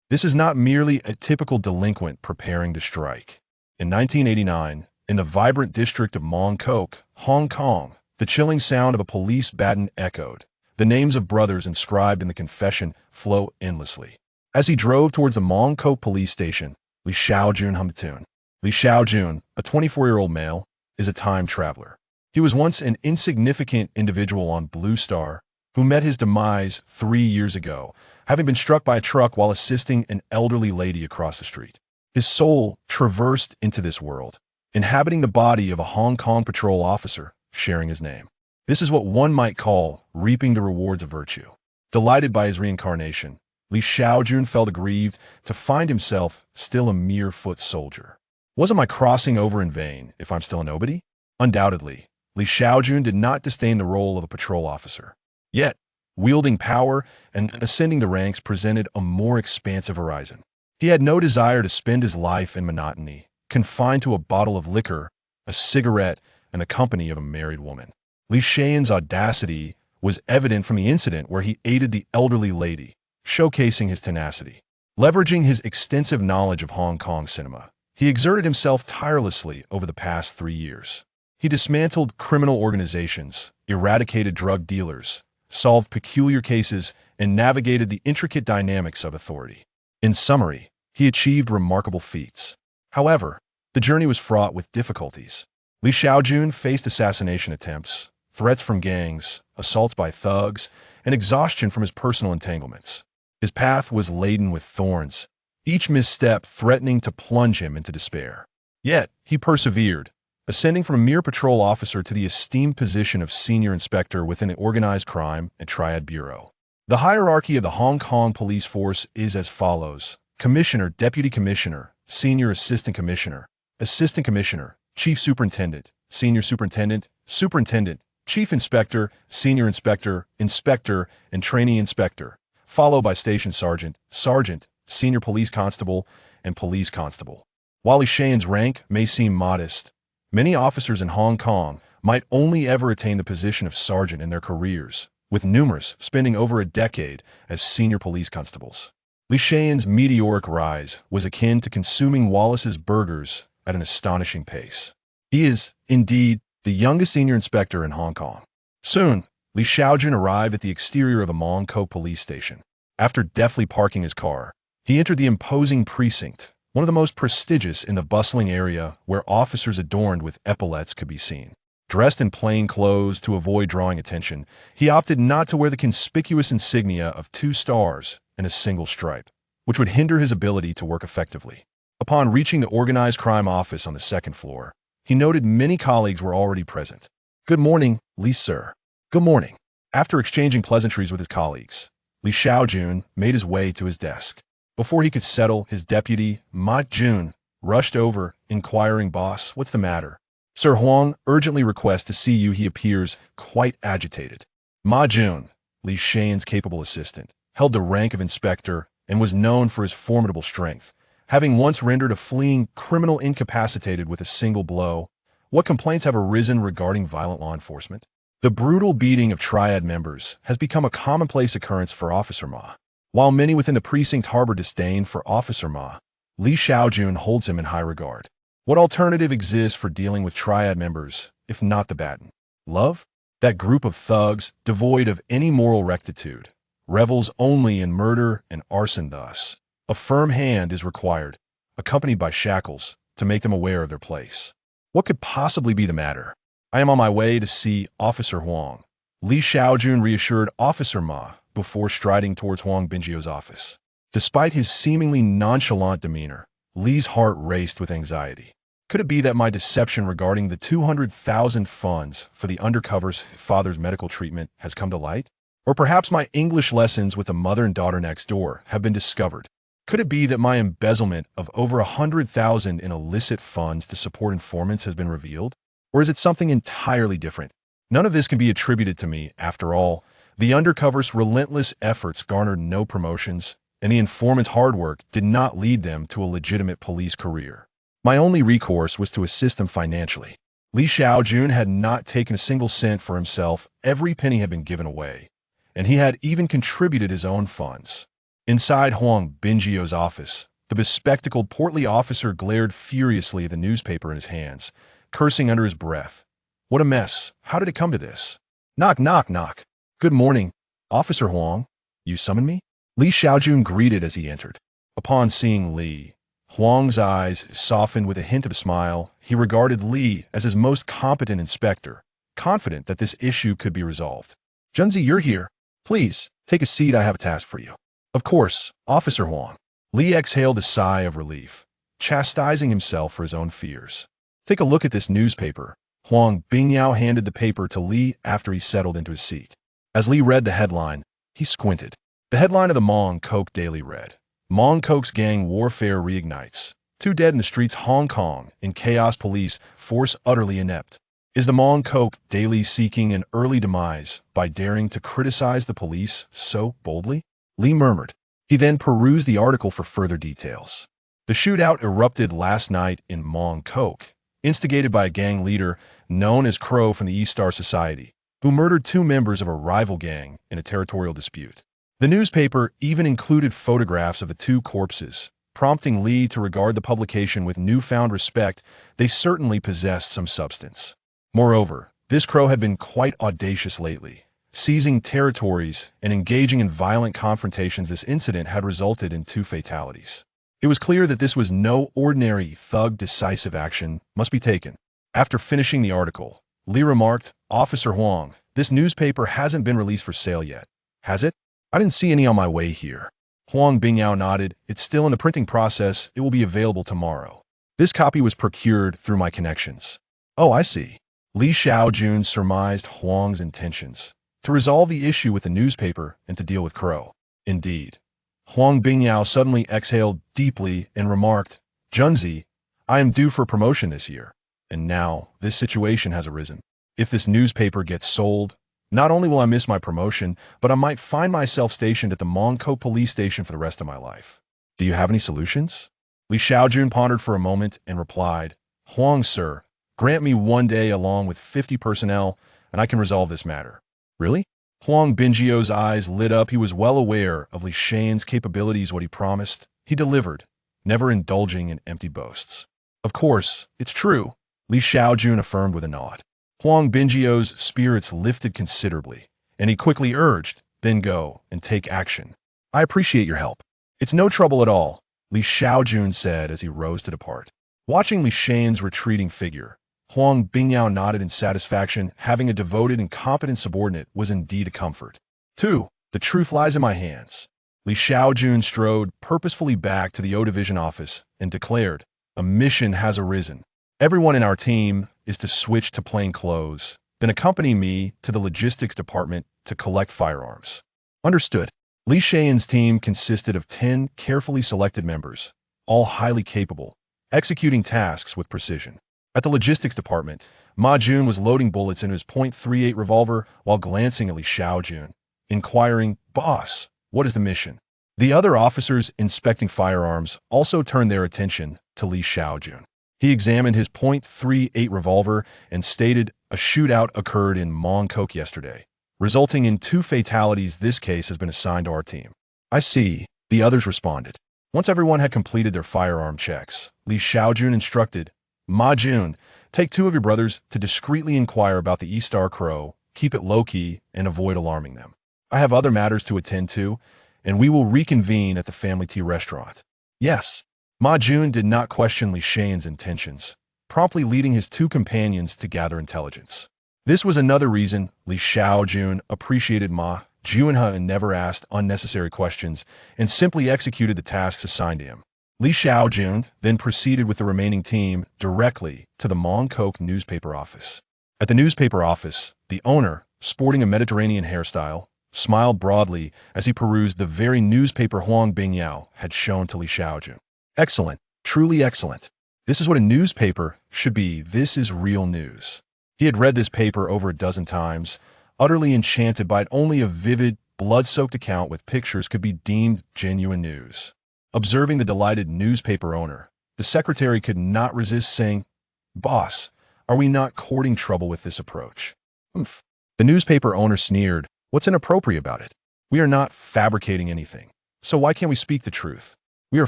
This is not merely a typical delinquent preparing to strike. In 1989, in the vibrant district of Mong Kok, Hong Kong, the chilling sound of a police baton echoed. The names of brothers inscribed in the confession flow endlessly. As he drove towards the Mong Kok police station, Li Shaojun hummed a tune. Li Shaojun, a 24-year-old male, is a time traveler. He was once an insignificant individual on Blue Star who met his demise 3 years ago, having been struck by a truck while assisting an elderly lady across the street. His soul traversed into this world, inhabiting the body of a Hong Kong patrol officer, sharing his name. This is what one might call reaping the rewards of virtue. Delighted by his reincarnation, Li Shaojun felt aggrieved to find himself still a mere foot soldier. Wasn't my crossing over in vain if I'm still a nobody? Undoubtedly, Li Shaojun did not disdain the role of a patrol officer. Yet, wielding power and ascending the ranks presented a more expansive horizon. He had no desire to spend his life in monotony, confined to a bottle of liquor, a cigarette, and the company of a married woman. Li Shaojun's audacity was evident from the incident where he aided the elderly lady, showcasing his tenacity. Leveraging his extensive knowledge of Hong Kong cinema, he exerted himself tirelessly over the past 3 years. He dismantled criminal organizations, eradicated drug dealers, solved peculiar cases, and navigated the intricate dynamics of authority. In summary, he achieved remarkable feats. However, the journey was fraught with difficulties. Li Shaojun faced assassination attempts, threats from gangs, assaults by thugs, and exhaustion from his personal entanglements. His path was laden with thorns, each misstep threatening to plunge him into despair. Yet, he persevered, ascending from a mere patrol officer to the esteemed position of senior inspector within the Organized Crime and Triad Bureau. The hierarchy of the Hong Kong police force is as follows: Commissioner, Deputy Commissioner, Senior Assistant Commissioner, Assistant Commissioner, Chief Superintendent, Senior Superintendent, Superintendent, Chief Inspector, Senior Inspector, Inspector, and Trainee Inspector, followed by Station Sergeant, Sergeant, Senior Police Constable, and Police Constable. While Li Shaojun's rank may seem modest, many officers in Hong Kong might only ever attain the position of sergeant in their careers, with numerous spending over a decade as senior police constables. Li Shaojun's meteoric rise was akin to consuming Wallace's burgers at an astonishing pace. He is, indeed, the youngest senior inspector in Hong Kong. Soon, Li Shaojun arrived at the exterior of the Mong Kok police station. After deftly parking his car, he entered the imposing precinct, one of the most prestigious in the bustling area where officers adorned with epaulets could be seen. Dressed in plain clothes to avoid drawing attention, he opted not to wear the conspicuous insignia of 2 stars and a single stripe, which would hinder his ability to work effectively. Upon reaching the organized crime office on the 2nd floor, he noted many colleagues were already present. "Good morning, Li sir." "Good morning." After exchanging pleasantries with his colleagues, Li Shaojun made his way to his desk. Before he could settle, his deputy, Ma Jun, rushed over, inquiring, "Boss, what's the matter?" "Sir Huang urgently requests to see you. He appears quite agitated." Ma Jun, Li Shaojun's capable assistant, held the rank of inspector and was known for his formidable strength, having once rendered a fleeing criminal incapacitated with a single blow. What complaints have arisen regarding violent law enforcement? The brutal beating of Triad members has become a commonplace occurrence for Officer Ma. While many within the precinct harbor disdain for Officer Ma, Li Shaojun holds him in high regard. What alternative exists for dealing with Triad members, if not the baton? Love? That group of thugs, devoid of any moral rectitude, revels only in murder and arson. Thus, a firm hand is required, accompanied by shackles, to make them aware of their place. What could possibly be the matter? "I am on my way to see Officer Huang," Li Shaojun reassured Officer Ma before striding towards Huang Bingio's office. Despite his seemingly nonchalant demeanor, Li's heart raced with anxiety. Could it be that my deception regarding the 200,000 funds for the undercover's father's medical treatment has come to light? Or perhaps my English lessons with the mother and daughter next door have been discovered? Could it be that my embezzlement of over 100,000 in illicit funds to support informants has been revealed? Or is it something entirely different? None of this can be attributed to me. After all, the undercover's relentless efforts garnered no promotions, and the informant's hard work did not lead them to a legitimate police career. My only recourse was to assist them financially. Li Shaojun had not taken a single cent for himself. Every penny had been given away, and he had even contributed his own funds. Inside Huang Bingio's office, the bespectacled, portly officer glared furiously at the newspaper in his hands, cursing under his breath. What a mess. How did it come to this? Knock, knock, knock. Good morning, Officer Huang. You summoned me? Li Shaojun greeted as he entered. Upon seeing Li, Huang's eyes softened with a hint of a smile. He regarded Li as his most competent inspector, confident that this issue could be resolved. Junzi, you're here. Please, take a seat. I have a task for you. Of course, Officer Huang. Li exhaled a sigh of relief, chastising himself for his own fears. Take a look at this newspaper. Huang Bingyao handed the paper to Li after he settled into his seat. As Li read the headline, he squinted. The headline of the Mong Kok Daily read, Mong Kok's gang warfare reignites. 2 dead in the streets Hong Kong in chaos, police force utterly inept. Is the Mong Kok Daily seeking an early demise by daring to criticize the police so boldly? Li murmured. He then perused the article for further details. The shootout erupted last night in Mong Kok, instigated by a gang leader known as Crow from the East Star Society, who murdered 2 members of a rival gang in a territorial dispute. The newspaper even included photographs of the 2 corpses, prompting Li to regard the publication with newfound respect. They certainly possessed some substance. Moreover, this Crow had been quite audacious lately, seizing territories and engaging in violent confrontations. This incident had resulted in 2 fatalities. It was clear that this was no ordinary thug. Decisive action must be taken. After finishing the article, Li remarked, Officer Huang, this newspaper hasn't been released for sale yet, has it? I didn't see any on my way here. Huang Bingyao nodded. It's still in the printing process. It will be available tomorrow. This copy was procured through my connections. Oh, I see. Li Shaojun surmised Huang's intentions to resolve the issue with the newspaper and to deal with Crow. Indeed. Huang Bingyao suddenly exhaled deeply and remarked, Junzi, I am due for promotion this year, and now this situation has arisen. If this newspaper gets sold, not only will I miss my promotion, but I might find myself stationed at the Mong Kok police station for the rest of my life. Do you have any solutions? Li Shaojun pondered for a moment and replied, Huang, sir, grant me 1 day along with 50 personnel, and I can resolve this matter. Really? Huang Bingio's eyes lit up. He was well aware of Li Shaoyun's capabilities. What he promised, he delivered, never indulging in empty boasts. Of course, it's true, Li Shaojun affirmed with a nod. Huang Bingio's spirits lifted considerably, and he quickly urged, then go and take action. I appreciate your help. It's no trouble at all, Li Shaojun said as he rose to depart. Watching Li Shaoyun's retreating figure, Huang Bingyao nodded in satisfaction. Having a devoted and competent subordinate was indeed a comfort. 2. The truth lies in my hands. Li Shaojun strode purposefully back to the O Division office and declared, a mission has arisen. Everyone in our team is to switch to plain clothes, then accompany me to the logistics department to collect firearms. Understood. Li Shaoyun's team consisted of 10 carefully selected members, all highly capable, executing tasks with precision. At the logistics department, Ma Jun was loading bullets into his .38 revolver while glancing at Li Shaojun, inquiring, Boss, what is the mission? The other officers inspecting firearms also turned their attention to Li Shaojun. He examined his .38 revolver and stated a shootout occurred in Mong Kok yesterday, resulting in 2 fatalities. This case has been assigned to our team. I see, the others responded. Once everyone had completed their firearm checks, Li Shaojun instructed, Ma Jun, take 2 of your brothers to discreetly inquire about the East Star Crow, keep it low-key, and avoid alarming them. I have other matters to attend to, and we will reconvene at the family tea restaurant. Yes. Ma Jun did not question Li Shaoyun's intentions, promptly leading his 2 companions to gather intelligence. This was another reason Li Shaojun appreciated Ma Junha and never asked unnecessary questions and simply executed the tasks assigned to him. Li Shaojun then proceeded with the remaining team directly to the Mong Kok newspaper office. At the newspaper office, the owner, sporting a Mediterranean hairstyle, smiled broadly as he perused the very newspaper Huang Bingyao had shown to Li Shaojun. Excellent, truly excellent. This is what a newspaper should be. This is real news. He had read this paper over a dozen times, utterly enchanted by it. Only a vivid, blood-soaked account with pictures could be deemed genuine news. Observing the delighted newspaper owner, the secretary could not resist saying, Boss, are we not courting trouble with this approach? The newspaper owner sneered. What's inappropriate about it? We are not fabricating anything. So why can't we speak the truth? We are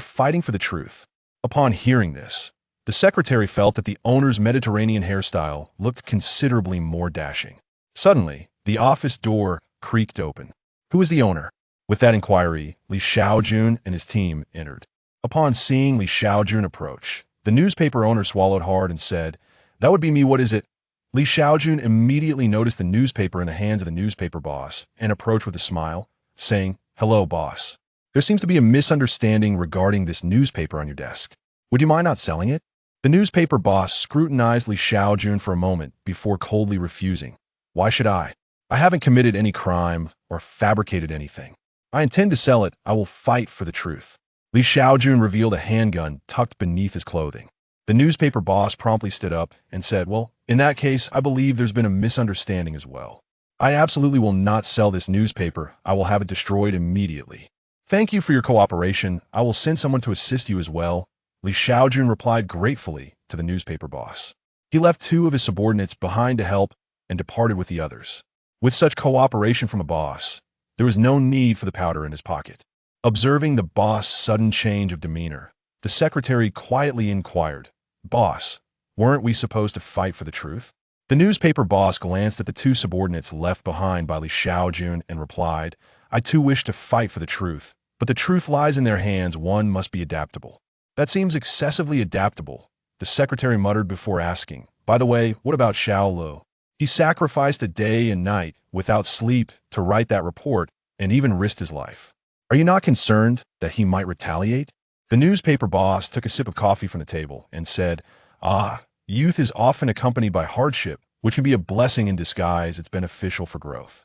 fighting for the truth. Upon hearing this, the secretary felt that the owner's Mediterranean hairstyle looked considerably more dashing. Suddenly, the office door creaked open. Who is the owner? With that inquiry, Li Shaojun and his team entered. Upon seeing Li Shaojun approach, the newspaper owner swallowed hard and said, "That would be me, what is it?" Li Shaojun immediately noticed the newspaper in the hands of the newspaper boss and approached with a smile, saying, "Hello, boss. There seems to be a misunderstanding regarding this newspaper on your desk. Would you mind not selling it?" The newspaper boss scrutinized Li Shaojun for a moment before coldly refusing. "Why should I? I haven't committed any crime or fabricated anything. I intend to sell it. I will fight for the truth." Li Shaojun revealed a handgun tucked beneath his clothing. The newspaper boss promptly stood up and said, "Well, in that case, I believe there's been a misunderstanding as well. I absolutely will not sell this newspaper. I will have it destroyed immediately. Thank you for your cooperation. I will send someone to assist you as well." Li Shaojun replied gratefully to the newspaper boss. He left two of his subordinates behind to help and departed with the others. With such cooperation from a boss, there was no need for the powder in his pocket. Observing the boss' sudden change of demeanor, the secretary quietly inquired, "Boss, weren't we supposed to fight for the truth?" The newspaper boss glanced at the two subordinates left behind by Li Shaojun and replied, "I too wish to fight for the truth, but the truth lies in their hands. One must be adaptable." "That seems excessively adaptable," the secretary muttered before asking, "By the way, what about Xiao Lo? He sacrificed a day and night without sleep to write that report and even risked his life. Are you not concerned that he might retaliate?" The newspaper boss took a sip of coffee from the table and said, "Youth is often accompanied by hardship, which can be a blessing in disguise. It's beneficial for growth."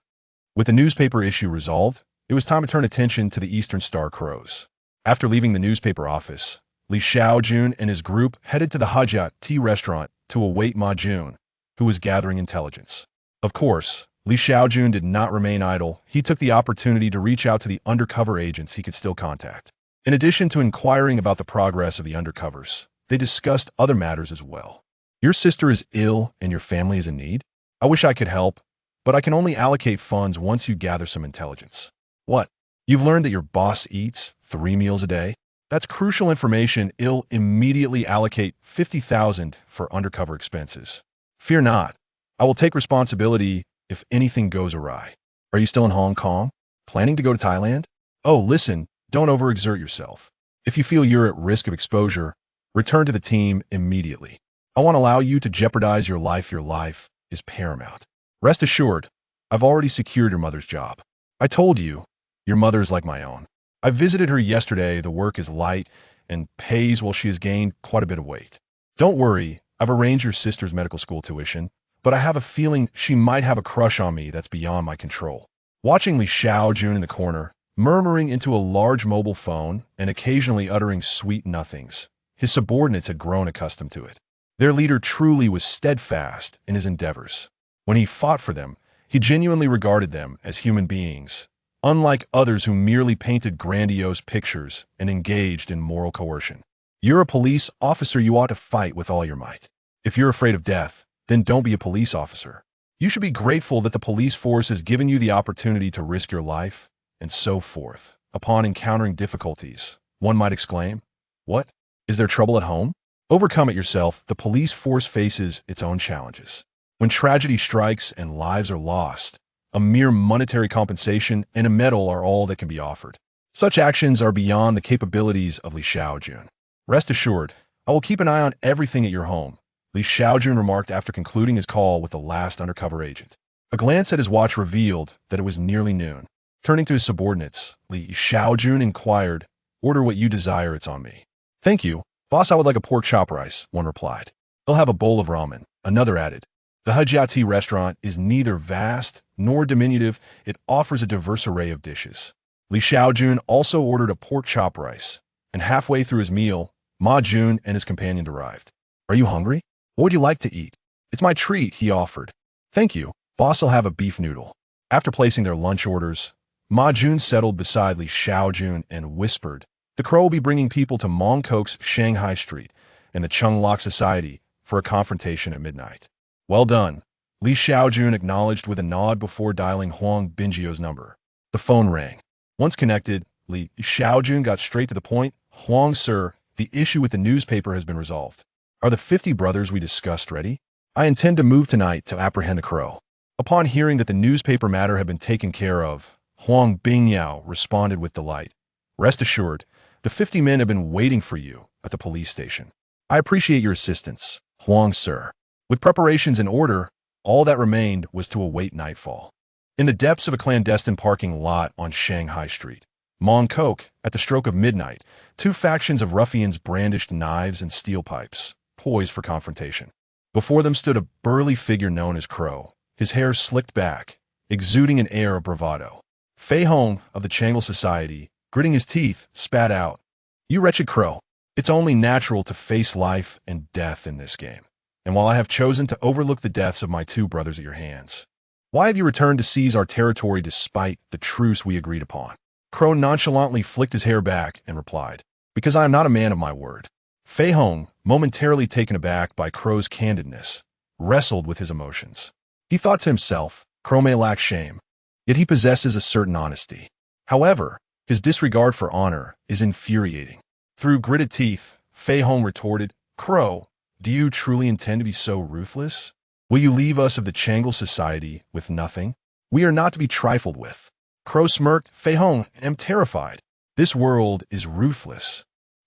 With the newspaper issue resolved, it was time to turn attention to the Eastern Star Crows. After leaving the newspaper office, Li Shaojun and his group headed to the Hajjat tea restaurant to await Ma Jun, who was gathering intelligence. Of course, Li Shaojun did not remain idle. He took the opportunity to reach out to the undercover agents he could still contact. In addition to inquiring about the progress of the undercovers, they discussed other matters as well. "Your sister is ill and your family is in need? I wish I could help, but I can only allocate funds once you gather some intelligence." "What? You've learned that your boss eats 3 meals a day? That's crucial information. I'll immediately allocate 50,000 for undercover expenses. Fear not. I will take responsibility if anything goes awry." "Are you still in Hong Kong? Planning to go to Thailand?" "Oh, listen, don't overexert yourself. If you feel you're at risk of exposure, return to the team immediately. I won't allow you to jeopardize your life. Your life is paramount. Rest assured, I've already secured your mother's job. I told you, your mother is like my own. I visited her yesterday. The work is light and pays while she has gained quite a bit of weight. Don't worry, I've arranged your sister's medical school tuition, but I have a feeling she might have a crush on me that's beyond my control." Watching Li Shaojun in the corner, murmuring into a large mobile phone and occasionally uttering sweet nothings, his subordinates had grown accustomed to it. Their leader truly was steadfast in his endeavors. When he fought for them, he genuinely regarded them as human beings, unlike others who merely painted grandiose pictures and engaged in moral coercion. "You're a police officer. You ought to fight with all your might. If you're afraid of death, then don't be a police officer. You should be grateful that the police force has given you the opportunity to risk your life," and so forth. Upon encountering difficulties, one might exclaim, "What? Is there trouble at home? Overcome it yourself." The police force faces its own challenges. When tragedy strikes and lives are lost, a mere monetary compensation and a medal are all that can be offered. Such actions are beyond the capabilities of Li Shaojun. "Rest assured, I will keep an eye on everything at your home," Li Shaojun remarked after concluding his call with the last undercover agent. A glance at his watch revealed that it was nearly noon. Turning to his subordinates, Li Shaojun inquired, "Order what you desire, it's on me." "Thank you, boss, I would like a pork chop rice," one replied. "They'll have a bowl of ramen," another added. The Hajjati restaurant is neither vast nor diminutive. It offers a diverse array of dishes. Li Shaojun also ordered a pork chop rice, and halfway through his meal, Ma Jun and his companion arrived. "Are you hungry? What would you like to eat?" "It's my treat," he offered. "Thank you, boss, I'll have a beef noodle." After placing their lunch orders, Ma Jun settled beside Li Shaojun and whispered, "The crow will be bringing people to Mongkok's Shanghai Street and the Chung Lok Society for a confrontation at midnight." "Well done," Li Shaojun acknowledged with a nod before dialing Huang Bingio's number. The phone rang. Once connected, Li Shaojun got straight to the point. Huang, sir, the issue with the newspaper has been resolved. Are the 50 brothers we discussed ready? I intend to move tonight to apprehend the crow. Upon hearing that the newspaper matter had been taken care of, Huang Bingyao responded with delight. Rest assured, the 50 men have been waiting for you at the police station. I appreciate your assistance, Huang, sir. With preparations in order, all that remained was to await nightfall. In the depths of a clandestine parking lot on Shanghai Street, Mongkok, at the stroke of midnight, two factions of ruffians brandished knives and steel pipes, poised for confrontation. Before them stood a burly figure known as Crow, his hair slicked back, exuding an air of bravado. Fei Hong of the Changle Society, gritting his teeth, spat out, "You wretched crow, it's only natural to face life and death in this game. And while I have chosen to overlook the deaths of my two brothers at your hands, why have you returned to seize our territory despite the truce we agreed upon?" Crow nonchalantly flicked his hair back and replied, "Because I am not a man of my word." Fei Hong, momentarily taken aback by Crow's candidness, wrestled with his emotions. He thought to himself, Crow may lack shame, yet he possesses a certain honesty. However, his disregard for honor is infuriating. Through gritted teeth, Fei Hong retorted, "Crow, do you truly intend to be so ruthless? Will you leave us of the Changle Society with nothing? We are not to be trifled with." Crow smirked, "Fei Hong, am terrified. This world is ruthless.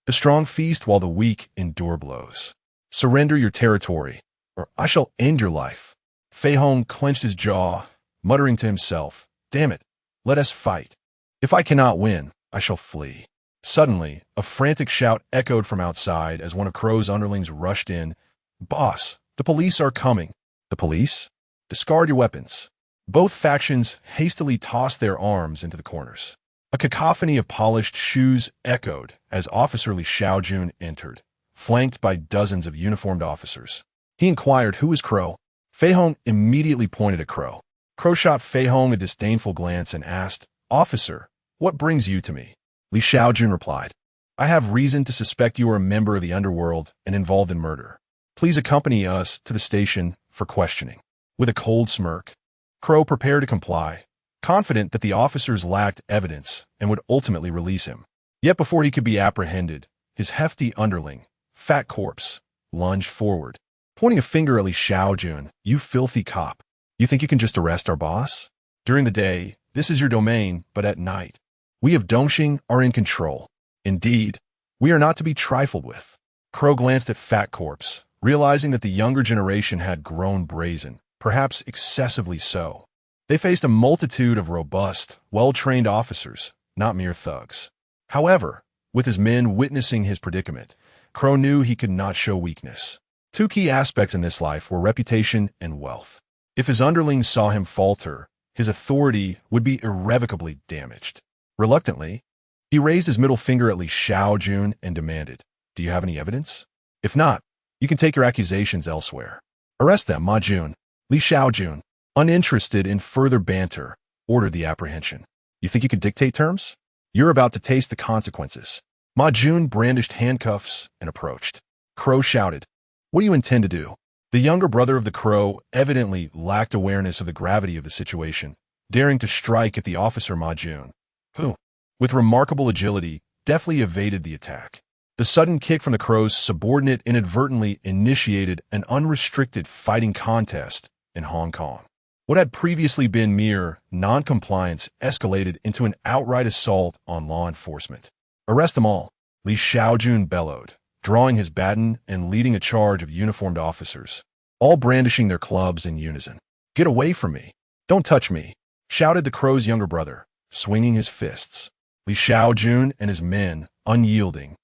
The strong feast while the weak endure blows. Surrender your territory, or I shall end your life." Fei Hong clenched his jaw, muttering to himself, "Damn it, let us fight. If I cannot win, I shall flee." Suddenly, a frantic shout echoed from outside as one of Crow's underlings rushed in. "Boss, the police are coming." "The police? Discard your weapons." Both factions hastily tossed their arms into the corners. A cacophony of polished shoes echoed as Officer Li Shaojun entered, flanked by dozens of uniformed officers. He inquired, "Who is Crow?" Fei Hong immediately pointed at Crow. Crow shot Fei Hong a disdainful glance and asked, "Officer, what brings you to me?" Li Shaojun replied, "I have reason to suspect you are a member of the underworld and involved in murder. Please accompany us to the station for questioning." With a cold smirk, Crow prepared to comply, confident that the officers lacked evidence and would ultimately release him. Yet before he could be apprehended, his hefty underling, Fat Corpse, lunged forward, pointing a finger at Li Shaojun. "You filthy cop. You think you can just arrest our boss? During the day, this is your domain, but at night, we of Dongxing are in control. Indeed, we are not to be trifled with." Crow glanced at Fat Corpse, realizing that the younger generation had grown brazen, perhaps excessively so. They faced a multitude of robust, well-trained officers, not mere thugs. However, with his men witnessing his predicament, Crow knew he could not show weakness. Two key aspects in this life were reputation and wealth. If his underlings saw him falter, his authority would be irrevocably damaged. Reluctantly, he raised his middle finger at Li Shaojun and demanded, "Do you have any evidence? If not, you can take your accusations elsewhere." "Arrest them, Ma Jun." Li Shaojun, uninterested in further banter, ordered the apprehension. "You think you could dictate terms? You're about to taste the consequences." Ma Jun brandished handcuffs and approached. Crow shouted, "What do you intend to do?" The younger brother of the Crow evidently lacked awareness of the gravity of the situation, daring to strike at the officer Ma Jun, who, with remarkable agility, deftly evaded the attack. The sudden kick from the Crow's subordinate inadvertently initiated an unrestricted fighting contest in Hong Kong. What had previously been mere non-compliance escalated into an outright assault on law enforcement. "Arrest them all," Li Shaojun bellowed, drawing his baton and leading a charge of uniformed officers, all brandishing their clubs in unison. "Get away from me! Don't touch me!" shouted the Crow's younger brother, swinging his fists. Li Shaojun and his men, unyielding,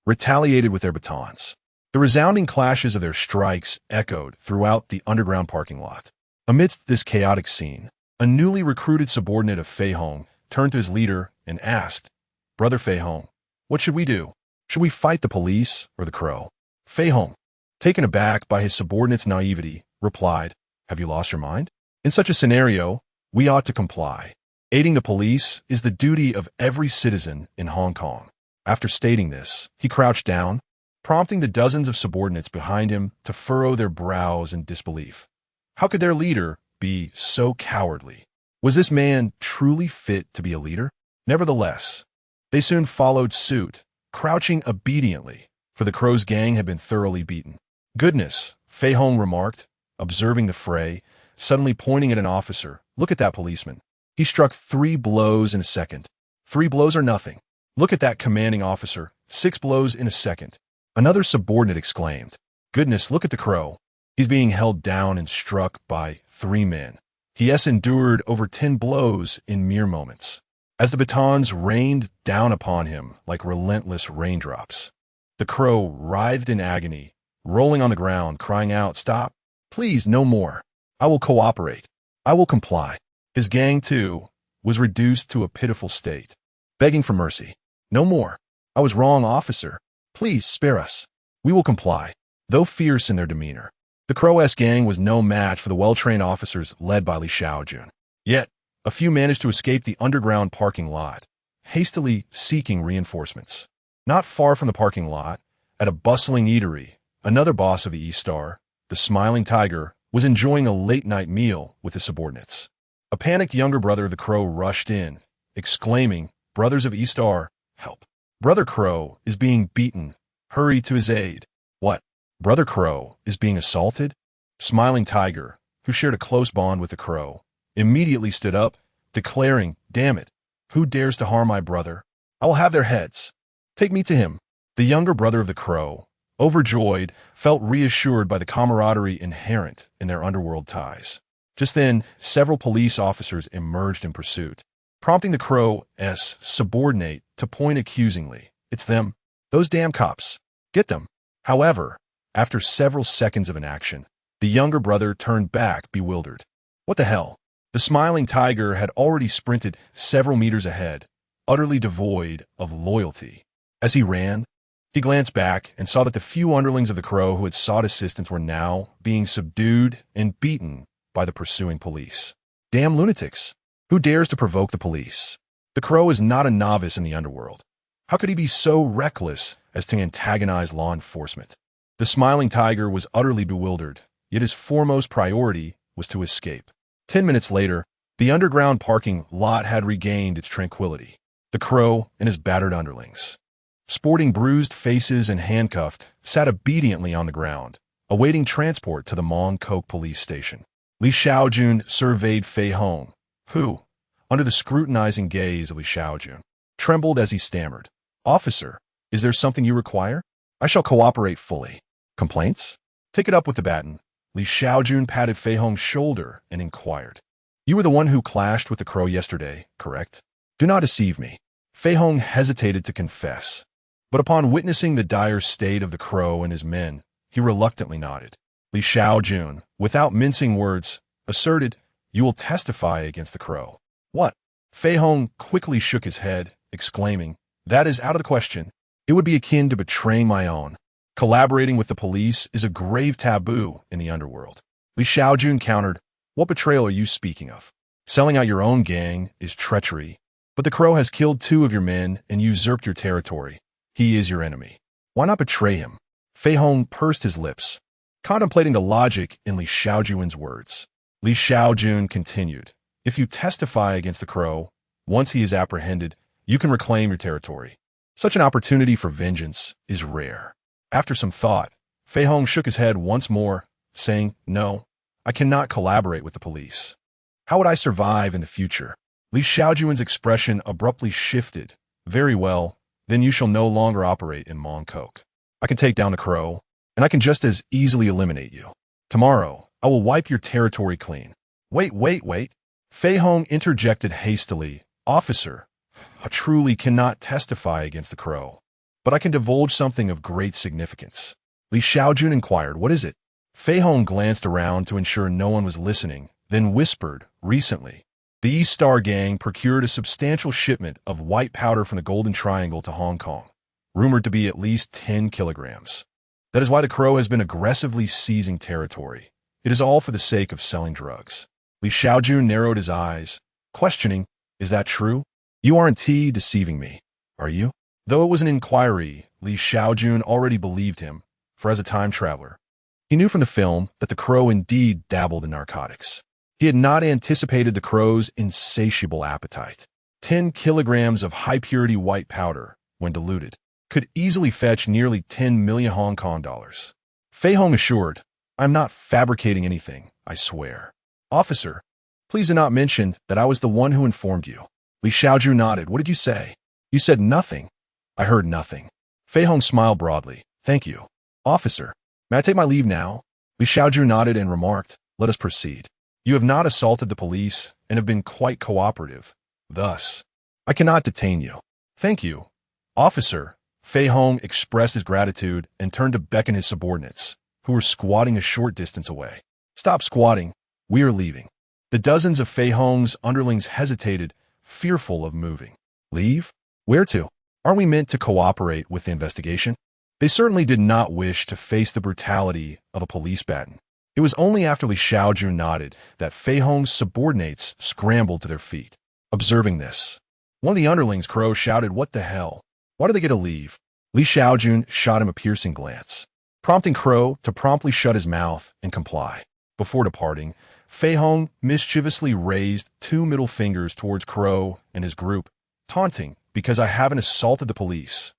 retaliated with their batons. The resounding clashes of their strikes echoed throughout the underground parking lot. Amidst this chaotic scene, a newly recruited subordinate of Fei Hong turned to his leader and asked, "Brother Fei Hong, what should we do? Should we fight the police or the Crow?" Fei Hong, taken aback by his subordinate's naivety, replied, "Have you lost your mind? In such a scenario, we ought to comply. Aiding the police is the duty of every citizen in Hong Kong." After stating this, he crouched down, prompting the dozens of subordinates behind him to furrow their brows in disbelief. How could their leader be so cowardly? Was this man truly fit to be a leader? Nevertheless, They soon followed suit, crouching obediently, for the Crow's gang had been thoroughly beaten. "Goodness," Fei Hong remarked, observing the fray, suddenly pointing at an officer. "Look at that policeman. He struck 3 blows in a second. 3 blows are nothing. Look at that commanding officer. 6 blows in a second." Another subordinate exclaimed, "Goodness, look at the Crow. He's being held down and struck by 3 men. He has endured over 10 blows in mere moments." As the batons rained down upon him like relentless raindrops, the Crow writhed in agony, rolling on the ground, crying out, "Stop! Please, no more. I will cooperate. I will comply." His gang, too, was reduced to a pitiful state, begging for mercy. "No more. I was wrong, officer. Please spare us. We will comply." Though fierce in their demeanor, the Crow-esque gang was no match for the well-trained officers led by Li Shaojun. Yet, a few managed to escape the underground parking lot, hastily seeking reinforcements. Not far from the parking lot, at a bustling eatery, another boss of the East Star, the Smiling Tiger, was enjoying a late-night meal with his subordinates. A panicked younger brother of the Crow rushed in, exclaiming, "Brothers of East Star, help. Brother Crow is being beaten. Hurry to his aid." "What? Brother Crow is being assaulted?" Smiling Tiger, who shared a close bond with the Crow, immediately stood up, declaring, "Damn it! Who dares to harm my brother? I will have their heads. Take me to him." The younger brother of the Crow, overjoyed, felt reassured by the camaraderie inherent in their underworld ties. Just then, several police officers emerged in pursuit, prompting the Crow's subordinate to point accusingly. "It's them. Those damn cops. Get them." However, after several seconds of inaction, the younger brother turned back, bewildered. What the hell? The Smiling Tiger had already sprinted several meters ahead, utterly devoid of loyalty. As he ran, he glanced back and saw that the few underlings of the Crow who had sought assistance were now being subdued and beaten by the pursuing police. Damn lunatics! Who dares to provoke the police? The Crow is not a novice in the underworld. How could he be so reckless as to antagonize law enforcement? The Smiling Tiger was utterly bewildered, yet his foremost priority was to escape. 10 minutes later, the underground parking lot had regained its tranquility. The Crow and his battered underlings, sporting bruised faces and handcuffed, sat obediently on the ground, awaiting transport to the Mong-Kok police station. Li Shaojun surveyed Fei Hong, who, under the scrutinizing gaze of Li Shaojun, trembled as he stammered, "Officer, is there something you require? I shall cooperate fully. Complaints? Take it up with the baton." Li Shaojun patted Fei Hong's shoulder and inquired, "You were the one who clashed with the Crow yesterday, correct? Do not deceive me." Fei Hong hesitated to confess, but upon witnessing the dire state of the Crow and his men, he reluctantly nodded. Li Shaojun, without mincing words, asserted, "You will testify against the Crow." "What?" Fei Hong quickly shook his head, exclaiming, "That is out of the question. It would be akin to betraying my own. Collaborating with the police is a grave taboo in the underworld." Li Shaojun countered, "What betrayal are you speaking of? Selling out your own gang is treachery, but the Crow has killed 2 of your men and usurped your territory. He is your enemy. Why not betray him?" Fei Hong pursed his lips, contemplating the logic in Li Shaojun's words. Li Shaojun continued, "If you testify against the Crow, once he is apprehended, you can reclaim your territory. Such an opportunity for vengeance is rare." After some thought, Fei Hong shook his head once more, saying, "No, I cannot collaborate with the police. How would I survive in the future?" Li Shaojun's expression abruptly shifted. "Very well, then you shall no longer operate in Mong-Kok. I can take down the Crow, and I can just as easily eliminate you. Tomorrow, I will wipe your territory clean." Wait. Fei Hong interjected hastily, "Officer, I truly cannot testify against the Crow, but I can divulge something of great significance." Li Shaojun inquired, "What is it?" Fei Hong glanced around to ensure no one was listening, then whispered, "Recently, the East Star Gang procured a substantial shipment of white powder from the Golden Triangle to Hong Kong, rumored to be at least 10 kilograms. That is why the Crow has been aggressively seizing territory. It is all for the sake of selling drugs." Li Shaojun narrowed his eyes, questioning, "Is that true? You aren't deceiving me, are you?" Though it was an inquiry, Li Shaojun already believed him, for as a time traveler, he knew from the film that the Crow indeed dabbled in narcotics. He had not anticipated the Crow's insatiable appetite. 10 kilograms of high-purity white powder, when diluted, could easily fetch nearly 10 million Hong Kong dollars. Fei Hong assured, "I'm not fabricating anything, I swear." "Officer, please do not mention that I was the one who informed you." Li Shaojun nodded. "What did you say?" "You said nothing." "I heard nothing." Fei Hong smiled broadly. "Thank you." "Officer, may I take my leave now?" Li Shaojun nodded and remarked, "Let us proceed. You have not assaulted the police and have been quite cooperative. Thus, I cannot detain you." "Thank you, officer." Fei Hong expressed his gratitude and turned to beckon his subordinates, who were squatting a short distance away. "Stop squatting. We are leaving." The dozens of Fei Hong's underlings hesitated, fearful of moving. "Leave? Where to? Aren't we meant to cooperate with the investigation?" They certainly did not wish to face the brutality of a police baton. It was only after Li Shaojun nodded that Fei Hong's subordinates scrambled to their feet. Observing this, one of the underlings, Crow, shouted, "What the hell? Why do they get to leave?" Li Shaojun shot him a piercing glance, prompting Crow to promptly shut his mouth and comply. Before departing, Fei Hong mischievously raised 2 middle fingers towards Crow and his group, taunting, "Because I haven't assaulted the police.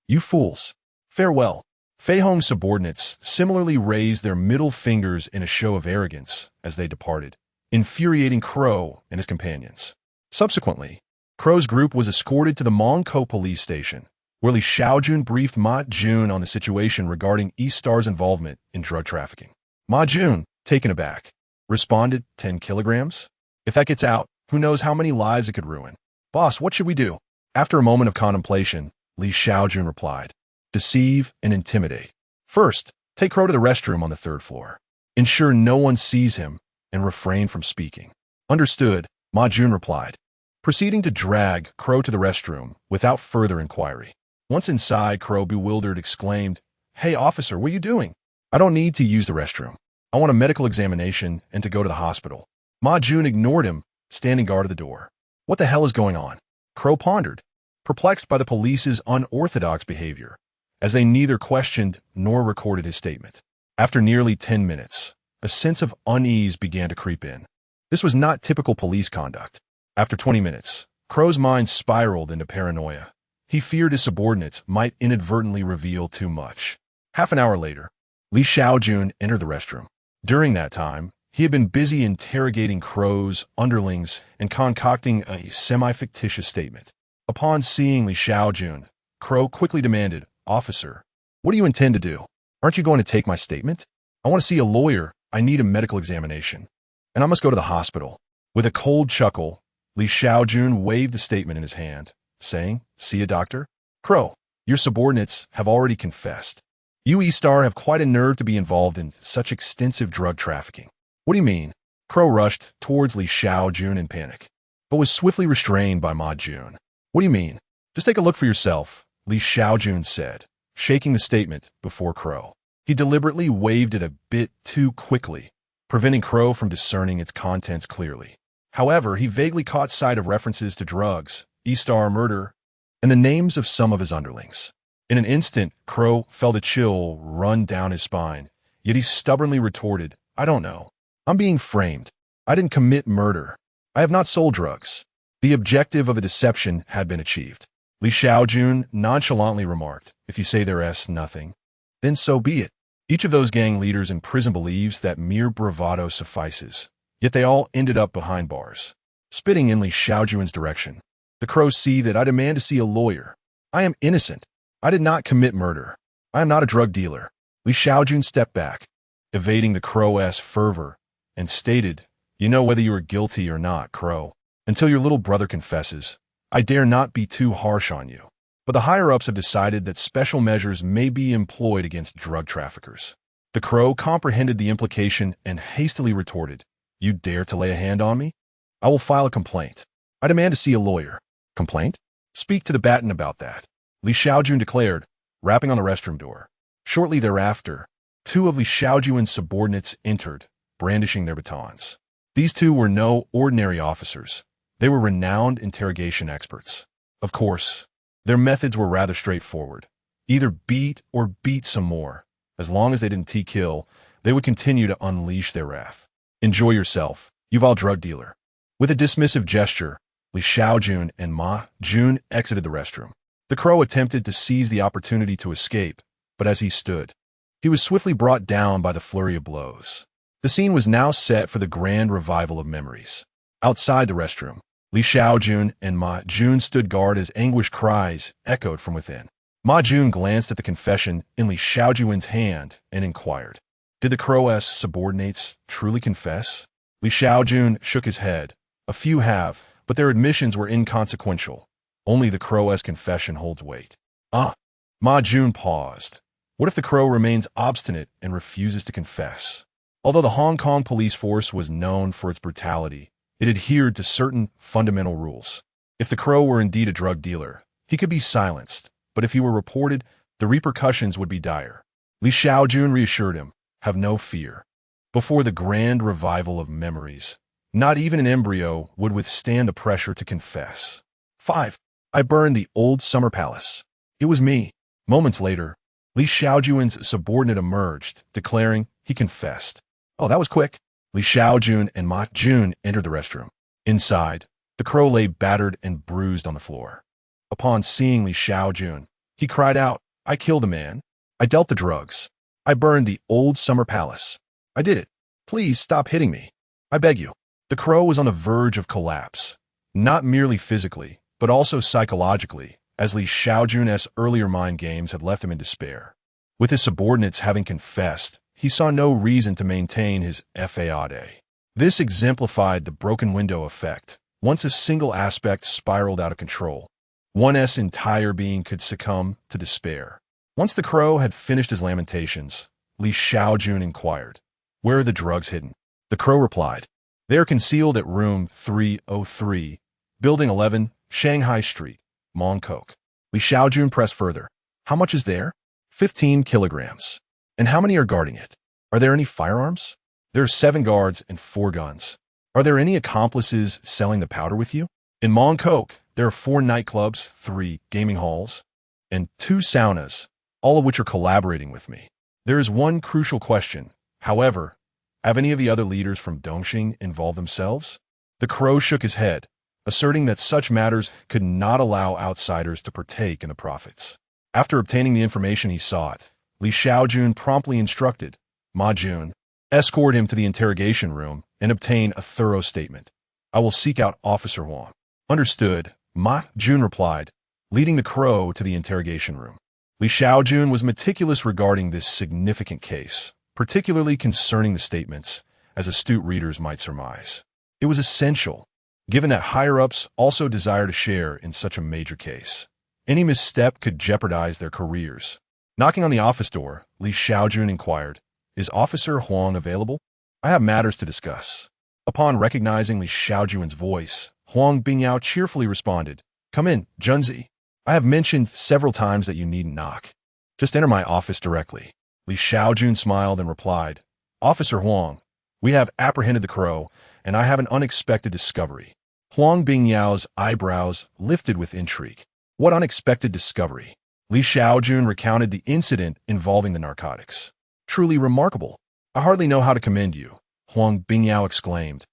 You fools. Farewell." Fei Hong's subordinates similarly raised their middle fingers in a show of arrogance as they departed, infuriating Crow and his companions. Subsequently, Crow's group was escorted to the Mong Ko police station, where Li Shaojun briefed Ma Jun on the situation regarding East Star's involvement in drug trafficking. Ma Jun, taken aback, responded, 10 kilograms? If that gets out, who knows how many lives it could ruin. Boss, what should we do? After a moment of contemplation, Li Shaojun replied, deceive and intimidate. First, take Crow to the restroom on the 3rd floor. Ensure no one sees him and refrain from speaking. Understood, Ma Jun replied, proceeding to drag Crow to the restroom without further inquiry. Once inside, Crow, bewildered, exclaimed, Hey, officer, what are you doing? I don't need to use the restroom. I want a medical examination and to go to the hospital. Ma Jun ignored him, standing guard at the door. What the hell is going on? Crow pondered, perplexed by the police's unorthodox behavior, as they neither questioned nor recorded his statement. After nearly 10 minutes, a sense of unease began to creep in. This was not typical police conduct. After 20 minutes, Crow's mind spiraled into paranoia. He feared his subordinates might inadvertently reveal too much. Half an hour later, Li Shaojun entered the restroom. During that time, he had been busy interrogating Crow's underlings and concocting a semi-fictitious statement. Upon seeing Li Shaojun, Crow quickly demanded, Officer, what do you intend to do? Aren't you going to take my statement? I want to see a lawyer. I need a medical examination. And I must go to the hospital. With a cold chuckle, Li Shaojun waved the statement in his hand, saying, See a doctor? Crow, your subordinates have already confessed. You E-Star have quite a nerve to be involved in such extensive drug trafficking. What do you mean? Crow rushed towards Li Shaojun in panic, but was swiftly restrained by Ma Jun. What do you mean? Just take a look for yourself, Li Shaojun said, shaking the statement before Crow. He deliberately waved it a bit too quickly, preventing Crow from discerning its contents clearly. However, he vaguely caught sight of references to drugs, E-Star murder, and the names of some of his underlings. In an instant, Crow felt a chill run down his spine, yet he stubbornly retorted, I don't know. I'm being framed. I didn't commit murder. I have not sold drugs. The objective of a deception had been achieved. Li Shaojun nonchalantly remarked, if you say there's nothing, then so be it. Each of those gang leaders in prison believes that mere bravado suffices, yet they all ended up behind bars. Spitting in Li Shaojun's direction, the Crows see that I demand to see a lawyer. I am innocent. I did not commit murder. I am not a drug dealer. Li Shaojun stepped back, evading the Crow's fervor, and stated, You know whether you are guilty or not, Crow. Until your little brother confesses, I dare not be too harsh on you. But the higher-ups have decided that special measures may be employed against drug traffickers. The Crow comprehended the implication and hastily retorted, You dare to lay a hand on me? I will file a complaint. I demand to see a lawyer. Complaint? Speak to the baton about that, Li Shaojun declared, rapping on the restroom door. Shortly thereafter, 2 of Li Shaojun's subordinates entered, brandishing their batons. These 2 were no ordinary officers. They were renowned interrogation experts. Of course, their methods were rather straightforward. Either beat or beat some more. As long as they didn't T-kill, they would continue to unleash their wrath. Enjoy yourself, you vile drug dealer. With a dismissive gesture, Li Shaojun and Ma Jun exited the restroom. The crow attempted to seize the opportunity to escape, but as he stood, he was swiftly brought down by the flurry of blows. The scene was now set for the grand revival of memories. Outside the restroom, Li Shaojun and Ma Jun stood guard as anguished cries echoed from within. Ma Jun glanced at the confession in Li Shaojun's hand and inquired, "Did the Crow's subordinates truly confess?" Li Shaojun shook his head. "A few have, but their admissions were inconsequential. Only the Crow's confession holds weight." "Ah." Ma Jun paused. "What if the Crow remains obstinate and refuses to confess?" Although the Hong Kong police force was known for its brutality, it adhered to certain fundamental rules. If the Crow were indeed a drug dealer, he could be silenced, but if he were reported, the repercussions would be dire. Li Shaojun reassured him, "Have no fear. Before the grand revival of memories, not even an embryo would withstand the pressure to confess." 5. I burned the old summer palace. It was me. Moments later, Li Shaojun's subordinate emerged, declaring he confessed. "Oh, that was quick." Li Shaojun and Ma Jun entered the restroom. Inside, the Crow lay battered and bruised on the floor. Upon seeing Li Shaojun, he cried out, "I killed the man. I dealt the drugs. I burned the old summer palace. I did it. Please stop hitting me. I beg you." The Crow was on the verge of collapse, not merely physically, but also psychologically, as Li Shaojun's earlier mind games had left him in despair. With his subordinates having confessed, he saw no reason to maintain his fade. This exemplified the broken window effect. Once a single aspect spiraled out of control, one's entire being could succumb to despair. Once the Crow had finished his lamentations, Li Shaojun inquired, "Where are the drugs hidden?" The Crow replied, "They are concealed at room 303, building 11, Shanghai Street, Mong Kok." Li Shaojun pressed further, "How much is there?" 15 kilograms. "And how many are guarding it? Are there any firearms?" "There are 7 guards and 4 guns." "Are there any accomplices selling the powder with you?" "In Mong Kok, there are 4 nightclubs, 3 gaming halls, and 2 saunas, all of which are collaborating with me. There is one crucial question, however. Have any of the other leaders from Dongxing involved themselves?" The Crow shook his head, asserting that such matters could not allow outsiders to partake in the profits. After obtaining the information he sought, Li Shaojun promptly instructed Ma Jun, "Escort him to the interrogation room and obtain a thorough statement. I will seek out Officer Huang." "Understood," Ma Jun replied, leading the Crow to the interrogation room. Li Shaojun was meticulous regarding this significant case, particularly concerning the statements, as astute readers might surmise. It was essential, given that higher-ups also desire to share in such a major case. Any misstep could jeopardize their careers. Knocking on the office door, Li Shaojun inquired, "Is Officer Huang available? I have matters to discuss." Upon recognizing Li Shaojun's voice, Huang Bingyao cheerfully responded, "Come in, Junzi. I have mentioned several times that you needn't knock. Just enter my office directly." Li Shaojun smiled and replied, "Officer Huang, we have apprehended the Crow, and I have an unexpected discovery." Huang Bingyao's eyebrows lifted with intrigue. "What unexpected discovery?" Li Shaojun recounted the incident involving the narcotics. "Truly remarkable. I hardly know how to commend you," Huang Bingyao exclaimed,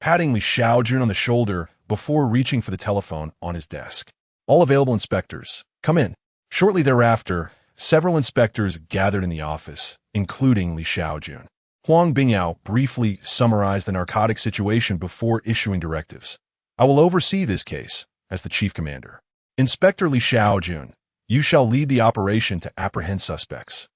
patting Li Shaojun on the shoulder before reaching for the telephone on his desk. "All available inspectors, come in." Shortly thereafter, several inspectors gathered in the office, including Li Shaojun. Huang Bingyao briefly summarized the narcotic situation before issuing directives. "I will oversee this case as the chief commander. Inspector Li Shaojun, you shall lead the operation to apprehend suspects.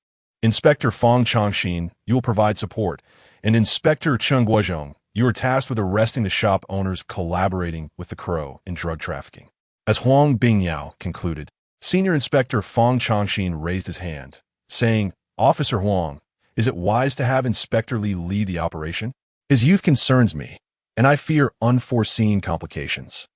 Inspector Fang Chongxin, you will provide support, and Inspector Cheng Guozhong, you are tasked with arresting the shop owners collaborating with the Crow in drug trafficking." As Huang Bingyao concluded, Senior Inspector Fang Chongxin raised his hand, saying, "Officer Huang, is it wise to have Inspector Li lead the operation? His youth concerns me, and I fear unforeseen complications.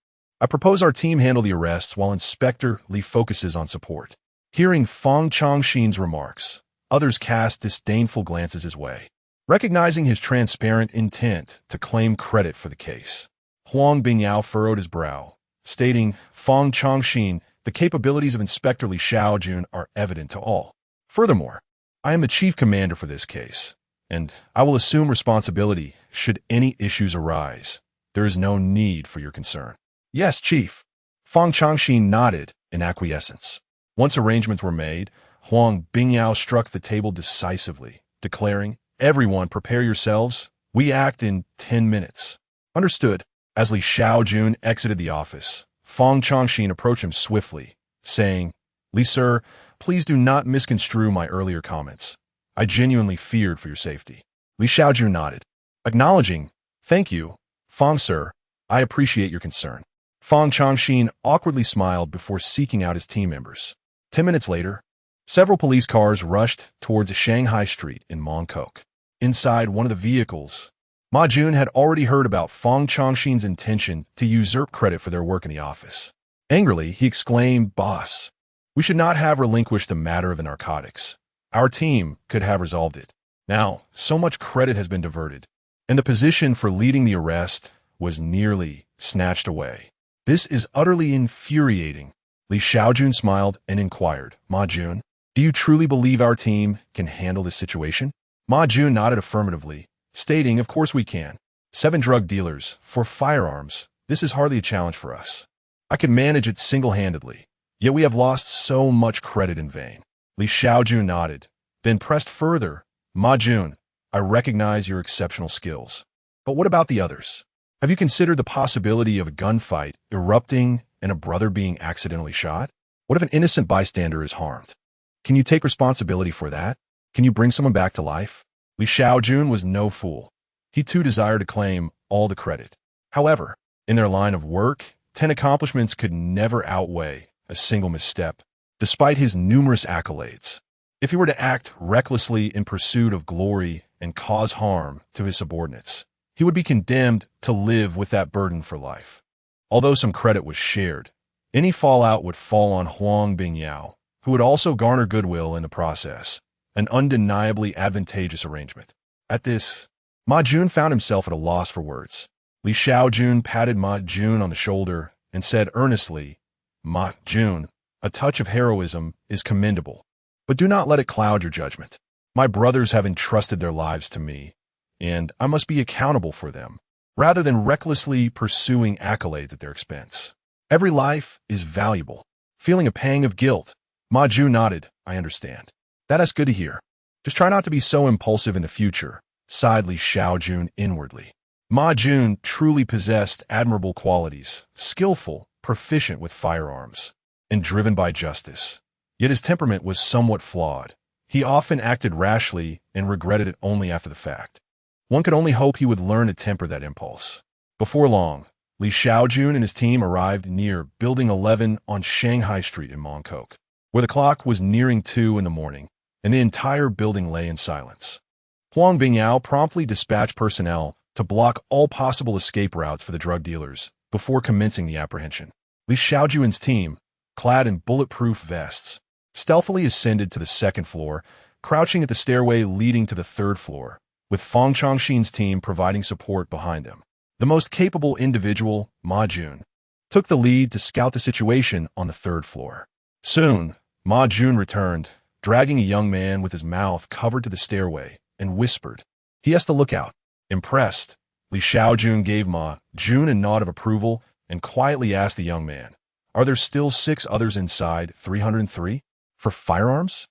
I propose our team handle the arrests while Inspector Li focuses on support." Hearing Fang Chongxin's remarks, others cast disdainful glances his way, recognizing his transparent intent to claim credit for the case. Huang Bingyao furrowed his brow, stating, "Fang Chongxin, the capabilities of Inspector Li Shaojun are evident to all. Furthermore, I am the chief commander for this case, and I will assume responsibility should any issues arise. There is no need for your concern." Yes, Chief. Fang Changxin nodded in acquiescence. Once arrangements were made, Huang Bingyao struck the table decisively, declaring, "Everyone prepare yourselves. We act in 10 minutes." Understood. As Li Shaojun exited the office, Fang Changxin approached him swiftly, saying, "Li sir, please do not misconstrue my earlier comments. I genuinely feared for your safety." Li Shaojun nodded, acknowledging, "Thank you, Fang sir. I appreciate your concern." Fang Changxin awkwardly smiled before seeking out his team members. 10 minutes later, several police cars rushed towards Shanghai Street in Mongkok. Inside one of the vehicles, Ma Jun had already heard about Fang Changxin's intention to usurp credit for their work in the office. Angrily, he exclaimed, "Boss, we should not have relinquished the matter of the narcotics. Our team could have resolved it. Now, so much credit has been diverted, and the position for leading the arrest was nearly snatched away. This is utterly infuriating." Li Shaojun smiled and inquired, "Ma Jun, do you truly believe our team can handle this situation?" Ma Jun nodded affirmatively, stating, "Of course we can. 7 drug dealers, 4 firearms. This is hardly a challenge for us. I could manage it single-handedly. Yet we have lost so much credit in vain." Li Shaojun nodded, then pressed further, "Ma Jun, I recognize your exceptional skills. But what about the others? Have you considered the possibility of a gunfight erupting and a brother being accidentally shot? What if an innocent bystander is harmed? Can you take responsibility for that? Can you bring someone back to life?" Li Shaojun was no fool. He too desired to claim all the credit. However, in their line of work, 10 accomplishments could never outweigh a single misstep, despite his numerous accolades. If he were to act recklessly in pursuit of glory and cause harm to his subordinates, he would be condemned to live with that burden for life. Although some credit was shared, any fallout would fall on Huang Bingyao, who would also garner goodwill in the process, an undeniably advantageous arrangement. At this, Ma Jun found himself at a loss for words. Li Shaojun patted Ma Jun on the shoulder and said earnestly, "Ma Jun, a touch of heroism is commendable, but do not let it cloud your judgment. My brothers have entrusted their lives to me, and I must be accountable for them, rather than recklessly pursuing accolades at their expense. Every life is valuable." Feeling a pang of guilt, Ma Jun nodded, "I understand. That's good to hear. Just try not to be so impulsive in the future," sighed Li Shaojun inwardly. Ma Jun truly possessed admirable qualities, skillful, proficient with firearms, and driven by justice. Yet his temperament was somewhat flawed. He often acted rashly and regretted it only after the fact. One could only hope he would learn to temper that impulse. Before long, Li Shaojun and his team arrived near Building 11 on Shanghai Street in Mongkok, where the clock was nearing 2 in the morning, and the entire building lay in silence. Huang Bingyao promptly dispatched personnel to block all possible escape routes for the drug dealers before commencing the apprehension. Li Shaojun's team, clad in bulletproof vests, stealthily ascended to the 2nd floor, crouching at the stairway leading to the 3rd floor, with Fang Changxin's team providing support behind them. The most capable individual, Ma Jun, took the lead to scout the situation on the 3rd floor. Soon, Ma Jun returned, dragging a young man with his mouth covered to the stairway, and whispered, "He has to look out." Impressed, Li Shaojun gave Ma Jun a nod of approval and quietly asked the young man, "Are there still 6 others inside 303? For firearms?"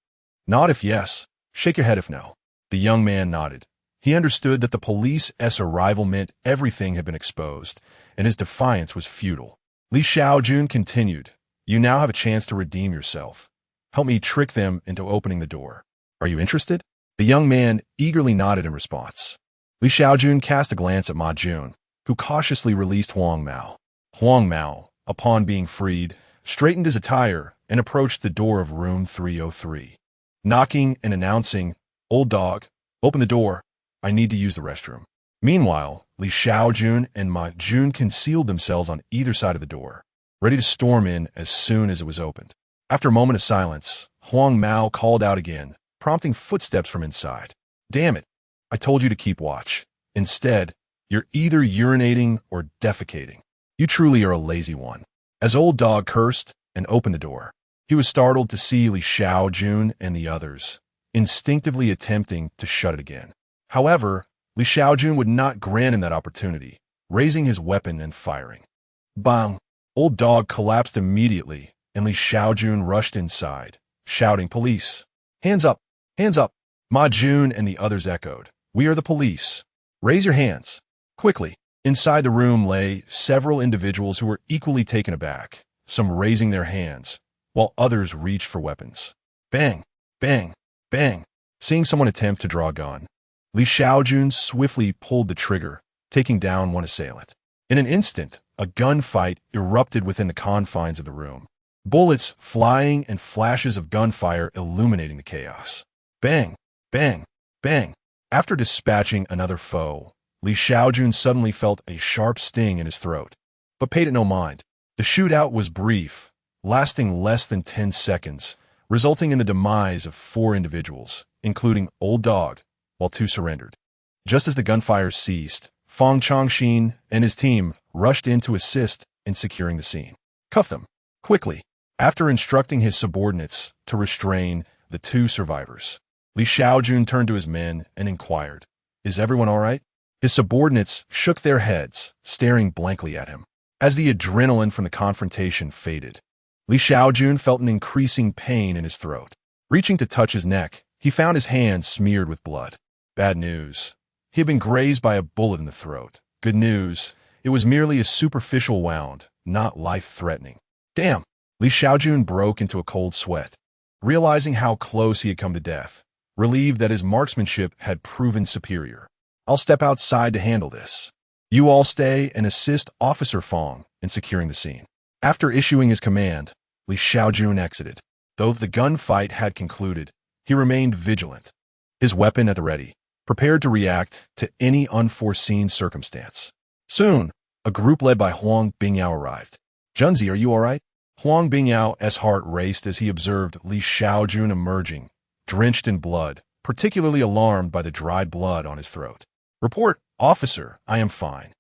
"Nod if yes, shake your head if no." The young man nodded. He understood that the police's arrival meant everything had been exposed, and his defiance was futile. Li Shaojun continued, "You now have a chance to redeem yourself. Help me trick them into opening the door. Are you interested?" The young man eagerly nodded in response. Li Shaojun cast a glance at Ma Jun, who cautiously released Huang Mao. Huang Mao, upon being freed, straightened his attire and approached the door of room 303, knocking and announcing, "Old dog, open the door. I need to use the restroom." Meanwhile, Li Shaojun and Ma Jun concealed themselves on either side of the door, ready to storm in as soon as it was opened. After a moment of silence, Huang Mao called out again, prompting footsteps from inside. "Damn it, I told you to keep watch. Instead, you're either urinating or defecating. You truly are a lazy one." As Old Dog cursed and opened the door, he was startled to see Li Shaojun and the others, instinctively attempting to shut it again. However, Li Shaojun would not grant him that opportunity, raising his weapon and firing. Bang! Old Dog collapsed immediately, and Li Shaojun rushed inside, shouting, "Police! Hands up! Hands up!" Ma Jun and the others echoed, "We are the police. Raise your hands. Quickly." Inside the room lay several individuals who were equally taken aback, some raising their hands, while others reached for weapons. Bang! Bang! Bang! Seeing someone attempt to draw a gun, Li Shaojun swiftly pulled the trigger, taking down one assailant. In an instant, a gunfight erupted within the confines of the room, bullets flying and flashes of gunfire illuminating the chaos. Bang! Bang! Bang! After dispatching another foe, Li Shaojun suddenly felt a sharp sting in his throat, but paid it no mind. The shootout was brief, lasting less than 10 seconds, resulting in the demise of 4 individuals, including Old Dog, while 2 surrendered. Just as the gunfire ceased, Fang Chongxin and his team rushed in to assist in securing the scene. "Cuff them, quickly," after instructing his subordinates to restrain the 2 survivors. Li Shaojun turned to his men and inquired, "Is everyone all right?" His subordinates shook their heads, staring blankly at him. As the adrenaline from the confrontation faded, Li Shaojun felt an increasing pain in his throat. Reaching to touch his neck, he found his hand smeared with blood. Bad news. He had been grazed by a bullet in the throat. Good news. It was merely a superficial wound, not life-threatening. Damn! Li Shaojun broke into a cold sweat, realizing how close he had come to death, relieved that his marksmanship had proven superior. "I'll step outside to handle this. You all stay and assist Officer Fang in securing the scene." After issuing his command, Li Shaojun exited. Though the gunfight had concluded, he remained vigilant, his weapon at the ready, prepared to react to any unforeseen circumstance. Soon, a group led by Huang Bingyao arrived. "Junzi, are you all right?" Huang Bingyao's heart raced as he observed Li Shaojun emerging, drenched in blood, particularly alarmed by the dried blood on his throat. "Report, officer, I am fine.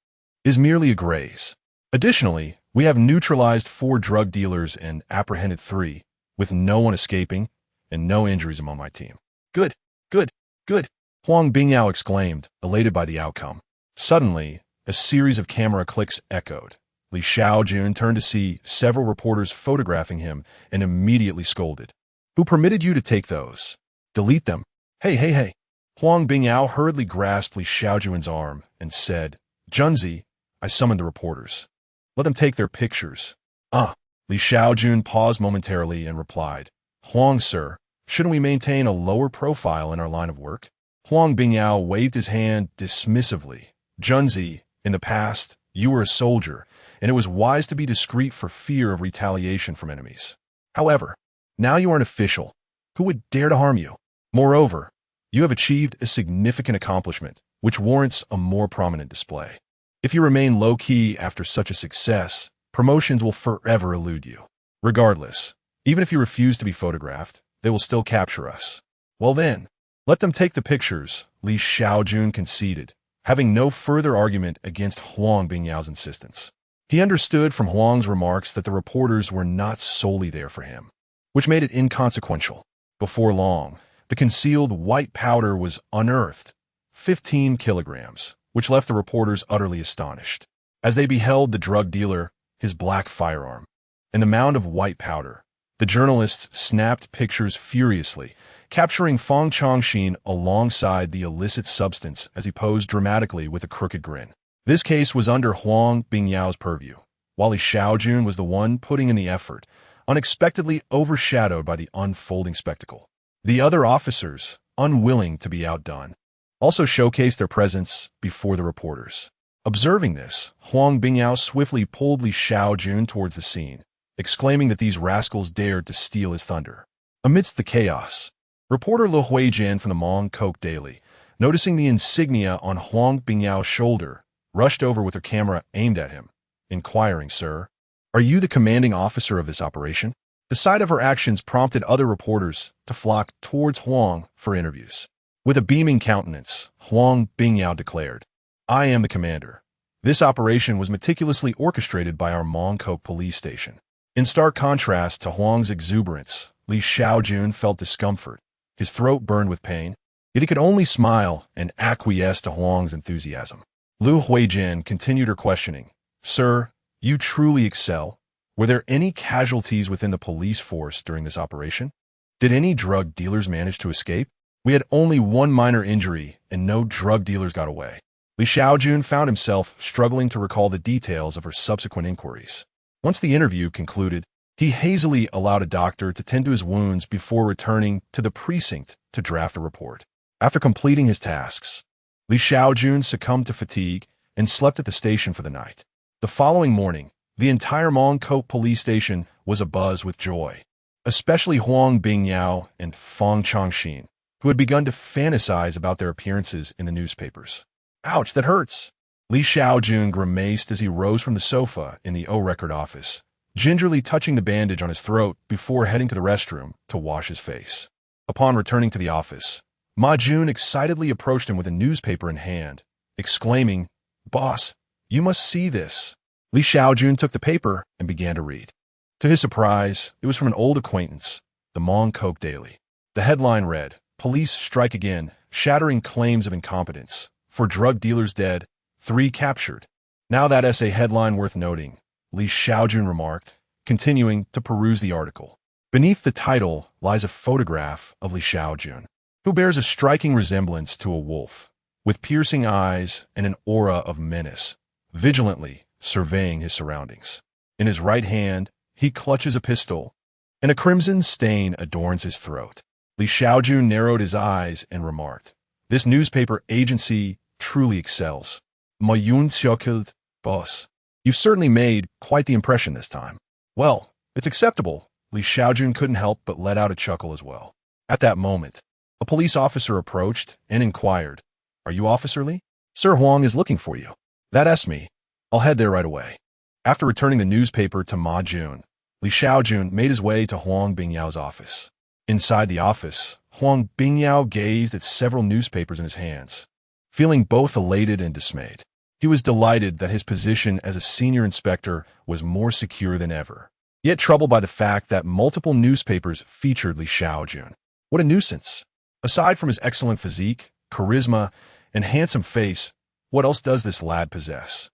It is merely a graze. Additionally, we have neutralized 4 drug dealers and apprehended 3, with no one escaping and no injuries among my team." "Good, good, good," Huang Bingyao exclaimed, elated by the outcome. Suddenly, a series of camera clicks echoed. Li Shaojun turned to see several reporters photographing him and immediately scolded. "Who permitted you to take those? Delete them." Hey. Huang Bingyao hurriedly grasped Li Shaojun's arm and said, "Junzi, I summoned the reporters. Let them take their pictures." Li Shaojun paused momentarily and replied, "Huang, sir, shouldn't we maintain a lower profile in our line of work?" Huang Bingyao waved his hand dismissively. "Junzi, in the past, you were a soldier, and it was wise to be discreet for fear of retaliation from enemies. However, now you are an official. Who would dare to harm you? Moreover, you have achieved a significant accomplishment, which warrants a more prominent display. If you remain low-key after such a success, promotions will forever elude you. Regardless, even if you refuse to be photographed, they will still capture us. Well then, let them take the pictures," Li Shaojun conceded, having no further argument against Huang Bingyao's insistence. He understood from Huang's remarks that the reporters were not solely there for him, which made it inconsequential. Before long, the concealed white powder was unearthed, 15 kilograms, which left the reporters utterly astonished. As they beheld the drug dealer, his black firearm, and the mound of white powder, the journalists snapped pictures furiously, capturing Fang Chongxin alongside the illicit substance as he posed dramatically with a crooked grin. This case was under Huang Bingyao's purview, while Li Shaojun was the one putting in the effort, unexpectedly overshadowed by the unfolding spectacle. The other officers, unwilling to be outdone, also showcased their presence before the reporters. Observing this, Huang Bingyao swiftly pulled Li Shaojun towards the scene, exclaiming that these rascals dared to steal his thunder. Amidst the chaos, reporter Li Huijian from the Mong Kok Daily, noticing the insignia on Huang Bingyao's shoulder, rushed over with her camera aimed at him, inquiring, "Sir, are you the commanding officer of this operation?" The sight of her actions prompted other reporters to flock towards Huang for interviews. With a beaming countenance, Huang Bingyao declared, "I am the commander. This operation was meticulously orchestrated by our Mong Kok police station." In stark contrast to Huang's exuberance, Li Shaojun felt discomfort. His throat burned with pain, yet he could only smile and acquiesce to Huang's enthusiasm. Li Huijian continued her questioning. "Sir, you truly excel. Were there any casualties within the police force during this operation? Did any drug dealers manage to escape? We had only one minor injury, and no drug dealers got away. Li Shaojun found himself struggling to recall the details of her subsequent inquiries. Once the interview concluded, he hazily allowed a doctor to tend to his wounds before returning to the precinct to draft a report. After completing his tasks, Li Shaojun succumbed to fatigue and slept at the station for the night. The following morning, the entire Mongkok police station was abuzz with joy, especially Huang Bingyao and Fang Changxin, who had begun to fantasize about their appearances in the newspapers. Ouch, that hurts! Li Shaojun grimaced as he rose from the sofa in the O-Record office, gingerly touching the bandage on his throat before heading to the restroom to wash his face. Upon returning to the office, Ma Jun excitedly approached him with a newspaper in hand, exclaiming, "Boss, you must see this." Li Shaojun took the paper and began to read. To his surprise, it was from an old acquaintance, the Mongkok Daily. The headline read, "Police strike again, shattering claims of incompetence. For drug dealers dead, 3 captured." Now that essay headline worth noting, Li Shaojun remarked, continuing to peruse the article. Beneath the title lies a photograph of Li Shaojun, who bears a striking resemblance to a wolf, with piercing eyes and an aura of menace, vigilantly surveying his surroundings. In his right hand, he clutches a pistol, and a crimson stain adorns his throat. Li Shaojun narrowed his eyes and remarked, "This newspaper agency truly excels. Mayun Xiaokild, boss. You've certainly made quite the impression this time." "Well, it's acceptable." Li Shaojun couldn't help but let out a chuckle as well. At that moment, a police officer approached and inquired, "Are you Officer Li? Sir Huang is looking for you." "That's me. I'll head there right away." After returning the newspaper to Ma Jun, Li Shaojun made his way to Huang Bingyao's office. Inside the office, Huang Bingyao gazed at several newspapers in his hands, feeling both elated and dismayed. He was delighted that his position as a senior inspector was more secure than ever, yet troubled by the fact that multiple newspapers featured Li Shaojun. What a nuisance! Aside from his excellent physique, charisma, and handsome face, what else does this lad possess?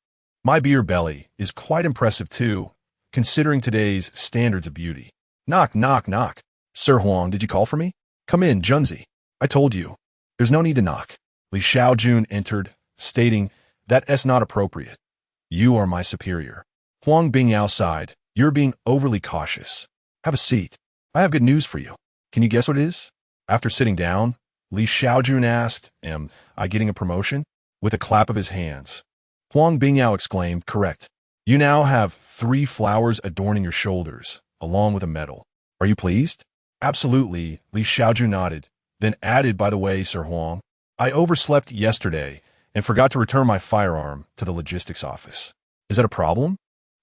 My beer belly is quite impressive too, considering today's standards of beauty. Knock, knock, knock. "Sir Huang, did you call for me?" "Come in, Junzi. I told you. There's no need to knock." Li Shaojun entered, stating, "That's not appropriate. You are my superior." Huang Bingyao sighed, "You're being overly cautious. Have a seat. I have good news for you." "Can you guess what it is?" After sitting down, Li Shaojun asked, "Am I getting a promotion?" With a clap of his hands, Huang Bingyao exclaimed, "Correct. You now have 3 flowers adorning your shoulders, along with a medal. Are you pleased?" "Absolutely," Li Shaojun nodded, then added, "By the way, Sir Huang, I overslept yesterday and forgot to return my firearm to the logistics office." "Is that a problem?"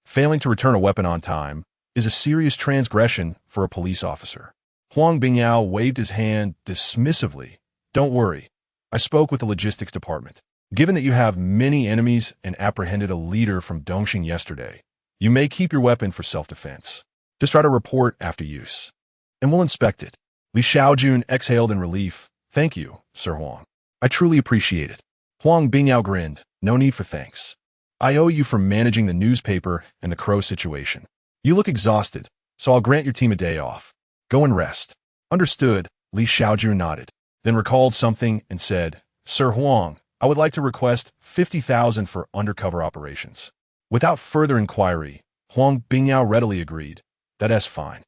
"Failing to return a weapon on time is a serious transgression for a police officer." Huang Bingyao waved his hand dismissively. "Don't worry. I spoke with the logistics department. Given that you have many enemies and apprehended a leader from Dongxing yesterday, you may keep your weapon for self-defense. Just write a report after use, and we'll inspect it." Li Shaojun exhaled in relief. "Thank you, Sir Huang. I truly appreciate it." Huang Bingyao grinned. "No need for thanks. I owe you for managing the newspaper and the crow situation. You look exhausted, so I'll grant your team a day off. Go and rest." "Understood," Li Shaojun nodded, then recalled something and said, "Sir Huang, I would like to request 50,000 for undercover operations." Without further inquiry, Huang Bingyao readily agreed. "That's fine."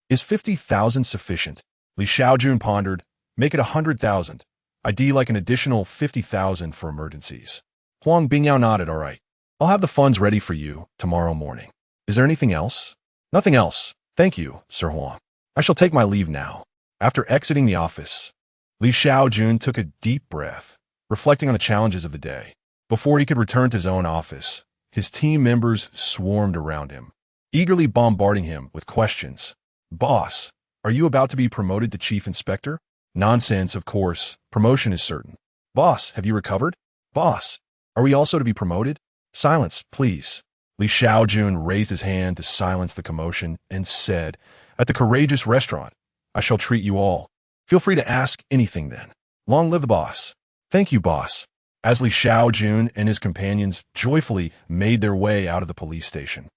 "Is 50,000 sufficient?" Li Shaojun pondered. "Make it 100,000. I'd like an additional 50,000 for emergencies." Huang Bingyao nodded. "All right. I'll have the funds ready for you tomorrow morning." "Is there anything else?" "Nothing else. Thank you, Sir Huang. I shall take my leave now." After exiting the office, Li Shaojun took a deep breath, reflecting on the challenges of the day. Before he could return to his own office, his team members swarmed around him, eagerly bombarding him with questions. "Boss, are you about to be promoted to chief inspector?" "Nonsense, of course. Promotion is certain." "Boss, have you recovered?" "Boss, are we also to be promoted?" "Silence, please." Li Shaojun raised his hand to silence the commotion and said, "At the Courageous Restaurant, I shall treat you all. Feel free to ask anything then. Long live the boss." "Thank you, boss." As Li Shaojun and his companions joyfully made their way out of the police station,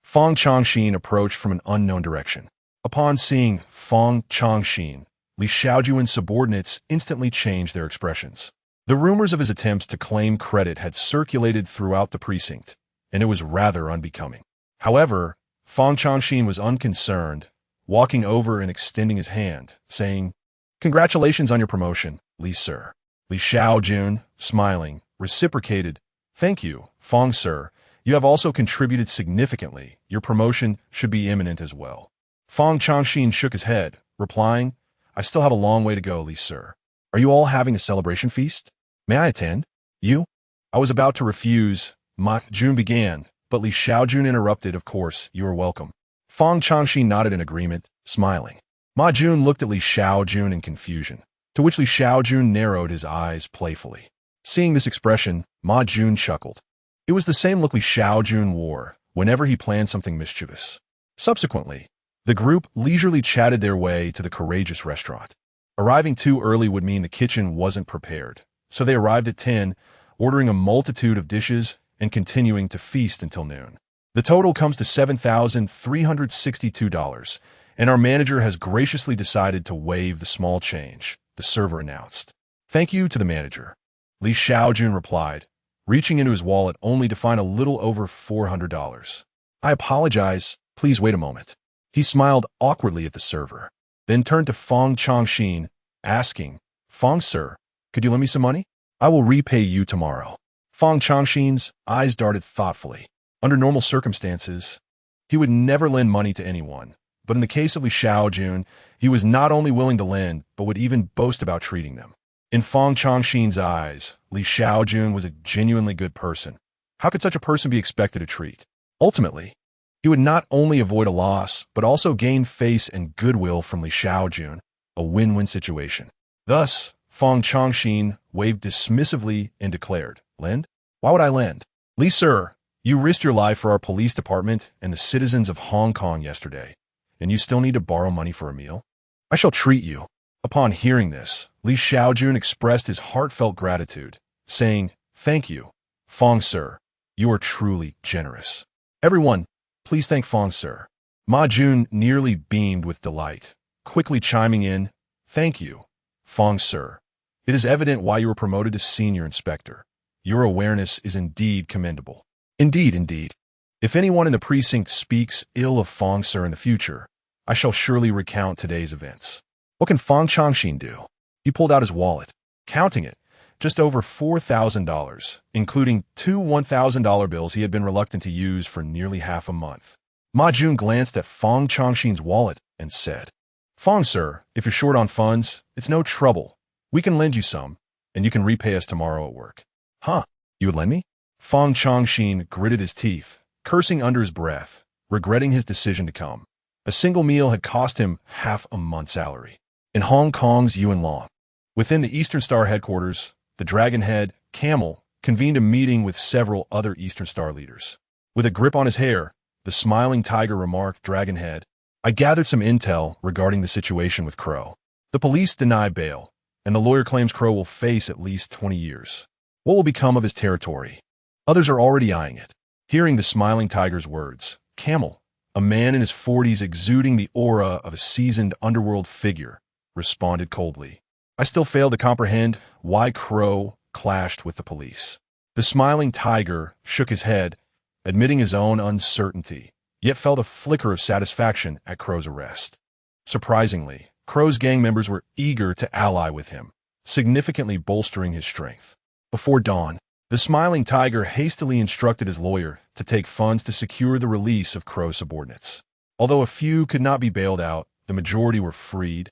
Fang Chongxin approached from an unknown direction. Upon seeing Fang Chongxin, Li Shaojun's subordinates instantly changed their expressions. The rumors of his attempts to claim credit had circulated throughout the precinct, and it was rather unbecoming. However, Fang Chongxin was unconcerned, walking over and extending his hand, saying, "Congratulations on your promotion, Li Sir." Li Shaojun, smiling, reciprocated, "Thank you, Fang Sir. You have also contributed significantly. Your promotion should be imminent as well." Fang Chongxin shook his head, replying, "I still have a long way to go, Li Sir. Are you all having a celebration feast? May I attend?" "You?" I was about to refuse. Ma Jun began, but Li Shaojun interrupted. "Of course, you are welcome." Fang Chongxin nodded in agreement, smiling. Ma Jun looked at Li Shaojun in confusion, to which Li Shaojun narrowed his eyes playfully. Seeing this expression, Ma Jun chuckled. It was the same look Li Shaojun wore whenever he planned something mischievous. Subsequently, the group leisurely chatted their way to the courageous restaurant. Arriving too early would mean the kitchen wasn't prepared, so they arrived at 10, ordering a multitude of dishes and continuing to feast until noon. The total comes to $7,362, and our manager has graciously decided to waive the small change, the server announced. "Thank you to the manager," Li Shaojun replied, reaching into his wallet only to find a little over $400. "I apologize, please wait a moment." He smiled awkwardly at the server, then turned to Fang Chongxin, asking, "Fang Sir, could you lend me some money? I will repay you tomorrow." Fang Chongxin's eyes darted thoughtfully. Under normal circumstances, he would never lend money to anyone, but in the case of Li Shaojun, he was not only willing to lend, but would even boast about treating them. In Fang Chongxin's eyes, Li Shaojun was a genuinely good person. How could such a person be expected to treat? Ultimately, he would not only avoid a loss, but also gain face and goodwill from Li Shaojun, a win-win situation. Thus, Fang Chongxin waved dismissively and declared, "Lend? Why would I lend? Li Sir, you risked your life for our police department and the citizens of Hong Kong yesterday, and you still need to borrow money for a meal? I shall treat you." Upon hearing this, Li Shaojun expressed his heartfelt gratitude, saying, "Thank you, Fang Sir. You are truly generous. Everyone, please thank Fang Sir." Ma Jun nearly beamed with delight, quickly chiming in, "Thank you, Fang Sir. It is evident why you were promoted to senior inspector. Your awareness is indeed commendable." Indeed, indeed. If anyone in the precinct speaks ill of Fang Sir in the future, I shall surely recount today's events. What can Fang Chongxin do? He pulled out his wallet, counting it, just over $4,000, including two $1,000 bills he had been reluctant to use for nearly half a month. Ma Jun glanced at Fang Chongxin's wallet and said, "Fang Sir, if you're short on funds, it's no trouble. We can lend you some, and you can repay us tomorrow at work." "Huh? You would lend me?" Fang Chongxin gritted his teeth, cursing under his breath, regretting his decision to come. A single meal had cost him half a month's salary. In Hong Kong's Yuen Long, within the Eastern Star headquarters, the Dragonhead, Camel, convened a meeting with several other Eastern Star leaders. With a grip on his hair, the smiling tiger remarked, "Dragonhead, I gathered some intel regarding the situation with Crow. The police deny bail, and the lawyer claims Crow will face at least 20 years. What will become of his territory? Others are already eyeing it." Hearing the smiling tiger's words, Camel, a man in his 40s exuding the aura of a seasoned underworld figure, responded coldly, "I still fail to comprehend why Crow clashed with the police." The smiling tiger shook his head, admitting his own uncertainty, yet felt a flicker of satisfaction at Crow's arrest. Surprisingly, Crow's gang members were eager to ally with him, significantly bolstering his strength. Before dawn, the smiling tiger hastily instructed his lawyer to take funds to secure the release of Crow's subordinates. Although a few could not be bailed out, the majority were freed,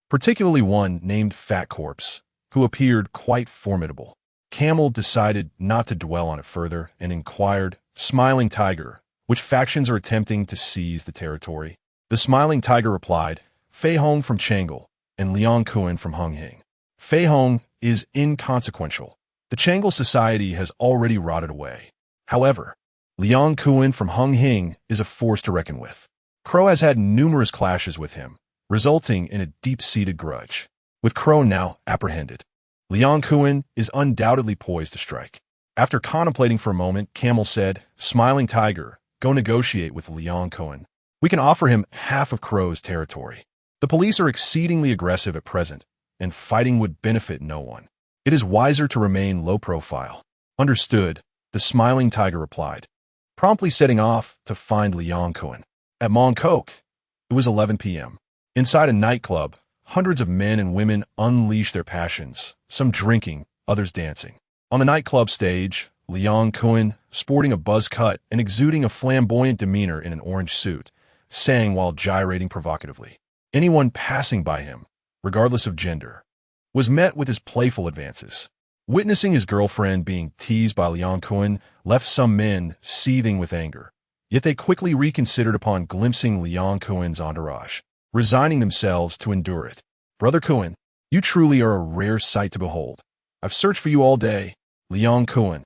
particularly one named Fat Corpse, who appeared quite formidable. Camel decided not to dwell on it further and inquired, "Smiling Tiger, which factions are attempting to seize the territory?" The Smiling Tiger replied, "Fei Hong from Changle and Liang Kuan from Hung Hing." Fei Hong is inconsequential. The Changle society has already rotted away. However, Liang Kuan from Hung Hing is a force to reckon with. Crow has had numerous clashes with him, resulting in a deep-seated grudge. With Crow now apprehended, Liang Kuan is undoubtedly poised to strike. After contemplating for a moment, Camel said, "Smiling Tiger, go negotiate with Liang Cohen. We can offer him half of Crow's territory. The police are exceedingly aggressive at present, and fighting would benefit no one. It is wiser to remain low profile. Understood, the smiling tiger replied, promptly setting off to find Liang Cohen. At Mongkok, it was 11 p.m. Inside a nightclub, hundreds of men and women unleashed their passions, some drinking, others dancing. On the nightclub stage, Liang Cohen, sporting a buzz cut and exuding a flamboyant demeanor in an orange suit, sang while gyrating provocatively. Anyone passing by him, regardless of gender, was met with his playful advances. Witnessing his girlfriend being teased by Liang Cohen left some men seething with anger, yet they quickly reconsidered upon glimpsing Liang Cohen's entourage, resigning themselves to endure it. Brother Cohen, you truly are a rare sight to behold. I've searched for you all day. Liang Cohen,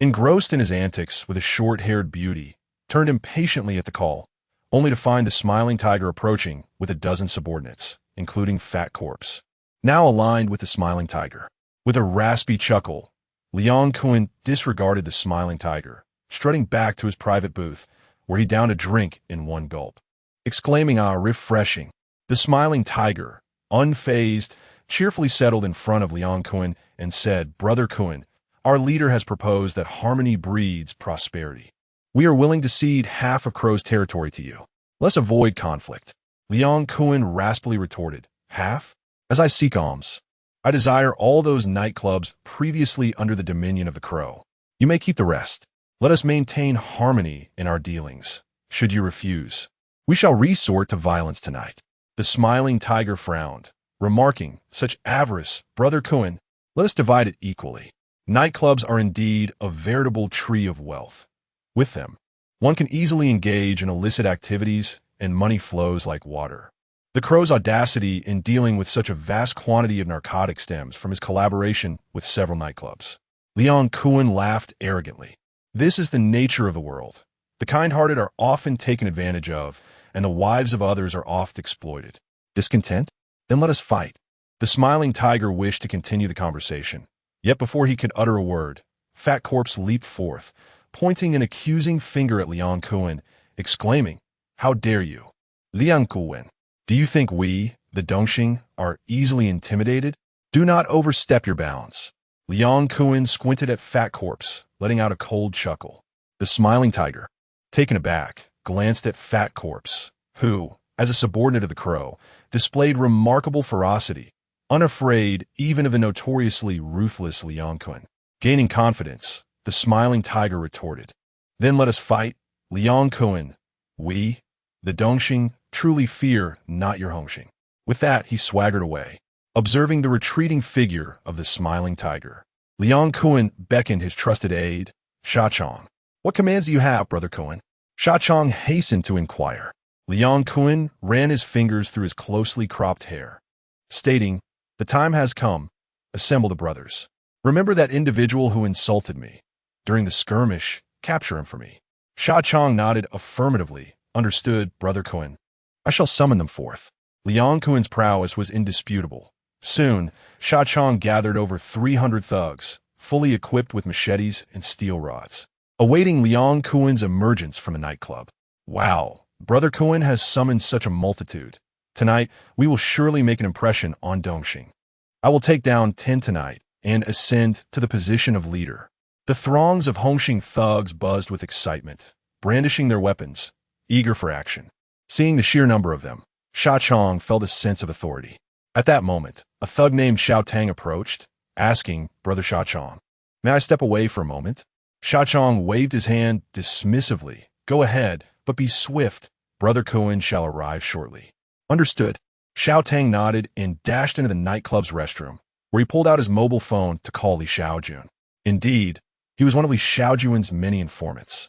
engrossed in his antics with a short-haired beauty, turned impatiently at the call, only to find the smiling tiger approaching with a dozen subordinates, including Fat Corpse, now aligned with the smiling tiger. With a raspy chuckle, Liang Cohen disregarded the smiling tiger, strutting back to his private booth, where he downed a drink in one gulp. Exclaiming, "Ah, refreshing!" The smiling tiger, unfazed, cheerfully settled in front of Liang Cohen and said, "Brother Cohen, our leader has proposed that harmony breeds prosperity. We are willing to cede half of Crow's territory to you. Let's avoid conflict." Liang Cohen raspily retorted, "Half? As I seek alms, I desire all those nightclubs previously under the dominion of the Crow. You may keep the rest. Let us maintain harmony in our dealings. Should you refuse, we shall resort to violence tonight." The smiling tiger frowned, remarking, "Such avarice, Brother Cohen, let us divide it equally. Nightclubs are indeed a veritable tree of wealth. With them, one can easily engage in illicit activities and money flows like water. The Crow's audacity in dealing with such a vast quantity of narcotics stems from his collaboration with several nightclubs." Liang Cohen laughed arrogantly. "This is the nature of the world. The kind-hearted are often taken advantage of, and the wives of others are oft exploited. Discontent? Then let us fight." The smiling tiger wished to continue the conversation, yet before he could utter a word, Fat Corpse leaped forth, pointing an accusing finger at Liang Cohen, exclaiming, "How dare you? Liang Cohen, do you think we, the Dongxing, are easily intimidated? Do not overstep your bounds." Liang Cohen squinted at Fat Corpse, letting out a cold chuckle. The smiling tiger, taken aback, glanced at Fat Corpse, who, as a subordinate of the Crow, displayed remarkable ferocity, unafraid even of the notoriously ruthless Liang Cohen. Gaining confidence, the smiling tiger retorted, "Then let us fight, Liang Cohen. We, the Dongxing, truly fear not your Hongxing." With that, he swaggered away, observing the retreating figure of the smiling tiger. Liang Cohen beckoned his trusted aide, Shaojun. "What commands do you have, Brother Cohen?" Shaojun hastened to inquire. Liang Cohen ran his fingers through his closely cropped hair, stating, "The time has come. Assemble the brothers. Remember that individual who insulted me. During the skirmish, capture him for me." Shaojun nodded affirmatively. "Understood, Brother Cohen. I shall summon them forth." Liang Cohen's prowess was indisputable. Soon, Shaojun gathered over 300 thugs, fully equipped with machetes and steel rods, awaiting Liang Cohen's emergence from a nightclub. "Wow, Brother Cohen has summoned such a multitude. Tonight, we will surely make an impression on Dongxing. I will take down 10 tonight and ascend to the position of leader." The throngs of Hongxing thugs buzzed with excitement, brandishing their weapons, eager for action. Seeing the sheer number of them, Shaojun felt a sense of authority. At that moment, a thug named Xiao Tang approached, asking, "Brother Shaojun, may I step away for a moment?" Shaojun waved his hand dismissively. "Go ahead, but be swift. Brother Cohen shall arrive shortly." "Understood." Xiao Tang nodded and dashed into the nightclub's restroom, where he pulled out his mobile phone to call Li Shaojun. Indeed, he was one of Li Shaojun's many informants.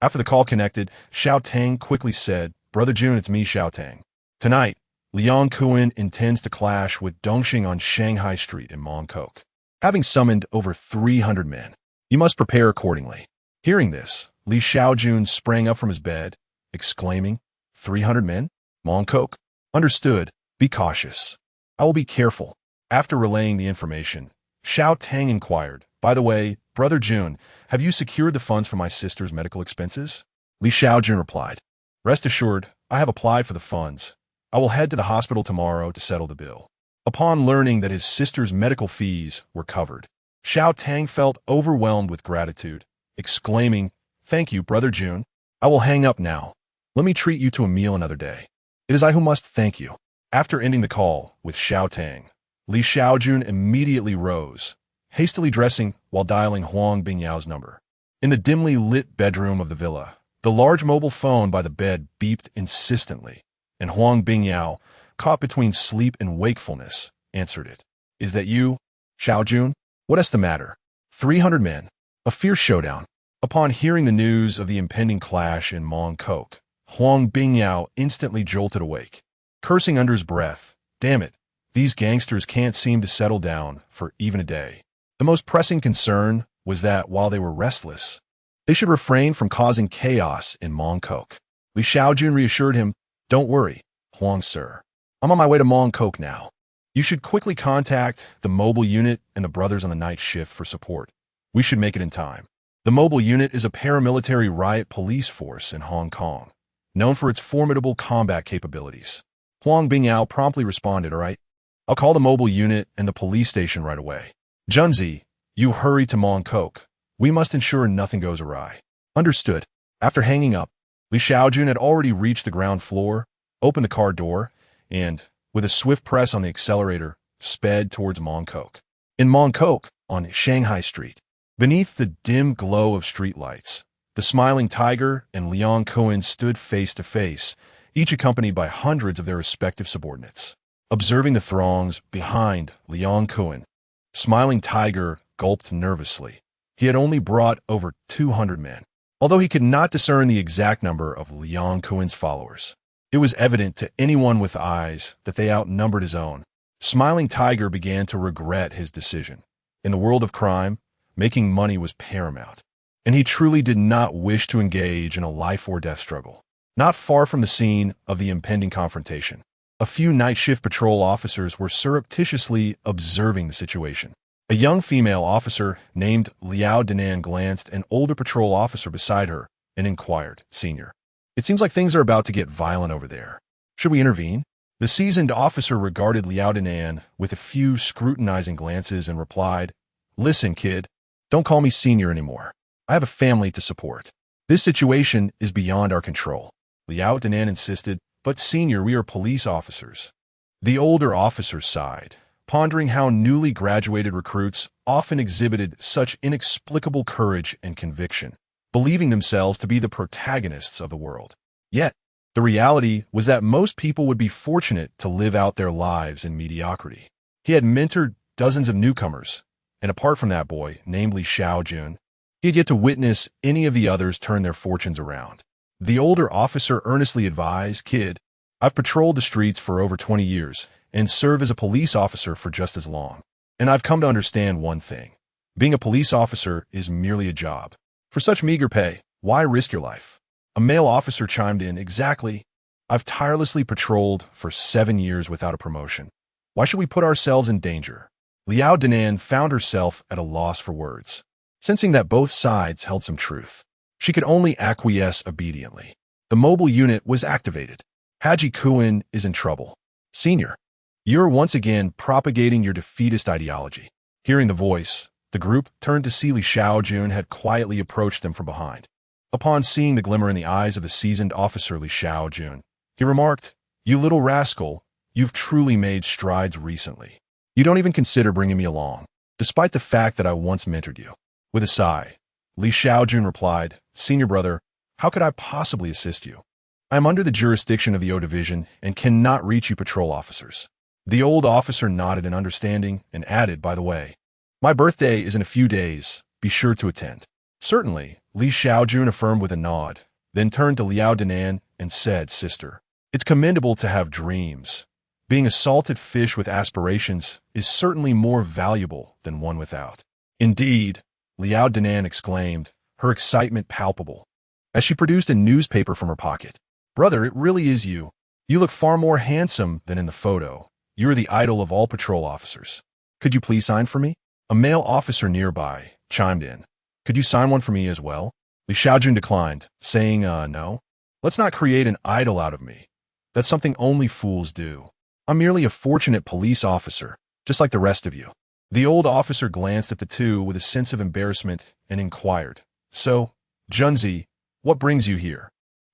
After the call connected, Xiao Tang quickly said, "Brother Jun, it's me, Xiao Tang. Tonight, Liang Cohen intends to clash with Dongxing on Shanghai Street in Mongkok, having summoned over 300 men. You must prepare accordingly." Hearing this, Li Shaojun sprang up from his bed, exclaiming, 300 men? Mongkok? Understood. Be cautious. I will be careful." After relaying the information, Xiao Tang inquired, "By the way, Brother Jun, have you secured the funds for my sister's medical expenses?" Li Shaojun replied. Rest assured, I have applied for the funds. I will head to the hospital tomorrow to settle the bill. Upon learning that his sister's medical fees were covered, Xiao Tang felt overwhelmed with gratitude, exclaiming, Thank you, Brother Jun. I will hang up now. Let me treat you to a meal another day. It is I who must thank you. After ending the call with Xiao Tang, Li Shaojun immediately rose, hastily dressing while dialing Huang Bingyao's number. In the dimly lit bedroom of the villa, the large mobile phone by the bed beeped insistently, and Huang Bingyao, caught between sleep and wakefulness, answered it. Is that you, Shaojun? What is the matter? 300 men. A fierce showdown. Upon hearing the news of the impending clash in Mongkok, Huang Bingyao instantly jolted awake, cursing under his breath, Damn it, these gangsters can't seem to settle down for even a day. The most pressing concern was that while they were restless, they should refrain from causing chaos in Mongkok. Li Shaojun reassured him, Don't worry, Huang sir. I'm on my way to Mongkok now. You should quickly contact the mobile unit and the brothers on the night shift for support. We should make it in time. The mobile unit is a paramilitary riot police force in Hong Kong, known for its formidable combat capabilities. Huang Bingyao promptly responded, All right, I'll call the mobile unit and the police station right away. Junzi, you hurry to Mongkok. We must ensure nothing goes awry. Understood. After hanging up, Li Shaojun had already reached the ground floor, opened the car door, and, with a swift press on the accelerator, sped towards Mongkok. In Mongkok, on Shanghai Street, beneath the dim glow of streetlights, the smiling tiger and Liang Cohen stood face to face, each accompanied by hundreds of their respective subordinates. Observing the throngs behind Liang Cohen, smiling tiger gulped nervously. He had only brought over 200 men. Although he could not discern the exact number of Liang Cohen's followers, it was evident to anyone with eyes that they outnumbered his own. Smiling Tiger began to regret his decision. In the world of crime, making money was paramount, and he truly did not wish to engage in a life-or-death struggle. Not far from the scene of the impending confrontation, a few night shift patrol officers were surreptitiously observing the situation. A young female officer named Liao Danan glanced an older patrol officer beside her and inquired, Senior, it seems like things are about to get violent over there. Should we intervene? The seasoned officer regarded Liao Danan with a few scrutinizing glances and replied, Listen, kid, don't call me Senior anymore. I have a family to support. This situation is beyond our control. Liao Danan insisted, But Senior, we are police officers. The older officer sighed, pondering how newly graduated recruits often exhibited such inexplicable courage and conviction, believing themselves to be the protagonists of the world. Yet, the reality was that most people would be fortunate to live out their lives in mediocrity. He had mentored dozens of newcomers, and apart from that boy, namely Shaojun, he had yet to witness any of the others turn their fortunes around. The older officer earnestly advised, Kid, I've patrolled the streets for over 20 years, and serve as a police officer for just as long. And I've come to understand one thing. Being a police officer is merely a job. For such meager pay, why risk your life? A male officer chimed in, Exactly. I've tirelessly patrolled for 7 years without a promotion. Why should we put ourselves in danger? Liao Danan found herself at a loss for words. Sensing that both sides held some truth, she could only acquiesce obediently. The mobile unit was activated. Haji Kuan is in trouble. Senior, you're once again propagating your defeatist ideology. Hearing the voice, the group turned to see Li Shaojun had quietly approached them from behind. Upon seeing the glimmer in the eyes of the seasoned officer Li Shaojun, he remarked, You little rascal, you've truly made strides recently. You don't even consider bringing me along, despite the fact that I once mentored you. With a sigh, Li Shaojun replied, Senior brother, how could I possibly assist you? I am under the jurisdiction of the O Division and cannot reach you patrol officers. The old officer nodded in understanding and added, By the way, my birthday is in a few days. Be sure to attend. Certainly, Li Shaojun affirmed with a nod, then turned to Liao Danan and said, Sister, it's commendable to have dreams. Being a salted fish with aspirations is certainly more valuable than one without. Indeed, Liao Danan exclaimed, her excitement palpable, as she produced a newspaper from her pocket. Brother, it really is you. You look far more handsome than in the photo. You are the idol of all patrol officers. Could you please sign for me? A male officer nearby chimed in. Could you sign one for me as well? Li Shaojun declined, saying, no. Let's not create an idol out of me. That's something only fools do. I'm merely a fortunate police officer, just like the rest of you. The old officer glanced at the two with a sense of embarrassment and inquired, So, Junzi, what brings you here?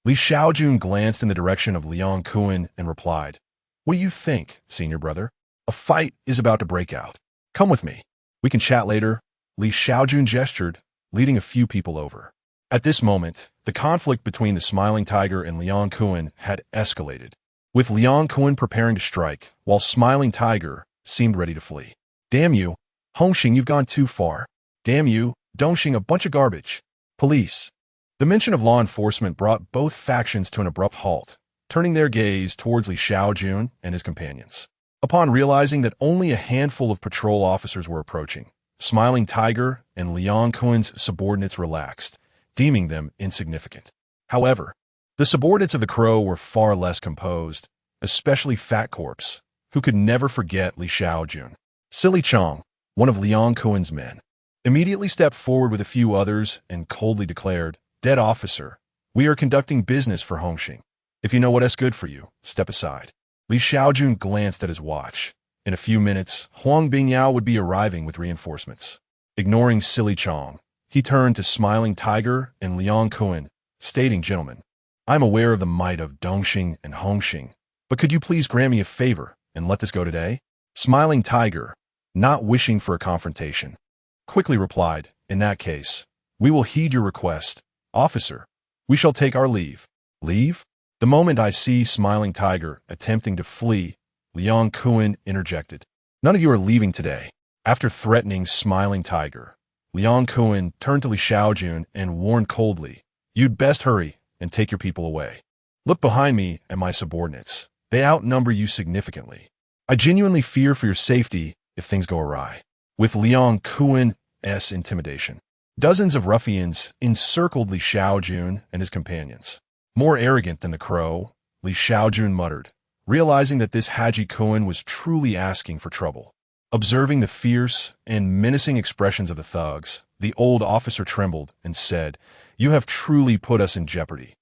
Li Shaojun glanced in the direction of Liang Kun and replied, What do you think, senior brother? A fight is about to break out. Come with me. We can chat later. Li Shaojun gestured, leading a few people over. At this moment, the conflict between the Smiling Tiger and Liang Kun had escalated, with Liang Kun preparing to strike, while Smiling Tiger seemed ready to flee. Damn you, Hongxing, you've gone too far. Damn you, Dongxing, a bunch of garbage. Police. The mention of law enforcement brought both factions to an abrupt halt, turning their gaze towards Li Shaojun and his companions. Upon realizing that only a handful of patrol officers were approaching, Smiling Tiger and Liang Kun's subordinates relaxed, deeming them insignificant. However, the subordinates of the Crow were far less composed, especially Fat Corpse, who could never forget Li Shaojun. Silly Chong, one of Liang Kun's men, immediately stepped forward with a few others and coldly declared, Dead officer, we are conducting business for Hongxing. If you know what is good for you, step aside. Li Shaojun glanced at his watch. In a few minutes, Huang Bingyao would be arriving with reinforcements. Ignoring Silly Chong, he turned to Smiling Tiger and Liang Kun, stating, Gentlemen, I'm aware of the might of Dongxing and Hongxing, but could you please grant me a favor and let this go today? Smiling Tiger, not wishing for a confrontation, quickly replied, In that case, we will heed your request. Officer, we shall take our leave. Leave? The moment I see Smiling Tiger attempting to flee, Liang Kun interjected. None of you are leaving today. After threatening Smiling Tiger, Liang Kun turned to Li Shaojun and warned coldly, You'd best hurry and take your people away. Look behind me and my subordinates. They outnumber you significantly. I genuinely fear for your safety if things go awry. With Liang Kun's intimidation, dozens of ruffians encircled Li Shaojun and his companions. More arrogant than the Crow, Li Shaojun muttered, realizing that this Haji Kun was truly asking for trouble. Observing the fierce and menacing expressions of the thugs, the old officer trembled and said, You have truly put us in jeopardy.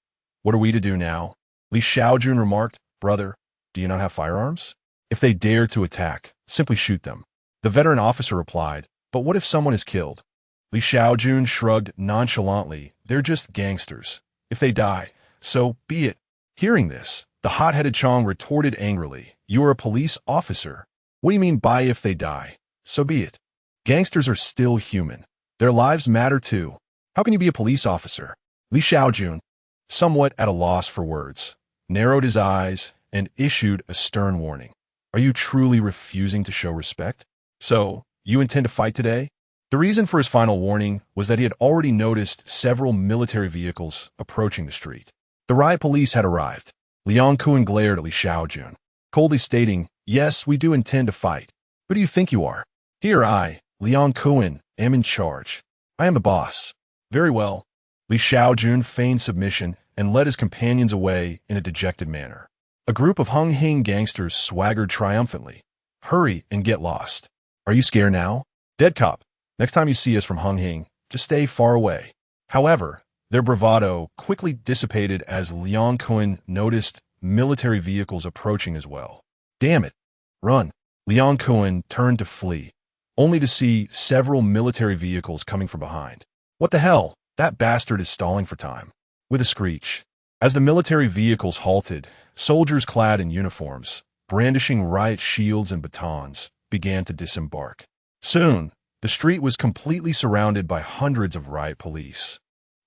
What are we to do now? Li Shaojun remarked, Brother, do you not have firearms? If they dare to attack, simply shoot them. The veteran officer replied, But what if someone is killed? Li Shaojun shrugged nonchalantly, They're just gangsters. If they die, so be it. Hearing this, the hot-headed Chong retorted angrily, You are a police officer. What do you mean by if they die? So be it. Gangsters are still human. Their lives matter too. How can you be a police officer? Li Shaojun, somewhat at a loss for words, narrowed his eyes and issued a stern warning. Are you truly refusing to show respect? So, you intend to fight today? The reason for his final warning was that he had already noticed several military vehicles approaching the street. The riot police had arrived. Liang Kun glared at Li Shaojun, coldly stating, Yes, we do intend to fight. Who do you think you are? Here I, Liang Kun, am in charge. I am the boss. Very well. Li Shaojun feigned submission and led his companions away in a dejected manner. A group of Hongxing gangsters swaggered triumphantly. Hurry and get lost. Are you scared now? Dead cop, next time you see us from Hongxing, just stay far away. However, their bravado quickly dissipated as Liang Kun noticed military vehicles approaching as well. Damn it. Run. Liang Kun turned to flee, only to see several military vehicles coming from behind. What the hell? That bastard is stalling for time. With a screech, as the military vehicles halted, soldiers clad in uniforms, brandishing riot shields and batons, began to disembark. Soon, the street was completely surrounded by hundreds of riot police,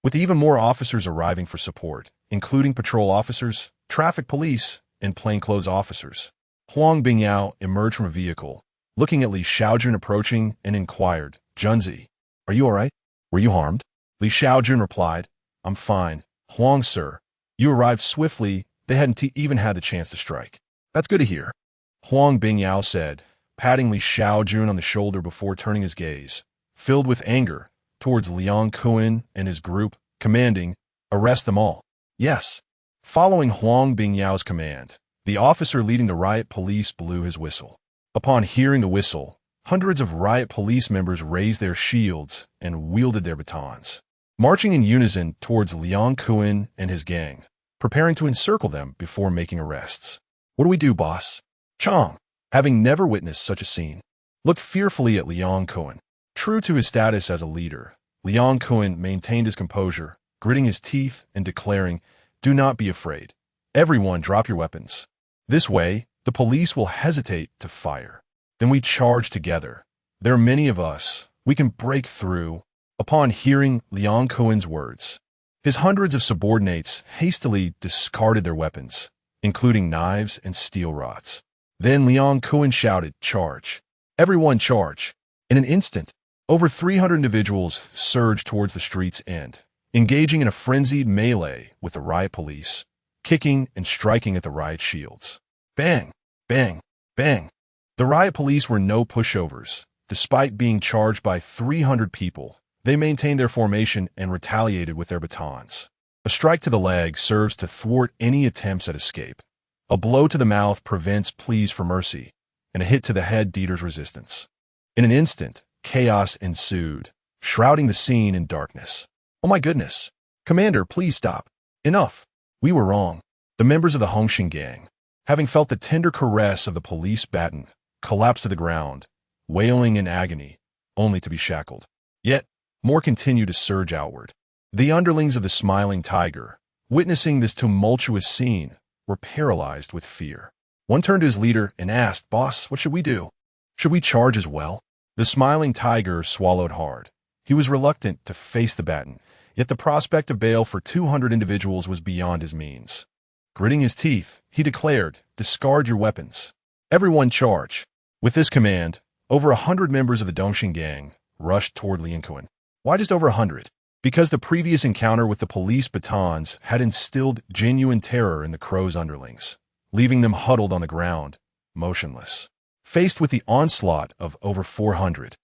with even more officers arriving for support, including patrol officers, traffic police, and plainclothes officers. Huang Bingyao emerged from a vehicle, looking at Li Shaojun approaching, and inquired, Junzi, are you all right? Were you harmed? Li Shaojun replied, I'm fine. Huang, sir, you arrived swiftly. They hadn't even had the chance to strike. That's good to hear. Huang Bingyao said, patting Li Shaojun on the shoulder before turning his gaze, filled with anger, towards Liang Kun and his group, commanding, Arrest them all. Yes. Following Huang Bingyao's command, the officer leading the riot police blew his whistle. Upon hearing the whistle, hundreds of riot police members raised their shields and wielded their batons. marching in unison towards Liang Kuan and his gang, preparing to encircle them before making arrests. What do we do, boss? Chong, having never witnessed such a scene, looked fearfully at Liang Kuan. True to his status as a leader, Liang Kuan maintained his composure, gritting his teeth and declaring, "Do not be afraid. Everyone drop your weapons. This way, the police will hesitate to fire. Then we charge together. There are many of us. We can break through." Upon hearing Liang Kuan's words, his hundreds of subordinates hastily discarded their weapons, including knives and steel rods. Then Liang Kuan shouted, "Charge. Everyone charge." In an instant, over 300 individuals surged towards the street's end, engaging in a frenzied melee with the riot police, kicking and striking at the riot shields. Bang! Bang! Bang! The riot police were no pushovers. Despite being charged by 300 people, they maintained their formation and retaliated with their batons. A strike to the leg serves to thwart any attempts at escape. A blow to the mouth prevents pleas for mercy, and a hit to the head deters resistance. In an instant, chaos ensued, shrouding the scene in darkness. "Oh my goodness! Commander, please stop. Enough. We were wrong." The members of the Xing gang, having felt the tender caress of the police baton, collapsed to the ground, wailing in agony, only to be shackled. Yet, more continued to surge outward. The underlings of the Smiling Tiger, witnessing this tumultuous scene, were paralyzed with fear. One turned to his leader and asked, "Boss, what should we do? Should we charge as well?" The Smiling Tiger swallowed hard. He was reluctant to face the baton, yet the prospect of bail for 200 individuals was beyond his means. Gritting his teeth, he declared, "Discard your weapons. Everyone charge." With this command, over 100 members of the Dongxing gang rushed toward Liang Kuan. Why just over 100? Because the previous encounter with the police batons had instilled genuine terror in the Crow's underlings, leaving them huddled on the ground, motionless. Faced with the onslaught of over 400,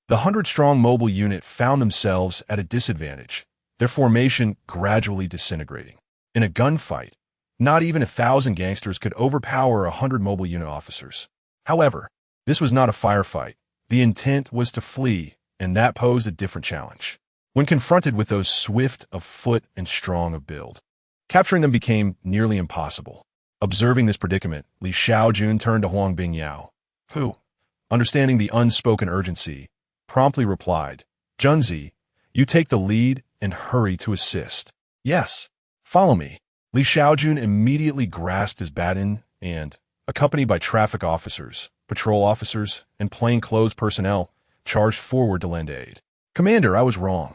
the 100-strong mobile unit found themselves at a disadvantage, their formation gradually disintegrating. In a gunfight, not even 1,000 gangsters could overpower 100 mobile unit officers. However, this was not a firefight. The intent was to flee, and that posed a different challenge. When confronted with those swift of foot and strong of build, capturing them became nearly impossible. Observing this predicament, Li Shaojun turned to Huang Bingyao, who, understanding the unspoken urgency, promptly replied, "Junzi, you take the lead and hurry to assist." "Yes, follow me." Li Shaojun immediately grasped his baton and, accompanied by traffic officers, patrol officers, and plainclothes personnel, charged forward to lend aid. "Commander, I was wrong."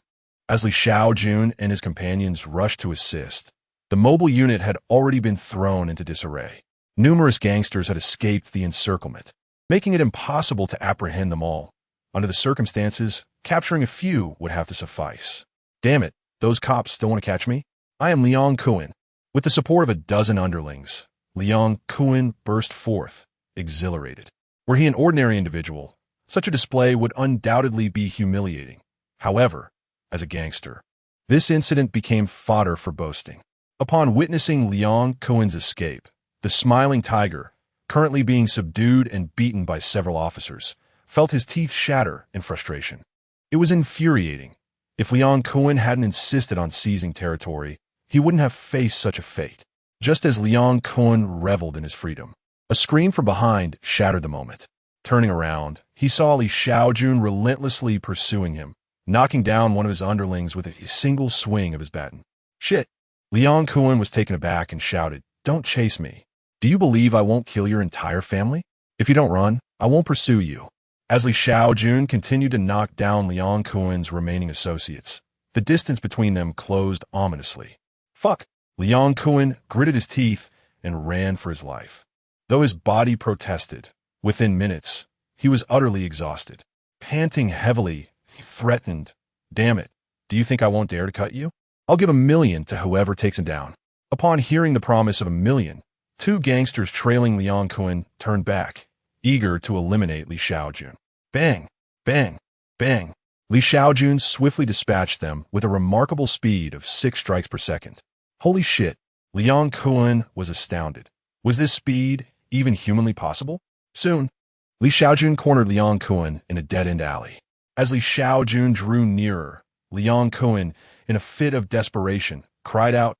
As Li Shaojun and his companions rushed to assist, the mobile unit had already been thrown into disarray. Numerous gangsters had escaped the encirclement, making it impossible to apprehend them all. Under the circumstances, capturing a few would have to suffice. "Damn it, those cops still want to catch me? I am Liang Kuan." With the support of a dozen underlings, Liang Kuan burst forth, exhilarated. Were he an ordinary individual, such a display would undoubtedly be humiliating. However, as a gangster, this incident became fodder for boasting. Upon witnessing Liang Kuan's escape, the Smiling Tiger, currently being subdued and beaten by several officers, felt his teeth shatter in frustration. It was infuriating. If Liang Kuan hadn't insisted on seizing territory, he wouldn't have faced such a fate. Just as Liang Kuan reveled in his freedom, a scream from behind shattered the moment. Turning around, he saw Li Shaojun relentlessly pursuing him, knocking down one of his underlings with a single swing of his baton. "Shit!" Liang Kuan was taken aback and shouted, "Don't chase me. Do you believe I won't kill your entire family? If you don't run, I won't pursue you." As Li Shaojun continued to knock down Liang Kuan's remaining associates, the distance between them closed ominously. "Fuck!" Liang Kuan gritted his teeth and ran for his life. Though his body protested, within minutes, he was utterly exhausted. Panting heavily, he threatened, "Damn it, do you think I won't dare to cut you? I'll give $1 million to whoever takes him down." Upon hearing the promise of $1 million, 2 gangsters trailing Liang Kuan turned back, eager to eliminate Li Shaojun. Bang! Bang! Bang! Li Shaojun swiftly dispatched them with a remarkable speed of 6 strikes per second. Holy shit! Liang Kuan was astounded. Was this speed even humanly possible? Soon, Li Shaojun cornered Liang Kuan in a dead-end alley. As Li Shaojun drew nearer, Li Shaojun, in a fit of desperation, cried out,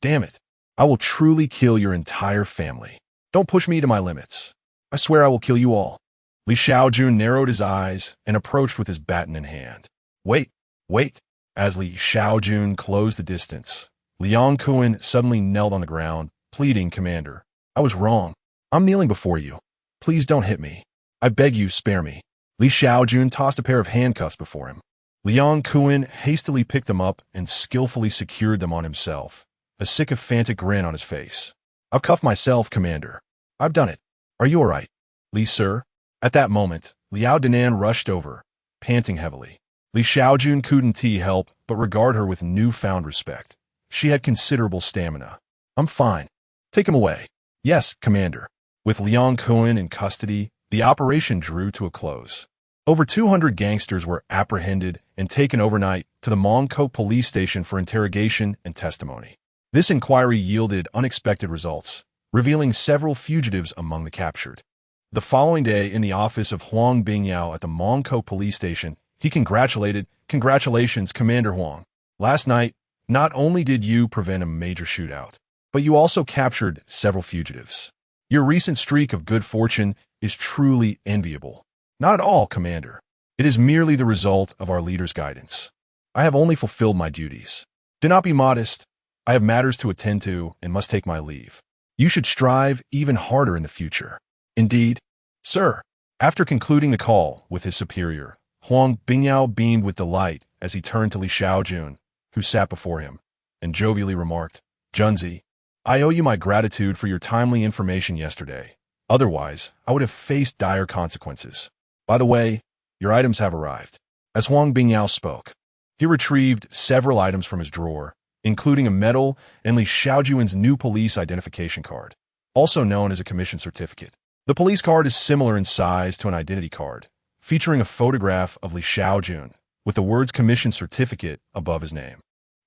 "Damn it! I will truly kill your entire family. Don't push me to my limits. I swear I will kill you all." Li Shaojun narrowed his eyes and approached with his baton in hand. "Wait, wait." As Li Shaojun closed the distance, Li Shaojun suddenly knelt on the ground, pleading, "Commander, I was wrong. I'm kneeling before you. Please don't hit me. I beg you, spare me." Li Shaojun tossed a pair of handcuffs before him. Li Shaojun hastily picked them up and skillfully secured them on himself, a sycophantic grin on his face. "I've cuffed myself, Commander. I've done it. Are you all right?" "Li, sir?" At that moment, Liao Danan rushed over, panting heavily. Li Shaojun couldn't help but regard her with newfound respect. She had considerable stamina. "I'm fine. Take him away." "Yes, Commander." With Li Shaojun in custody, the operation drew to a close. Over 200 gangsters were apprehended and taken overnight to the Mongkok police station for interrogation and testimony. This inquiry yielded unexpected results, revealing several fugitives among the captured. The following day, in the office of Huang Bingyao at the Mongkok police station, he congratulated, "Congratulations, Commander Huang. Last night, not only did you prevent a major shootout, but you also captured several fugitives. Your recent streak of good fortune is truly enviable." "Not at all, Commander. It is merely the result of our leader's guidance. I have only fulfilled my duties. Do not be modest. I have matters to attend to and must take my leave. You should strive even harder in the future." "Indeed, sir." After concluding the call with his superior, Huang Bingyao beamed with delight as he turned to Li Shaojun, who sat before him, and jovially remarked, "Junzi, I owe you my gratitude for your timely information yesterday. Otherwise, I would have faced dire consequences. By the way, your items have arrived." As Huang Bingyao spoke, he retrieved several items from his drawer, including a medal and Li Shaojun's new police identification card, also known as a commission certificate. The police card is similar in size to an identity card, featuring a photograph of Li Shaojun, with the words "Commission Certificate" above his name,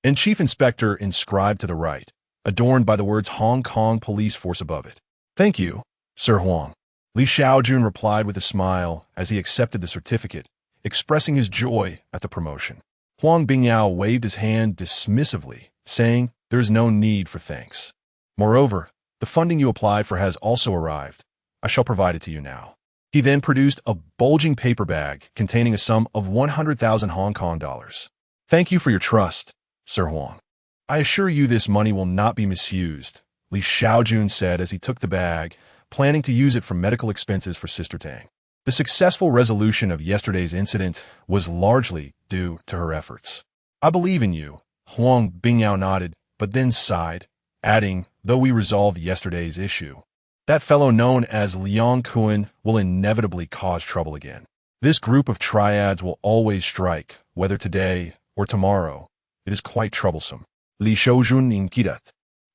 and Chief Inspector inscribed to the right, adorned by the words "Hong Kong Police Force" above it. "Thank you, Sir Huang." Li Shaojun replied with a smile as he accepted the certificate, expressing his joy at the promotion. Huang Bingyao waved his hand dismissively, saying, "There is no need for thanks. Moreover, the funding you applied for has also arrived. I shall provide it to you now." He then produced a bulging paper bag containing a sum of 100,000 Hong Kong dollars. "Thank you for your trust, Sir Huang. I assure you this money will not be misused," Li Shaojun said as he took the bag, planning to use it for medical expenses for Sister Tang. The successful resolution of yesterday's incident was largely due to her efforts. "I believe in you," Huang Bingyao nodded, but then sighed, adding, "Though we resolved yesterday's issue, that fellow known as Li Shaojun will inevitably cause trouble again. This group of triads will always strike, whether today or tomorrow. It is quite troublesome." Li Shaojun inquired.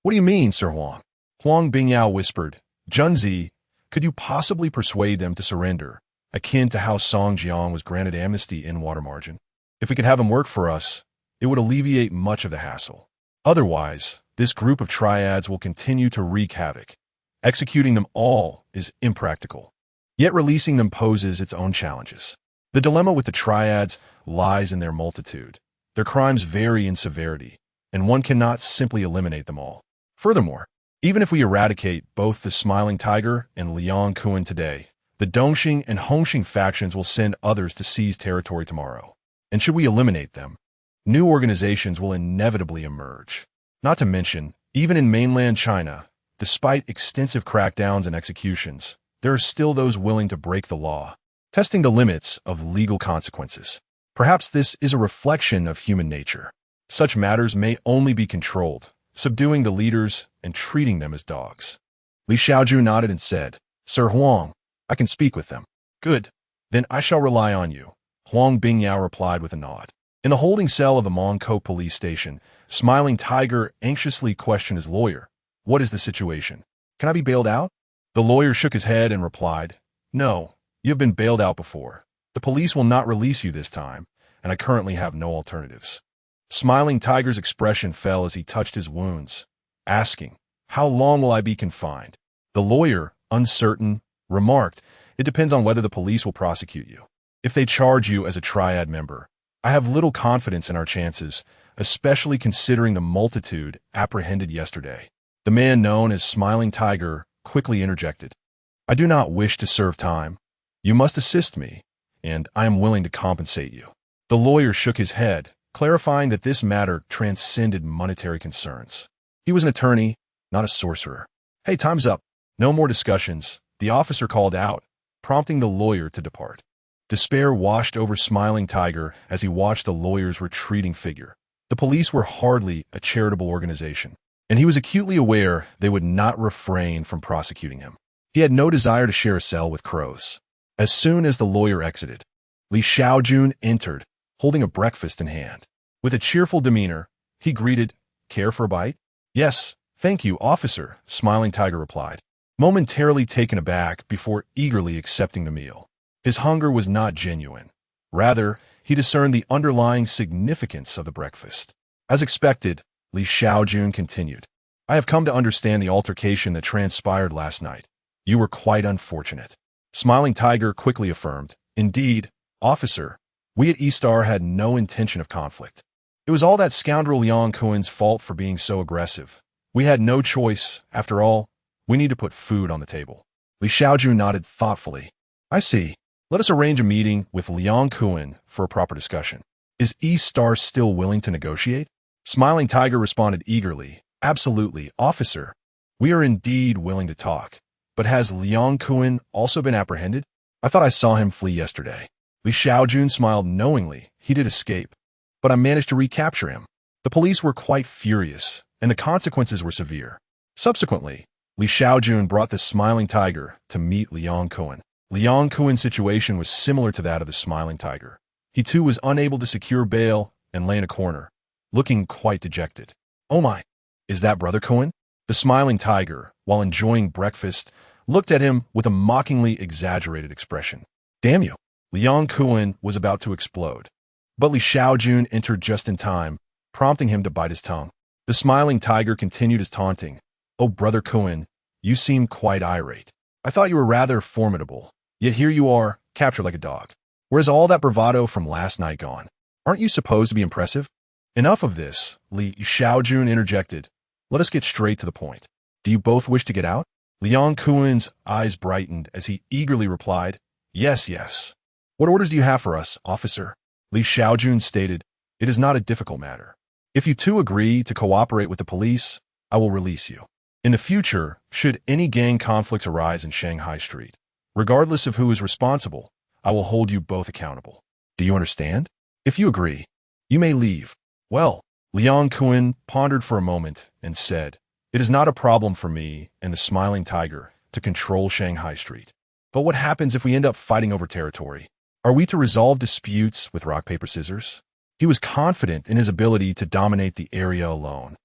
"What do you mean, Sir Huang?" Huang Bingyao whispered, "Junzi, could you possibly persuade them to surrender, akin to how Song Jiang was granted amnesty in water margin? If we could have them work for us, it would alleviate much of the hassle. Otherwise, this group of triads will continue to wreak havoc. Executing them all is impractical. Yet releasing them poses its own challenges. The dilemma with the triads lies in their multitude. Their crimes vary in severity, and one cannot simply eliminate them all. Furthermore, even if we eradicate both the Smiling Tiger and Li Shaojun today, the Dongxing and Hongxing factions will send others to seize territory tomorrow. And should we eliminate them, new organizations will inevitably emerge. Not to mention, even in mainland China, despite extensive crackdowns and executions, there are still those willing to break the law, testing the limits of legal consequences. Perhaps this is a reflection of human nature. Such matters may only be controlled, subduing the leaders and treating them as dogs." Li Shaojun nodded and said, "Sir Huang, I can speak with them." "Good. Then I shall rely on you," Huang Bingyao replied with a nod. In the holding cell of the Mongkok police station, Smiling Tiger anxiously questioned his lawyer. "What is the situation? Can I be bailed out?" The lawyer shook his head and replied, "No, you have been bailed out before. The police will not release you this time, and I currently have no alternatives." Smiling Tiger's expression fell as he touched his wounds, asking, "How long will I be confined?" The lawyer, uncertain, remarked, "It depends on whether the police will prosecute you. If they charge you as a triad member, I have little confidence in our chances, especially considering the multitude apprehended yesterday. The man known as Smiling Tiger quickly interjected. I do not wish to serve time. You must assist me, and I am willing to compensate you. The lawyer shook his head, clarifying that this matter transcended monetary concerns. He was an attorney, not a sorcerer. Hey, time's up. No more discussions, the officer called out, prompting the lawyer to depart. Despair washed over Smiling Tiger as he watched the lawyer's retreating figure. The police were hardly a charitable organization, and he was acutely aware they would not refrain from prosecuting him. He had no desire to share a cell with crows. As soon as the lawyer exited, Li Shaojun entered, holding a breakfast in hand. With a cheerful demeanor, he greeted, "Care for a bite?" "Yes, thank you, officer," Smiling Tiger replied, momentarily taken aback before eagerly accepting the meal. His hunger was not genuine. Rather, he discerned the underlying significance of the breakfast. As expected, Li Shaojun continued, "I have come to understand the altercation that transpired last night. You were quite unfortunate." Smiling Tiger quickly affirmed, "Indeed, officer, we at E-Star had no intention of conflict. It was all that scoundrel Liang Kuen's fault for being so aggressive. We had no choice. After all, we need to put food on the table." Li Shaojun nodded thoughtfully. "I see. Let us arrange a meeting with Liang Kuen for a proper discussion. Is E-Star still willing to negotiate?" Smiling Tiger responded eagerly, "Absolutely, officer. We are indeed willing to talk. But has Liang Kuen also been apprehended? I thought I saw him flee yesterday." Li Shaojun smiled knowingly. "He did escape, but I managed to recapture him." The police were quite furious, and the consequences were severe. Subsequently, Li Shaojun brought the Smiling Tiger to meet Liang Kuen. Liang Kuen's situation was similar to that of the Smiling Tiger. He too was unable to secure bail and lay in a corner, looking quite dejected. "Oh my, is that Brother Kuen?" The Smiling Tiger, while enjoying breakfast, looked at him with a mockingly exaggerated expression. "Damn you!" Liang Kuen was about to explode, but Li Shaojun entered just in time, prompting him to bite his tongue. The Smiling Tiger continued his taunting. "Oh, Brother Kuen, you seem quite irate. I thought you were rather formidable, yet here you are, captured like a dog. Where's all that bravado from last night gone? Aren't you supposed to be impressive?" "Enough of this," Li Shaojun interjected. "Let us get straight to the point. Do you both wish to get out?" Liang Kuen's eyes brightened as he eagerly replied, "Yes, yes. What orders do you have for us, officer?" Li Shaojun stated, "It is not a difficult matter. If you two agree to cooperate with the police, I will release you. In the future, should any gang conflicts arise in Shanghai Street, regardless of who is responsible, I will hold you both accountable. Do you understand? If you agree, you may leave." "Well," Liang Kuen pondered for a moment and said, "It is not a problem for me and the Smiling Tiger to control Shanghai Street. But what happens if we end up fighting over territory? Are we to resolve disputes with rock, paper, scissors?" He was confident in his ability to dominate the area alone,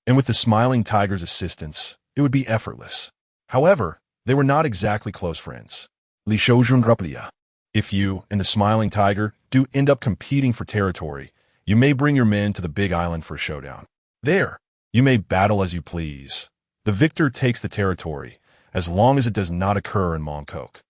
and with the Smiling Tiger's assistance, it would be effortless. However, they were not exactly close friends. Li Shaojun replied, "If you and the Smiling Tiger do end up competing for territory, you may bring your men to the Big Island for a showdown. There, you may battle as you please. The victor takes the territory, as long as it does not occur in Mongkok.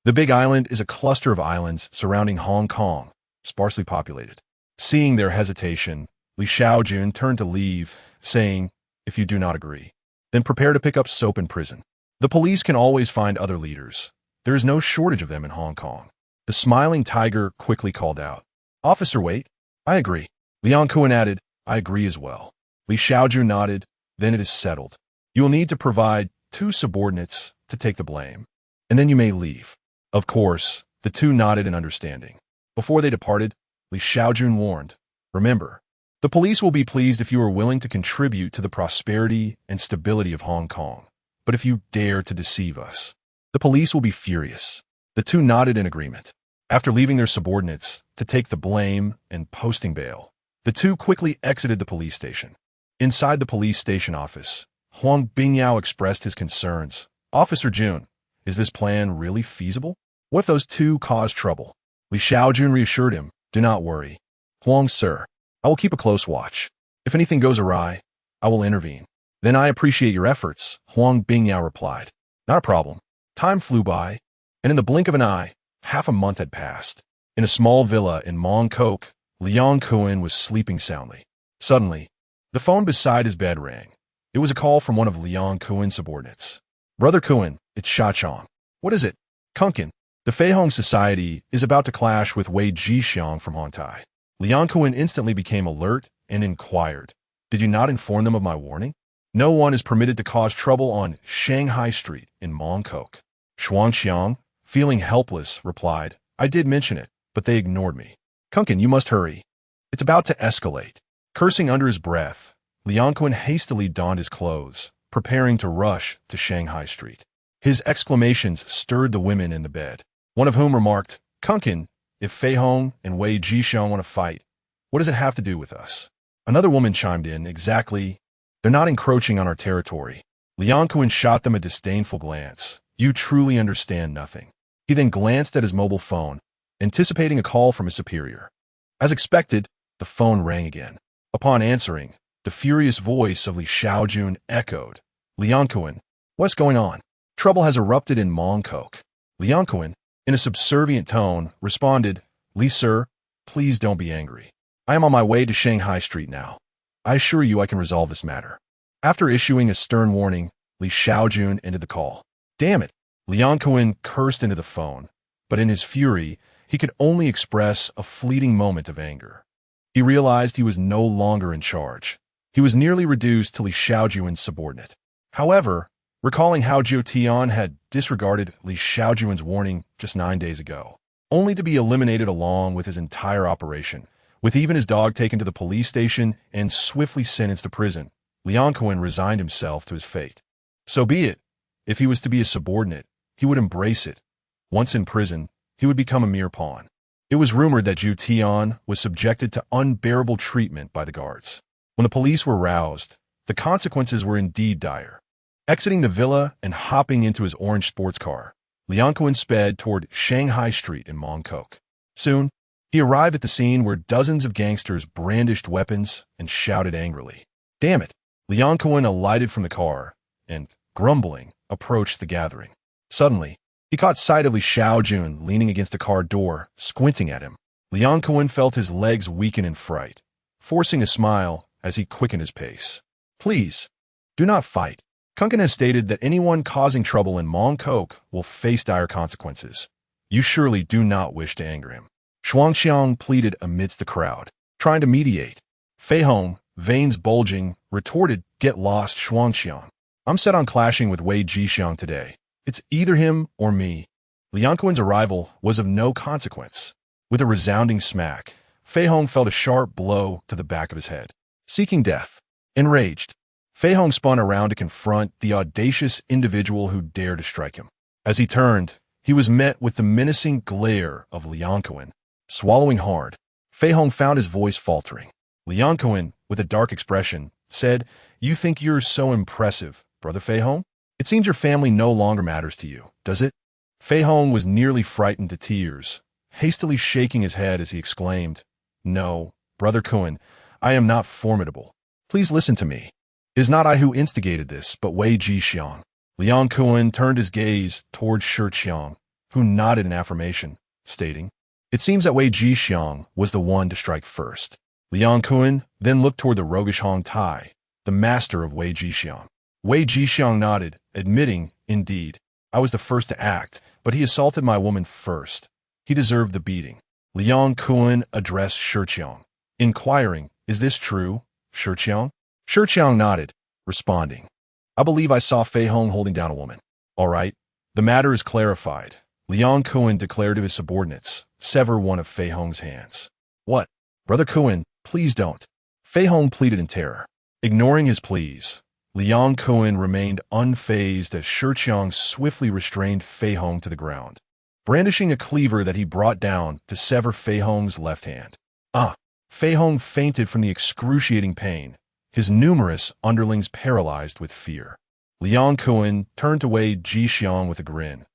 The Big Island is a cluster of islands surrounding Hong Kong, sparsely populated." Seeing their hesitation, Li Shaojun turned to leave, saying, "If you do not agree, then prepare to pick up soap in prison. The police can always find other leaders. There is no shortage of them in Hong Kong." The Smiling Tiger quickly called out, "Officer, wait. I agree." Liang Kuen added, "I agree as well." Li Shaojun nodded. "Then it is settled. You will need to provide 2 subordinates to take the blame, and then you may leave." Of course, the two nodded in understanding. Before they departed, Li Shaojun warned, "Remember, the police will be pleased if you are willing to contribute to the prosperity and stability of Hong Kong. But if you dare to deceive us, the police will be furious." The two nodded in agreement. After leaving their subordinates to take the blame and posting bail, the two quickly exited the police station. Inside the police station office, Huang Bingyao expressed his concerns. "Officer Jun, is this plan really feasible? What if those two cause trouble?" Li Shaojun reassured him, "Do not worry. Huang, sir, I will keep a close watch. If anything goes awry, I will intervene." "Then I appreciate your efforts," Huang Bingyao replied. "Not a problem." Time flew by, and in the blink of an eye, half a month had passed. In a small villa in Mongkok, Liang Kuan was sleeping soundly. Suddenly, the phone beside his bed rang. It was a call from one of Liang Kuan's subordinates. "Brother Kuan, it's Shaojun." "What is it?" "Kunkin, the Feihong Society is about to clash with Wei Jixiang from Hongtai." Liang Kuan instantly became alert and inquired, "Did you not inform them of my warning?" "No one is permitted to cause trouble on Shanghai Street in Mongkok." Xuanxiang, feeling helpless, replied, "I did mention it, but they ignored me." "Kunkin, you must hurry. It's about to escalate." Cursing under his breath, Liang Kuan hastily donned his clothes, preparing to rush to Shanghai Street. His exclamations stirred the women in the bed, one of whom remarked, "Kunkin, if Fei Hong and Wei Jixiang want to fight, what does it have to do with us?" Another woman chimed in, "Exactly. They're not encroaching on our territory." Liang Kuan shot them a disdainful glance. "You truly understand nothing." He then glanced at his mobile phone, anticipating a call from his superior. As expected, the phone rang again. Upon answering, the furious voice of Li Shaojun echoed, "Liang Kuan, what's going on?" "Trouble has erupted in Mongkok." Liang Kuan, in a subservient tone, responded, "Li sir, please don't be angry. I am on my way to Shanghai Street now. I assure you I can resolve this matter." After issuing a stern warning, Li Shaojun ended the call. "Damn it!" Liang Kuan cursed into the phone, but in his fury, he could only express a fleeting moment of anger. He realized he was no longer in charge. He was nearly reduced to Li Shaojun's subordinate. However, recalling how Zhou Tian had disregarded Li Shaojun's warning just 9 days ago, only to be eliminated along with his entire operation, with even his dog taken to the police station and swiftly sentenced to prison, Liang Kuan resigned himself to his fate. So be it. If he was to be a subordinate, he would embrace it. Once in prison, he would become a mere pawn. It was rumored that Zhou Tian was subjected to unbearable treatment by the guards. When the police were roused, the consequences were indeed dire. Exiting the villa and hopping into his orange sports car, Liang Kuan sped toward Shanghai Street in Mongkok. Soon, he arrived at the scene where dozens of gangsters brandished weapons and shouted angrily. "Damn it!" Liang Kuan alighted from the car and, grumbling, approached the gathering. Suddenly, he caught sight of Li Shaojun leaning against the car door, squinting at him. Liang Kuan felt his legs weaken in fright, forcing a smile as he quickened his pace. "Please, do not fight. Kunkin has stated that anyone causing trouble in Mongkok will face dire consequences. You surely do not wish to anger him." Xuanxiang pleaded amidst the crowd, trying to mediate. Fei Hong, veins bulging, retorted, "Get lost, Xuanxiang. I'm set on clashing with Wei Jixiang today. It's either him or me." Liang Kuan's arrival was of no consequence. With a resounding smack, Fei Hong felt a sharp blow to the back of his head. Seeking death. Enraged, Fei Hong spun around to confront the audacious individual who dared to strike him. As he turned, he was met with the menacing glare of Liang Kuan. Swallowing hard, Fei Hong found his voice faltering. Liang Kuan, with a dark expression, said, "You think you're so impressive, Brother Fei Hong? It seems your family no longer matters to you, does it?" Fei Hong was nearly frightened to tears, hastily shaking his head as he exclaimed, "No, Brother Kuan, I am not formidable. Please listen to me. It is not I who instigated this, but Wei Jixiang." Liang Kuan turned his gaze toward Shiqiang, who nodded in affirmation, stating, "It seems that Wei Jixiang was the one to strike first." Liang Kuan then looked toward the roguish Hong Tai, the master of Wei Jixiang. Wei Jixiang nodded, admitting, "Indeed, I was the first to act, but he assaulted my woman first. He deserved the beating." Liang Kuan addressed Shiqiang, inquiring, "Is this true, Shiqiang?" Shiqiang nodded, responding, "I believe I saw Fei Hong holding down a woman." "All right, the matter is clarified." Liang Kuan declared to his subordinates, "Sever one of Fei Hong's hands." "What? Brother Kuan, please don't." Fei Hong pleaded in terror. Ignoring his pleas, Liang Kuan remained unfazed as Shiqiang swiftly restrained Fei Hong to the ground, brandishing a cleaver that he brought down to sever Fei Hong's left hand. Fei Hong fainted from the excruciating pain, his numerous underlings paralyzed with fear. Liang Kuan turned to Wei Jixiang with a grin,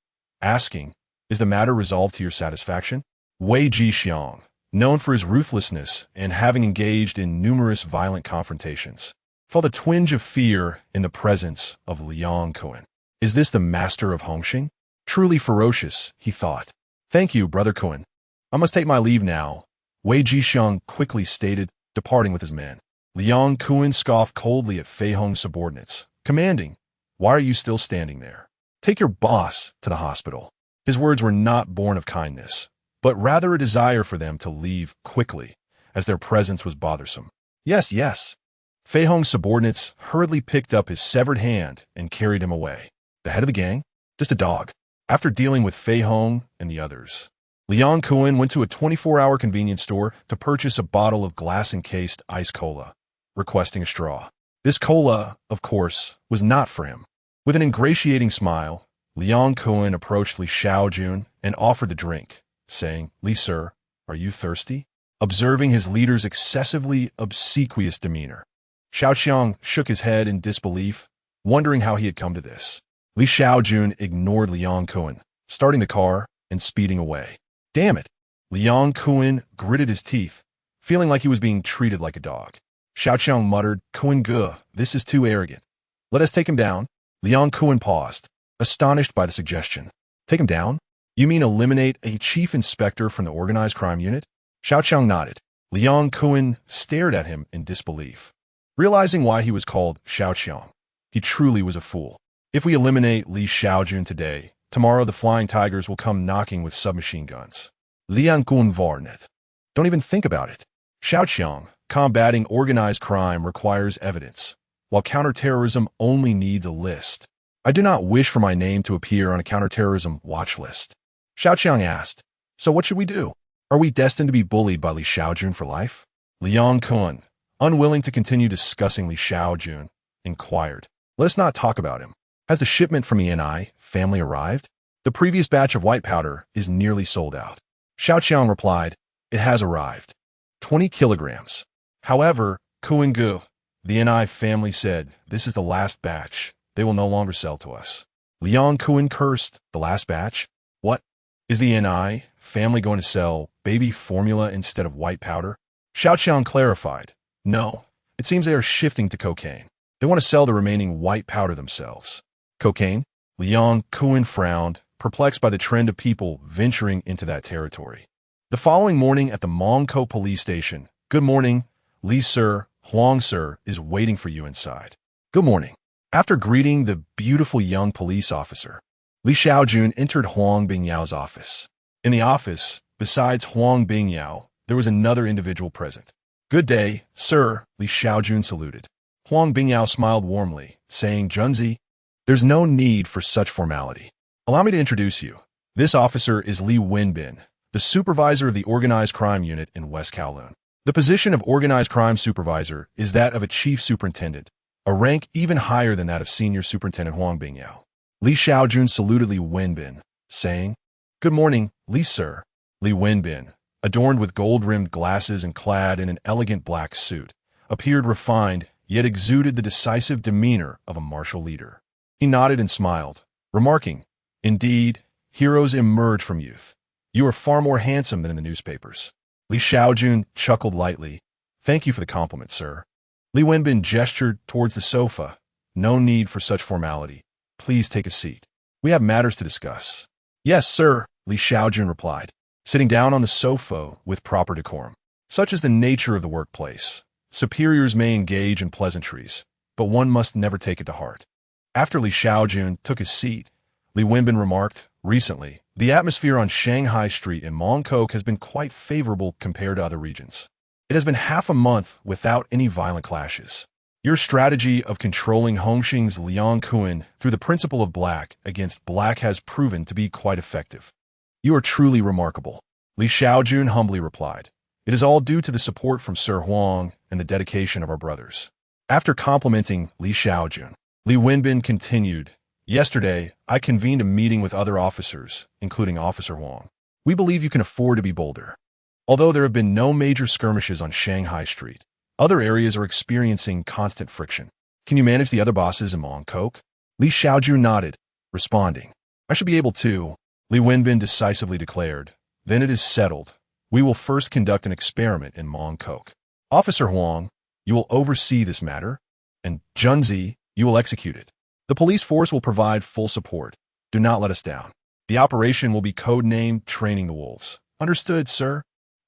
asking, "Is the matter resolved to your satisfaction?" Wei Jixiang, known for his ruthlessness and having engaged in numerous violent confrontations, felt a twinge of fear in the presence of Liang Kuan. Is this the master of Hongxing? Truly ferocious, he thought. "Thank you, Brother Kuan. I must take my leave now." Wei Jisheng quickly stated, departing with his men. Liang Kuan scoffed coldly at Fei Hong's subordinates, commanding, "Why are you still standing there? Take your boss to the hospital." His words were not born of kindness, but rather a desire for them to leave quickly, as their presence was bothersome. "Yes, yes." Fei Hong's subordinates hurriedly picked up his severed hand and carried him away. The head of the gang? Just a dog. After dealing with Fei Hong and the others, Liang Kuan went to a 24-hour convenience store to purchase a bottle of glass-encased ice cola, requesting a straw. This cola, of course, was not for him. With an ingratiating smile, Liang Kuan approached Li Shaojun and offered the drink, saying, "Li, sir, are you thirsty?" Observing his leader's excessively obsequious demeanor, Xiaoqiang shook his head in disbelief, wondering how he had come to this. Li Shaojun ignored Liang Kuan, starting the car and speeding away. "Damn it!" Liang Kuan gritted his teeth, feeling like he was being treated like a dog. Xiaoqiang muttered, "Kuan Ge, this is too arrogant. Let us take him down." Liang Kuan paused, astonished by the suggestion. "Take him down? You mean eliminate a chief inspector from the organized crime unit?" Xiaoqiang nodded. Liang Kuan stared at him in disbelief. Realizing why he was called Xiaoqiang, he truly was a fool. If we eliminate Li Shaojun today, tomorrow the Flying Tigers will come knocking with submachine guns. Liang Kuan Varnet. Don't even think about it. Xiaoqiang, combating organized crime requires evidence, while counterterrorism only needs a list. I do not wish for my name to appear on a counterterrorism watch list. Xiaoqiang asked, "So what should we do? Are we destined to be bullied by Li Shaojun for life?" Liang Kuan, unwilling to continue discussing Li Shaojun, inquired, "Let us not talk about him. Has the shipment from ENI family arrived? The previous batch of white powder is nearly sold out." Xiaoqiang replied, "It has arrived. 20 kilograms. However, Kuan Ge, the ENI family said, this is the last batch. They will no longer sell to us." Liang Kuan cursed, "The last batch? What? Is the ENI family going to sell baby formula instead of white powder?" Xiaoqiang clarified, "No, it seems they are shifting to cocaine. They want to sell the remaining white powder themselves." Cocaine? Liang Kuan frowned, perplexed by the trend of people venturing into that territory. The following morning at the Mongko police station, "Good morning, Li sir, Huang sir is waiting for you inside." "Good morning." After greeting the beautiful young police officer, Li Shaojun entered Huang Bingyao's office. In the office, besides Huang Bingyao, there was another individual present. "Good day, sir," Li Shaojun saluted. Huang Bingyao smiled warmly, saying, "Junzi, there's no need for such formality. Allow me to introduce you. This officer is Li Wenbin, the supervisor of the organized crime unit in West Kowloon. The position of organized crime supervisor is that of a chief superintendent, a rank even higher than that of senior superintendent Huang Bingyao." Li Shaojun saluted Li Wenbin, saying, "Good morning, Li sir." Li Wenbin, adorned with gold-rimmed glasses and clad in an elegant black suit, appeared refined, yet exuded the decisive demeanor of a martial leader. He nodded and smiled, remarking, "Indeed, heroes emerge from youth. You are far more handsome than in the newspapers." Li Shaojun chuckled lightly. "Thank you for the compliment, sir." Li Wenbin gestured towards the sofa. "No need for such formality. Please take a seat. We have matters to discuss." "Yes, sir," Li Shaojun replied, sitting down on the sofa with proper decorum. Such is the nature of the workplace. Superiors may engage in pleasantries, but one must never take it to heart. After Li Shaojun took his seat, Li Wenbin remarked, "Recently, the atmosphere on Shanghai Street in Mongkok has been quite favorable compared to other regions. It has been half a month without any violent clashes. Your strategy of controlling Hongxing's Liang Kuan through the principle of black against black has proven to be quite effective. You are truly remarkable." Li Shaojun humbly replied, "It is all due to the support from Sir Huang and the dedication of our brothers." After complimenting Li Shaojun, Li Wenbin continued, "Yesterday, I convened a meeting with other officers, including Officer Huang. We believe you can afford to be bolder. Although there have been no major skirmishes on Shanghai Street, other areas are experiencing constant friction. Can you manage the other bosses in Mongkok?" Li Shaojun nodded, responding, "I should be able to." Li Wenbin decisively declared, "Then it is settled. We will first conduct an experiment in Mongkok. Officer Huang, you will oversee this matter, and Junzi, you will execute it. The police force will provide full support. Do not let us down. The operation will be codenamed Training the Wolves." "Understood, sir."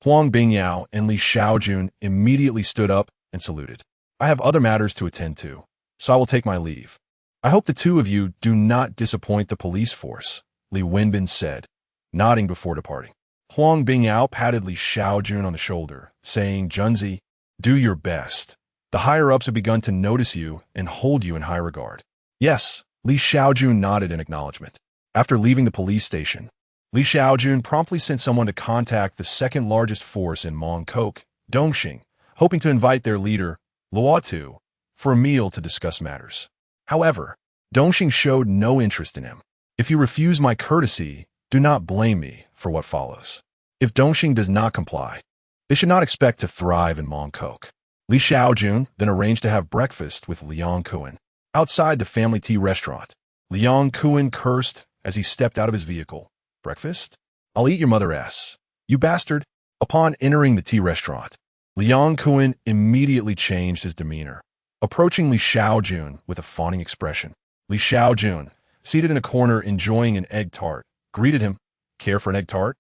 Huang Bingyao and Li Shaojun immediately stood up and saluted. I have other matters to attend to, so I will take my leave. I hope the two of you do not disappoint the police force, Li Wenbin said, nodding before departing. Huang Bingyao patted Li Shaojun on the shoulder, saying, Junzi, do your best. The higher-ups have begun to notice you and hold you in high regard. Yes, Li Shaojun nodded in acknowledgement. After leaving the police station, Li Shaojun promptly sent someone to contact the second-largest force in Mongkok, Dongxing, hoping to invite their leader, Luotu, for a meal to discuss matters. However, Dongxing showed no interest in him. If you refuse my courtesy, do not blame me for what follows. If Dongxing does not comply, they should not expect to thrive in Mongkok. Li Shaojun then arranged to have breakfast with Liang Kuan outside the family tea restaurant. Liang Kuan cursed as he stepped out of his vehicle. Breakfast? I'll eat your mother ass, you bastard. Upon entering the tea restaurant, Liang Kuan immediately changed his demeanor, approaching Li Shaojun with a fawning expression. Li Shaojun, seated in a corner enjoying an egg tart, greeted him. Care for an egg tart?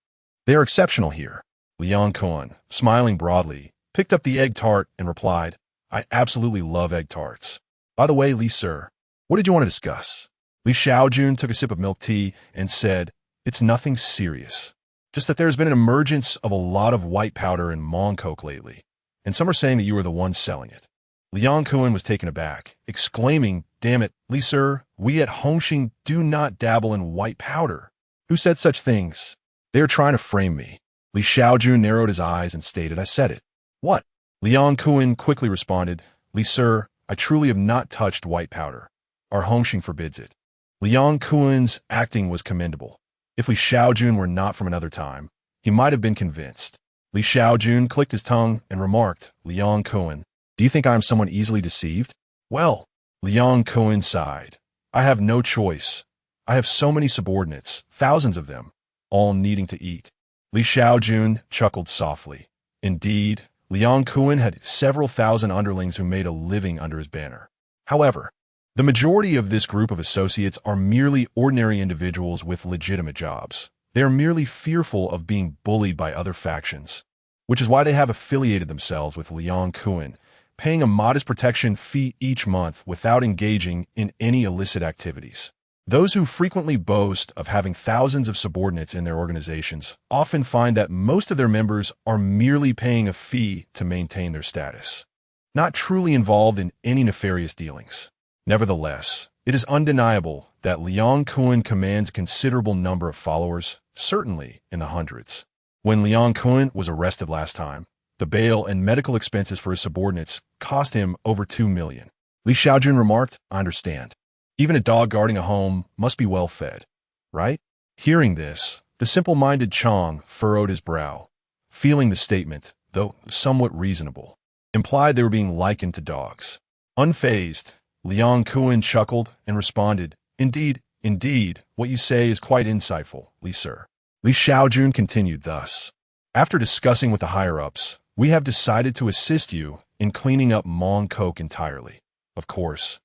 They are exceptional here. Liang Kuan, smiling broadly, picked up the egg tart and replied, I absolutely love egg tarts. By the way, Li sir, what did you want to discuss? Li Shaojun took a sip of milk tea and said, It's nothing serious. Just that there's been an emergence of a lot of white powder in Mongkok lately, and some are saying that you are the one selling it. Liang Kuan was taken aback, exclaiming, Damn it, Li sir, we at Hongxing do not dabble in white powder. Who said such things? They are trying to frame me. Li Shaojun narrowed his eyes and stated, I said it. What? Liang Kuan quickly responded, Li sir, I truly have not touched white powder. Our Hongxing forbids it. Liang Kuan's acting was commendable. If Li Shaojun were not from another time, he might have been convinced. Li Shaojun clicked his tongue and remarked, Liang Kuan, do you think I am someone easily deceived? Well, Liang Kuan sighed. I have no choice. I have so many subordinates, thousands of them, all needing to eat. Li Shaojun chuckled softly. Indeed, Liang Kuan had several thousand underlings who made a living under his banner. However, the majority of this group of associates are merely ordinary individuals with legitimate jobs. They are merely fearful of being bullied by other factions, which is why they have affiliated themselves with Liang Kuan, paying a modest protection fee each month without engaging in any illicit activities. Those who frequently boast of having thousands of subordinates in their organizations often find that most of their members are merely paying a fee to maintain their status, not truly involved in any nefarious dealings. Nevertheless, it is undeniable that Liang Kuan commands a considerable number of followers, certainly in the hundreds. When Liang Kuan was arrested last time, the bail and medical expenses for his subordinates cost him over 2 million. Li Shaojun remarked, I understand. Even a dog guarding a home must be well fed, right? Hearing this, the simple-minded Chong furrowed his brow, feeling the statement, though somewhat reasonable, implied they were being likened to dogs. Unfazed, Liang Kuan chuckled and responded, Indeed, what you say is quite insightful, Li sir. Li Shaojun continued thus. After discussing with the higher-ups, we have decided to assist you in cleaning up Mongkok entirely. Of course,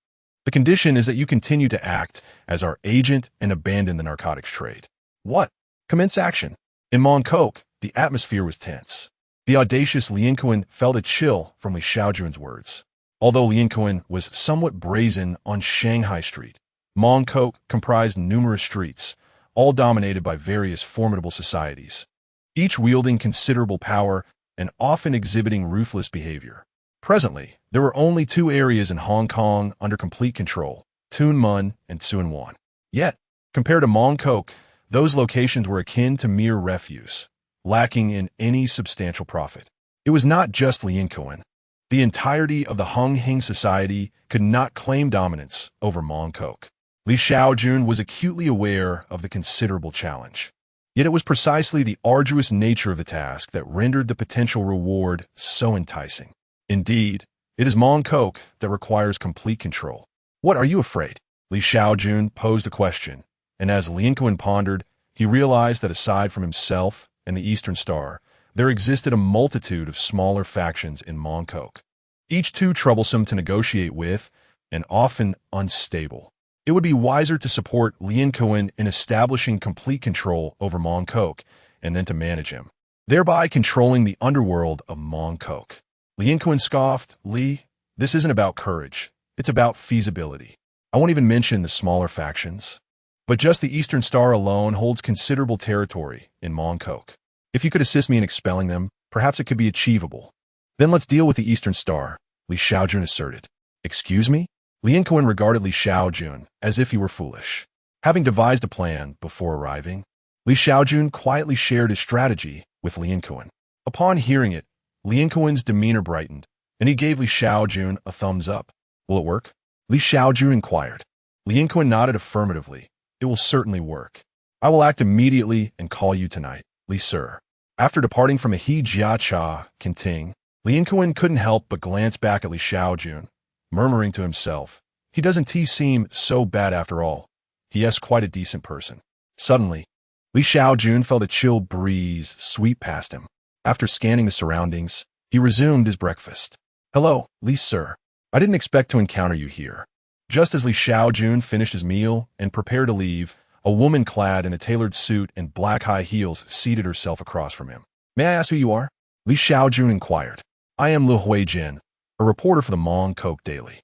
the condition is that you continue to act as our agent and abandon the narcotics trade. What? Commence action. In Mongkok, the atmosphere was tense. The audacious Liang Kuan felt a chill from Li Shaojun's words. Although Liang Kuan was somewhat brazen on Shanghai Street, Mongkok comprised numerous streets, all dominated by various formidable societies, each wielding considerable power and often exhibiting ruthless behavior. Presently, there were only 2 areas in Hong Kong under complete control, Tuen Mun and Tsuen Wan. Yet, compared to Mongkok, those locations were akin to mere refuse, lacking in any substantial profit. It was not just Liang Kuan. The entirety of the Hung-Hing society could not claim dominance over Mongkok. Li Shaojun was acutely aware of the considerable challenge. Yet it was precisely the arduous nature of the task that rendered the potential reward so enticing. Indeed, it is Mongkok that requires complete control. What are you afraid? Li Shaojun posed a question, and as Liang Kuan pondered, he realized that aside from himself and the Eastern Star, there existed a multitude of smaller factions in Mongkok, each too troublesome to negotiate with and often unstable. It would be wiser to support Liang Kuan in establishing complete control over Mongkok and then to manage him. thereby controlling the underworld of Mongkok. Li Shaojun scoffed, Li, this isn't about courage. It's about feasibility. I won't even mention the smaller factions. But just the Eastern Star alone holds considerable territory in Mongkok. If you could assist me in expelling them, perhaps it could be achievable. Then let's deal with the Eastern Star, Li Shaojun asserted. Excuse me? Li Shaojun regarded Li Shaojun as if he were foolish. Having devised a plan before arriving, Li Shaojun quietly shared his strategy with Li Shaojun. Upon hearing it, Li Shaojun's demeanor brightened, and he gave Li Shaojun a thumbs up. Will it work? Li Shaojun inquired. Li Shaojun nodded affirmatively. It will certainly work. I will act immediately and call you tonight, Li Sir. After departing from a He Jia Cha Kinting, Li Shaojun couldn't help but glance back at Li Shaojun, murmuring to himself, he doesn't seem so bad after all. He is quite a decent person. Suddenly, Li Shaojun felt a chill breeze sweep past him. After scanning the surroundings, he resumed his breakfast. Hello, Li Sir. I didn't expect to encounter you here. Just as Li Shaojun finished his meal and prepared to leave, a woman clad in a tailored suit and black high heels seated herself across from him. May I ask who you are? Li Shaojun inquired. I am Li Shaojun, a reporter for the Mongkok Daily.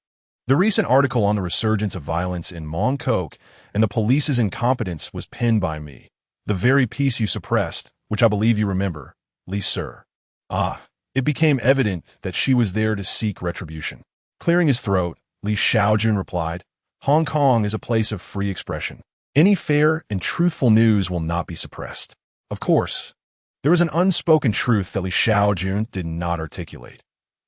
The recent article on the resurgence of violence in Mongkok and the police's incompetence was penned by me. The very piece you suppressed, which I believe you remember, Li Sir. Ah, it became evident that she was there to seek retribution. Clearing his throat, Li Shaojun replied, Hong Kong is a place of free expression. Any fair and truthful news will not be suppressed. Of course, there was an unspoken truth that Li Shaojun did not articulate.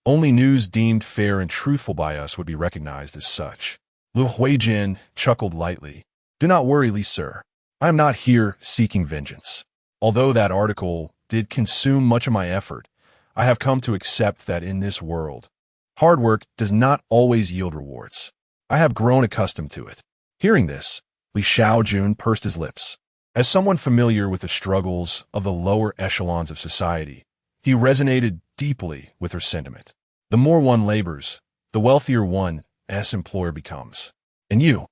Only news deemed fair and truthful by us would be recognized as such. Li Shaojun chuckled lightly. Do not worry, Li Sir. I am not here seeking vengeance. Although that article did consume much of my effort, I have come to accept that in this world, hard work does not always yield rewards. I have grown accustomed to it. Hearing this, Li Shaojun pursed his lips. As someone familiar with the struggles of the lower echelons of society, he resonated deeply with her sentiment. The more one labors, the wealthier one's employer becomes. And you,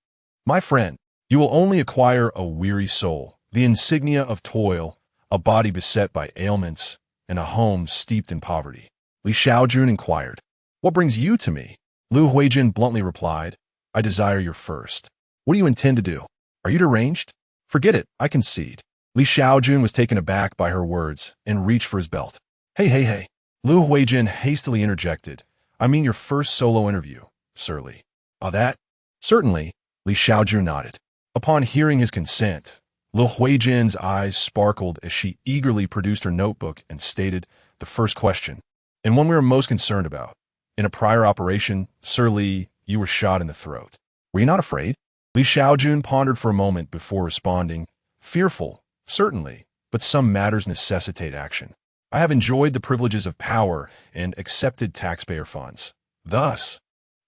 my friend, you will only acquire a weary soul, the insignia of toil, a body beset by ailments, and a home steeped in poverty. Li Shaojun inquired. What brings you to me? Li Shaojun bluntly replied, I desire your first. What do you intend to do? Are you deranged? Forget it, I concede. Li Shaojun was taken aback by her words and reached for his belt. Hey. Li Shaojun hastily interjected. I mean your first solo interview, Sir Li. That? Certainly, Li Shaojun nodded. Upon hearing his consent, Li Shaojun's eyes sparkled as she eagerly produced her notebook and stated the first question, and one we were most concerned about. In a prior operation, Sir Li, you were shot in the throat. Were you not afraid? Li Shaojun pondered for a moment before responding, Fearful, certainly, but some matters necessitate action. I have enjoyed the privileges of power and accepted taxpayer funds. Thus,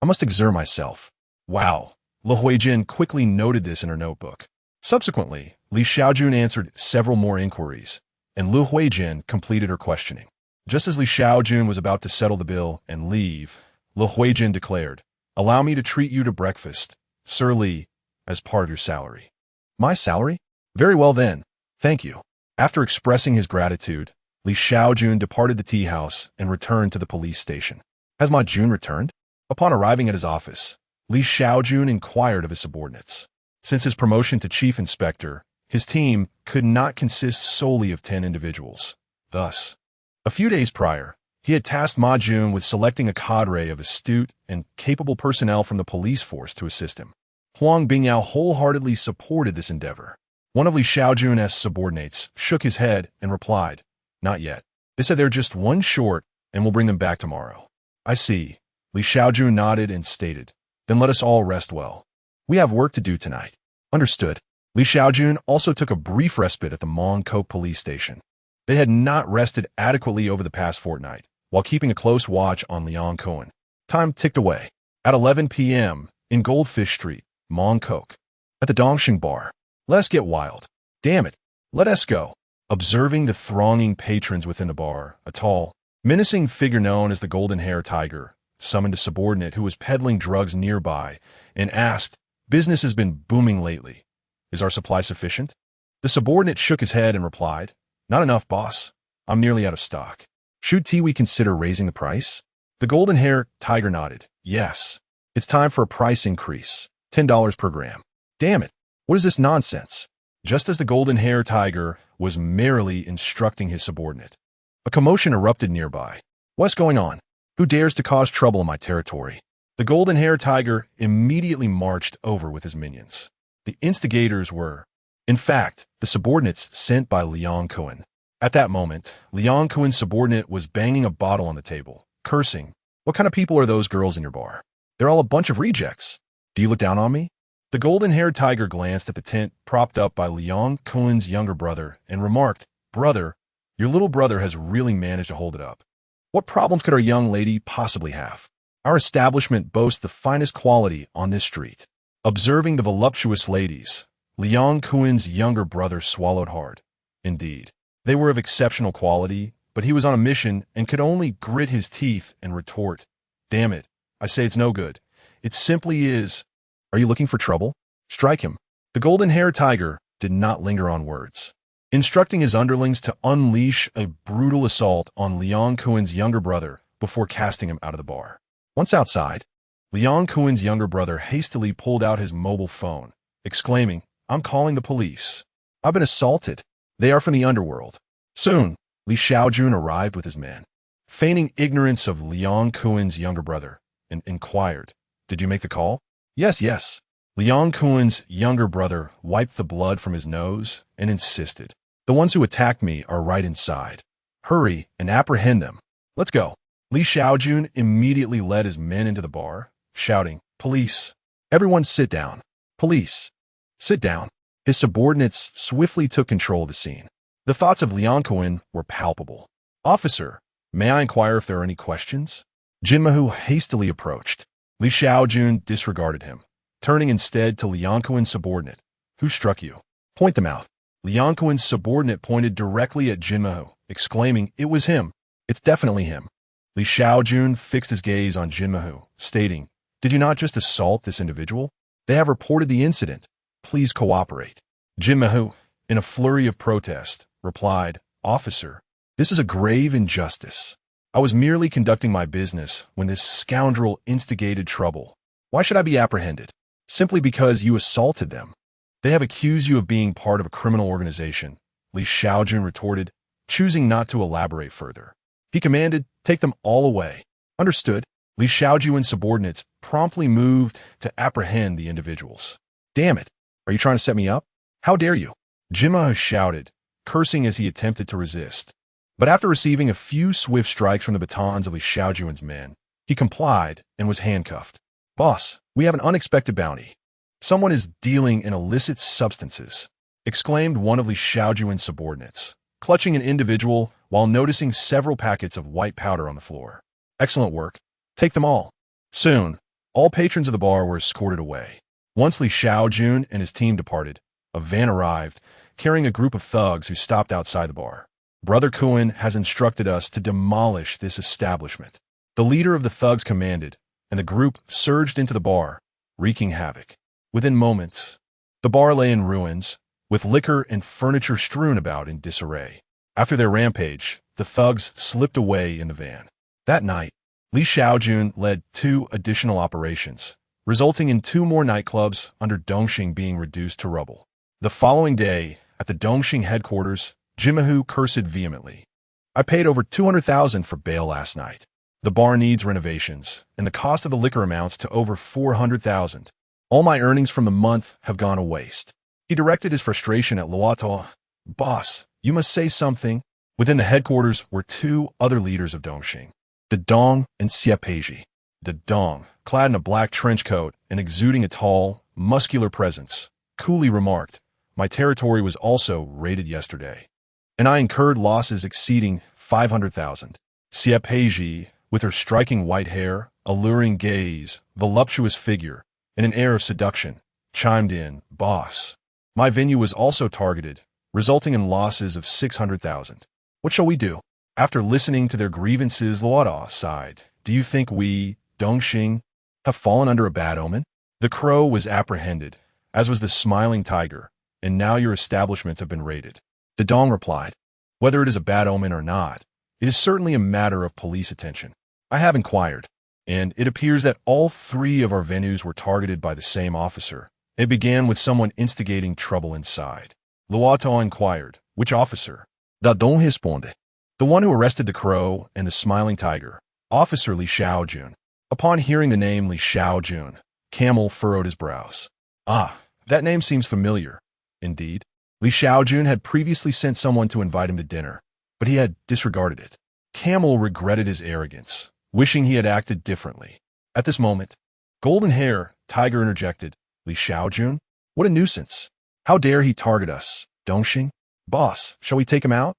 I must exert myself. Wow. Li Shaojun quickly noted this in her notebook. Subsequently, Li Shaojun answered several more inquiries, and Li Shaojun completed her questioning. Just as Li Shaojun was about to settle the bill and leave, Li Shaojun declared, Allow me to treat you to breakfast, Sir Li, as part of your salary. My salary? Very well then. Thank you. After expressing his gratitude, Li Shaojun departed the tea house and returned to the police station. Has Ma Jun returned? Upon arriving at his office, Li Shaojun inquired of his subordinates. Since his promotion to chief inspector, his team could not consist solely of 10 individuals. Thus, a few days prior, he had tasked Ma Jun with selecting a cadre of astute and capable personnel from the police force to assist him. Huang Bingyao wholeheartedly supported this endeavor. One of Li Shaojun's subordinates shook his head and replied, Not yet. They said they're just one short and will bring them back tomorrow. I see. Li Shaojun nodded and stated, Then let us all rest well. We have work to do tonight. Understood. Li Shaojun also took a brief respite at the Mongkok police station. They had not rested adequately over the past fortnight, while keeping a close watch on Liang Cohen. Time ticked away. At 11 p.m., in Goldfish Street, Mongkok. At the Dongxing bar. Let's get wild. Damn it. Let us go. Observing the thronging patrons within the bar, a tall, menacing figure known as the Golden Hair Tiger summoned a subordinate who was peddling drugs nearby and asked, Business has been booming lately. Is our supply sufficient? The subordinate shook his head and replied, Not enough, boss. I'm nearly out of stock. Should we consider raising the price? The golden-haired tiger nodded. Yes. It's time for a price increase. $10 per gram. Damn it. What is this nonsense? Just as the golden-haired tiger was merrily instructing his subordinate, a commotion erupted nearby. What's going on? Who dares to cause trouble in my territory? The golden-haired tiger immediately marched over with his minions. The instigators were, in fact, the subordinates sent by Li Shaojun. At that moment, Li Shaojun's subordinate was banging a bottle on the table, cursing. What kind of people are those girls in your bar? They're all a bunch of rejects. Do you look down on me? The golden-haired tiger glanced at the tent propped up by Li Shaojun's younger brother and remarked, Brother, your little brother has really managed to hold it up. What problems could our young lady possibly have? Our establishment boasts the finest quality on this street. Observing the voluptuous ladies, Li Shaojun's younger brother swallowed hard. Indeed, they were of exceptional quality, but he was on a mission and could only grit his teeth and retort, Damn it, I say it's no good. It simply is. Are you looking for trouble? Strike him. The golden-haired tiger did not linger on words, instructing his underlings to unleash a brutal assault on Li Shaojun's younger brother before casting him out of the bar. Once outside, Li Shaojun's younger brother hastily pulled out his mobile phone, exclaiming, I'm calling the police. I've been assaulted. They are from the underworld. Soon, Li Shaojun arrived with his men, feigning ignorance of Li Shaojun's younger brother, and inquired, Did you make the call? Yes. Li Shaojun's younger brother wiped the blood from his nose and insisted, The ones who attacked me are right inside. Hurry and apprehend them. Let's go. Li Shaojun immediately led his men into the bar, shouting, Police! Everyone sit down. Police! Sit down. His subordinates swiftly took control of the scene. The thoughts of Li Shaojun were palpable. Officer, may I inquire if there are any questions? Jinmahu hastily approached. Li Shaojun disregarded him, turning instead to Li Shaojun's subordinate. Who struck you? Point them out. Li Shaojun's subordinate pointed directly at Jinmahu, exclaiming, It was him. It's definitely him. Li Shaojun fixed his gaze on Jinmahu, stating, Did you not just assault this individual? They have reported the incident. Please cooperate. Jinmahu, in a flurry of protest, replied, Officer, this is a grave injustice. I was merely conducting my business when this scoundrel instigated trouble. Why should I be apprehended? Simply because you assaulted them. They have accused you of being part of a criminal organization, Li Shaojun retorted, choosing not to elaborate further. He commanded, Take them all away. Understood. Li Shaojun's subordinates promptly moved to apprehend the individuals. Damn it. Are you trying to set me up? How dare you? Jinmahu shouted, cursing as he attempted to resist. But after receiving a few swift strikes from the batons of Li Shaojun's men, he complied and was handcuffed. Boss, we have an unexpected bounty. Someone is dealing in illicit substances, exclaimed one of Li Shaojun's subordinates, clutching an individual while noticing several packets of white powder on the floor. Excellent work. Take them all. Soon, all patrons of the bar were escorted away. Once Li Shaojun and his team departed, a van arrived, carrying a group of thugs who stopped outside the bar. Brother Kuan has instructed us to demolish this establishment. The leader of the thugs commanded, and the group surged into the bar, wreaking havoc. Within moments, the bar lay in ruins, with liquor and furniture strewn about in disarray. After their rampage, the thugs slipped away in the van. That night, Li Shaojun led 2 additional operations, resulting in 2 more nightclubs under Dongxing being reduced to rubble. The following day, at the Dongxing headquarters, Jinmahu cursed vehemently. I paid over 200,000 for bail last night. The bar needs renovations, and the cost of the liquor amounts to over 400,000. All my earnings from the month have gone to waste. He directed his frustration at Luoto. Boss, you must say something. Within the headquarters were 2 other leaders of Dongxing, the Dong and Xie. The Dong, clad in a black trench coat and exuding a tall, muscular presence, coolly remarked, My territory was also raided yesterday, and I incurred losses exceeding 500,000. Xie, with her striking white hair, alluring gaze, voluptuous figure, and an air of seduction, chimed in, Boss, my venue was also targeted, resulting in losses of 600,000. What shall we do? After listening to their grievances, Luoda sighed. Do you think we, Dongxing, have fallen under a bad omen? The crow was apprehended, as was the smiling tiger, and now your establishments have been raided. The Dong replied, Whether it is a bad omen or not, it is certainly a matter of police attention. I have inquired, and it appears that all three of our venues were targeted by the same officer. It began with someone instigating trouble inside. Luoto inquired, which officer? Da Dong responded. The one who arrested the crow and the smiling tiger, Officer Li Shaojun. Upon hearing the name Li Shaojun, Camel furrowed his brows. Ah, that name seems familiar. Indeed, Li Shaojun had previously sent someone to invite him to dinner, but he had disregarded it. Camel regretted his arrogance, wishing he had acted differently. At this moment, Golden Hair Tiger interjected, Li Shaojun? What a nuisance. How dare he target us, Dongxing? Boss, shall we take him out?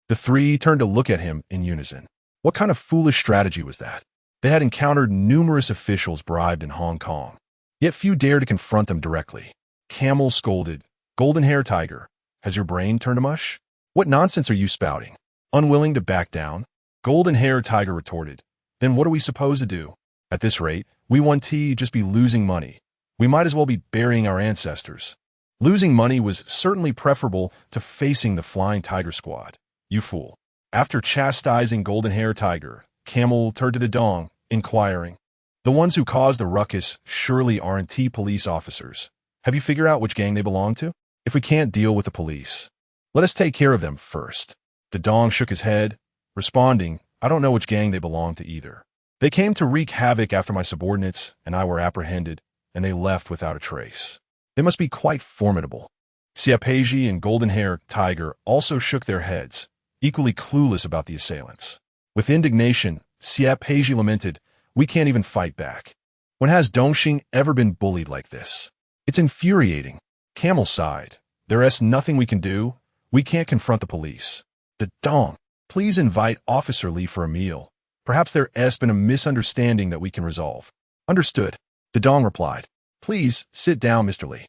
The three turned to look at him in unison. What kind of foolish strategy was that? They had encountered numerous officials bribed in Hong Kong, yet few dared to confront them directly. Camel scolded, Golden Hair Tiger, has your brain turned to mush? What nonsense are you spouting? Unwilling to back down, Golden Hair Tiger retorted, then what are we supposed to do? At this rate, we won't just be losing money. We might as well be burying our ancestors. Losing money was certainly preferable to facing the Flying Tiger Squad. You fool. After chastising Golden Hair Tiger, Camel turned to the Dong, inquiring, the ones who caused the ruckus surely aren't police officers. Have you figured out which gang they belong to? If we can't deal with the police, let us take care of them first. The Dong shook his head, responding, I don't know which gang they belong to either. They came to wreak havoc after my subordinates and I were apprehended, and they left without a trace. They must be quite formidable. Siapeji and Golden Hair Tiger also shook their heads, equally clueless about the assailants. With indignation, Siapeji lamented, we can't even fight back. When has Dongxing ever been bullied like this? It's infuriating. Camel sighed. There's nothing we can do. We can't confront the police. The Dong, please invite Officer Li for a meal. Perhaps there's been a misunderstanding that we can resolve. Understood. The Dong replied. Please, sit down, Mr. Li.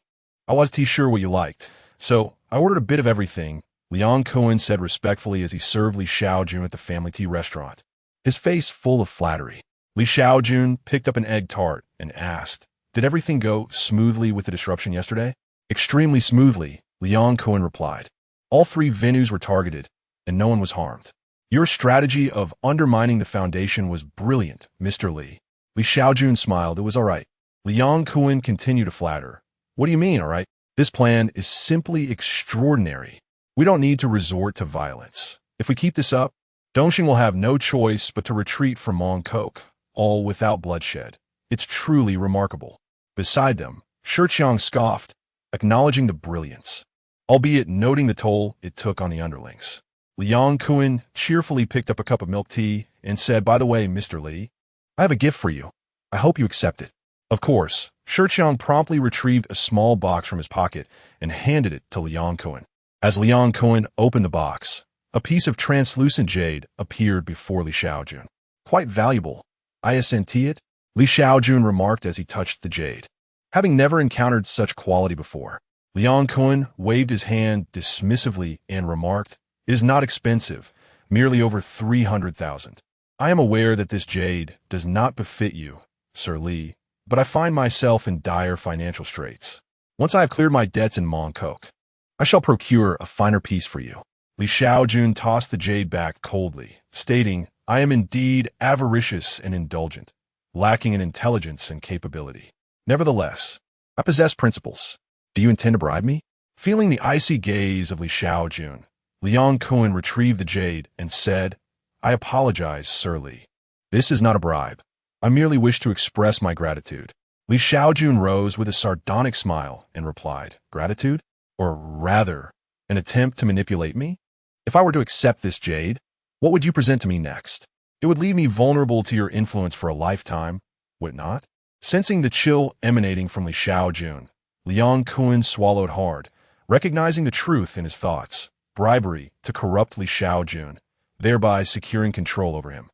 I wasn't sure what you liked, so I ordered a bit of everything, Liang Cohen said respectfully as he served Li Shaojun at the family tea restaurant, his face full of flattery. Li Shaojun picked up an egg tart and asked, did everything go smoothly with the disruption yesterday? Extremely smoothly, Liang Cohen replied. All three venues were targeted, and no one was harmed. Your strategy of undermining the foundation was brilliant, Mr. Li. Li Shaojun smiled. It was all right. Liang Cohen continued to flatter. What do you mean, all right? This plan is simply extraordinary. We don't need to resort to violence. If we keep this up, Dongxing will have no choice but to retreat from Mongkok, all without bloodshed. It's truly remarkable. Beside them, Shiqiang scoffed, acknowledging the brilliance, albeit noting the toll it took on the underlings. Liang Kuan cheerfully picked up a cup of milk tea and said, by the way, Mr. Li, I have a gift for you. I hope you accept it. Of course, Shiqiang promptly retrieved a small box from his pocket and handed it to Liang Kuan. As Liang Kuan opened the box, a piece of translucent jade appeared before Li Shaojun. Quite valuable. I assent it, Li Shaojun remarked as he touched the jade. Having never encountered such quality before, Liang Kuan waved his hand dismissively and remarked, it is not expensive, merely over 300,000. I am aware that this jade does not befit you, Sir Li, but I find myself in dire financial straits. Once I have cleared my debts in Mongkok, I shall procure a finer piece for you. Li Shaojun tossed the jade back coldly, stating, I am indeed avaricious and indulgent, lacking in intelligence and capability. Nevertheless, I possess principles. Do you intend to bribe me? Feeling the icy gaze of Li Shaojun, Liang Kuan retrieved the jade and said, I apologize, Sir Li. This is not a bribe. I merely wish to express my gratitude. Li Shaojun rose with a sardonic smile and replied, gratitude? Or rather, an attempt to manipulate me? If I were to accept this jade, what would you present to me next? It would leave me vulnerable to your influence for a lifetime, would it not? Sensing the chill emanating from Li Shaojun, Liang Kuan swallowed hard, recognizing the truth in his thoughts, bribery to corrupt Li Shaojun, thereby securing control over him.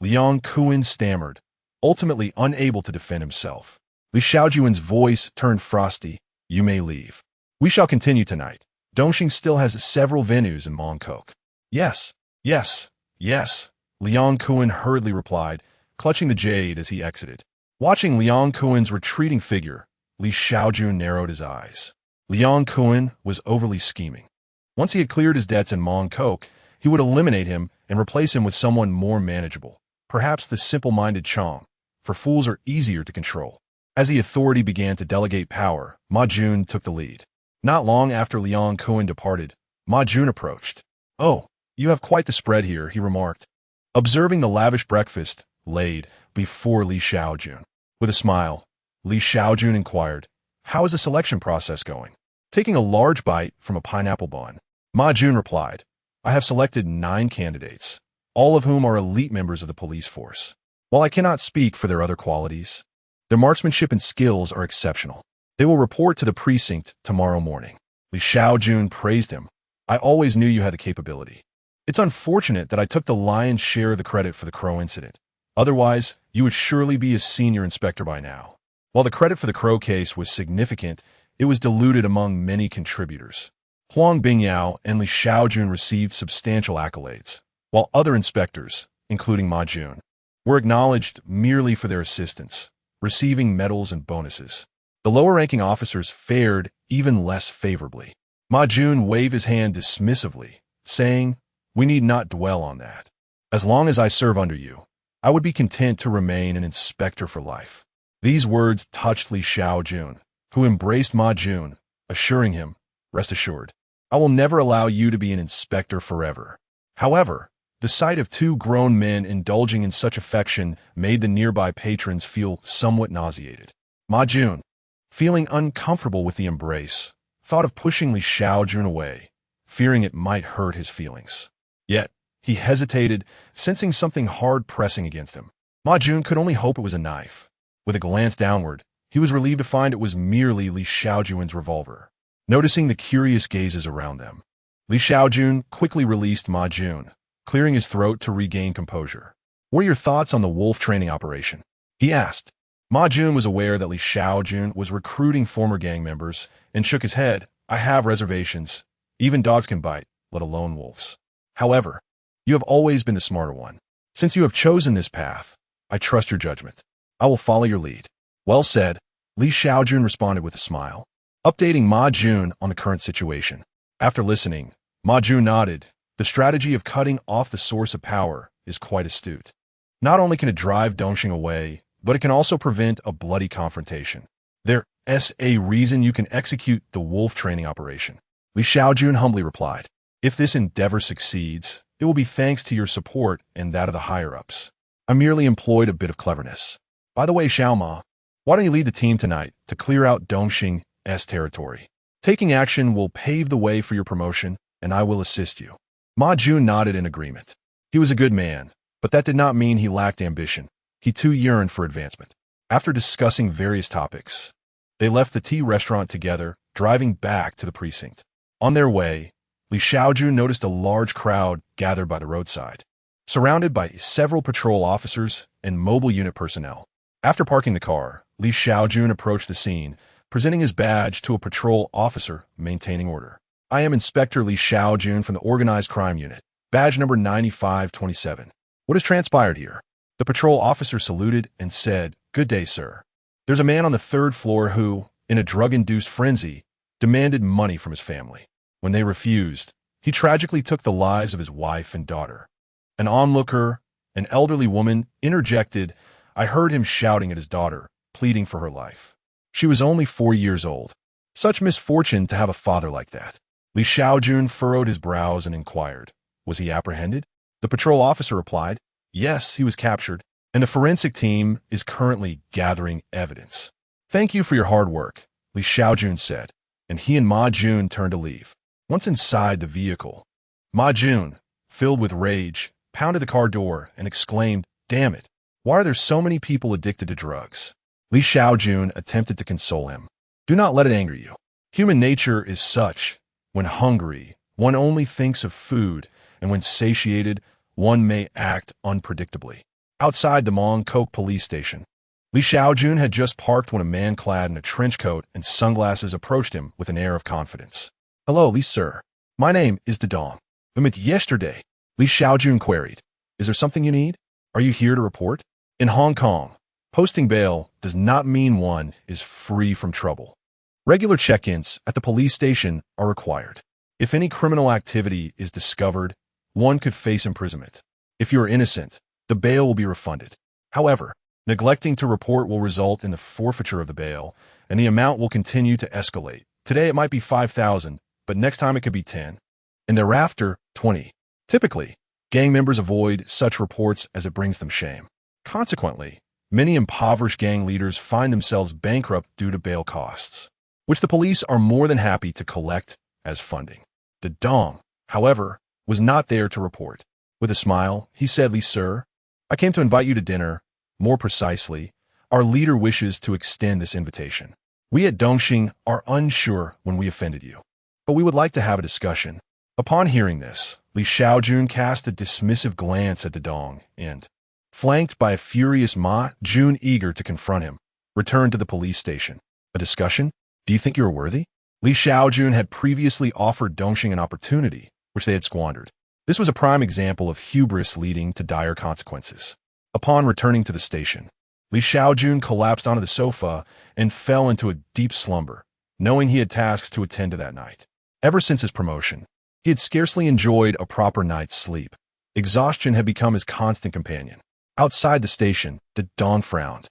Liang Kuan stammered, ultimately unable to defend himself. Li Shaojun's voice turned frosty. You may leave. We shall continue tonight. Dongxing still has several venues in Mongkok. Yes. Liang Kuan hurriedly replied, clutching the jade as he exited. Watching Liang Kuan's retreating figure, Li Shaojun narrowed his eyes. Li Shaojun was overly scheming. Once he had cleared his debts in Mongkok, he would eliminate him and replace him with someone more manageable, perhaps the simple-minded Chong, for fools are easier to control. As the authority began to delegate power, Ma Jun took the lead. Not long after Li Shaojun departed, Ma Jun approached. "Oh, you have quite the spread here," he remarked, observing the lavish breakfast laid before Li Shaojun. With a smile, Li Shaojun inquired, "How is the selection process going?" Taking a large bite from a pineapple bun, Ma Jun replied, "I have selected 9 candidates, all of whom are elite members of the police force. While I cannot speak for their other qualities, their marksmanship and skills are exceptional. They will report to the precinct tomorrow morning." Li Shaojun praised him. "I always knew you had the capability. It's unfortunate that I took the lion's share of the credit for the Crow incident. Otherwise, you would surely be a senior inspector by now." While the credit for the Crow case was significant, it was diluted among many contributors. Huang Bingyao and Li Shaojun received substantial accolades, while other inspectors, including Ma Jun, were acknowledged merely for their assistance, receiving medals and bonuses. The lower-ranking officers fared even less favorably. Ma Jun waved his hand dismissively, saying, "We need not dwell on that. As long as I serve under you, I would be content to remain an inspector for life." These words touched Li Shaojun, who embraced Ma Jun, assuring him, "Rest assured, I will never allow you to be an inspector forever." However, the sight of 2 grown men indulging in such affection made the nearby patrons feel somewhat nauseated. Ma Jun, feeling uncomfortable with the embrace, thought of pushing Li Shaojun away, fearing it might hurt his feelings. Yet, he hesitated, sensing something hard pressing against him. Ma Jun could only hope it was a knife. With a glance downward, he was relieved to find it was merely Li Shaojun's revolver. Noticing the curious gazes around them, Li Shaojun quickly released Ma Jun, clearing his throat to regain composure. "What are your thoughts on the wolf training operation?" he asked. Ma Jun was aware that Li Shaojun was recruiting former gang members and shook his head. "I have reservations. Even dogs can bite, let alone wolves. However, you have always been the smarter one. Since you have chosen this path, I trust your judgment. I will follow your lead." "Well said," Li Shaojun responded with a smile, updating Ma Jun on the current situation. After listening, Ma Jun nodded. The strategy of cutting off the source of power is quite astute. Not only can it drive Dongxing away, but it can also prevent a bloody confrontation. There's a reason you can execute the wolf training operation. Li Shaojun humbly replied, "If this endeavor succeeds, it will be thanks to your support and that of the higher-ups. I merely employed a bit of cleverness. By the way, Xiaoma, why don't you lead the team tonight to clear out Dongxing's territory? Taking action will pave the way for your promotion, and I will assist you." Ma Jun nodded in agreement. He was a good man, but that did not mean he lacked ambition. He too yearned for advancement. After discussing various topics, they left the tea restaurant together, driving back to the precinct. On their way, Li Shaojun noticed a large crowd gathered by the roadside, surrounded by several patrol officers and mobile unit personnel. After parking the car, Li Shaojun approached the scene, presenting his badge to a patrol officer maintaining order. "I am Inspector Li Shaojun from the Organized Crime Unit, badge number 9527. What has transpired here?" The patrol officer saluted and said, "Good day, sir. There's a man on the 3rd floor who, in a drug-induced frenzy, demanded money from his family. When they refused, he tragically took the lives of his wife and daughter." An onlooker, an elderly woman, interjected, "I heard him shouting at his daughter, pleading for her life. She was only 4 years old. Such misfortune to have a father like that." Li Shaojun furrowed his brows and inquired, "Was he apprehended?" The patrol officer replied, "Yes, he was captured, and the forensic team is currently gathering evidence." "Thank you for your hard work," Li Shaojun said, and he and Ma Jun turned to leave. Once inside the vehicle, Ma Jun, filled with rage, pounded the car door and exclaimed, "Damn it! Why are there so many people addicted to drugs?" Li Shaojun attempted to console him. "Do not let it anger you. Human nature is such. When hungry, one only thinks of food, and when satiated, one may act unpredictably." Outside the Mongkok police station, Li Shaojun had just parked when a man clad in a trench coat and sunglasses approached him with an air of confidence. "Hello, Li sir. My name is Dedong. We met yesterday." Li Shaojun queried, "Is there something you need? Are you here to report?" In Hong Kong, posting bail does not mean one is free from trouble. Regular check-ins at the police station are required. If any criminal activity is discovered, one could face imprisonment. If you are innocent, the bail will be refunded. However, neglecting to report will result in the forfeiture of the bail, and the amount will continue to escalate. Today it might be 5,000, but next time it could be 10, and thereafter 20. Typically, gang members avoid such reports as it brings them shame. Consequently, many impoverished gang leaders find themselves bankrupt due to bail costs, which the police are more than happy to collect as funding. The Dong, however, was not there to report. With a smile, he said, "Li, sir, I came to invite you to dinner. More precisely, our leader wishes to extend this invitation. We at Dongxing are unsure when we offended you, but we would like to have a discussion." Upon hearing this, Li Shaojun cast a dismissive glance at the Dong and, flanked by a furious Ma Jun eager to confront him, returned to the police station. "A discussion? Do you think you are worthy?" Li Shaojun had previously offered Dongxing an opportunity, which they had squandered. This was a prime example of hubris leading to dire consequences. Upon returning to the station, Li Shaojun collapsed onto the sofa and fell into a deep slumber, knowing he had tasks to attend to that night. Ever since his promotion, he had scarcely enjoyed a proper night's sleep. Exhaustion had become his constant companion. Outside the station, the Dong frowned.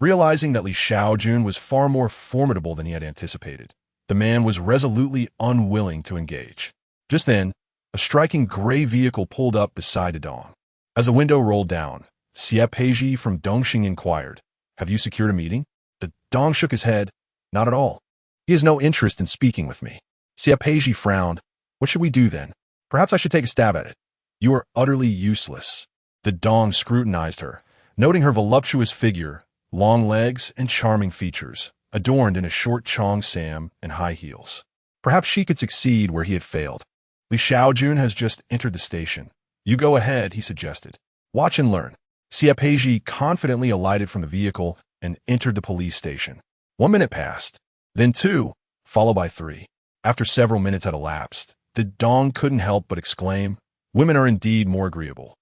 Realizing that Li Shaojun was far more formidable than he had anticipated, the man was resolutely unwilling to engage. Just then, a striking gray vehicle pulled up beside the Dong. As the window rolled down, Xie Peiji from Dongxing inquired, "Have you secured a meeting?" The Dong shook his head. "Not at all. He has no interest in speaking with me." Xie Peiji frowned. "What should we do then? Perhaps I should take a stab at it." "You are utterly useless." The Dong scrutinized her, noting her voluptuous figure, long legs, and charming features, adorned in a short chong sam and high heels. Perhaps she could succeed where he had failed. Li Shaojun has just entered the station. "You go ahead," he suggested. "Watch and learn." Xie Peiji confidently alighted from the vehicle and entered the police station. 1 minute passed, then 2, followed by 3. After several minutes had elapsed, the Dong couldn't help but exclaim, "Women are indeed more agreeable."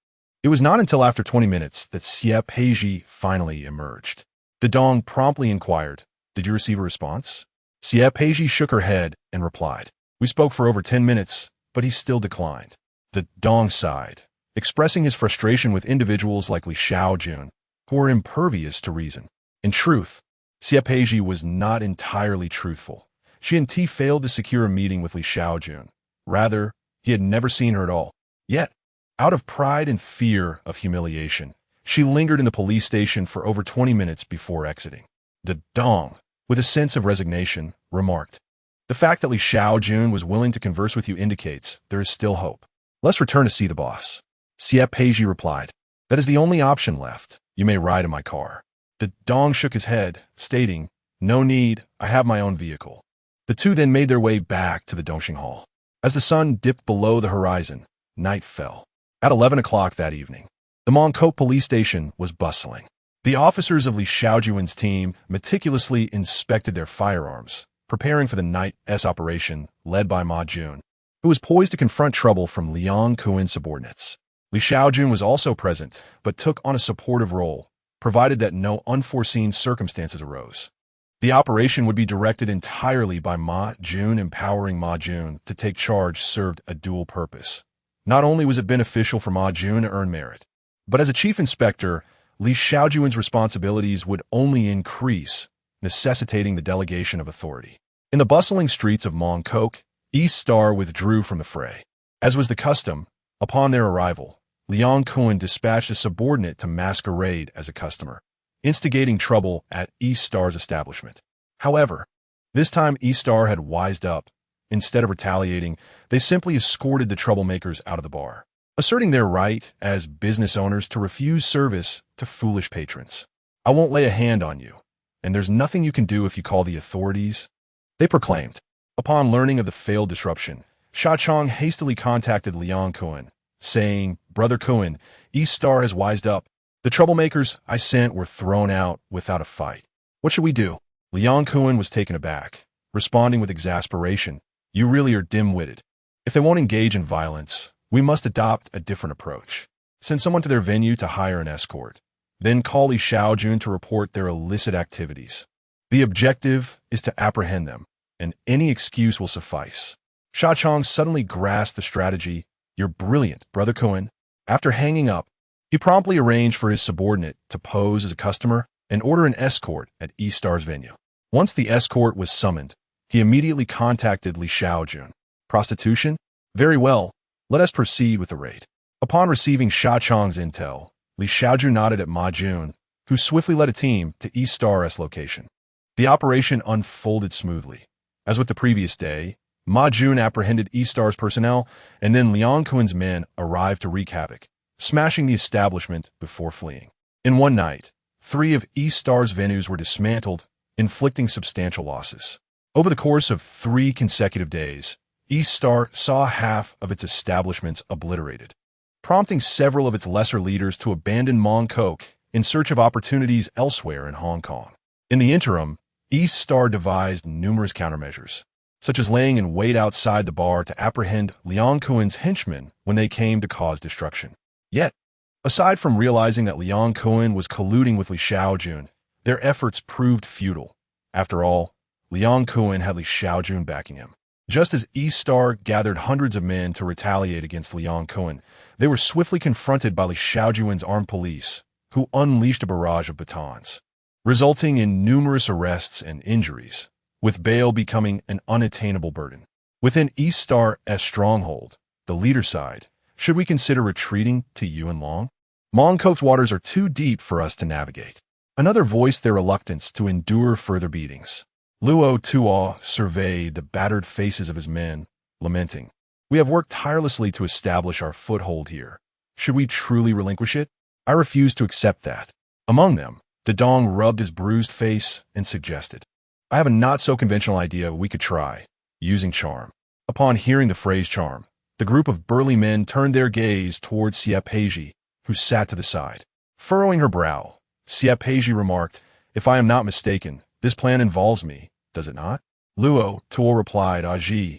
It was not until after 20 minutes that Xie Peiji finally emerged. The Dong promptly inquired, "Did you receive a response?" Xie Peiji shook her head and replied, "We spoke for over 10 minutes, but he still declined." The Dong sighed, expressing his frustration with individuals like Li Shaojun, who were impervious to reason. In truth, Xie Peiji was not entirely truthful. She and T failed to secure a meeting with Li Shaojun. Rather, he had never seen her at all. Yet, out of pride and fear of humiliation, she lingered in the police station for over 20 minutes before exiting. The Dong, with a sense of resignation, remarked, "The fact that Li Shaojun was willing to converse with you indicates there is still hope. Let's return to see the boss." Xie Peiji replied, "That is the only option left. You may ride in my car." The Dong shook his head, stating, "No need, I have my own vehicle." The two then made their way back to the Dongxing Hall. As the sun dipped below the horizon, night fell. At 11 o'clock that evening, the Mongkok police station was bustling. The officers of Li Shaojun's team meticulously inspected their firearms, preparing for the night's operation led by Ma Jun, who was poised to confront trouble from Liang Kuin's subordinates. Li Shaojun was also present, but took on a supportive role, provided that no unforeseen circumstances arose. The operation would be directed entirely by Ma Jun. Empowering Ma Jun to take charge served a dual purpose. Not only was it beneficial for Ma Jun to earn merit, but as a chief inspector, Li Shaojun's responsibilities would only increase, necessitating the delegation of authority. In the bustling streets of Mongkok, East Star withdrew from the fray. As was the custom, upon their arrival, Liang Kun dispatched a subordinate to masquerade as a customer, instigating trouble at East Star's establishment. However, this time East Star had wised up. Instead of retaliating, they simply escorted the troublemakers out of the bar, asserting their right as business owners to refuse service to foolish patrons. "I won't lay a hand on you, and there's nothing you can do if you call the authorities," they proclaimed. Upon learning of the failed disruption, Sha Chong hastily contacted Liang Kun, saying, "Brother Kun, East Star has wised up. The troublemakers I sent were thrown out without a fight. What should we do?" Liang Kun was taken aback, responding with exasperation, "You really are dim-witted. If they won't engage in violence, we must adopt a different approach. Send someone to their venue to hire an escort. Then call Li Shaojun to report their illicit activities. The objective is to apprehend them. and any excuse will suffice. Shaojun suddenly grasped the strategy. You're brilliant, Brother Cohen. After hanging up, he promptly arranged for his subordinate to pose as a customer and order an escort at E-Star's venue. Once the escort was summoned, he immediately contacted Li Shaojun. Prostitution? Very well. Let us proceed with the raid. Upon receiving Shaojun's intel, Li Shaojun nodded at Ma Jun, who swiftly led a team to E-Star's location. The operation unfolded smoothly. As with the previous day, Ma Jun apprehended E-Star's personnel, and then Liang Kuen's men arrived to wreak havoc, smashing the establishment before fleeing. In one night, 3 of E-Star's venues were dismantled, inflicting substantial losses. Over the course of 3 consecutive days, E-Star saw half of its establishments obliterated, prompting several of its lesser leaders to abandon Mongkok in search of opportunities elsewhere in Hong Kong. In the interim, E-Star devised numerous countermeasures, such as laying in wait outside the bar to apprehend Liang Kuen's henchmen when they came to cause destruction. Yet, aside from realizing that Liang Kuen was colluding with Li Shaojun, their efforts proved futile. After all, Liang Kuen had Li Shaojun backing him. Just as E-Star gathered hundreds of men to retaliate against Liang Kuen, they were swiftly confronted by Li Shaojun's armed police, who unleashed a barrage of batons, resulting in numerous arrests and injuries, with bail becoming an unattainable burden. Within E-Star's stronghold, the leader side, should we consider retreating to Yuan Long? Mongkok's waters are too deep for us to navigate. Another voiced their reluctance to endure further beatings. Luo Tuo surveyed the battered faces of his men, lamenting, "We have worked tirelessly to establish our foothold here. Should we truly relinquish it? I refuse to accept that." Among them, Dedong rubbed his bruised face and suggested, "I have a not-so-conventional idea we could try, using charm." Upon hearing the phrase charm, the group of burly men turned their gaze towards Xia Peiji, who sat to the side. Furrowing her brow, Xia Peiji remarked, "If I am not mistaken, this plan involves me, does it not?" Luo Tuo replied, "Aji.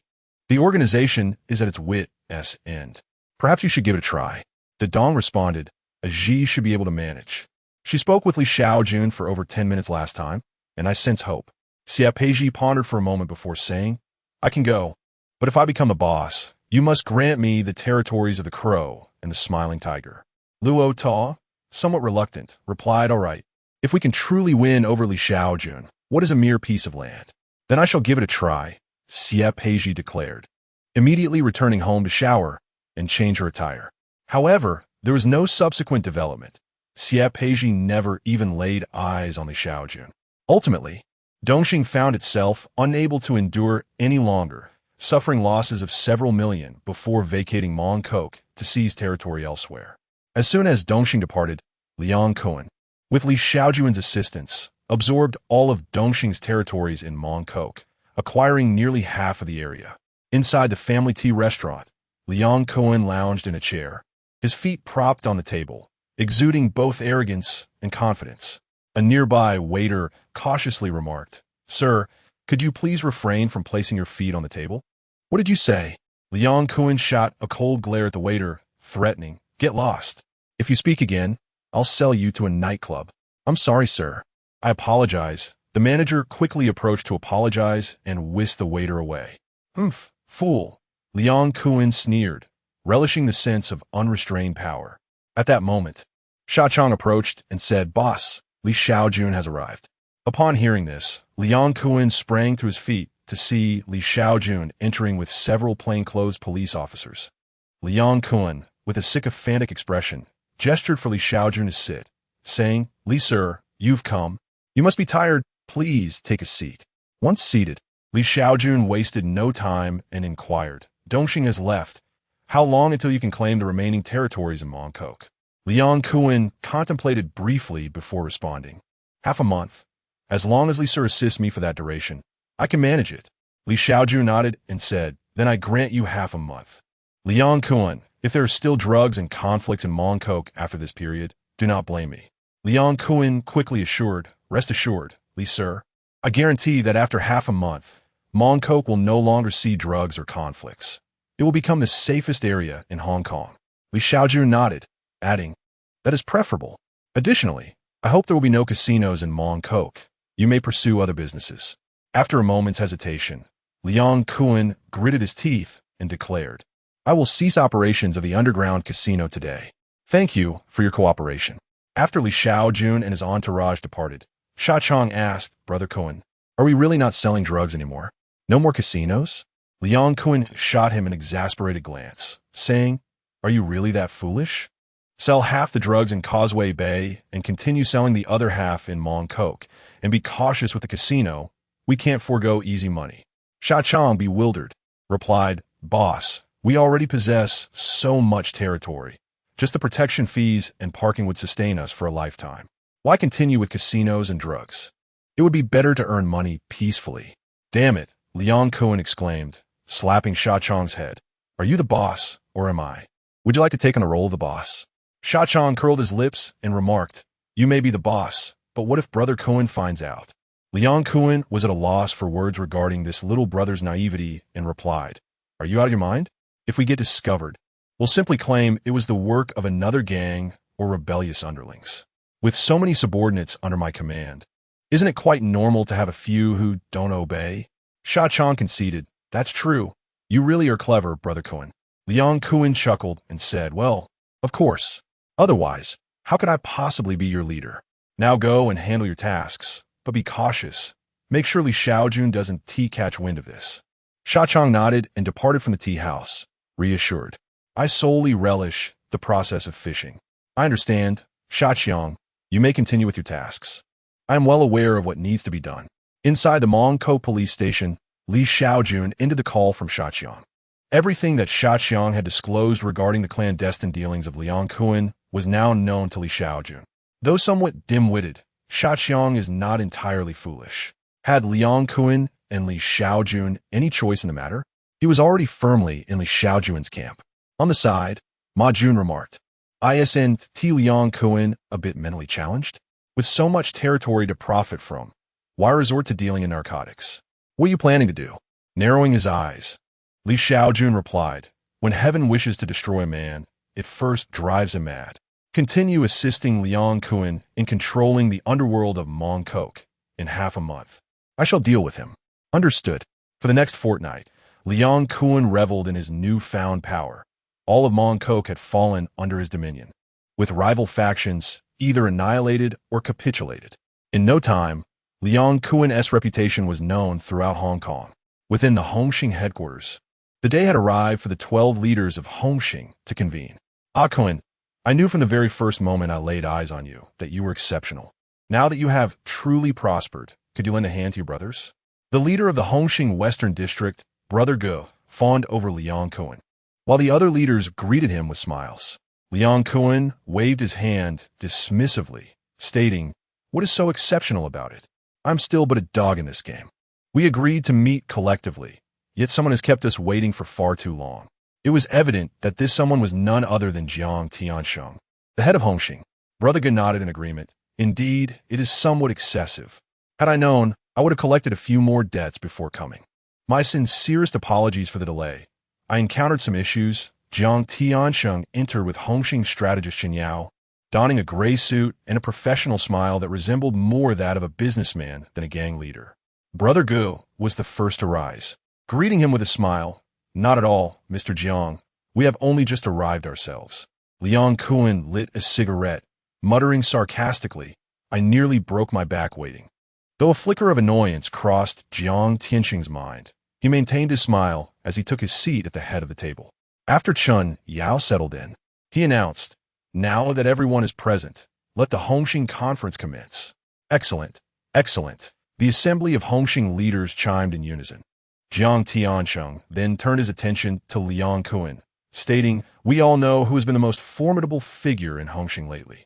The organization is at its wit's end. Perhaps you should give it a try." Dedong responded, "Aji should be able to manage. She spoke with Li Shaojun for over 10 minutes last time, and I sense hope." Xia Peiji pondered for a moment before saying, "I can go, but if I become the boss, you must grant me the territories of the Crow and the Smiling Tiger." Luo Tuo, somewhat reluctant, replied, "All right. If we can truly win over Li Shaojun, what is a mere piece of land? Then I shall give it a try," Xia Peiji declared, immediately returning home to shower and change her attire. However, there was no subsequent development. Xia Peiji never even laid eyes on Li Shaojun. Ultimately, Dongxing found itself unable to endure any longer, suffering losses of several million before vacating Mongkok to seize territory elsewhere. As soon as Dongxing departed, Liang Kuen, with Li Shaojun's assistance, absorbed all of Dongxing's territories in Mongkok, acquiring nearly half of the area. Inside the family tea restaurant, Liang Kuen lounged in a chair, his feet propped on the table, exuding both arrogance and confidence. A nearby waiter cautiously remarked, "Sir, could you please refrain from placing your feet on the table?" "What did you say?" Liang Kuen shot a cold glare at the waiter, threatening, "Get lost. If you speak again, I'll sell you to a nightclub." "I'm sorry, sir. I apologize." The manager quickly approached to apologize and whisked the waiter away. "Humph, fool," Liang Kuen sneered, relishing the sense of unrestrained power. At that moment, Shaojun approached and said, "Boss, Li Shaojun has arrived." Upon hearing this, Liang Kuen sprang to his feet to see Li Shaojun entering with several plainclothes police officers. Liang Kuen, with a sycophantic expression, gestured for Li Shaojun to sit, saying, "Li sir, you've come. You must be tired. Please take a seat." Once seated, Li Shaojun wasted no time and inquired, "Dongxing has left. How long until you can claim the remaining territories in Mongkok?" Liang Kuen contemplated briefly before responding, "Half a month. As long as Li sir assists me for that duration, I can manage it." Li Shaojun nodded and said, "Then I grant you half a month." Liang Kuen, if there are still drugs and conflicts in Mongkok after this period, do not blame me. Liang Kuen quickly assured, "Rest assured, Li sir. I guarantee that after half a month, Mongkok will no longer see drugs or conflicts. It will become the safest area in Hong Kong." Li Shaojun nodded, adding, "That is preferable. Additionally, I hope there will be no casinos in Mongkok. You may pursue other businesses." After a moment's hesitation, Liang Kuan gritted his teeth and declared, I will cease operations of the underground casino today. Thank you for your cooperation. After Li Shaojun and his entourage departed, Sha Chong asked, Brother Kuan, are we really not selling drugs anymore? No more casinos? Liang Kuan shot him an exasperated glance, saying, are you really that foolish? Sell half the drugs in Causeway Bay and continue selling the other half in Mong Kok, and be cautious with the casino. We can't forego easy money. Sha Chong, bewildered, replied, Boss, we already possess so much territory. Just the protection fees and parking would sustain us for a lifetime. Why continue with casinos and drugs? It would be better to earn money peacefully. Damn it, Liang Kuan exclaimed, slapping Sha Chong's head. Are you the boss, or am I? Would you like to take on the role of the boss? Sha Chong curled his lips and remarked, you may be the boss, but what if Brother Kuan finds out? Liang Kuan was at a loss for words regarding this little brother's naivety and replied, are you out of your mind? If we get discovered, we'll simply claim it was the work of another gang or rebellious underlings. With so many subordinates under my command, isn't it quite normal to have a few who don't obey? Sha Chong conceded, that's true. You really are clever, Brother Kuan. Liang Kuan chuckled and said, well, of course. Otherwise, how could I possibly be your leader? Now go and handle your tasks, but be cautious. Make sure Li Shaojun doesn't catch wind of this. Sha Chong nodded and departed from the tea house, reassured. I solely relish the process of fishing. I understand, Sha Chong. You may continue with your tasks. I am well aware of what needs to be done. Inside the Mong Kok police station, Li Shaojun ended the call from Sha Chong. Everything that Sha Chong had disclosed regarding the clandestine dealings of Liang Kuan was now known to Li Shaojun. Though somewhat dim-witted, Sha Chong is not entirely foolish. Had Liang Kuan and Li Shaojun any choice in the matter? He was already firmly in Li Shaojun's camp. On the side, Ma Jun remarked, Isn't Liang Kuan a bit mentally challenged? With so much territory to profit from, why resort to dealing in narcotics? What are you planning to do? Narrowing his eyes, Li Shaojun replied, when heaven wishes to destroy a man, it first drives him mad. Continue assisting Liang Kuan in controlling the underworld of Mong Kok in half a month. I shall deal with him. Understood. For the next fortnight, Liang Kuan reveled in his newfound power. All of Mong Kok had fallen under his dominion, with rival factions either annihilated or capitulated. In no time, Liang Kuan's reputation was known throughout Hong Kong. Within the Hongxing headquarters, the day had arrived for the 12 leaders of Hongxing to convene. Kuan, I knew from the very first moment I laid eyes on you that you were exceptional. Now that you have truly prospered, could you lend a hand to your brothers? The leader of the Hongxing Western District, Brother Ge, fawned over Liang Kuan, while the other leaders greeted him with smiles. Liang Kuan waved his hand dismissively, stating, what is so exceptional about it? I'm still but a dog in this game. We agreed to meet collectively, yet someone has kept us waiting for far too long. It was evident that this someone was none other than Jiang Tiansheng, the head of Hongxing. Brother Ge nodded in agreement. Indeed, it is somewhat excessive. Had I known, I would have collected a few more debts before coming. My sincerest apologies for the delay. I encountered some issues. Jiang Tiansheng entered with Hongxing strategist Chen Yao, donning a gray suit and a professional smile that resembled more that of a businessman than a gang leader. Brother Ge was the first to rise, greeting him with a smile. Not at all, Mr. Jiang. We have only just arrived ourselves. Liang Kuan lit a cigarette, muttering sarcastically, I nearly broke my back waiting. Though a flicker of annoyance crossed Jiang Tiansheng's mind, he maintained his smile as he took his seat at the head of the table. After Chen Yao settled in, he announced, now that everyone is present, let the Hongxing conference commence. Excellent, excellent. The assembly of Hongxing leaders chimed in unison. Jiang Tiansheng then turned his attention to Liang Kuan, stating, we all know who has been the most formidable figure in Hongxing lately.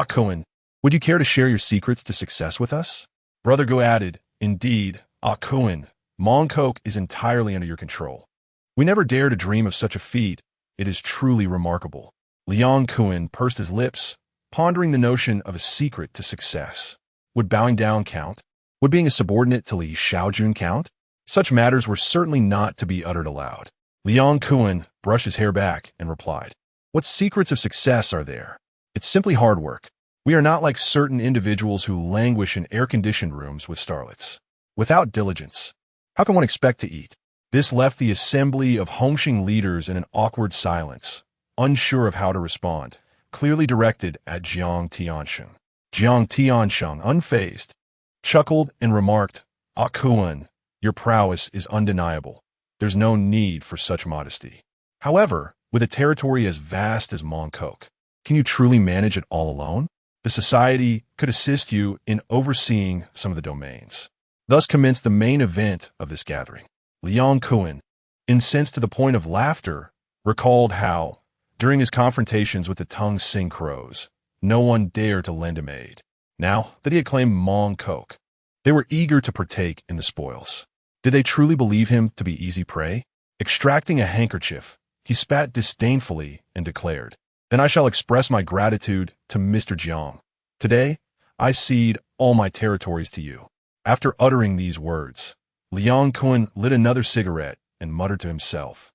Kuan, would you care to share your secrets to success with us? Brother Ge added, indeed, Kuan, Mong Kok is entirely under your control. We never dare to dream of such a feat. It is truly remarkable. Liang Kuan pursed his lips, pondering the notion of a secret to success. Would bowing down count? Would being a subordinate to Li Shaojun count? Such matters were certainly not to be uttered aloud. Liang Kuan brushed his hair back and replied, what secrets of success are there? It's simply hard work. We are not like certain individuals who languish in air-conditioned rooms with starlets. without diligence. How can one expect to eat? This left the assembly of Hongxing leaders in an awkward silence, unsure of how to respond, clearly directed at Jiang Tiansheng. Jiang Tiansheng, unfazed, chuckled and remarked, "Ah Kuan, your prowess is undeniable. There's no need for such modesty. However, with a territory as vast as Mongkok, can you truly manage it all alone? The society could assist you in overseeing some of the domains." Thus commenced the main event of this gathering. Liang Kuan, incensed to the point of laughter, recalled how, during his confrontations with the Tung Xing crows, no one dared to lend him aid. Now that he had claimed Mongkok, they were eager to partake in the spoils. Did they truly believe him to be easy prey? Extracting a handkerchief, he spat disdainfully and declared, "Then I shall express my gratitude to Mr. Jiang. Today, I cede all my territories to you." After uttering these words, Liang Kuan lit another cigarette and muttered to himself,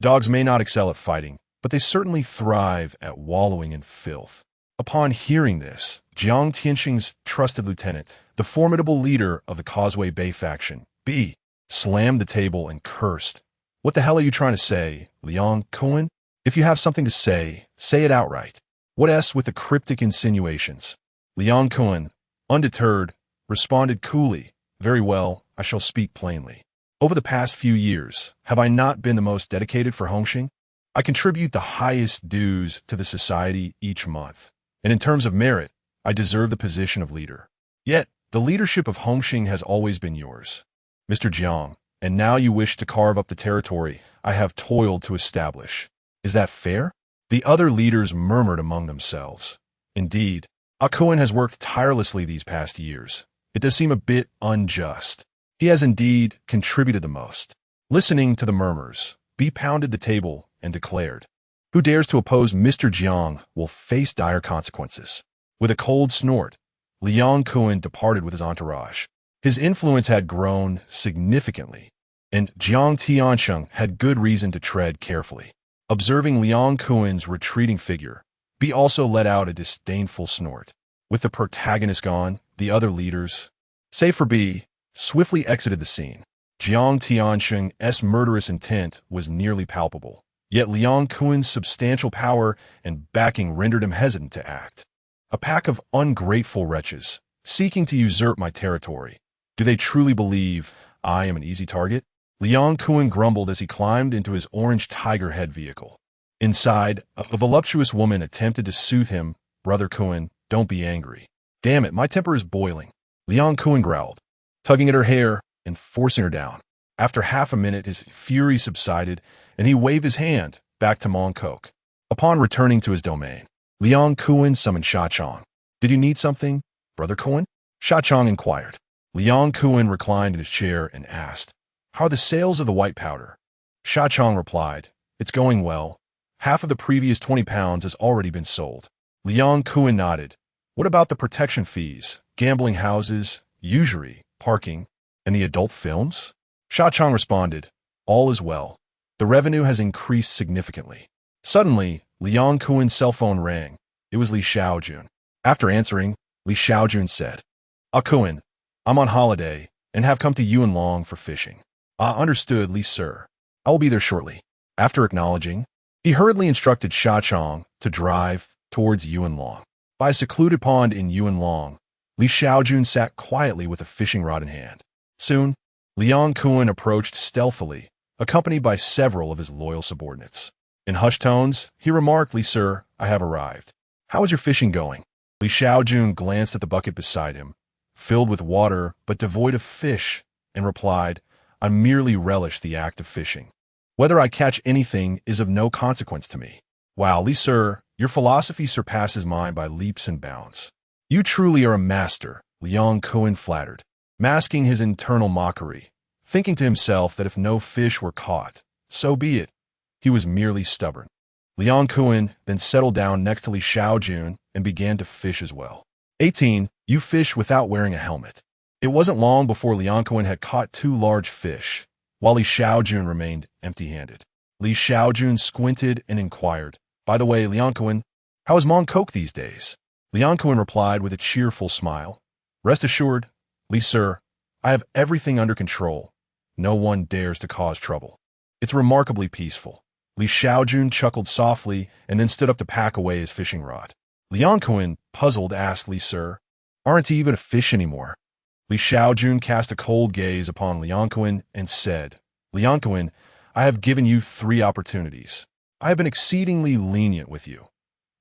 "Dogs may not excel at fighting, but they certainly thrive at wallowing in filth." Upon hearing this, Jiang Tianxing's trusted lieutenant, the formidable leader of the Causeway Bay faction, B, slammed the table and cursed. "What the hell are you trying to say, Liang Kuan? If you have something to say it outright. What s with the cryptic insinuations?" Liang Kuan, undeterred, responded coolly, "Very well, I shall speak plainly. Over the past few years, have I not been the most dedicated for Hongxing? I contribute the highest dues to the society each month, and in terms of merit, I deserve the position of leader. Yet, the leadership of Hongxing has always been yours, Mr. Jiang, and now you wish to carve up the territory I have toiled to establish. Is that fair?" The other leaders murmured among themselves. Indeed, Ah Kuan has worked tirelessly these past years. It does seem a bit unjust. He has indeed contributed the most. Listening to the murmurs, B pounded the table and declared, "Who dares to oppose Mr. Jiang will face dire consequences." With a cold snort, Liang Kuan departed with his entourage. His influence had grown significantly, and Jiang Tiansheng had good reason to tread carefully. Observing Liang Kuan's retreating figure, B also let out a disdainful snort. With the protagonist gone, the other leaders, save for B, swiftly exited the scene. Jiang Tiansheng's murderous intent was nearly palpable, yet Liang Kuan's substantial power and backing rendered him hesitant to act. A pack of ungrateful wretches, seeking to usurp my territory. Do they truly believe I am an easy target? Liang Kuan grumbled as he climbed into his orange tiger head vehicle. Inside, a voluptuous woman attempted to soothe him. "Brother Kuan, don't be angry." "Damn it, my temper is boiling," Liang Kuan growled, tugging at her hair and forcing her down. After half a minute, his fury subsided, and he waved his hand back to Mongkok. Upon returning to his domain, Liang Kuan summoned Shaojun. "Did you need something, Brother Kuan?" Shaojun inquired. Liang Kuan reclined in his chair and asked, "How are the sales of the white powder?" Shaojun replied, "It's going well. Half of the previous 20 pounds has already been sold." Liang Kuan nodded. "What about the protection fees, gambling houses, usury, parking, and the adult films?" Shaojun responded, "All is well. The revenue has increased significantly." Suddenly, Liang Kuan's cell phone rang. It was Li Shaojun. After answering, Li Shaojun said, "Ah Kuan, I'm on holiday and have come to Yuanlong for fishing." "Ah, understood, Li sir. I will be there shortly." After acknowledging, he hurriedly instructed Shaojun to drive towards Yuanlong. By a secluded pond in Yuanlong, Li Shaojun sat quietly with a fishing rod in hand. Soon, Liang Kuan approached stealthily, accompanied by several of his loyal subordinates. In hushed tones, he remarked, "Li sir, I have arrived. How is your fishing going?" Li Shaojun glanced at the bucket beside him, filled with water but devoid of fish, and replied, "I merely relish the act of fishing. Whether I catch anything is of no consequence to me." "Wow, Li sir, your philosophy surpasses mine by leaps and bounds. You truly are a master," Liang Kuan flattered, masking his internal mockery, thinking to himself that if no fish were caught, so be it. He was merely stubborn. Liang Kuan then settled down next to Li Shaojun and began to fish as well. 18. You fish without wearing a helmet. It wasn't long before Liang Kuan had caught 2 large fish, while Li Shaojun remained empty-handed. Li Shaojun squinted and inquired, "By the way, Liang Kuan, how is Mongkok these days?" Liang Kuan replied with a cheerful smile, "Rest assured, Li sir, I have everything under control. No one dares to cause trouble. It's remarkably peaceful. Li Shaojun chuckled softly and then stood up to pack away his fishing rod. Liang, puzzled, asked, Li, sir, aren't you even a fish anymore? Li Shaojun cast a cold gaze upon Liang and said, Liang, I have given you 3 opportunities. I have been exceedingly lenient with you.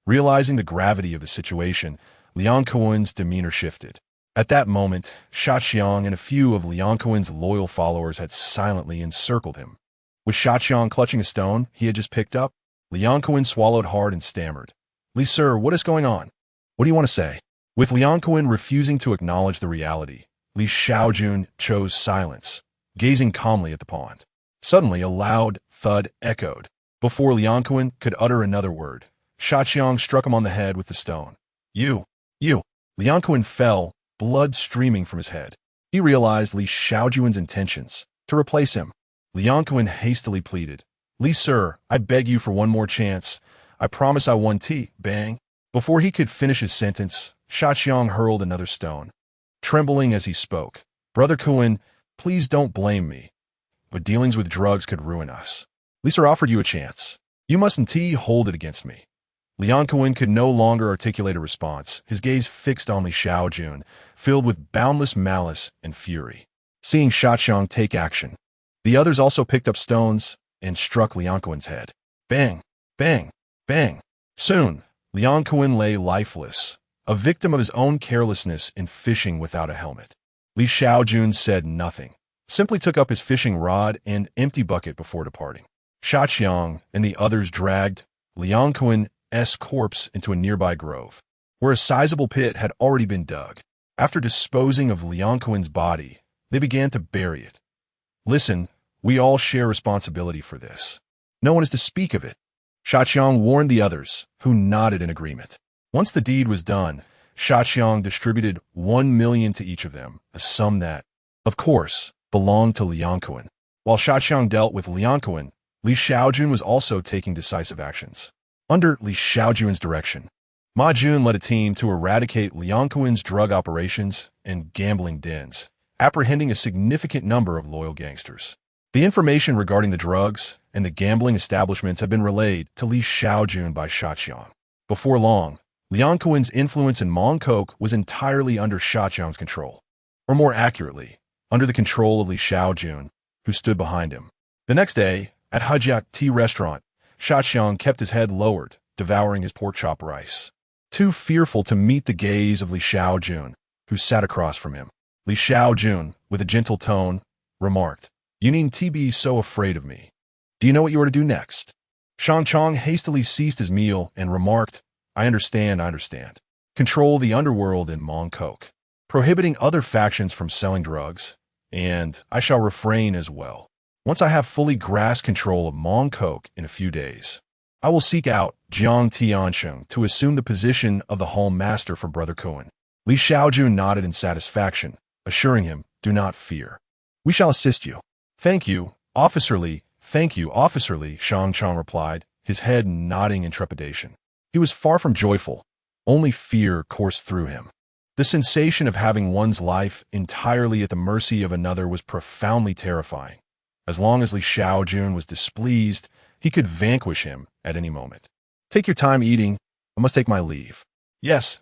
Realizing the gravity of the situation, Liang's demeanor shifted. At that moment, Shaoxiang and a few of Liang's loyal followers had silently encircled him. With Shaoxiang clutching a stone he had just picked up, Liang swallowed hard and stammered, Li, sir, what is going on? What do you want to say? With Liang refusing to acknowledge the reality, Li Shaojun chose silence, gazing calmly at the pond. Suddenly, a loud thud echoed. Before Liang could utter another word, Shaoxiang struck him on the head with the stone. You! Liang fell, blood streaming from his head. He realized Li Shaojun's intentions, to replace him. Liang hastily pleaded, Li, sir, I beg you for one more chance. I promise I won tea, bang. Before he could finish his sentence, Shaoxiang hurled another stone. Trembling as he spoke, Brother Kuan, please don't blame me, but dealings with drugs could ruin us. Li, sir, offered you a chance. You mustn't hold it against me. Liang could no longer articulate a response, his gaze fixed on Li Shaojun, filled with boundless malice and fury. Seeing Shaoxiang take action, the others also picked up stones and struck Liang's head. Bang! Bang! Bang! Soon, Liang lay lifeless, a victim of his own carelessness in fishing without a helmet. Li Shaojun said nothing, simply took up his fishing rod and empty bucket before departing. Shaoxiang and the others dragged Liang's corpse into a nearby grove, where a sizable pit had already been dug. After disposing of Liang's body, they began to bury it. Listen, we all share responsibility for this. No one is to speak of it. Shaoxiang warned the others, who nodded in agreement. Once the deed was done, Shaoxiang distributed 1 million to each of them, a sum that, of course, belonged to Liang. While Shaoxiang dealt with Liang, Li Shaojun was also taking decisive actions. Under Li Shaojun's direction, Ma Jun led a team to eradicate Liang's drug operations and gambling dens, apprehending a significant number of loyal gangsters. The information regarding the drugs and the gambling establishments had been relayed to Li Shaojun by Shaoxiang. Before long, Liang's influence in Mongkok was entirely under Shaoxiang's control, or more accurately, under the control of Li Shaojun, who stood behind him. The next day, at Hajiak Tea Restaurant, Shaoxiang kept his head lowered, devouring his pork chop rice, too fearful to meet the gaze of Li Shaojun, who sat across from him. Li Shaojun, with a gentle tone, remarked, You needn't be so afraid of me. Do you know what you are to do next? Shang Chong hastily ceased his meal and remarked, I understand. Control the underworld in Mongkok, prohibiting other factions from selling drugs, and I shall refrain as well. Once I have fully grasped control of Mongkok in a few days, I will seek out Jiang Tiansheng to assume the position of the Hall Master for Brother Kuan. Li Shaojun nodded in satisfaction, assuring him, Do not fear. We shall assist you. Thank you, Officer Li, Shang Chong replied, his head nodding in trepidation. He was far from joyful. Only fear coursed through him. The sensation of having one's life entirely at the mercy of another was profoundly terrifying. As long as Li Shaojun was displeased, he could vanquish him at any moment. Take your time eating. I must take my leave. Yes,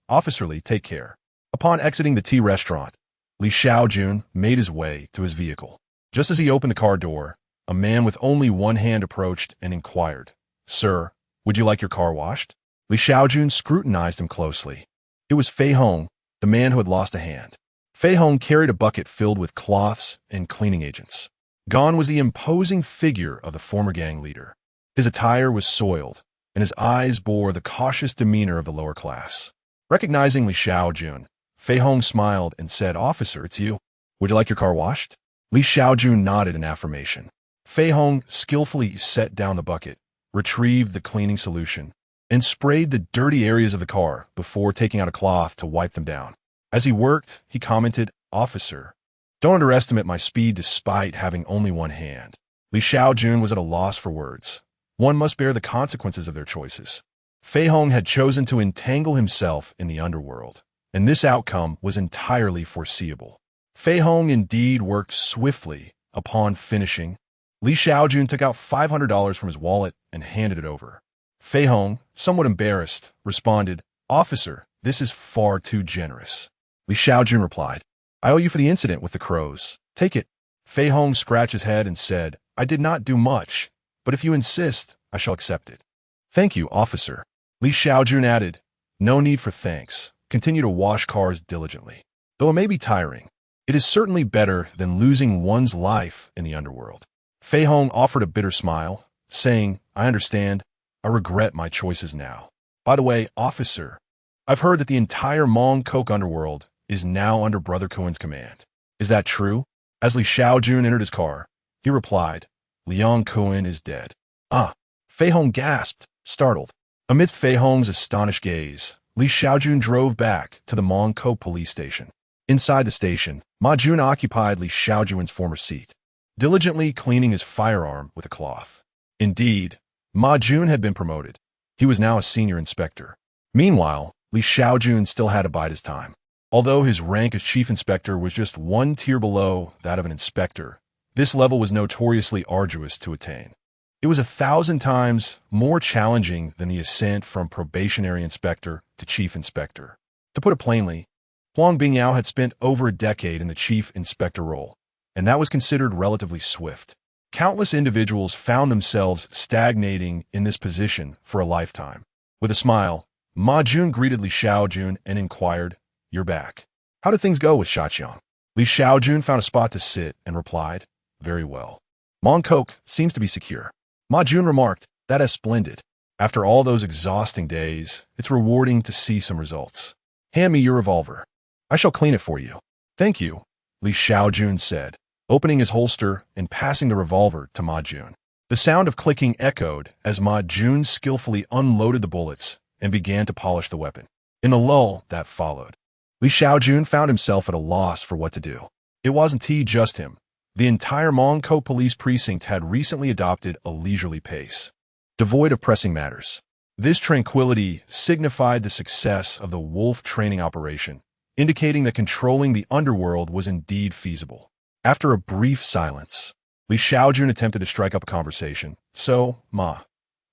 Officer Li, take care. Upon exiting the tea restaurant, Li Shaojun made his way to his vehicle. Just as he opened the car door, a man with only one hand approached and inquired, Sir, would you like your car washed? Li Shaojun scrutinized him closely. It was Fei Hong, the man who had lost a hand. Fei Hong carried a bucket filled with cloths and cleaning agents. Gone was the imposing figure of the former gang leader. His attire was soiled, and his eyes bore the cautious demeanor of the lower class. Recognizing Li Shaojun, Fei Hong smiled and said, Officer, it's you. Would you like your car washed? Li Shaojun nodded in affirmation. Fei Hong skillfully set down the bucket, retrieved the cleaning solution, and sprayed the dirty areas of the car before taking out a cloth to wipe them down. As he worked, he commented, Officer, don't underestimate my speed despite having only one hand. Li Shaojun was at a loss for words. One must bear the consequences of their choices. Fei Hong had chosen to entangle himself in the underworld, and this outcome was entirely foreseeable. Fei Hong indeed worked swiftly. Upon finishing, Li Shaojun took out $500 from his wallet and handed it over. Fei Hong, somewhat embarrassed, responded, "Officer, this is far too generous." Li Shaojun replied, "I owe you for the incident with the crows. Take it." Fei Hong scratched his head and said, "I did not do much, but if you insist, I shall accept it." "Thank you, officer." Li Shaojun added, "No need for thanks. Continue to wash cars diligently. Though it may be tiring, it is certainly better than losing one's life in the underworld." Fei Hong offered a bitter smile, saying, "I understand. I regret my choices now. By the way, officer, I've heard that the entire Mong Kok underworld is now under Brother Kuen's command. Is that true?" As Li Shaojun entered his car, he replied, "Liang Kuen is dead." "Ah!" Fei Hong gasped, startled. Amidst Fei Hong's astonished gaze, Li Shaojun drove back to the Mong Kok police station. Inside the station, Ma Jun occupied Li Shaojun's former seat, diligently cleaning his firearm with a cloth. Indeed, Ma Jun had been promoted. He was now a senior inspector. Meanwhile, Li Shaojun still had to bide his time. Although his rank as chief inspector was just one tier below that of an inspector, this level was notoriously arduous to attain. It was 1,000 times more challenging than the ascent from probationary inspector to chief inspector. To put it plainly, Huang Bingyao had spent over a decade in the chief inspector role, and that was considered relatively swift. Countless individuals found themselves stagnating in this position for a lifetime. With a smile, Ma Jun greeted Li Shaojun and inquired, "You're back. How did things go with Shaqiang?" Li Shaojun found a spot to sit and replied, "Very well. Mong Kok seems to be secure." Ma Jun remarked, "That is splendid. After all those exhausting days, it's rewarding to see some results. Hand me your revolver. I shall clean it for you." "Thank you," Li Shaojun said, opening his holster and passing the revolver to Ma Jun. The sound of clicking echoed as Ma Jun skillfully unloaded the bullets and began to polish the weapon. In the lull that followed, Li Shaojun found himself at a loss for what to do. It wasn't just him. The entire Mong Kok police precinct had recently adopted a leisurely pace, devoid of pressing matters. This tranquility signified the success of the wolf training operation, indicating that controlling the underworld was indeed feasible. After a brief silence, Li Shaojun attempted to strike up a conversation. "So, Ma,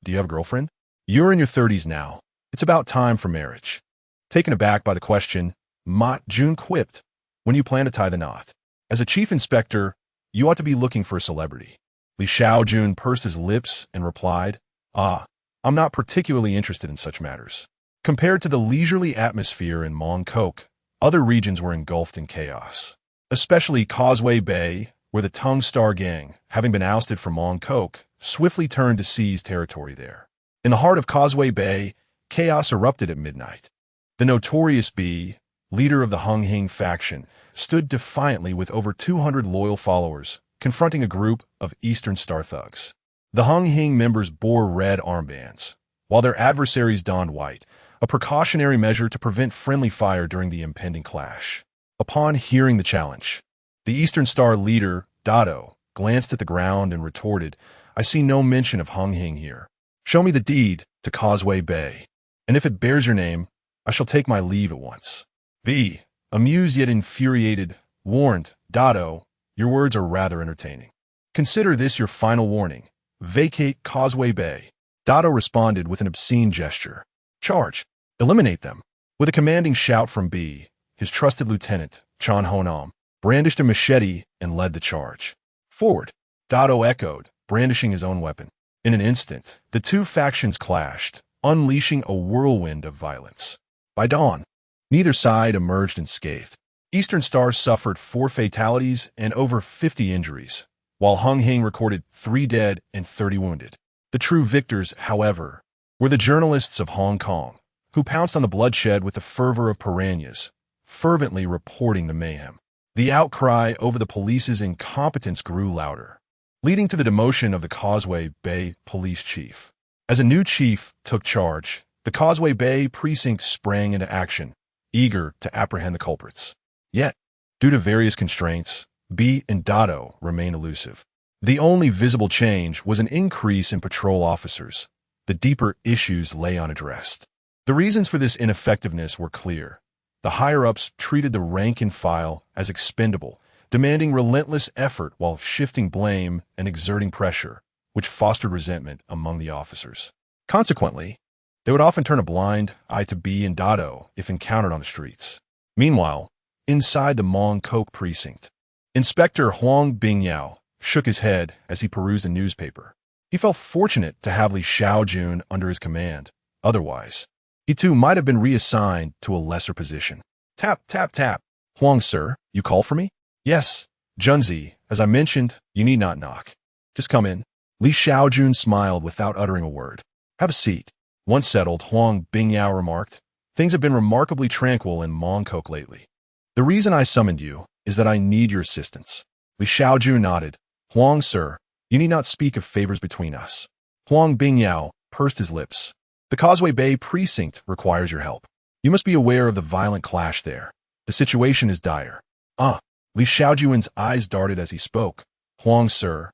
do you have a girlfriend? You're in your 30s now. It's about time for marriage." Taken aback by the question, Ma Jun quipped, "When you plan to tie the knot? As a chief inspector, you ought to be looking for a celebrity." Li Shaojun pursed his lips and replied, I'm not particularly interested in such matters." Compared to the leisurely atmosphere in Mong Kok, other regions were engulfed in chaos. Especially Causeway Bay, where the Tung Star Gang, having been ousted from Mong Kok, swiftly turned to seize territory there. In the heart of Causeway Bay, chaos erupted at midnight. The notorious B, leader of the Hung Hing faction, stood defiantly with over 200 loyal followers, confronting a group of Eastern Star thugs. The Hung Hing members bore red armbands, while their adversaries donned white, a precautionary measure to prevent friendly fire during the impending clash. Upon hearing the challenge, the Eastern Star leader, Dado, glanced at the ground and retorted, "I see no mention of Hung Hing here. Show me the deed to Causeway Bay, and if it bears your name, I shall take my leave at once." V, amused yet infuriated, warned, "Dado, your words are rather entertaining. Consider this your final warning. Vacate Causeway Bay." Dado responded with an obscene gesture. "Charge. Eliminate them." With a commanding shout from B, his trusted lieutenant, Chan Honam, brandished a machete and led the charge. "Forward," Dado echoed, brandishing his own weapon. In an instant, the two factions clashed, unleashing a whirlwind of violence. By dawn, neither side emerged unscathed. Eastern Star suffered 4 fatalities and over 50 injuries, while Hung Hing recorded 3 dead and 30 wounded. The true victors, however, were the journalists of Hong Kong, who pounced on the bloodshed with the fervor of piranhas, fervently reporting the mayhem. The outcry over the police's incompetence grew louder, leading to the demotion of the Causeway Bay police chief. As a new chief took charge, the Causeway Bay precinct sprang into action, eager to apprehend the culprits. Yet, due to various constraints, B and Dado remained elusive. The only visible change was an increase in patrol officers. The deeper issues lay unaddressed. The reasons for this ineffectiveness were clear. The higher-ups treated the rank-and-file as expendable, demanding relentless effort while shifting blame and exerting pressure, which fostered resentment among the officers. Consequently, they would often turn a blind eye to B and Dado if encountered on the streets. Meanwhile, inside the Mong Kok precinct, Inspector Huang Bingyao shook his head as he perused a newspaper. He felt fortunate to have Li Shaojun under his command. Otherwise, he too might have been reassigned to a lesser position. Tap, tap, tap. Huang, sir, you call for me? Yes, Junzi, as I mentioned, you need not knock. Just come in. Li Shaojun smiled without uttering a word. Have a seat. Once settled, Huang Bingyao remarked, things have been remarkably tranquil in Mong Kok lately. The reason I summoned you is that I need your assistance. Li Shaojun nodded. Huang, sir, you need not speak of favors between us. Huang Bingyao pursed his lips. The Causeway Bay precinct requires your help. You must be aware of the violent clash there. The situation is dire. Li Shaojun's eyes darted as he spoke. Huang, sir,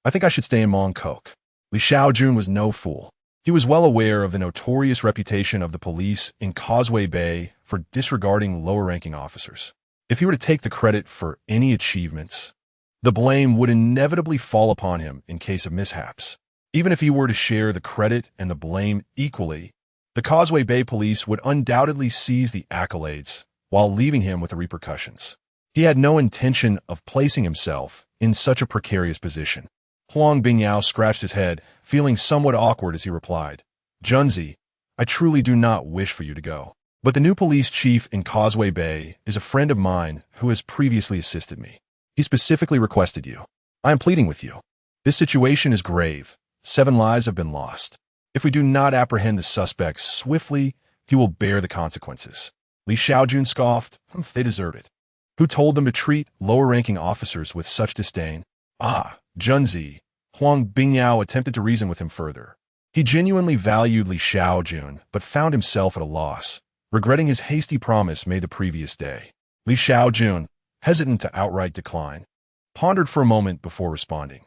I think I should stay in Mong Kok. Li Shaojun was no fool. He was well aware of the notorious reputation of the police in Causeway Bay for disregarding lower-ranking officers. If he were to take the credit for any achievements, the blame would inevitably fall upon him in case of mishaps. Even if he were to share the credit and the blame equally, the Causeway Bay police would undoubtedly seize the accolades while leaving him with the repercussions. He had no intention of placing himself in such a precarious position. Huang Bingyao scratched his head, feeling somewhat awkward as he replied, Junzi, I truly do not wish for you to go. But the new police chief in Causeway Bay is a friend of mine who has previously assisted me. He specifically requested you. I am pleading with you. This situation is grave. 7 lives have been lost. If we do not apprehend the suspects swiftly, he will bear the consequences. Li Shaojun scoffed. They deserve it. Who told them to treat lower-ranking officers with such disdain? Junzi. Huang Bingyao attempted to reason with him further. He genuinely valued Li Shaojun, but found himself at a loss, regretting his hasty promise made the previous day. Li Shaojun, hesitant to outright decline, pondered for a moment before responding.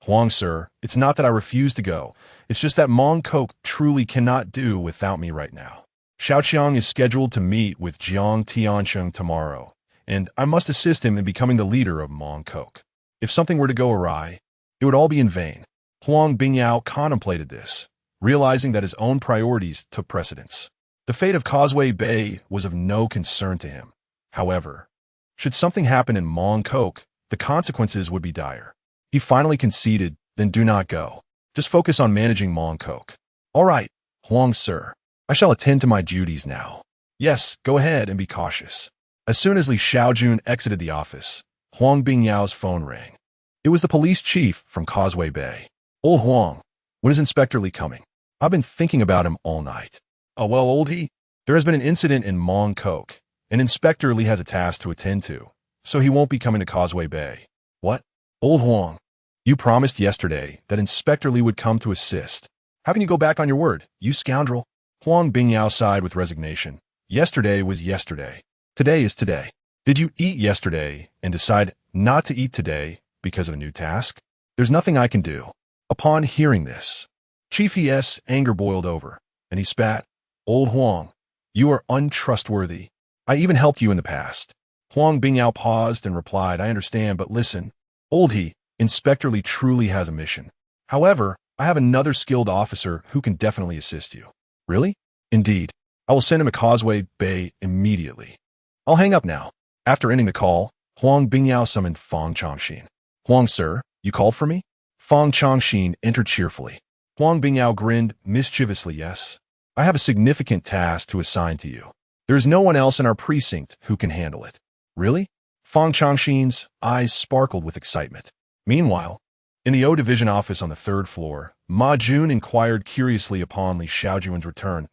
Huang, sir, it's not that I refuse to go. It's just that Mong Kok truly cannot do without me right now. Xiaoqiang is scheduled to meet with Jiang Tiancheng tomorrow, and I must assist him in becoming the leader of Mong Kok. If something were to go awry, it would all be in vain. Huang Bingyao contemplated this, realizing that his own priorities took precedence. The fate of Causeway Bay was of no concern to him. However, should something happen in Mong Kok, the consequences would be dire. He finally conceded, then do not go. Just focus on managing Mong Kok. All right, Huang, sir. I shall attend to my duties now. Yes, go ahead and be cautious. As soon as Li Shaojun exited the office, Huang Bingyao's phone rang. It was the police chief from Causeway Bay. Old Huang, when is Inspector Li coming? I've been thinking about him all night. Oh, well, old he, there has been an incident in Mong Kok, and Inspector Li has a task to attend to, so he won't be coming to Causeway Bay. What? Old Huang, you promised yesterday that Inspector Li would come to assist. How can you go back on your word, you scoundrel? Huang Bingyao sighed with resignation. Yesterday was yesterday. Today is today. Did you eat yesterday and decide not to eat today because of a new task? There's nothing I can do. Upon hearing this, Chief He's anger boiled over, and he spat. Old Huang, you are untrustworthy. I even helped you in the past. Huang Bingyao paused and replied, I understand, but listen. Old he, Inspector Li truly has a mission. However, I have another skilled officer who can definitely assist you. Really? Indeed. I will send him to Causeway Bay immediately. I'll hang up now. After ending the call, Huang Bingyao summoned Fang Chongxin. Huang, sir, you called for me? Fang Chongxin entered cheerfully. Huang Bingyao grinned mischievously. Yes. I have a significant task to assign to you. There is no one else in our precinct who can handle it. Really? Fang Chongxin's eyes sparkled with excitement. Meanwhile, in the O Division office on the 3rd floor, Ma Jun inquired curiously upon Li Shaojun's return.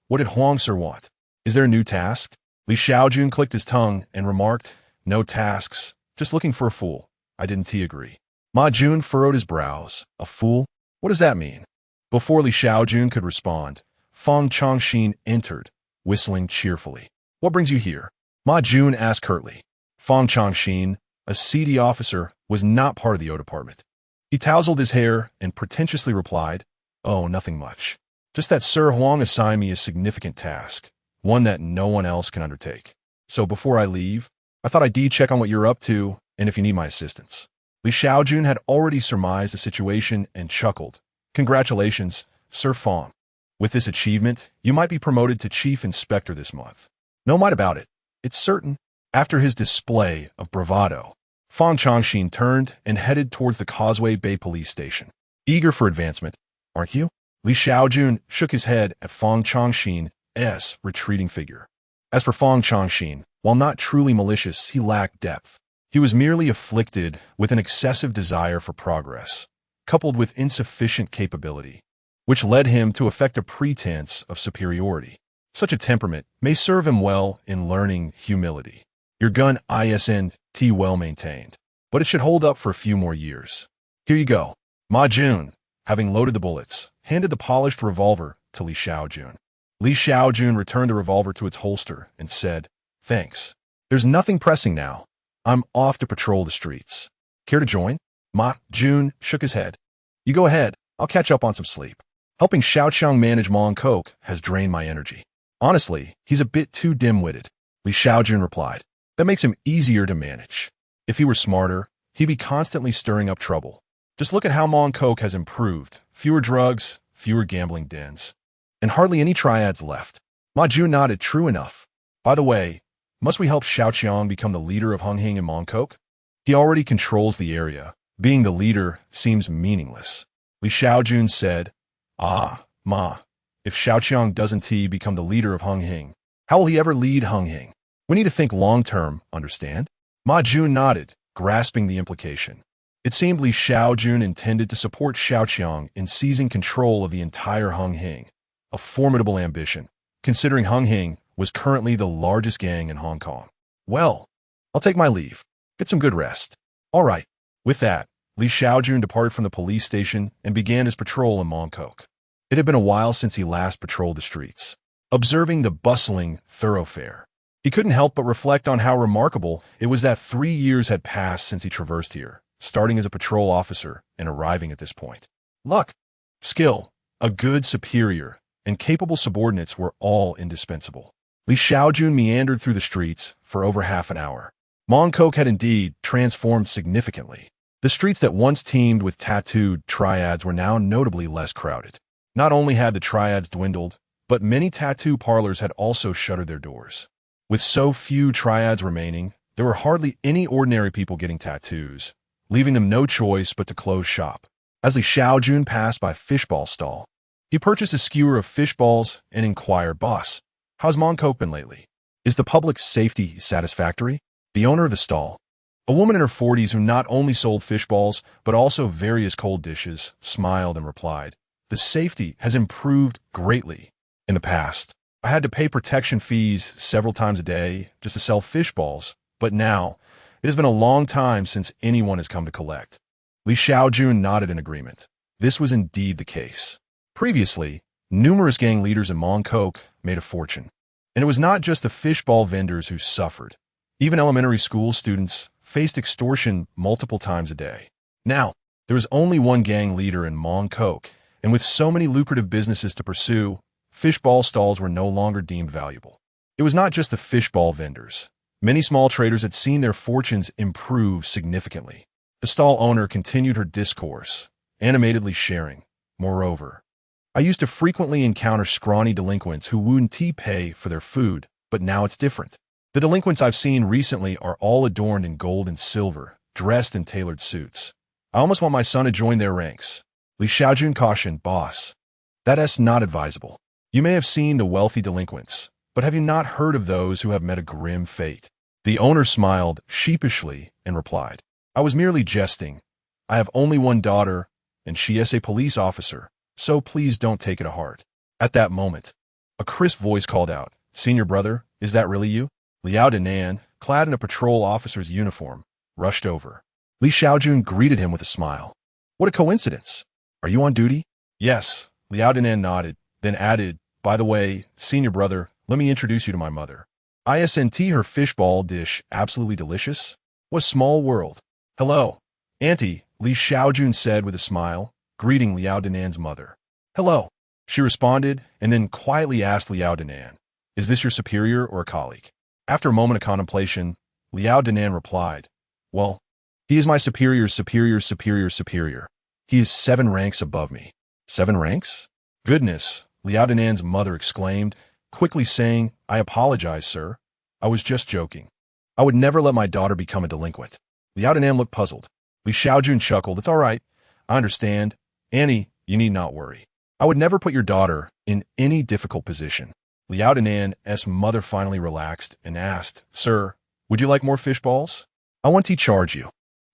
What did Huang sir want? Is there a new task? Li Shaojun clicked his tongue and remarked, no tasks, just looking for a fool. I didn't agree. Ma Jun furrowed his brows. A fool? What does that mean? Before Li Shaojun could respond, Fang Chongxin entered, whistling cheerfully. What brings you here? Ma Jun asked curtly. Fang Chongxin, a seedy officer, was not part of the O department. He tousled his hair and pretentiously replied, Oh, nothing much. Just that Sir Huang assigned me a significant task, one that no one else can undertake. So before I leave, I thought I'd check on what you're up to and if you need my assistance. Li Shaojun had already surmised the situation and chuckled. Congratulations, Sir Fong. With this achievement, you might be promoted to Chief Inspector this month. No might about it. It's certain. After his display of bravado, Fong Changxin turned and headed towards the Causeway Bay Police Station. Eager for advancement, aren't you? Li Shaojun shook his head at Fong Changxin's retreating figure. As for Fong Changxin, while not truly malicious, he lacked depth. He was merely afflicted with an excessive desire for progress, coupled with insufficient capability, which led him to affect a pretense of superiority. Such a temperament may serve him well in learning humility. Your gun isn't well maintained, but it should hold up for a few more years. Here you go. Ma Jun, having loaded the bullets, handed the polished revolver to Li Shaojun. Li Shaojun returned the revolver to its holster and said, "Thanks. There's nothing pressing now. I'm off to patrol the streets. Care to join?" Ma Jun shook his head. "You go ahead. I'll catch up on some sleep. Helping Xiaoqiang manage Mong Kok has drained my energy. Honestly, he's a bit too dim-witted," Li Shaojun replied. "That makes him easier to manage. If he were smarter, he'd be constantly stirring up trouble. Just look at how Mong Kok has improved. Fewer drugs, fewer gambling dens, and hardly any triads left." Ma Jun nodded. "True enough. By the way, must we help Xiaoqiang become the leader of Heng and Mong Kok? He already controls the area. Being the leader seems meaningless." Li Shaojun said, Ma, if Xiaoqiang doesn't become the leader of Heng, how will he ever lead Heng? We need to think long-term, understand?" Ma Jun nodded, grasping the implication. It seemed Li Shaojun intended to support Xiaoqiang in seizing control of the entire Heng, a formidable ambition, considering Heng was currently the largest gang in Hong Kong. "Well, I'll take my leave. Get some good rest." "All right." With that, Li Shaojun departed from the police station and began his patrol in Mong Kok. It had been a while since he last patrolled the streets. Observing the bustling thoroughfare, he couldn't help but reflect on how remarkable it was that 3 years had passed since he traversed here, starting as a patrol officer and arriving at this point. Luck, skill, a good superior, and capable subordinates were all indispensable. Li Shaojun meandered through the streets for over half an hour. Mong Kok had indeed transformed significantly. The streets that once teemed with tattooed triads were now notably less crowded. Not only had the triads dwindled, but many tattoo parlors had also shuttered their doors. With so few triads remaining, there were hardly any ordinary people getting tattoos, leaving them no choice but to close shop. As Li Shaojun passed by Fishball stall, he purchased a skewer of fish balls and inquired, "Boss, how's Mong Kok been lately? Is the public safety satisfactory?" The owner of the stall, a woman in her 40s who not only sold fish balls but also various cold dishes, smiled and replied, "The safety has improved greatly. In the past, I had to pay protection fees several times a day just to sell fish balls, but now it has been a long time since anyone has come to collect." Li Shaojun nodded in agreement. This was indeed the case. Previously, numerous gang leaders in Mong Kok made a fortune. And it was not just the fishball vendors who suffered. Even elementary school students faced extortion multiple times a day. Now, there was only one gang leader in Mong Kok, and with so many lucrative businesses to pursue, fishball stalls were no longer deemed valuable. It was not just the fishball vendors. Many small traders had seen their fortunes improve significantly. The stall owner continued her discourse, animatedly sharing, "Moreover, I used to frequently encounter scrawny delinquents who wouldn't pay for their food, but now it's different. The delinquents I've seen recently are all adorned in gold and silver, dressed in tailored suits. I almost want my son to join their ranks." Li Shaojun cautioned, "Boss, that's not advisable. You may have seen the wealthy delinquents, but have you not heard of those who have met a grim fate?" The owner smiled sheepishly and replied, "I was merely jesting. I have only one daughter, and she is a police officer, so please don't take it to heart." At that moment, a crisp voice called out, "Senior brother, is that really you?" Liao Danan, clad in a patrol officer's uniform, rushed over. Li Shaojun greeted him with a smile. "What a coincidence. Are you on duty?" "Yes." Liao Danan nodded, then added, "By the way, senior brother, let me introduce you to my mother. Isn't her fishball dish absolutely delicious? What a small world." "Hello, Auntie," Li Shaojun said with a smile, greeting Liao Danan's mother. "Hello," she responded, and then quietly asked Liao Danan, "Is this your superior or a colleague?" After a moment of contemplation, Liao Danan replied, "Well, he is my superior's superior's superior's superior. He is 7 ranks above me." 7 ranks? Goodness, Liao Danan's mother exclaimed, quickly saying, "I apologize, sir. I was just joking. I would never let my daughter become a delinquent." Liao Danan looked puzzled. Li Shaojun chuckled, "It's all right. I understand. Annie, you need not worry. I would never put your daughter in any difficult position." Liao Danan's mother finally relaxed and asked, "Sir, would you like more fish balls? I want to charge you.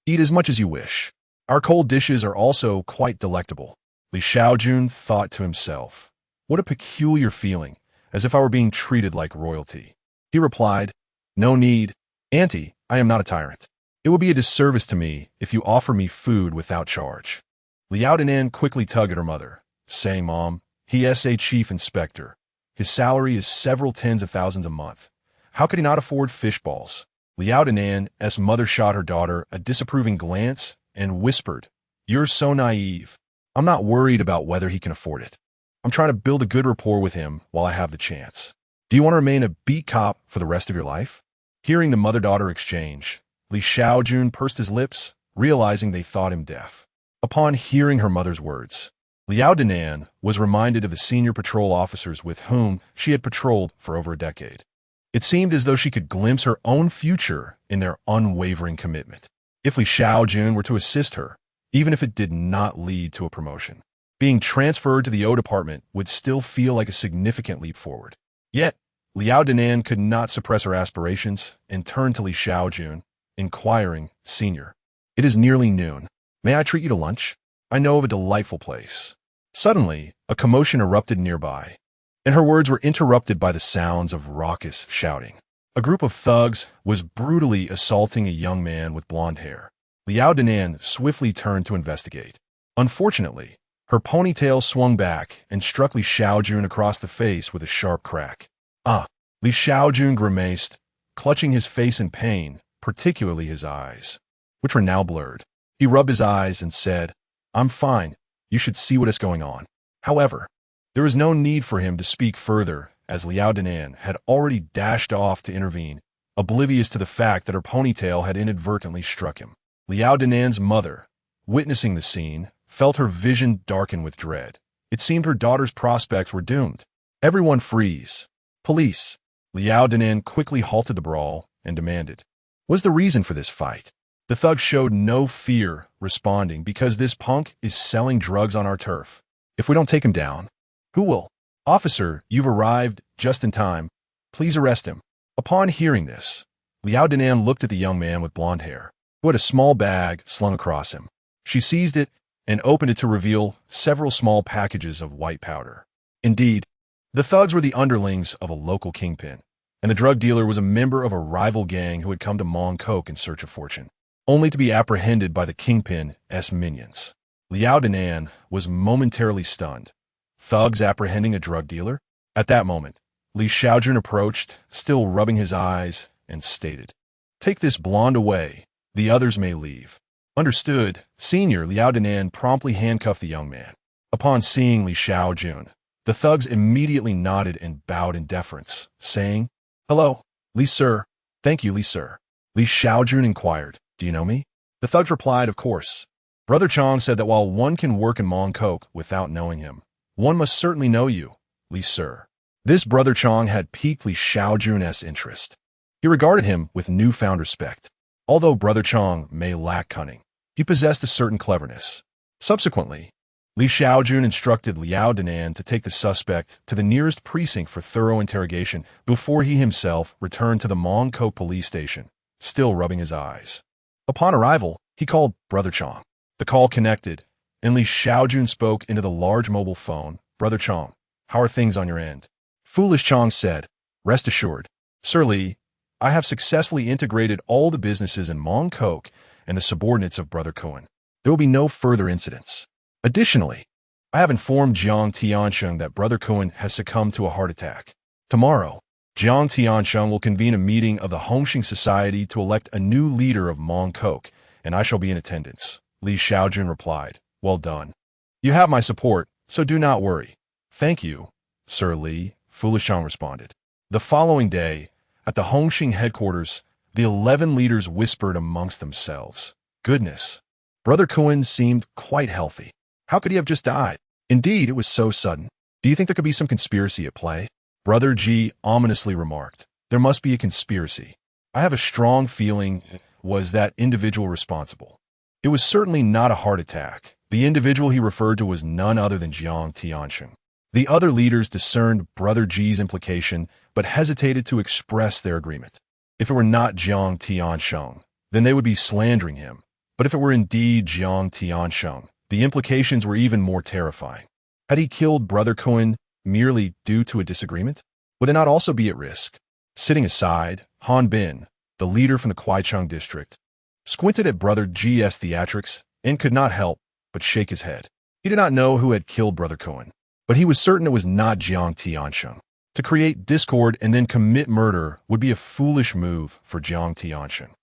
Eat as much as you wish. Our cold dishes are also quite delectable." Li Shaojun thought to himself, "What a peculiar feeling, as if I were being treated like royalty." He replied, "No need. Auntie, I am not a tyrant. It will be a disservice to me if you offer me food without charge." Liao Danan quickly tugged at her mother, saying, "Mom, he is a chief inspector. His salary is several tens of thousands a month. How could he not afford fish balls?" Liao Danan's mother shot her daughter a disapproving glance and whispered, "You're so naive. I'm not worried about whether he can afford it. I'm trying to build a good rapport with him while I have the chance. Do you want to remain a beat cop for the rest of your life?" Hearing the mother-daughter exchange, Li Shaojun pursed his lips, realizing they thought him deaf. Upon hearing her mother's words, Liao Danan was reminded of the senior patrol officers with whom she had patrolled for over a decade. It seemed as though she could glimpse her own future in their unwavering commitment. If Li Shaojun were to assist her, even if it did not lead to a promotion, being transferred to the O department would still feel like a significant leap forward. Yet, Liao Danan could not suppress her aspirations and turned to Li Shaojun, inquiring, "Senior, it is nearly noon. May I treat you to lunch? I know of a delightful place." Suddenly, a commotion erupted nearby, and her words were interrupted by the sounds of raucous shouting. A group of thugs was brutally assaulting a young man with blonde hair. Liao Danan swiftly turned to investigate. Unfortunately, her ponytail swung back and struck Li Shaojun across the face with a sharp crack. "Ah!" Li Shaojun grimaced, clutching his face in pain, particularly his eyes, which were now blurred. He rubbed his eyes and said, "I'm fine. You should see what is going on." However, there was no need for him to speak further, as Liao Danan had already dashed off to intervene, oblivious to the fact that her ponytail had inadvertently struck him. Liao Danan's mother, witnessing the scene, felt her vision darken with dread. It seemed her daughter's prospects were doomed. "Everyone freeze. Police." Liao Danan quickly halted the brawl and demanded, "What's the reason for this fight?" The thug showed no fear, responding, "Because this punk is selling drugs on our turf. If we don't take him down, who will?" "Officer, you've arrived just in time. Please arrest him." Upon hearing this, Liao Danan looked at the young man with blonde hair, who had a small bag slung across him. She seized it and opened it to reveal several small packages of white powder. Indeed, the thugs were the underlings of a local kingpin, and the drug dealer was a member of a rival gang who had come to Mongkok in search of fortune, only to be apprehended by the kingpin's minions. Liao Danan was momentarily stunned. Thugs apprehending a drug dealer? At that moment, Li Shaojun approached, still rubbing his eyes, and stated, "Take this blonde away. The others may leave." "Understood, Senior." Liao Danan promptly handcuffed the young man. Upon seeing Li Shaojun, the thugs immediately nodded and bowed in deference, saying, "Hello, Li Sir." "Thank you, Li Sir." Li Shaojun inquired, "Do you know me?" The thugs replied, "Of course." Brother Chong said that while one can work in Mongkok without knowing him, one must certainly know you, Li Sir. This Brother Chong had piqued Li Shaojun's interest. He regarded him with newfound respect. Although Brother Chong may lack cunning, he possessed a certain cleverness. Subsequently, Li Shaojun instructed Liao Danan to take the suspect to the nearest precinct for thorough interrogation before he himself returned to the Mongkok police station, still rubbing his eyes. Upon arrival, he called Brother Chong. The call connected, and Li Shaojun spoke into the large mobile phone. "Brother Chong, how are things on your end?" Foolish Chong said, "Rest assured, Sir Li, I have successfully integrated all the businesses in Mongkok and the subordinates of Brother Cohen. There will be no further incidents. Additionally, I have informed Jiang Tiansheng that Brother Cohen has succumbed to a heart attack. Tomorrow, Jiang Tiansheng will convene a meeting of the Hongxing Society to elect a new leader of Mongkok, and I shall be in attendance." Li Shaojun replied, "Well done. You have my support, so do not worry." "Thank you, Sir Li," Foolish Chong responded. The following day, At the Hongxing headquarters, the 11 leaders whispered amongst themselves. Goodness. Brother Kun seemed quite healthy. How could he have just died? Indeed, it was so sudden. Do you think there could be some conspiracy at play? Brother Ji ominously remarked. There must be a conspiracy. I have a strong feeling it was that individual responsible. It was certainly not a heart attack. The individual he referred to was none other than Jiang Tiansheng. The other leaders discerned Brother Ji's implication, but hesitated to express their agreement. If it were not Jiang Tiansheng, then they would be slandering him. But if it were indeed Jiang Tiansheng, the implications were even more terrifying. Had he killed Brother Kun merely due to a disagreement? Would it not also be at risk? Sitting aside, Han Bin, the leader from the Kwaicheng district, squinted at Brother G's theatrics and could not help but shake his head. He did not know who had killed Brother Kun, but he was certain it was not Jiang Tiansheng. To create discord and then commit murder would be a foolish move for Jiang Tiansheng.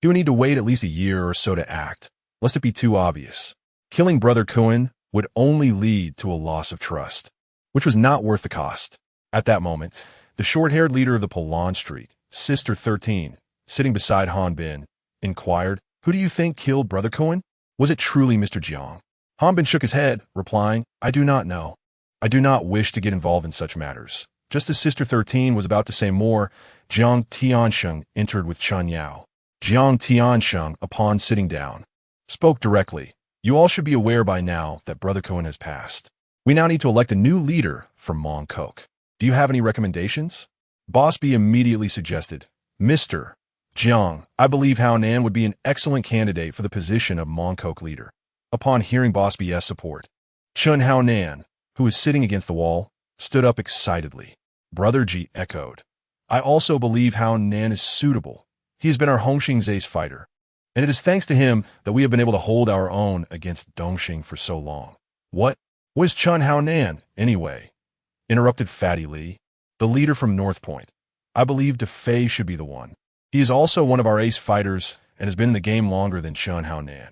He would need to wait at least a year or so to act, lest it be too obvious. Killing Brother Kun would only lead to a loss of trust, which was not worth the cost. At that moment, the short-haired leader of the Polan Street, Sister 13, sitting beside Han Bin, inquired, Who do you think killed Brother Kun? Was it truly Mr. Jiang? Han Bin shook his head, replying, I do not know. I do not wish to get involved in such matters. Just as Sister 13 was about to say more, Jiang Tiansheng entered with Chun Yao. Jiang Tiansheng, upon sitting down, spoke directly. You all should be aware by now that Brother Kun has passed. We now need to elect a new leader for Mongkok. Do you have any recommendations? Boss B immediately suggested, Mr. Jiang, I believe Hao Nan would be an excellent candidate for the position of Mongkok leader. Upon hearing Boss B's support, Chun Hao Nan, who was sitting against the wall, stood up excitedly. Brother Ji echoed, I also believe Hao Nan is suitable. He has been our Hongxing's ace fighter, and it is thanks to him that we have been able to hold our own against Dongxing for so long. What was Chun Hao Nan, anyway? Interrupted Fatty Li, the leader from North Point. I believe Defei should be the one. He is also one of our ace fighters and has been in the game longer than Chun Hao Nan.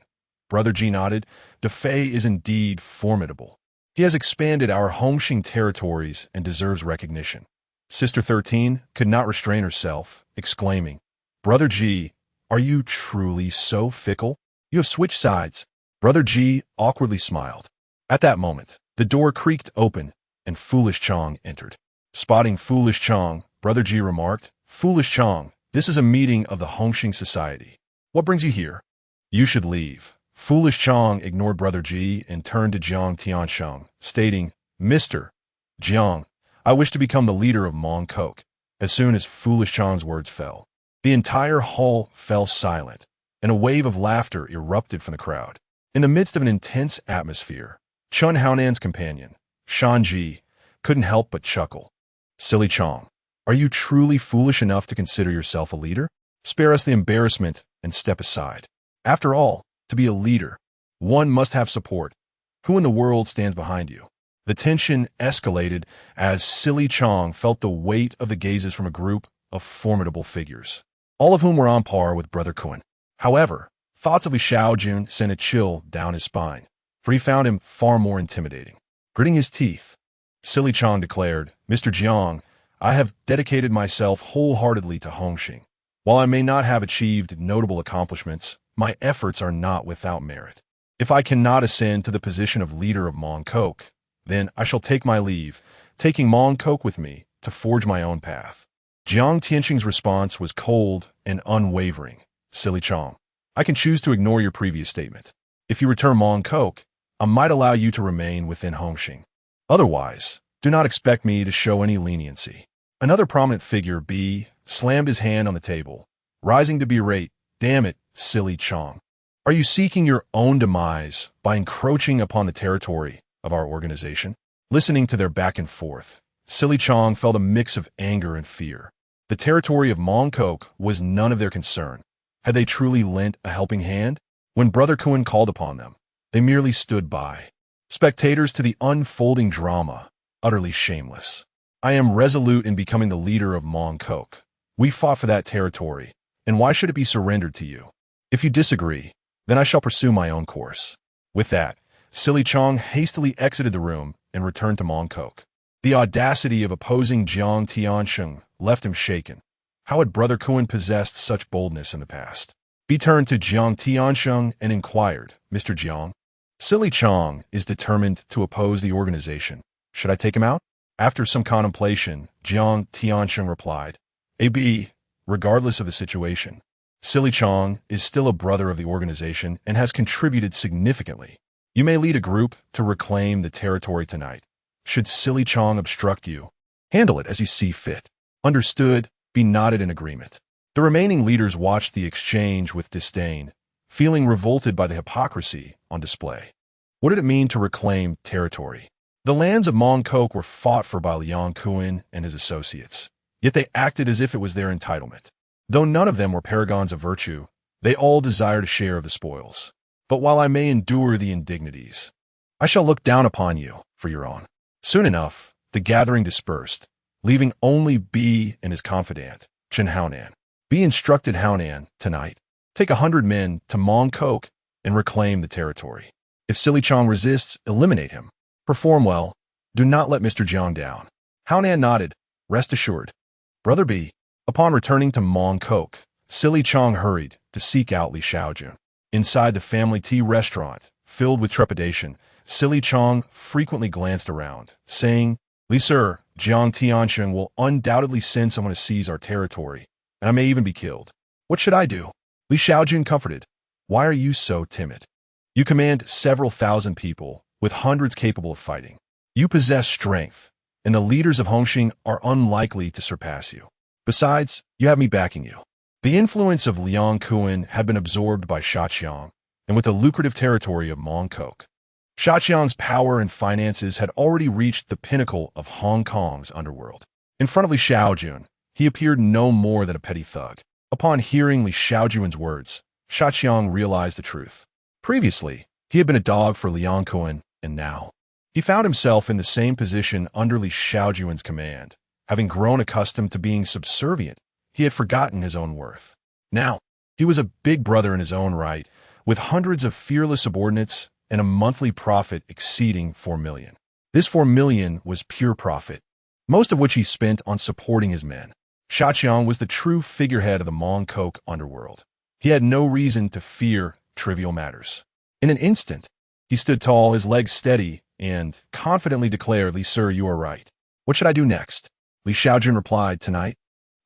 Brother Ji nodded. Defei is indeed formidable. He has expanded our Hongxing territories and deserves recognition. Sister 13 could not restrain herself, exclaiming, Brother Ji, are you truly so fickle? You have switched sides. Brother Ji awkwardly smiled. At that moment, the door creaked open and Foolish Chong entered. Spotting Foolish Chong, Brother Ji remarked, Foolish Chong, this is a meeting of the Hongxing Society. What brings you here? You should leave. Foolish Chong ignored Brother Ji and turned to Jiang Tiansheng, stating, Mr. Jiang, I wish to become the leader of Mongkok. As soon as Foolish Chong's words fell, the entire hall fell silent, and a wave of laughter erupted from the crowd. In the midst of an intense atmosphere, Chun Haonan's companion, Shan Ji, couldn't help but chuckle. Silly Chong, are you truly foolish enough to consider yourself a leader? Spare us the embarrassment and step aside. After all, to be a leader, one must have support. Who in the world stands behind you? The tension escalated as Silly Chong felt the weight of the gazes from a group of formidable figures, all of whom were on par with Brother Kun. However, thoughts of Li Shaojun sent a chill down his spine, for he found him far more intimidating. Gritting his teeth, Silly Chong declared, Mr. Jiang, I have dedicated myself wholeheartedly to Hongxing. While I may not have achieved notable accomplishments, my efforts are not without merit. If I cannot ascend to the position of leader of Mongkok, then I shall take my leave, taking Mongkok with me to forge my own path. Jiang Tianxing's response was cold and unwavering. Silly Chong, I can choose to ignore your previous statement. If you return Mongkok, I might allow you to remain within Hongxing. Otherwise, do not expect me to show any leniency. Another prominent figure, B, slammed his hand on the table, rising to berate, Damn it, Silly Chong. Are you seeking your own demise by encroaching upon the territory of our organization? Listening to their back and forth, Silly Chong felt a mix of anger and fear. The territory of Mongkok was none of their concern. Had they truly lent a helping hand? When Brother Kun called upon them, they merely stood by, spectators to the unfolding drama, utterly shameless. I am resolute in becoming the leader of Mongkok. We fought for that territory, and why should it be surrendered to you? If you disagree, then I shall pursue my own course. With that, Silly Chong hastily exited the room and returned to Mongkok. The audacity of opposing Jiang Tiansheng left him shaken. How had Brother Kuan possessed such boldness in the past? He turned to Jiang Tiansheng and inquired, Mr. Jiang, Silly Chong is determined to oppose the organization. Should I take him out? After some contemplation, Jiang Tiansheng replied, AB, regardless of the situation, Silly Chong is still a brother of the organization and has contributed significantly. You may lead a group to reclaim the territory tonight. Should Silly Chong obstruct you, handle it as you see fit. Understood, be nodded in agreement. The remaining leaders watched the exchange with disdain, feeling revolted by the hypocrisy on display. What did it mean to reclaim territory? The lands of Mongkok were fought for by Liang Kuan and his associates, yet they acted as if it was their entitlement. Though none of them were paragons of virtue, they all desired a share of the spoils. But while I may endure the indignities, I shall look down upon you for your own. Soon enough, the gathering dispersed, leaving only B and his confidant, Chen Haonan. B instructed Haonan, tonight, take 100 men to Mongkok and reclaim the territory. If Silly Chong resists, eliminate him. Perform well. Do not let Mr. Jiang down. Haonan nodded. Rest assured. Brother B. Upon returning to Mongkok, Silly Chong hurried to seek out Li Shaojun. Inside the family tea restaurant, filled with trepidation, Silly Chong frequently glanced around, saying, Li Sir, Jiang Tiansheng will undoubtedly send someone to seize our territory, and I may even be killed. What should I do? Li Shaojun comforted. Why are you so timid? You command several thousand people, with hundreds capable of fighting. You possess strength, and the leaders of Hongxing are unlikely to surpass you. Besides, you have me backing you. The influence of Liang Kuan had been absorbed by Shaoqiang, and with the lucrative territory of Mongkok. Shaoqiang's power and finances had already reached the pinnacle of Hong Kong's underworld. In front of Li Shaojun, he appeared no more than a petty thug. Upon hearing Li Shaojun's words, Shaoqiang realized the truth. Previously, he had been a dog for Liang Kuan, and now he found himself in the same position under Li Shaojun's command. Having grown accustomed to being subservient, he had forgotten his own worth. Now, he was a big brother in his own right, with hundreds of fearless subordinates and a monthly profit exceeding 4 million. This 4 million was pure profit, most of which he spent on supporting his men. Shaoqiang was the true figurehead of the Mongkok underworld. He had no reason to fear trivial matters. In an instant, he stood tall, his legs steady, and confidently declared, Li Sir, you are right. What should I do next? Li Shaojun replied, tonight,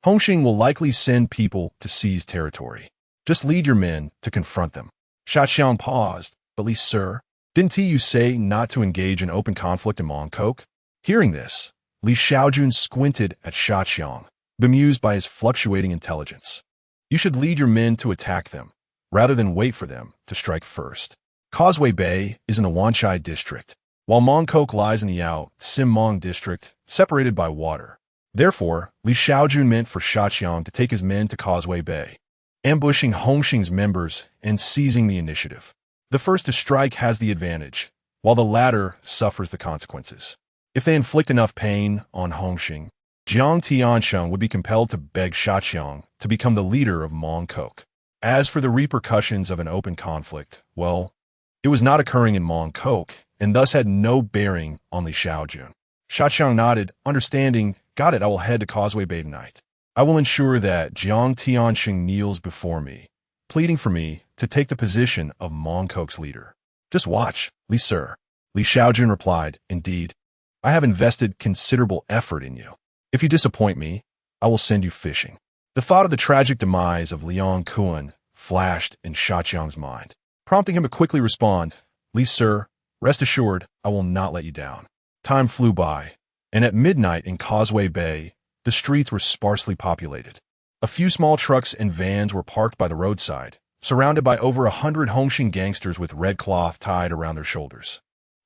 Hongxing will likely send people to seize territory. Just lead your men to confront them. Shaoqiang paused, but Li Sir, didn't you say not to engage in open conflict in Mongkok? Hearing this, Li Shaojun squinted at Shaoqiang, bemused by his fluctuating intelligence. You should lead your men to attack them, rather than wait for them to strike first. Causeway Bay is in the Wanchai district, while Mongkok lies in the Yao Sim Mong district, separated by water. Therefore, Li Shaojun meant for Shaoqiang to take his men to Causeway Bay, ambushing Hongxing's members and seizing the initiative. The first to strike has the advantage, while the latter suffers the consequences. If they inflict enough pain on Hongxing, Jiang Tiansheng would be compelled to beg Shaoqiang to become the leader of Mongkok. As for the repercussions of an open conflict, well, it was not occurring in Mongkok, and thus had no bearing on Li Shaojun. Shaoqiang nodded, understanding, got it, I will head to Causeway Bay tonight. I will ensure that Jiang Tiansheng kneels before me, pleading for me to take the position of Mongkok's leader. Just watch, Li Sir. Li Shaojun replied, indeed, I have invested considerable effort in you. If you disappoint me, I will send you fishing. The thought of the tragic demise of Liang Kuan flashed in Shaoqiang's mind, prompting him to quickly respond, Li Sir, rest assured, I will not let you down. Time flew by, and at midnight in Causeway Bay, the streets were sparsely populated. A few small trucks and vans were parked by the roadside, surrounded by over 100 Hongxing gangsters with red cloth tied around their shoulders.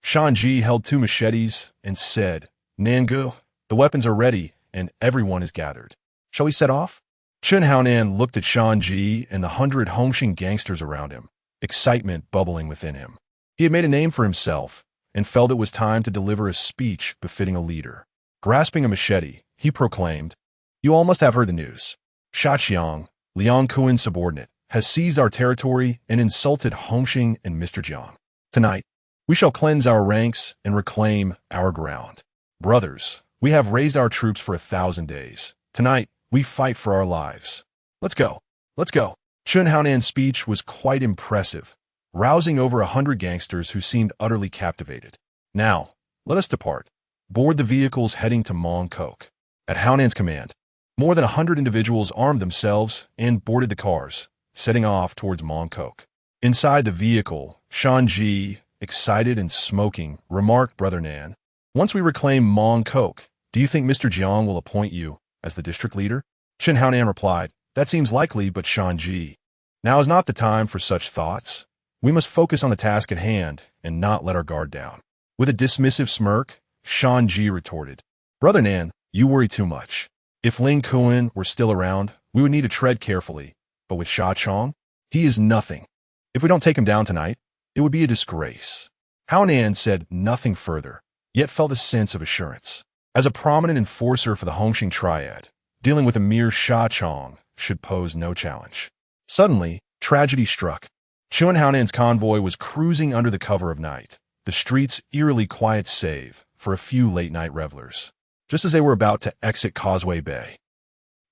Shanji held 2 machetes and said, Nangu, the weapons are ready, and everyone is gathered. Shall we set off? Chen Haonan looked at Shanji and the 100 Hongxing gangsters around him, excitement bubbling within him. He had made a name for himself, and felt it was time to deliver a speech befitting a leader. Grasping a machete, he proclaimed, You all must have heard the news. Shaoqiang, Liang Kuan's subordinate, has seized our territory and insulted Hongxing and Mr. Jiang. Tonight, we shall cleanse our ranks and reclaim our ground. Brothers, we have raised our troops for 1,000 days. Tonight, We fight for our lives. Let's go. Let's go. Chun Haonan's speech was quite impressive, rousing over 100 gangsters who seemed utterly captivated. Now, let us depart. Board the vehicles heading to Mong Kok. At Haonan's command, more than 100 individuals armed themselves and boarded the cars, setting off towards Mong Kok. Inside the vehicle, Shanji, excited and smoking, remarked, "Brother Nan, once we reclaim Mong Kok, do you think Mr. Jiang will appoint you as the district leader?" Chun Haonan replied, "That seems likely, but Shanji, now is not the time for such thoughts. We must focus on the task at hand and not let our guard down." With a dismissive smirk, Shanji retorted, "Brother Nan, you worry too much. If Ling Kuan were still around, we would need to tread carefully, but with Sha Chong, he is nothing. If we don't take him down tonight, it would be a disgrace." Haonan said nothing further, yet felt a sense of assurance. As a prominent enforcer for the Hongxing Triad, dealing with a mere Sha Chong should pose no challenge. Suddenly, tragedy struck. Chun Haonan's convoy was cruising under the cover of night, the streets eerily quiet save for a few late-night revelers. Just as they were about to exit Causeway Bay,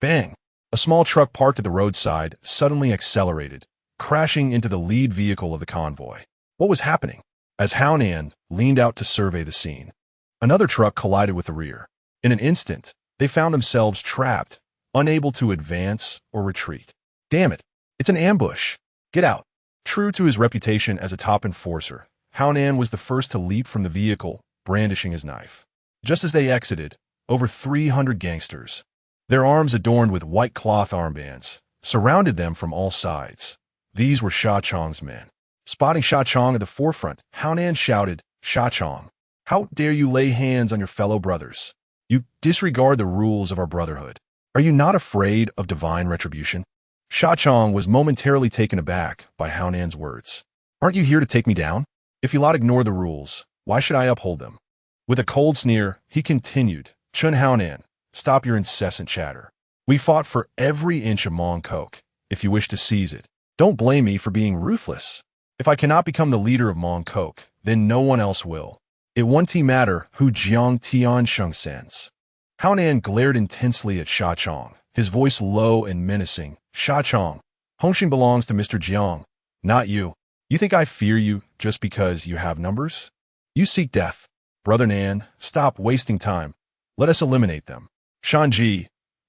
bang! A small truck parked at the roadside suddenly accelerated, crashing into the lead vehicle of the convoy. What was happening? As Haonan leaned out to survey the scene, another truck collided with the rear. In an instant, they found themselves trapped, unable to advance or retreat. Damn it! It's an ambush! Get out! True to his reputation as a top enforcer, Haonan was the first to leap from the vehicle, brandishing his knife. Just as they exited, over 300 gangsters, their arms adorned with white cloth armbands, surrounded them from all sides. These were Sha Chong's men. Spotting Sha Chong at the forefront, Haonan shouted, "Sha Chong, how dare you lay hands on your fellow brothers? You disregard the rules of our brotherhood. Are you not afraid of divine retribution?" Sha Chong was momentarily taken aback by Haonan's words. "Aren't you here to take me down? If you lot ignore the rules, why should I uphold them?" With a cold sneer, he continued, "Chun Haonan, stop your incessant chatter. We fought for every inch of Mong Kok. If you wish to seize it, don't blame me for being ruthless. If I cannot become the leader of Mong Kok, then no one else will. It won't matter who Jiang Tian Sheng sends." Haonan glared intensely at Sha Chong, his voice low and menacing. "Sha Chong, Hongxing belongs to Mr. Jiang, not you. You think I fear you just because you have numbers? You seek death. Brother Nan, stop wasting time. Let us eliminate them." Shanji,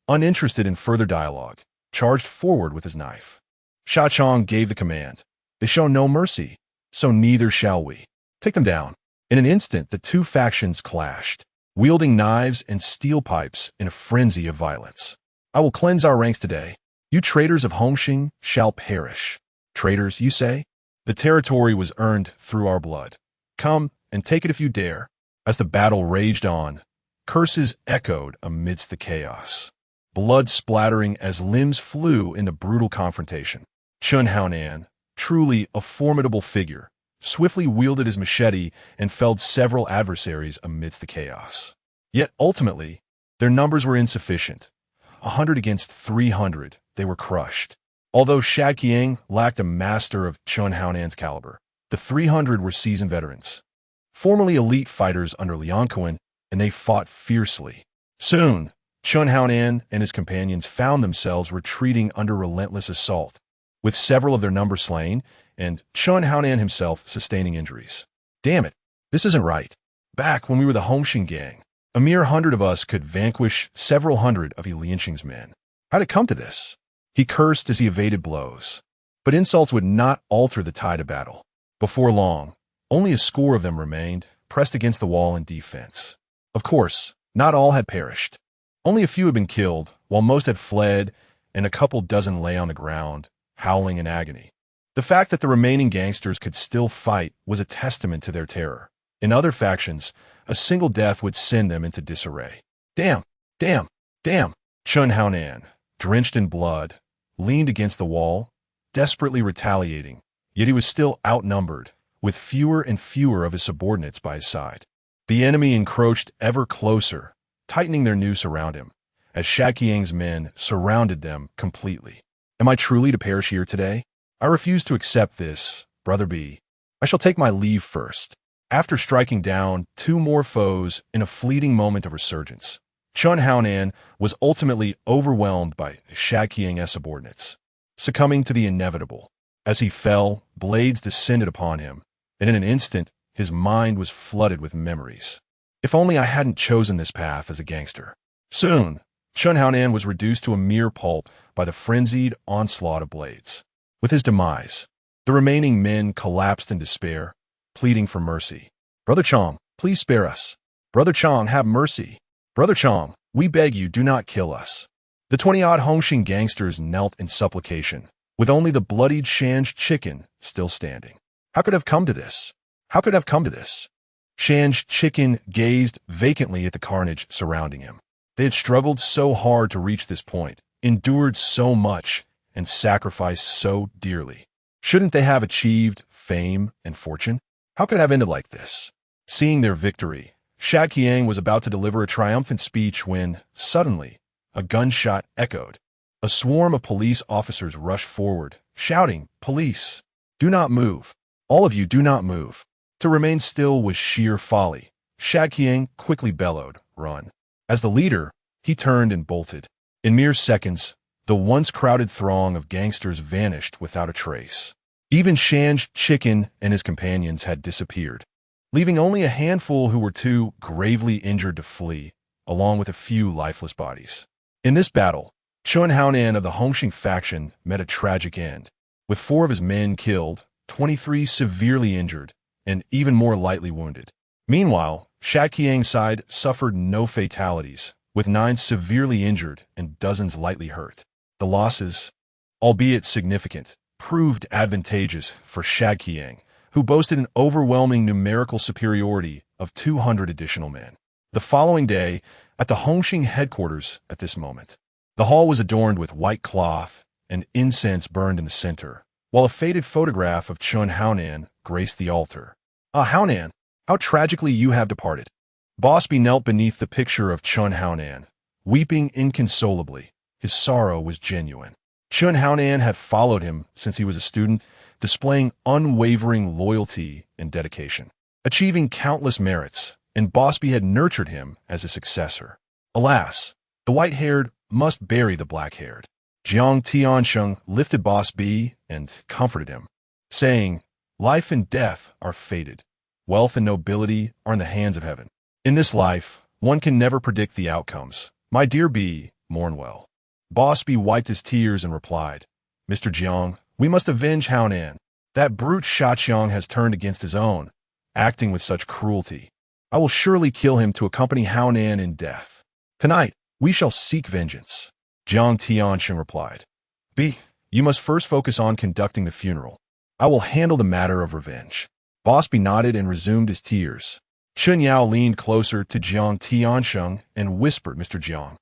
uninterested in further dialogue, charged forward with his knife. Sha Chong gave the command. "They show no mercy, so neither shall we. Take them down." In an instant, the two factions clashed, wielding knives and steel pipes in a frenzy of violence. "I will cleanse our ranks today. You traitors of Hongxing shall perish." "Traitors, you say? The territory was earned through our blood. Come and take it if you dare." As the battle raged on, curses echoed amidst the chaos, blood splattering as limbs flew in the brutal confrontation. Chun Haonan, truly a formidable figure, swiftly wielded his machete and felled several adversaries amidst the chaos. Yet ultimately, their numbers were insufficient. 100 against 300, they were crushed. Although Sha Qiang lacked a master of Chun Haonan's caliber, the 300 were seasoned veterans, formerly elite fighters under Liang Kuan, and they fought fiercely. Soon, Chun Haonan and his companions found themselves retreating under relentless assault, with several of their number slain, and Chun Haonan himself sustaining injuries. Damn it, this isn't right. Back when we were the Hongxing gang, a mere 100 of us could vanquish several hundred of Li Lianqing's men. How'd it come to this? He cursed as he evaded blows. But insults would not alter the tide of battle. Before long, only a score of them remained, pressed against the wall in defense. Of course, not all had perished. Only a few had been killed, while most had fled, and a couple dozen lay on the ground, howling in agony. The fact that the remaining gangsters could still fight was a testament to their terror. In other factions, a single death would send them into disarray. Damn! Damn! Damn! Chun Haonan, drenched in blood, leaned against the wall, desperately retaliating, yet he was still outnumbered, with fewer and fewer of his subordinates by his side. The enemy encroached ever closer, tightening their noose around him, as Sha Qiang's men surrounded them completely. Am I truly to perish here today? I refuse to accept this, Brother B. I shall take my leave first. After striking down 2 more foes in a fleeting moment of resurgence, Chun Haonan was ultimately overwhelmed by Qiang's subordinates, succumbing to the inevitable. As he fell, blades descended upon him, and in an instant, his mind was flooded with memories. If only I hadn't chosen this path as a gangster. Soon, Chun Haonan was reduced to a mere pulp by the frenzied onslaught of blades. With his demise, the remaining men collapsed in despair, pleading for mercy. "Brother Chong, please spare us. Brother Chong, have mercy. Brother Chong, we beg you, do not kill us." The 20-odd Hongxing gangsters knelt in supplication, with only the bloodied Shan's chicken still standing. How could it have come to this? How could it have come to this? Shan's chicken gazed vacantly at the carnage surrounding him. They had struggled so hard to reach this point, endured so much, and sacrificed so dearly. Shouldn't they have achieved fame and fortune? How could it have ended like this? Seeing their victory, Qiang was about to deliver a triumphant speech when, suddenly, a gunshot echoed. A swarm of police officers rushed forward, shouting, "Police! Do not move! All of you do not move!" To remain still was sheer folly. Qiang quickly bellowed, "Run!" As the leader, he turned and bolted. In mere seconds, the once crowded throng of gangsters vanished without a trace. Even Shan's chicken and his companions had disappeared, leaving only a handful who were too gravely injured to flee, along with a few lifeless bodies. In this battle, Chun Haonan of the Hongxing faction met a tragic end, with 4 of his men killed, 23 severely injured, and even more lightly wounded. Meanwhile, Qiang's side suffered no fatalities, with 9 severely injured and dozens lightly hurt. The losses, albeit significant, proved advantageous for Qiang, who boasted an overwhelming numerical superiority of 200 additional men. The following day, at the Hongxing headquarters at this moment, the hall was adorned with white cloth and incense burned in the center, while a faded photograph of Chun Haonan graced the altar. "Ah, Haonan, how tragically you have departed." Bosby knelt beneath the picture of Chun Haonan, weeping inconsolably. His sorrow was genuine. Chun Haonan had followed him since he was a student, displaying unwavering loyalty and dedication, achieving countless merits, and Bosby had nurtured him as a successor. Alas, the white-haired must bury the black-haired. Jiang Tiansheng lifted Bosby and comforted him, saying, "Life and death are fated. Wealth and nobility are in the hands of heaven. In this life, one can never predict the outcomes. My dear B, mourn well." Bosby wiped his tears and replied, "Mr. Jiang, we must avenge Haonan. That brute Shaqiang has turned against his own, acting with such cruelty. I will surely kill him to accompany Haonan in death. Tonight, we shall seek vengeance." Jiang Tiansheng replied, "B, you must first focus on conducting the funeral. I will handle the matter of revenge." Bosby nodded and resumed his tears. Chun Yao leaned closer to Jiang Tiansheng and whispered, "Mr. Jiang,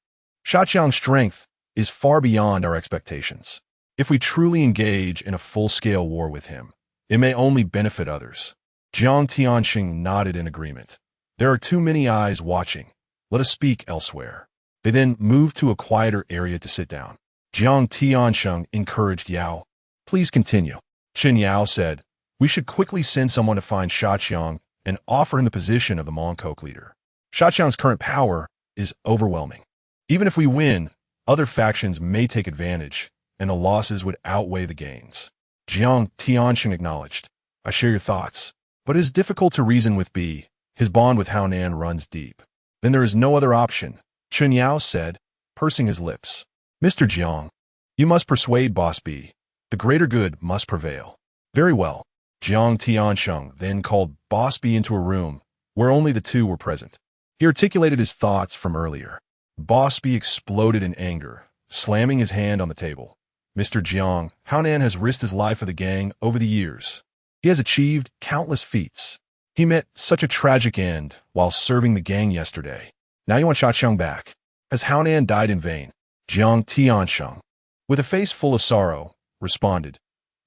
Shaqiang's strength is far beyond our expectations. If we truly engage in a full-scale war with him, it may only benefit others." Jiang Tiansheng nodded in agreement. "There are too many eyes watching. Let us speak elsewhere." They then moved to a quieter area to sit down. Jiang Tiansheng encouraged Yao. "Please continue." Chen Yao said, "We should quickly send someone to find Shaqiang and offer him the position of the Mongkok leader. Shaqiang's current power is overwhelming. Even if we win, other factions may take advantage, and the losses would outweigh the gains." Jiang Tiansheng acknowledged, "I share your thoughts, but it is difficult to reason with B. His bond with Haonan runs deep." "Then there is no other option," Chen Yao said, pursing his lips. "Mr. Jiang, you must persuade Boss B. The greater good must prevail." "Very well." Jiang Tiansheng then called Bosby into a room where only the two were present. He articulated his thoughts from earlier. Bosby exploded in anger, slamming his hand on the table. "Mr. Jiang, Haonan has risked his life for the gang over the years. He has achieved countless feats. He met such a tragic end while serving the gang yesterday. Now you want Shaqiang back. Has Haonan died in vain?" Jiang Tiansheng, with a face full of sorrow, responded,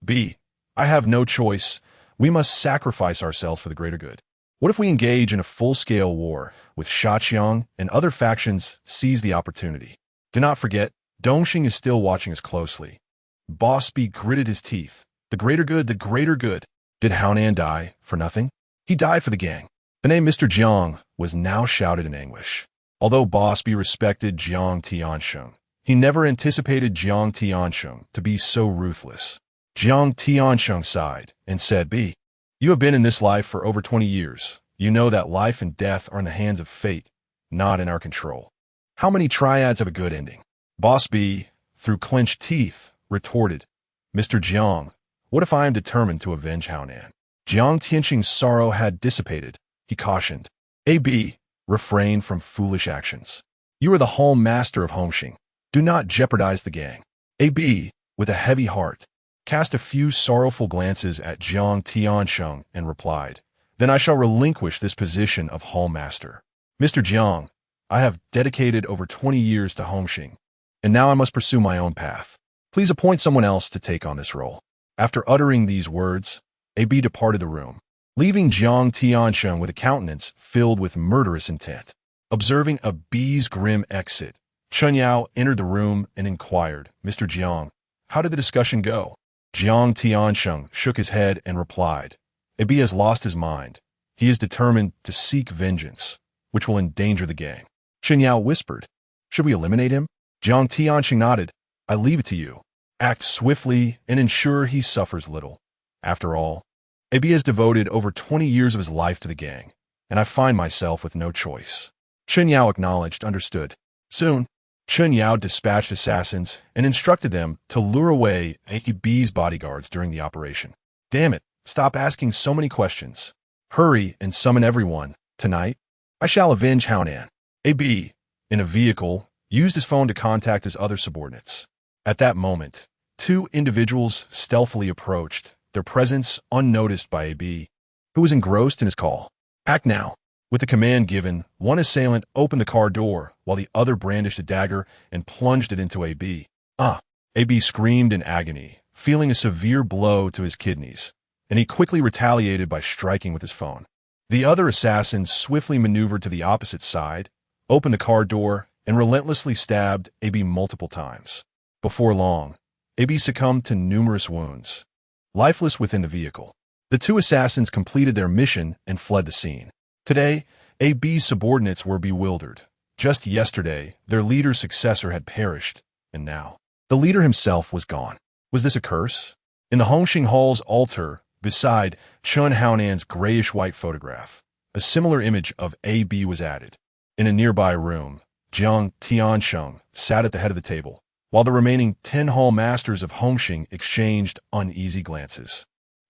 "B, I have no choice. We must sacrifice ourselves for the greater good. What if we engage in a full-scale war with Shaqiang and other factions seize the opportunity? Do not forget, Dongxing is still watching us closely." Bosby gritted his teeth. "The greater good, the greater good. Did Haonan die for nothing? He died for the gang." The name Mr. Jiang was now shouted in anguish. Although Boss B respected Jiang Tiansheng, he never anticipated Jiang Tiansheng to be so ruthless. Jiang Tiansheng sighed and said, B, you have been in this life for over 20 years. You know that life and death are in the hands of fate, not in our control. How many triads have a good ending? Boss B, through clenched teeth, retorted, Mr. Jiang, what if I am determined to avenge Haonan? Jiang Tiansheng's sorrow had dissipated. He cautioned, A.B., refrain from foolish actions. You are the hall master of Hongxing. Do not jeopardize the gang. A.B., with a heavy heart, cast a few sorrowful glances at Jiang Tiansheng and replied, Then I shall relinquish this position of hall master. Mr. Jiang, I have dedicated over 20 years to Hongxing, and now I must pursue my own path. Please appoint someone else to take on this role. After uttering these words, A.B. departed the room, leaving Jiang Tiansheng with a countenance filled with murderous intent. Observing A.B.'s grim exit, Chen Yao entered the room and inquired, Mr. Jiang, how did the discussion go? Jiang Tiansheng shook his head and replied, A.B. has lost his mind. He is determined to seek vengeance, which will endanger the gang. Chen Yao whispered, Should we eliminate him? Jiang Tiansheng nodded, I leave it to you. Act swiftly and ensure he suffers little. After all, A.B. has devoted over 20 years of his life to the gang, and I find myself with no choice. Chen Yao acknowledged, understood. Soon, Chen Yao dispatched assassins and instructed them to lure away A.B.'s bodyguards during the operation. Damn it, stop asking so many questions. Hurry and summon everyone. Tonight, I shall avenge Haonan. A.B., in a vehicle, used his phone to contact his other subordinates. At that moment, two individuals stealthily approached, their presence unnoticed by A.B., who was engrossed in his call. Act now. With the command given, one assailant opened the car door, while the other brandished a dagger and plunged it into A.B. A.B. screamed in agony, feeling a severe blow to his kidneys, and he quickly retaliated by striking with his phone. The other assassins swiftly maneuvered to the opposite side, opened the car door, and relentlessly stabbed A.B. multiple times. Before long, A.B. succumbed to numerous wounds, lifeless within the vehicle. The two assassins completed their mission and fled the scene. Today, A.B.'s subordinates were bewildered. Just yesterday, their leader's successor had perished, and now, the leader himself was gone. Was this a curse? In the Hongxing Hall's altar, beside Chun Haonan's grayish-white photograph, a similar image of A.B. was added. In a nearby room, Jiang Tiansheng sat at the head of the table, while the remaining 10 hall masters of Hongxing exchanged uneasy glances.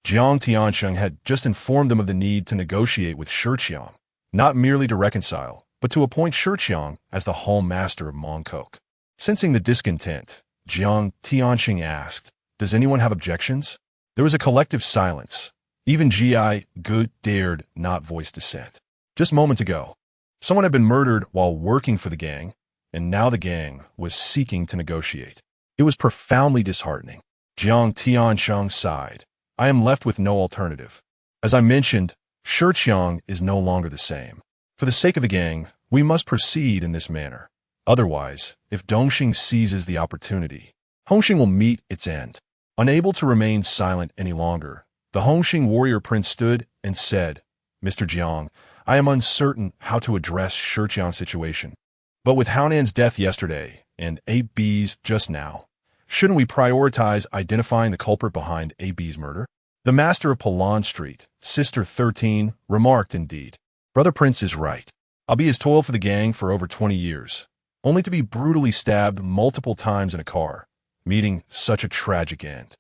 Jiang Tiansheng had just informed them of the need to negotiate with Shiqiang, not merely to reconcile, but to appoint Shiqiang as the hall master of Mongkok. Sensing the discontent, Jiang Tiansheng asked, Does anyone have objections? There was a collective silence. Even Ji Gu dared not voice dissent. Just moments ago, someone had been murdered while working for the gang, and now the gang was seeking to negotiate. It was profoundly disheartening. Jiang Tiansheng sighed. I am left with no alternative. As I mentioned, Shiqiang is no longer the same. For the sake of the gang, we must proceed in this manner. Otherwise, if Dongxing seizes the opportunity, Hongxing will meet its end. Unable to remain silent any longer, the Hongxing warrior prince stood and said, Mr. Jiang, I am uncertain how to address Shiqiang's situation. But with Haonan's death yesterday and A.B.'s just now, shouldn't we prioritize identifying the culprit behind A.B.'s murder? The master of Palan Street, Sister 13, remarked indeed. Brother Prince is right. A.B. has toiled for the gang for over 20 years, only to be brutally stabbed multiple times in a car, meeting such a tragic end.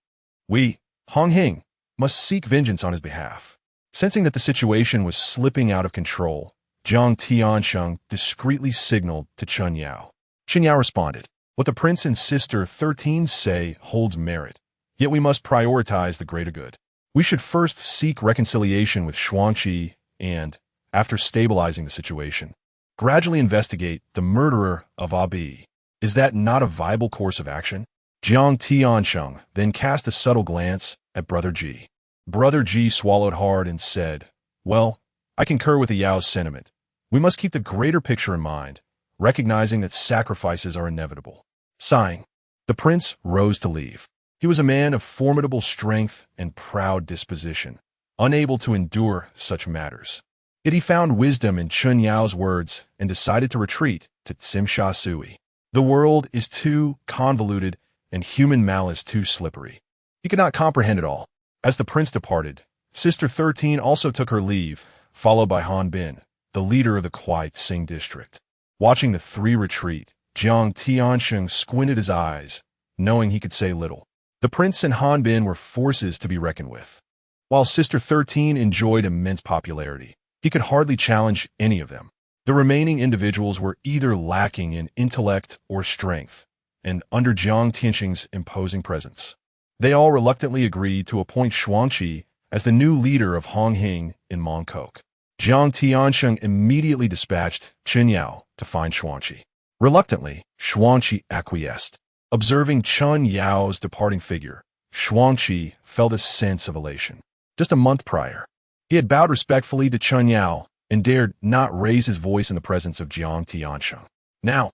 We, Hongxing, must seek vengeance on his behalf. Sensing that the situation was slipping out of control, Jiang Tiansheng discreetly signaled to Chen Yao. Chen Yao responded, What the prince and sister 13 say holds merit, yet we must prioritize the greater good. We should first seek reconciliation with Shuangqi and, after stabilizing the situation, gradually investigate the murderer of A.B. Is that not a viable course of action? Jiang Tiansheng then cast a subtle glance at Brother Ji. Brother Ji swallowed hard and said, Well, I concur with the Yao's sentiment. We must keep the greater picture in mind, recognizing that sacrifices are inevitable. Sighing, the prince rose to leave. He was a man of formidable strength and proud disposition, unable to endure such matters. Yet he found wisdom in Chun Yao's words and decided to retreat to Tsimsha Sui. The world is too convoluted and human malice too slippery. He could not comprehend it all. As the prince departed, Sister 13 also took her leave, followed by Han Bin, the leader of the quiet Xing district. Watching the three retreat, Jiang Tiansheng squinted his eyes, knowing he could say little. The prince and Han Bin were forces to be reckoned with. While Sister 13 enjoyed immense popularity, he could hardly challenge any of them. The remaining individuals were either lacking in intellect or strength, and under Jiang Tiansheng's imposing presence, they all reluctantly agreed to appoint Xuanqi as the new leader of Honghing in Mongkok. Jiang Tiansheng immediately dispatched Chun Yao to find Xuanqi. Reluctantly, Xuanqi acquiesced. Observing Chun Yao's departing figure, Xuanqi felt a sense of elation. Just a month prior, he had bowed respectfully to Chun Yao and dared not raise his voice in the presence of Jiang Tiansheng. Now,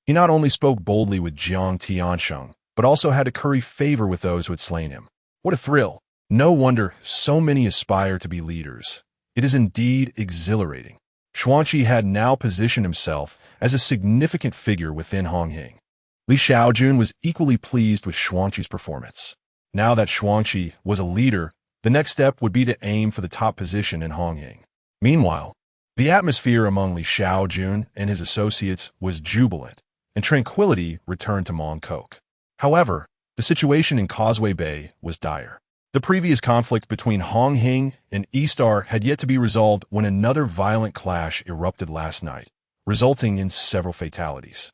he not only spoke boldly with Jiang Tiansheng, but also had to curry favor with those who had slain him. What a thrill! No wonder so many aspire to be leaders. It is indeed exhilarating. Xuanqi had now positioned himself as a significant figure within Honghing. Li Shaojun was equally pleased with Xuanqi's performance. Now that Xuanqi was a leader, the next step would be to aim for the top position in Honghing. Meanwhile, the atmosphere among Li Shaojun and his associates was jubilant, and tranquility returned to Mongkok. However, the situation in Causeway Bay was dire. The previous conflict between Honghing and Eastar had yet to be resolved when another violent clash erupted last night, resulting in several fatalities.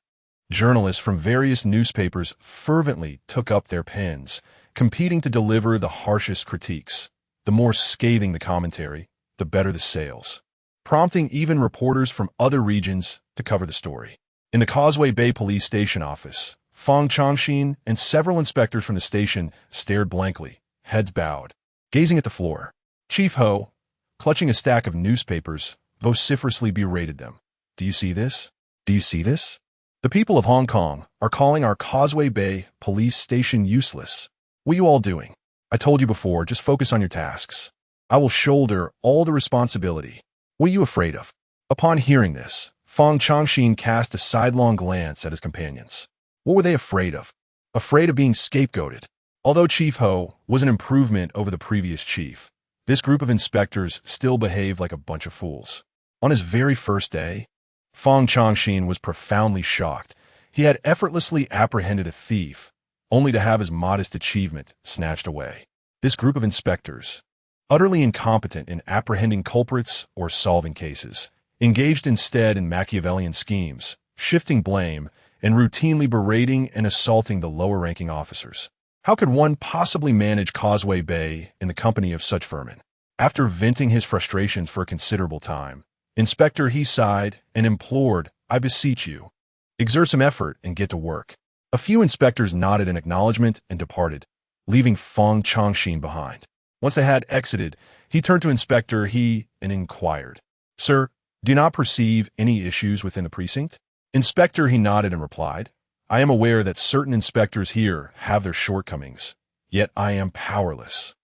Journalists from various newspapers fervently took up their pens, competing to deliver the harshest critiques. The more scathing the commentary, the better the sales, prompting even reporters from other regions to cover the story. In the Causeway Bay Police Station office, Fang Changxin and several inspectors from the station stared blankly, heads bowed, gazing at the floor. Chief Ho, clutching a stack of newspapers, vociferously berated them. "Do you see this? Do you see this? The people of Hong Kong are calling our Causeway Bay Police Station useless. What are you all doing? I told you before, just focus on your tasks. I will shoulder all the responsibility. What are you afraid of?" Upon hearing this, Fang Changxin cast a sidelong glance at his companions. What were they afraid of? Afraid of being scapegoated. Although Chief Ho was an improvement over the previous chief, this group of inspectors still behaved like a bunch of fools. On his very first day, Fang Changxin was profoundly shocked. He had effortlessly apprehended a thief, only to have his modest achievement snatched away. This group of inspectors, utterly incompetent in apprehending culprits or solving cases, engaged instead in Machiavellian schemes, shifting blame, and routinely berating and assaulting the lower-ranking officers. How could one possibly manage Causeway Bay in the company of such vermin? After venting his frustrations for a considerable time, Inspector He sighed and implored, "I beseech you, exert some effort and get to work." A few inspectors nodded in acknowledgement and departed, leaving Fang Changxin behind. Once they had exited, he turned to Inspector He and inquired, "Sir, do you not perceive any issues within the precinct?" Inspector He nodded and replied, "I am aware that certain inspectors here have their shortcomings, yet I am powerless.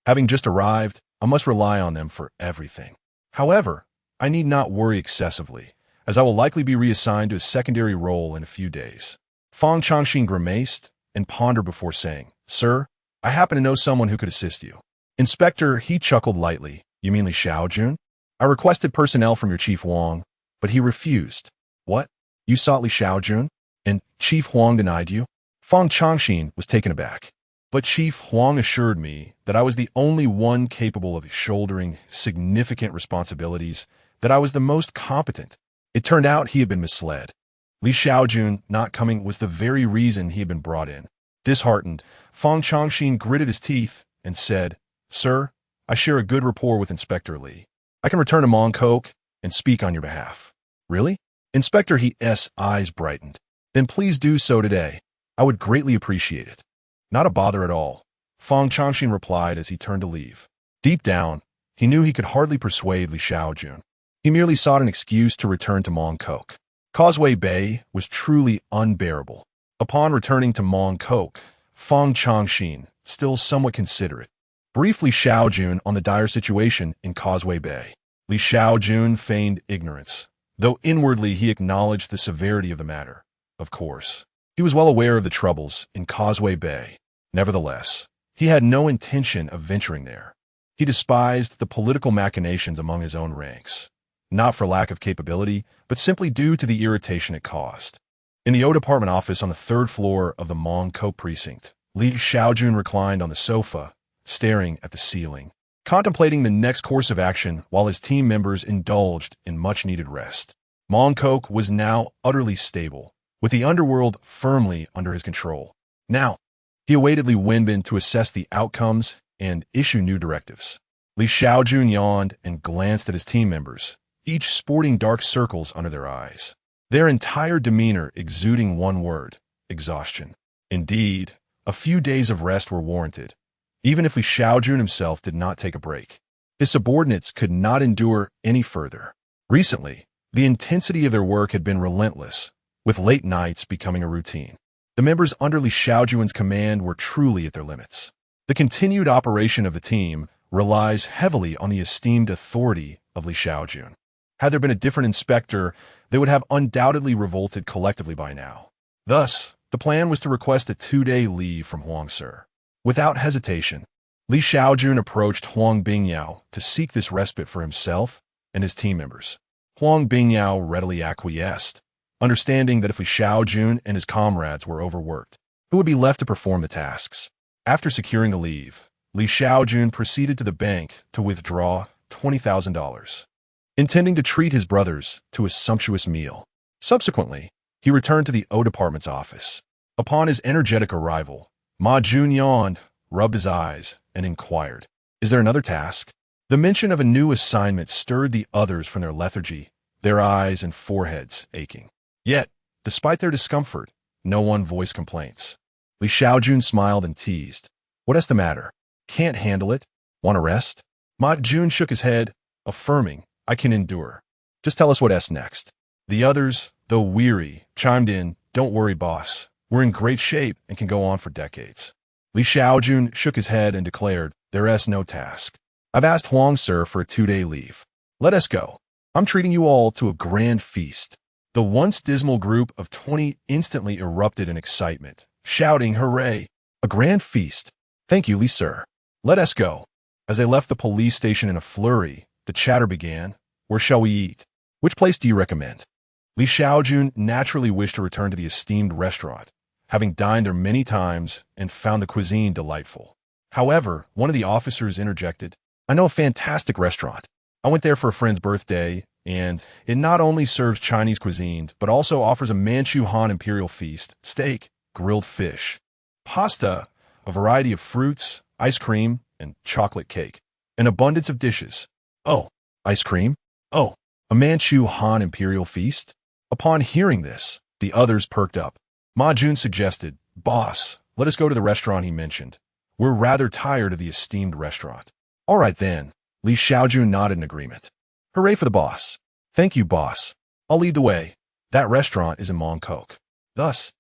Having just arrived, I must rely on them for everything. However, I need not worry excessively, as I will likely be reassigned to a secondary role in a few days." Fang Changxin grimaced and pondered before saying, "Sir, I happen to know someone who could assist you." Inspector He chuckled lightly. "You mean Li Shaojun? I requested personnel from your Chief Wang, but he refused." "What? You sought Li Shaojun? And Chief Huang denied you?" Fang Changxin was taken aback. "But Chief Huang assured me that I was the only one capable of shouldering significant responsibilities, that I was the most competent." It turned out he had been misled. Li Shaojun not coming was the very reason he had been brought in. Disheartened, Fang Changxin gritted his teeth and said, "Sir, I share a good rapport with Inspector Li. I can return to Mongkok and speak on your behalf." "Really?" Inspector He's eyes brightened. "Then please do so today. I would greatly appreciate it." "Not a bother at all," Fang Changxin replied as he turned to leave. Deep down, he knew he could hardly persuade Li Shaojun. He merely sought an excuse to return to Mongkok. Causeway Bay was truly unbearable. Upon returning to Mongkok, Fang Changxin, still somewhat considerate, briefed Li Shaojun on the dire situation in Causeway Bay. Li Shaojun feigned ignorance, though inwardly he acknowledged the severity of the matter. Of course, he was well aware of the troubles in Causeway Bay. Nevertheless, he had no intention of venturing there. He despised the political machinations among his own ranks, not for lack of capability, but simply due to the irritation it caused. In the O Department office on the third floor of the Mong Kok precinct, Li Shaojun reclined on the sofa, staring at the ceiling, contemplating the next course of action while his team members indulged in much-needed rest. Mong Kok was now utterly stable, with the underworld firmly under his control. Now, he awaited Li Wenbin to assess the outcomes and issue new directives. Li Shaojun yawned and glanced at his team members, each sporting dark circles under their eyes, their entire demeanor exuding one word: exhaustion. Indeed, a few days of rest were warranted, even if Li Shaojun himself did not take a break. His subordinates could not endure any further. Recently, the intensity of their work had been relentless, with late nights becoming a routine. The members under Li Shaojun's command were truly at their limits. The continued operation of the team relies heavily on the esteemed authority of Li Shaojun. Had there been a different inspector, they would have undoubtedly revolted collectively by now. Thus, the plan was to request a 2-day leave from Huang Sir. Without hesitation, Li Shaojun approached Huang Bingyao to seek this respite for himself and his team members. Huang Bingyao readily acquiesced, understanding that if Li Shaojun and his comrades were overworked, who would be left to perform the tasks? After securing the leave, Li Shaojun proceeded to the bank to withdraw $20,000, intending to treat his brothers to a sumptuous meal. Subsequently, he returned to the O Department's office. Upon his energetic arrival, Ma Jun yawned, rubbed his eyes, and inquired, "Is there another task?" The mention of a new assignment stirred the others from their lethargy, their eyes and foreheads aching. Yet, despite their discomfort, no one voiced complaints. Li Shaojun smiled and teased, "What's the matter? Can't handle it? Want to rest?" Ma Jun shook his head, affirming, "I can endure. Just tell us what's next." The others, though weary, chimed in, "Don't worry, boss. We're in great shape and can go on for decades." Li Shaojun shook his head and declared, "There's no task. I've asked Huang Sir for a 2-day leave. Let us go. I'm treating you all to a grand feast." The once dismal group of 20 instantly erupted in excitement, shouting, "Hooray! A grand feast! Thank you, Li Sir. Let us go." As they left the police station in a flurry, the chatter began. "Where shall we eat? Which place do you recommend?" Li Shaojun naturally wished to return to the esteemed restaurant, having dined there many times and found the cuisine delightful. However, one of the officers interjected, "I know a fantastic restaurant. I went there for a friend's birthday, and it not only serves Chinese cuisine, but also offers a Manchu Han imperial feast, steak, grilled fish, pasta, a variety of fruits, ice cream, and chocolate cake, an abundance of dishes." "Oh, ice cream? Oh, a Manchu Han imperial feast?" Upon hearing this, the others perked up. Ma Jun suggested, "Boss, let us go to the restaurant he mentioned. We're rather tired of the esteemed restaurant." "All right then." Li Shaojun nodded in agreement. "Hooray for the boss." "Thank you, boss. I'll lead the way. That restaurant is in Mong Kok." Thus,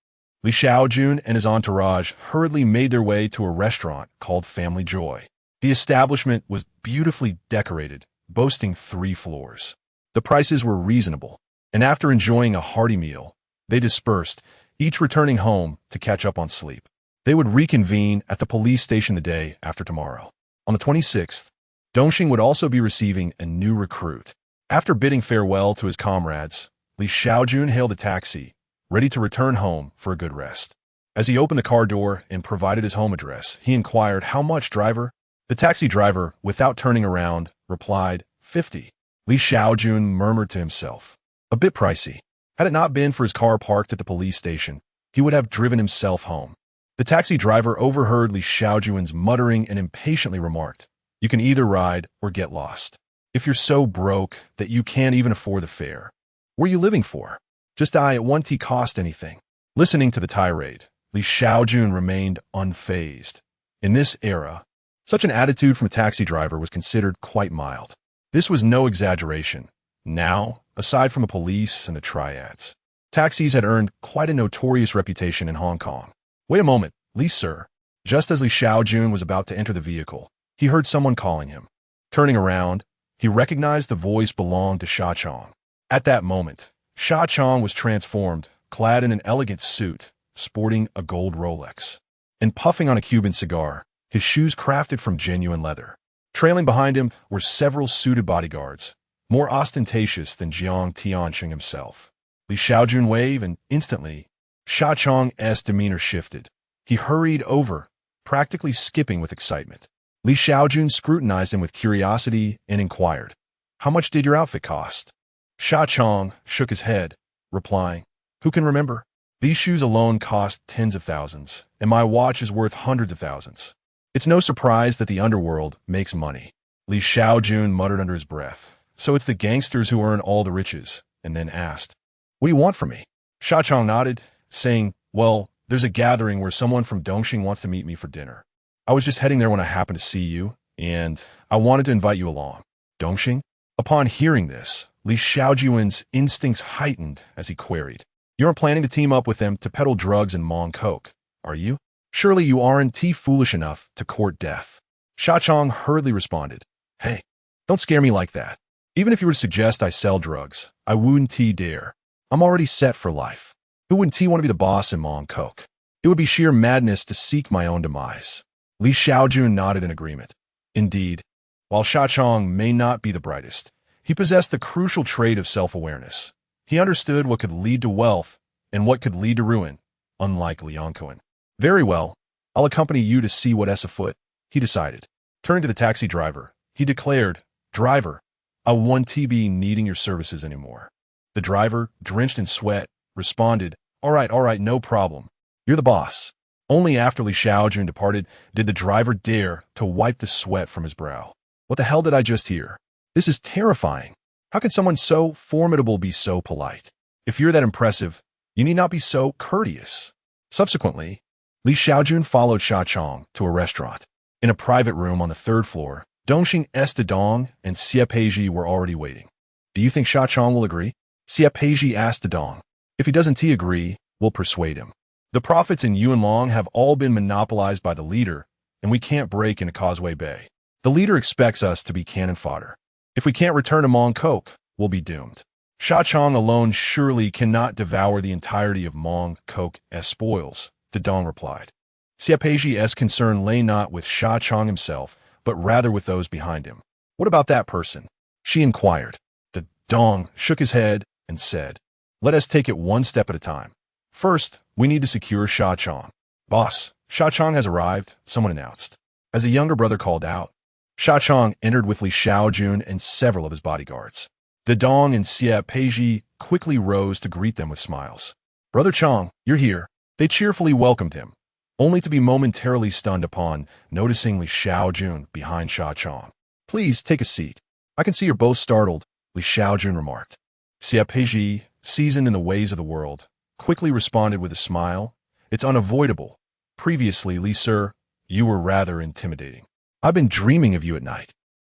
Li Shaojun and his entourage hurriedly made their way to a restaurant called Family Joy. The establishment was beautifully decorated, boasting 3 floors. The prices were reasonable, and after enjoying a hearty meal, they dispersed, each returning home to catch up on sleep. They would reconvene at the police station the day after tomorrow. On the 26th, Dongxing would also be receiving a new recruit. After bidding farewell to his comrades, Li Shaojun hailed a taxi, ready to return home for a good rest. As he opened the car door and provided his home address, he inquired, "How much, driver?" The taxi driver, without turning around, replied, 50. Li Shaojun murmured to himself, "A bit pricey." Had it not been for his car parked at the police station, he would have driven himself home. The taxi driver overheard Li Shaojun's muttering and impatiently remarked, "You can either ride or get lost. If you're so broke that you can't even afford the fare, what are you living for? Just die at 1 T cost anything." Listening to the tirade, Li Shaojun remained unfazed. In this era, such an attitude from a taxi driver was considered quite mild. This was no exaggeration. Now, aside from the police and the triads, taxis had earned quite a notorious reputation in Hong Kong. "Wait a moment, Li Sir." Just as Li Shaojun was about to enter the vehicle, he heard someone calling him. Turning around, He recognized the voice belonged to Shaojun. At that moment, Shaojun was transformed, clad in an elegant suit, sporting a gold Rolex, and puffing on a Cuban cigar, his shoes crafted from genuine leather. Trailing behind him were several suited bodyguards, more ostentatious than Jiang Tianxing himself. Li Shaojun waved, and instantly, Shaojun's demeanor shifted. He hurried over, practically skipping with excitement. Li Shaojun scrutinized him with curiosity and inquired, "How much did your outfit cost?" Shaojun shook his head, replying, "Who can remember? These shoes alone cost tens of thousands, and my watch is worth hundreds of thousands. It's no surprise that the underworld makes money." Li Shaojun muttered under his breath, "So it's the gangsters who earn all the riches," and then asked, "What do you want from me?" Shaojun nodded, saying, "Well, there's a gathering where someone from Dongxing wants to meet me for dinner. I was just heading there when I happened to see you, and I wanted to invite you along." Dongxing? Upon hearing this, Li Shaojun's instincts heightened as he queried, "You aren't planning to team up with them to peddle drugs and Mong Coke, are you? Surely you aren't foolish enough to court death." Shaojun hurriedly responded, "Hey, don't scare me like that. Even if you were to suggest I sell drugs, I wouldn't dare. I'm already set for life. Who wouldn't want to be the boss in Mong Coke? It would be sheer madness to seek my own demise." Li Shaojun nodded in agreement. Indeed, while Shaojun may not be the brightest, he possessed the crucial trait of self-awareness. He understood what could lead to wealth and what could lead to ruin, unlike Liang Cohen. "Very well, I'll accompany you to see what's afoot," he decided. Turning to the taxi driver, he declared, "Driver, I won't be needing your services anymore." The driver, drenched in sweat, responded, all right, no problem. You're the boss." Only after Li Shaojun departed did the driver dare to wipe the sweat from his brow. "What the hell did I just hear? This is terrifying. How can someone so formidable be so polite? If you're that impressive, you need not be so courteous." Subsequently, Li Shaojun followed Shaojun to a restaurant. In a private room on the third floor, Dongxing Estadong and Xie Peizhi were already waiting. "Do you think Shaojun will agree?" Xie Peizhi asked Dong. "If he doesn't agree, we'll persuade him. The profits in Yunlong have all been monopolized by the leader, and we can't break into Causeway Bay. The leader expects us to be cannon fodder. If we can't return to Mong Coke, we'll be doomed. Shaojun alone surely cannot devour the entirety of Mong Coke's spoils," the Dong replied. Xie Peizhi's concern lay not with Shaojun himself, but rather with those behind him. "What about that person?" she inquired. The Dong shook his head and said, "Let us take it one step at a time. First, we need to secure Shaojun." "Boss, Shaojun has arrived," someone announced. As the younger brother called out, Shaojun entered with Li Shaojun and several of his bodyguards. The Dong and Xie Peizhi quickly rose to greet them with smiles. "Brother Chang, you're here." They cheerfully welcomed him, only to be momentarily stunned upon noticing Li Shaojun behind Shaojun. "Please take a seat. I can see you're both startled," Li Shaojun remarked. Xie Peizhi, seasoned in the ways of the world, quickly responded with a smile, "It's unavoidable. Previously, Li Sir, you were rather intimidating. I've been dreaming of you at night."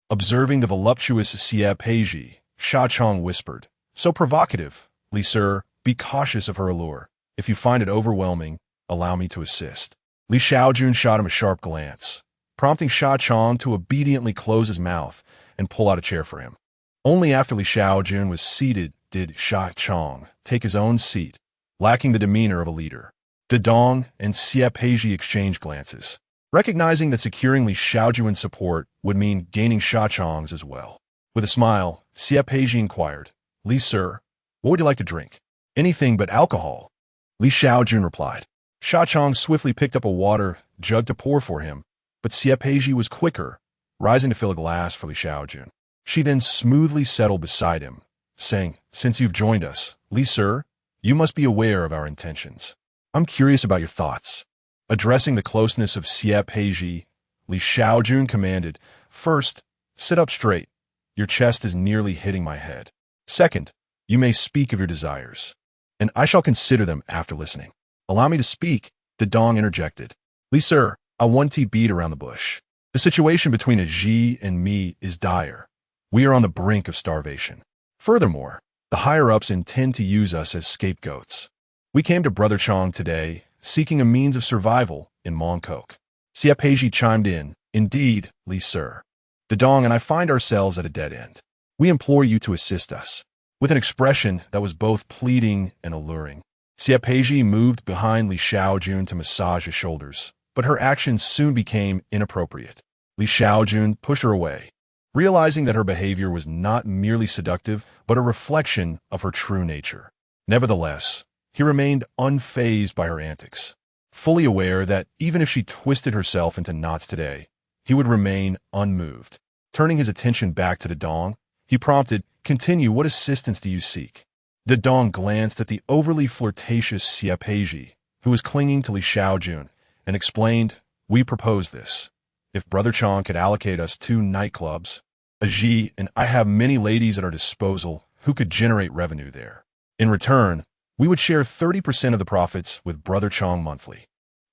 Observing the voluptuous Xie Peizhi, Shaojun whispered, "So provocative, Li Sir, be cautious of her allure. If you find it overwhelming, allow me to assist." Li Shaojun shot him a sharp glance, prompting Shaojun to obediently close his mouth and pull out a chair for him. Only after Li Shaojun was seated did Shaojun take his own seat, lacking the demeanor of a leader. The Dong and Xie Peizhi exchanged glances, recognizing that securing Li Shaojun's support would mean gaining Shaojun's as well. With a smile, Xie Peizhi inquired, "Li Sir, what would you like to drink?" "Anything but alcohol," Li Shaojun replied. Shaojun swiftly picked up a water jug to pour for him, but Xie Peizhi was quicker, rising to fill a glass for Li Shaojun. She then smoothly settled beside him, saying, "Since you've joined us, Li Sir, you must be aware of our intentions. I'm curious about your thoughts." Addressing the closeness of Xie Peizhi, Li Shaojun commanded, "First, sit up straight. Your chest is nearly hitting my head. Second, you may speak of your desires, and I shall consider them after listening." "Allow me to speak," the Dong interjected. "Li Sir, I won't beat around the bush. The situation between a Ji and me is dire. We are on the brink of starvation. Furthermore, the higher-ups intend to use us as scapegoats. We came to Brother Chang today, seeking a means of survival in Mong Coke." Xie Peizhi chimed in, "Indeed, Li Sir. De Dong and I find ourselves at a dead end. We implore you to assist us." With an expression that was both pleading and alluring, Xie Peizhi moved behind Li Shaojun to massage his shoulders, but her actions soon became inappropriate. Li Shaojun pushed her away, realizing that her behavior was not merely seductive, but a reflection of her true nature. Nevertheless, he remained unfazed by her antics, fully aware that even if she twisted herself into knots today, he would remain unmoved. Turning his attention back to De Dong, he prompted, "Continue, what assistance do you seek?" De Dong glanced at the overly flirtatious Xie Peizhi, who was clinging to Li Shaojun, and explained, "We propose this. If Brother Chong could allocate us 2 nightclubs, Aji and I have many ladies at our disposal who could generate revenue there. In return, we would share 30% of the profits with Brother Chong monthly.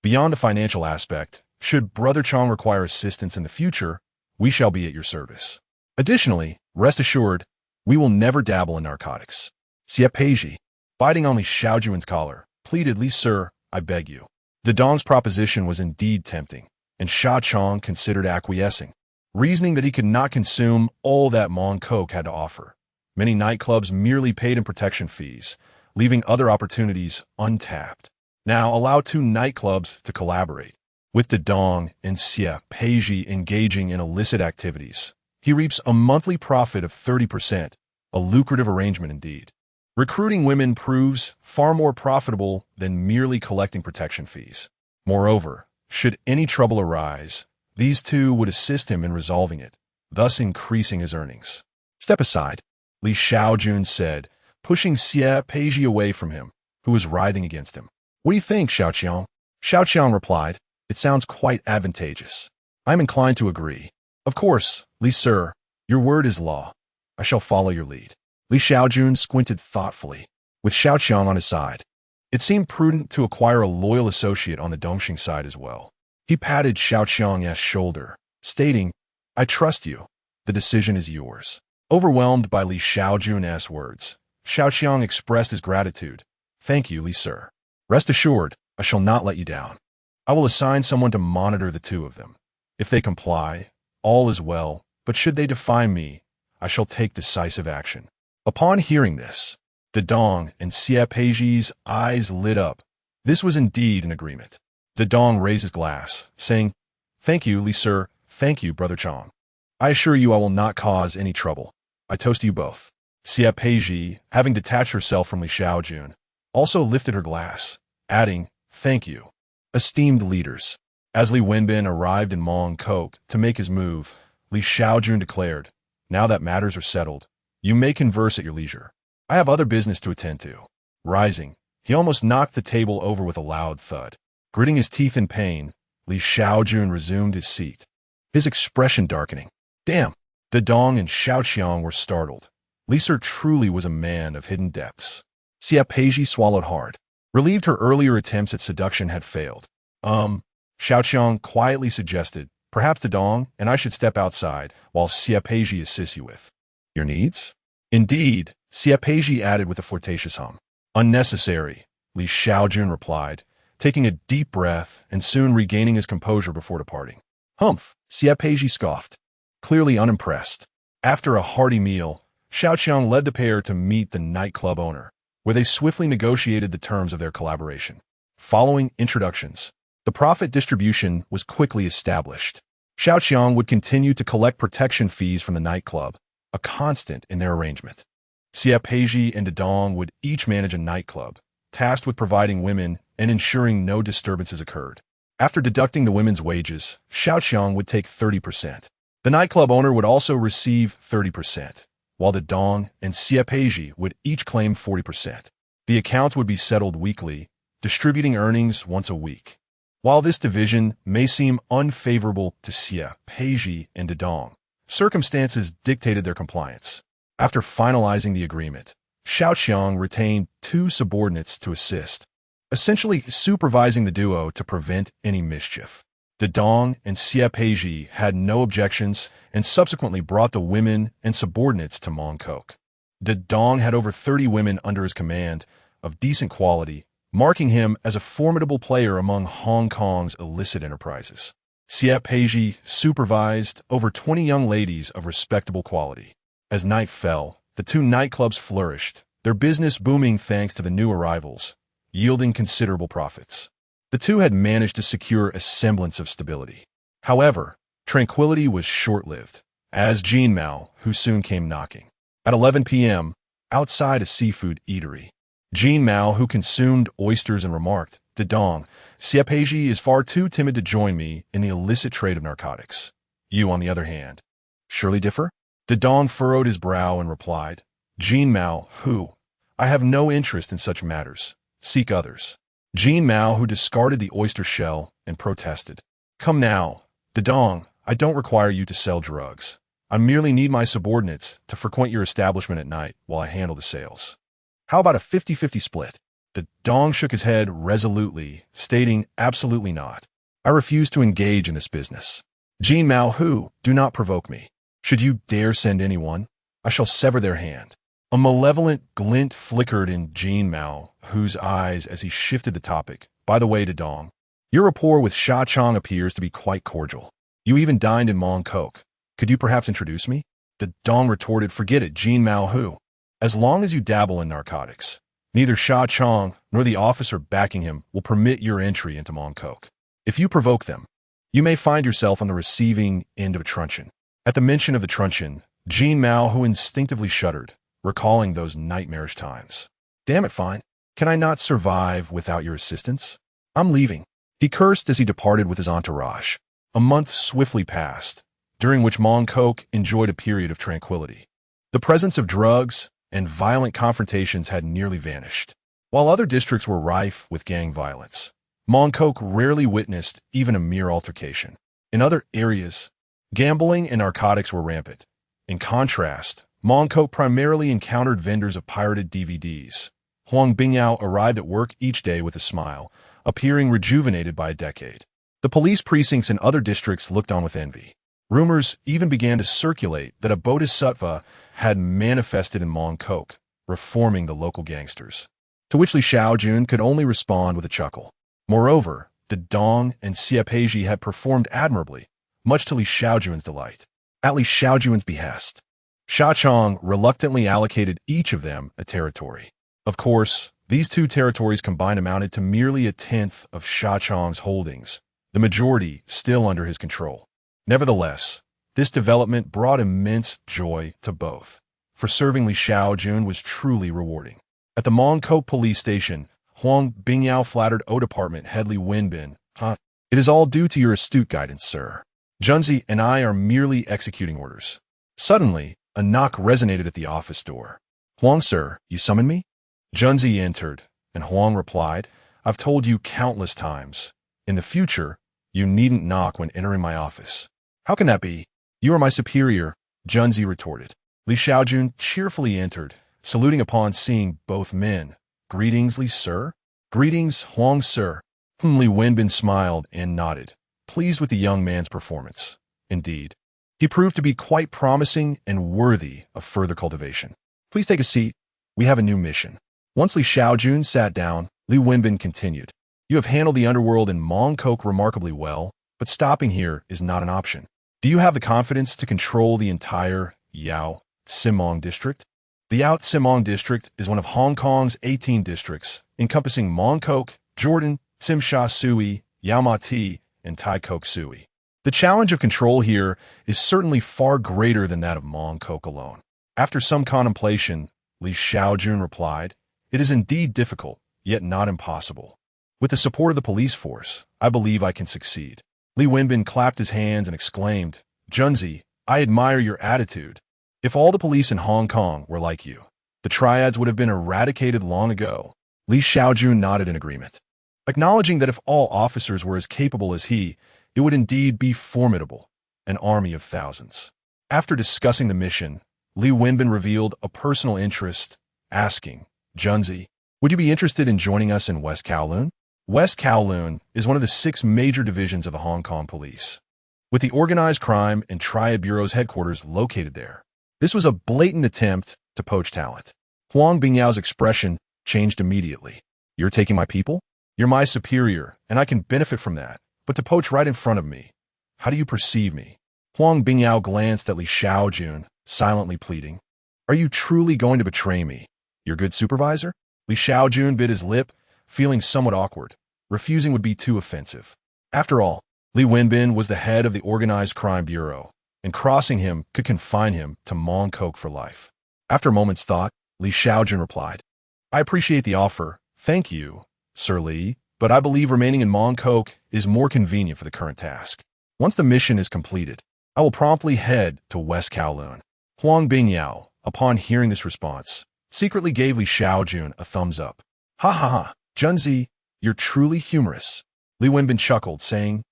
Beyond the financial aspect, should Brother Chong require assistance in the future, we shall be at your service. Additionally, rest assured, we will never dabble in narcotics." Xie Peizhi, biting on Li Shaojun's collar, pleaded, "Li sir, I beg you." De Dong's proposition was indeed tempting, and Sha Chong considered acquiescing, reasoning that he could not consume all that Mong Kok had to offer. Many nightclubs merely paid in protection fees, leaving other opportunities untapped. Now allow 2 nightclubs to collaborate. With De Dong and Xie Peizhi engaging in illicit activities, he reaps a monthly profit of 30%, a lucrative arrangement indeed. Recruiting women proves far more profitable than merely collecting protection fees. Moreover, should any trouble arise, these 2 would assist him in resolving it, thus increasing his earnings. "Step aside," Li Shaojun said, pushing Xie Peizhi away from him, who was writhing against him. "What do you think, Xiaoqiang?" Xiaoqiang replied, "It sounds quite advantageous. I am inclined to agree." "Of course, Li sir, your word is law. I shall follow your lead." Li Shaojun squinted thoughtfully, with Xiaoqiang on his side. It seemed prudent to acquire a loyal associate on the Dongxing side as well. He patted Xiaoqiang's shoulder, stating, "I trust you. The decision is yours." Overwhelmed by Li Shaojun's words, Xiaoqiang expressed his gratitude. "Thank you, Li sir. Rest assured, I shall not let you down. I will assign someone to monitor the 2 of them. If they comply, all is well, but should they defy me, I shall take decisive action." Upon hearing this, De Dong and Xie Peizhi's eyes lit up. This was indeed an agreement. De Dong raised his glass, saying, "Thank you, Li sir. Thank you, Brother Chong. I assure you I will not cause any trouble. I toast you both." Xie Peizhi, having detached herself from Li Shaojun, also lifted her glass, adding, "Thank you, esteemed leaders." As Li Wenbin arrived in Mong Kok to make his move, Li Shaojun declared, "Now that matters are settled, you may converse at your leisure. I have other business to attend to." Rising, he almost knocked the table over with a loud thud. Gritting his teeth in pain, Li Shaojun resumed his seat, his expression darkening. "Damn!" De Dong and Xiaoqiang were startled. Li Sir truly was a man of hidden depths. Xie Peizhi swallowed hard, relieved her earlier attempts at seduction had failed. Xiaoqiang quietly suggested, "Perhaps De Dong and I should step outside while Xie Peizhi assists you with your needs?" "Indeed," Xie Peizhi added with a flirtatious hum. "Unnecessary," Li Shaojun replied, taking a deep breath and soon regaining his composure before departing. "Humph," Xie Peizhi scoffed, clearly unimpressed. After a hearty meal, Xiaoqiang led the pair to meet the nightclub owner, where they swiftly negotiated the terms of their collaboration. Following introductions, the profit distribution was quickly established. Xiaoqiang would continue to collect protection fees from the nightclub, a constant in their arrangement. Xie Peizhi and De Dong would each manage a nightclub, tasked with providing women and ensuring no disturbances occurred. After deducting the women's wages, Xiaoqiang would take 30%. The nightclub owner would also receive 30%, while De Dong and Xie Peizhi would each claim 40%. The accounts would be settled weekly, distributing earnings once a week. While this division may seem unfavorable to Xie Peizhi and De Dong, circumstances dictated their compliance. After finalizing the agreement, Xiaoqiang retained 2 subordinates to assist, essentially supervising the duo to prevent any mischief. De Dong and Xie Peizhi had no objections and subsequently brought the women and subordinates to Mong Kok. De Dong had over 30 women under his command, of decent quality, marking him as a formidable player among Hong Kong's illicit enterprises. Xie Peiji supervised over 20 young ladies of respectable quality. As night fell, the two nightclubs flourished, their business booming thanks to the new arrivals, yielding considerable profits. The two had managed to secure a semblance of stability. However, tranquility was short-lived, as Jean Mao, who soon came knocking. At 11 p.m., outside a seafood eatery, Jean Mao, who consumed oysters and remarked, "Dedong, Xie Peiji is far too timid to join me in the illicit trade of narcotics. You, on the other hand, surely differ?" Dedong furrowed his brow and replied, "Jean Mao, who? I have no interest in such matters. Seek others." Jean Mao, who discarded the oyster shell, and protested, "Come now, Dedong, I don't require you to sell drugs. I merely need my subordinates to frequent your establishment at night while I handle the sales. How about a 50-50 split?" Dedong shook his head resolutely, stating, "Absolutely not. I refuse to engage in this business. Jean Mao, who? Do not provoke me. Should you dare send anyone, I shall sever their hand." A malevolent glint flickered in Jean Mao, whose eyes as he shifted the topic. "By the way, Dedong, your rapport with Shaojun appears to be quite cordial. You even dined in Mongkok. Could you perhaps introduce me?" Dedong retorted, "Forget it, Jean Mao, who? As long as you dabble in narcotics, neither Shaojun nor the officer backing him will permit your entry into Mongkok. If you provoke them, you may find yourself on the receiving end of a truncheon." At the mention of the truncheon, Jean Mao, who instinctively shuddered, recalling those nightmarish times. "Damn it, fine. Can I not survive without your assistance? I'm leaving." He cursed as he departed with his entourage. A month swiftly passed, during which Mongkok enjoyed a period of tranquility. The presence of drugs and violent confrontations had nearly vanished. While other districts were rife with gang violence, Mongkok rarely witnessed even a mere altercation. In other areas, gambling and narcotics were rampant. In contrast, Mongkok primarily encountered vendors of pirated DVDs. Huang Bingyao arrived at work each day with a smile, appearing rejuvenated by a decade. The police precincts in other districts looked on with envy. Rumors even began to circulate that a bodhisattva had manifested in Mongkok, reforming the local gangsters. To which Li Shaojun could only respond with a chuckle. Moreover, Dedong and Xie Peiji had performed admirably, much to Li Shaojun's delight. At Li Shaojun's behest, Shaojun reluctantly allocated each of them a territory. Of course, these two territories combined amounted to merely a tenth of Shaojun's holdings, the majority still under his control. Nevertheless, this development brought immense joy to both, for serving Li Shaojun was truly rewarding. At the Mongkok police station, Huang Bingyao flattered O-Department head Li Wenbin, "It is all due to your astute guidance, sir. Junzi and I are merely executing orders." Suddenly, a knock resonated at the office door. "Huang, sir, you summoned me?" Junzi entered, and Huang replied, "I've told you countless times. In the future, you needn't knock when entering my office." "How can that be? You are my superior," Junzi retorted. Li Shaojun cheerfully entered, saluting upon seeing both men. "Greetings, Li, sir." "Greetings, Huang, sir." Li Wenbin smiled and nodded, pleased with the young man's performance. Indeed, he proved to be quite promising and worthy of further cultivation. "Please take a seat. We have a new mission." Once Li Shaojun sat down, Li Wenbin continued. "You have handled the underworld in Mongkok remarkably well, but stopping here is not an option. Do you have the confidence to control the entire Yao Tsimong district?" The Yao Tsimong district is one of Hong Kong's 18 districts, encompassing Mongkok, Jordan, Tsim Sha Tsui, Yau Ma Ti, and Tai Kok Sui. The challenge of control here is certainly far greater than that of Mongkok alone. After some contemplation, Li Shaojun replied, "It is indeed difficult, yet not impossible. With the support of the police force, I believe I can succeed." Li Wenbin clapped his hands and exclaimed, "Junzi, I admire your attitude. If all the police in Hong Kong were like you, the triads would have been eradicated long ago." Li Shaojun nodded in agreement, acknowledging that if all officers were as capable as he, it would indeed be formidable, an army of thousands. After discussing the mission, Li Wenbin revealed a personal interest, asking, "Junzi, would you be interested in joining us in West Kowloon?" West Kowloon is one of the 6 major divisions of the Hong Kong police, with the Organized Crime and Triad Bureau's headquarters located there. This was a blatant attempt to poach talent. Huang Bingyao's expression changed immediately. "You're taking my people? You're my superior, and I can benefit from that. But to poach right in front of me, how do you perceive me? Huang Bingyao glanced at Li Shaojun, silently pleading. Are you truly going to betray me, your good supervisor? Li Shaojun bit his lip, feeling somewhat awkward. Refusing would be too offensive. After all, Li Wenbin was the head of the Organized Crime Bureau, and crossing him could confine him to Mongkok for life. After a moment's thought, Li Shaojun replied, I appreciate the offer, thank you, Sir Li, but I believe remaining in Mongkok is more convenient for the current task. Once the mission is completed, I will promptly head to West Kowloon. Huang Bingyao, upon hearing this response, secretly gave Li Shaojun a thumbs up. Ha ha ha, Junzi, you're truly humorous. Li Wenbin chuckled, saying,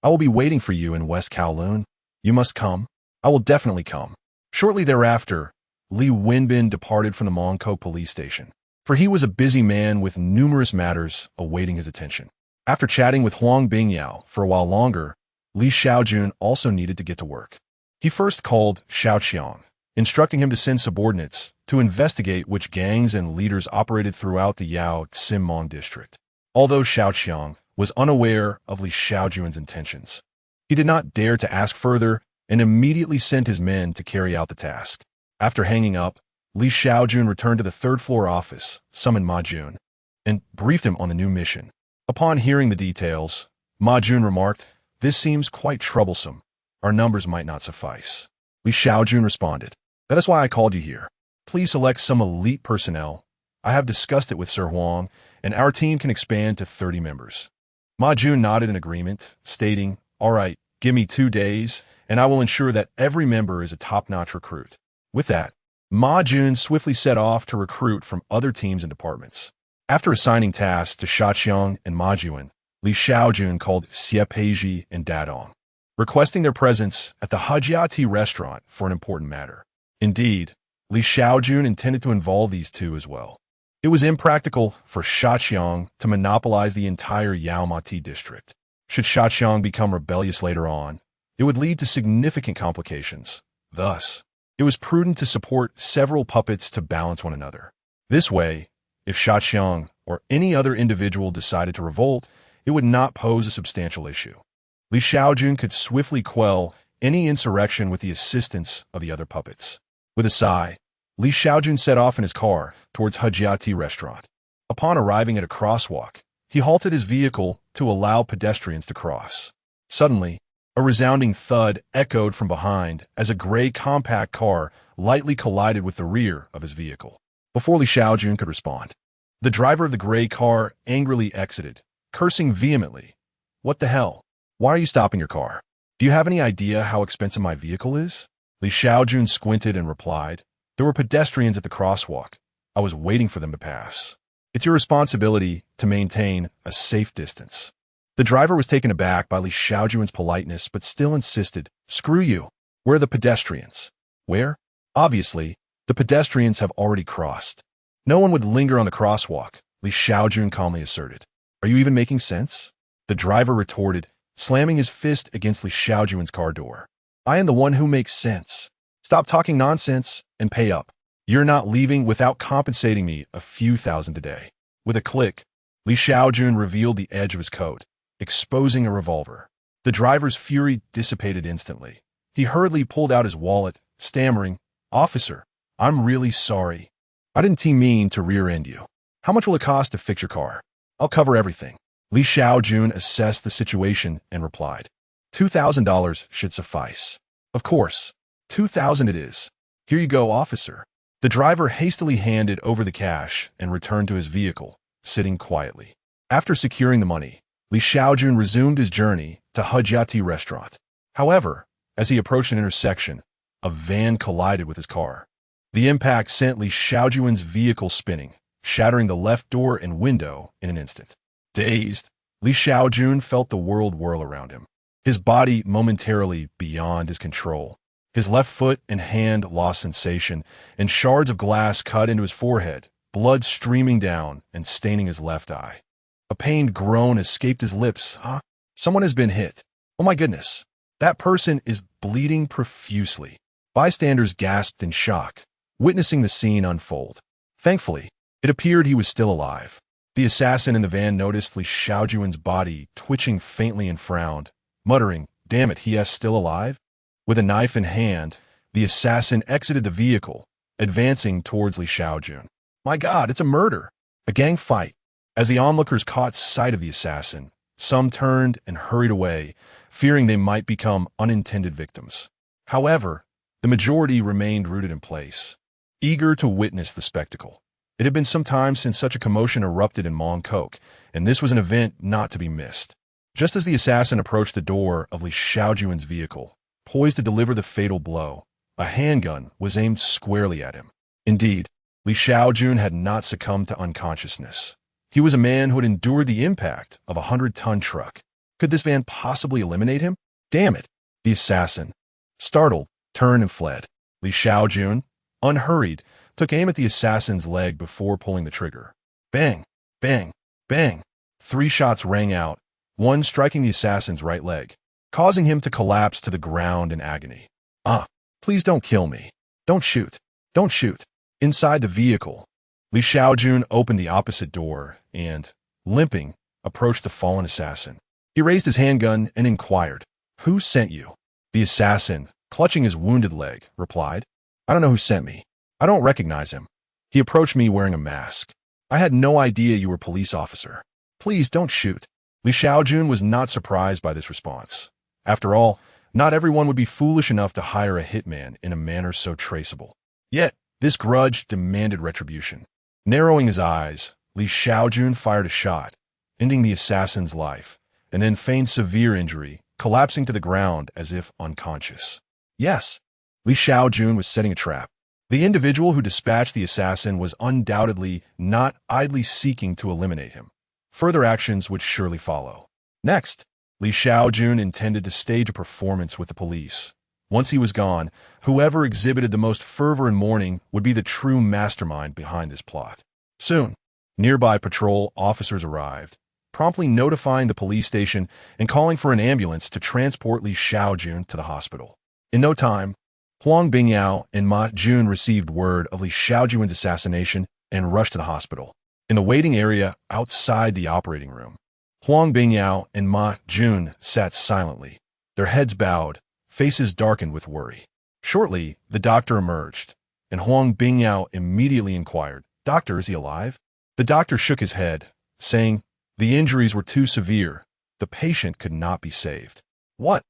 I will be waiting for you in West Kowloon. You must come. I will definitely come. Shortly thereafter, Li Wenbin departed from the Mongkok police station, for he was a busy man with numerous matters awaiting his attention. After chatting with Huang Bingyao for a while longer, Li Shaojun also needed to get to work. He first called Xiaoqiang, instructing him to send subordinates to investigate which gangs and leaders operated throughout the Yao Tsinmong district. Although Xiaoqiang was unaware of Li Shaojun's intentions, he did not dare to ask further and immediately sent his men to carry out the task. After hanging up, Li Shaojun returned to the third-floor office, summoned Ma Jun, and briefed him on the new mission. Upon hearing the details, Ma Jun remarked, This seems quite troublesome. Our numbers might not suffice. Li Shaojun responded, That is why I called you here. Please select some elite personnel. I have discussed it with Sir Huang, and our team can expand to 30 members. Ma Jun nodded in agreement, stating, All right, give me 2 days, and I will ensure that every member is a top-notch recruit. With that, Ma Jun swiftly set off to recruit from other teams and departments. After assigning tasks to Xiaoqiang and Ma Jun, Li Shaojun called Xie Peizhi and Dadong, requesting their presence at the Hajiati restaurant for an important matter. Indeed, Li Shaojun intended to involve these two as well. It was impractical for Xiaoqiang to monopolize the entire Yaomati district. Should Xiaoqiang become rebellious later on, it would lead to significant complications. Thus, it was prudent to support several puppets to balance one another. This way, if Xiaoqiang or any other individual decided to revolt, it would not pose a substantial issue. Li Shaojun could swiftly quell any insurrection with the assistance of the other puppets. With a sigh, Li Shaojun set off in his car towards Hajiati restaurant. Upon arriving at a crosswalk, he halted his vehicle to allow pedestrians to cross. Suddenly, a resounding thud echoed from behind as a gray compact car lightly collided with the rear of his vehicle. Before Li Shaojun could respond, the driver of the gray car angrily exited, cursing vehemently. What the hell? Why are you stopping your car? Do you have any idea how expensive my vehicle is? Li Shaojun squinted and replied, There were pedestrians at the crosswalk. I was waiting for them to pass. It's your responsibility to maintain a safe distance. The driver was taken aback by Li Shaojun's politeness, but still insisted, Screw you. Where are the pedestrians? Where? Obviously, the pedestrians have already crossed. No one would linger on the crosswalk, Li Shaojun calmly asserted. Are you even making sense? The driver retorted, slamming his fist against Li Shaojun's car door. I am the one who makes sense. Stop talking nonsense and pay up. You're not leaving without compensating me a few thousand today. With a click, Li Shaojun revealed the edge of his coat, exposing a revolver. The driver's fury dissipated instantly. He hurriedly pulled out his wallet, stammering, Officer, I'm really sorry. I didn't mean to rear-end you. How much will it cost to fix your car? I'll cover everything. Li Shaojun assessed the situation and replied, $2,000 should suffice. Of course, $2,000 it is. Here you go, officer. The driver hastily handed over the cash and returned to his vehicle, sitting quietly. After securing the money, Li Shaojun resumed his journey to Hajiati restaurant. However, as he approached an intersection, a van collided with his car. The impact sent Li Shaojun's vehicle spinning, shattering the left door and window in an instant. Dazed, Li Shaojun felt the world whirl around him, his body momentarily beyond his control. His left foot and hand lost sensation, and shards of glass cut into his forehead, blood streaming down and staining his left eye. A pained groan escaped his lips. Huh? Someone has been hit. Oh my goodness. That person is bleeding profusely. Bystanders gasped in shock, witnessing the scene unfold. Thankfully, it appeared he was still alive. The assassin in the van noticed Li Shaojun's body twitching faintly and frowned, muttering, Damn it, he is still alive? With a knife in hand, the assassin exited the vehicle, advancing towards Li Shaojun. My God, it's a murder! A gang fight. As the onlookers caught sight of the assassin, some turned and hurried away, fearing they might become unintended victims. However, the majority remained rooted in place, eager to witness the spectacle. It had been some time since such a commotion erupted in Mongkok, and this was an event not to be missed. Just as the assassin approached the door of Li Shaojun's vehicle, poised to deliver the fatal blow, a handgun was aimed squarely at him. Indeed, Li Shaojun had not succumbed to unconsciousness. He was a man who had endured the impact of a 100-ton truck. Could this van possibly eliminate him? Damn it! The assassin, startled, turned and fled. Li Shaojun, unhurried, took aim at the assassin's leg before pulling the trigger. Bang! Bang! Bang! 3 shots rang out, one striking the assassin's right leg, causing him to collapse to the ground in agony. Please don't kill me. Don't shoot. Don't shoot. Inside the vehicle, Li Shaojun opened the opposite door and, limping, approached the fallen assassin. He raised his handgun and inquired, "Who sent you?" The assassin, clutching his wounded leg, replied, "I don't know who sent me. I don't recognize him. He approached me wearing a mask. I had no idea you were a police officer. Please don't shoot." Li Shaojun was not surprised by this response. After all, not everyone would be foolish enough to hire a hitman in a manner so traceable. Yet, this grudge demanded retribution. Narrowing his eyes, Li Shaojun fired a shot, ending the assassin's life, and then feigned severe injury, collapsing to the ground as if unconscious. Yes, Li Shaojun was setting a trap. The individual who dispatched the assassin was undoubtedly not idly seeking to eliminate him. Further actions would surely follow. Next, Li Shaojun intended to stage a performance with the police. Once he was gone, whoever exhibited the most fervor and mourning would be the true mastermind behind this plot. Soon, nearby patrol officers arrived, promptly notifying the police station and calling for an ambulance to transport Li Shaojun to the hospital. In no time, Huang Bingyao and Ma Jun received word of Li Shaojun's assassination and rushed to the hospital. In the waiting area outside the operating room, Huang Bingyao and Ma Jun sat silently, their heads bowed, faces darkened with worry. Shortly, the doctor emerged, and Huang Bingyao immediately inquired, "Doctor, is he alive?" The doctor shook his head, saying, "The injuries were too severe. The patient could not be saved." What?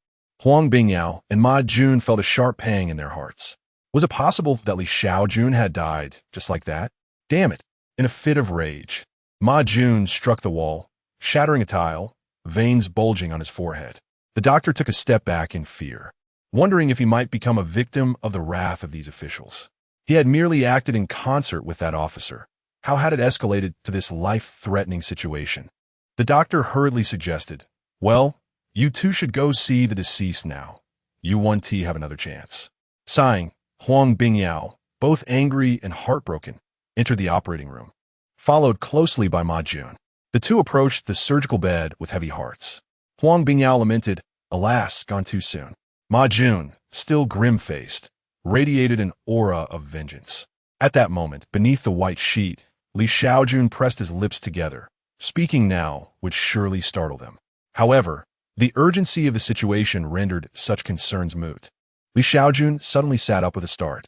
Huang Bingyao and Ma Jun felt a sharp pang in their hearts. Was it possible that Li Shaojun had died just like that? Damn it! In a fit of rage, Ma Jun struck the wall, shattering a tile, veins bulging on his forehead. The doctor took a step back in fear, wondering if he might become a victim of the wrath of these officials. He had merely acted in concert with that officer. How had it escalated to this life-threatening situation? The doctor hurriedly suggested, "Well, you two should go see the deceased now. You 1T have another chance." Sighing, Huang Bingyao, both angry and heartbroken, entered the operating room, followed closely by Ma Jun. The two approached the surgical bed with heavy hearts. Huang Bingyao lamented, "Alas, gone too soon." Ma Jun, still grim-faced, radiated an aura of vengeance. At that moment, beneath the white sheet, Li Shaojun pressed his lips together, speaking now would surely startle them. However, the urgency of the situation rendered such concerns moot. Li Shaojun suddenly sat up with a start.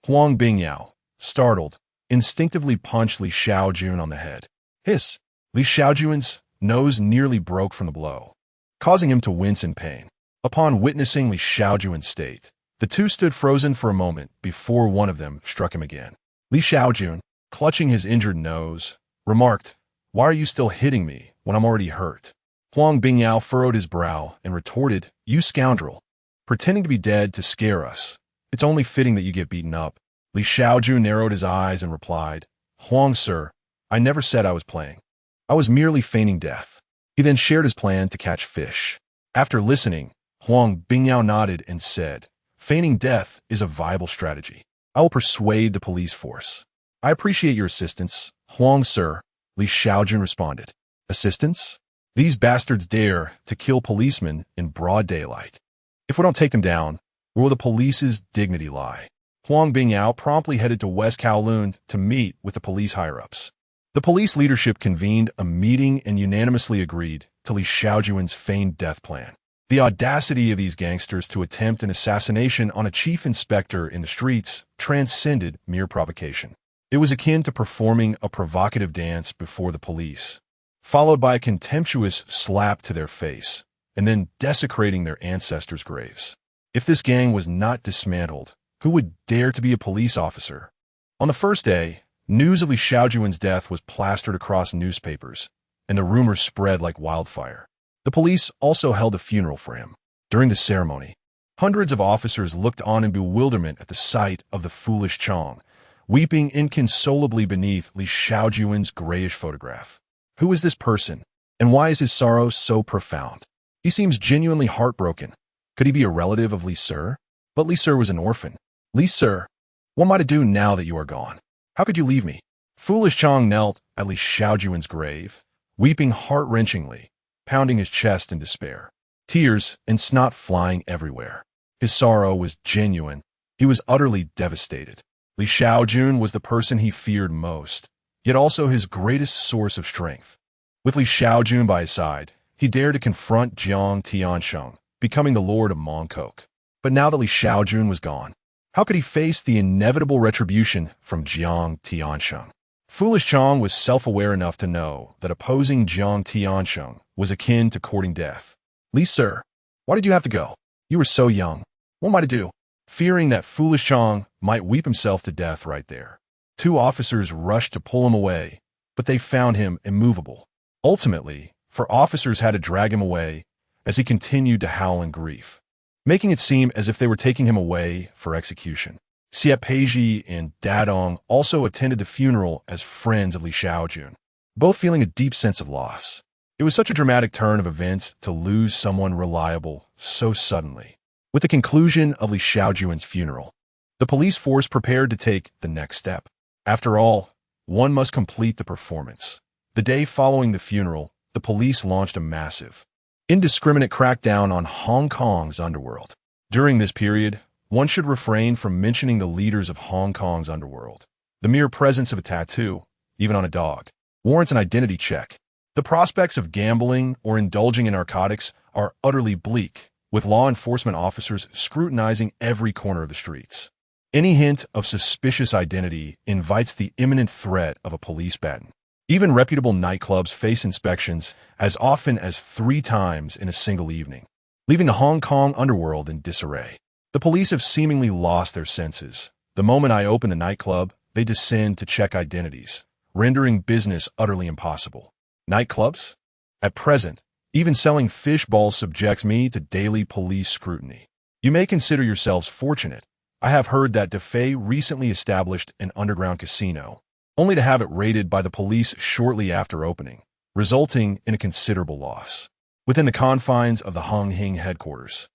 Huang Bingyao, startled, instinctively punched Li Shaojun on the head. Hiss! Li Shaojun's nose nearly broke from the blow, causing him to wince in pain. Upon witnessing Li Shaojun's state, the two stood frozen for a moment before one of them struck him again. Li Shaojun, clutching his injured nose, remarked, "Why are you still hitting me when I'm already hurt?" Huang Bingyao furrowed his brow and retorted, "You scoundrel, pretending to be dead to scare us. It's only fitting that you get beaten up." Li Shaojun narrowed his eyes and replied, "Huang, sir, I never said I was playing. I was merely feigning death." He then shared his plan to catch fish. After listening, Huang Bingyao nodded and said, "Feigning death is a viable strategy. I will persuade the police force." "I appreciate your assistance, Huang, sir," Li Shaojun responded. "Assistance? These bastards dare to kill policemen in broad daylight. If we don't take them down, where will the police's dignity lie?" Huang Bingyao promptly headed to West Kowloon to meet with the police higher-ups. The police leadership convened a meeting and unanimously agreed to Li Shaojun's feigned death plan. The audacity of these gangsters to attempt an assassination on a chief inspector in the streets transcended mere provocation. It was akin to performing a provocative dance before the police, followed by a contemptuous slap to their face, and then desecrating their ancestors' graves. If this gang was not dismantled, who would dare to be a police officer? On the first day, news of Li Shaojun's death was plastered across newspapers, and the rumor spread like wildfire. The police also held a funeral for him. During the ceremony, hundreds of officers looked on in bewilderment at the sight of the foolish Chong, weeping inconsolably beneath Li Shaojun's grayish photograph. Who is this person, and why is his sorrow so profound? He seems genuinely heartbroken. Could he be a relative of Li Sir? But Li Sir was an orphan. Li Sir, what am I to do now that you are gone? How could you leave me? Foolish Chong knelt at Li Shaojun's grave, weeping heart-wrenchingly, pounding his chest in despair. Tears and snot flying everywhere. His sorrow was genuine. He was utterly devastated. Li Shaojun was the person he feared most, yet also his greatest source of strength. With Li Shaojun by his side, he dared to confront Jiang Tiansheng, becoming the lord of Mongkok. But now that Li Shaojun was gone, how could he face the inevitable retribution from Jiang Tiansheng? Foolish Chong was self-aware enough to know that opposing Jiang Tiansheng was akin to courting death. Li Sir, why did you have to go? You were so young. What am I to do? Fearing that foolish Chong might weep himself to death right there, two officers rushed to pull him away, but they found him immovable. Ultimately, four officers had to drag him away as he continued to howl in grief, making it seem as if they were taking him away for execution. Xie Peiji and Dadong also attended the funeral as friends of Li Shaojun, both feeling a deep sense of loss. It was such a dramatic turn of events to lose someone reliable so suddenly. With the conclusion of Li Shaojun's funeral, the police force prepared to take the next step. After all, one must complete the performance. The day following the funeral, the police launched a massive, indiscriminate crackdown on Hong Kong's underworld. During this period, one should refrain from mentioning the leaders of Hong Kong's underworld. The mere presence of a tattoo, even on a dog, warrants an identity check. The prospects of gambling or indulging in narcotics are utterly bleak, with law enforcement officers scrutinizing every corner of the streets. Any hint of suspicious identity invites the imminent threat of a police baton. Even reputable nightclubs face inspections as often as 3 times in a single evening, leaving the Hong Kong underworld in disarray. The police have seemingly lost their senses. The moment I open the nightclub, they descend to check identities, rendering business utterly impossible. Nightclubs? At present, even selling fish balls subjects me to daily police scrutiny. You may consider yourselves fortunate. I have heard that Defei recently established an underground casino, only to have it raided by the police shortly after opening, resulting in a considerable loss. Within the confines of the Hong Hing headquarters,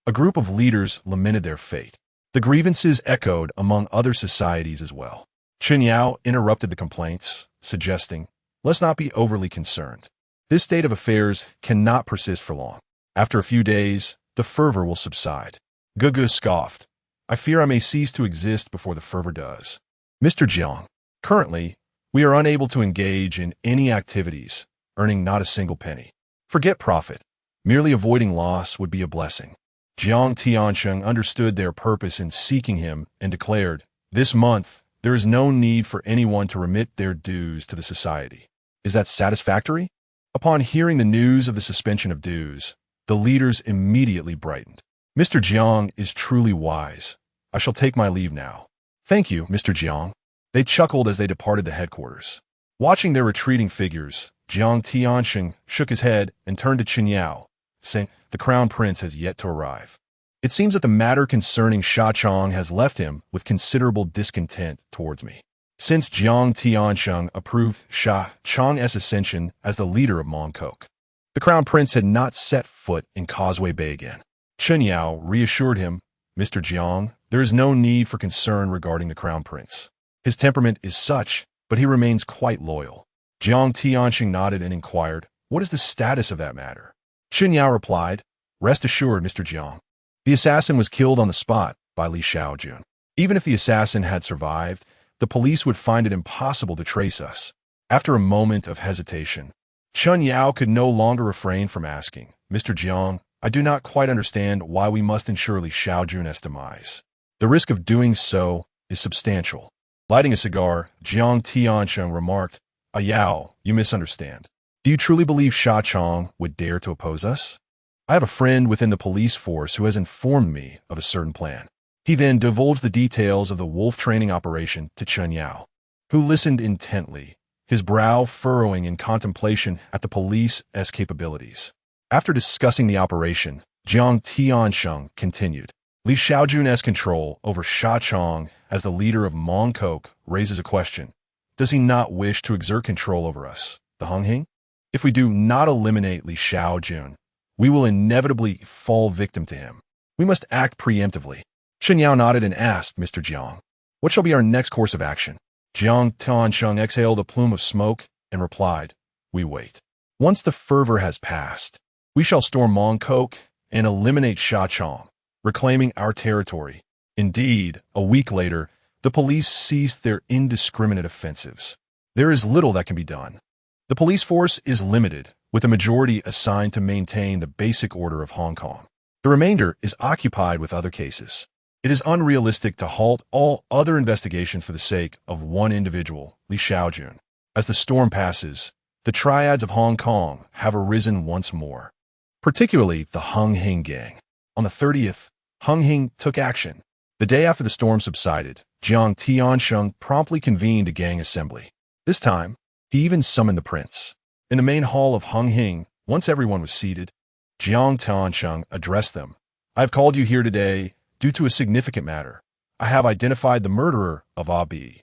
a group of leaders lamented their fate. The grievances echoed among other societies as well. Chen Yao interrupted the complaints, suggesting, "Let's not be overly concerned. This state of affairs cannot persist for long. After a few days, the fervor will subside." Gugu scoffed, "I fear I may cease to exist before the fervor does." Mr. Jiang, currently, we are unable to engage in any activities, earning not a single penny. Forget profit. Merely avoiding loss would be a blessing. Jiang Tiansheng understood their purpose in seeking him and declared, "This month, there is no need for anyone to remit their dues to the society. Is that satisfactory?" Upon hearing the news of the suspension of dues, the leaders immediately brightened. "Mr. Jiang is truly wise. I shall take my leave now." "Thank you, Mr. Jiang." They chuckled as they departed the headquarters. Watching their retreating figures, Jiang Tiansheng shook his head and turned to Chen Yao, saying, "The crown prince has yet to arrive." It seems that the matter concerning Sha Chong has left him with considerable discontent towards me. Since Jiang Tiansheng approved Sha Chong's ascension as the leader of Mongkok, the crown prince had not set foot in Causeway Bay again. Chen Yao reassured him, "Mr. Jiang, there is no need for concern regarding the crown prince. His temperament is such, but he remains quite loyal." Jiang Tianxing nodded and inquired, "What is the status of that matter?" Chen Yao replied, "Rest assured, Mr. Jiang. The assassin was killed on the spot by Li Shaojun. Even if the assassin had survived, the police would find it impossible to trace us." After a moment of hesitation, Chen Yao could no longer refrain from asking, "Mr. Jiang, I do not quite understand why we must ensure Li Shaojun's demise. The risk of doing so is substantial. Lighting a cigar, Jiang Tiansheng remarked, Yao, you misunderstand. Do you truly believe Sha Chong would dare to oppose us? I have a friend within the police force who has informed me of a certain plan. He then divulged the details of the wolf training operation to Chen Yao, who listened intently, his brow furrowing in contemplation at the police's capabilities. After discussing the operation, Jiang Tiansheng continued. Li Shaojun's control over Sha Chong as the leader of Mongkok raises a question. Does he not wish to exert control over us, the Honghing? If we do not eliminate Li Shaojun, we will inevitably fall victim to him. We must act preemptively. Chen Yao nodded and asked Mr. Jiang, what shall be our next course of action? Jiang Tiansheng exhaled a plume of smoke and replied, we wait. Once the fervor has passed, we shall storm Mongkok and eliminate Sha Chong, reclaiming our territory. Indeed, a week later, the police ceased their indiscriminate offensives. There is little that can be done. The police force is limited, with a majority assigned to maintain the basic order of Hong Kong. The remainder is occupied with other cases. It is unrealistic to halt all other investigations for the sake of one individual, Li Shaojun. As the storm passes, the triads of Hong Kong have arisen once more, particularly the Hung Hing gang. On the 30th, Hung Hing took action. The day after the storm subsided, Jiang Tiansheng promptly convened a gang assembly. This time, he even summoned the prince. In the main hall of Hung Hing, once everyone was seated, Jiang Tiansheng addressed them. I have called you here today due to a significant matter. I have identified the murderer of Abi.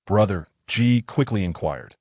Brother Ji quickly inquired.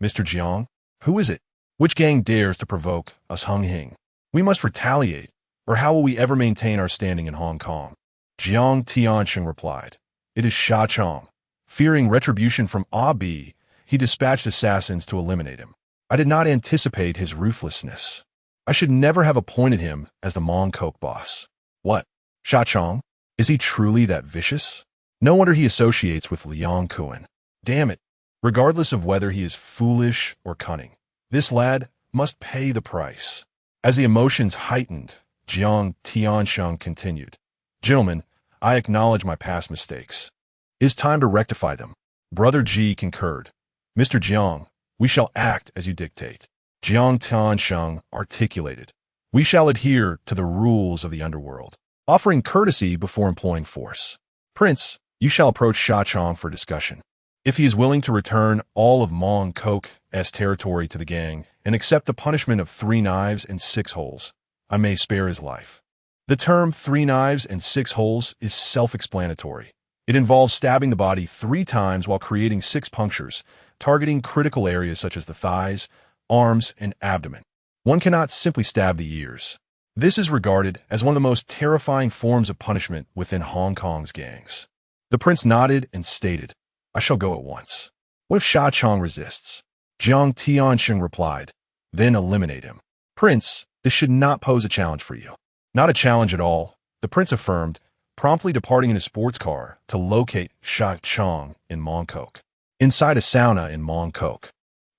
Mr. Jiang, who is it? Which gang dares to provoke us Hung Hing? We must retaliate, or how will we ever maintain our standing in Hong Kong? Jiang Tiansheng replied, it is Sha Chong. Fearing retribution from Abi, he dispatched assassins to eliminate him. I did not anticipate his ruthlessness. I should never have appointed him as the Mongkok boss. What? Sha Chong? Is he truly that vicious? No wonder he associates with Liang Kuan. Damn it. Regardless of whether he is foolish or cunning, this lad must pay the price. As the emotions heightened, Jiang Tiansheng continued. Gentlemen, I acknowledge my past mistakes. It is time to rectify them. Brother Ji concurred. Mr. Jiang, we shall act as you dictate. Jiang Tiansheng articulated. We shall adhere to the rules of the underworld, offering courtesy before employing force. Prince, you shall approach Sha Chong for discussion. If he is willing to return all of Mongkok's territory to the gang and accept the punishment of 3 knives and 6 holes, I may spare his life. The term 3 knives and 6 holes is self-explanatory. It involves stabbing the body 3 times while creating 6 punctures, targeting critical areas such as the thighs, arms, and abdomen. One cannot simply stab the ears. This is regarded as one of the most terrifying forms of punishment within Hong Kong's gangs. The prince nodded and stated, I shall go at once. What if Sha Chong resists? Jiang Tiansheng replied, then eliminate him. Prince, this should not pose a challenge for you. Not a challenge at all, the prince affirmed, promptly departing in a sports car to locate Sha Chong in Mongkok. Inside a sauna in Mongkok,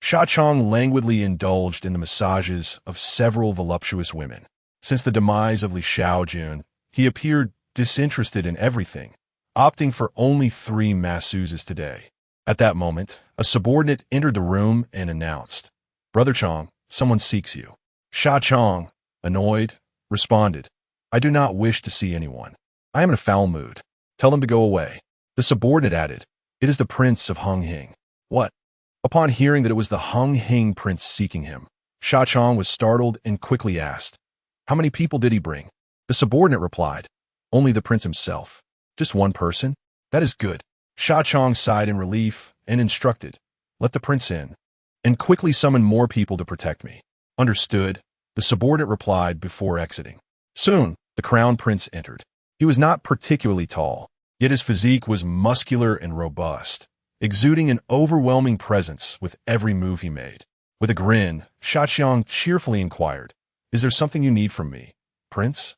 Sha Chong languidly indulged in the massages of several voluptuous women. Since the demise of Li Shaojun, he appeared disinterested in everything, opting for only 3 masseuses today. At that moment, a subordinate entered the room and announced, Brother Chong, someone seeks you. Sha Chong, annoyed, responded, I do not wish to see anyone. I am in a foul mood. Tell him to go away. The subordinate added, it is the prince of Hung Hing. What? Upon hearing that it was the Hung Hing prince seeking him, Sha Chong was startled and quickly asked, how many people did he bring? The subordinate replied, only the prince himself. Just one person? That is good. Sha Chong sighed in relief and instructed, let the prince in, and quickly summon more people to protect me. Understood, the subordinate replied before exiting. Soon, the crown prince entered. He was not particularly tall, yet his physique was muscular and robust, exuding an overwhelming presence with every move he made. With a grin, Sha Chong cheerfully inquired, is there something you need from me, prince?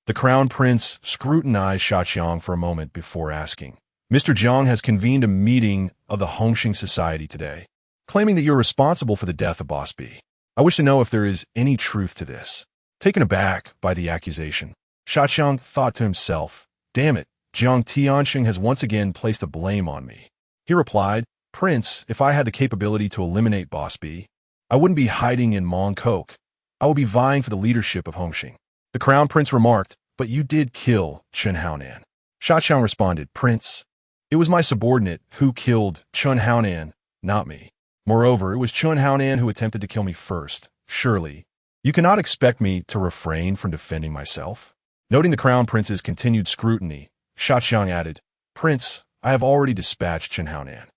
The crown prince scrutinized Sha Chong for a moment before asking, Mr. Jiang has convened a meeting of the Hongxing Society today, claiming that you're responsible for the death of Boss B. I wish to know if there is any truth to this. Taken aback by the accusation, Shaqiang thought to himself, "Damn it, Jiang Tianxing has once again placed the blame on me." He replied, "Prince, if I had the capability to eliminate Boss B, I wouldn't be hiding in Mongkok. I would be vying for the leadership of Hongxing." The crown prince remarked, "But you did kill Chen Haonan." Shaqiang responded, "Prince, it was my subordinate who killed Chen Haonan, not me. Moreover, it was Chen Haonan who attempted to kill me first. Surely, you cannot expect me to refrain from defending myself." Noting the crown prince's continued scrutiny, Shaqiang added, "Prince, I have already dispatched Chen Haonan.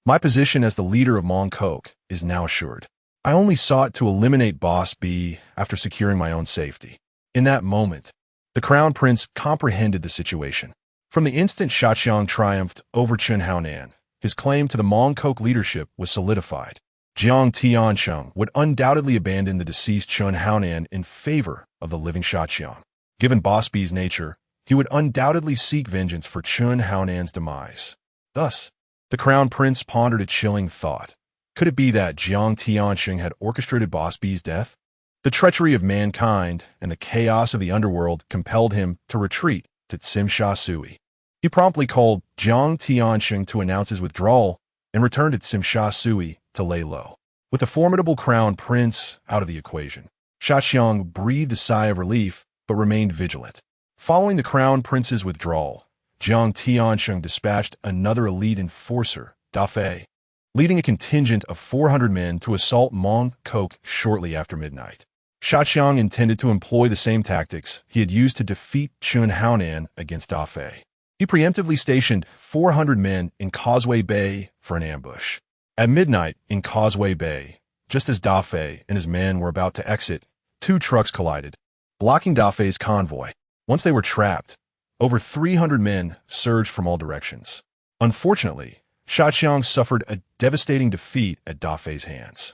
My position as the leader of Mongkok is now assured. I only sought to eliminate Boss B after securing my own safety." In that moment, the crown prince comprehended the situation. From the instant Shaqiang triumphed over Chen Haonan, his claim to the Mongkok leadership was solidified. Jiang Tianxing would undoubtedly abandon the deceased Chen Haonan in favor of the living Shaqiang. Given Boss B's nature, he would undoubtedly seek vengeance for Chen Haonan's demise. Thus, the crown prince pondered a chilling thought. Could it be that Jiang Tianxing had orchestrated Boss B's death? The treachery of mankind and the chaos of the underworld compelled him to retreat to Tsimsha Sui. He promptly called Jiang Tianxing to announce his withdrawal and returned to Tsimsha Sui to lay low. With the formidable crown prince out of the equation, Shaqiang breathed a sigh of relief but remained vigilant. Following the crown prince's withdrawal, Jiang Tianxing dispatched another elite enforcer, Da Fei, leading a contingent of 400 men to assault Mongkok shortly after midnight. Shaqiang intended to employ the same tactics he had used to defeat Chen Haonan against Da Fei. He preemptively stationed 400 men in Causeway Bay for an ambush. At midnight in Causeway Bay, just as Da Fei and his men were about to exit, two trucks collided, blocking Da Fei's convoy. Once they were trapped, over 300 men surged from all directions. Unfortunately, Shaqiang suffered a devastating defeat at Da Fei's hands,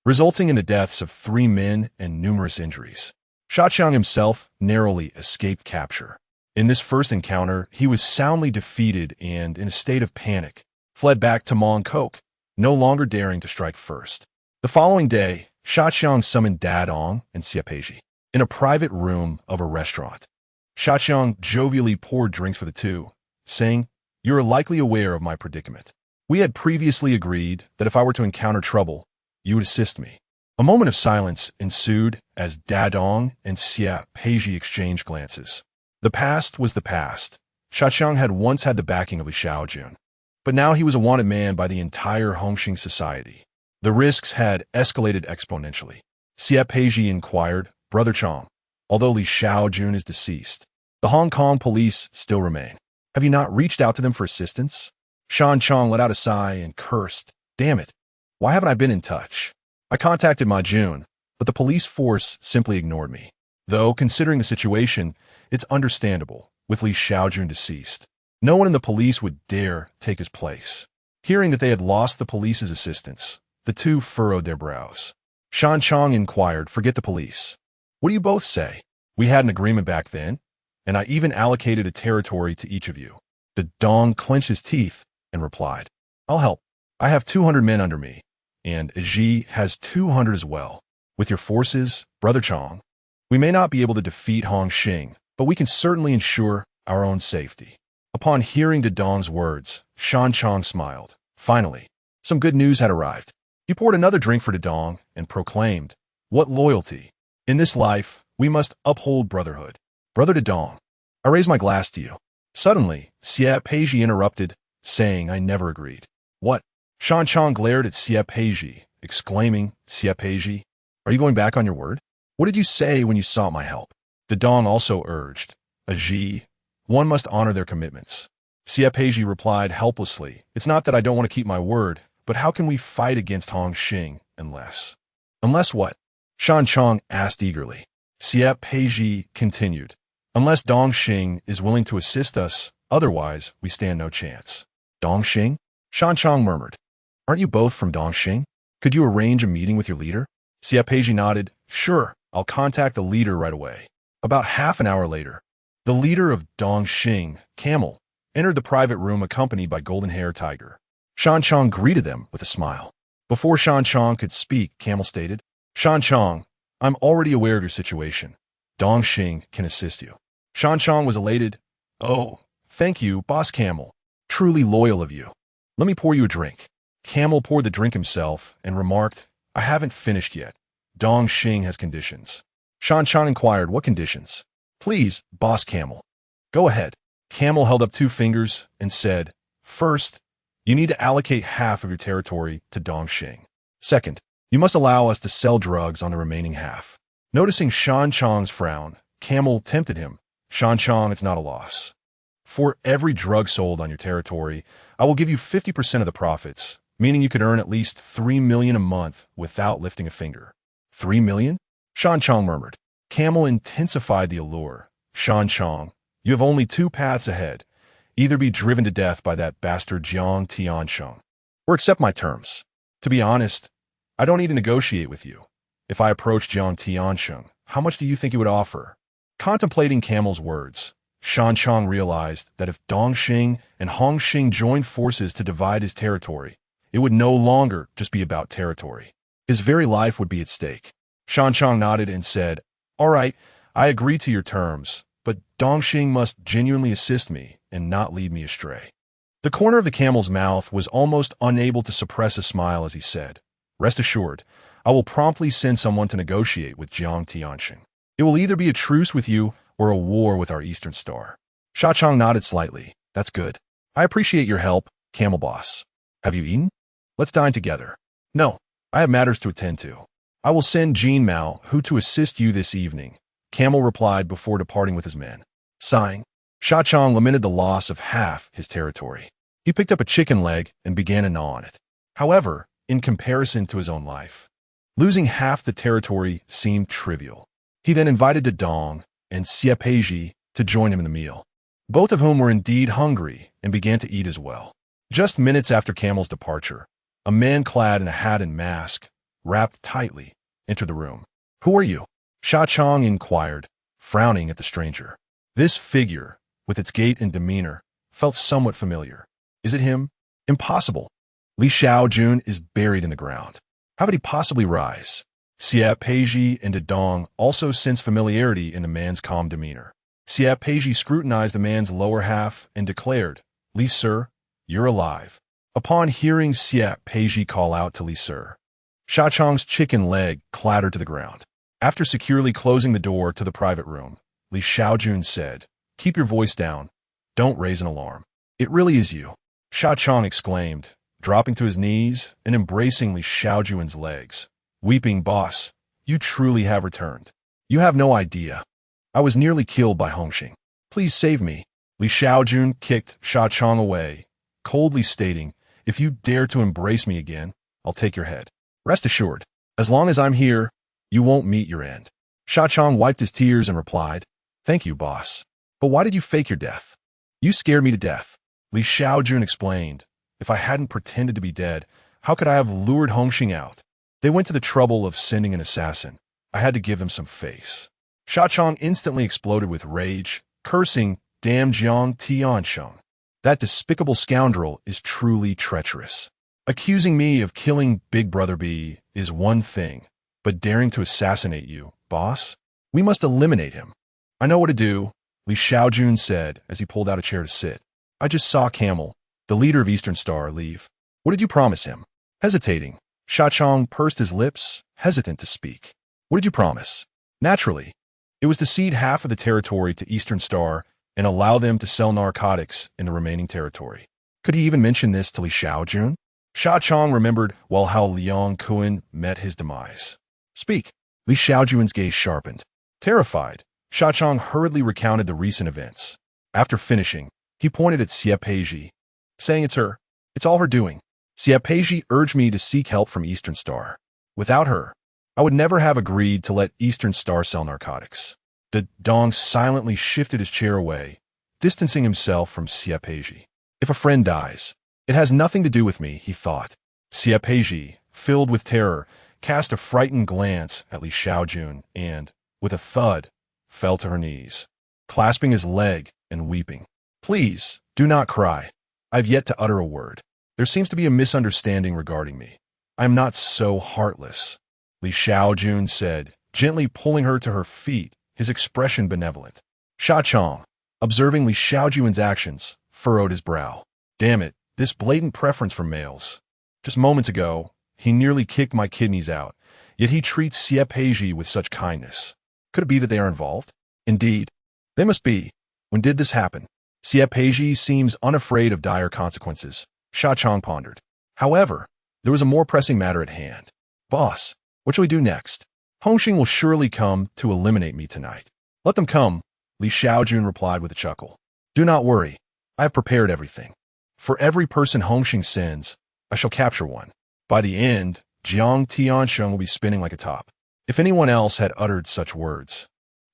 resulting in the deaths of 3 men and numerous injuries. Shaqiang himself narrowly escaped capture. In this first encounter, he was soundly defeated and, in a state of panic, fled back to Mongkok, no longer daring to strike first. The following day, Shaqiang summoned Da Dong and Xie Peizhi in a private room of a restaurant. Shaqiang jovially poured drinks for the two, saying, "You are likely aware of my predicament. We had previously agreed that if I were to encounter trouble, you would assist me." A moment of silence ensued as Da Dong and Xie Peizhi exchanged glances. The past was the past. Shaqiang had once had the backing of Li Shaojun, but now he was a wanted man by the entire Hongxing society. The risks had escalated exponentially. Xie Peizhi inquired, "Brother Chong, although Li Shaojun is deceased, the Hong Kong police still remain. Have you not reached out to them for assistance?" Shan Chong let out a sigh and cursed, "Damn it, why haven't I been in touch? I contacted Ma Jun, but the police force simply ignored me. Though, considering the situation, it's understandable, with Li Shaojun deceased. No one in the police would dare take his place." Hearing that they had lost the police's assistance, the two furrowed their brows. Shan Chong inquired, "Forget the police. What do you both say? We had an agreement back then, and I even allocated a territory to each of you." The Dong clenched his teeth and replied, "I'll help. I have 200 men under me, and Ji has 200 as well. With your forces, Brother Chong, we may not be able to defeat Hongxing, but we can certainly ensure our own safety." Upon hearing De Dong's words, Shan Chong smiled. Finally, some good news had arrived. He poured another drink for De Dong and proclaimed, "What loyalty! In this life, we must uphold brotherhood. Brother De Dong, I raise my glass to you." Suddenly, Xie Peizhi interrupted, saying, "I never agreed." "What?" Shan Chong glared at Xie Peizhi, exclaiming, "Xie Peizhi, are you going back on your word? What did you say when you sought my help?" De Dong also urged, "Ji, one must honor their commitments." Xie Peizhi replied helplessly, "It's not that I don't want to keep my word, but how can we fight against Hongxing unless—" "Unless what?" Shan Chong asked eagerly. Xie Peizhi continued, "Unless Dongxing is willing to assist us, otherwise we stand no chance." "Dongxing?" Shan Chong murmured. "Aren't you both from Dongxing? Could you arrange a meeting with your leader?" Xie Peizhi nodded. "Sure, I'll contact the leader right away." About half an hour later, the leader of Dongxing, Camel, entered the private room accompanied by Golden Hair Tiger. Shan Chong greeted them with a smile. Before Shan Chong could speak, Camel stated, "Shan Chong, I'm already aware of your situation. Dong Xing can assist you. Shan Chong was elated. Oh, thank you, Boss Camel. Truly loyal of you. Let me pour you a drink. Camel poured the drink himself and remarked, I haven't finished yet. Dong Xing has conditions. Shan Chong inquired, what conditions? Please, Boss Camel. Go ahead. Camel held up 2 fingers and said, first, you need to allocate half of your territory to Dong Xing. Second, you must allow us to sell drugs on the remaining half. Noticing Shan Chong's frown, Camel tempted him. Shan Chong, it's not a loss. For every drug sold on your territory, I will give you 50% of the profits, meaning you could earn at least 3 million a month without lifting a finger. 3 million? Shan Chong murmured. Camel intensified the allure. Shan Chong, you have only 2 paths ahead. Either be driven to death by that bastard Jiang Tiansheng, or accept my terms. To be honest, I don't need to negotiate with you. If I approach Jiang Tiansheng, how much do you think he would offer? Contemplating Camel's words, Shan Chong realized that if Dong Xing and Hong Xing joined forces to divide his territory, it would no longer just be about territory. His very life would be at stake. Shan Chong nodded and said, all right, I agree to your terms, but Dong Xing must genuinely assist me and not lead me astray. The corner of the camel's mouth was almost unable to suppress a smile as he said, rest assured, I will promptly send someone to negotiate with Jiang Tianxing. It will either be a truce with you or a war with our Eastern Star. Sha Chong nodded slightly. That's good. I appreciate your help, Camel Boss. Have you eaten? Let's dine together. No, I have matters to attend to. I will send Jin Mao, who to assist you this evening, Camel replied before departing with his men. Sighing, Sha Chong lamented the loss of half his territory. He picked up a chicken leg and began to gnaw on it. However, in comparison to his own life, losing half the territory seemed trivial. He then invited Dong and Xie Peiji to join him in the meal, both of whom were indeed hungry and began to eat as well. Just minutes after Camel's departure, a man clad in a hat and mask, wrapped tightly, entered the room. Who are you? Sha Chong inquired, frowning at the stranger. This figure, with its gait and demeanor, felt somewhat familiar. Is it him? Impossible. Li Shaojun is buried in the ground. How could he possibly rise? Xie Peiji and Dong also sensed familiarity in the man's calm demeanor. Xie Peiji scrutinized the man's lower half and declared, Li Sir, you're alive. Upon hearing Xie Peiji call out to Li Sir, Sha Chong's chicken leg clattered to the ground. After securely closing the door to the private room, Li Shaojun said, keep your voice down. Don't raise an alarm. It really is you. Sha Chong exclaimed, dropping to his knees and embracing Li Shaojun's legs. Weeping, boss, you truly have returned. You have no idea. I was nearly killed by Hongxing. Please save me. Li Shaojun kicked Sha Chong away, coldly stating, if you dare to embrace me again, I'll take your head. Rest assured, as long as I'm here, you won't meet your end. Sha Chong wiped his tears and replied, thank you, boss. But why did you fake your death? You scared me to death. Li Shaojun explained, if I hadn't pretended to be dead, how could I have lured Hongxing out? They went to the trouble of sending an assassin. I had to give them some face. Sha Chong instantly exploded with rage, cursing, damn Jiang Tiansheng. That despicable scoundrel is truly treacherous. Accusing me of killing Big Brother B is one thing, but daring to assassinate you, boss? We must eliminate him. I know what to do, Li Shaojun said as he pulled out a chair to sit. I just saw Camel, the leader of Eastern Star, leave. What did you promise him? Hesitating, Sha Chong pursed his lips, hesitant to speak. What did you promise? Naturally, it was to cede half of the territory to Eastern Star and allow them to sell narcotics in the remaining territory. Could he even mention this to Li Shaojun? Sha Chong remembered well how Liang Kun met his demise. Speak. Li Shaojun's gaze sharpened. Terrified, Sha Chong hurriedly recounted the recent events. After finishing, he pointed at Xie Peiji, saying it's her. It's all her doing. Xie Peiji urged me to seek help from Eastern Star. Without her, I would never have agreed to let Eastern Star sell narcotics. Dong silently shifted his chair away, distancing himself from Xie Peiji. If a friend dies, it has nothing to do with me, he thought. Xie Peiji, filled with terror, cast a frightened glance at Li Shaojun and, with a thud, fell to her knees, clasping his leg and weeping. Please, do not cry. I've yet to utter a word. There seems to be a misunderstanding regarding me. I am not so heartless, Li Shaojun said, gently pulling her to her feet his expression benevolent. Shaojun, observing Li Shaojun's actions, furrowed his brow. Damn it, this blatant preference for males. Just moments ago, he nearly kicked my kidneys out, yet he treats Xie Peizhi with such kindness. Could it be that they are involved? Indeed, they must be. When did this happen? Xie Peizhi seems unafraid of dire consequences, Shaojun pondered. However, there was a more pressing matter at hand. Boss, what shall we do next? Hongxing will surely come to eliminate me tonight. Let them come, Li Shaojun replied with a chuckle. Do not worry, I have prepared everything. For every person Hongxing sends, I shall capture one. By the end, Jiang Tiansheng will be spinning like a top. If anyone else had uttered such words,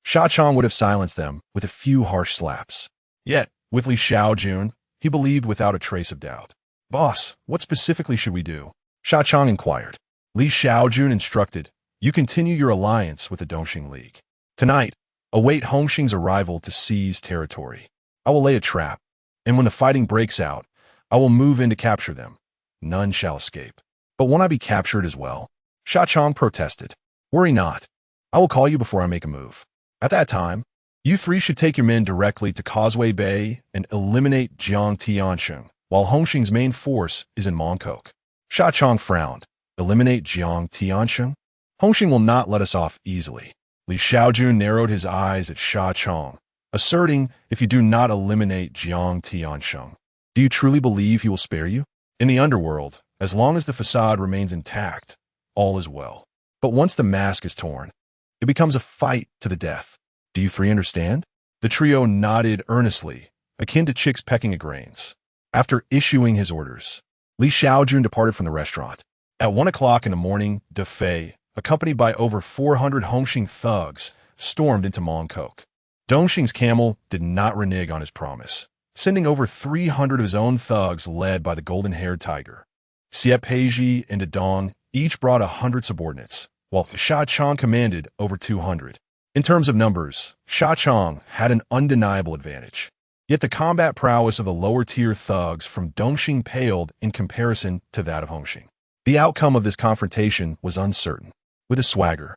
Shaojun would have silenced them with a few harsh slaps. Yet, with Li Shaojun, he believed without a trace of doubt. Boss, what specifically should we do? Shaojun inquired. Li Shaojun instructed, you continue your alliance with the Dongxing League. Tonight, await Hongxing's arrival to seize territory. I will lay a trap, and when the fighting breaks out, I will move in to capture them. None shall escape. But won't I be captured as well? Shaojun protested. Worry not. I will call you before I make a move. At that time, you three should take your men directly to Causeway Bay and eliminate Jiang Tiansheng, while Hongxing's main force is in Mongkok. Shaojun frowned. Eliminate Jiang Tiansheng? Hongxing will not let us off easily. Li Shaojun narrowed his eyes at Shaojun, asserting, if you do not eliminate Jiang Tiansheng, do you truly believe he will spare you? In the underworld, as long as the facade remains intact, all is well. But once the mask is torn, it becomes a fight to the death. Do you three understand? The trio nodded earnestly, akin to chicks pecking at grains. After issuing his orders, Li Shaojun departed from the restaurant. At 1 o'clock in the morning, De Fei, accompanied by over 400 Hongxing thugs, stormed into Mongkok. Dongxing's camel did not renege on his promise, sending over 300 of his own thugs led by the golden-haired tiger. Xie Peizhi and Dong each brought 100 subordinates, while Shaojun commanded over 200. In terms of numbers, Shaojun had an undeniable advantage. Yet the combat prowess of the lower-tier thugs from Dongxing paled in comparison to that of Hongxing. The outcome of this confrontation was uncertain. With a swagger,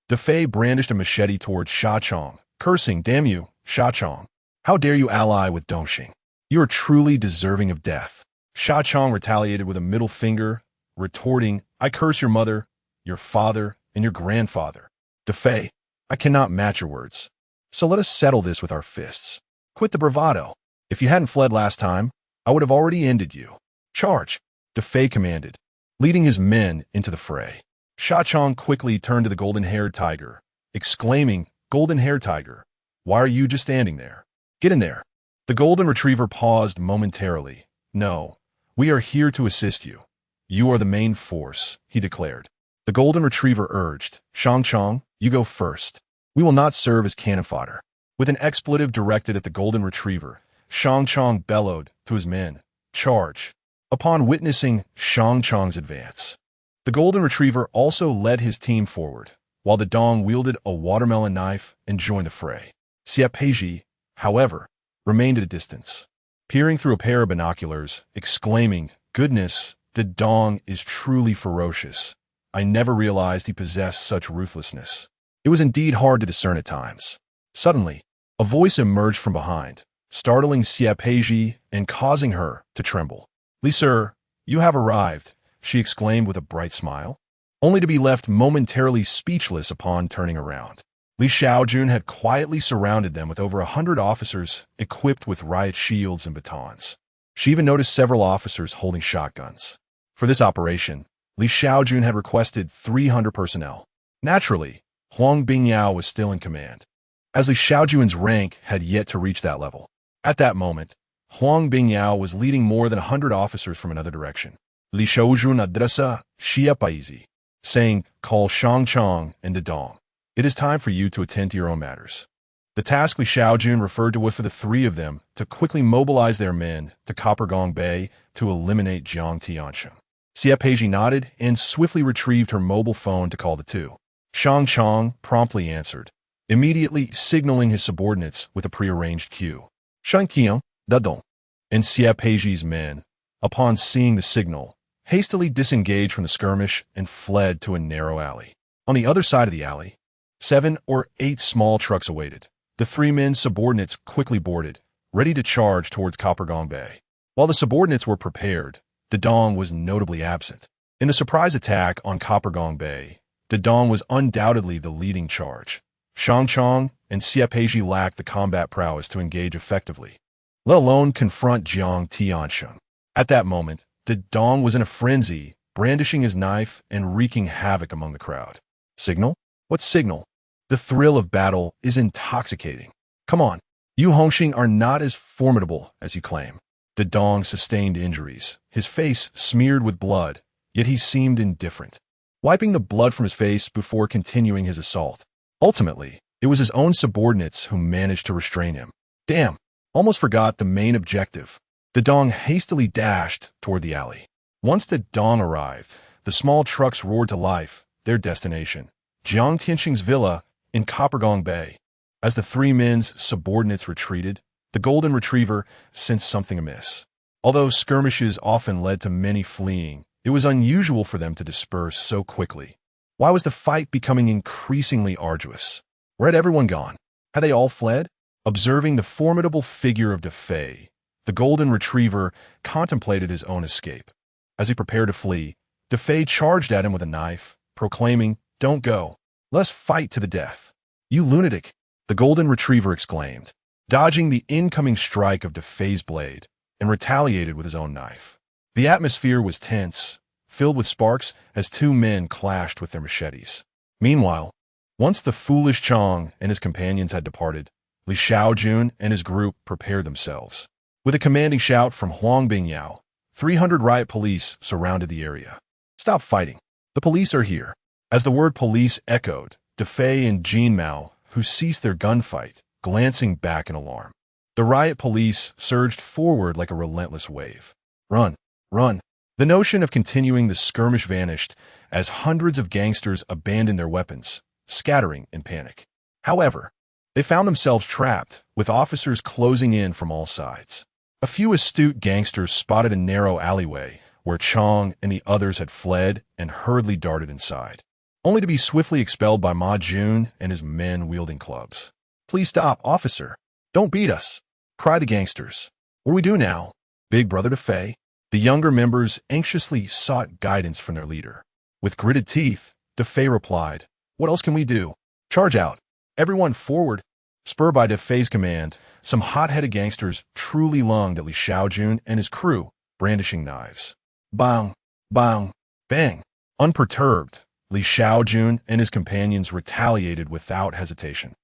De Fei brandished a machete towards Shaojun, cursing, "Damn you, Shaojun! How dare you ally with Dongxing? You are truly deserving of death." Shaojun retaliated with a middle finger, retorting, "I curse your mother, your father, and your grandfather. De Fei, I cannot match your words. So let us settle this with our fists. Quit the bravado. If you hadn't fled last time, I would have already ended you. Charge," De Fei commanded, leading his men into the fray. Shaojun quickly turned to the golden-haired tiger, exclaiming, "Golden-haired tiger, why are you just standing there? Get in there." The golden retriever paused momentarily. "No, we are here to assist you. You are the main force," he declared. The golden retriever urged, "Shangchong, you go first. We will not serve as cannon fodder." With an expletive directed at the golden retriever, Shangchong bellowed to his men, "Charge." Upon witnessing Shangchong's advance, the golden retriever also led his team forward, while the Dong wielded a watermelon knife and joined the fray. Xie Peizhi, however, remained at a distance, peering through a pair of binoculars, exclaiming, "Goodness, the Dong is truly ferocious. I never realized he possessed such ruthlessness." It was indeed hard to discern at times. Suddenly, a voice emerged from behind, startling Xie Peizhi and causing her to tremble. "Li Sir, you have arrived," she exclaimed with a bright smile, only to be left momentarily speechless upon turning around. Li Shaojun had quietly surrounded them with over 100 officers equipped with riot shields and batons. She even noticed several officers holding shotguns. For this operation, Li Shaojun had requested 300 personnel. Naturally, Huang Bingyao was still in command, as Li Shaojun's rank had yet to reach that level. At that moment, Huang Bingyao was leading more than 100 officers from another direction. Li Shaojun adressa Xie Peizhi, saying, "Call Shangchong and Dong. It is time for you to attend to your own matters." The task Li Shaojun referred to was for the three of them to quickly mobilize their men to Coppergong Bay to eliminate Jiang Tiansheng. Xie Peizhi nodded and swiftly retrieved her mobile phone to call the two. Shangchong promptly answered, immediately signaling his subordinates with a prearranged cue. Shangqiang, Dadong, and Xie Peizhi's men, upon seeing the signal, hastily disengaged from the skirmish and fled to a narrow alley. On the other side of the alley, 7 or 8 small trucks awaited. The 3 men's subordinates quickly boarded, ready to charge towards Coppergong Bay. While the subordinates were prepared, Dedong was notably absent. In the surprise attack on Coppergong Bay, Dedong was undoubtedly the leading charge. Shang Chong and Xie lacked the combat prowess to engage effectively, let alone confront Jiang Tiansheng. At that moment, Dedong was in a frenzy, brandishing his knife and wreaking havoc among the crowd. Signal? What signal? The thrill of battle is intoxicating. Come on, you Hongxing are not as formidable as you claim. Dedong sustained injuries, his face smeared with blood, yet he seemed indifferent, wiping the blood from his face before continuing his assault. Ultimately, it was his own subordinates who managed to restrain him. Damn, almost forgot the main objective. Dedong hastily dashed toward the alley. Once Dedong arrived, the small trucks roared to life, their destination, Jiang Tiansheng's villa in Coppergong Bay. As the 3 men's subordinates retreated, the golden retriever sensed something amiss. Although skirmishes often led to many fleeing, it was unusual for them to disperse so quickly. Why was the fight becoming increasingly arduous? Where had everyone gone? Had they all fled? Observing the formidable figure of Defei, the golden retriever contemplated his own escape. As he prepared to flee, Defei charged at him with a knife, proclaiming, "Don't go. Let's fight to the death." "You lunatic!" the golden retriever exclaimed, dodging the incoming strike of Defei's blade, and retaliated with his own knife. The atmosphere was tense, filled with sparks as 2 men clashed with their machetes. Meanwhile, once the foolish Chong and his companions had departed, Li Shaojun and his group prepared themselves. With a commanding shout from Huang Bingyao, 300 riot police surrounded the area. "Stop fighting. The police are here." As the word police echoed, Defei and Jin Mao, who ceased their gunfight, glancing back in alarm. The riot police surged forward like a relentless wave. Run, run. The notion of continuing the skirmish vanished as hundreds of gangsters abandoned their weapons, scattering in panic. However, they found themselves trapped, with officers closing in from all sides. A few astute gangsters spotted a narrow alleyway where Chong and the others had fled and hurriedly darted inside, only to be swiftly expelled by Ma Jun and his men wielding clubs. "Please stop, officer. Don't beat us," cried the gangsters. "What do we do now? Big brother Defei?" The younger members anxiously sought guidance from their leader. With gritted teeth, Defei replied, "What else can we do? Charge out. Everyone forward." Spurred by Defei's command, some hot-headed gangsters truly lunged at Li Shaojun and his crew, brandishing knives. Bang, bang, bang. Unperturbed, Li Shaojun and his companions retaliated without hesitation,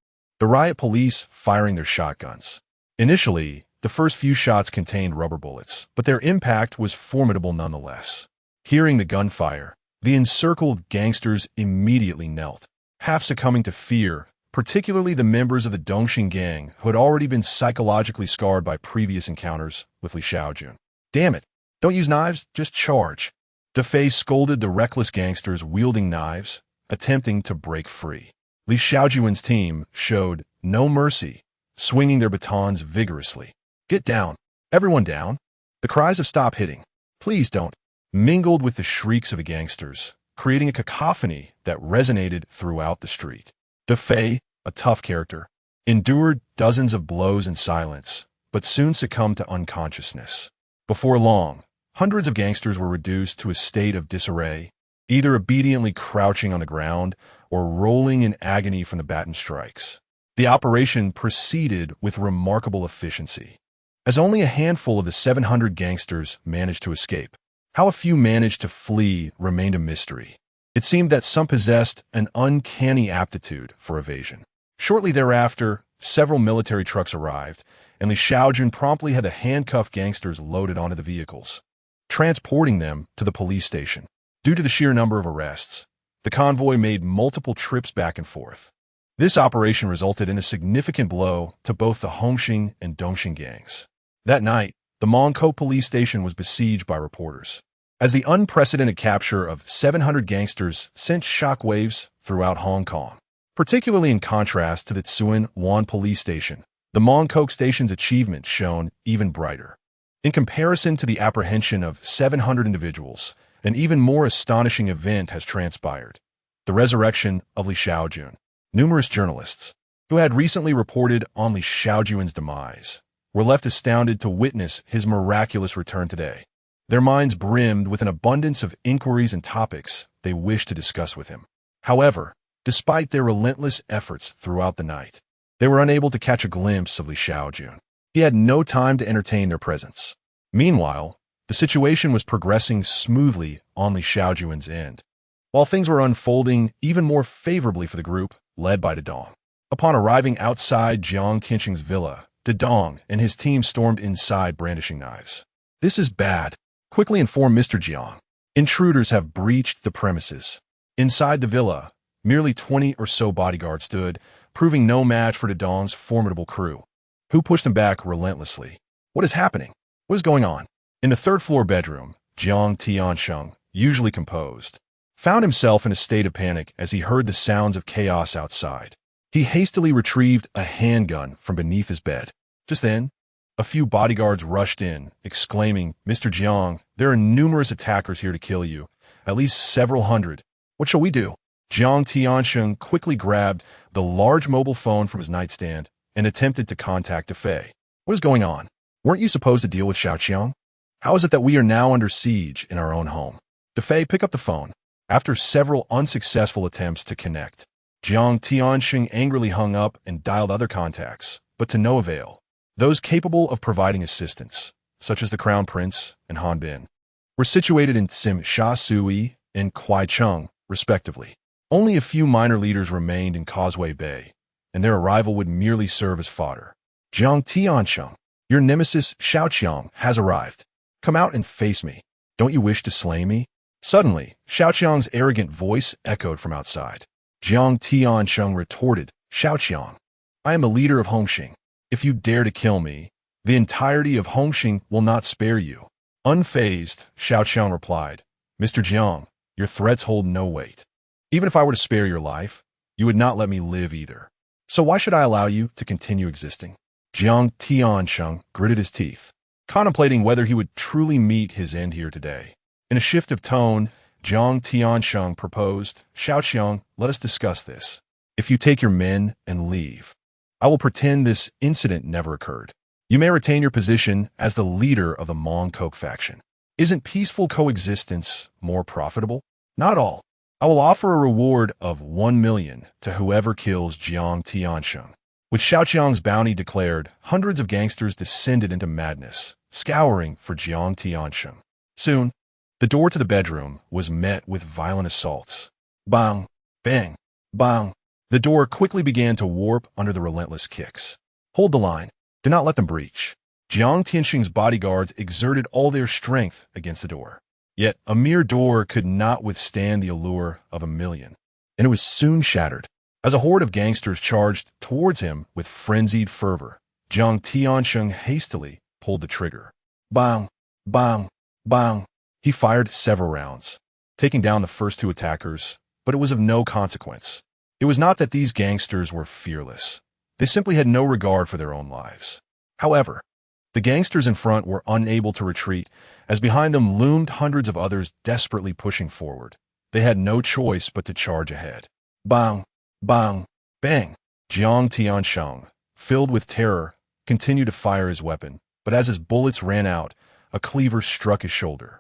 the riot police firing their shotguns. Initially, the first few shots contained rubber bullets, but their impact was formidable nonetheless. Hearing the gunfire, the encircled gangsters immediately knelt, half succumbing to fear, particularly the members of the Dongxing gang who had already been psychologically scarred by previous encounters with Li Shaojun. "Damn it! Don't use knives, just charge." Defei scolded the reckless gangsters wielding knives, attempting to break free. Li Shaojun's team showed no mercy, swinging their batons vigorously. "Get down! Everyone down!" The cries of "Stop hitting! Please don't!" mingled with the shrieks of the gangsters, creating a cacophony that resonated throughout the street. Defei, a tough character, endured dozens of blows in silence, but soon succumbed to unconsciousness. Before long, hundreds of gangsters were reduced to a state of disarray, either obediently crouching on the ground or rolling in agony from the baton strikes. The operation proceeded with remarkable efficiency, as only a handful of the 700 gangsters managed to escape. How a few managed to flee remained a mystery. It seemed that some possessed an uncanny aptitude for evasion. Shortly thereafter, several military trucks arrived, and Li Shaojun promptly had the handcuffed gangsters loaded onto the vehicles, transporting them to the police station. Due to the sheer number of arrests, the convoy made multiple trips back and forth. This operation resulted in a significant blow to both the Hongxing and Dongxing gangs. That night, the Mongkou police station was besieged by reporters, as the unprecedented capture of 700 gangsters sent shockwaves throughout Hong Kong. Particularly in contrast to the Tsuen Wan police station, the Mongkou station's achievement shone even brighter. In comparison to the apprehension of 700 individuals, an even more astonishing event has transpired: the resurrection of Li Shaojun. Numerous journalists, who had recently reported on Li Shaojun's demise, were left astounded to witness his miraculous return today. Their minds brimmed with an abundance of inquiries and topics they wished to discuss with him. However, despite their relentless efforts throughout the night, they were unable to catch a glimpse of Li Shaojun. He had no time to entertain their presence. Meanwhile, the situation was progressing smoothly on Li Shaojun's end, while things were unfolding even more favorably for the group led by Dedong. Upon arriving outside Jiang Tianxing's villa, Dedong and his team stormed inside brandishing knives. "This is bad. Quickly inform Mr. Jiang. Intruders have breached the premises." Inside the villa, merely 20 or so bodyguards stood, proving no match for Dedong's formidable crew, who pushed them back relentlessly. "What is happening? What is going on?" In the third-floor bedroom, Jiang Tianxing, usually composed, found himself in a state of panic as he heard the sounds of chaos outside. He hastily retrieved a handgun from beneath his bed. Just then, a few bodyguards rushed in, exclaiming, "Mr. Jiang, there are numerous attackers here to kill you, at least several hundred. What shall we do?" Jiang Tianxing quickly grabbed the large mobile phone from his nightstand and attempted to contact Defei. "What is going on? Weren't you supposed to deal with Xiaoqiang? How is it that we are now under siege in our own home?" Defei, pick up the phone. After several unsuccessful attempts to connect, Jiang Tianxing angrily hung up and dialed other contacts, but to no avail. Those capable of providing assistance, such as the Crown Prince and Han Bin, were situated in Sim Sha Sui and Kwai Chung, respectively. Only a few minor leaders remained in Causeway Bay, and their arrival would merely serve as fodder. "Jiang Tianxing, your nemesis Xiaoqiang has arrived. Come out and face me. Don't you wish to slay me?" Suddenly, Xiaoqiang's arrogant voice echoed from outside. Jiang Tianxing retorted, "Xiaoqiang, I am a leader of Hongxing. If you dare to kill me, the entirety of Hongxing will not spare you." Unfazed, Xiaoqiang replied, "Mr. Jiang, your threats hold no weight. Even if I were to spare your life, you would not let me live either. So why should I allow you to continue existing?" Jiang Tianxing gritted his teeth, contemplating whether he would truly meet his end here today. In a shift of tone, Jiang Tianxing proposed, "Xiaoqiang, let us discuss this. If you take your men and leave, I will pretend this incident never occurred. You may retain your position as the leader of the Mongkok faction. Isn't peaceful coexistence more profitable? Not all. I will offer a reward of 1 million to whoever kills Jiang Tianxing." With Xiaoqiang's bounty declared, hundreds of gangsters descended into madness, scouring for Jiang Tianxing. Soon, the door to the bedroom was met with violent assaults. Bang! Bang! Bang! The door quickly began to warp under the relentless kicks. "Hold the line. Do not let them breach." Jiang Tianxing's bodyguards exerted all their strength against the door. Yet a mere door could not withstand the allure of 1 million, and it was soon shattered. As a horde of gangsters charged towards him with frenzied fervor, Jiang Tianxing hastily pulled the trigger. Bang! Bang! Bang! He fired several rounds, taking down the first 2 attackers, but it was of no consequence. It was not that these gangsters were fearless. They simply had no regard for their own lives. However, the gangsters in front were unable to retreat, as behind them loomed hundreds of others desperately pushing forward. They had no choice but to charge ahead. Bang! Bang! Bang! Jiang Tianxing, filled with terror, continued to fire his weapon, but as his bullets ran out, a cleaver struck his shoulder.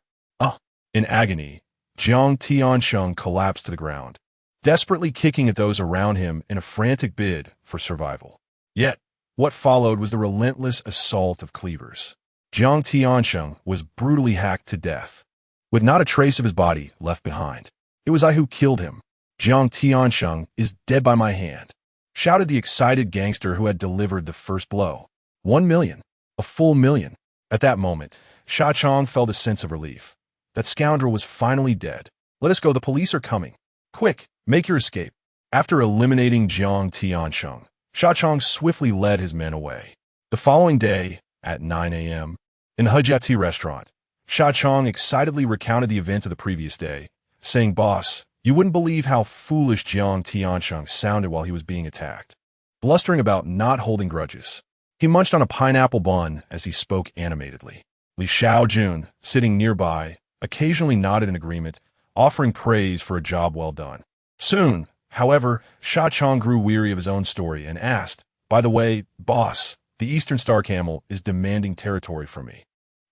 In agony, Jiang Tianxing collapsed to the ground, desperately kicking at those around him in a frantic bid for survival. Yet, what followed was the relentless assault of cleavers. Jiang Tianxing was brutally hacked to death, with not a trace of his body left behind. "It was I who killed him. Jiang Tianxing is dead by my hand," shouted the excited gangster who had delivered the first blow. 1 million. A full million. At that moment, Xiaoqiang felt a sense of relief. That scoundrel was finally dead. "Let us go, the police are coming. Quick, make your escape." After eliminating Jiang Tianxing, Xiaoqiang swiftly led his men away. The following day, at 9 a.m., in the Hejiati restaurant, Xiaoqiang excitedly recounted the events of the previous day, saying, "Boss, you wouldn't believe how foolish Jiang Tianxing sounded while he was being attacked, blustering about not holding grudges." He munched on a pineapple bun as he spoke animatedly. Li Shaojun, sitting nearby, occasionally nodded in agreement, offering praise for a job well done. Soon, However, Shaojun grew weary of his own story and asked, "By the way, boss, the Eastern Star Camel is demanding territory from me.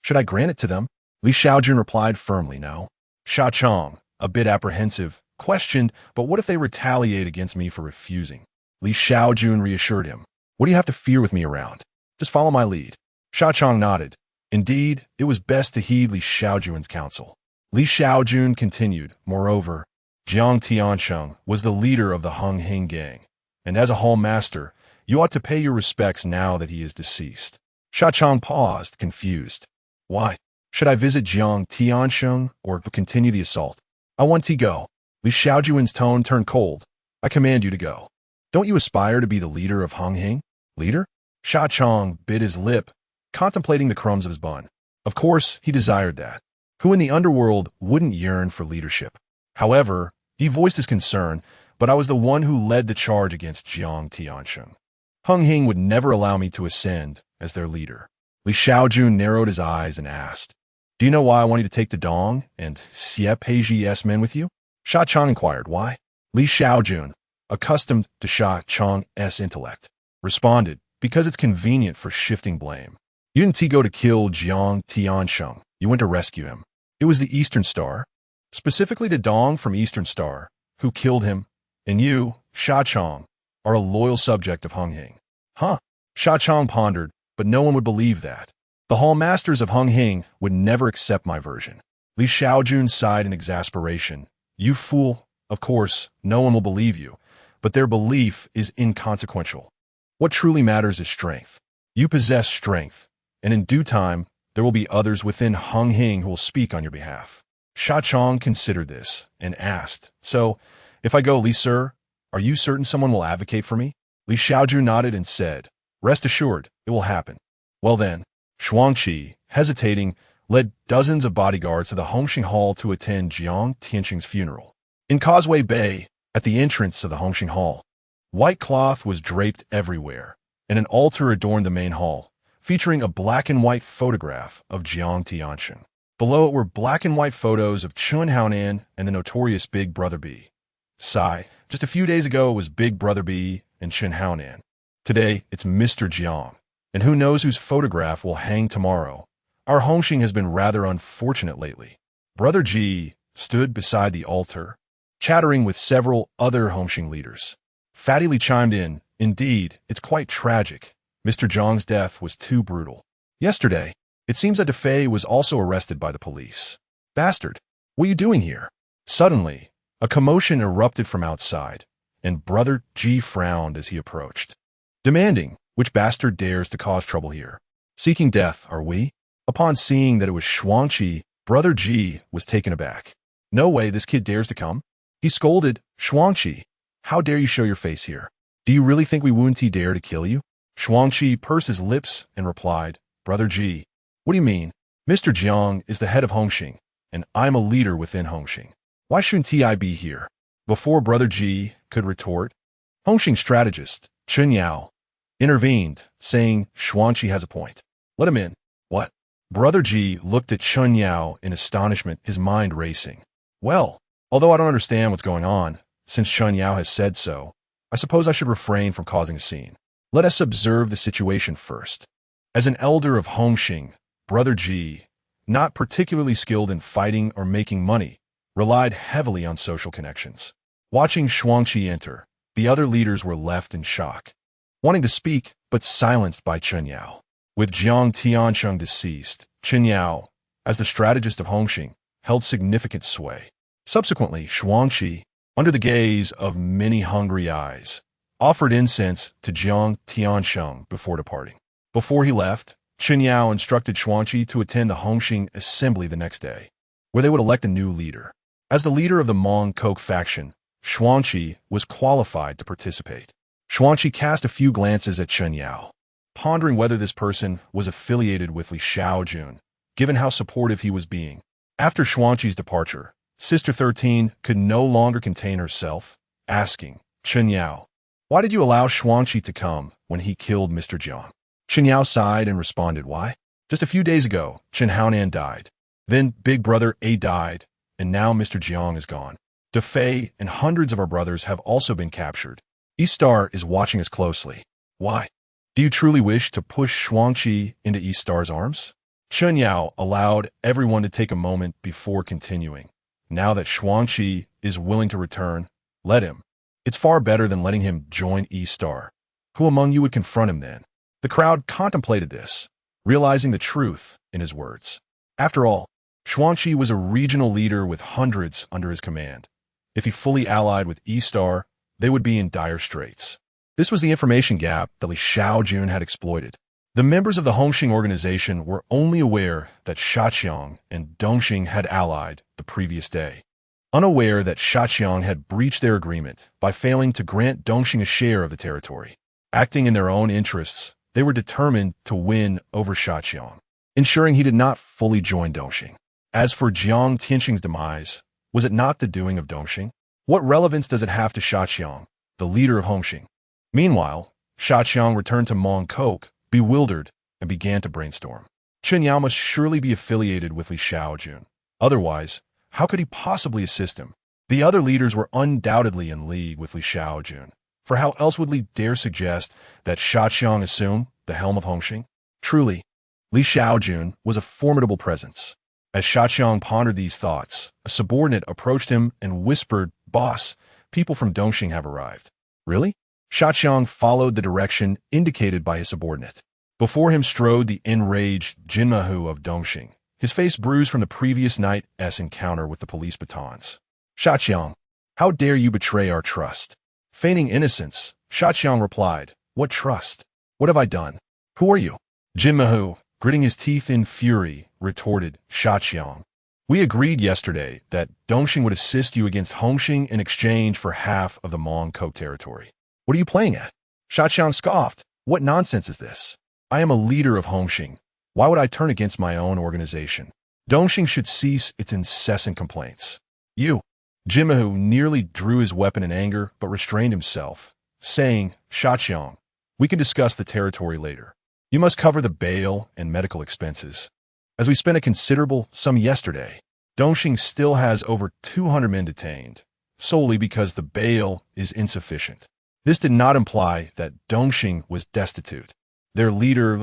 Should I grant it to them?" Li Shaojun replied firmly, "No." Shaojun, a bit apprehensive, questioned, "But what if they retaliate against me for refusing?" Li Shaojun reassured him, "What do you have to fear with me around? Just follow my lead." Shaojun nodded. Indeed, it was best to heed Li Shaojun's counsel. Li Shaojun continued, "Moreover, Jiang Tiansheng was the leader of the Hung Hing gang, and as a hall master, you ought to pay your respects now that he is deceased." Shaojun paused, confused. "Why? Should I visit Jiang Tiansheng or continue the assault?" "I want to go." Li Shaojun's tone turned cold. "I command you to go. Don't you aspire to be the leader of Hung Hing?" "Leader?" Shaojun bit his lip, contemplating the crumbs of his bun. Of course, he desired that. Who in the underworld wouldn't yearn for leadership? However, he voiced his concern, "But I was the one who led the charge against Jiang Tiansheng. Hung Hing would never allow me to ascend as their leader." Li Shaojun narrowed his eyes and asked, "Do you know why I want you to take the Dong and Xie Peiji's men with you?" Shaojun inquired, "Why?" Li Shaojun, accustomed to Shaojun's intellect, responded, "Because it's convenient for shifting blame. You didn't go to kill Jiang Tiansheng. You went to rescue him. It was the Eastern Star, specifically the Dong from Eastern Star, who killed him, and you, Shaojun, are a loyal subject of Hung Hing." "Huh?" Shaojun pondered, but no one would believe that. The hall masters of Hung Hing would never accept my version. Li Shaojun sighed in exasperation. "You fool. Of course, no one will believe you, but their belief is inconsequential. What truly matters is strength. You possess strength, and in due time, there will be others within Hung Hing who will speak on your behalf." Shaojun considered this and asked, "So, if I go, Li Sir, are you certain someone will advocate for me?" Li Shaojun nodded and said, "Rest assured, it will happen." Well then, Shuangqi, hesitating, led dozens of bodyguards to the Hongxing Hall to attend Jiang Tiansheng's funeral. In Causeway Bay, at the entrance of the Hongxing Hall, white cloth was draped everywhere, and an altar adorned the main hall, featuring a black and white photograph of Jiang Tiansheng. Below it were black and white photos of Chun Haonan and the notorious Big Brother B. Sigh, just a few days ago it was Big Brother B and Chun Haonan. Today it's Mr. Jiang, and who knows whose photograph will hang tomorrow. Our Hongxing has been rather unfortunate lately. Brother Ji stood beside the altar, chattering with several other Hongxing leaders. Fatty Li chimed in, "Indeed, it's quite tragic. Mr. Jiang's death was too brutal. Yesterday, it seems that Defei was also arrested by the police. Bastard, what are you doing here?" Suddenly, a commotion erupted from outside, and Brother Ji frowned as he approached, demanding, "Which bastard dares to cause trouble here? Seeking death, are we?" Upon seeing that it was Shuangqi, Brother Ji was taken aback. "No way this kid dares to come." He scolded, "Shuangqi, how dare you show your face here? Do you really think we wouldn't dare to kill you?" Shuangqi pursed his lips and replied, "Brother Ji, what do you mean? Mr. Jiang is the head of Hongxing, and I'm a leader within Hongxing. Why shouldn't I be here?" Before Brother Ji could retort, Hongxing strategist Chun Yao intervened, saying, "Shuangqi has a point. Let him in." "What?" Brother Ji looked at Chun Yao in astonishment, his mind racing. "Well, although I don't understand what's going on, since Chun Yao has said so, I suppose I should refrain from causing a scene. Let us observe the situation first." As an elder of Hongxing, Brother Ji, not particularly skilled in fighting or making money, relied heavily on social connections. Watching Shuangqi enter, the other leaders were left in shock, wanting to speak, but silenced by Chun Yao. With Jiang Tiansheng deceased, Chun Yao, as the strategist of Hongxing, held significant sway. Subsequently, Shuangqi, under the gaze of many hungry eyes, offered incense to Jiang Tiansheng before departing. Before he left, Chun Yao instructed Shuangqi to attend the Hongxing assembly the next day, where they would elect a new leader. As the leader of the Mong Kok faction, Shuangqi was qualified to participate. Shuangqi cast a few glances at Chun Yao, pondering whether this person was affiliated with Li Shaojun, given how supportive he was being. After Shuangqi's departure, Sister 13 could no longer contain herself, asking, "Chun Yao, why did you allow Shuangqi to come when he killed Mr. Jiang?" Chun Yao sighed and responded, "Why? Just a few days ago, Chun Haonan died. Then Big Brother A died, and now Mr. Jiang is gone. Defei and hundreds of our brothers have also been captured. East Star is watching us closely. Why? Do you truly wish to push Shuangqi into East Star's arms? Chen Yao allowed everyone to take a moment before continuing. Now that Shuangqi is willing to return, let him. It's far better than letting him join East Star. Who among you would confront him then? The crowd contemplated this, realizing the truth in his words. After all, Shuangqi was a regional leader with hundreds under his command. If he fully allied with East Star, they would be in dire straits. This was the information gap that Li Shaojun had exploited. The members of the Hongxing organization were only aware that Shaqiang and Dongxing had allied the previous day, unaware that Shaqiang had breached their agreement by failing to grant Dongxing a share of the territory. Acting in their own interests, they were determined to win over Shaqiang, ensuring he did not fully join Dongxing. As for Jiang Tianxing's demise, was it not the doing of Dongxing? What relevance does it have to Shaqiang, the leader of Hongxing? Meanwhile, Shaqiang returned to Mongkok, bewildered, and began to brainstorm. Chen Yao must surely be affiliated with Li Shaojun. Otherwise, how could he possibly assist him? The other leaders were undoubtedly in league with Li Shaojun, for how else would Li dare suggest that Shaqiang assume the helm of Hongxing? Truly, Li Shaojun was a formidable presence. As Shaqiang pondered these thoughts, a subordinate approached him and whispered, "Boss, people from Dongxing have arrived." Really? Shaqiang followed the direction indicated by his subordinate. Before him strode the enraged Jinmahu of Dongxing, his face bruised from the previous night's encounter with the police batons. "Shaqiang, how dare you betray our trust?" Feigning innocence, Shaqiang replied, "What trust? What have I done? Who are you?" Jinmahu, gritting his teeth in fury, retorted, "Shaqiang, we agreed yesterday that Dongxing would assist you against Hongxing in exchange for half of the Mongkok territory. What are you playing at?" Shaqiang scoffed. "What nonsense is this? I am a leader of Hongxing. Why would I turn against my own organization? Dongxing should cease its incessant complaints." "You." Jinmahu nearly drew his weapon in anger, but restrained himself, saying, "Shaqiang, we can discuss the territory later. You must cover the bail and medical expenses. As we spent a considerable sum yesterday, Dongxing still has over 200 men detained, solely because the bail is insufficient." This did not imply that Dongxing was destitute. Their leader,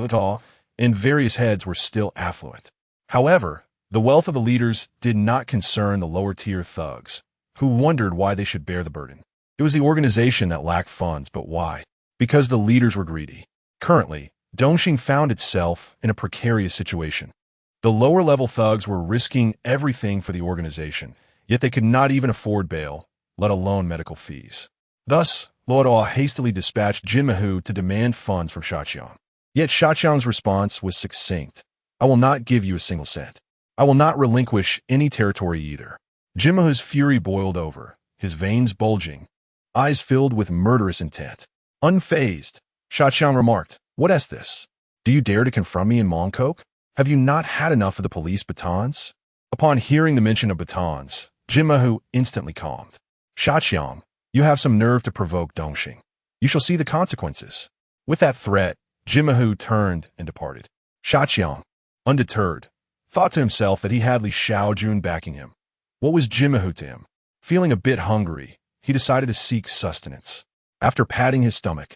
and various heads were still affluent. However, the wealth of the leaders did not concern the lower-tier thugs, who wondered why they should bear the burden. It was the organization that lacked funds, but why? Because the leaders were greedy. Currently, Dongxing found itself in a precarious situation. The lower-level thugs were risking everything for the organization, yet they could not even afford bail, let alone medical fees. Thus, Luoduo hastily dispatched Jinmahu to demand funds from Shaqiang. Yet Shaqiang's response was succinct. "I will not give you a single cent. I will not relinquish any territory either." Jinmahu's fury boiled over, his veins bulging, eyes filled with murderous intent. Unfazed, Shaqiang remarked, "What is this? Do you dare to confront me in Mongkok? Have you not had enough of the police batons?" Upon hearing the mention of batons, Jinmahu instantly calmed. "Shaqiang, you have some nerve to provoke Dongxing. You shall see the consequences." With that threat, Jinmahu turned and departed. Shaqiang, undeterred, thought to himself that he had Li Shaojun backing him. What was Jinmahu to him? Feeling a bit hungry, he decided to seek sustenance. After patting his stomach,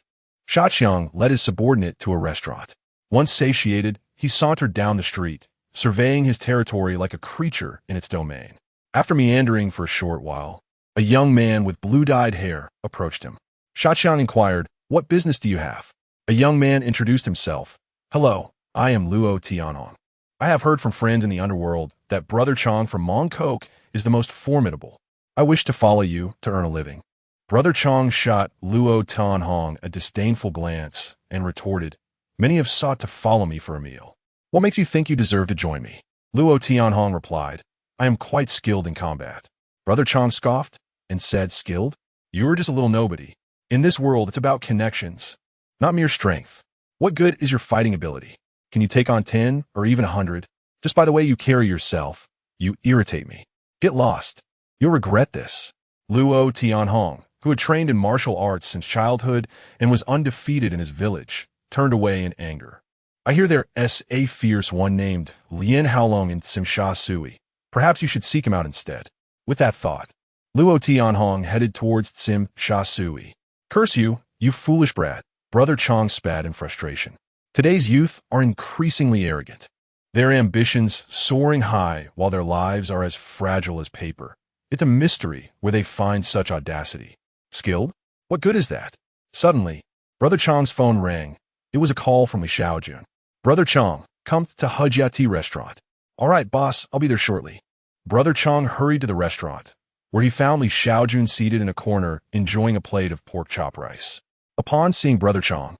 Shaqiang led his subordinate to a restaurant. Once satiated, he sauntered down the street, surveying his territory like a creature in its domain. After meandering for a short while, a young man with blue-dyed hair approached him. Shaqiang inquired, "What business do you have?" A young man introduced himself. "Hello, I am Luo Tianhong. I have heard from friends in the underworld that Brother Chong from Mongkok is the most formidable. I wish to follow you to earn a living." Brother Chong shot Luo Tianhong a disdainful glance and retorted, "Many have sought to follow me for a meal. What makes you think you deserve to join me?" Luo Tianhong replied, "I am quite skilled in combat." Brother Chong scoffed and said, "Skilled? You're just a little nobody. In this world, it's about connections, not mere strength. What good is your fighting ability? Can you take on 10 or even 100? Just by the way you carry yourself, you irritate me. Get lost. You'll regret this." Luo Tianhong, who had trained in martial arts since childhood and was undefeated in his village, turned away in anger. "I hear there's a fierce one named Lien Haolong in Simsha Sui. Perhaps you should seek him out instead." With that thought, Luo Tianhong headed towards Tsim Sha Sui. Curse you, you foolish brat, Brother Chong spat in frustration. Today's youth are increasingly arrogant. Their ambitions soaring high while their lives are as fragile as paper. It's a mystery where they find such audacity. Skilled? What good is that? Suddenly, Brother Chong's phone rang. It was a call from Li Shaojun. Brother Chong, come to Hujia Tea Restaurant. All right, boss, I'll be there shortly. Brother Chong hurried to the restaurant, where he found Li Shaojun seated in a corner enjoying a plate of pork chop rice. Upon seeing Brother Chong,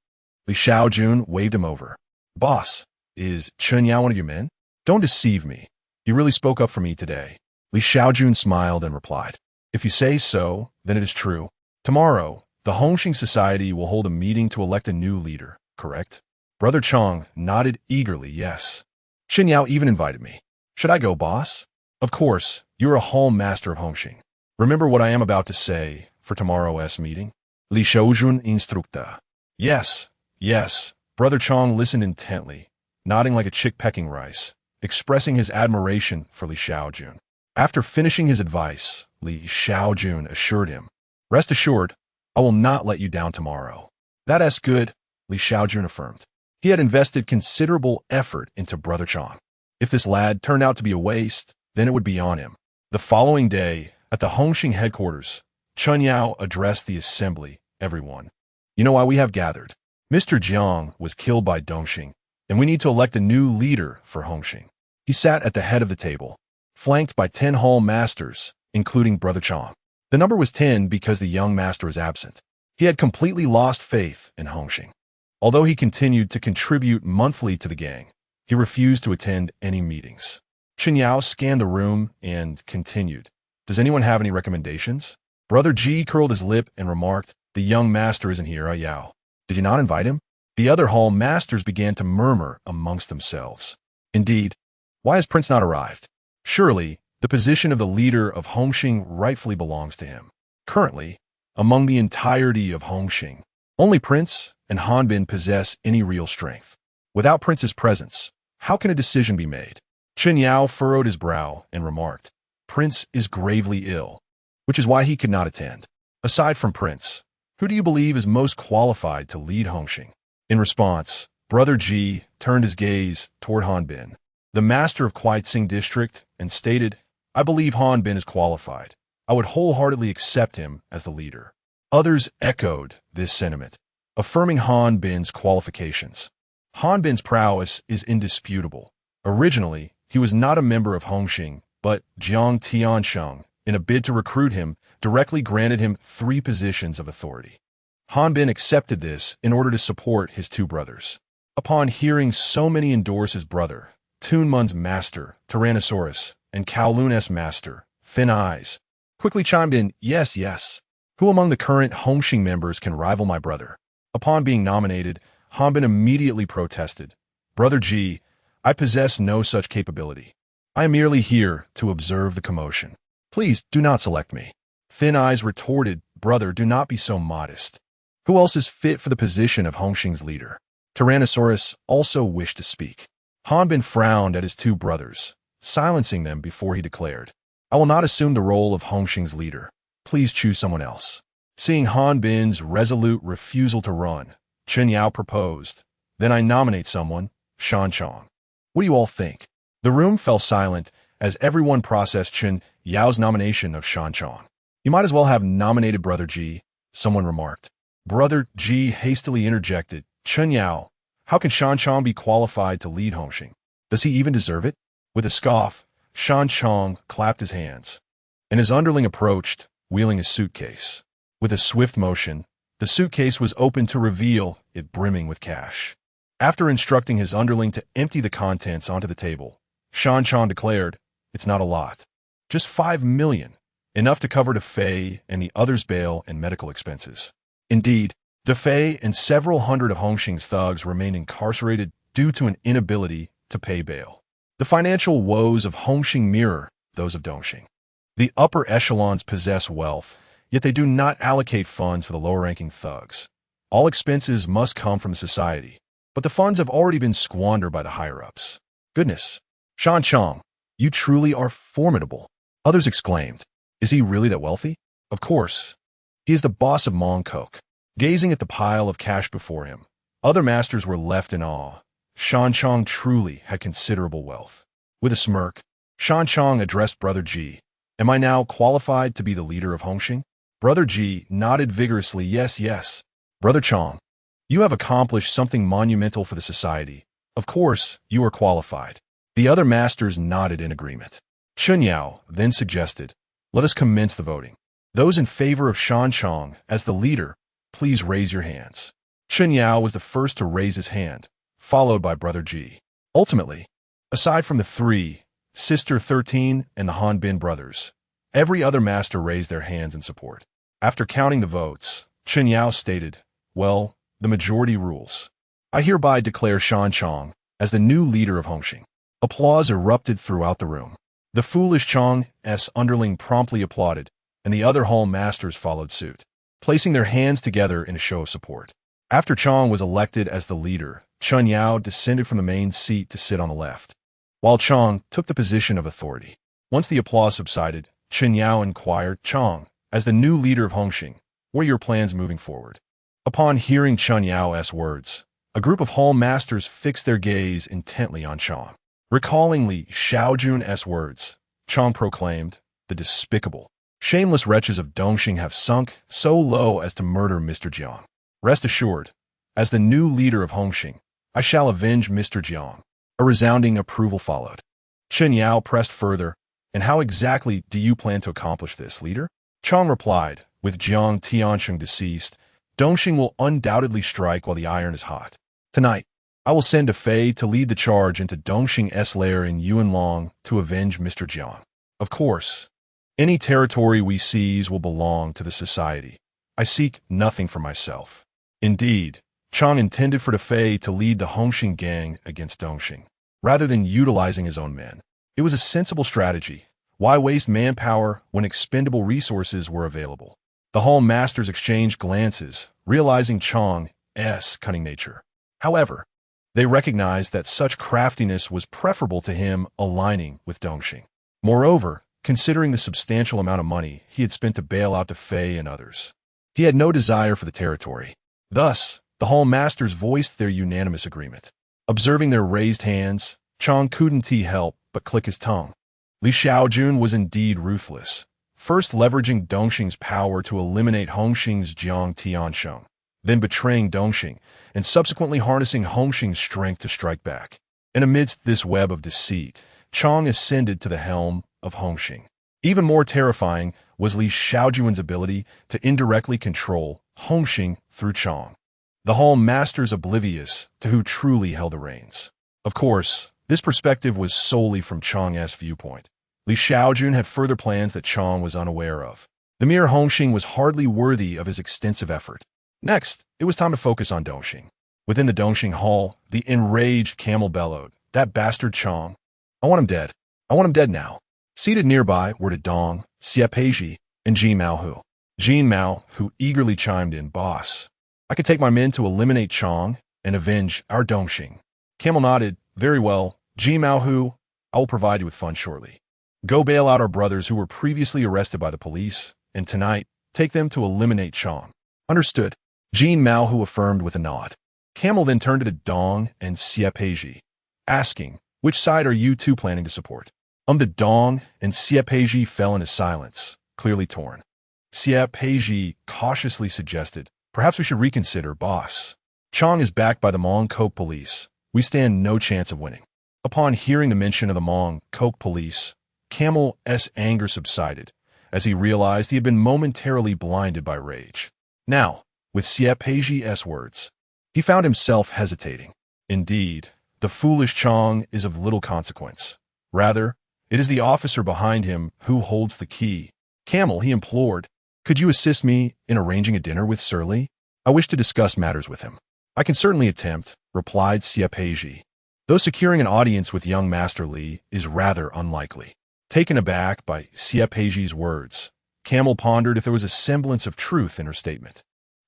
Li Shaojun waved him over. Boss, is Chen Yao one of your men? Don't deceive me. You really spoke up for me today. Li Shaojun smiled and replied. If you say so, then it is true. Tomorrow, the Hongxing Society will hold a meeting to elect a new leader, correct? Brother Chong nodded eagerly, yes. Chen Yao even invited me. Should I go, boss? Of course, you're a hall master of Hongxing. Remember what I am about to say for tomorrow's meeting? Li Shaojun instructa. Yes, yes. Brother Chong listened intently, nodding like a chick pecking rice, expressing his admiration for Li Shaojun. After finishing his advice, Li Shaojun assured him, rest assured, I will not let you down tomorrow. That's good, Li Shaojun affirmed. He had invested considerable effort into Brother Chong. If this lad turned out to be a waste, then it would be on him. The following day, at the Hongxing headquarters, Chen Yao addressed the assembly. Everyone, you know why we have gathered. Mr. Jiang was killed by Dongxing, and we need to elect a new leader for Hongxing. He sat at the head of the table, flanked by 10 hall masters, including Brother Chong. The number was 10 because the young master was absent. He had completely lost faith in Hongxing. Although he continued to contribute monthly to the gang, he refused to attend any meetings. Chen Yao scanned the room and continued. Does anyone have any recommendations? Brother Ji curled his lip and remarked, the young master isn't here, Yao. Did you not invite him? The other hall masters began to murmur amongst themselves. Indeed, why has Prince not arrived? Surely, the position of the leader of Hongxing rightfully belongs to him. Currently, among the entirety of Hongxing, only Prince and Hanbin possess any real strength. Without Prince's presence, how can a decision be made? Chen Yao furrowed his brow and remarked, Prince is gravely ill, which is why he could not attend. Aside from Prince, who do you believe is most qualified to lead Hongxing? In response, Brother Ji turned his gaze toward Hanbin, the master of Xing district, and stated, I believe Hanbin is qualified. I would wholeheartedly accept him as the leader. Others echoed this sentiment, affirming Hanbin's qualifications. Hanbin's prowess is indisputable. Originally, he was not a member of Hongxing, but Jiang Tiansheng, in a bid to recruit him, directly granted him 3 positions of authority. Hanbin accepted this in order to support his 2 brothers. Upon hearing so many endorse his brother, Tunmun's master, Tyrannosaurus, and Kowloon's master, Thin Eyes, quickly chimed in, yes, yes. Who among the current Hongxing members can rival my brother? Upon being nominated, Hanbin immediately protested. Brother Ji, I possess no such capability. I am merely here to observe the commotion. Please do not select me. Thin Eyes retorted, brother, do not be so modest. Who else is fit for the position of Hongxing's leader? Tyrannosaurus also wished to speak. Hanbin frowned at his 2 brothers, silencing them before he declared, I will not assume the role of Hongxing's leader. Please choose someone else. Seeing Hanbin's resolute refusal to run, Chen Yao proposed, then I nominate someone, Shan Chong. What do you all think? The room fell silent as everyone processed Chen Yao's nomination of Shan Chong. You might as well have nominated Brother Ji, someone remarked. Brother Ji hastily interjected, Chen Yao, how can Shan Chong be qualified to lead Hongxing? Does he even deserve it? With a scoff, Shan Chong clapped his hands, and his underling approached, wheeling a suitcase. With a swift motion, the suitcase was opened to reveal it brimming with cash. After instructing his underling to empty the contents onto the table, Shan Chong declared, it's not a lot. Just 5 million, enough to cover DeFei and the others' bail and medical expenses. Indeed, DeFei and several hundred of Hongxing's thugs remained incarcerated due to an inability to pay bail. The financial woes of Hongxing mirror those of Dongxing. The upper echelons possess wealth, yet they do not allocate funds for the lower-ranking thugs. All expenses must come from society, but the funds have already been squandered by the higher-ups. Goodness, Shan Chong, you truly are formidable, others exclaimed. Is he really that wealthy? Of course. He is the boss of Mongkok. Gazing at the pile of cash before him, other masters were left in awe. Shan Chong truly had considerable wealth. With a smirk, Shan Chong addressed Brother Ji. Am I now qualified to be the leader of Hongxing? Brother Ji nodded vigorously. Yes, yes. Brother Chong, you have accomplished something monumental for the society. Of course, you are qualified. The other masters nodded in agreement. Chun Yao then suggested, let us commence the voting. Those in favor of Shan Chong as the leader, please raise your hands. Chun Yao was the first to raise his hand, followed by Brother Ji. Ultimately, aside from the three, Sister 13 and the Han Bin brothers, every other master raised their hands in support. After counting the votes, Chun Yao stated, well, the majority rules. I hereby declare Shan Chong as the new leader of Hongxing. Applause erupted throughout the room. The foolish Chong's underling promptly applauded, and the other hall masters followed suit, placing their hands together in a show of support. After Chong was elected as the leader, Chun Yao descended from the main seat to sit on the left, while Chong took the position of authority. Once the applause subsided, Chun Yao inquired, Chong, as the new leader of Hongxing, what are your plans moving forward? Upon hearing Chun Yao's words, a group of hall masters fixed their gaze intently on Chong. Recalling Li Shaojun's words, Chong proclaimed, the despicable, shameless wretches of Dongxing have sunk so low as to murder Mr. Jiang. Rest assured, as the new leader of Hongxing, I shall avenge Mr. Jiang. A resounding approval followed. Chun Yao pressed further, and how exactly do you plan to accomplish this, leader? Chong replied, with Jiang Tiansheng deceased, Dongxing will undoubtedly strike while the iron is hot. Tonight, I will send a Fei to lead the charge into Dongxing's lair in Yuanlong to avenge Mr. Jiang. Of course, any territory we seize will belong to the society. I seek nothing for myself. Indeed, Chong intended for the Fei to lead the Hongxing gang against Dongxing, rather than utilizing his own men. It was a sensible strategy. Why waste manpower when expendable resources were available? The hall masters exchanged glances, realizing Chong's cunning nature. However, they recognized that such craftiness was preferable to him aligning with Dongxing. Moreover, considering the substantial amount of money he had spent to bail out the Fei and others, he had no desire for the territory. Thus, the hall masters voiced their unanimous agreement. Observing their raised hands, Chong couldn't help but click his tongue. Li Shaojun was indeed ruthless, first leveraging Dongxing's power to eliminate Hongxing's Jiang Tiansheng, then betraying Dongxing, and subsequently harnessing Hongxing's strength to strike back. And amidst this web of deceit, Chong ascended to the helm of Hongxing. Even more terrifying was Li Shaojun's ability to indirectly control Hongxing through Chong, the hall masters oblivious to who truly held the reins. Of course, this perspective was solely from Chong's viewpoint. Li Shaojun had further plans that Chong was unaware of. The mere Hongxing was hardly worthy of his extensive effort. Next, it was time to focus on Dongxing. Within the Dongxing hall, the enraged camel bellowed, that bastard Chong. I want him dead. I want him dead now. Seated nearby were the Dong, Xie Peizhi, and Jin Maohu. Jin Mao, who eagerly chimed in, boss, I could take my men to eliminate Chong and avenge our Dongxing. Camel nodded, very well, Jin Maohu, I will provide you with funds shortly. Go bail out our brothers who were previously arrested by the police, and tonight, take them to eliminate Chong. Understood. Jin Maohu affirmed with a nod. Camel then turned to the Dong and Xie Peizhi, asking, which side are you two planning to support? The Dong and Xie Peizhi fell into silence, clearly torn. Xie Peizhi cautiously suggested, perhaps we should reconsider, boss. Chong is backed by the Mongkok police. We stand no chance of winning. Upon hearing the mention of the Mongkok police, Camel's anger subsided, as he realized he had been momentarily blinded by rage. Now, with Xie Peizhi's words, he found himself hesitating. Indeed, the foolish Chong is of little consequence. Rather, it is the officer behind him who holds the key. Camel, he implored, could you assist me in arranging a dinner with Sir Li? I wish to discuss matters with him. I can certainly attempt, replied Xie Peizhi, though securing an audience with young Master Li is rather unlikely. Taken aback by Xie Peizhi's words, Camel pondered if there was a semblance of truth in her statement.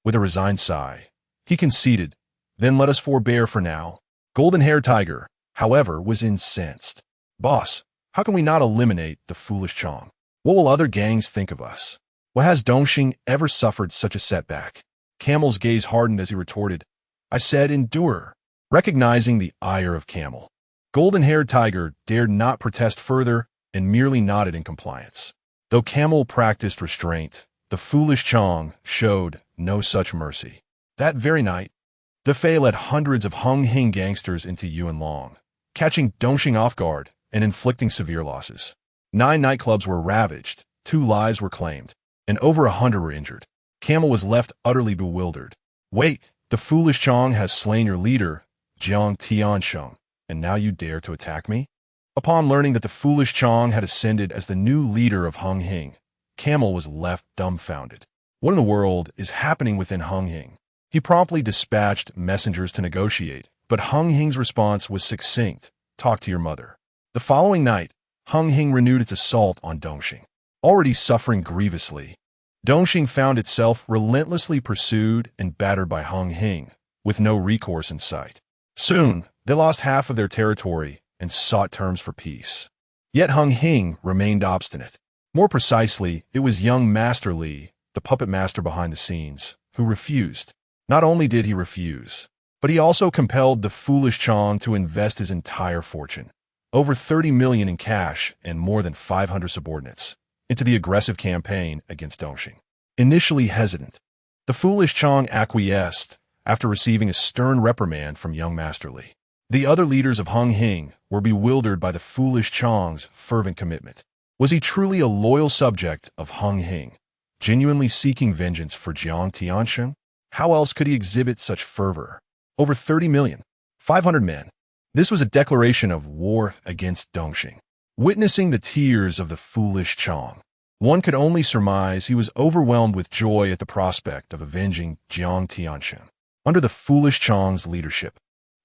With a resigned sigh, he conceded, then let us forbear for now. Golden Hair Tiger, however, was incensed. Boss, how can we not eliminate the foolish Chong? What will other gangs think of us? What has Dongxing ever suffered such a setback? Camel's gaze hardened as he retorted, I said endure. Recognizing the ire of Camel, golden-haired Tiger dared not protest further and merely nodded in compliance. Though Camel practiced restraint, the foolish Chong showed no such mercy. That very night, the Fei led hundreds of Hung Hing gangsters into Yuanlong, catching Dongxing off guard and inflicting severe losses. 9 nightclubs were ravaged, 2 lives were claimed, and over 100 were injured. Camel was left utterly bewildered. Wait, the foolish Chong has slain your leader, Jiang Tiansheng, and now you dare to attack me? Upon learning that the foolish Chong had ascended as the new leader of Hung Hing, Camel was left dumbfounded. What in the world is happening within Hung Hing? He promptly dispatched messengers to negotiate, but Hung Hing's response was succinct, talk to your mother. The following night, Hung Hing renewed its assault on Dongxing. Already suffering grievously, Dongxing found itself relentlessly pursued and battered by Hung Hing, with no recourse in sight. Soon, they lost half of their territory and sought terms for peace. Yet Hung Hing remained obstinate. More precisely, it was young Master Li, the puppet master behind the scenes, who refused. Not only did he refuse, but he also compelled the foolish Chong to invest his entire fortune, over 30 million in cash and more than 500 subordinates, into the aggressive campaign against Dongxing. Initially hesitant, the foolish Chong acquiesced after receiving a stern reprimand from young Master Li. The other leaders of Hung Hing were bewildered by the foolish Chong's fervent commitment. Was he truly a loyal subject of Hung Hing, genuinely seeking vengeance for Jiang Tiansheng? How else could he exhibit such fervor? Over 30 million, 500 men. This was a declaration of war against Dongxing. Witnessing the tears of the foolish Chong, one could only surmise he was overwhelmed with joy at the prospect of avenging Jiang Tiansheng. Under the foolish Chong's leadership,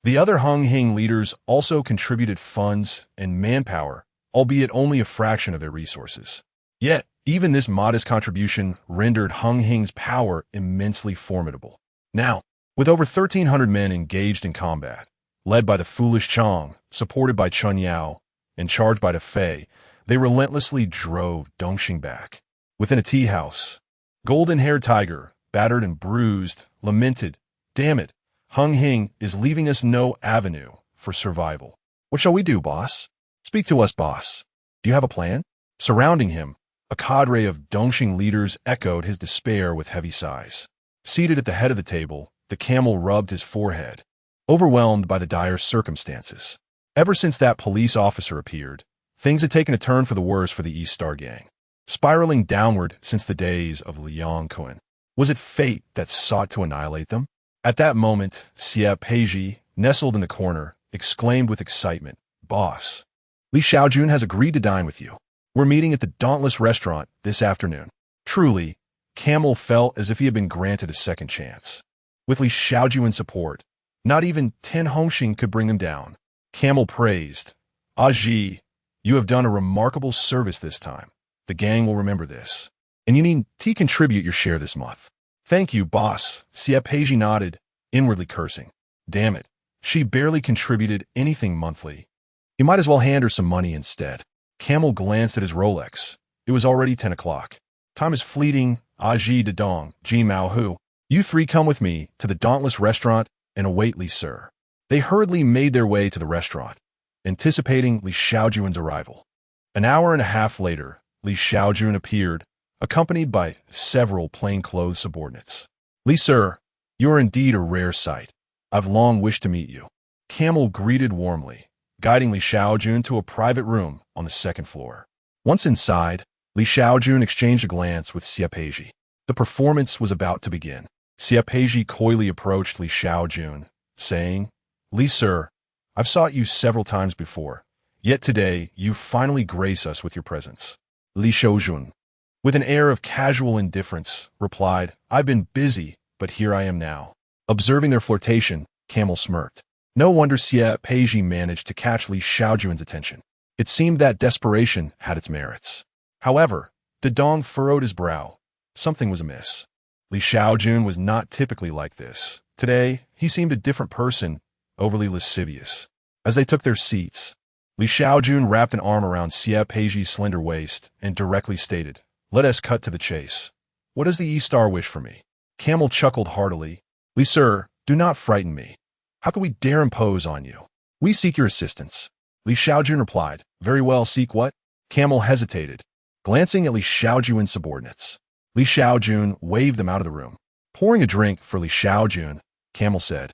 the other Hung Hing leaders also contributed funds and manpower, albeit only a fraction of their resources. Yet, even this modest contribution rendered Hung Hing's power immensely formidable. Now, with over 1,300 men engaged in combat, led by the foolish Chong, supported by Chun Yao, and charged by the Fei, they relentlessly drove Dongxing back. Within a tea house, golden-haired Tiger, battered and bruised, lamented, damn it, Hung Hing is leaving us no avenue for survival. What shall we do, boss? Speak to us, boss. Do you have a plan? Surrounding him, a cadre of Dongxing leaders echoed his despair with heavy sighs. Seated at the head of the table, the camel rubbed his forehead, overwhelmed by the dire circumstances. Ever since that police officer appeared, things had taken a turn for the worse for the East Star Gang, spiraling downward since the days of Liang Kun. Was it fate that sought to annihilate them? At that moment, Xie Peiji, nestled in the corner, exclaimed with excitement, Boss, Li Shaojun has agreed to dine with you. We're meeting at the Dauntless restaurant this afternoon. Truly, Camel felt as if he had been granted a second chance. With Li Shaojun's support, not even 10 Hongxing could bring him down. Camel praised, Ji, you have done a remarkable service this time. The gang will remember this. And you need to contribute your share this month. Thank you, boss. Xie Peiji nodded, inwardly cursing. Damn it, she barely contributed anything monthly. You might as well hand her some money instead. Camel glanced at his Rolex. It was already 10 o'clock. Time is fleeting, Ji Dedong, Ji Mao Hu. You 3 come with me to the Dauntless restaurant and await Li Sir. They hurriedly made their way to the restaurant, anticipating Li Shaojun's arrival. An hour and a half later, Li Shaojun appeared, accompanied by several plainclothes subordinates. Li Sir, you are indeed a rare sight. I've long wished to meet you. Camel greeted warmly, guiding Li Shaojun to a private room on the 2nd floor. Once inside, Li Shaojun exchanged a glance with Xie Peiji. The performance was about to begin. Xie Peiji coyly approached Li Shaojun, saying, Li Sir, I've sought you several times before, yet today you finally grace us with your presence. Li Shaojun, with an air of casual indifference, replied, I've been busy, but here I am now. Observing their flirtation, Camel smirked. No wonder Xie Peiji managed to catch Li Shaojun's attention. It seemed that desperation had its merits. However, Dedong furrowed his brow. Something was amiss. Li Shaojun was not typically like this. Today, he seemed a different person, overly lascivious. As they took their seats, Li Shaojun wrapped an arm around Xie Peiji's slender waist and directly stated, "Let us cut to the chase. What does the E-Star wish for me?" Camel chuckled heartily. "Li sir, do not frighten me. How could we dare impose on you? We seek your assistance." Li Shaojun replied, "Very well, seek what?" Camel hesitated, glancing at Li Shaojun's subordinates. Li Shaojun waved them out of the room. Pouring a drink for Li Shaojun, Camel said,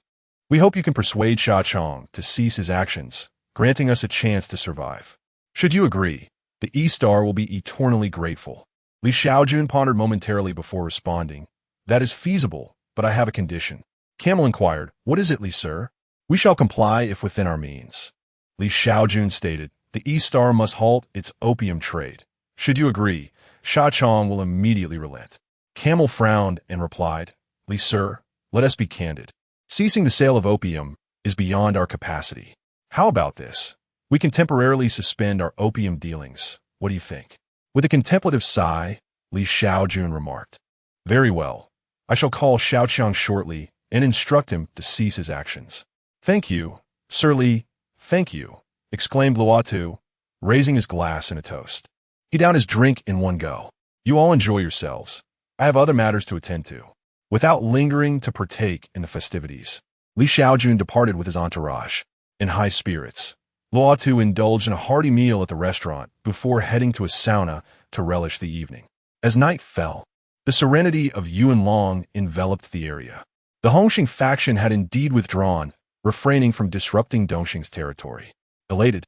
"We hope you can persuade Xiaochong to cease his actions, granting us a chance to survive. Should you agree, the E-Star will be eternally grateful." Li Shaojun pondered momentarily before responding, "That is feasible, but I have a condition." Camel inquired, "What is it, Li sir?" "We shall comply if within our means." Li Shaojun stated, "The E-Star must halt its opium trade. Should you agree, Xiaochong will immediately relent." Camel frowned and replied, "Li sir, let us be candid. Ceasing the sale of opium is beyond our capacity. How about this? We can temporarily suspend our opium dealings. What do you think?" With a contemplative sigh, Li Shaojun remarked, "Very well. I shall call Xiaochong shortly and instruct him to cease his actions." "Thank you, Sir Li, thank you," exclaimed Luotu, raising his glass in a toast. He downed his drink in one go. "You all enjoy yourselves. I have other matters to attend to." Without lingering to partake in the festivities, Li Shaojun departed with his entourage. In high spirits, Luotu indulged in a hearty meal at the restaurant before heading to a sauna to relish the evening. As night fell, the serenity of Yuanlong enveloped the area. The Hongxing faction had indeed withdrawn, refraining from disrupting Dongxing's territory. Elated,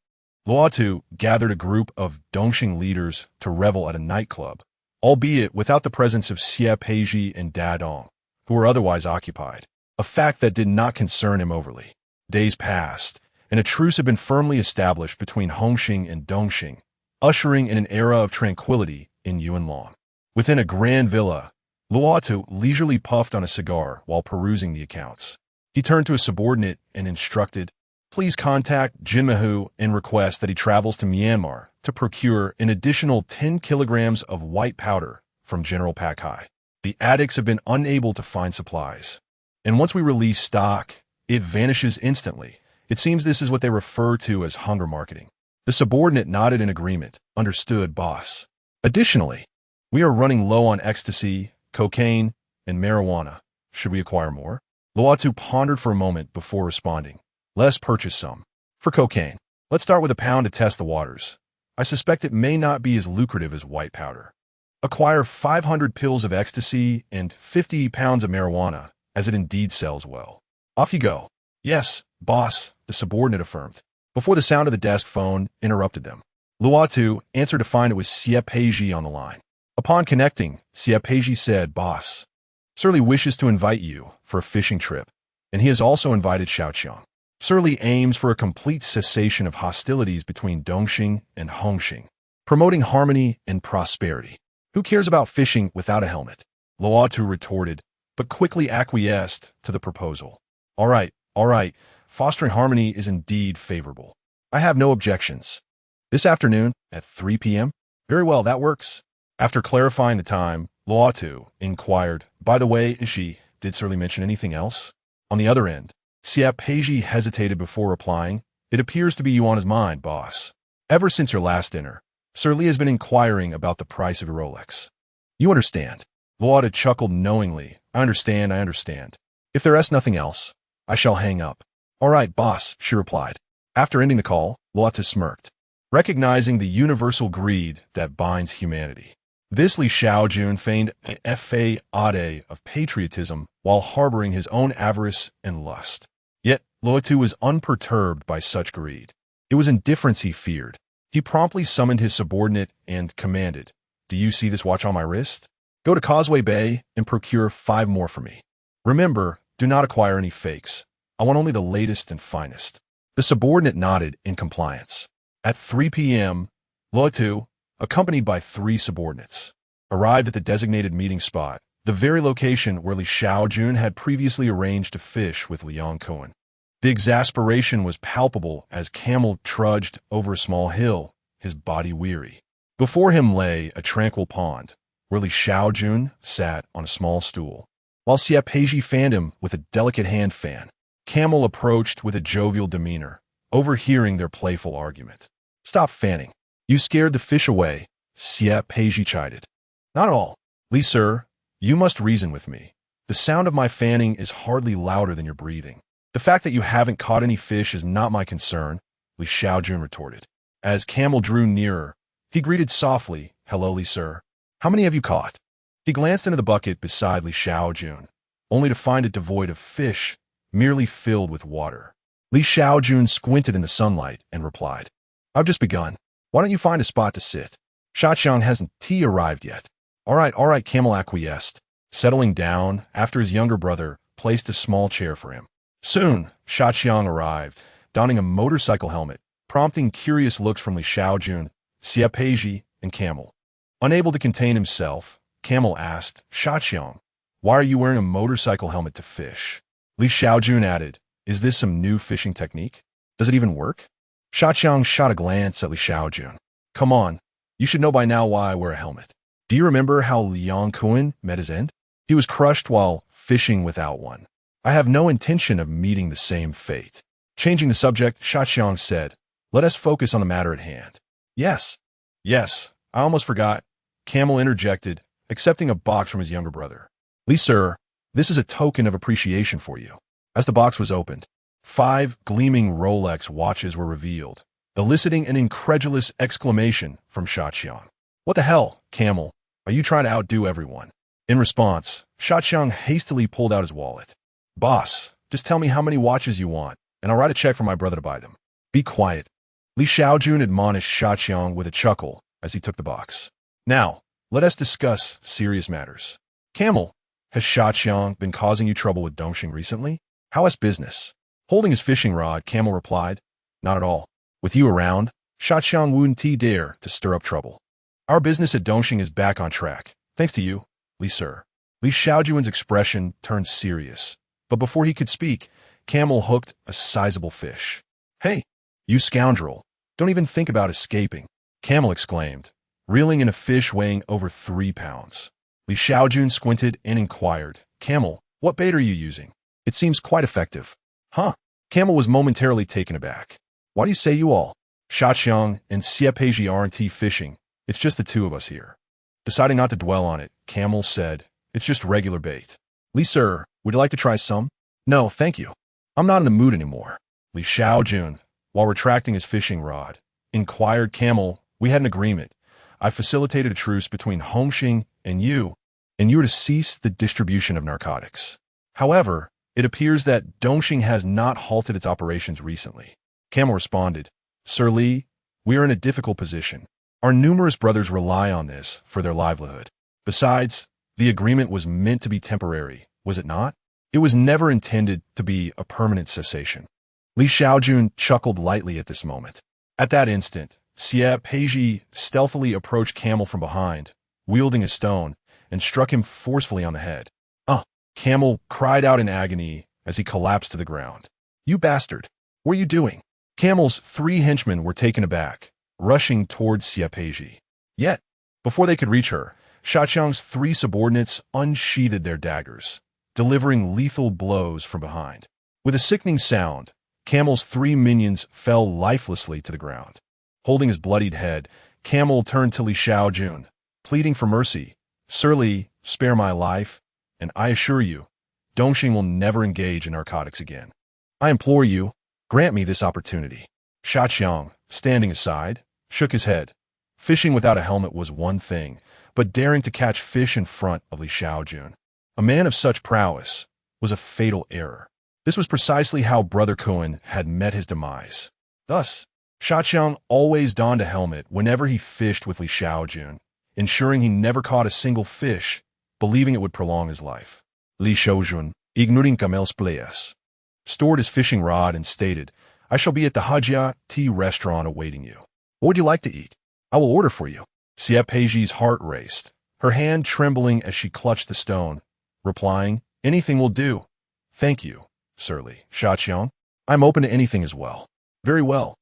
Luotu gathered a group of Dongxing leaders to revel at a nightclub, albeit without the presence of Xie Peiji and Dadong, who were otherwise occupied, a fact that did not concern him overly. Days passed, and a truce had been firmly established between Hongxing and Dongxing, ushering in an era of tranquility in Yuanlong. Within a grand villa, Luotu leisurely puffed on a cigar while perusing the accounts. He turned to a subordinate and instructed, "Please contact Jinmahu and request that he travels to Myanmar to procure an additional 10 kilograms of white powder from General Pakai. The addicts have been unable to find supplies, and once we release stock, it vanishes instantly. It seems this is what they refer to as hunger marketing." The subordinate nodded in agreement. "Understood, boss. Additionally, we are running low on ecstasy, cocaine, and marijuana. Should we acquire more?" Luotu pondered for a moment before responding, "Let's purchase some. For cocaine, let's start with a pound to test the waters. I suspect it may not be as lucrative as white powder. Acquire 500 pills of ecstasy and 50 pounds of marijuana, as it indeed sells well. Off you go." "Yes, boss," the subordinate affirmed, before the sound of the desk phone interrupted them. Luotu answered to find it was Xie Peiji on the line. Upon connecting, Xie Peiji said, "Boss, Sir Li wishes to invite you for a fishing trip, and he has also invited Xiaochong. Sir Li aims for a complete cessation of hostilities between Dongxing and Hongxing, promoting harmony and prosperity. Who cares about fishing without a helmet?" Luotu retorted, but quickly acquiesced to the proposal. All right. Fostering harmony is indeed favorable. I have no objections. This afternoon at 3 p.m.? Very well, that works." After clarifying the time, Luotu inquired, "By the way, did Sir Li mention anything else?" On the other end, Xie Peiji hesitated before replying, "It appears to be you on his mind, boss. Ever since your last dinner, Sir Li has been inquiring about the price of your Rolex." "You understand." Luotu chuckled knowingly. I understand. If there is nothing else, I shall hang up." "All right, boss," she replied. After ending the call, Luotu smirked, recognizing the universal greed that binds humanity. This Li Shaojun feigned a fade of patriotism while harboring his own avarice and lust. Yet Luotu was unperturbed by such greed. It was indifference he feared. He promptly summoned his subordinate and commanded, "Do you see this watch on my wrist? Go to Causeway Bay and procure 5 more for me. Remember, do not acquire any fakes. I want only the latest and finest." The subordinate nodded in compliance. At 3 p.m., Luotu, accompanied by 3 subordinates, arrived at the designated meeting spot, the very location where Li Shaojun had previously arranged to fish with Liang Kuan. The exasperation was palpable as Camel trudged over a small hill, his body weary. Before him lay a tranquil pond, where Li Shaojun sat on a small stool, while Xie Peiji fanned him with a delicate hand fan. Camel approached with a jovial demeanor, overhearing their playful argument. Stop fanning. You scared the fish away, Xie Peiji chided. Not all. Li sir, you must reason with me. The sound of my fanning is hardly louder than your breathing. The fact that you haven't caught any fish is not my concern, Li Shaojun retorted. As Camel drew nearer, he greeted softly, Hello, Li sir. How many have you caught? He glanced into the bucket beside Li Shaojun, only to find it devoid of fish, merely filled with water. Li Shaojun squinted in the sunlight and replied, I've just begun. Why don't you find a spot to sit? Shaqiang hasn't tea arrived yet. All right, Camel acquiesced, settling down after his younger brother placed a small chair for him. Soon, Shaqiang arrived, donning a motorcycle helmet, prompting curious looks from Li Shaojun, Xie Peiji, and Camel. Unable to contain himself, Camel asked, Shaqiang, why are you wearing a motorcycle helmet to fish? Li Shaojun added, Is this some new fishing technique? Does it even work? Shaqiang shot a glance at Li Shaojun. Come on, you should know by now why I wear a helmet. Do you remember how Liang Kuan met his end? He was crushed while fishing without one. I have no intention of meeting the same fate. Changing the subject, Shaqiang said, Let us focus on the matter at hand. Yes, I almost forgot. Camel interjected, accepting a box from his younger brother. Li sir, this is a token of appreciation for you. As the box was opened, 5 gleaming Rolex watches were revealed, eliciting an incredulous exclamation from Shaqiang. What the hell, Camel? Are you trying to outdo everyone? In response, Shaqiang hastily pulled out his wallet. Boss, just tell me how many watches you want, and I'll write a check for my brother to buy them. Be quiet. Li Shaojun admonished Shaqiang with a chuckle as he took the box. Now, let us discuss serious matters. Camel, has Shaqiang been causing you trouble with Dongxing recently? How is business? Holding his fishing rod, Camel replied, Not at all. With you around, Shaqiang wouldn't dare to stir up trouble. Our business at Dongxing is back on track, thanks to you, Li sir. Li Shaojun's expression turned serious, but before he could speak, Camel hooked a sizable fish. Hey, you scoundrel, don't even think about escaping, Camel exclaimed, reeling in a fish weighing over 3 pounds. Li Shaojun squinted and inquired, Camel, what bait are you using? It seems quite effective. Huh? Camel was momentarily taken aback. Why do you say you all? Shaqiang and Xie Peiji aren't fishing. It's just the two of us here. Deciding not to dwell on it, Camel said, It's just regular bait. Li sir, would you like to try some? No, thank you. I'm not in the mood anymore. Li Shaojun, while retracting his fishing rod, inquired, Camel, we had an agreement. I facilitated a truce between Hongxing and you were to cease the distribution of narcotics. However, it appears that Dongxing has not halted its operations recently. Camel responded, Sir Li, we are in a difficult position. Our numerous brothers rely on this for their livelihood. Besides, the agreement was meant to be temporary, was it not? It was never intended to be a permanent cessation. Li Shaojun chuckled lightly at this moment. At that instant, Xie Peiji stealthily approached Camel from behind, wielding a stone, and struck him forcefully on the head. Camel cried out in agony as he collapsed to the ground. You bastard! What are you doing? Camel's 3 henchmen were taken aback, rushing towards Xie Peiji. Yet, before they could reach her, Shaqiang's 3 subordinates unsheathed their daggers, delivering lethal blows from behind. With a sickening sound, Camel's 3 minions fell lifelessly to the ground. Holding his bloodied head, Camel turned to Li Shaojun, pleading for mercy. Sir Li, spare my life, and I assure you, Dongxing will never engage in narcotics again. I implore you, grant me this opportunity. Shaqiang, standing aside, shook his head. Fishing without a helmet was one thing, but daring to catch fish in front of Li Shaojun, a man of such prowess, was a fatal error. This was precisely how Brother Kuan had met his demise. Thus, Shaqiang always donned a helmet whenever he fished with Li Shaojun, ensuring he never caught a single fish, believing it would prolong his life. Li Shaojun, ignoring Camel's playas, stored his fishing rod and stated, I shall be at the Hajia tea restaurant awaiting you. What would you like to eat? I will order for you. Xie Peiji's heart raced, her hand trembling as she clutched the stone, replying, Anything will do. Thank you, Sir Li. Shaqiang, I'm open to anything as well. Very well.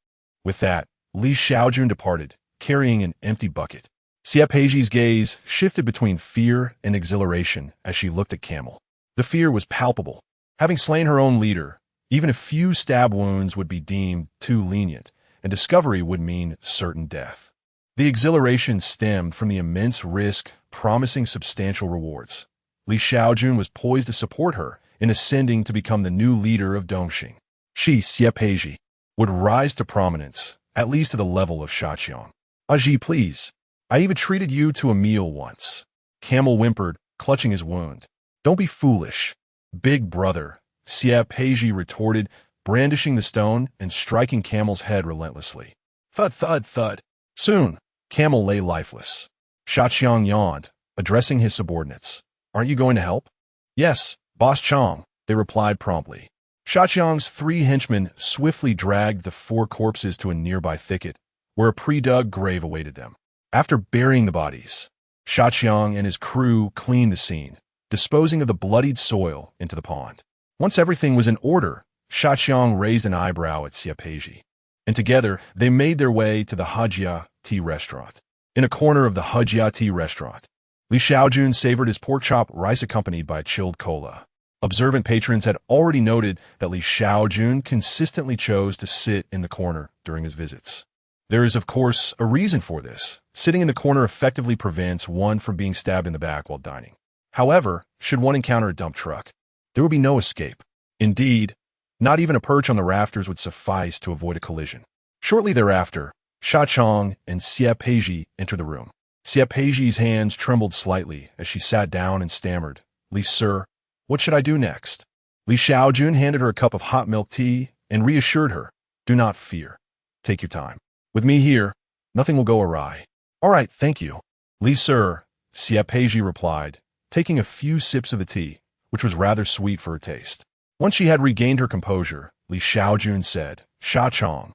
With that, Li Shaojun departed, carrying an empty bucket. Xie Peiji's gaze shifted between fear and exhilaration as she looked at Camel. The fear was palpable. Having slain her own leader, Even a few stab wounds would be deemed too lenient, and discovery would mean certain death. The exhilaration stemmed from the immense risk, promising substantial rewards. Li Shaojun was poised to support her in ascending to become the new leader of Dongxing. She, Xie would rise to prominence, at least to the level of Shaqiang. Aji, please. I even treated you to a meal once. Camel whimpered, clutching his wound. Don't be foolish. Big brother, Xie retorted, brandishing the stone and striking Camel's head relentlessly. Thud, thud, thud. Soon, Camel lay lifeless. Shaqiang yawned, addressing his subordinates. Aren't you going to help? Yes, Boss Chong, they replied promptly. Shaqiang's 3 henchmen swiftly dragged the 4 corpses to a nearby thicket, where a pre-dug grave awaited them. After burying the bodies, Shaqiang and his crew cleaned the scene, disposing of the bloodied soil into the pond. Once everything was in order, Shaqiang raised an eyebrow at Xie, and together they made their way to the Hajia tea restaurant. In a corner of the Hajia tea restaurant, Li Shaojun savored his pork chop rice accompanied by chilled cola. Observant patrons had already noted that Li Shaojun consistently chose to sit in the corner during his visits. There is, of course, a reason for this. Sitting in the corner effectively prevents one from being stabbed in the back while dining. However, should one encounter a dump truck, there would be no escape. Indeed, not even a perch on the rafters would suffice to avoid a collision. Shortly thereafter, Shaqiang and Xie entered the room. Xie hands trembled slightly as she sat down and stammered, Li Sir, what should I do next? Li Shaojun handed her a cup of hot milk tea and reassured her, do not fear. Take your time. With me here, nothing will go awry. All right, thank you. Li Sir, Xie replied, taking a few sips of the tea, which was rather sweet for her taste. Once she had regained her composure, Li Shaojun said, Shaqiang,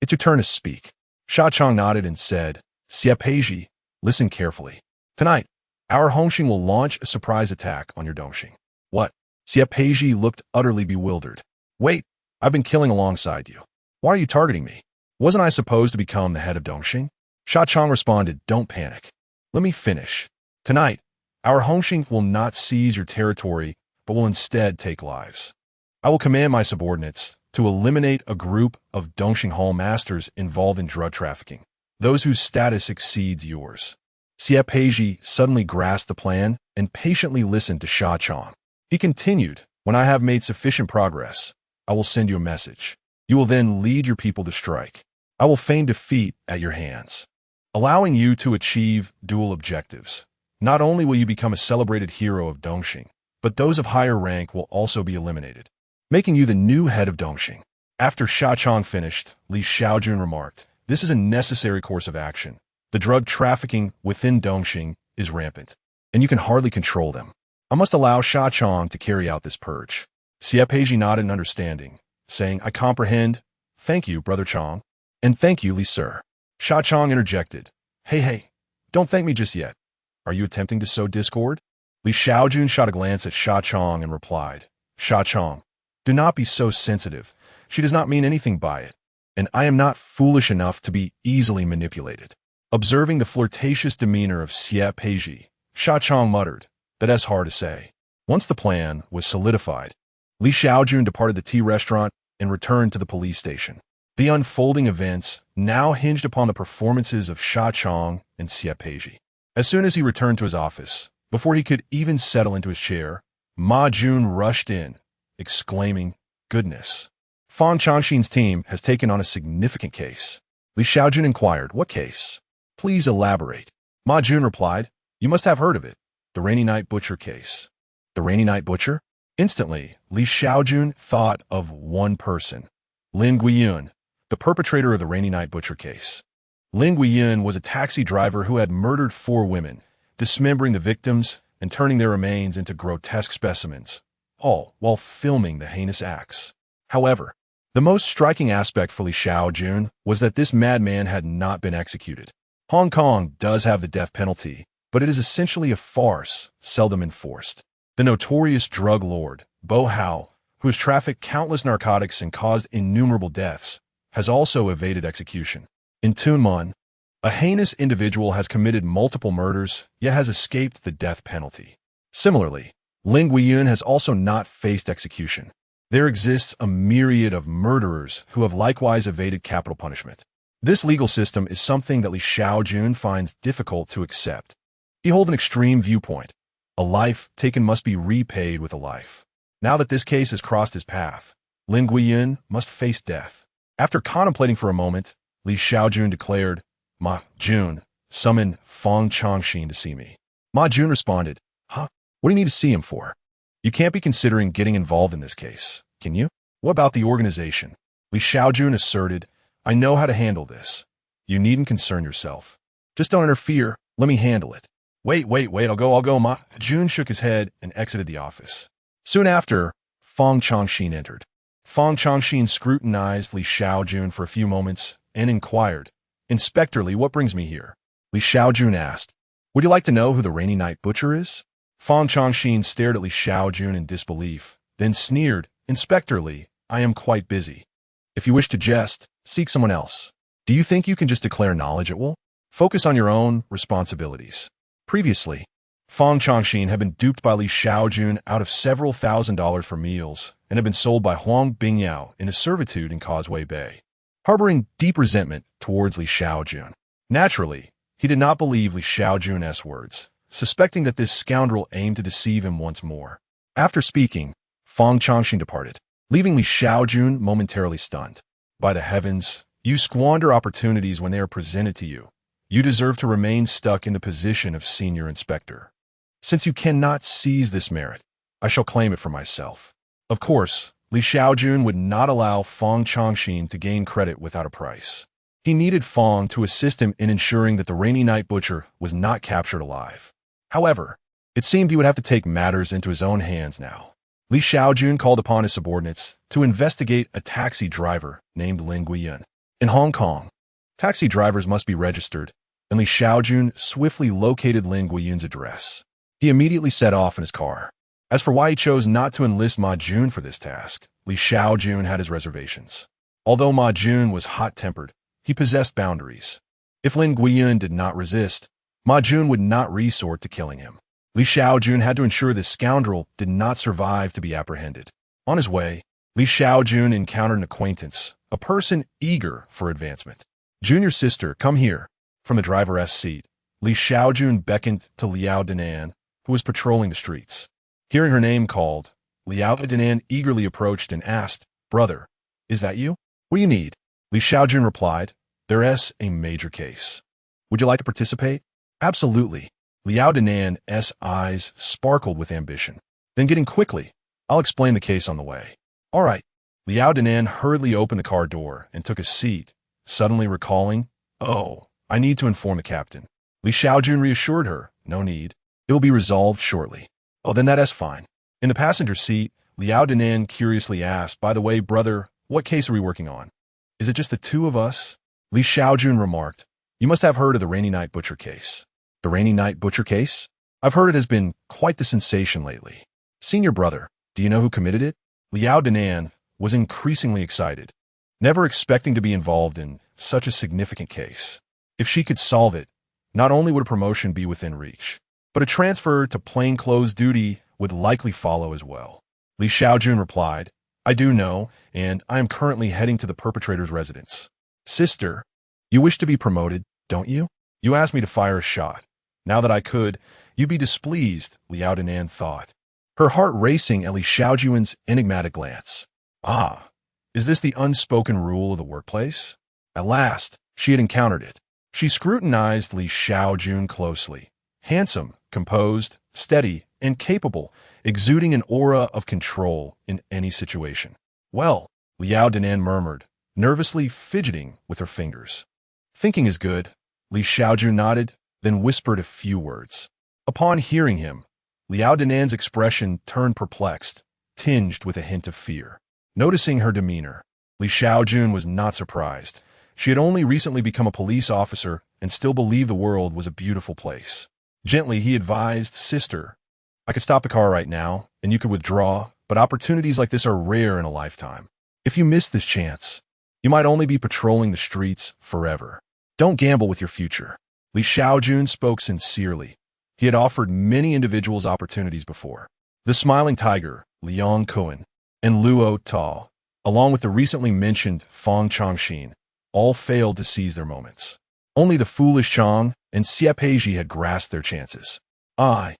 it's your turn to speak. Shaqiang nodded and said, Xie, listen carefully. Tonight, our Hongxing will launch a surprise attack on your Dongxing. What? Xie looked utterly bewildered. Wait, I've been killing alongside you. Why are you targeting me? Wasn't I supposed to become the head of Dongxing? Shaqiang responded, don't panic. Let me finish. Tonight, our Hongxing will not seize your territory, but will instead take lives. I will command my subordinates to eliminate a group of Dongxing Hall masters involved in drug trafficking, those whose status exceeds yours. Xie suddenly grasped the plan and patiently listened to Shaqiang. He continued, when I have made sufficient progress, I will send you a message. You will then lead your people to strike. I will feign defeat at your hands, allowing you to achieve dual objectives. Not only will you become a celebrated hero of Dongxing, but those of higher rank will also be eliminated, making you the new head of Dongxing. After Shaqiang finished, Li Shaojun remarked, this is a necessary course of action. The drug trafficking within Dongxing is rampant, and you can hardly control them. I must allow Shaqiang to carry out this purge. Xie nodded in understanding, saying, I comprehend. Thank you, Brother Chong. And thank you, Li Sir. Shaqiang interjected, Hey, don't thank me just yet. Are you attempting to sow discord? Li Shaojun shot a glance at Shaqiang and replied, Shaqiang, do not be so sensitive. She does not mean anything by it, and I am not foolish enough to be easily manipulated. Observing the flirtatious demeanor of Xie, Shaqiang muttered, that's hard to say. Once the plan was solidified, Li Shaojun departed the tea restaurant and returned to the police station. The unfolding events now hinged upon the performances of Shaqiang and Xie. As soon as he returned to his office, before he could even settle into his chair, Ma Jun rushed in, exclaiming, Goodness! Fan Changxin's team has taken on a significant case. Li Shaojun inquired, What case? Please elaborate. Ma Jun replied, You must have heard of it. The Rainy Night Butcher case. The Rainy Night Butcher? Instantly, Li Shaojun thought of one person, Lin Guiyun, the perpetrator of the Rainy Night Butcher case. Lin Guiyun was a taxi driver who had murdered 4 women, dismembering the victims and turning their remains into grotesque specimens, all while filming the heinous acts. However, the most striking aspect for Li Shaojun was that this madman had not been executed. Hong Kong does have the death penalty, but it is essentially a farce, seldom enforced. The notorious drug lord, Bo Hao, who has trafficked countless narcotics and caused innumerable deaths, has also evaded execution. In Tuen Mun, a heinous individual has committed multiple murders, yet has escaped the death penalty. Similarly, Lin Guiyun has also not faced execution. There exists a myriad of murderers who have likewise evaded capital punishment. This legal system is something that Li Shaojun finds difficult to accept. He holds an extreme viewpoint. A life taken must be repaid with a life. Now that this case has crossed his path, Lin Guiyun must face death. After contemplating for a moment, Li Shaojun declared, "Ma Jun, summon Fong Chongxin to see me." Ma Jun responded, "Huh? What do you need to see him for? You can't be considering getting involved in this case, can you? What about the organization?" Li Shaojun asserted, "I know how to handle this. You needn't concern yourself. Just don't interfere. Let me handle it." Wait, I'll go. Ma Jun shook his head and exited the office. Soon after, Fong Chongxin entered. Fong Chongxin scrutinized Li Shaojun for a few moments and inquired, "Inspector Li, what brings me here?" Li Shaojun asked, "Would you like to know who the Rainy Night Butcher is?" Fong Chongxin stared at Li Shaojun in disbelief, then sneered, "Inspector Li, I am quite busy. If you wish to jest, seek someone else. Do you think you can just declare knowledge at will? Focus on your own responsibilities." Previously, Fong Chongxin had been duped by Li Shaojun out of several $1,000s for meals and had been sold by Huang Bingyao into servitude in Causeway Bay. Harboring deep resentment towards Li Shaojun, naturally, he did not believe Li Shaojun's words, suspecting that this scoundrel aimed to deceive him once more. After speaking, Fong Chongxin departed, leaving Li Shaojun momentarily stunned. By the heavens, you squander opportunities when they are presented to you. You deserve to remain stuck in the position of senior inspector. Since you cannot seize this merit, I shall claim it for myself. Of course, Li Shaojun would not allow Fong Chongxin to gain credit without a price. He needed Fong to assist him in ensuring that the Rainy Night Butcher was not captured alive. However, it seemed he would have to take matters into his own hands now. Li Shaojun called upon his subordinates to investigate a taxi driver named Lin Guiyun. In Hong Kong, taxi drivers must be registered, and Li Shaojun swiftly located Lin Guiyun's address. He immediately set off in his car. As for why he chose not to enlist Ma Jun for this task, Li Shaojun had his reservations. Although Ma Jun was hot-tempered, he possessed boundaries. If Lin Guiyun did not resist, Ma Jun would not resort to killing him. Li Shaojun had to ensure this scoundrel did not survive to be apprehended. On his way, Li Shaojun encountered an acquaintance, a person eager for advancement. "Junior sister, come here." From the driver's seat, Li Shaojun beckoned to Liao Danan, who was patrolling the streets. Hearing her name called, Liao Danan eagerly approached and asked, "Brother, is that you? What do you need?" Li Shaojun replied, "There's a major case. Would you like to participate?" "Absolutely." Liao Danan's eyes sparkled with ambition. Then getting quickly, "I'll explain the case on the way." "All right." Liao Danan hurriedly opened the car door and took a seat, suddenly recalling, "Oh, I need to inform the captain." Li Shaojun reassured her, "No need. It will be resolved shortly." "Oh, then that's fine." In the passenger seat, Liao Danan curiously asked, "By the way, brother, what case are we working on? Is it just the two of us?" Li Shaojun remarked, "You must have heard of the Rainy Night Butcher case." "The Rainy Night Butcher case? I've heard it has been quite the sensation lately." "Senior brother, do you know who committed it?" Liao Danan was increasingly excited, never expecting to be involved in such a significant case. If she could solve it, not only would a promotion be within reach, but a transfer to plainclothes duty would likely follow as well. Li Shaojun replied, "I do know, and I am currently heading to the perpetrator's residence." "Sister, you wish to be promoted, don't you? You asked me to fire a shot. Now that I could, you'd be displeased," Liao Danan thought, her heart racing at Li Shaojun's enigmatic glance. Ah, is this the unspoken rule of the workplace? At last, she had encountered it. She scrutinized Li Shaojun closely. Handsome, composed, steady, and capable, exuding an aura of control in any situation. "Well," Liao Danan murmured, nervously fidgeting with her fingers. "Thinking is good." Li Shaojun nodded, then whispered a few words. Upon hearing him, Liao Danan's expression turned perplexed, tinged with a hint of fear. Noticing her demeanor, Li Shaojun was not surprised. She had only recently become a police officer and still believed the world was a beautiful place. Gently, he advised, "Sister, I could stop the car right now, and you could withdraw, but opportunities like this are rare in a lifetime. If you miss this chance, you might only be patrolling the streets forever. Don't gamble with your future." Li Shaojun spoke sincerely. He had offered many individuals opportunities before. The smiling tiger, Liang Kuan, and Luo Ta, along with the recently mentioned Fang Changxin, all failed to seize their moments. Only the foolish Chang and Xie Peizhi had grasped their chances. Liao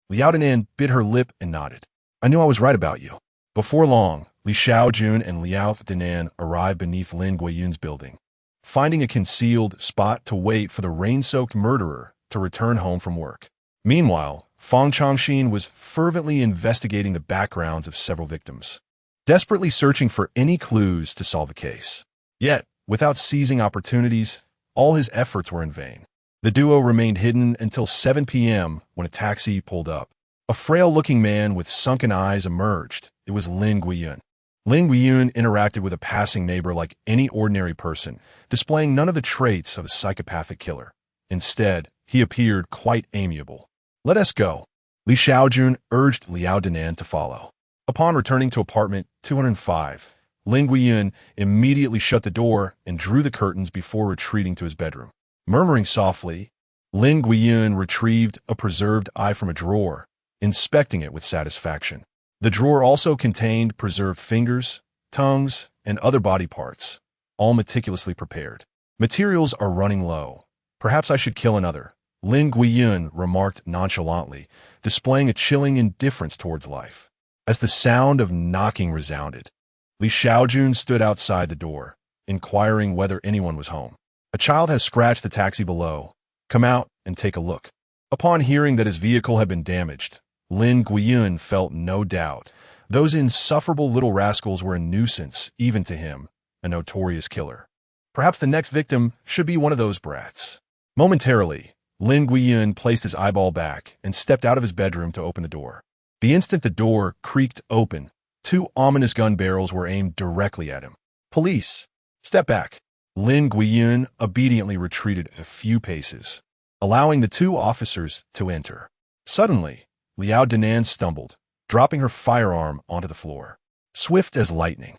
Dinan bit her lip and nodded. I knew I was right about you. Before long, Li Shaojun and Liao Dinan arrived beneath Lin Guiyun's building, finding a concealed spot to wait for the rain-soaked murderer to return home from work. Meanwhile, Fang Changxin was fervently investigating the backgrounds of several victims, desperately searching for any clues to solve the case. Yet, without seizing opportunities, all his efforts were in vain. The duo remained hidden until 7 p.m. when a taxi pulled up. A frail-looking man with sunken eyes emerged. It was Lin Guiyun. Lin Guiyun interacted with a passing neighbor like any ordinary person, displaying none of the traits of a psychopathic killer. Instead, he appeared quite amiable. Let us go. Li Shaojun urged Liao Dinan to follow. Upon returning to apartment 205, Lin Guiyun immediately shut the door and drew the curtains before retreating to his bedroom. Murmuring softly, Lin Guiyun retrieved a preserved eye from a drawer, inspecting it with satisfaction. The drawer also contained preserved fingers, tongues, and other body parts, all meticulously prepared. Materials are running low. Perhaps I should kill another, Lin Guiyun remarked nonchalantly, displaying a chilling indifference towards life. As the sound of knocking resounded, Li Shaojun stood outside the door, inquiring whether anyone was home. A child has scratched the taxi below. Come out and take a look. Upon hearing that his vehicle had been damaged, Lin Guiyun felt no doubt. Those insufferable little rascals were a nuisance, even to him, a notorious killer. Perhaps the next victim should be one of those brats. Momentarily, Lin Guiyun placed his eyeball back and stepped out of his bedroom to open the door. The instant the door creaked open, 2 ominous gun barrels were aimed directly at him. Police! Step back! Lin Guiyun obediently retreated a few paces, allowing the 2 officers to enter. Suddenly, Liao Dinan stumbled, dropping her firearm onto the floor. Swift as lightning,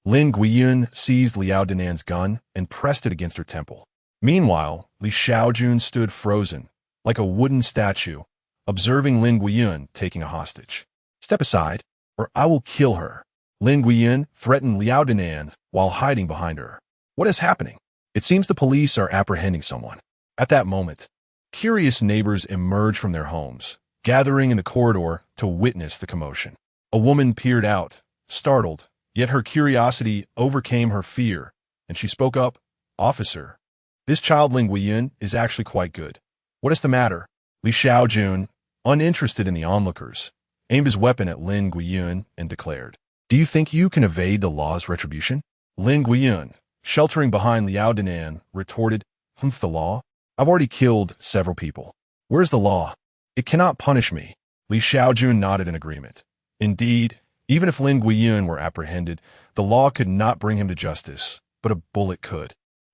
Lin Guiyun seized Liao Dinan's gun and pressed it against her temple. Meanwhile, Li Shaojun stood frozen, like a wooden statue, observing Lin Guiyun taking a hostage. Step aside, or I will kill her. Lin Guiyun threatened Liao Dinan while hiding behind her. What is happening? It seems the police are apprehending someone. At that moment, curious neighbors emerged from their homes, gathering in the corridor to witness the commotion. A woman peered out, startled, yet her curiosity overcame her fear, and she spoke up, Officer, this child Lin Guiyun is actually quite good. What is the matter? Li Shaojun, uninterested in the onlookers, aimed his weapon at Lin Guiyun and declared, Do you think you can evade the law's retribution? Lin Guiyun, sheltering behind Liao Dinan, retorted, The law? I've already killed several people. Where's the law? It cannot punish me. Li Shaojun nodded in agreement. Indeed, even if Lin Guiyun were apprehended, the law could not bring him to justice, but a bullet could.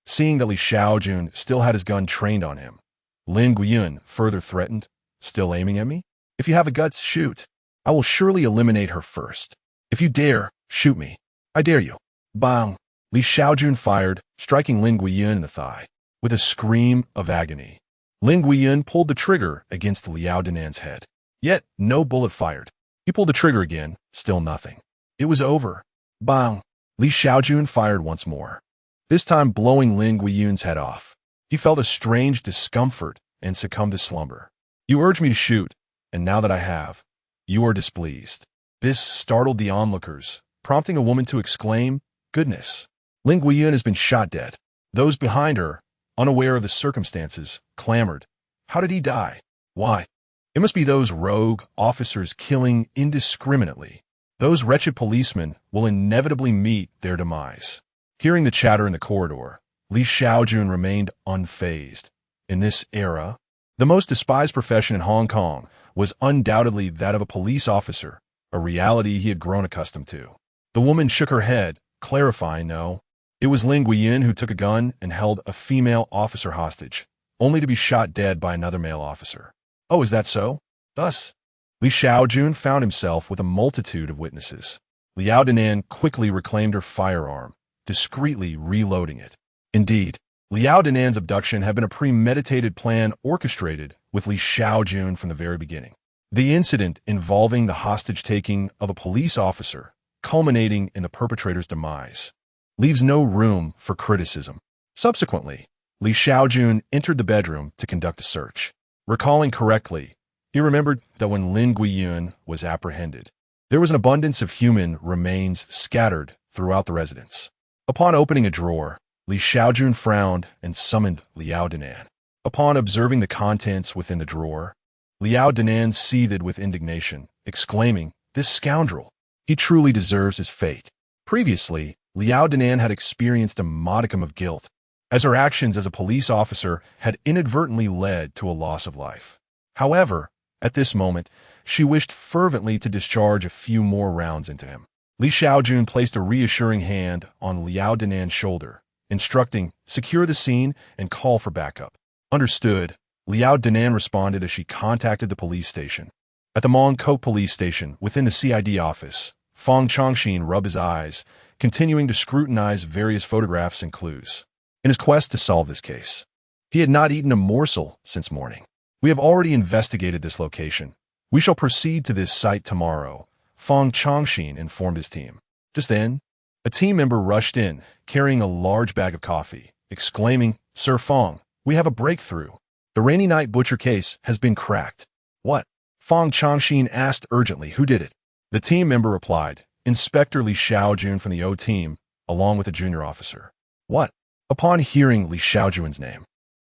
Seeing that Li Shaojun still had his gun trained on him, Lin Guiyun further threatened, Still aiming at me? If you have the guts, shoot. I will surely eliminate her first. If you dare, shoot me. I dare you. Bang! Li Shaojun fired, striking Lin Guiyun in the thigh. With a scream of agony, Lin Guiyun pulled the trigger against Liao Dinan's head. Yet, no bullet fired. He pulled the trigger again, still nothing. It was over. Bang! Li Shaojun fired once more, this time blowing Lin Guiyun's head off. He felt a strange discomfort and succumbed to slumber. You urged me to shoot, and now that I have, you are displeased. This startled the onlookers, prompting a woman to exclaim, Goodness! Lin Guiyun has been shot dead. Those behind her, unaware of the circumstances, clamored, How did he die? Why? It must be those rogue officers killing indiscriminately. Those wretched policemen will inevitably meet their demise. Hearing the chatter in the corridor, Li Shaojun remained unfazed. In this era, the most despised profession in Hong Kong was undoubtedly that of a police officer, a reality he had grown accustomed to. The woman shook her head, clarifying no. It was Lin Guiyun who took a gun and held a female officer hostage, only to be shot dead by another male officer. Oh, is that so? Thus, Li Shaojun found himself with a multitude of witnesses. Liao Dinan quickly reclaimed her firearm, discreetly reloading it. Indeed, Liao Dinan's abduction had been a premeditated plan orchestrated with Li Shaojun from the very beginning. The incident involving the hostage-taking of a police officer culminating in the perpetrator's demise, leaves no room for criticism. Subsequently, Li Shaojun entered the bedroom to conduct a search. Recalling correctly, he remembered that when Lin Guiyun was apprehended, there was an abundance of human remains scattered throughout the residence. Upon opening a drawer, Li Shaojun frowned and summoned Liao Danan. Upon observing the contents within the drawer, Liao Danan seethed with indignation, exclaiming, "This scoundrel! He truly deserves his fate." Previously, Liao Danan had experienced a modicum of guilt, as her actions as a police officer had inadvertently led to a loss of life. However, at this moment, she wished fervently to discharge a few more rounds into him. Li Shaojun placed a reassuring hand on Liao Danan's shoulder, instructing, "Secure the scene and call for backup." Understood, Liao Danan responded as she contacted the police station. At the Mongkou police station, within the CID office, Fang Chongxin rubbed his eyes, continuing to scrutinize various photographs and clues. In his quest to solve this case, he had not eaten a morsel since morning. "We have already investigated this location. We shall proceed to this site tomorrow," Fang Chongxin informed his team. Just then, a team member rushed in, carrying a large bag of coffee, exclaiming, "Sir Fang, we have a breakthrough. The Rainy Night Butcher case has been cracked." "What?" Fang Chongxin asked urgently. "Who did it?" The team member replied, "Inspector Li Shaojun from the O team, along with a junior officer." "What?" Upon hearing Li Shaojun's name,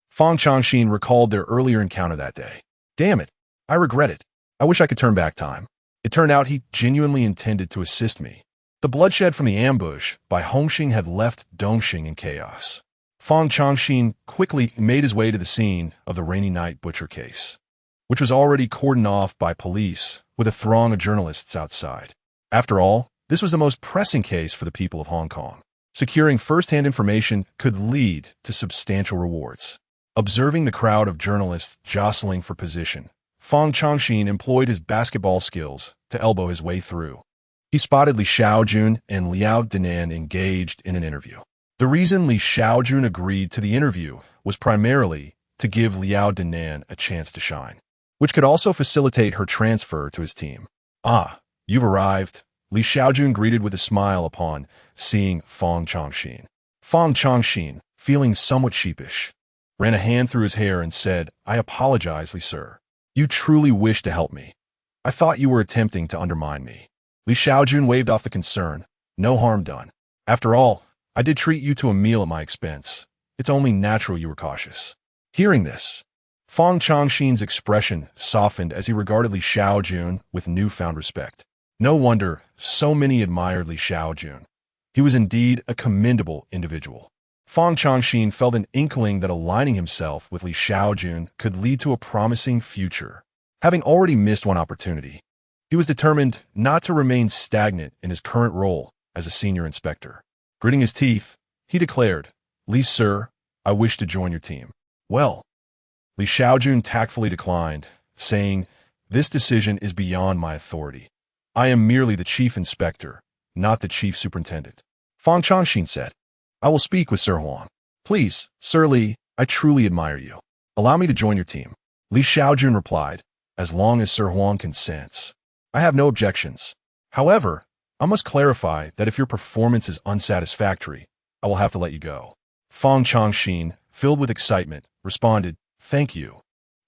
Fang Chongxin recalled their earlier encounter that day. "Damn it, I regret it. I wish I could turn back time. It turned out he genuinely intended to assist me." The bloodshed from the ambush by Hongxing had left Dongxing in chaos. Fang Chongxin quickly made his way to the scene of the Rainy Night Butcher case, which was already cordoned off by police with a throng of journalists outside. After all, this was the most pressing case for the people of Hong Kong. Securing first-hand information could lead to substantial rewards. Observing the crowd of journalists jostling for position, Fang Chongxin employed his basketball skills to elbow his way through. He spotted Li Shaojun and Liao Danan engaged in an interview. The reason Li Shaojun agreed to the interview was primarily to give Liao Danan a chance to shine, which could also facilitate her transfer to his team. "Ah, you've arrived," Li Shaojun greeted with a smile upon seeing Fang Chongxin. Fang Chongxin, feeling somewhat sheepish, ran a hand through his hair and said, "I apologize, Li Sir. You truly wish to help me. I thought you were attempting to undermine me." Li Shaojun waved off the concern. "No harm done. After all, I did treat you to a meal at my expense. It's only natural you were cautious." Hearing this, Fang Chongxin's expression softened as he regarded Li Shaojun with newfound respect. No wonder so many admired Li Shaojun. He was indeed a commendable individual. Fang Chongxin felt an inkling that aligning himself with Li Shaojun could lead to a promising future. Having already missed one opportunity, he was determined not to remain stagnant in his current role as a senior inspector. Gritting his teeth, he declared, "Li Sir, I wish to join your team." "Well," Li Shaojun tactfully declined, saying, "This decision is beyond my authority. I am merely the chief inspector, not the chief superintendent." Fang Chongxin said, "I will speak with Sir Huang. Please, Sir Li, I truly admire you. Allow me to join your team." Li Shaojun replied, "As long as Sir Huang consents, I have no objections. However, I must clarify that if your performance is unsatisfactory, I will have to let you go." Fang Chongxin, filled with excitement, responded, "Thank you,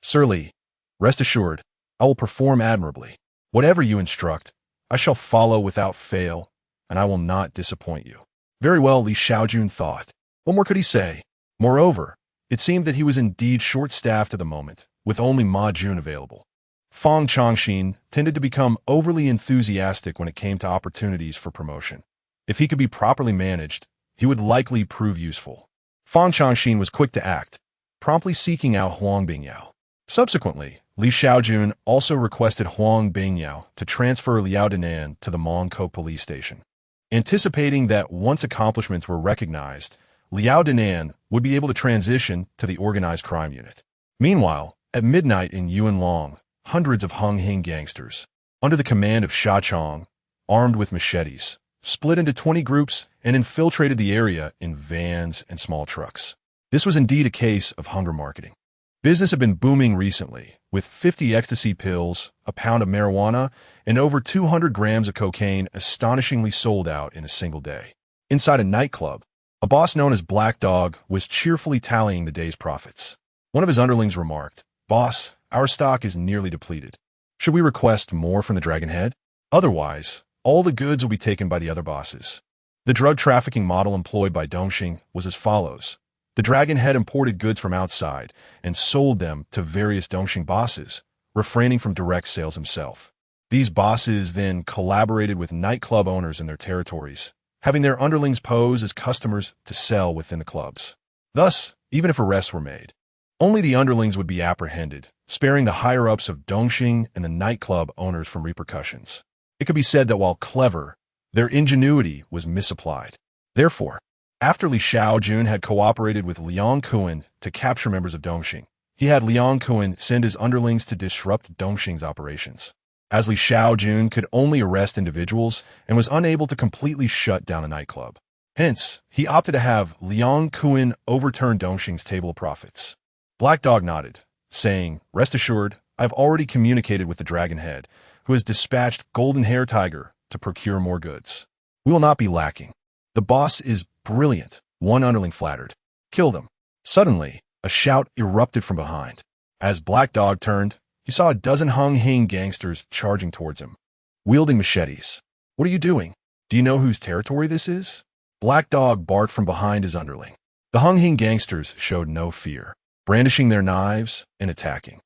Sir Li. Rest assured, I will perform admirably. Whatever you instruct, I shall follow without fail, and I will not disappoint you." Very well, Li Shaojun thought. What more could he say? Moreover, it seemed that he was indeed short-staffed at the moment, with only Ma Jun available. Fang Chongxin tended to become overly enthusiastic when it came to opportunities for promotion. If he could be properly managed, he would likely prove useful. Fang Chongxin was quick to act, promptly seeking out Huang Bingyao. Subsequently, Li Shaojun also requested Huang Bingyao to transfer Liao Danan to the Mongkou police station. Anticipating that once accomplishments were recognized, Liao Danan would be able to transition to the organized crime unit. Meanwhile, at midnight in Yuanlong, hundreds of Hongxing gangsters, under the command of Sha Chong, armed with machetes, split into 20 groups and infiltrated the area in vans and small trucks. This was indeed a case of hunger marketing. Business had been booming recently, with 50 ecstasy pills, a pound of marijuana, and over 200 grams of cocaine astonishingly sold out in a single day. Inside a nightclub, a boss known as Black Dog was cheerfully tallying the day's profits. One of his underlings remarked, "Boss, our stock is nearly depleted. Should we request more from the Dragon Head? Otherwise, all the goods will be taken by the other bosses." The drug trafficking model employed by Xing was as follows. The Dragon Head imported goods from outside and sold them to various Xing bosses, refraining from direct sales himself. These bosses then collaborated with nightclub owners in their territories, having their underlings pose as customers to sell within the clubs. Thus, even if arrests were made, only the underlings would be apprehended, sparing the higher-ups of Xing and the nightclub owners from repercussions. It could be said that while clever, their ingenuity was misapplied. Therefore, after Li Shaojun had cooperated with Liang Kuan to capture members of Xing, he had Liang Kuan send his underlings to disrupt Xing's operations. As Li Shaojun could only arrest individuals and was unable to completely shut down a nightclub. Hence, he opted to have Liang Kuan overturn Xing's table of profits. Black Dog nodded, saying, "Rest assured, I've already communicated with the Dragon Head, who has dispatched Golden Hair Tiger to procure more goods. We will not be lacking. The boss is brilliant," one underling flattered. "Killed him." Suddenly, a shout erupted from behind. As Black Dog turned, he saw a dozen Xing gangsters charging towards him, wielding machetes. "What are you doing? Do you know whose territory this is?" Black Dog barked from behind his underling. The Xing gangsters showed no fear, brandishing their knives and attacking.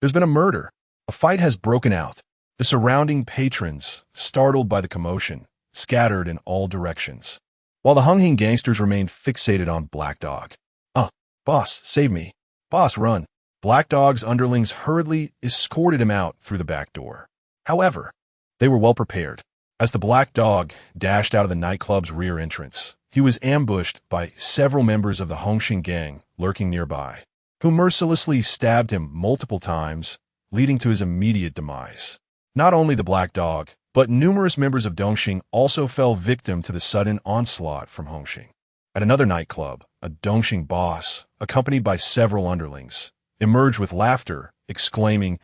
There's been a murder. A fight has broken out. The surrounding patrons, startled by the commotion, scattered in all directions, while the Xing gangsters remained fixated on Black Dog. Boss, save me. Boss, run." Black Dog's underlings hurriedly escorted him out through the back door. However, they were well prepared. As the Black Dog dashed out of the nightclub's rear entrance, he was ambushed by several members of the Xing gang lurking nearby, who mercilessly stabbed him multiple times, leading to his immediate demise. Not only the Black Dog, but numerous members of Xing also fell victim to the sudden onslaught from Xing. At another nightclub, a Xing boss, accompanied by several underlings, emerged with laughter, exclaiming,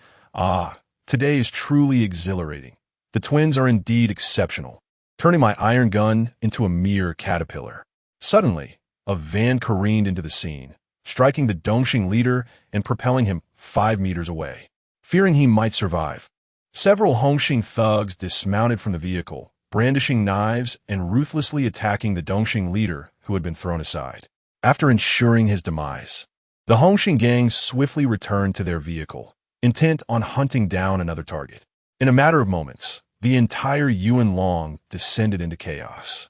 "Today is truly exhilarating. The twins are indeed exceptional," turning my iron gun into a mere caterpillar. Suddenly, a van careened into the scene, striking the Xing leader and propelling him 5 meters away. Fearing he might survive, several Xing thugs dismounted from the vehicle, brandishing knives and ruthlessly attacking the Xing leader who had been thrown aside. After ensuring his demise, the Xing gang swiftly returned to their vehicle, intent on hunting down another target. In a matter of moments, the entire Yuan Long descended into chaos,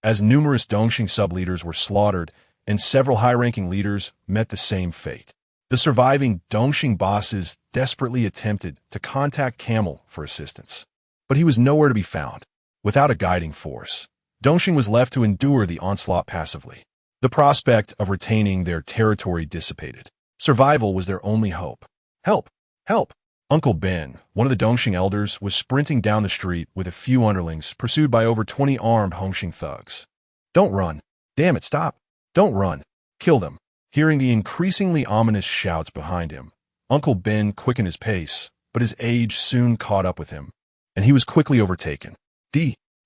as numerous Xing sub-leaders were slaughtered and several high-ranking leaders met the same fate. The surviving Xing bosses desperately attempted to contact Camel for assistance, but he was nowhere to be found. Without a guiding force, Xing was left to endure the onslaught passively. The prospect of retaining their territory dissipated. Survival was their only hope. "Help! Help!" Uncle Ben, one of the Xing elders, was sprinting down the street with a few underlings, pursued by over 20 armed Xing thugs. "Don't run! Damn it, stop! Don't run! Kill them!" Hearing the increasingly ominous shouts behind him, Uncle Ben quickened his pace, but his age soon caught up with him, and he was quickly overtaken.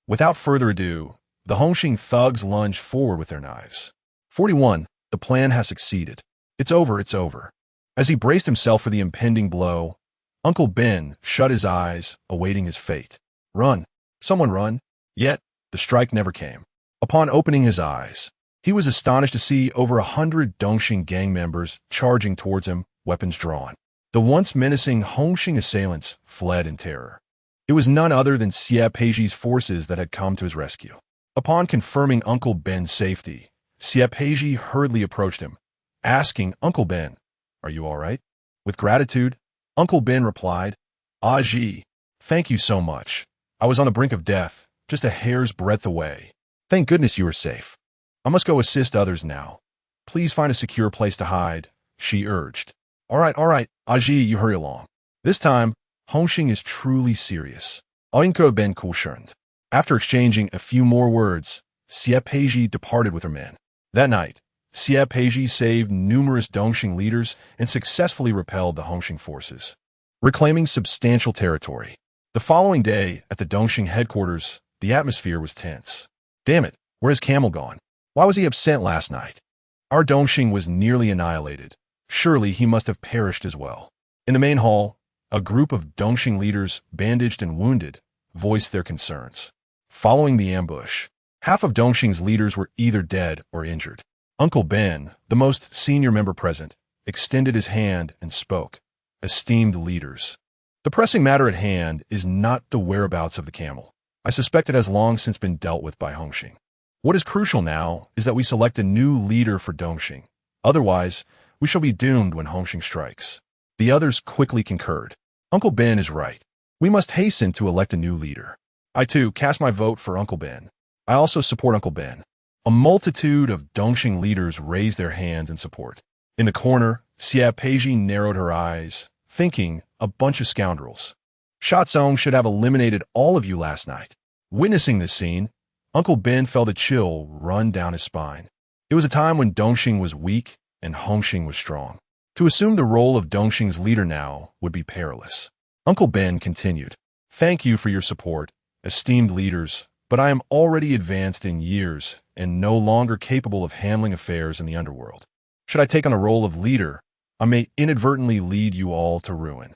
Without further ado, the Xing thugs lunged forward with their knives. 41. The plan has succeeded. It's over, it's over. As he braced himself for the impending blow, Uncle Ben shut his eyes, awaiting his fate. "Run! Someone run!" Yet, the strike never came. Upon opening his eyes, he was astonished to see over 100 Xing gang members charging towards him, weapons drawn. The once menacing Xing assailants fled in terror. It was none other than Xie Peiji's forces that had come to his rescue. Upon confirming Uncle Ben's safety, Xie Peiji hurriedly approached him, asking, "Uncle Ben, are you all right?" With gratitude, Uncle Ben replied, "Ah, Ji, thank you so much. I was on the brink of death, just a hair's breadth away. Thank goodness you are safe. I must go assist others now. Please find a secure place to hide," she urged. All right, Aji, you hurry along. This time, Xing is truly serious. Oinko ben Kulshund." After exchanging a few more words, Xie Peiji departed with her men. That night, Xie Peizhi saved numerous Dongxing leaders and successfully repelled the Hongxing forces, reclaiming substantial territory. The following day, at the Dongxing headquarters, the atmosphere was tense. Damn it, where has Camel gone? Why was he absent last night? Our Dongxing was nearly annihilated. Surely he must have perished as well. In the main hall, a group of Dongxing leaders, bandaged and wounded, voiced their concerns. Following the ambush, half of Dongxing's leaders were either dead or injured. Uncle Ben, the most senior member present, extended his hand and spoke. Esteemed leaders, the pressing matter at hand is not the whereabouts of the camel. I suspect it has long since been dealt with by Hongxing. What is crucial now is that we select a new leader for Dongxing. Otherwise, we shall be doomed when Hongxing strikes. The others quickly concurred. Uncle Ben is right. We must hasten to elect a new leader. I too cast my vote for Uncle Ben. I also support Uncle Ben. A multitude of Dongxing leaders raised their hands in support. In the corner, Xie Peizhi narrowed her eyes, thinking, a bunch of scoundrels. Shaozun should have eliminated all of you last night. Witnessing this scene, Uncle Ben felt a chill run down his spine. It was a time when Dongxing was weak and Hongxing was strong. To assume the role of Dongxing's leader now would be perilous. Uncle Ben continued, "Thank you for your support, esteemed leaders, but I am already advanced in years and no longer capable of handling affairs in the underworld. Should I take on a role of leader, I may inadvertently lead you all to ruin."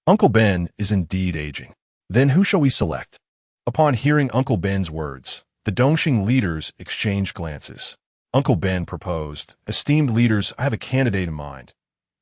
Uncle Ben is indeed aging. Then who shall we select? Upon hearing Uncle Ben's words, the Dongxing leaders exchanged glances. Uncle Ben proposed, "Esteemed leaders, I have a candidate in mind.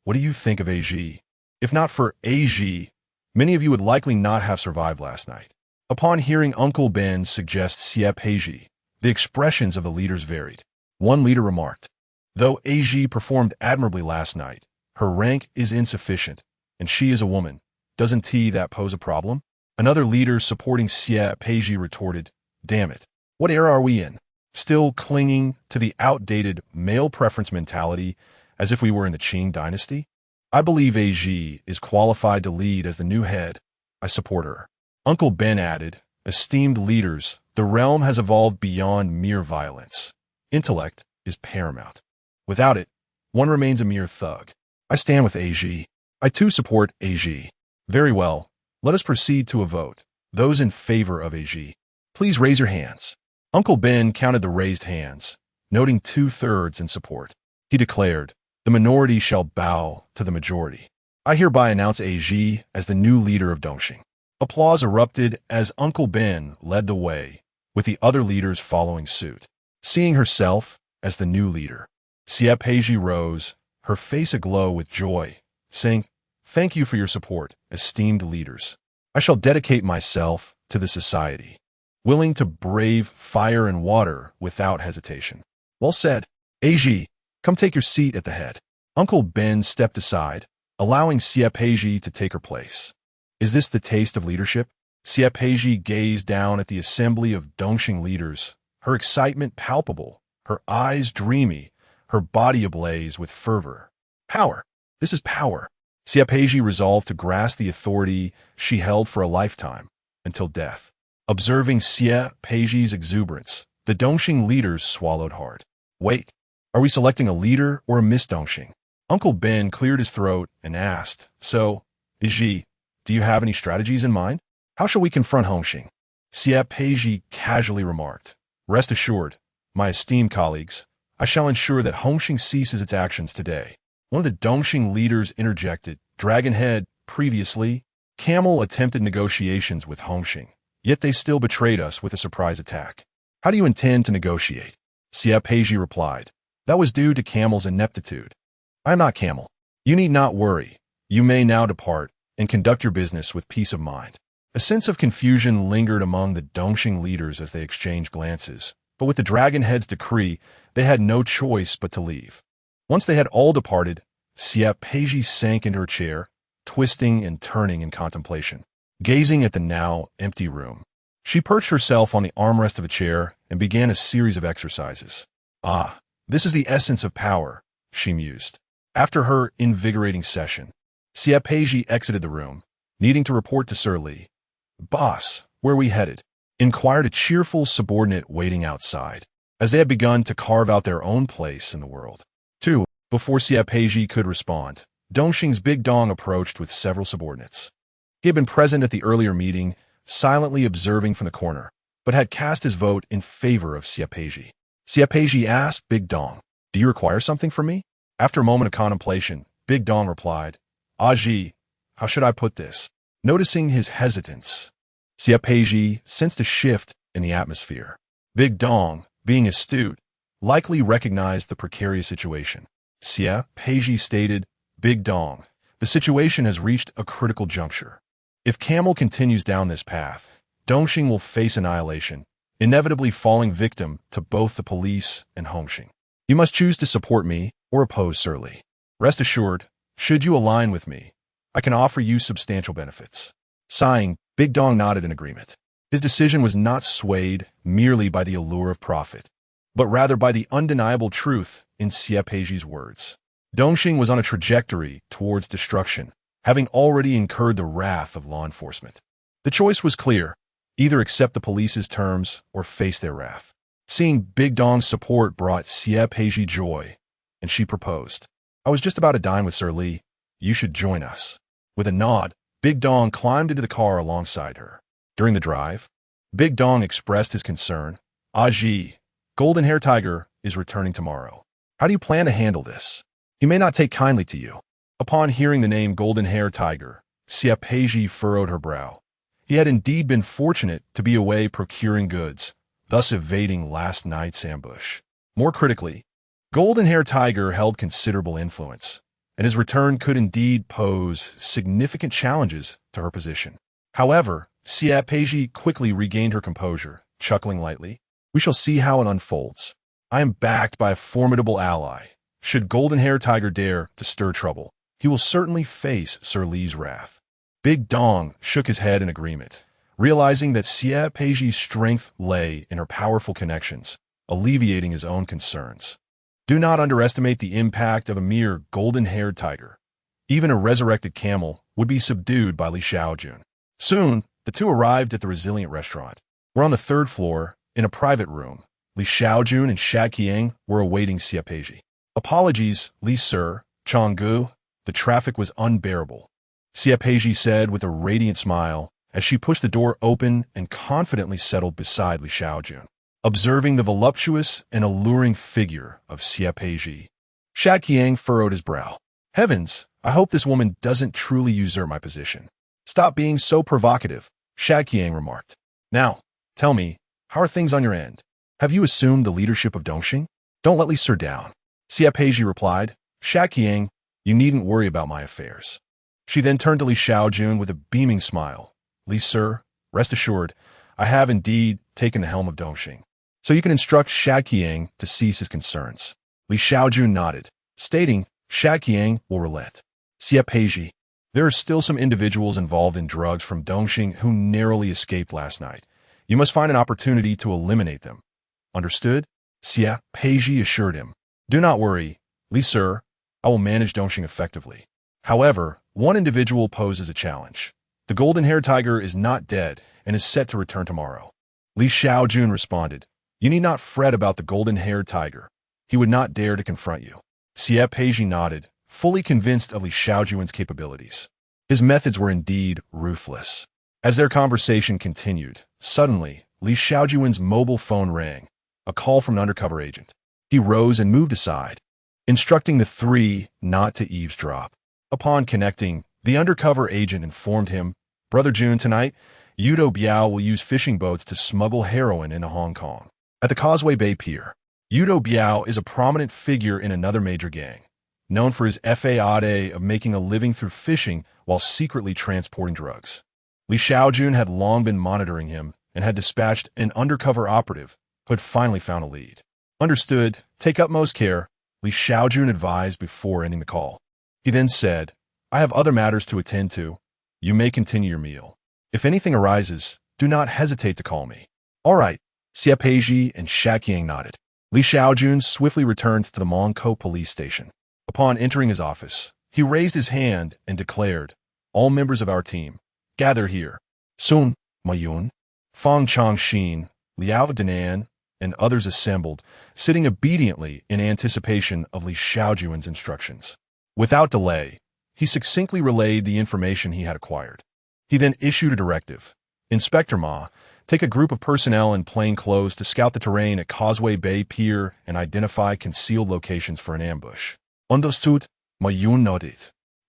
What do you think of AG? If not for AG, many of you would likely not have survived last night." Upon hearing Uncle Ben suggest Xie Peizhi, the expressions of the leaders varied. One leader remarked, "Though AG performed admirably last night, her rank is insufficient, and she is a woman. Doesn't that pose a problem?" Another leader supporting Xie Peizhi retorted, "Damn it, what era are we in? Still clinging to the outdated male preference mentality as if we were in the Qing dynasty? I believe AG is qualified to lead as the new head. I support her." Uncle Ben added, "Esteemed leaders, the realm has evolved beyond mere violence. Intellect is paramount. Without it, one remains a mere thug. I stand with AG. I too support AG." Very well, let us proceed to a vote. Those in favor of AG, please raise your hands. Uncle Ben counted the raised hands, noting 2/3 in support. He declared, "The minority shall bow to the majority. I hereby announce AG as the new leader of Dongxing." Applause erupted as Uncle Ben led the way, with the other leaders following suit. Seeing herself as the new leader, Xie Peizhi rose, her face aglow with joy, saying, "Thank you for your support, esteemed leaders. I shall dedicate myself to the society, willing to brave fire and water without hesitation." Well said. AG, come take your seat at the head. Uncle Ben stepped aside, allowing Xie Peizhi to take her place. Is this the taste of leadership? Xie Peizhi gazed down at the assembly of Dongxing leaders, her excitement palpable, her eyes dreamy, her body ablaze with fervor. Power. This is power. Xie Peizhi resolved to grasp the authority she held for a lifetime, until death. Observing Xie Peizhi's exuberance, the Dongxing leaders swallowed hard. Wait, are we selecting a leader or a Miss Dongxing? Uncle Ben cleared his throat and asked, "So, Iji, do you have any strategies in mind? How shall we confront Hongxing?" Xie Peizhi casually remarked, "Rest assured, my esteemed colleagues, I shall ensure that Hongxing ceases its actions today." One of the Dongxing leaders interjected, "Dragonhead, previously, Camel attempted negotiations with Hongxing, yet they still betrayed us with a surprise attack. How do you intend to negotiate?" Xie Peizhi replied, "That was due to Camel's ineptitude. I am not Camel. You need not worry. You may now depart and conduct your business with peace of mind." A sense of confusion lingered among the Dongxing leaders as they exchanged glances, but with the Dragonhead's decree, they had no choice but to leave. Once they had all departed, Xie Peizhi sank into her chair, twisting and turning in contemplation. Gazing at the now empty room, she perched herself on the armrest of the chair and began a series of exercises. "Ah, this is the essence of power," she mused. After her invigorating session, Xie Peizhi exited the room, needing to report to Sir Li. "Boss, where are we headed?" inquired a cheerful subordinate waiting outside. as they had begun to carve out their own place in the world. 2. Before Xie Peizhi could respond, Dongxing's Big Dong approached with several subordinates. He had been present at the earlier meeting, silently observing from the corner, but had cast his vote in favor of Xie Peizhi. Xie Peizhi asked Big Dong, "Do you require something from me?" After a moment of contemplation, Big Dong replied, "Aji, how should I put this?" Noticing his hesitance, Xie Peizhi sensed a shift in the atmosphere. Big Dong, being astute, likely recognized the precarious situation. Xie Peizhi stated, "Big Dong, the situation has reached a critical juncture. If Camel continues down this path, Dongxing will face annihilation, inevitably falling victim to both the police and Hongxing. You must choose to support me or oppose Sir Li. Rest assured, should you align with me, I can offer you substantial benefits." Sighing, Big Dong nodded in agreement. His decision was not swayed merely by the allure of profit, but rather by the undeniable truth in Xie Peizhi's words. Dongxing was on a trajectory towards destruction, having already incurred the wrath of law enforcement. The choice was clear: either accept the police's terms or face their wrath. Seeing Big Dong's support brought Xie Peizhi joy, and she proposed, "I was just about to dine with Sir Li. You should join us." With a nod, Big Dong climbed into the car alongside her. During the drive, Big Dong expressed his concern. "Aji, Golden Hair Tiger is returning tomorrow. How do you plan to handle this? He may not take kindly to you." Upon hearing the name Golden Hair Tiger, Xie Peizhi furrowed her brow. He had indeed been fortunate to be away procuring goods, thus evading last night's ambush. More critically, Golden Hair Tiger held considerable influence, and his return could indeed pose significant challenges to her position. However, Xie Peizhi quickly regained her composure, chuckling lightly. "We shall see how it unfolds. I am backed by a formidable ally. Should Golden Hair Tiger dare to stir trouble, he will certainly face Sir Li's wrath." Big Dong shook his head in agreement, realizing that Xie Peizhi's strength lay in her powerful connections, alleviating his own concerns. Do not underestimate the impact of a mere golden-haired tiger. Even a resurrected camel would be subdued by Li Shaojun. Soon, the two arrived at the Resilient restaurant. We're on the 3rd floor, in a private room. Li Shaojun and Sha Qiang were awaiting Xie Peizhi. "Apologies, Li Sir, Changgu, the traffic was unbearable," Xie Peizhi said with a radiant smile as she pushed the door open and confidently settled beside Li Shaojun. Observing the voluptuous and alluring figure of Xie Peizhi, Sha Qiang furrowed his brow. "Heavens, I hope this woman doesn't truly usurp my position." "Stop being so provocative," Sha Qiang remarked. "Now, tell me, how are things on your end? Have you assumed the leadership of Dongxing? Don't let Li Sir down." Xie Peizhi replied, "Sha Qiang, you needn't worry about my affairs." She then turned to Li Shaojun with a beaming smile. "Li Sir, rest assured, I have indeed taken the helm of Dongxing, so you can instruct Sha Qiang to cease his concerns." Li Shaojun nodded, stating, "Sha Qiang will relent." Xie Peizhi, there are still some individuals involved in drugs from Dongxing who narrowly escaped last night. You must find an opportunity to eliminate them. Understood? Xie Peizhi assured him. "Do not worry, Li Sir, I will manage Dongxing effectively. However, one individual poses a challenge. The Golden Hair Tiger is not dead and is set to return tomorrow." Li Shaojun responded, "You need not fret about the Golden Hair Tiger. He would not dare to confront you." Xie Peizhi nodded, fully convinced of Li Shaojun's capabilities. His methods were indeed ruthless. As their conversation continued, suddenly, Li Shaojun's mobile phone rang, a call from an undercover agent. He rose and moved aside, instructing the three not to eavesdrop. Upon connecting, the undercover agent informed him, "Brother June, tonight, Yudo Biao will use fishing boats to smuggle heroin into Hong Kong. At the Causeway Bay Pier, Yudo Biao is a prominent figure in another major gang, known for his fade of making a living through fishing while secretly transporting drugs." Li Shaojun had long been monitoring him and had dispatched an undercover operative who had finally found a lead. "Understood. Take utmost care," Li Shaojun advised before ending the call. He then said, "I have other matters to attend to. You may continue your meal. If anything arises, do not hesitate to call me." "All right," Xie Peizhi and Sha Qiang nodded. Li Shaojun swiftly returned to the Mongkou police station. Upon entering his office, he raised his hand and declared, "All members of our team, gather here. Sun, Ma Yun, Fang Changxin, Liao Danan, and others assembled, sitting obediently in anticipation of Li Shaojun's instructions. Without delay, he succinctly relayed the information he had acquired. He then issued a directive. Inspector Ma, take a group of personnel in plain clothes to scout the terrain at Causeway Bay Pier and identify concealed locations for an ambush. Understood, Ma Yun nodded.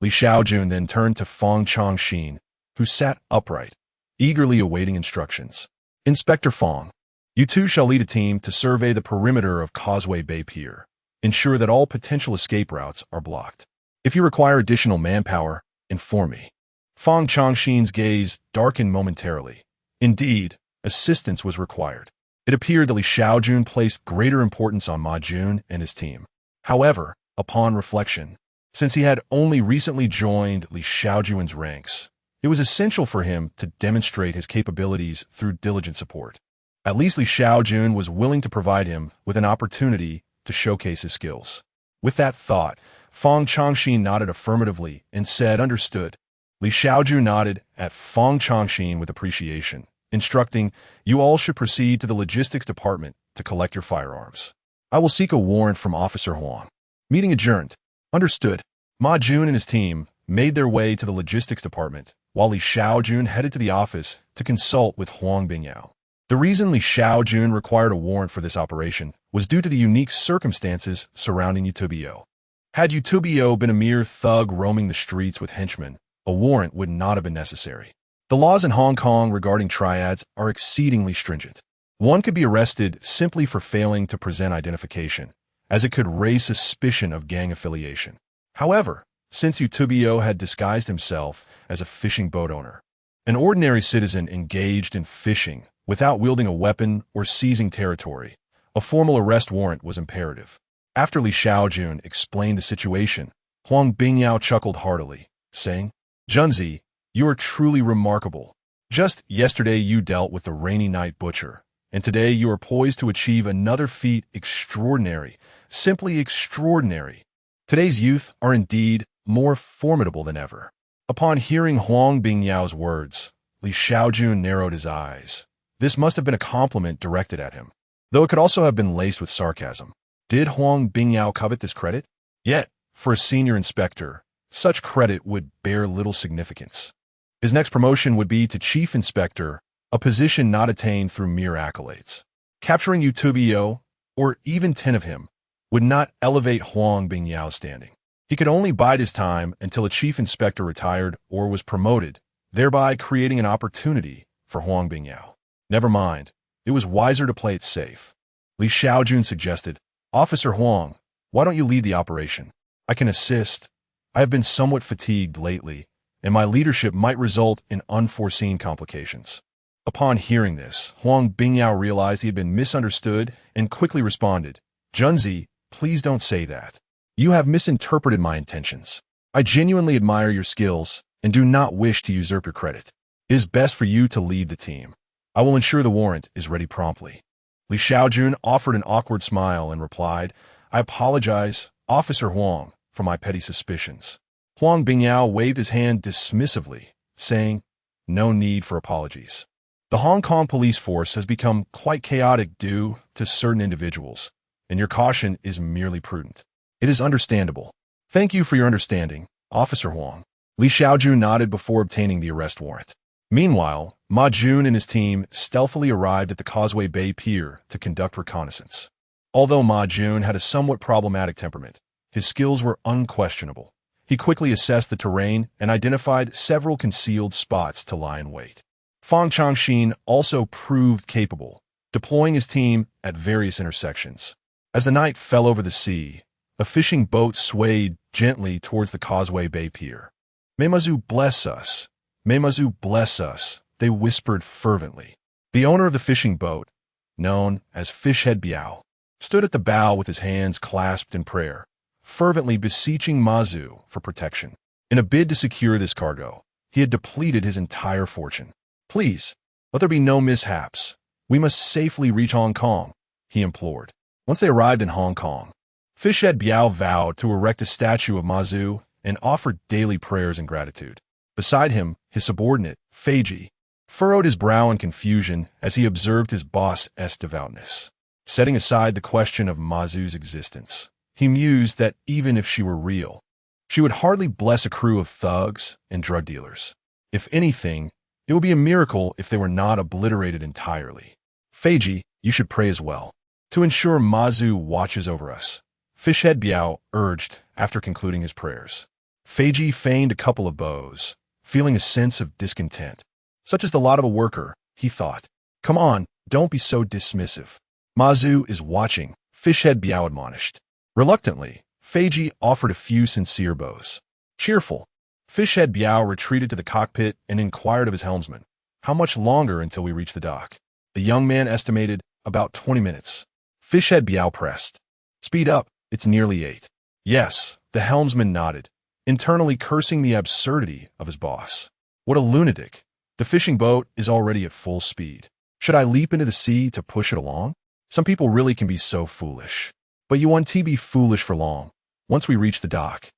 Li Shaojun then turned to Fang Changxin, who sat upright, eagerly awaiting instructions. Inspector Fang, you two shall lead a team to survey the perimeter of Causeway Bay Pier. Ensure that all potential escape routes are blocked. If you require additional manpower, inform me. Fang Changxin's gaze darkened momentarily. Indeed, assistance was required. It appeared that Li Shaojun placed greater importance on Ma Jun and his team. However, upon reflection, since he had only recently joined Li Shaojun's ranks, it was essential for him to demonstrate his capabilities through diligent support. At least Li Shaojun was willing to provide him with an opportunity to showcase his skills. With that thought, Fang Changxin nodded affirmatively and said, "Understood." Li Shaojun nodded at Fang Changxin with appreciation, instructing, "You all should proceed to the logistics department to collect your firearms. I will seek a warrant from Officer Huang." Meeting adjourned. Understood. Ma Jun and his team made their way to the logistics department, while Li Shaojun headed to the office to consult with Huang Bingyao. The reason Li Shaojun required a warrant for this operation was due to the unique circumstances surrounding Yutubio. Had Yutubio been a mere thug roaming the streets with henchmen, a warrant would not have been necessary. The laws in Hong Kong regarding triads are exceedingly stringent. One could be arrested simply for failing to present identification, as it could raise suspicion of gang affiliation. However, since Yutubio had disguised himself as a fishing boat owner, an ordinary citizen engaged in fishing without wielding a weapon or seizing territory, a formal arrest warrant was imperative. After Li Shaojun explained the situation, Huang Bingyao chuckled heartily, saying, "Junzi, you are truly remarkable. Just yesterday you dealt with the rainy night butcher, and today you are poised to achieve another feat extraordinary, simply extraordinary. Today's youth are indeed more formidable than ever." Upon hearing Huang Bingyao's words, Li Shaojun narrowed his eyes. This must have been a compliment directed at him, though it could also have been laced with sarcasm. Did Huang Bingyao covet this credit? Yet, for a senior inspector, such credit would bear little significance. His next promotion would be to chief inspector, a position not attained through mere accolades. Capturing Yutubio, or even 10 of him, would not elevate Huang Bingyao's standing. He could only bide his time until a chief inspector retired or was promoted, thereby creating an opportunity for Huang Bingyao. Never mind, it was wiser to play it safe. Li Shaojun suggested, "Officer Huang, why don't you lead the operation? I can assist. I have been somewhat fatigued lately, and my leadership might result in unforeseen complications." Upon hearing this, Huang Bingyao realized he had been misunderstood and quickly responded, "Junzi, please don't say that. You have misinterpreted my intentions. I genuinely admire your skills and do not wish to usurp your credit. It is best for you to lead the team. I will ensure the warrant is ready promptly." Li Shaojun offered an awkward smile and replied, "I apologize, Officer Huang, for my petty suspicions." Huang Bingyao waved his hand dismissively, saying, "No need for apologies. The Hong Kong police force has become quite chaotic due to certain individuals, and your caution is merely prudent. It is understandable. Thank you for your understanding, Officer Huang." Li Shaojun nodded before obtaining the arrest warrant. Meanwhile, Ma Jun and his team stealthily arrived at the Causeway Bay Pier to conduct reconnaissance. Although Ma Jun had a somewhat problematic temperament, his skills were unquestionable. He quickly assessed the terrain and identified several concealed spots to lie in wait. Fang Changxin also proved capable, deploying his team at various intersections. As the night fell over the sea, a fishing boat swayed gently towards the Causeway Bay Pier. "May Mazu bless us! May Mazu bless us!" they whispered fervently. The owner of the fishing boat, known as Fishhead Biao, stood at the bow with his hands clasped in prayer, fervently beseeching Mazu for protection. In a bid to secure this cargo, he had depleted his entire fortune. "Please, let there be no mishaps. We must safely reach Hong Kong," he implored. Once they arrived in Hong Kong, Fishhead Biao vowed to erect a statue of Mazu and offered daily prayers and gratitude. Beside him, his subordinate, Feiji, furrowed his brow in confusion as he observed his boss's devoutness. Setting aside the question of Mazu's existence, he mused that even if she were real, she would hardly bless a crew of thugs and drug dealers. If anything, it would be a miracle if they were not obliterated entirely. Feiji, you should pray as well, to ensure Mazu watches over us, Fishhead Biao urged after concluding his prayers. Feiji feigned a couple of bows, feeling a sense of discontent. Such is the lot of a worker, he thought. Come on, don't be so dismissive. Mazu is watching, Fishhead Biao admonished. Reluctantly, Feiji offered a few sincere bows. Cheerful, Fishhead Biao retreated to the cockpit and inquired of his helmsman, how much longer until we reach the dock? The young man estimated about 20 minutes. Fishhead Biao pressed. Speed up, it's nearly 8. Yes, the helmsman nodded, internally cursing the absurdity of his boss. What a lunatic. The fishing boat is already at full speed. Should I leap into the sea to push it along? Some people really can be so foolish. But you won't be foolish for long. Once we reach the dock,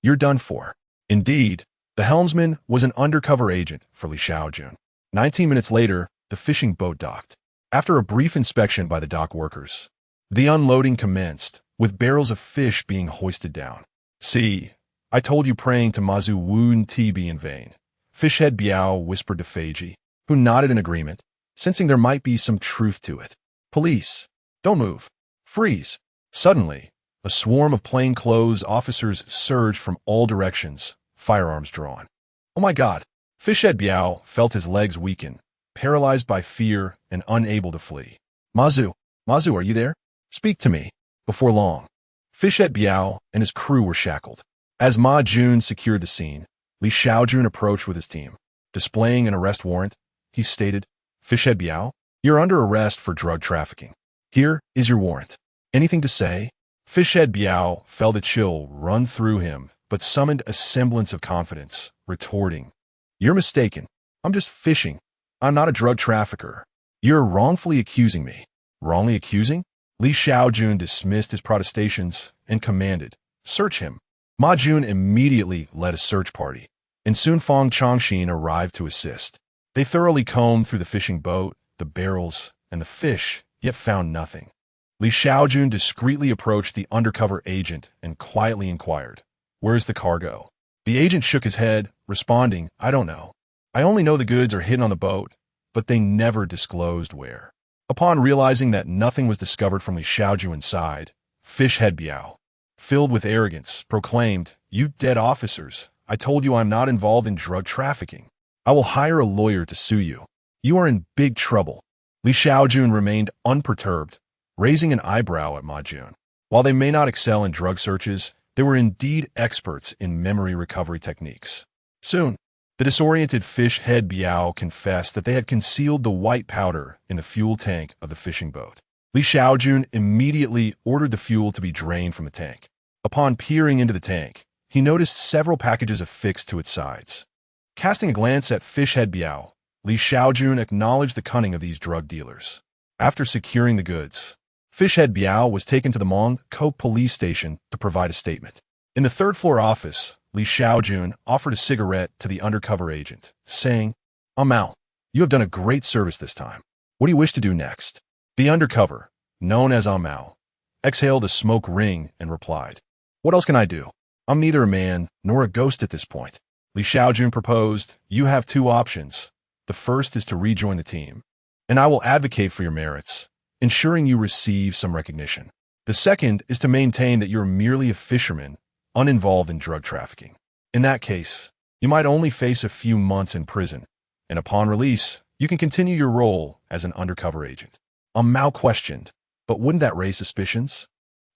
you're done for. Indeed, the helmsman was an undercover agent for Li Shaojun. 19 minutes later, the fishing boat docked. After a brief inspection by the dock workers, the unloading commenced, with barrels of fish being hoisted down. See, I told you praying to Mazu wouldn't be in vain. Fishhead Biao whispered to Feiji, who nodded in agreement, sensing there might be some truth to it. Police, don't move. Freeze. Suddenly, a swarm of plainclothes officers surged from all directions, firearms drawn. Oh my God! Fishhead Biao felt his legs weaken, paralyzed by fear and unable to flee. Mazu, are you there? Speak to me. Before long, Fishhead Biao and his crew were shackled. As Ma Jun secured the scene, Li Shaojun approached with his team. Displaying an arrest warrant, he stated, Fishhead Biao, you're under arrest for drug trafficking. Here is your warrant. Anything to say? Fishhead Biao felt a chill run through him, but summoned a semblance of confidence, retorting, You're mistaken. I'm just fishing. I'm not a drug trafficker. You're wrongfully accusing me. Wrongly accusing? Li Shaojun dismissed his protestations and commanded, Search him. Ma Jun immediately led a search party, and soon Fong Chongxin arrived to assist. They thoroughly combed through the fishing boat, the barrels, and the fish, yet found nothing. Li Shaojun discreetly approached the undercover agent and quietly inquired, Where's the cargo? The agent shook his head, responding, I don't know. I only know the goods are hidden on the boat, but they never disclosed where. Upon realizing that nothing was discovered from Li Shaojun's side, Fishhead Biao, filled with arrogance, proclaimed, You dead officers, I told you I'm not involved in drug trafficking. I will hire a lawyer to sue you. You are in big trouble. Li Shaojun remained unperturbed, raising an eyebrow at Ma Jun. While they may not excel in drug searches, they were indeed experts in memory recovery techniques. Soon, the disoriented Fishhead Biao confessed that they had concealed the white powder in the fuel tank of the fishing boat. Li Shaojun immediately ordered the fuel to be drained from the tank. Upon peering into the tank, he noticed several packages affixed to its sides. Casting a glance at Fishhead Biao, Li Shaojun acknowledged the cunning of these drug dealers. After securing the goods, Fishhead Biao was taken to the Mong Kok police station to provide a statement. In the third-floor office, Li Shaojun offered a cigarette to the undercover agent, saying, Mao, you have done a great service this time. What do you wish to do next? The undercover, known as Mao, exhaled a smoke ring and replied, What else can I do? I'm neither a man nor a ghost at this point. Li Shaojun proposed, You have two options. The first is to rejoin the team, and I will advocate for your merits, ensuring you receive some recognition. The second is to maintain that you're merely a fisherman, uninvolved in drug trafficking. In that case, you might only face a few months in prison, and upon release, you can continue your role as an undercover agent. Mao questioned, but wouldn't that raise suspicions?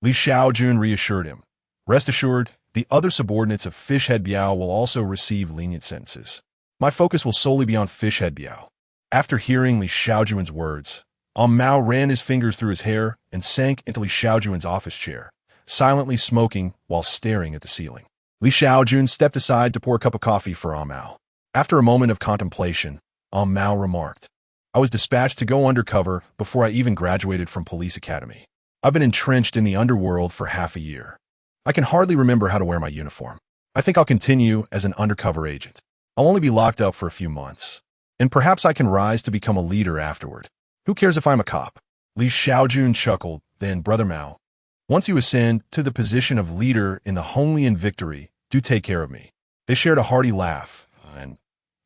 Li Shaojun reassured him. Rest assured, the other subordinates of Fishhead Biao will also receive lenient sentences. My focus will solely be on Fishhead Biao. After hearing Li Shaojun's words, Mao ran his fingers through his hair and sank into Li Shaojun's office chair, silently smoking while staring at the ceiling. Li Shaojun stepped aside to pour a cup of coffee for Mao. After a moment of contemplation, Mao remarked, I was dispatched to go undercover before I even graduated from police academy. I've been entrenched in the underworld for half a year. I can hardly remember how to wear my uniform. I think I'll continue as an undercover agent. I'll only be locked up for a few months, and perhaps I can rise to become a leader afterward. Who cares if I'm a cop? Li Shaojun chuckled, then Brother Mao. Once you ascend to the position of leader in the Honglian victory, do take care of me. They shared a hearty laugh, and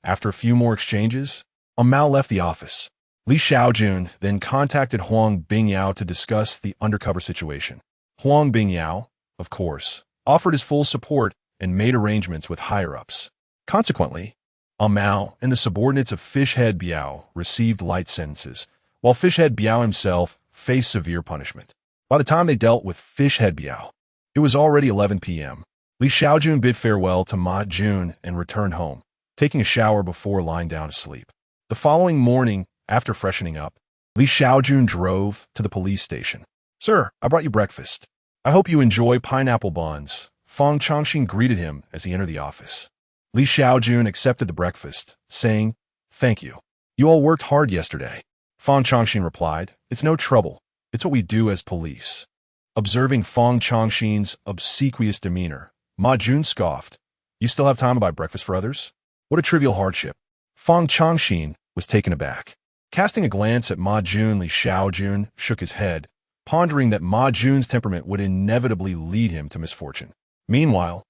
after a few more exchanges, Mao left the office. Li Shaojun then contacted Huang Bingyao to discuss the undercover situation. Huang Bingyao, of course, offered his full support and made arrangements with higher-ups. Consequently, Mao and the subordinates of Fishhead Biao received light sentences, while Fishhead Biao himself faced severe punishment. By the time they dealt with Fishhead Biao, it was already 11 p.m. Li Shaojun bid farewell to Ma Jun and returned home, taking a shower before lying down to sleep. The following morning, after freshening up, Li Shaojun drove to the police station. "Sir, I brought you breakfast. I hope you enjoy pineapple buns." Fang Changxing greeted him as he entered the office. Li Shaojun accepted the breakfast, saying, "Thank you. You all worked hard yesterday." Fang Changxing replied, "It's no trouble. It's what we do as police." Observing Fang Changxing's obsequious demeanor, Ma Jun scoffed, "You still have time to buy breakfast for others? What a trivial hardship." Fang Changxing was taken aback. Casting a glance at Ma Jun, Li Shaojun shook his head, pondering that Ma Jun's temperament would inevitably lead him to misfortune. Meanwhile,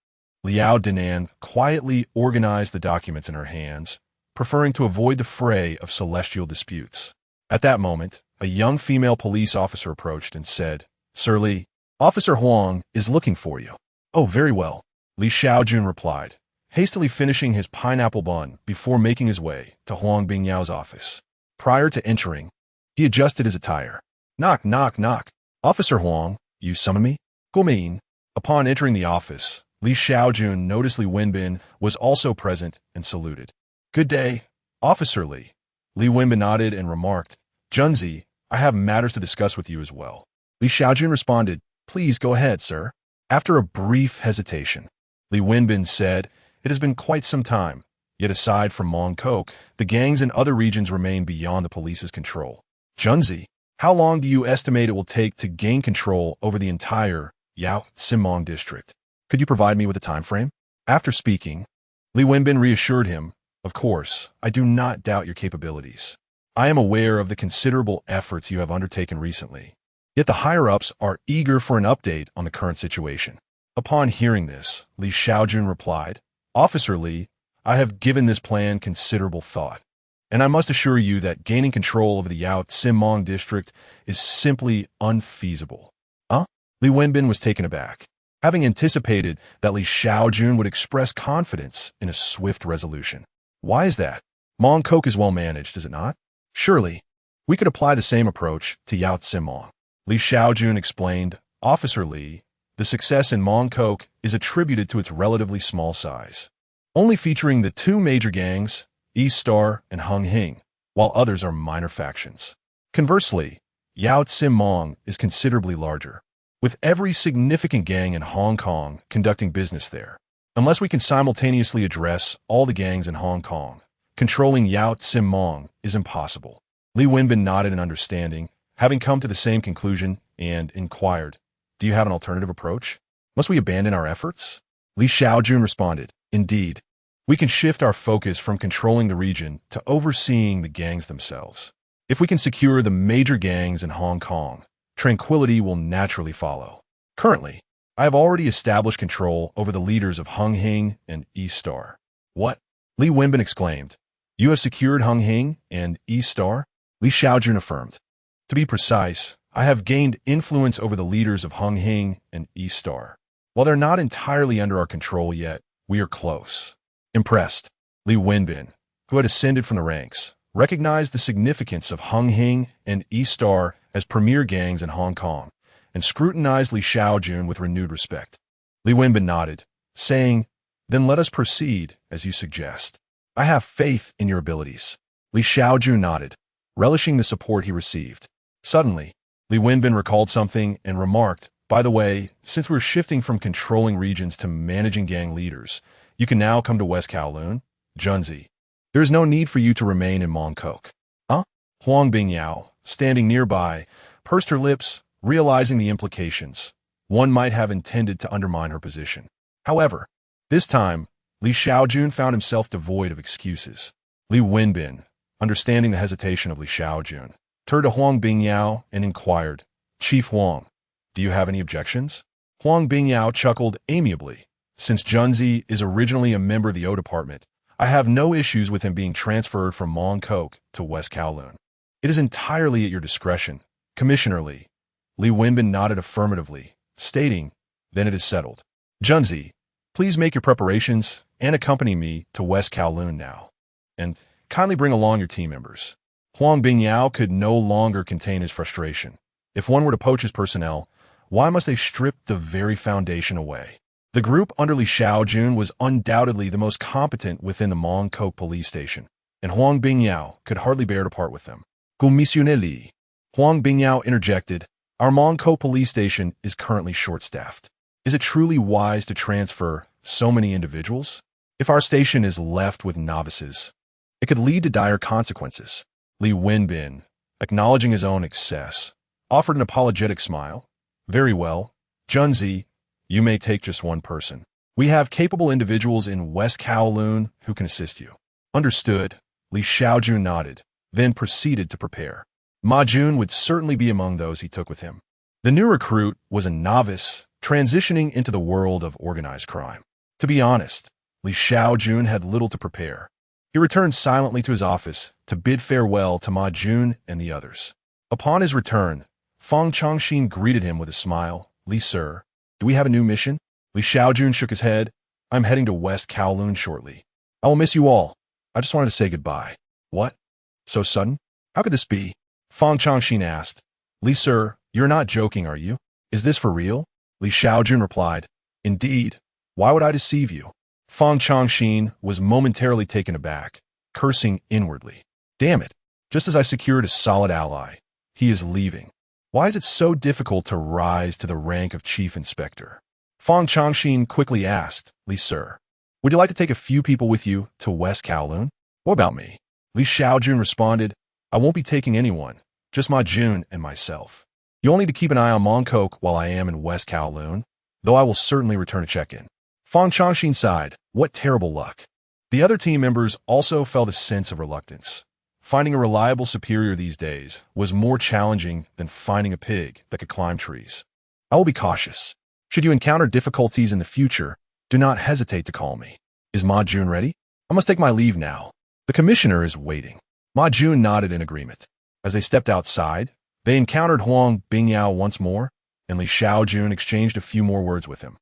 Liao Dinan quietly organized the documents in her hands, preferring to avoid the fray of celestial disputes. At that moment, a young female police officer approached and said, "Sir Li, Officer Huang is looking for you." "Oh, very well," Li Shaojun replied, hastily finishing his pineapple bun before making his way to Huang Bingyao's office. Prior to entering, he adjusted his attire. "Knock, knock, knock. Officer Huang, you summon me?" "Guomin." Upon entering the office, Li Shaojun noticed Li Wenbin was also present and saluted. "Good day, Officer Li." Li Wenbin nodded and remarked, "Junzi, I have matters to discuss with you as well." Li Shaojun responded, "Please go ahead, sir." After a brief hesitation, Li Wenbin said, "It has been quite some time, yet aside from Mongkok, the gangs in other regions remain beyond the police's control. Junzi, how long do you estimate it will take to gain control over the entire Yao Simong district? Could you provide me with a time frame?" After speaking, Li Wenbin reassured him, "Of course, I do not doubt your capabilities. I am aware of the considerable efforts you have undertaken recently. Yet the higher-ups are eager for an update on the current situation." Upon hearing this, Li Shaojun replied, "Officer Li, I have given this plan considerable thought, and I must assure you that gaining control over the Yao Simong district is simply unfeasible." "Huh?" Li Wenbin was taken aback, having anticipated that Li Shaojun would express confidence in a swift resolution. "Why is that? Mongkok is well managed, is it not? Surely, we could apply the same approach to Yao Simong." Li Shaojun explained, "Officer Li, the success in Mongkok is attributed to its relatively small size, only featuring the two major gangs, East Star and Hung Hing, while others are minor factions. Conversely, Yao Simong is considerably larger, with every significant gang in Hong Kong conducting business there. Unless we can simultaneously address all the gangs in Hong Kong, controlling Yao Simong is impossible." Li Wenbin nodded in understanding, having come to the same conclusion, and inquired, "Do you have an alternative approach? Must we abandon our efforts?" Li Shaojun responded, "Indeed, we can shift our focus from controlling the region to overseeing the gangs themselves. If we can secure the major gangs in Hong Kong, tranquility will naturally follow. Currently, I have already established control over the leaders of Hung Hing and East Star." "What?" Li Wenbin exclaimed. "You have secured Hung Hing and East Star?" Li Shaojun affirmed. "To be precise, I have gained influence over the leaders of Hung Hing and East Star. While they're not entirely under our control yet, we are close." Impressed, Li Wenbin, who had ascended from the ranks, recognized the significance of Hung Hing and East Star as premier gangs in Hong Kong, and scrutinized Li Shaojun with renewed respect. Li Wenbin nodded, saying, "Then let us proceed, as you suggest. I have faith in your abilities." Li Shaojun nodded, relishing the support he received. Suddenly, Li Wenbin recalled something and remarked, "By the way, since we're shifting from controlling regions to managing gang leaders, you can now come to West Kowloon, Junzi. There is no need for you to remain in Mongkok." "Huh?" Huang Bingyao, standing nearby, pursed her lips, realizing the implications. One might have intended to undermine her position. However, this time, Li Shaojun found himself devoid of excuses. Li Wenbin, understanding the hesitation of Li Shaojun, turned to Huang Bingyao and inquired, "Chief Huang, do you have any objections?" Huang Bingyao chuckled amiably. "Since Junzi is originally a member of the O Department, I have no issues with him being transferred from Mongkok to West Kowloon. It is entirely at your discretion, Commissioner Li." Li Wenbin nodded affirmatively, stating, "Then it is settled. Junzi, please make your preparations and accompany me to West Kowloon now. And kindly bring along your team members." Huang Bingyao could no longer contain his frustration. If one were to poach his personnel, why must they strip the very foundation away? The group under Li Shaojun was undoubtedly the most competent within the Mongkok police station, and Huang Bingyao could hardly bear to part with them. "Commissioner Li," Huang Bingyao interjected, "our Mongkok police station is currently short-staffed. Is it truly wise to transfer so many individuals? If our station is left with novices, it could lead to dire consequences." Li Wenbin, acknowledging his own excess, offered an apologetic smile. "Very well, Junzi, you may take just one person. We have capable individuals in West Kowloon who can assist you." "Understood," Li Shaojun nodded, then proceeded to prepare. Ma Jun would certainly be among those he took with him. The new recruit was a novice, transitioning into the world of organized crime. To be honest, Li Shaojun had little to prepare. He returned silently to his office to bid farewell to Ma Jun and the others. Upon his return, Fang Chongxin greeted him with a smile. "Li, sir, do we have a new mission?" Li Shaojun shook his head. "I'm heading to West Kowloon shortly. I will miss you all. I just wanted to say goodbye." "What? So sudden? How could this be?" Fang Chongxin asked. "Li, sir, you're not joking, are you? Is this for real?" Li Shaojun replied, "Indeed. Why would I deceive you?" Fang Chongxin was momentarily taken aback, cursing inwardly. "Damn it. Just as I secured a solid ally, he is leaving. Why is it so difficult to rise to the rank of chief inspector?" Fang Chongxin quickly asked, "Li, sir, would you like to take a few people with you to West Kowloon?" "What about me?" Li Shaojun responded, "I won't be taking anyone, just Ma Jun and myself. You'll need to keep an eye on Mongkok while I am in West Kowloon, though I will certainly return to check in." Fang Chongxin sighed. What terrible luck. The other team members also felt a sense of reluctance. Finding a reliable superior these days was more challenging than finding a pig that could climb trees. "I will be cautious. Should you encounter difficulties in the future, do not hesitate to call me. Is Ma Jun ready? I must take my leave now. The commissioner is waiting." Ma Jun nodded in agreement. As they stepped outside, they encountered Huang Bingyao once more, and Li Shaojun exchanged a few more words with him.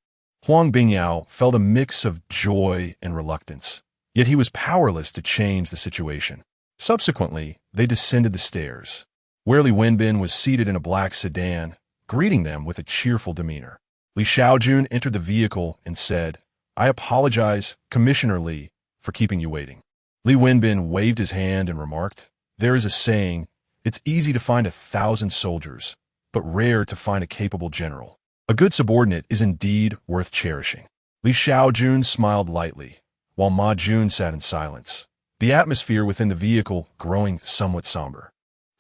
Huang Bingyao felt a mix of joy and reluctance, yet he was powerless to change the situation. Subsequently, they descended the stairs, where Li Wenbin was seated in a black sedan, greeting them with a cheerful demeanor. Li Shaojun entered the vehicle and said, "I apologize, Commissioner Li, for keeping you waiting." Li Wenbin waved his hand and remarked, "There is a saying, it's easy to find 1,000 soldiers, but rare to find a capable general. A good subordinate is indeed worth cherishing." Li Shaojun smiled lightly, while Ma Jun sat in silence, the atmosphere within the vehicle growing somewhat somber.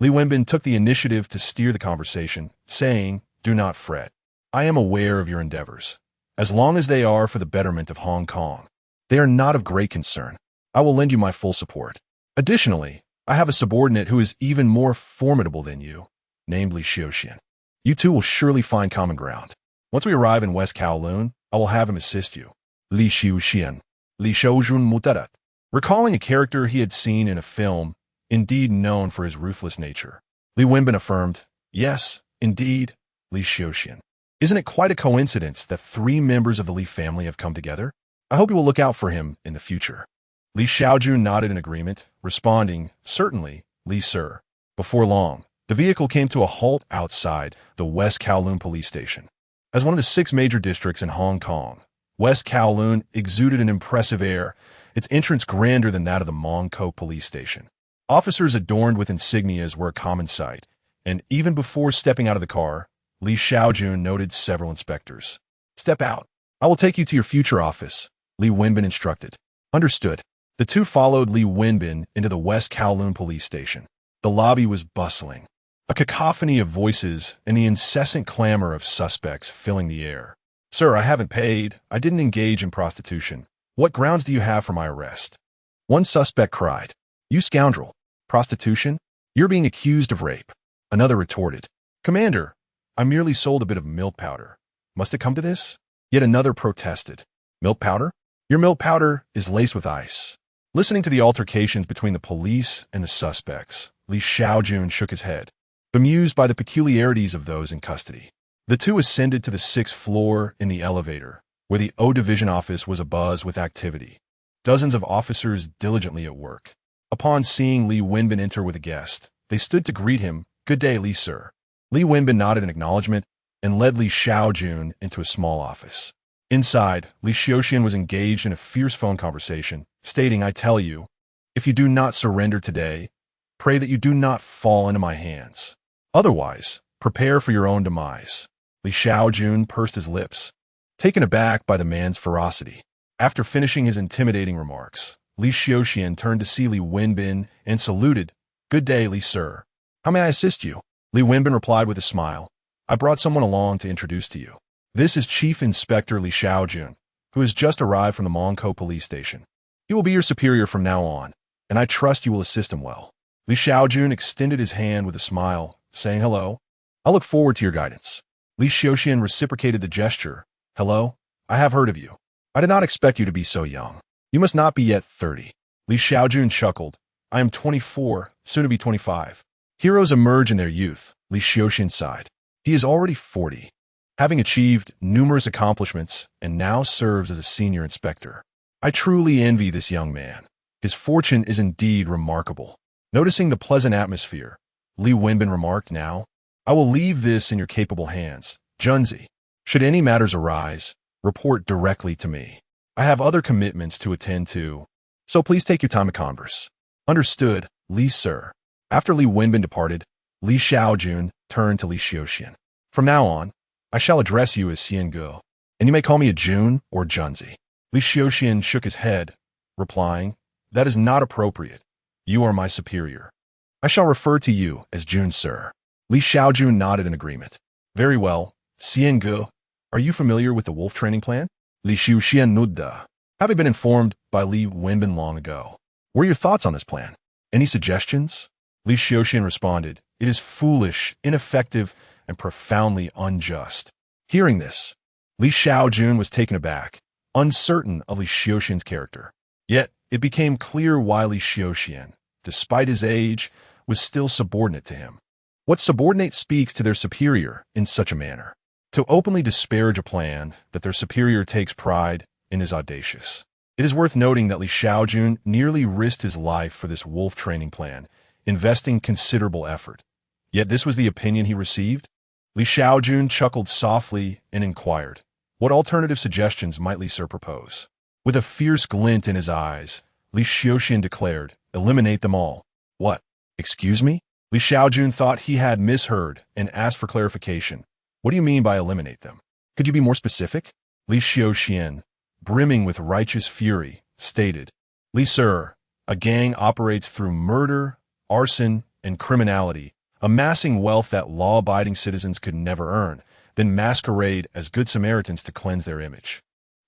Li Wenbin took the initiative to steer the conversation, saying, "Do not fret. I am aware of your endeavors. As long as they are for the betterment of Hong Kong, they are not of great concern. I will lend you my full support. Additionally, I have a subordinate who is even more formidable than you, named Li Shaojun. You two will surely find common ground. Once we arrive in West Kowloon, I will have him assist you." Li Shaojun, Li Shaojun mutarat. Recalling a character he had seen in a film, indeed known for his ruthless nature, Li Wenbin affirmed, "Yes, indeed, Li Shaojun. Isn't it quite a coincidence that 3 members of the Li family have come together? I hope you will look out for him in the future." Li Shaojun nodded in agreement, responding, "Certainly, Li sir." Before long, the vehicle came to a halt outside the West Kowloon police station. As one of the 6 major districts in Hong Kong, West Kowloon exuded an impressive air, its entrance grander than that of the Mongkok police station. Officers adorned with insignias were a common sight, and even before stepping out of the car, Li Shaojun noted several inspectors. "Step out. I will take you to your future office," Li Wenbin instructed. "Understood." The two followed Li Wenbin into the West Kowloon police station. The lobby was bustling, a cacophony of voices and the incessant clamor of suspects filling the air. "Sir, I haven't paid. I didn't engage in prostitution. What grounds do you have for my arrest?" One suspect cried, "You scoundrel! Prostitution? You're being accused of rape. Another retorted. Commander, I merely sold a bit of milk powder. Must it come to this? Yet another protested. Milk powder? Your milk powder is laced with ice. Listening to the altercations between the police and the suspects, Li Shaojun shook his head, bemused by the peculiarities of those in custody. The two ascended to the 6th floor in the elevator, where the O Division office was abuzz with activity. Dozens of officers diligently at work. Upon seeing Li Wenbin enter with a guest, they stood to greet him. Good day, Li, sir. Li Wenbin nodded in acknowledgement and led Li Shaojun into a small office. Inside, Li Shaojun was engaged in a fierce phone conversation, stating, I tell you, if you do not surrender today, pray that you do not fall into my hands. Otherwise, prepare for your own demise. Li Shaojun pursed his lips, taken aback by the man's ferocity. After finishing his intimidating remarks, Li Shaojun turned to see Li Wenbin and saluted. Good day, Li, sir. How may I assist you? Li Wenbin replied with a smile. I brought someone along to introduce to you. This is Chief Inspector Li Shaojun, who has just arrived from the Mongkou police station. He will be your superior from now on, and I trust you will assist him well. Li Shaojun extended his hand with a smile, saying hello. I look forward to your guidance. Li Shaojun reciprocated the gesture. Hello, I have heard of you. I did not expect you to be so young. You must not be yet 30. Li Shaojun chuckled. I am 24, soon to be 25. Heroes emerge in their youth, Li Shaojun sighed. He is already 40, having achieved numerous accomplishments and now serves as a senior inspector. I truly envy this young man. His fortune is indeed remarkable. Noticing the pleasant atmosphere, Li Wenbin remarked, now, I will leave this in your capable hands. Junzi, should any matters arise, report directly to me. I have other commitments to attend to, so please take your time to converse. Understood, Li, sir. After Li Wenbin departed, Li Shaojun turned to Li Shaojun. From now on, I shall address you as Xing, and you may call me a Jun or Junzi. Li Shaojun shook his head, replying, that is not appropriate. You are my superior. I shall refer to you as Jun, sir. Li Shaojun nodded in agreement. Very well, Xing, are you familiar with the wolf training plan? Li Shaojun nodded. Having been informed by Li Wenbin long ago. What are your thoughts on this plan? Any suggestions? Li Shaojun responded, it is foolish, ineffective, and profoundly unjust. Hearing this, Li Shaojun was taken aback, uncertain of Li Shaojun's character. Yet, it became clear why Li Shaojun, despite his age, was still subordinate to him. What subordinate speaks to their superior in such a manner? To openly disparage a plan that their superior takes pride in is audacious. It is worth noting that Li Shaojun nearly risked his life for this wolf training plan, investing considerable effort. Yet this was the opinion he received? Li Shaojun chuckled softly and inquired, what alternative suggestions might Li Sir propose? With a fierce glint in his eyes, Li Shaojun declared, eliminate them all. What? Excuse me? Li Shaojun thought he had misheard and asked for clarification. What do you mean by eliminate them? Could you be more specific? Li Shaojun, brimming with righteous fury, stated, Li Sir, a gang operates through murder, arson, and criminality, amassing wealth that law-abiding citizens could never earn, then masquerade as good Samaritans to cleanse their image.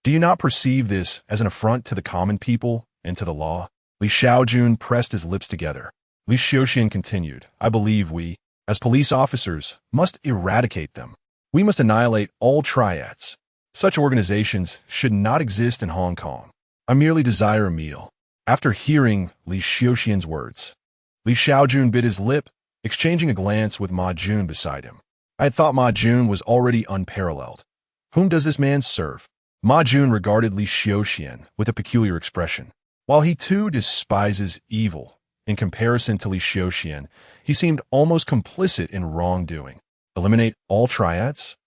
Do you not perceive this as an affront to the common people and to the law? Li Shaojun pressed his lips together. Li Shaojun continued, I believe we, as police officers, must eradicate them. We must annihilate all triads. Such organizations should not exist in Hong Kong. I merely desire a meal. After hearing Li Shaojun's words, Li Shaojun bit his lip, exchanging a glance with Ma Jun beside him. I had thought Ma Jun was already unparalleled. Whom does this man serve? Ma Jun regarded Li Shaojun with a peculiar expression. While he too despises evil, in comparison to Li Shaojun, he seemed almost complicit in wrongdoing. Eliminate all triads?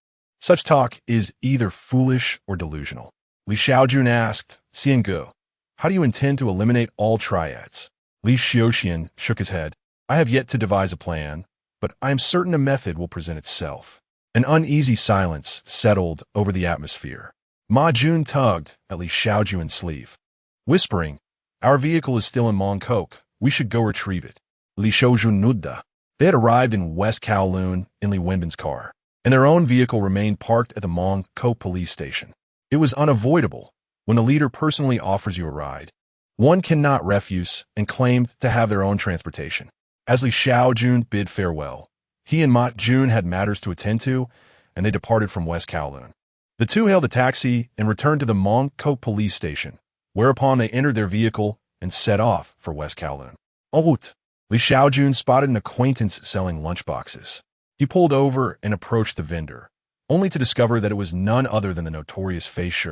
Such talk is either foolish or delusional. Li Shaojun asked, Xing, how do you intend to eliminate all triads? Li Shaojun shook his head. I have yet to devise a plan, but I am certain a method will present itself. An uneasy silence settled over the atmosphere. Ma Jun tugged at Li Shaojun's sleeve, whispering, our vehicle is still in Mongkou. We should go retrieve it. Li Shaojun nodded. They had arrived in West Kowloon in Li Wenbin's car, and their own vehicle remained parked at the Mongkou police station. It was unavoidable. When a leader personally offers you a ride, one cannot refuse and claim to have their own transportation. As Li Shaojun bid farewell, he and Ma Jun had matters to attend to, and they departed from West Kowloon. The two hailed a taxi and returned to the Mongkok police station, whereupon they entered their vehicle and set off for West Kowloon. En route, Li Shaojun spotted an acquaintance selling lunchboxes. He pulled over and approached the vendor, only to discover that it was none other than the notorious Fei Shi,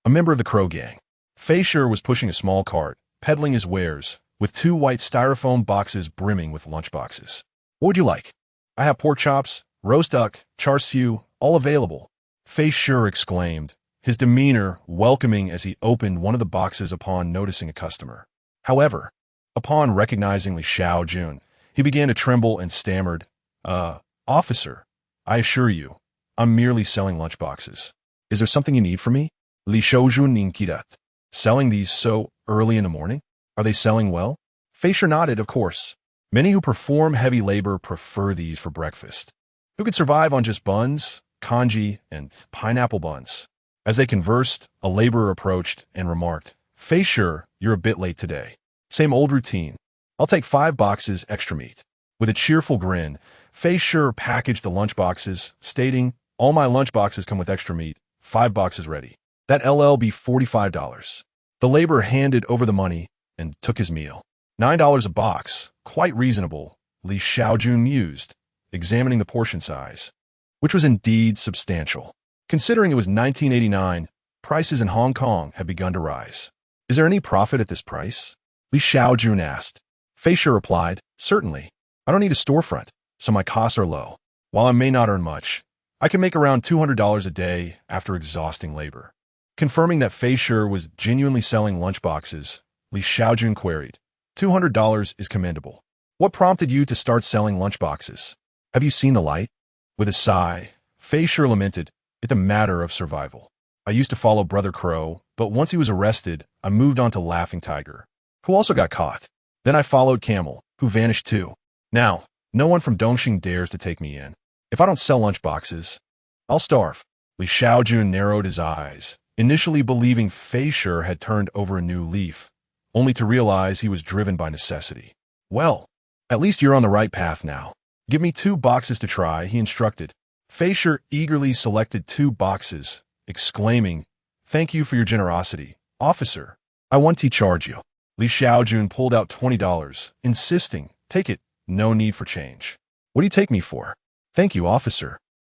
a member of the Crow gang. Fei Shi was pushing a small cart, peddling his wares, with two white styrofoam boxes brimming with lunchboxes. What would you like? I have pork chops, roast duck, char siu, all available, Fei Shi exclaimed, his demeanor welcoming as he opened one of the boxes upon noticing a customer. However, upon recognizing Li Shaojun, he began to tremble and stammered, Officer, I assure you, I'm merely selling lunchboxes. Is there something you need from me? Li Shaojun inquired. Selling these so early in the morning? Are they selling well? Fei Shi nodded, of course. Many who perform heavy labor prefer these for breakfast. Who could survive on just buns, congee, and pineapple buns? As they conversed, a laborer approached and remarked, Fei Shi, you're a bit late today. Same old routine. I'll take 5 boxes extra meat. With a cheerful grin, Fei Shi packaged the lunchboxes, stating, all my lunchboxes come with extra meat, 5 boxes ready. That LL be $45. The laborer handed over the money and took his meal. $9 a box, quite reasonable, Li Shaojun mused, examining the portion size, which was indeed substantial. Considering it was 1989, prices in Hong Kong had begun to rise. Is there any profit at this price? Li Shaojun asked. Fei Shi replied, certainly. I don't need a storefront, so my costs are low. While I may not earn much, I can make around $200 a day after exhausting labor. Confirming that Fei Shi was genuinely selling lunchboxes, Li Shaojun queried, $200 is commendable. What prompted you to start selling lunchboxes? Have you seen the light? With a sigh, Fei Shi lamented, it's a matter of survival. I used to follow Brother Crow, but once he was arrested, I moved on to Laughing Tiger, who also got caught. Then I followed Camel, who vanished too. Now, no one from Dongxing dares to take me in. If I don't sell lunchboxes, I'll starve. Li Shaojun narrowed his eyes, initially believing Fei Shi had turned over a new leaf, only to realize he was driven by necessity. Well, at least you're on the right path now. Give me 2 boxes to try, he instructed. Fei Shi eagerly selected 2 boxes, exclaiming, thank you for your generosity, officer. I want to charge you. Li Shaojun pulled out $20, insisting, take it, no need for change. What do you take me for? Thank you, officer.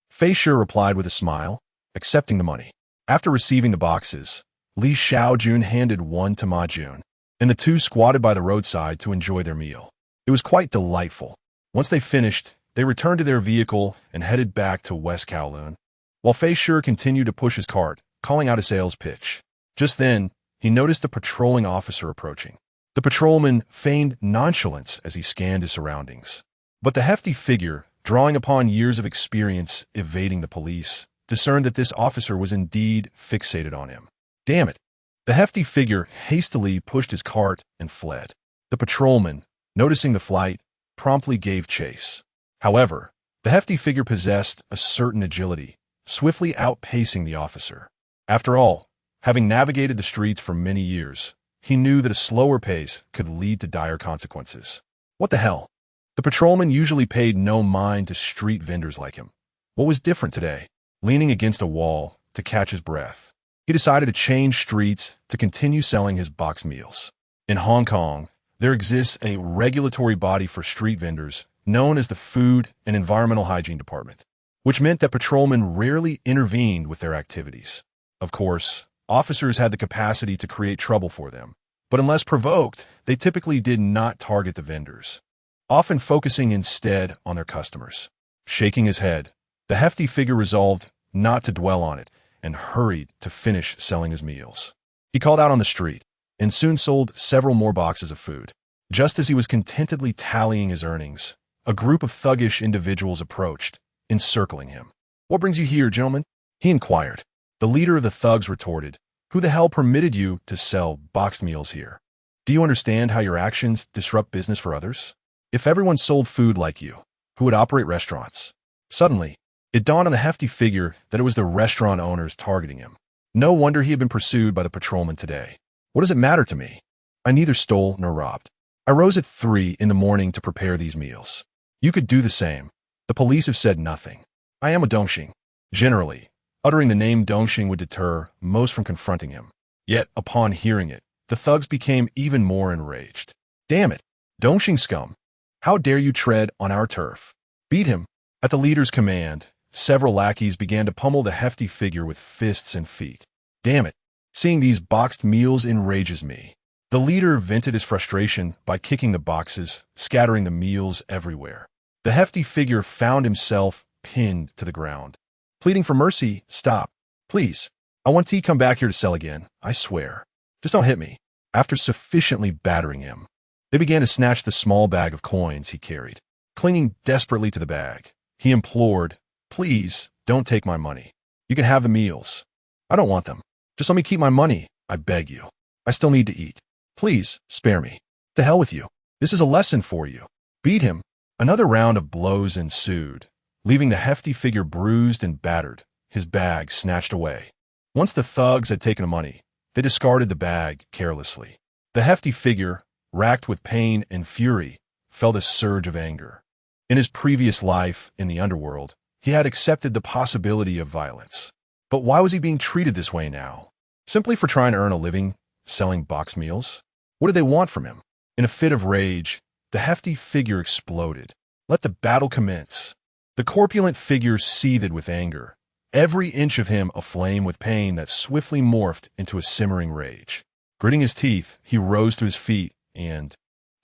Fei Shi replied with a smile, accepting the money. After receiving the boxes, Li Shaojun handed one to Ma Jun, and the two squatted by the roadside to enjoy their meal. It was quite delightful. Once they finished, they returned to their vehicle and headed back to West Kowloon, while Fei Shi continued to push his cart, calling out a sales pitch. Just then, he noticed a patrolling officer approaching. The patrolman feigned nonchalance as he scanned his surroundings. But the hefty figure, drawing upon years of experience evading the police, discerned that this officer was indeed fixated on him. Damn it! The hefty figure hastily pushed his cart and fled. The patrolman, noticing the flight, promptly gave chase. However, the hefty figure possessed a certain agility, swiftly outpacing the officer. After all, having navigated the streets for many years, he knew that a slower pace could lead to dire consequences. What the hell? The patrolman usually paid no mind to street vendors like him. What was different today? Leaning against a wall to catch his breath, he decided to change streets to continue selling his box meals. In Hong Kong, there exists a regulatory body for street vendors known as the Food and Environmental Hygiene Department, which meant that patrolmen rarely intervened with their activities. Of course, officers had the capacity to create trouble for them, but unless provoked, they typically did not target the vendors, often focusing instead on their customers. Shaking his head, the hefty figure resolved not to dwell on it and hurried to finish selling his meals. He called out on the street and soon sold several more boxes of food. Just as he was contentedly tallying his earnings, a group of thuggish individuals approached, encircling him. What brings you here, gentlemen? He inquired. The leader of the thugs retorted, who the hell permitted you to sell boxed meals here? Do you understand how your actions disrupt business for others? If everyone sold food like you, who would operate restaurants? Suddenly, it dawned on the hefty figure that it was the restaurant owners targeting him. No wonder he had been pursued by the patrolman today. What does it matter to me? I neither stole nor robbed. I rose at 3 in the morning to prepare these meals. You could do the same. The police have said nothing. I am a Dongxing. Generally, uttering the name Dongxing would deter most from confronting him. Yet, upon hearing it, the thugs became even more enraged. Damn it, Dongxing scum! How dare you tread on our turf? Beat him! At the leader's command, several lackeys began to pummel the hefty figure with fists and feet. Damn it! Seeing these boxed meals enrages me. The leader vented his frustration by kicking the boxes, scattering the meals everywhere. The hefty figure found himself pinned to the ground. Pleading for mercy, stop. Please. I want to come back here to sell again, I swear. Just don't hit me. After sufficiently battering him, they began to snatch the small bag of coins he carried. Clinging desperately to the bag, he implored, please, don't take my money. You can have the meals. I don't want them. Just let me keep my money, I beg you. I still need to eat. Please, spare me. To hell with you. This is a lesson for you. Beat him. Another round of blows ensued, leaving the hefty figure bruised and battered, his bag snatched away. Once the thugs had taken the money, they discarded the bag carelessly. The hefty figure, racked with pain and fury, felt a surge of anger. In his previous life in the underworld, he had accepted the possibility of violence. But why was he being treated this way now? Simply for trying to earn a living, selling box meals? What did they want from him? In a fit of rage, the hefty figure exploded. Let the battle commence. The corpulent figure seethed with anger, every inch of him aflame with pain that swiftly morphed into a simmering rage. Gritting his teeth, he rose to his feet and,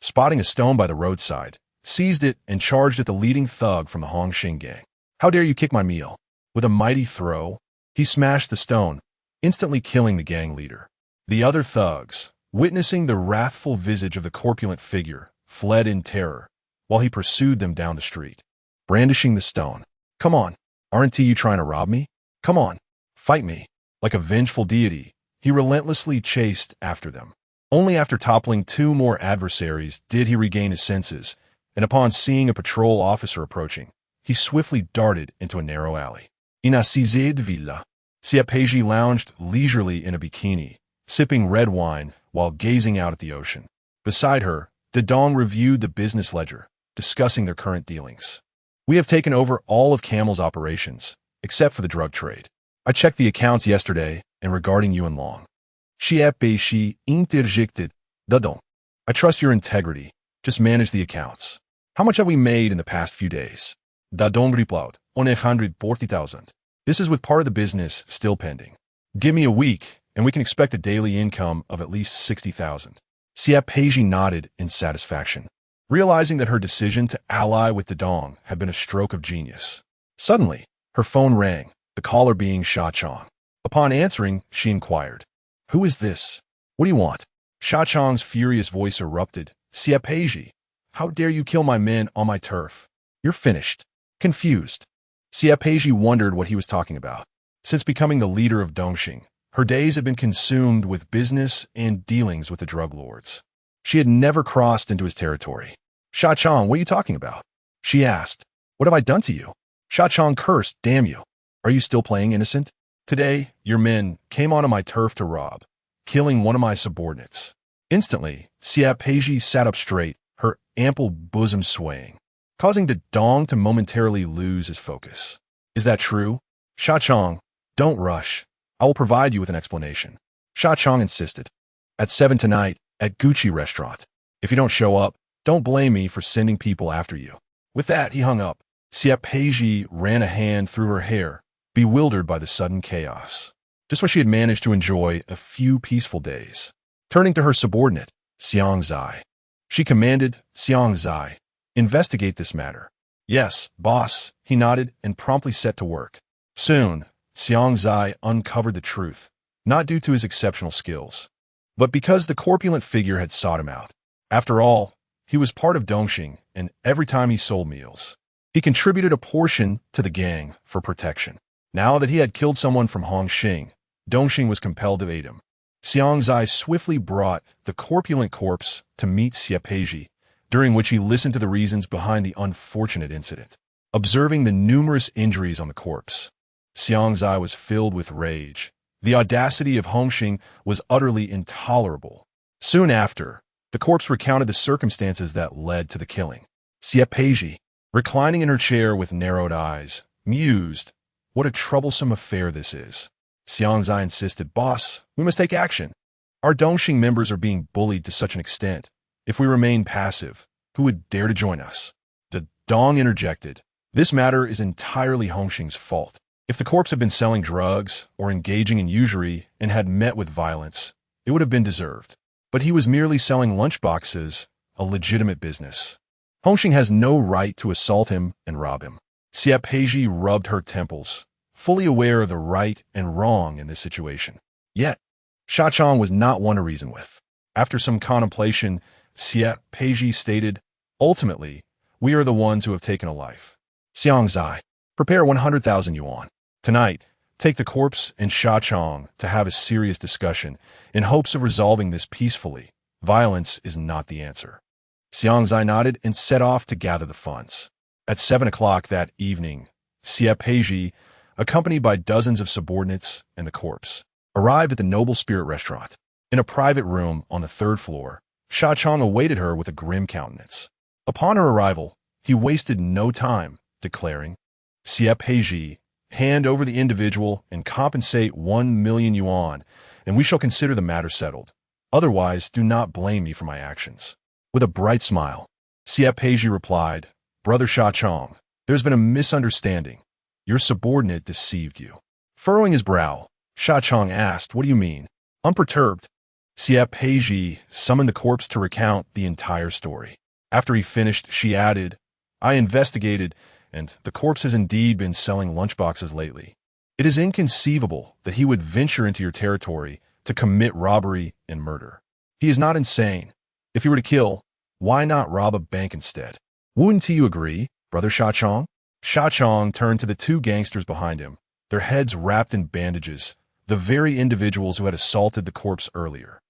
spotting a stone by the roadside, seized it and charged at the leading thug from the Xing gang. How dare you kick my meal? With a mighty throw, he smashed the stone, instantly killing the gang leader. The other thugs, witnessing the wrathful visage of the corpulent figure, fled in terror, while he pursued them down the street, brandishing the stone. Come on, aren't you trying to rob me? Come on, fight me. Like a vengeful deity, he relentlessly chased after them. Only after toppling 2 more adversaries did he regain his senses, and upon seeing a patrol officer approaching, he swiftly darted into a narrow alley. In a de villa, Xiaopei lounged leisurely in a bikini, sipping red wine while gazing out at the ocean. Beside her, Dedong reviewed the business ledger, discussing their current dealings. We have taken over all of Camel's operations, except for the drug trade. I checked the accounts yesterday, and regarding Yuan Long. Xiaopei interjected, Dedong. I trust your integrity. Just manage the accounts. How much have we made in the past few days? Dedong replied, 140,000. This is with part of the business still pending. Give me a week, and we can expect a daily income of at least 60,000. Xiaopei nodded in satisfaction, realizing that her decision to ally with Dedong had been a stroke of genius. Suddenly, her phone rang, the caller being Shaojun. Upon answering, she inquired, Who is this? What do you want? Shaojun's furious voice erupted, Xiaopei, how dare you kill my men on my turf? You're finished. Confused. Xiaopei wondered what he was talking about. Since becoming the leader of Dongxing, her days had been consumed with business and dealings with the drug lords. She had never crossed into his territory. Shaojun, what are you talking about? She asked. What have I done to you? Shaojun cursed, damn you. Are you still playing innocent? Today, your men came onto my turf to rob, killing one of my subordinates. Instantly, Xiaopei sat up straight, her ample bosom swaying, causing Dedong to momentarily lose his focus. Is that true? Shaojun, don't rush. I will provide you with an explanation. Shaojun insisted. At 7 tonight, at Gucci restaurant. If you don't show up, don't blame me for sending people after you. With that, he hung up. Xiaopei ran a hand through her hair, bewildered by the sudden chaos. Just when she had managed to enjoy a few peaceful days. Turning to her subordinate, Xiang Zai. She commanded, Xiang Zai, investigate this matter. Yes, boss, he nodded and promptly set to work. Soon, Xiang Zai uncovered the truth, not due to his exceptional skills, but because the corpulent figure had sought him out. After all, he was part of Dongxing, and every time he sold meals, he contributed a portion to the gang for protection. Now that he had killed someone from Xing, Dongxing was compelled to aid him. Xiang Zai swiftly brought the corpulent corpse to meet Xiaopei, during which he listened to the reasons behind the unfortunate incident. Observing the numerous injuries on the corpse, Xiang Zai was filled with rage. The audacity of Xing was utterly intolerable. Soon after, The corpse recounted the circumstances that led to the killing. Xie Peizhi, reclining in her chair with narrowed eyes, mused, "What a troublesome affair this is." Xiangzai insisted, "Boss, we must take action. Our Dongxing members are being bullied to such an extent. If we remain passive, who would dare to join us?" The Dong interjected, "This matter is entirely Hongxing's fault. If the corpse had been selling drugs or engaging in usury and had met with violence, it would have been deserved. But he was merely selling lunchboxes, a legitimate business. Hongxing has no right to assault him and rob him." Xie Peizhi rubbed her temples, fully aware of the right and wrong in this situation. Yet, Shaochang was not one to reason with. After some contemplation, Xie Peizhi stated, "Ultimately, we are the ones who have taken a life. Xiangzai, prepare 100,000 yuan. Tonight, take the corpse and Shaochang to have a serious discussion in hopes of resolving this peacefully. Violence is not the answer." Xiangzai nodded and set off to gather the funds. At 7 o'clock that evening, Xie Peizhi, accompanied by dozens of subordinates and the corpse, arrived at the Noble Spirit restaurant. In a private room on the 3rd floor, Shaochang awaited her with a grim countenance. Upon her arrival, he wasted no time, declaring, "Xie Peizhi, hand over the individual and compensate 1 million yuan, and we shall consider the matter settled. Otherwise, do not blame me for my actions." With a bright smile, Xie Peizhi replied, "Brother Shaochang, there's been a misunderstanding. Your subordinate deceived you." Furrowing his brow, Shaochang asked, "What do you mean?" Unperturbed, Xie Peizhi summoned the corpse to recount the entire story. After he finished, she added, "I investigated, and the corpse has indeed been selling lunchboxes lately. It is inconceivable that he would venture into your territory to commit robbery and murder. He is not insane. If he were to kill, why not rob a bank instead? Wouldn't you agree, Brother Shaochang?" Shaochang turned to the two gangsters behind him, their heads wrapped in bandages, the very individuals who had assaulted the corpse earlier.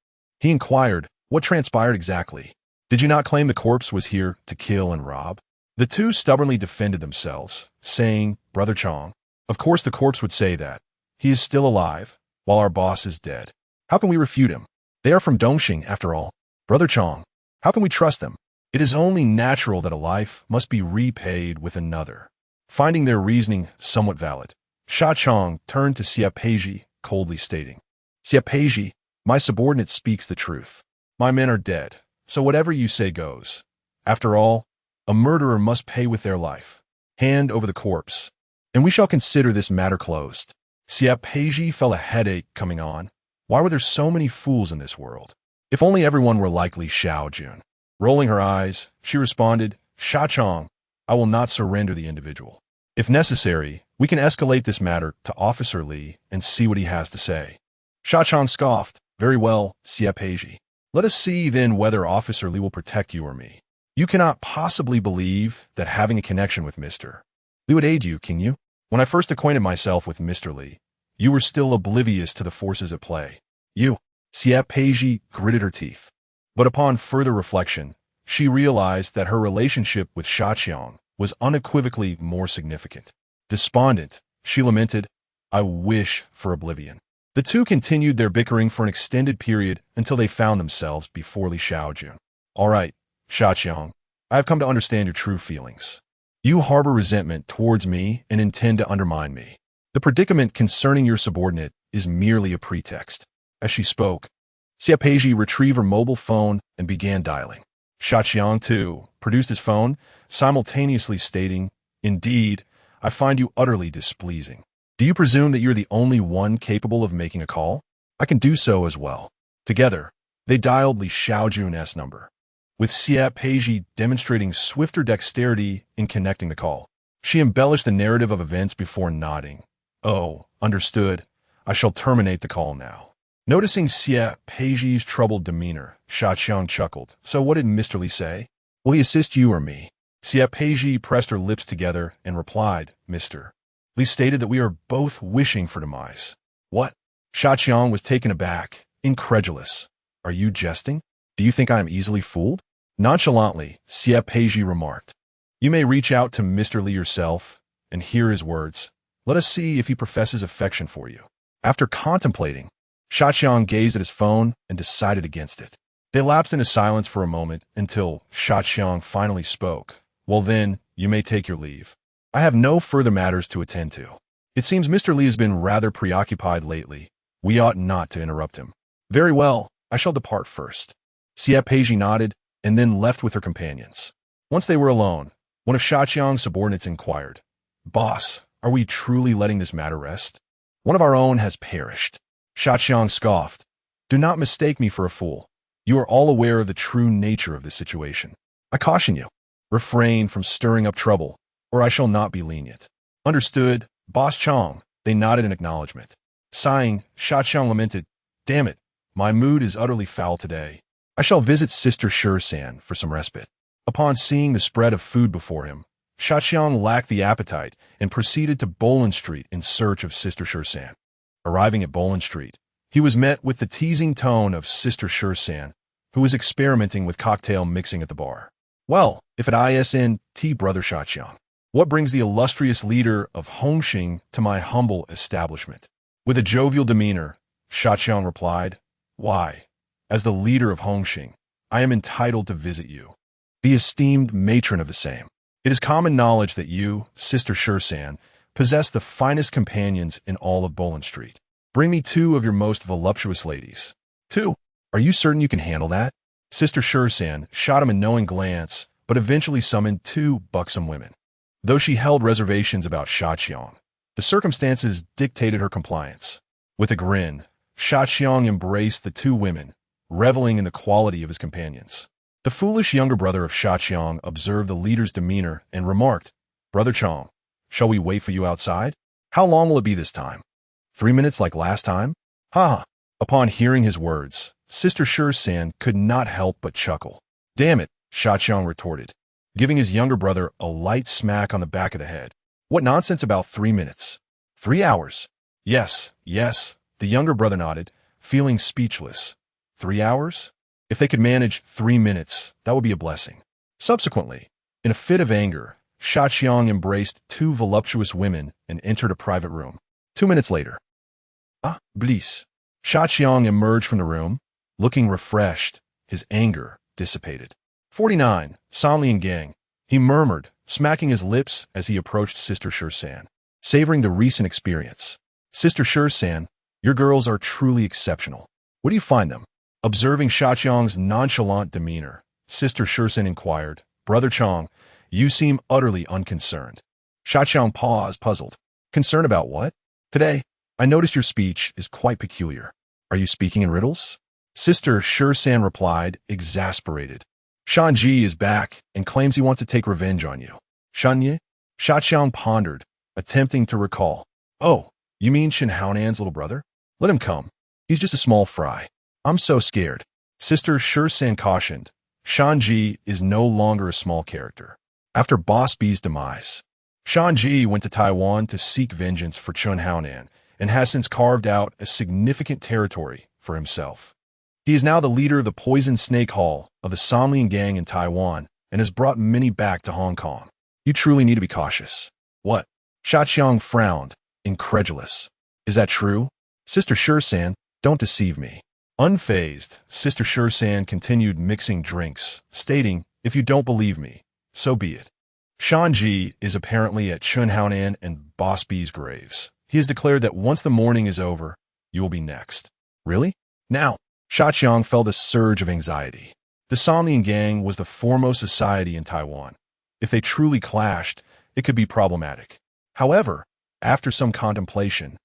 He inquired, "What transpired exactly? Did you not claim the corpse was here to kill and rob?" The two stubbornly defended themselves, saying, "Brother Chang, of course the corpse would say that. He is still alive, while our boss is dead. How can we refute him? They are from Dongxing, after all. Brother Chang, how can we trust them? It is only natural that a life must be repaid with another." Finding their reasoning somewhat valid, Shaochang turned to Xie Peizhi, coldly stating, "Xie Peizhi, my subordinate speaks the truth. My men are dead, so whatever you say goes. After all, a murderer must pay with their life. Hand over the corpse, and we shall consider this matter closed." Xie Peizhi felt a headache coming on. Why were there so many fools in this world? If only everyone were like Li Shaojun. Rolling her eyes, she responded, "Shaochang, I will not surrender the individual. If necessary, we can escalate this matter to Officer Li and see what he has to say." Shaochang scoffed, "Very well, Xie Peizhi. Let us see then whether Officer Li will protect you or me. You cannot possibly believe that having a connection with Mr. Li would aid you, can you? When I first acquainted myself with Mr. Li, you were still oblivious to the forces at play. You." Xie Peizhi gritted her teeth. But upon further reflection, she realized that her relationship with Shaochang was unequivocally more significant. Despondent, she lamented, "I wish for oblivion." The two continued their bickering for an extended period until they found themselves before Li Shaojun. "All right, Shaochang, I have come to understand your true feelings. You harbor resentment towards me and intend to undermine me. The predicament concerning your subordinate is merely a pretext." As she spoke, Xie Peizhi retrieved her mobile phone and began dialing. Shaochang, too, produced his phone, simultaneously stating, "Indeed, I find you utterly displeasing. Do you presume that you're the only one capable of making a call? I can do so as well." Together, they dialed Li Shaojun's number, with Xie Peizhi demonstrating swifter dexterity in connecting the call. She embellished the narrative of events before nodding. "Oh, understood. I shall terminate the call now." Noticing Xie Peizhi's troubled demeanor, Shaochang chuckled. "So what did Mr. Li say? Will he assist you or me?" Xie Peizhi pressed her lips together and replied, "Mr. Li stated that we are both wishing for demise." "What?" Shaochang was taken aback, incredulous. "Are you jesting? Do you think I am easily fooled?" Nonchalantly, Xie Peizhi remarked, "You may reach out to Mr. Li yourself and hear his words. Let us see if he professes affection for you." After contemplating, Shaochang gazed at his phone and decided against it. They lapsed into silence for a moment until Shaoxiang finally spoke. Well then, you may take your leave. I have no further matters to attend to. It seems Mr. Li has been rather preoccupied lately. We ought not to interrupt him. Very well, I shall depart first. Xie Peiji nodded and then left with her companions. Once they were alone, one of Shaoxiang's subordinates inquired, Boss, are we truly letting this matter rest? One of our own has perished. Shaoxiang scoffed. Do not mistake me for a fool. You are all aware of the true nature of this situation. I caution you. Refrain from stirring up trouble, or I shall not be lenient. Understood, Boss Chong. They nodded in acknowledgement. Sighing, Shaoxiang lamented, Damn it, my mood is utterly foul today. I shall visit Sister Sure-san for some respite. Upon seeing the spread of food before him, Shaoxiang lacked the appetite and proceeded to Boland Street in search of Sister Sure-san. Arriving at Boland Street, he was met with the teasing tone of Sister Sure-san, who was experimenting with cocktail mixing at the bar. Well, if at ISNT, Brother Shaoxiang, what brings the illustrious leader of Hongxing to my humble establishment? With a jovial demeanor, Shaoxiang replied, Why, as the leader of Hongxing, I am entitled to visit you, the esteemed matron of the same. It is common knowledge that you, Sister Sure-san, possess the finest companions in all of Boland Street. Bring me 2 of your most voluptuous ladies. 2? Are you certain you can handle that? Sister Sure-san shot him a knowing glance, but eventually summoned 2 buxom women. Though she held reservations about Shaoxiang, the circumstances dictated her compliance. With a grin, Shaoxiang embraced the 2 women, reveling in the quality of his companions. The foolish younger brother of Shaoxiang observed the leader's demeanor and remarked, Brother Chong, shall we wait for you outside? How long will it be this time? 3 minutes like last time? Ha ha. Upon hearing his words, Sister Sure-san could not help but chuckle. Damn it, Shaoxiang retorted, giving his younger brother a light smack on the back of the head. What nonsense about 3 minutes? 3 hours? Yes, yes, the younger brother nodded, feeling speechless. 3 hours? If they could manage 3 minutes, that would be a blessing. Subsequently, in a fit of anger, Shaoxiang embraced 2 voluptuous women and entered a private room. 2 minutes later. Ah, bliss. Shaoxiang emerged from the room, looking refreshed, his anger dissipated. 49, Sanlian Gang, he murmured, smacking his lips as he approached Sister Sure-san, savoring the recent experience. Sister Sure-san, your girls are truly exceptional. Where do you find them? Observing Shaoxiang's nonchalant demeanor, Sister Sure-san inquired, Brother Chong, you seem utterly unconcerned. Shaoxiang paused, puzzled. Concerned about what? Today, I noticed your speech is quite peculiar. Are you speaking in riddles? Sister Sure-san replied, exasperated. Shanji is back and claims he wants to take revenge on you. Shanye? Shaoxiang pondered, attempting to recall. Oh, you mean Shen Haonan's little brother? Let him come. He's just a small fry. I'm so scared. Sister Sure-san cautioned. Shanji is no longer a small character. After Boss B's demise, Shanji went to Taiwan to seek vengeance for Chen Haonan and has since carved out a significant territory for himself. He is now the leader of the Poison Snake Hall of the Sanlian Gang in Taiwan and has brought many back to Hong Kong. You truly need to be cautious. What? Shaoxiang frowned, incredulous. Is that true? Sister Sure-san, don't deceive me. Unfazed, Sister Sure-san continued mixing drinks, stating, if you don't believe me, so be it. Shanji is apparently at Chen Haonan and Boss B's graves. He has declared that once the mourning is over, you will be next. Really? Now, Shaoxiang felt a surge of anxiety. The Sanlian Gang was the foremost society in Taiwan. If they truly clashed, it could be problematic. However, after some contemplation,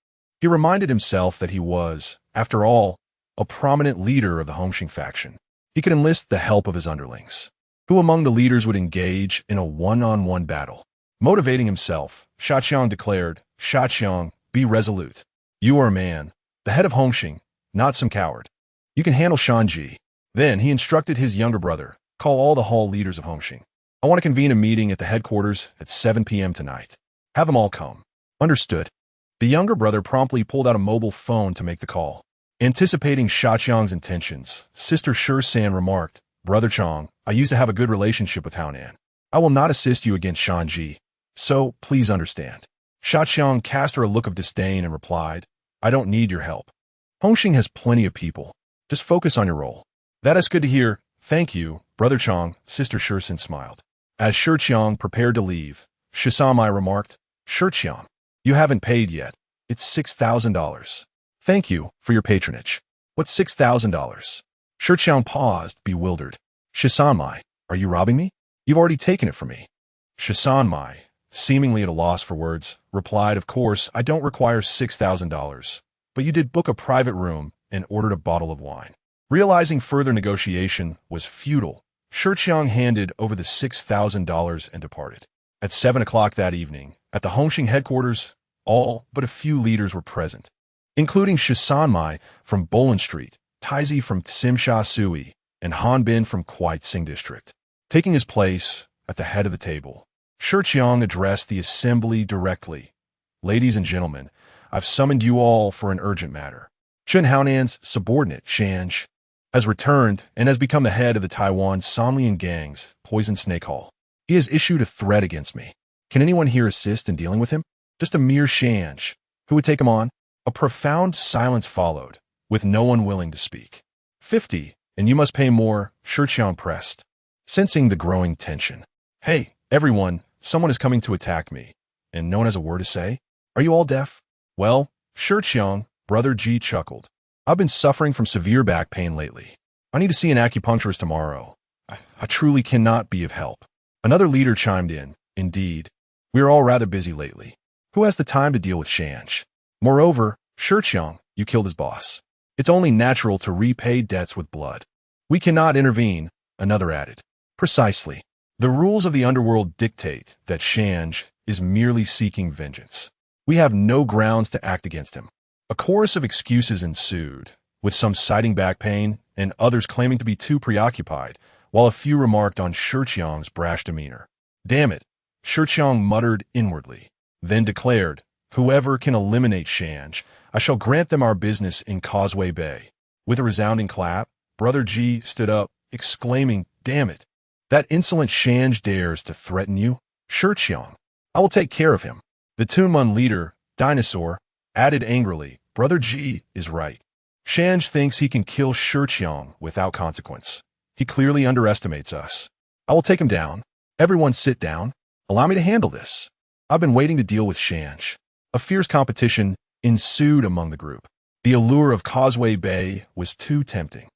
he reminded himself that he was, after all, a prominent leader of the Hongxing faction. He could enlist the help of his underlings. Who among the leaders would engage in a one-on-one battle? Motivating himself, Shaoxiang declared, Shaoxiang, be resolute. You are a man, the head of Hongxing, not some coward. You can handle Shanji. Then he instructed his younger brother, call all the hall leaders of Hongxing. I want to convene a meeting at the headquarters at 7 p.m. tonight. Have them all come. Understood. The younger brother promptly pulled out a mobile phone to make the call. Anticipating Shaoxiang's intentions, Sister Sure-san remarked, Brother Chong, I used to have a good relationship with Haonan. I will not assist you against Shanji, so please understand. Shaoxiang cast her a look of disdain and replied, I don't need your help. Hongxing has plenty of people. Just focus on your role. That is good to hear. Thank you, Brother Chong, Sister Shursin smiled. As Shurqiang prepared to leave, Shisamai remarked, Shurqiang, you haven't paid yet. It's $6,000. Thank you for your patronage. What's $6,000? Shurqiang paused, bewildered. Shisamai, are you robbing me? You've already taken it from me. Shisanmai, seemingly at a loss for words, replied, of course, I don't require $6,000, but you did book a private room and ordered a bottle of wine. Realizing further negotiation was futile, Shurqiang handed over the $6,000 and departed. At 7 o'clock that evening, at the Hongxing headquarters, all but a few leaders were present, including Shisanmai from Bolan Street, Taizi from Tsimsha Sui, and Han Bin from Xing district. Taking his place at the head of the table, Shurqiang addressed the assembly directly. Ladies and gentlemen, I've summoned you all for an urgent matter. Chen Haonan's subordinate, Shanj, has returned and has become the head of the Taiwan Sanlian Gang's Poison Snake Hall. He has issued a threat against me. Can anyone here assist in dealing with him? Just a mere Shanj. Who would take him on? A profound silence followed, with no one willing to speak. 50, and you must pay more, Shurqiang pressed, sensing the growing tension. Hey, everyone, someone is coming to attack me, and no one has a word to say? Are you all deaf? Well, Shurqiang, Brother Ji chuckled. I've been suffering from severe back pain lately. I need to see an acupuncturist tomorrow. I truly cannot be of help. Another leader chimed in. Indeed, we are all rather busy lately. Who has the time to deal with Shanj? Moreover, Shurqiang, you killed his boss. It's only natural to repay debts with blood. We cannot intervene, another added. Precisely. The rules of the underworld dictate that Shanj is merely seeking vengeance. We have no grounds to act against him. A chorus of excuses ensued, with some citing back pain and others claiming to be too preoccupied, while a few remarked on Shurqiang's brash demeanor. Damn it, Shurqiang muttered inwardly, then declared, whoever can eliminate Shanj, I shall grant them our business in Causeway Bay. With a resounding clap, Brother Ji stood up, exclaiming, damn it, that insolent Shanj dares to threaten you? Shurqiang, I will take care of him. The Tunmun leader, Dinosaur, added angrily, Brother Ji is right. Shanj thinks he can kill Shurqiang without consequence. He clearly underestimates us. I will take him down. Everyone sit down. Allow me to handle this. I've been waiting to deal with Shanj. A fierce competition ensued among the group. The allure of Causeway Bay was too tempting.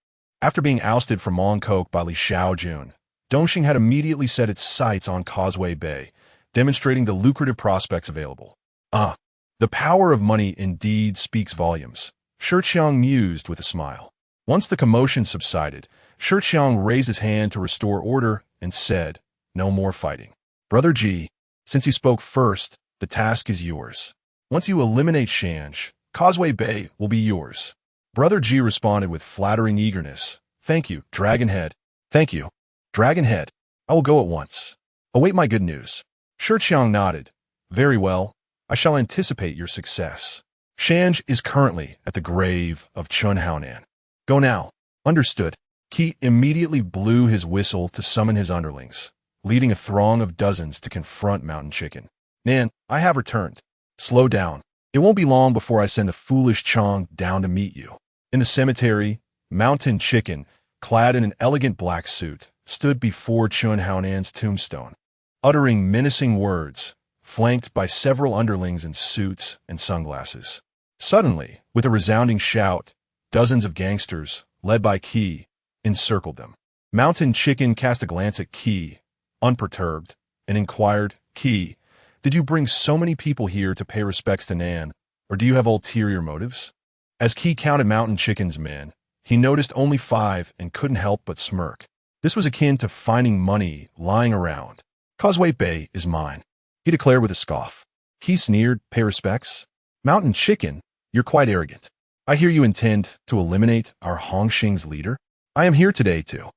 After being ousted from Mongkok by Li Shaojun, Dongxing had immediately set its sights on Causeway Bay, demonstrating the lucrative prospects available. The power of money indeed speaks volumes, Shurqiang mused with a smile. Once the commotion subsided, Shurqiang raised his hand to restore order and said, no more fighting. Brother Ji, since you spoke first, the task is yours. Once you eliminate Shanj, Causeway Bay will be yours. Brother Ji responded with flattering eagerness. Thank you, Dragonhead. Thank you, Dragonhead. I will go at once. Await my good news. Shurqiang nodded. Very well. I shall anticipate your success. Shanj is currently at the grave of Chun Haonan. Go now. Understood. Qi immediately blew his whistle to summon his underlings, leading a throng of dozens to confront Mountain Chicken. Nan, I have returned. Slow down. It won't be long before I send the foolish Chong down to meet you. In the cemetery, Mountain Chicken, clad in an elegant black suit, stood before Chun Haonan's tombstone, uttering menacing words, flanked by several underlings in suits and sunglasses. Suddenly, with a resounding shout, dozens of gangsters, led by Qi, encircled them. Mountain Chicken cast a glance at Qi, unperturbed, and inquired, Qi, did you bring so many people here to pay respects to Nan, or do you have ulterior motives? As Qi counted Mountain Chicken's men, he noticed only 5 and couldn't help but smirk. This was akin to finding money lying around. Causeway Bay is mine, he declared with a scoff. Qi sneered, pay respects? Mountain Chicken, you're quite arrogant. I hear you intend to eliminate our Hongxing's leader? I am here today too.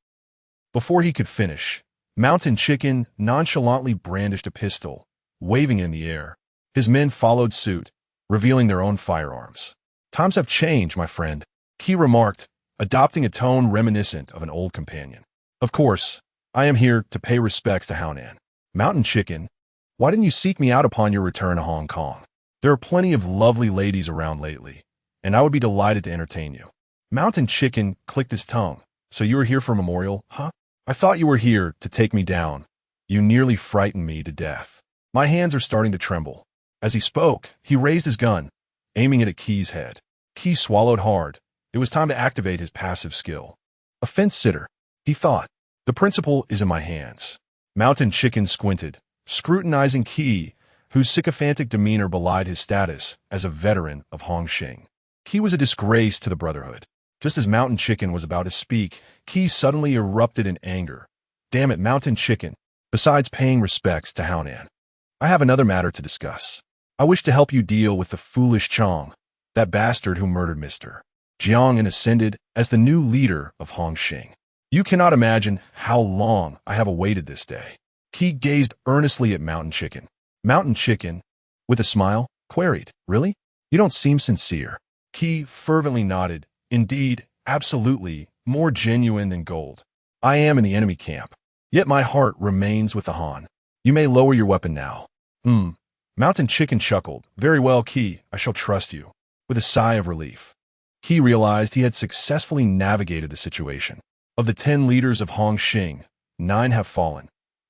Before he could finish, Mountain Chicken nonchalantly brandished a pistol, waving in the air. His men followed suit, revealing their own firearms. Times have changed, my friend, Qi remarked, adopting a tone reminiscent of an old companion. Of course, I am here to pay respects to Haonan. Mountain Chicken, why didn't you seek me out upon your return to Hong Kong? There are plenty of lovely ladies around lately, and I would be delighted to entertain you. Mountain Chicken clicked his tongue, So you were here for a memorial, huh? I thought you were here to take me down. You nearly frightened me to death. My hands are starting to tremble. As he spoke, he raised his gun, aiming it at Key's head. Key swallowed hard. It was time to activate his passive skill. A fence sitter, he thought. The principal is in my hands. Mountain Chicken squinted, scrutinizing Key, whose sycophantic demeanor belied his status as a veteran of Xing. Key was a disgrace to the Brotherhood. Just as Mountain Chicken was about to speak, Key suddenly erupted in anger. Damn it, Mountain Chicken. Besides paying respects to Haonan, I have another matter to discuss. I wish to help you deal with the foolish Chong, that bastard who murdered Mr. Jiang and ascended as the new leader of Xing. You cannot imagine how long I have awaited this day. Key gazed earnestly at Mountain Chicken. Mountain Chicken, with a smile, queried, Really? You don't seem sincere. Key fervently nodded. Indeed, absolutely, more genuine than gold. I am in the enemy camp, yet my heart remains with the Han. You may lower your weapon now. Mountain Chicken chuckled. Very well, Key, I shall trust you. With a sigh of relief, Key realized he had successfully navigated the situation. Of the 10 leaders of Xing, 9 have fallen.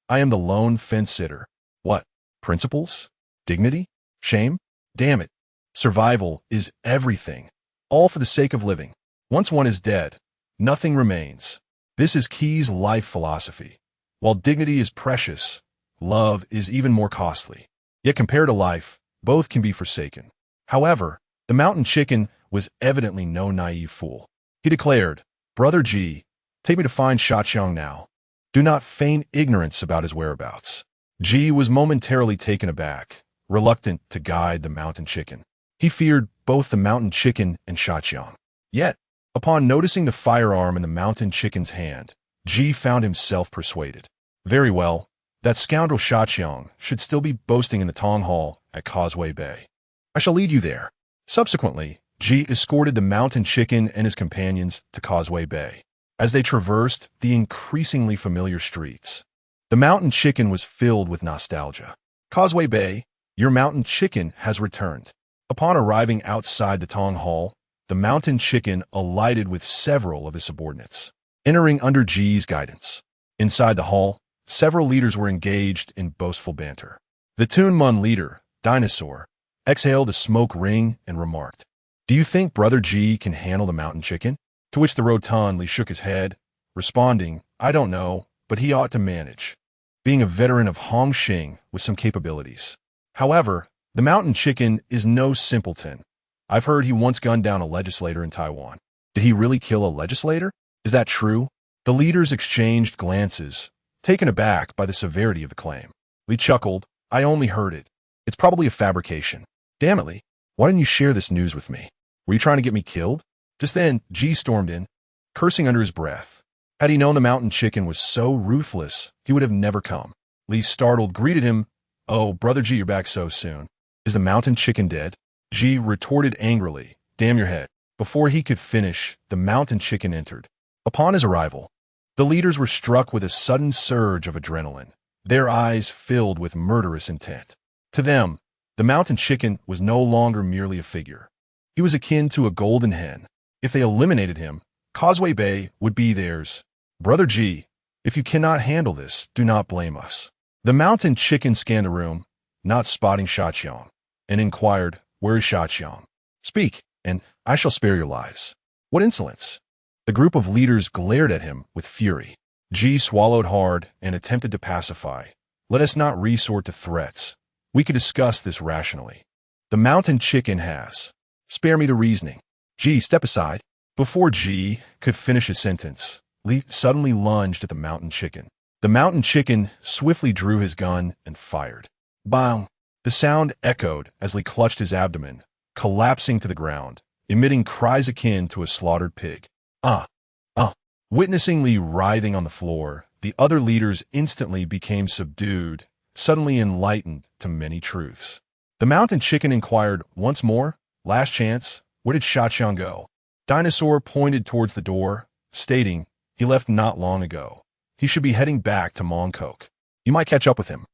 I am the lone fence-sitter. What? Principles? Dignity? Shame? Damn it. Survival is everything. All for the sake of living. Once one is dead, nothing remains. This is Key's life philosophy. While dignity is precious, love is even more costly. Yet compared to life, both can be forsaken. However, the Mountain Chicken was evidently no naive fool. He declared, Brother G, take me to find Shaojun now. Do not feign ignorance about his whereabouts. G was momentarily taken aback, reluctant to guide the Mountain Chicken. He feared both the Mountain Chicken and Shaojun. Yet, upon noticing the firearm in the Mountain Chicken's hand, G found himself persuaded. Very well, that scoundrel Shaojun should still be boasting in the Tong Hall at Causeway Bay. I shall lead you there. Subsequently, G escorted the Mountain Chicken and his companions to Causeway Bay. As they traversed the increasingly familiar streets, the Mountain Chicken was filled with nostalgia. Causeway Bay, your Mountain Chicken has returned. Upon arriving outside the Tong Hall, the Mountain Chicken alighted with several of his subordinates, entering under G's guidance. Inside the hall, several leaders were engaged in boastful banter. The Tunmun leader, Dinosaur, exhaled a smoke ring and remarked, Do you think Brother G can handle the Mountain Chicken? To which the rotund Li shook his head, responding, I don't know, but he ought to manage, being a veteran of Xing with some capabilities. However, the Mountain Chicken is no simpleton. I've heard he once gunned down a legislator in Taiwan. Did he really kill a legislator? Is that true? The leaders exchanged glances, taken aback by the severity of the claim. Li chuckled, I only heard it. It's probably a fabrication. Damn it, Li, why didn't you share this news with me? Were you trying to get me killed? Just then, G stormed in, cursing under his breath. Had he known the Mountain Chicken was so ruthless, he would have never come. Li, startled, greeted him. Oh, Brother G, you're back so soon. Is the Mountain Chicken dead? G retorted angrily, Damn your head. Before he could finish, the Mountain Chicken entered. Upon his arrival, the leaders were struck with a sudden surge of adrenaline, their eyes filled with murderous intent. To them, the Mountain Chicken was no longer merely a figure. He was akin to a golden hen. If they eliminated him, Causeway Bay would be theirs. Brother G, if you cannot handle this, do not blame us. The Mountain Chicken scanned the room, not spotting Shaojun, and inquired, Where is Shaojun? Speak, and I shall spare your lives. What insolence! The group of leaders glared at him with fury. G swallowed hard and attempted to pacify. Let us not resort to threats. We could discuss this rationally. The Mountain Chicken has. Spare me the reasoning. G, step aside. Before G could finish his sentence, Li suddenly lunged at the Mountain Chicken. The Mountain Chicken swiftly drew his gun and fired. Bang! The sound echoed as Li clutched his abdomen, collapsing to the ground, emitting cries akin to a slaughtered pig. Witnessing Li writhing on the floor, the other leaders instantly became subdued, suddenly enlightened to many truths. The Mountain Chicken inquired once more, Last chance, where did Shaojun go? Dinosaur pointed towards the door, stating, He left not long ago. He should be heading back to Mongkok. You might catch up with him.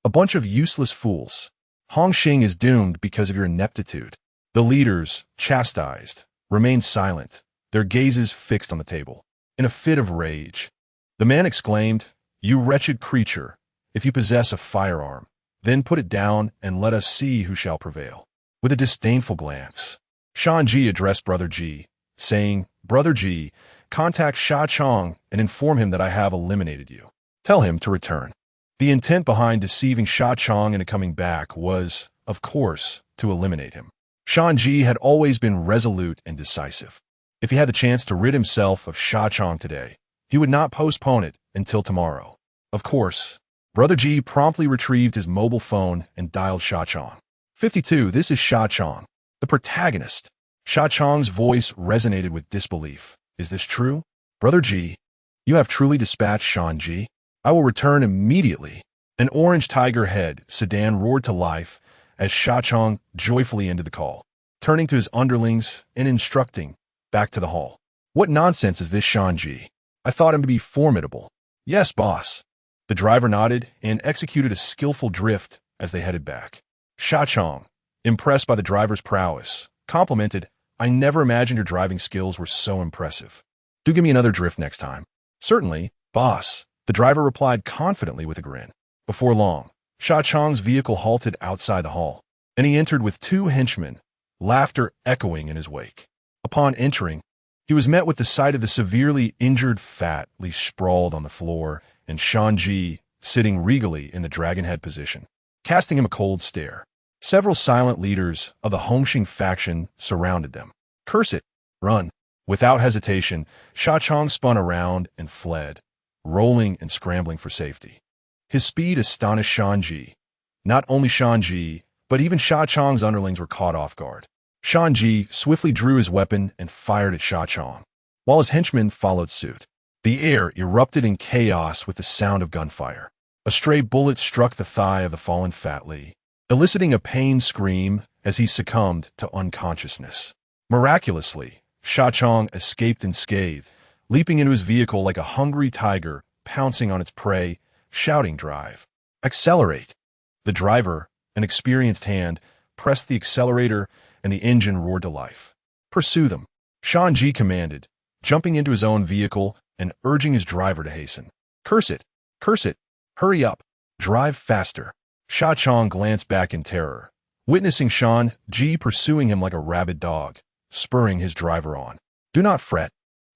A bunch of useless fools. Xing is doomed because of your ineptitude. The leaders, chastised, remained silent, their gazes fixed on the table. in a fit of rage. The man exclaimed, "You wretched creature, if you possess a firearm, then put it down and let us see who shall prevail." With a disdainful glance, Shan Ji addressed Brother Ji, saying, "Brother Ji, contact Sha Chong and inform him that I have eliminated you. Tell him to return." The intent behind deceiving Sha Chong into coming back was, of course, to eliminate him. Shan Ji had always been resolute and decisive. If he had the chance to rid himself of Sha Chong today, he would not postpone it until tomorrow. Of course, Brother Ji promptly retrieved his mobile phone and dialed Sha Chong. 52, this is Sha Chong, the protagonist. Sha Chong's voice resonated with disbelief. "Is this true? Brother Ji, you have truly dispatched Shan Ji? I will return immediately." An orange tiger head sedan roared to life as Sha Chong joyfully ended the call, turning to his underlings and instructing, "Back to the hall." "What nonsense is this Shan Ji? I thought him to be formidable." "Yes, boss." The driver nodded and executed a skillful drift as they headed back. Sha Chong, impressed by the driver's prowess, complimented, "I never imagined your driving skills were so impressive. Do give me another drift next time." "Certainly, boss," the driver replied confidently with a grin. Before long, Sha Chong's vehicle halted outside the hall, and he entered with two henchmen, laughter echoing in his wake. Upon entering, he was met with the sight of the severely injured Fat Li sprawled on the floor and Shan Ji sitting regally in the dragon head position, casting him a cold stare. Several silent leaders of the Hongxing faction surrounded them. "Curse it! Run!" Without hesitation, Sha Chong spun around and fled, rolling and scrambling for safety. His speed astonished Shan Ji. Not only Shan Ji, but even Sha Chong's underlings were caught off guard. Shan Ji swiftly drew his weapon and fired at Sha Chong, while his henchmen followed suit. The air erupted in chaos with the sound of gunfire. A stray bullet struck the thigh of the fallen Fat Li, eliciting a pained scream as he succumbed to unconsciousness. Miraculously, Sha Chong escaped unscathed, leaping into his vehicle like a hungry tiger pouncing on its prey, shouting, "Drive! Accelerate!" The driver, an experienced hand, pressed the accelerator and the engine roared to life. "Pursue them," Shan Ji commanded, jumping into his own vehicle and urging his driver to hasten. "Curse it! Curse it! Hurry up! Drive faster!" Sha Chong glanced back in terror, witnessing Shan Ji pursuing him like a rabid dog, spurring his driver on. "Do not fret,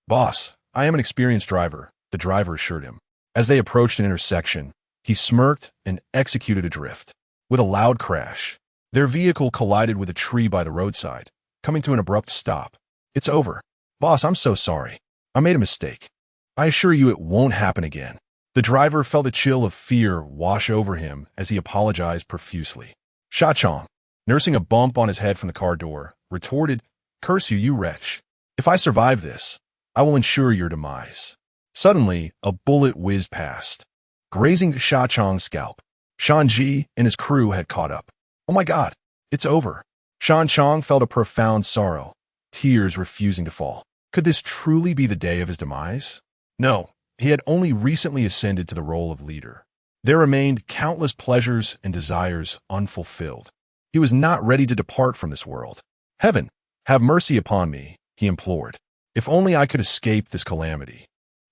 boss. I am an experienced driver," the driver assured him. As they approached an intersection, he smirked and executed a drift. With a loud crash, their vehicle collided with a tree by the roadside, coming to an abrupt stop. "It's over. Boss, I'm so sorry. I made a mistake. I assure you it won't happen again." The driver felt a chill of fear wash over him as he apologized profusely. Sha Chong, nursing a bump on his head from the car door, retorted, "Curse you, you wretch. If I survive this, I will ensure your demise." Suddenly, a bullet whizzed past, grazing Sha Chong's scalp. Shan Ji and his crew had caught up. "Oh my God, it's over." Shan Chong felt a profound sorrow, tears refusing to fall. Could this truly be the day of his demise? No, he had only recently ascended to the role of leader. There remained countless pleasures and desires unfulfilled. He was not ready to depart from this world. "Heaven, have mercy upon me," he implored. "If only I could escape this calamity.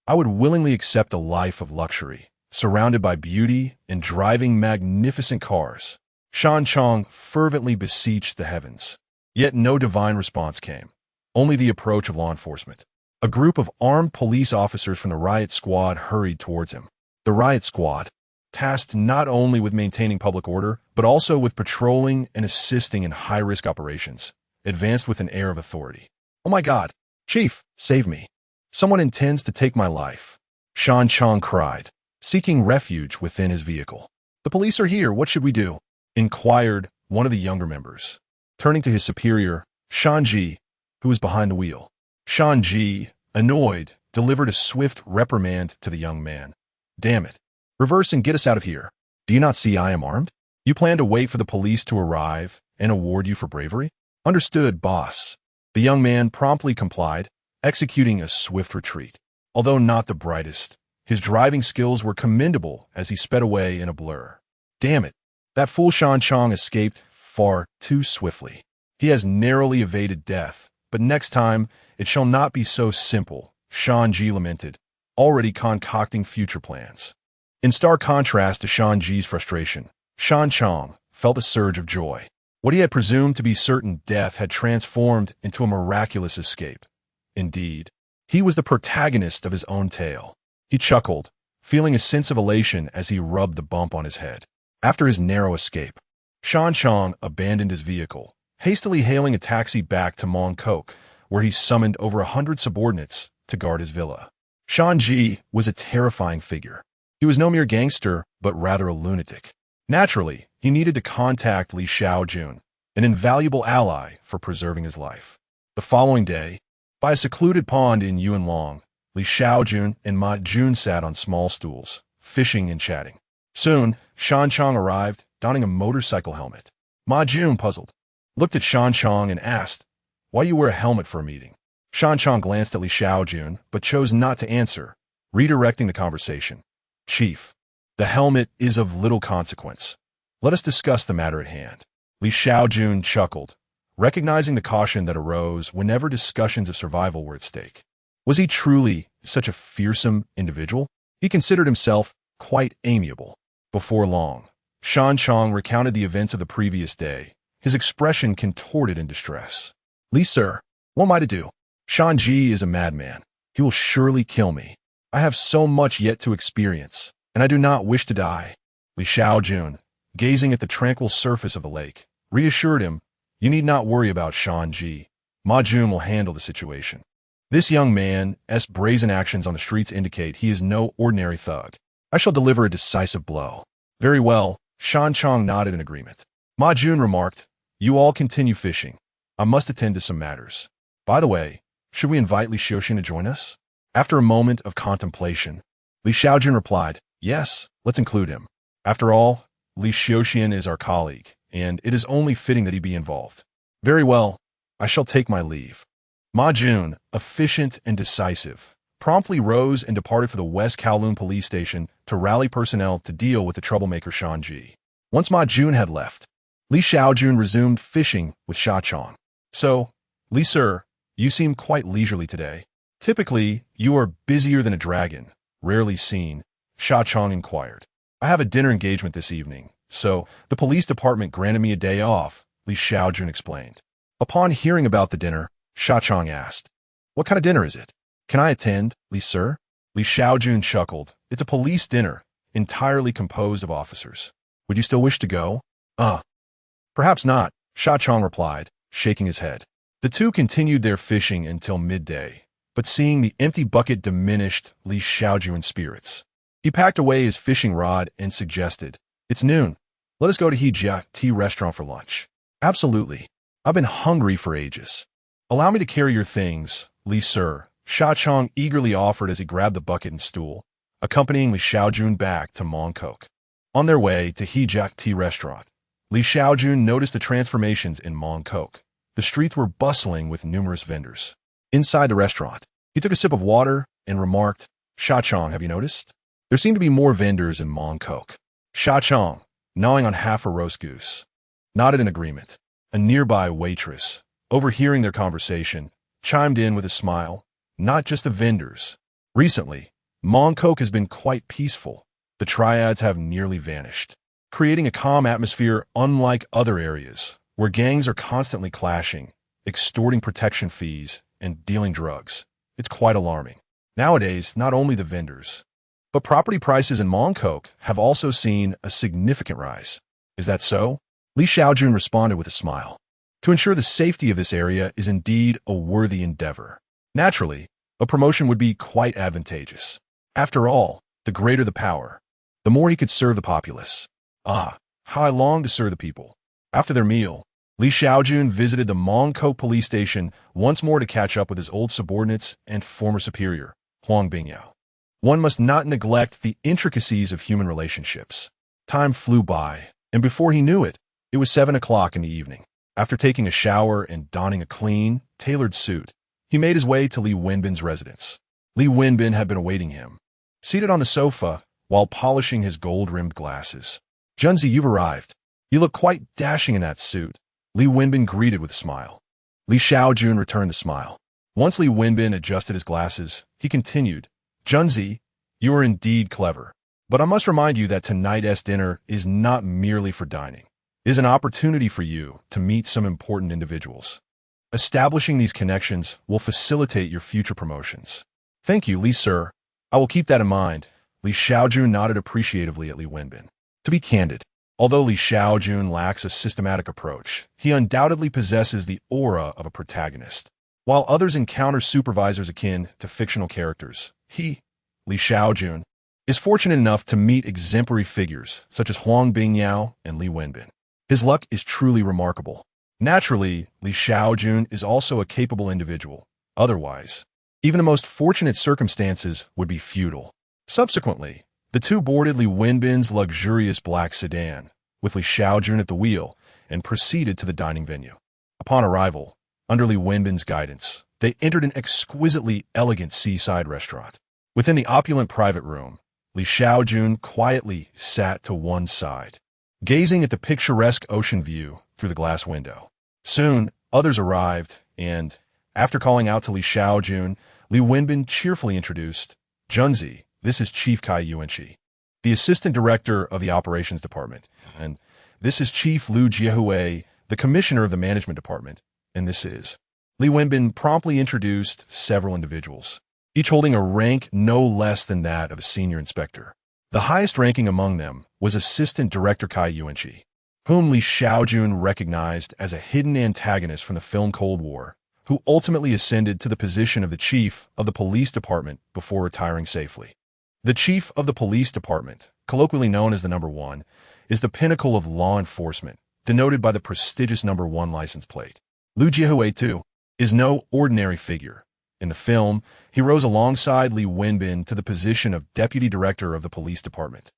I would willingly accept a life of luxury, surrounded by beauty and driving magnificent cars." Shan Chong fervently beseeched the heavens. Yet no divine response came, only the approach of law enforcement. A group of armed police officers from the riot squad hurried towards him. The riot squad, tasked not only with maintaining public order, but also with patrolling and assisting in high-risk operations, advanced with an air of authority. "Oh my God, Chief, save me. Someone intends to take my life," Shan Chong cried, seeking refuge within his vehicle. "The police are here. What should we do?" inquired one of the younger members, turning to his superior, Shan Ji, who was behind the wheel. Shan Ji, annoyed, delivered a swift reprimand to the young man. "Damn it. Reverse and get us out of here. Do you not see I am armed? You plan to wait for the police to arrive and award you for bravery?" "Understood, boss." The young man promptly complied, executing a swift retreat. Although not the brightest, his driving skills were commendable as he sped away in a blur. Damn it, that fool Shan Chong escaped far too swiftly. He has narrowly evaded death, but next time it shall not be so simple, Shaojun lamented, already concocting future plans. In stark contrast to Shaojun's frustration, Chong felt a surge of joy. What he had presumed to be certain death had transformed into a miraculous escape. Indeed, he was the protagonist of his own tale. He chuckled, feeling a sense of elation as he rubbed the bump on his head. After his narrow escape, Chong abandoned his vehicle, hastily hailing a taxi back to Mongkok, where he summoned over 100 subordinates to guard his villa. Shaojun was a terrifying figure. He was no mere gangster, but rather a lunatic. Naturally, he needed to contact Li Shaojun, an invaluable ally for preserving his life. The following day, by a secluded pond in Yuanlong, Li Shaojun and Ma Jun sat on small stools, fishing and chatting. Soon, Chong arrived, donning a motorcycle helmet. Ma Jun, puzzled, looked at Chong and asked, "Why you wear a helmet for a meeting?" Chong glanced at Li Shaojun, but chose not to answer, redirecting the conversation. "Chief, the helmet is of little consequence. Let us discuss the matter at hand." Li Shaojun chuckled, recognizing the caution that arose whenever discussions of survival were at stake. Was he truly such a fearsome individual? He considered himself quite amiable. Before long, Chong recounted the events of the previous day, his expression contorted in distress. "Li, sir, what am I to do? Shaojun is a madman. He will surely kill me. I have so much yet to experience, and I do not wish to die." Li Shaojun, gazing at the tranquil surface of the lake, reassured him, "You need not worry about Shaojun. Ma Jun will handle the situation. This young man's brazen actions on the streets indicate he is no ordinary thug. I shall deliver a decisive blow." "Very well," Chong nodded in agreement. Ma Jun remarked, "You all continue fishing. I must attend to some matters. By the way, should we invite Li Shaojun to join us?" After a moment of contemplation, Li Shaojun replied, "Yes, let's include him. After all, Li Shaojun is our colleague, and it is only fitting that he be involved." "Very well, I shall take my leave." Ma Jun, efficient and decisive, promptly rose and departed for the West Kowloon police station to rally personnel to deal with the troublemaker Shaojun. Once Ma Jun had left, Li Shaojun resumed fishing with Chong. "So, Li sir, you seem quite leisurely today. Typically, you are busier than a dragon, rarely seen," Chong inquired. "I have a dinner engagement this evening, so the police department granted me a day off," Li Shaojun explained. Upon hearing about the dinner, Chong asked, "What kind of dinner is it? Can I attend, Li sir?" Li Shaojun chuckled. "It's a police dinner, entirely composed of officers. Would you still wish to go?" Perhaps not," Chong replied, shaking his head. The two continued their fishing until midday, but seeing the empty bucket diminished Li Shaojun's spirits. He packed away his fishing rod and suggested, "It's noon. Let us go to Hijia Tea Restaurant for lunch." "Absolutely. I've been hungry for ages." "Allow me to carry your things, Li sir," Chong eagerly offered as he grabbed the bucket and stool, accompanying Li Shaojun back to Mongkok. On their way to Hijia Tea Restaurant, Li Shaojun noticed the transformations in Mongkok. The streets were bustling with numerous vendors. Inside the restaurant, he took a sip of water and remarked, "Chong, have you noticed? There seem to be more vendors in Mongkok." Chong, gnawing on half a roast goose, nodded in agreement. A nearby waitress, overhearing their conversation, chimed in with a smile, "Not just the vendors. Recently, Mongkok has been quite peaceful. The triads have nearly vanished, creating a calm atmosphere unlike other areas, where gangs are constantly clashing, extorting protection fees, and dealing drugs. It's quite alarming. Nowadays, not only the vendors, but property prices in Mongkok have also seen a significant rise." "Is that so?" Li Shaojun responded with a smile. "To ensure the safety of this area is indeed a worthy endeavor. Naturally, a promotion would be quite advantageous. After all, the greater the power, the more he could serve the populace. Ah, how I long to serve the people." After their meal, Li Shaojun visited the Mongkok police station once more to catch up with his old subordinates and former superior, Huang Bingyao. One must not neglect the intricacies of human relationships. Time flew by, and before he knew it, it was 7 o'clock in the evening. After taking a shower and donning a clean, tailored suit, he made his way to Li Wenbin's residence. Li Wenbin had been awaiting him, seated on the sofa while polishing his gold-rimmed glasses. "Junzi, you've arrived. You look quite dashing in that suit," Li Wenbin greeted with a smile. Li Shaojun returned the smile. Once Li Wenbin adjusted his glasses, He continued, Junzi, you are indeed clever. But I must remind you that tonight's dinner is not merely for dining. It is an opportunity for you to meet some important individuals. Establishing these connections will facilitate your future promotions. Thank you, Li sir. I will keep that in mind. Li Shaojun nodded appreciatively at Li Wenbin. To be candid, although Li Shaojun lacks a systematic approach, he undoubtedly possesses the aura of a protagonist. While others encounter supervisors akin to fictional characters, he, Li Shaojun, is fortunate enough to meet exemplary figures such as Huang Bingyao and Li Wenbin. His luck is truly remarkable. Naturally, Li Shaojun is also a capable individual. Otherwise, even the most fortunate circumstances would be futile. Subsequently, the two boarded Li Wenbin's luxurious black sedan, with Li Shaojun at the wheel, and proceeded to the dining venue. Upon arrival, under Li Wenbin's guidance, they entered an exquisitely elegant seaside restaurant. Within the opulent private room, Li Shaojun quietly sat to one side, gazing at the picturesque ocean view through the glass window. Soon, others arrived, and, after calling out to Li Shaojun, Li Wenbin cheerfully introduced, Junzi, this is Chief Kai Yuanqi, the Assistant Director of the Operations Department, and this is Chief Lu Jiehui, the Commissioner of the Management Department, and this is. Li Wenbin promptly introduced several individuals, each holding a rank no less than that of a senior inspector. The highest ranking among them was Assistant Director Kai Yuanqi, whom Li Shaojun recognized as a hidden antagonist from the film Cold War, who ultimately ascended to the position of the Chief of the Police Department before retiring safely. The Chief of the Police Department, colloquially known as the Number 1, is the pinnacle of law enforcement, denoted by the prestigious Number 1 license plate. Lu Jiehui, too, is no ordinary figure. In the film, he rose alongside Li Wenbin to the position of Deputy Director of the Police Department,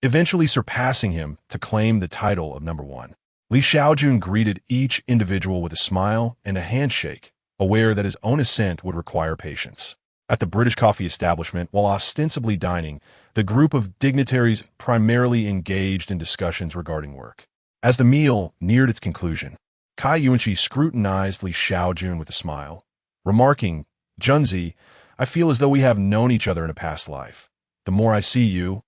eventually surpassing him to claim the title of Number 1. Li Shaojun greeted each individual with a smile and a handshake, aware that his own ascent would require patience. At the British coffee establishment, while ostensibly dining, the group of dignitaries primarily engaged in discussions regarding work. As the meal neared its conclusion, Kai Yuanqi scrutinized Li Shaojun with a smile, remarking, Junzi, I feel as though we have known each other in a past life. The more I see you,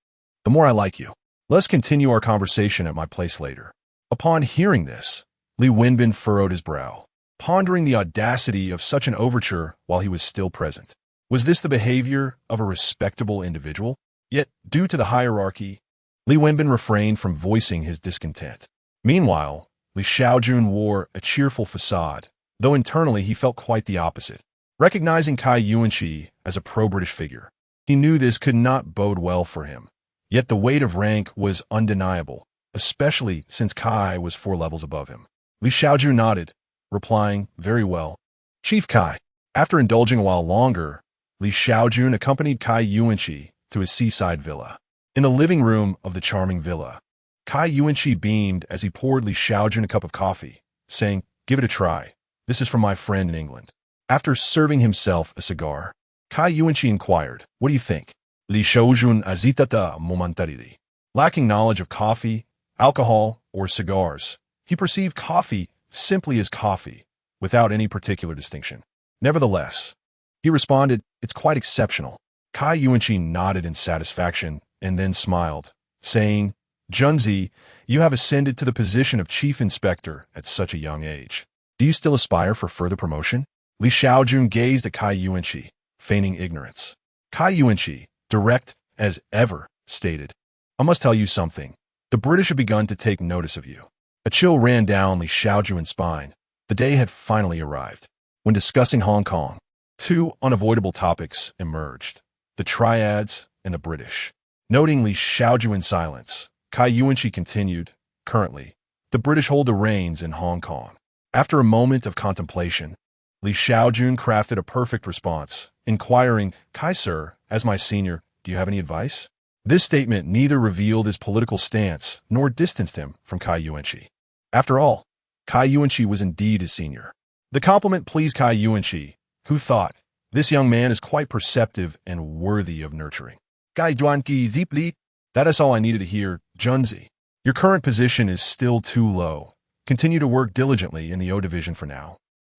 the more I like you. Let's continue our conversation at my place later. Upon hearing this, Li Wenbin furrowed his brow, pondering the audacity of such an overture while he was still present. Was this the behavior of a respectable individual? Yet, due to the hierarchy, Li Wenbin refrained from voicing his discontent. Meanwhile, Li Shaojun wore a cheerful facade, though internally he felt quite the opposite. Recognizing Kai Yuanqi as a pro-British figure, he knew this could not bode well for him. Yet the weight of rank was undeniable, especially since Kai was 4 levels above him. Li Shaojun nodded, replying, very well. Chief Kai. After indulging a while longer, Li Shaojun accompanied Kai Yuanqi to his seaside villa. In the living room of the charming villa, Kai Yuanqi beamed as he poured Li Shaojun a cup of coffee, saying, give it a try. This is from my friend in England. After serving himself a cigar, Kai Yuanqi inquired, what do you think? Li Shaojun azitata momentarily. Lacking knowledge of coffee, alcohol, or cigars, he perceived coffee simply as coffee, without any particular distinction. Nevertheless, he responded, it's quite exceptional. Kai Yuanqi nodded in satisfaction and then smiled, saying, Junzi, you have ascended to the position of Chief Inspector at such a young age. Do you still aspire for further promotion? Li Shaojun gazed at Kai Yuanqi, feigning ignorance. Kai Yuanqi, direct as ever, stated, I must tell you something. The British have begun to take notice of you. A chill ran down Li Shaojun's spine. The day had finally arrived. When discussing Hong Kong, 2 unavoidable topics emerged, the triads and the British. Noting Li Shaojun's silence, Kai Yuanqi continued, currently, the British hold the reins in Hong Kong. After a moment of contemplation, Li Shaojun crafted a perfect response, inquiring, Kai sir, as my senior, do you have any advice? This statement neither revealed his political stance nor distanced him from Kai Yuanqi. After all, Kai Yuanqi was indeed his senior. The compliment pleased Kai Yuanqi, who thought, this young man is quite perceptive and worthy of nurturing. Kai Yuanqi zipli. That is all I needed to hear, Junzi. Your current position is still too low. Continue to work diligently in the O Division for now,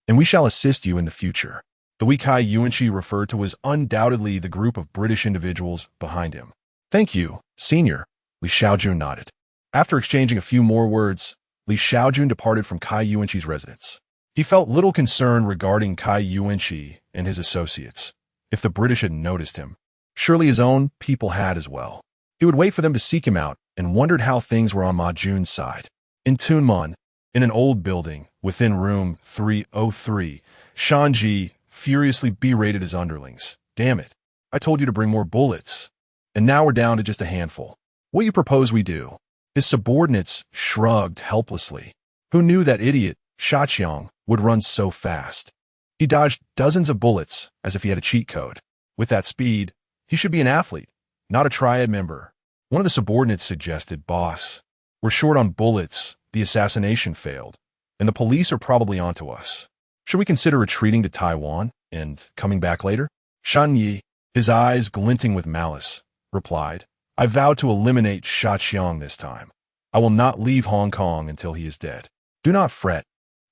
and we shall assist you in the future. The Wei Kai Yuanqi referred to was undoubtedly the group of British individuals behind him. "Thank you, Senior," Li Shaojun nodded. After exchanging a few more words, Li Shaojun departed from Kai Yuanqi's residence. He felt little concern regarding Kai Yuanqi and his associates. If the British had noticed him, surely his own people had as well. He would wait for them to seek him out and wondered how things were on Ma Jun's side. In Tunman, in an old building, within room 303, Shanji furiously berated his underlings. "Damn it, I told you to bring more bullets. And now we're down to just a handful. What do you propose we do?" His subordinates shrugged helplessly. Who knew that idiot, Shaqiang, would run so fast? He dodged dozens of bullets as if he had a cheat code. With that speed, he should be an athlete, not a triad member. One of the subordinates suggested, "Boss, we're short on bullets, the assassination failed, and the police are probably onto us. Should we consider retreating to Taiwan and coming back later?" Shan Yi, his eyes glinting with malice, replied, "I vow to eliminate Shaqiang this time. I will not leave Hong Kong until he is dead. Do not fret.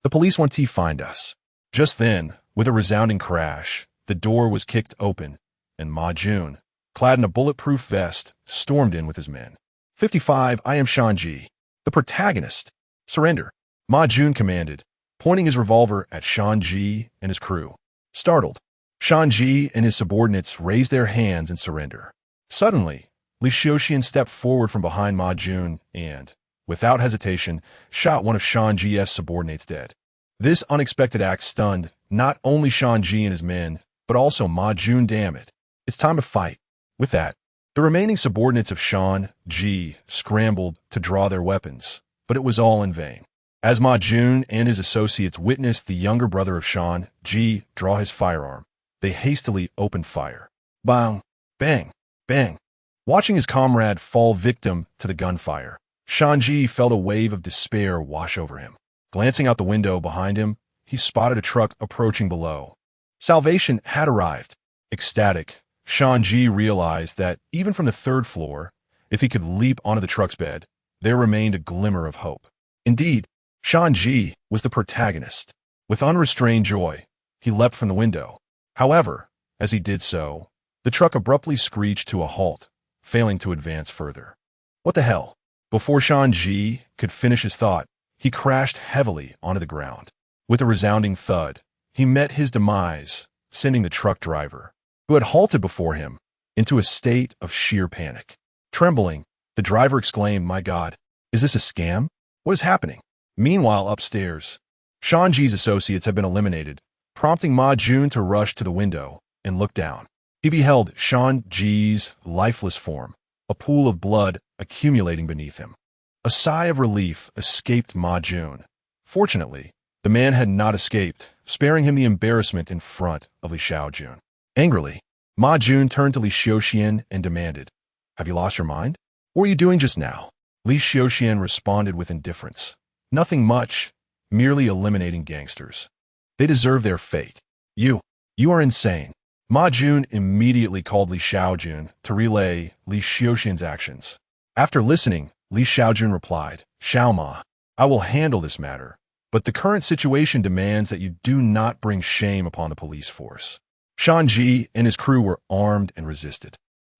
The police won't find us." Just then, with a resounding crash, the door was kicked open, and Ma Jun, clad in a bulletproof vest, stormed in with his men. 55, I am Shanji, the protagonist. Surrender, Ma Jun commanded, pointing his revolver at Shanji and his crew. Startled, Shanji and his subordinates raised their hands in surrender. Suddenly, Li Shaojun stepped forward from behind Ma Jun and, without hesitation, shot one of Shanji's subordinates dead. This unexpected act stunned not only Shanji and his men, but also Ma Jun. "Damn it, it's time to fight." With that, the remaining subordinates of Shanji scrambled to draw their weapons, but it was all in vain. As Ma Jun and his associates witnessed the younger brother of Shanji draw his firearm, they hastily opened fire. Bang, bang, bang. Watching his comrade fall victim to the gunfire, Shanji felt a wave of despair wash over him. Glancing out the window behind him, he spotted a truck approaching below. Salvation had arrived. Ecstatic, Shanji realized that even from the third floor, if he could leap onto the truck's bed, there remained a glimmer of hope. Indeed, Shanji was the protagonist. With unrestrained joy, he leapt from the window. However, as he did so, the truck abruptly screeched to a halt, failing to advance further. What the hell? Before Shanji could finish his thought, he crashed heavily onto the ground. With a resounding thud, he met his demise, sending the truck driver, who had halted before him, into a state of sheer panic. Trembling, the driver exclaimed, "My God, is this a scam? What is happening?" Meanwhile, upstairs, Shanji's associates had been eliminated, prompting Ma Jun to rush to the window and look down. He beheld Shanji's lifeless form, a pool of blood accumulating beneath him. A sigh of relief escaped Ma Jun. Fortunately, the man had not escaped, sparing him the embarrassment in front of Li Shaojun. Angrily, Ma Jun turned to Li Shaojun and demanded, "Have you lost your mind? What were you doing just now?" Li Shaojun responded with indifference. "Nothing much, merely eliminating gangsters. They deserve their fate. You are insane." Ma Jun immediately called Li Shaojun to relay Li Shaojun's actions. After listening, Li Shaojun replied, "Xiao Ma, I will handle this matter, but the current situation demands that you do not bring shame upon the police force." Shanji and his crew were armed and resisted.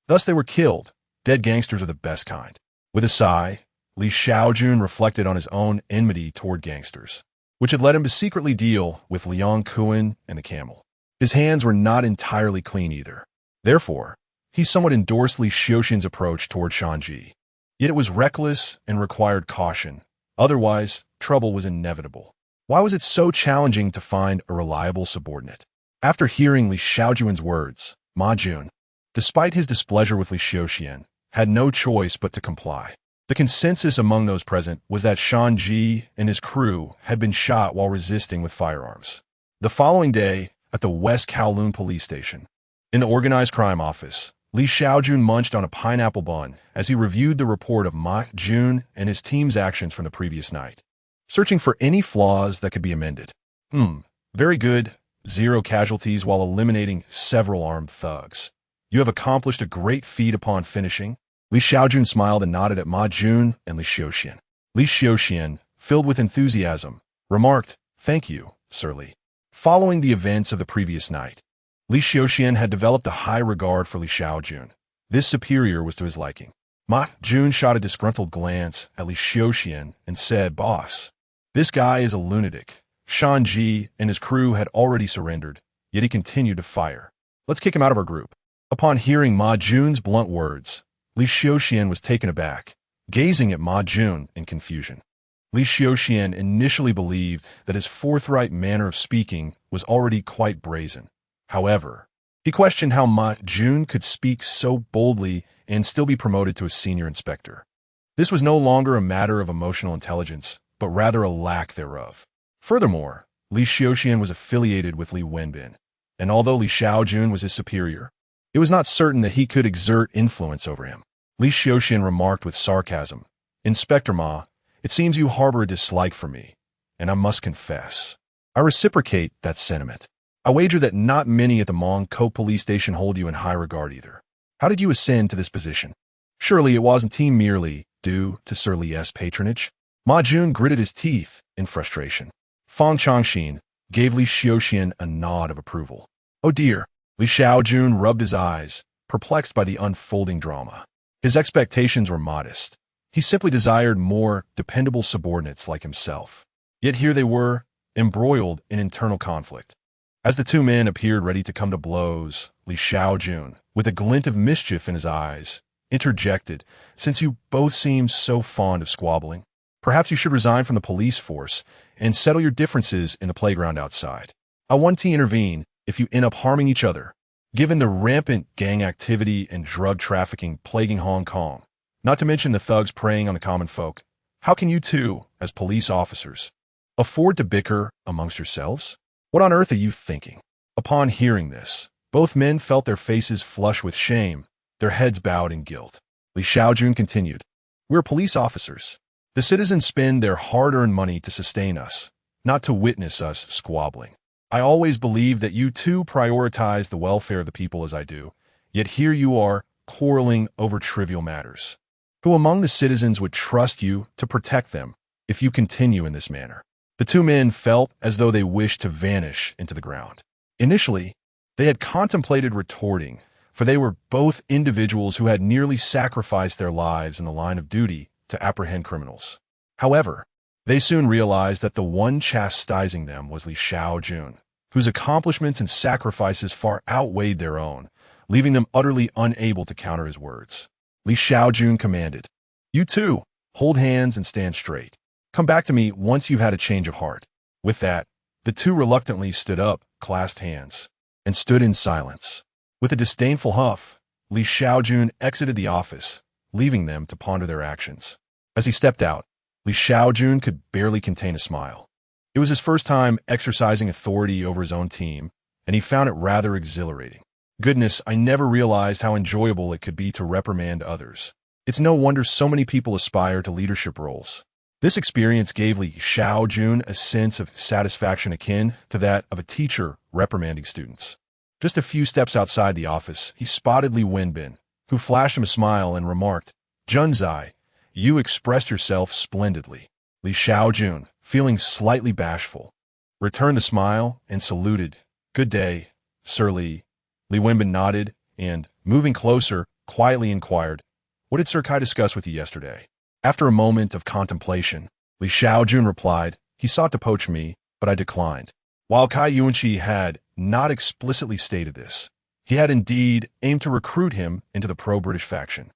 Thus they were killed. Dead gangsters are the best kind. With a sigh, Li Shaojun reflected on his own enmity toward gangsters, which had led him to secretly deal with Liang Kuan and the camel. His hands were not entirely clean either. Therefore, he somewhat endorsed Li Shaojun's approach toward Shanji. Yet it was reckless and required caution. Otherwise, trouble was inevitable. Why was it so challenging to find a reliable subordinate? After hearing Li Shaojun's words, Ma Jun, despite his displeasure with Li Shaojun, had no choice but to comply. The consensus among those present was that Shanji and his crew had been shot while resisting with firearms. The following day, at the West Kowloon police station, in the organized crime office, Li Shaojun munched on a pineapple bun as he reviewed the report of Ma Jun and his team's actions from the previous night, searching for any flaws that could be amended. Very good. 0 casualties while eliminating several armed thugs. You have accomplished a great feat upon finishing. Li Shaojun smiled and nodded at Ma Jun and Li Shaojun. Li Shaojun, filled with enthusiasm, remarked, "Thank you, Sir Li." Following the events of the previous night, Li Shaojun had developed a high regard for Li Shaojun. This superior was to his liking. Ma Jun shot a disgruntled glance at Li Shaojun and said, "Boss, this guy is a lunatic." Shan Ji and his crew had already surrendered, yet he continued to fire. "Let's kick him out of our group." Upon hearing Ma Jun's blunt words, Li Shaojun was taken aback, gazing at Ma Jun in confusion. Li Shaojun initially believed that his forthright manner of speaking was already quite brazen. However, he questioned how Ma Jun could speak so boldly and still be promoted to a senior inspector. This was no longer a matter of emotional intelligence, but rather a lack thereof. Furthermore, Li Shaojun was affiliated with Li Wenbin, and although Li Shaojun was his superior, it was not certain that he could exert influence over him. Li Shaojun remarked with sarcasm, "Inspector Ma, it seems you harbor a dislike for me, and I must confess, I reciprocate that sentiment. I wager that not many at the Mong Kok police station hold you in high regard either. How did you ascend to this position? Surely it wasn't merely due to Sir Li's patronage?" Ma Jun gritted his teeth in frustration. Fang Changxin gave Li Shaojun a nod of approval. "Oh dear." Li Shaojun rubbed his eyes, perplexed by the unfolding drama. His expectations were modest. He simply desired more dependable subordinates like himself. Yet here they were, embroiled in internal conflict. As the two men appeared ready to come to blows, Li Shaojun, with a glint of mischief in his eyes, interjected, "Since you both seem so fond of squabbling, perhaps you should resign from the police force and settle your differences in the playground outside. I want to intervene if you end up harming each other. Given the rampant gang activity and drug trafficking plaguing Hong Kong, not to mention the thugs preying on the common folk, how can you two, as police officers, afford to bicker amongst yourselves? What on earth are you thinking?" Upon hearing this, both men felt their faces flush with shame, their heads bowed in guilt. Li Shaojun continued, "We're police officers. The citizens spend their hard-earned money to sustain us, not to witness us squabbling. I always believed that you too prioritize the welfare of the people as I do, yet here you are quarreling over trivial matters. Who among the citizens would trust you to protect them if you continue in this manner?" The two men felt as though they wished to vanish into the ground. Initially, they had contemplated retorting, for they were both individuals who had nearly sacrificed their lives in the line of duty to apprehend criminals. However, they soon realized that the one chastising them was Li Shaojun, whose accomplishments and sacrifices far outweighed their own, leaving them utterly unable to counter his words. Li Shaojun commanded, "You two, hold hands and stand straight. Come back to me once you've had a change of heart." With that, the two reluctantly stood up, clasped hands, and stood in silence. With a disdainful huff, Li Shaojun exited the office, leaving them to ponder their actions. As he stepped out, Li Shaojun could barely contain a smile. It was his first time exercising authority over his own team, and he found it rather exhilarating. Goodness, I never realized how enjoyable it could be to reprimand others. It's no wonder so many people aspire to leadership roles. This experience gave Li Shaojun a sense of satisfaction akin to that of a teacher reprimanding students. Just a few steps outside the office, he spotted Li Wenbin, who flashed him a smile and remarked, "Junzai, you expressed yourself splendidly." Li Shaojun, feeling slightly bashful, returned the smile and saluted, "Good day, Sir Li." Li Wenbin nodded and, moving closer, quietly inquired, "What did Sir Kai discuss with you yesterday?" After a moment of contemplation, Li Shaojun replied, "He sought to poach me, but I declined." While Kai Yuanqi had not explicitly stated this, he had indeed aimed to recruit him into the pro-British faction.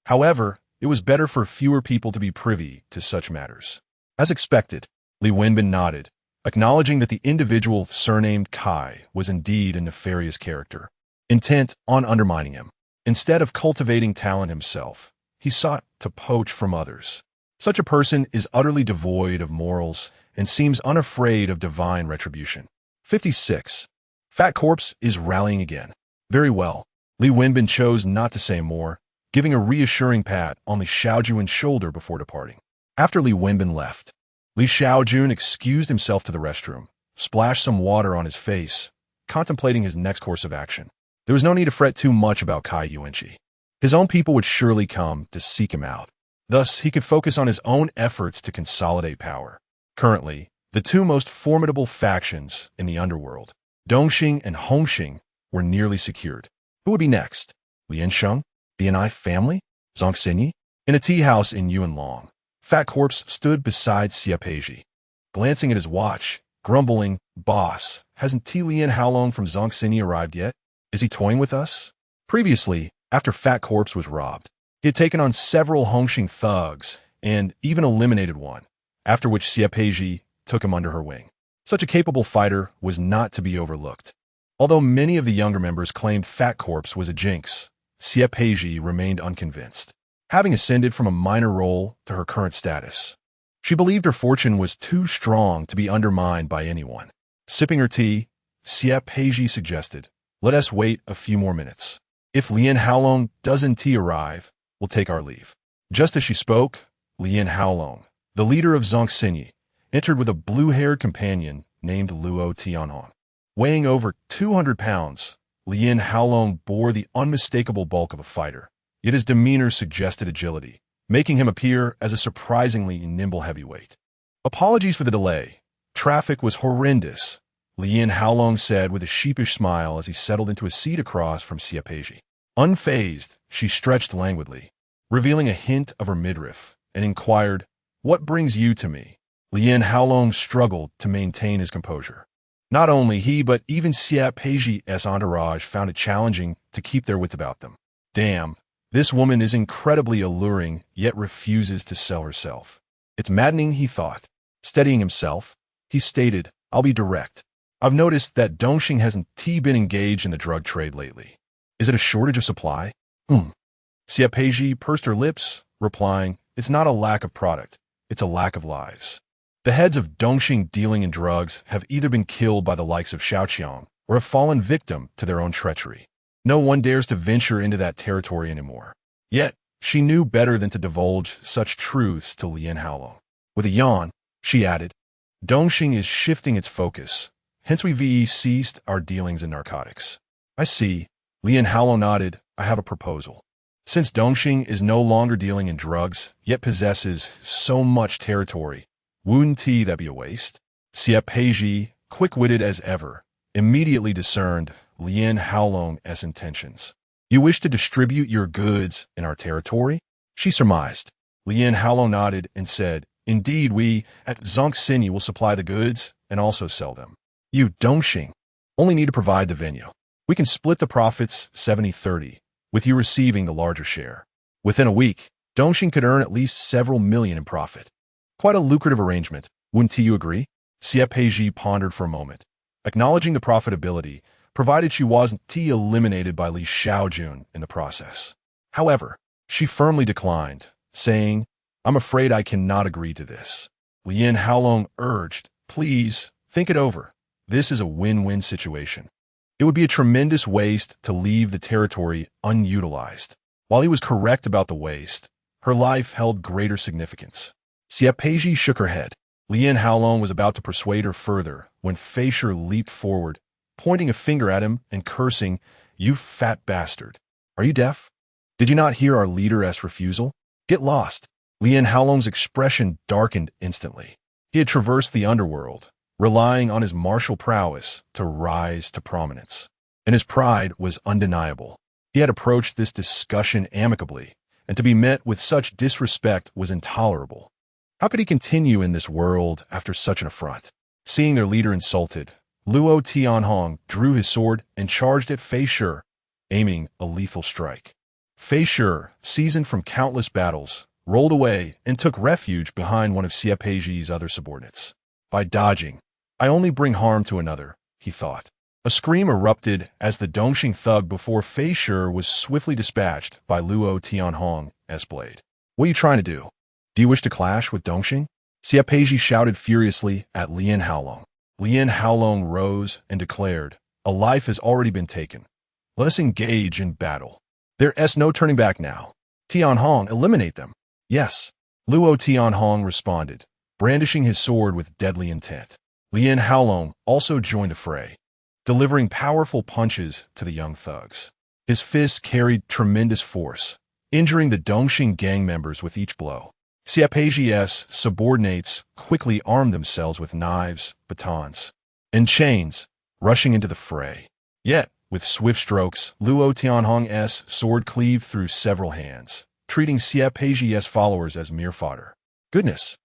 However, it was better for fewer people to be privy to such matters. As expected, Li Wenbin nodded, acknowledging that the individual surnamed Kai was indeed a nefarious character, intent on undermining him. Instead of cultivating talent himself, he sought to poach from others. Such a person is utterly devoid of morals and seems unafraid of divine retribution. 56. Fat Corpse is rallying again. Very well. Li Wenbin chose not to say more, giving a reassuring pat on Li Shaojun's shoulder before departing. After Li Wenbin left, Li Shaojun excused himself to the restroom, splashed some water on his face, contemplating his next course of action. There was no need to fret too much about Kai Yuanqi. His own people would surely come to seek him out. Thus, he could focus on his own efforts to consolidate power. Currently, the two most formidable factions in the underworld. Dongxing and Hongxing were nearly secured. Who would be next? Lian Sheng? The Anai family? Zhang Xinyi? In a tea house in Yuanlong, Fat Corpse stood beside Xia Peizhi, glancing at his watch, grumbling, "Boss, hasn't T. Lian Haolong from Zhang Xinyi arrived yet? Is he toying with us?" Previously, after Fat Corpse was robbed, he had taken on several Hongxing thugs and even eliminated one, after which Xia Peizhi took him under her wing. Such a capable fighter was not to be overlooked. Although many of the younger members claimed Fat Corpse was a jinx, Xia Peizhi remained unconvinced, having ascended from a minor role to her current status. She believed her fortune was too strong to be undermined by anyone. Sipping her tea, Xia Peizhi suggested, "Let us wait a few more minutes. If Lian Haolong doesn't arrive, we'll take our leave." Just as she spoke, Lian Haolong, the leader of Zhang Xinyi, entered with a blue-haired companion named Luo Tianhong. Weighing over 200 pounds, Lian Haolong bore the unmistakable bulk of a fighter, yet his demeanor suggested agility, making him appear as a surprisingly nimble heavyweight. "Apologies for the delay. Traffic was horrendous," Lian Haolong said with a sheepish smile as he settled into a seat across from Xia Peizhi. Unfazed, she stretched languidly, revealing a hint of her midriff, and inquired, "What brings you to me?" Lian Haolong struggled to maintain his composure. Not only he, but even Xia Peizhi's entourage found it challenging to keep their wits about them. "Damn, this woman is incredibly alluring, yet refuses to sell herself. It's maddening," he thought. Steadying himself, he stated, "I'll be direct. I've noticed that Dongxing hasn't been engaged in the drug trade lately. Is it a shortage of supply?" Xia Peizhi pursed her lips, replying, "It's not a lack of product, it's a lack of lives. The heads of Dongxing dealing in drugs have either been killed by the likes of Shaoqiang or have fallen victim to their own treachery. No one dares to venture into that territory anymore." Yet, she knew better than to divulge such truths to Lian Haolong. With a yawn, she added, "Dongxing is shifting its focus, hence we've ceased our dealings in narcotics." "I see." Lian Haolong nodded, "I have a proposal. Since Dongxing is no longer dealing in drugs, yet possesses so much territory, wouldn't that be a waste?" Xia Peizhi, quick-witted as ever, immediately discerned Lian Haolong's intentions. "You wish to distribute your goods in our territory?" she surmised. Lian Haolong nodded and said, "Indeed, we at Zhang Xinyi will supply the goods and also sell them. You, Dongxing, only need to provide the venue. We can split the profits 70-30, with you receiving the larger share. Within a week, Dongxing could earn at least several million in profit. Quite a lucrative arrangement, wouldn't you agree?" Xia Peizhi pondered for a moment, acknowledging the profitability, provided she wasn't eliminated by Li Shaojun in the process. However, she firmly declined, saying, "I'm afraid I cannot agree to this." Lian Haolong urged, "Please, think it over. This is a win-win situation. It would be a tremendous waste to leave the territory unutilized." While he was correct about the waste, her life held greater significance. Xia Peizhi shook her head. Lian Haolong was about to persuade her further when Fei Shi leaped forward, pointing a finger at him and cursing, "You fat bastard. Are you deaf? Did you not hear our leader's refusal? Get lost." Lian Haolong's expression darkened instantly. He had traversed the underworld, relying on his martial prowess to rise to prominence, and his pride was undeniable. He had approached this discussion amicably, and to be met with such disrespect was intolerable. How could he continue in this world after such an affront? Seeing their leader insulted, Luo Tianhong drew his sword and charged at Fei Shi, aiming a lethal strike. Fei Shi, seasoned from countless battles, rolled away and took refuge behind one of Xia Peizhi's other subordinates. By dodging, I only bring harm to another, he thought. A scream erupted as the Dongxing thug before Fei Shi was swiftly dispatched by Luo Tianhong's blade. "What are you trying to do? Do you wish to clash with Dongxing?" Xia Peizhi shouted furiously at Lian Haolong. Lian Haolong rose and declared, "A life has already been taken. Let us engage in battle. There's no turning back now. Tianhong, eliminate them." "Yes," Luo Tianhong responded, brandishing his sword with deadly intent. Lian Haolong also joined the fray, delivering powerful punches to the young thugs. His fists carried tremendous force, injuring the Dongxing gang members with each blow. Xie subordinates quickly armed themselves with knives, batons, and chains, rushing into the fray. Yet, with swift strokes, Luo Tianhong's sword cleaved through several hands, treating Xie followers as mere fodder. Goodness!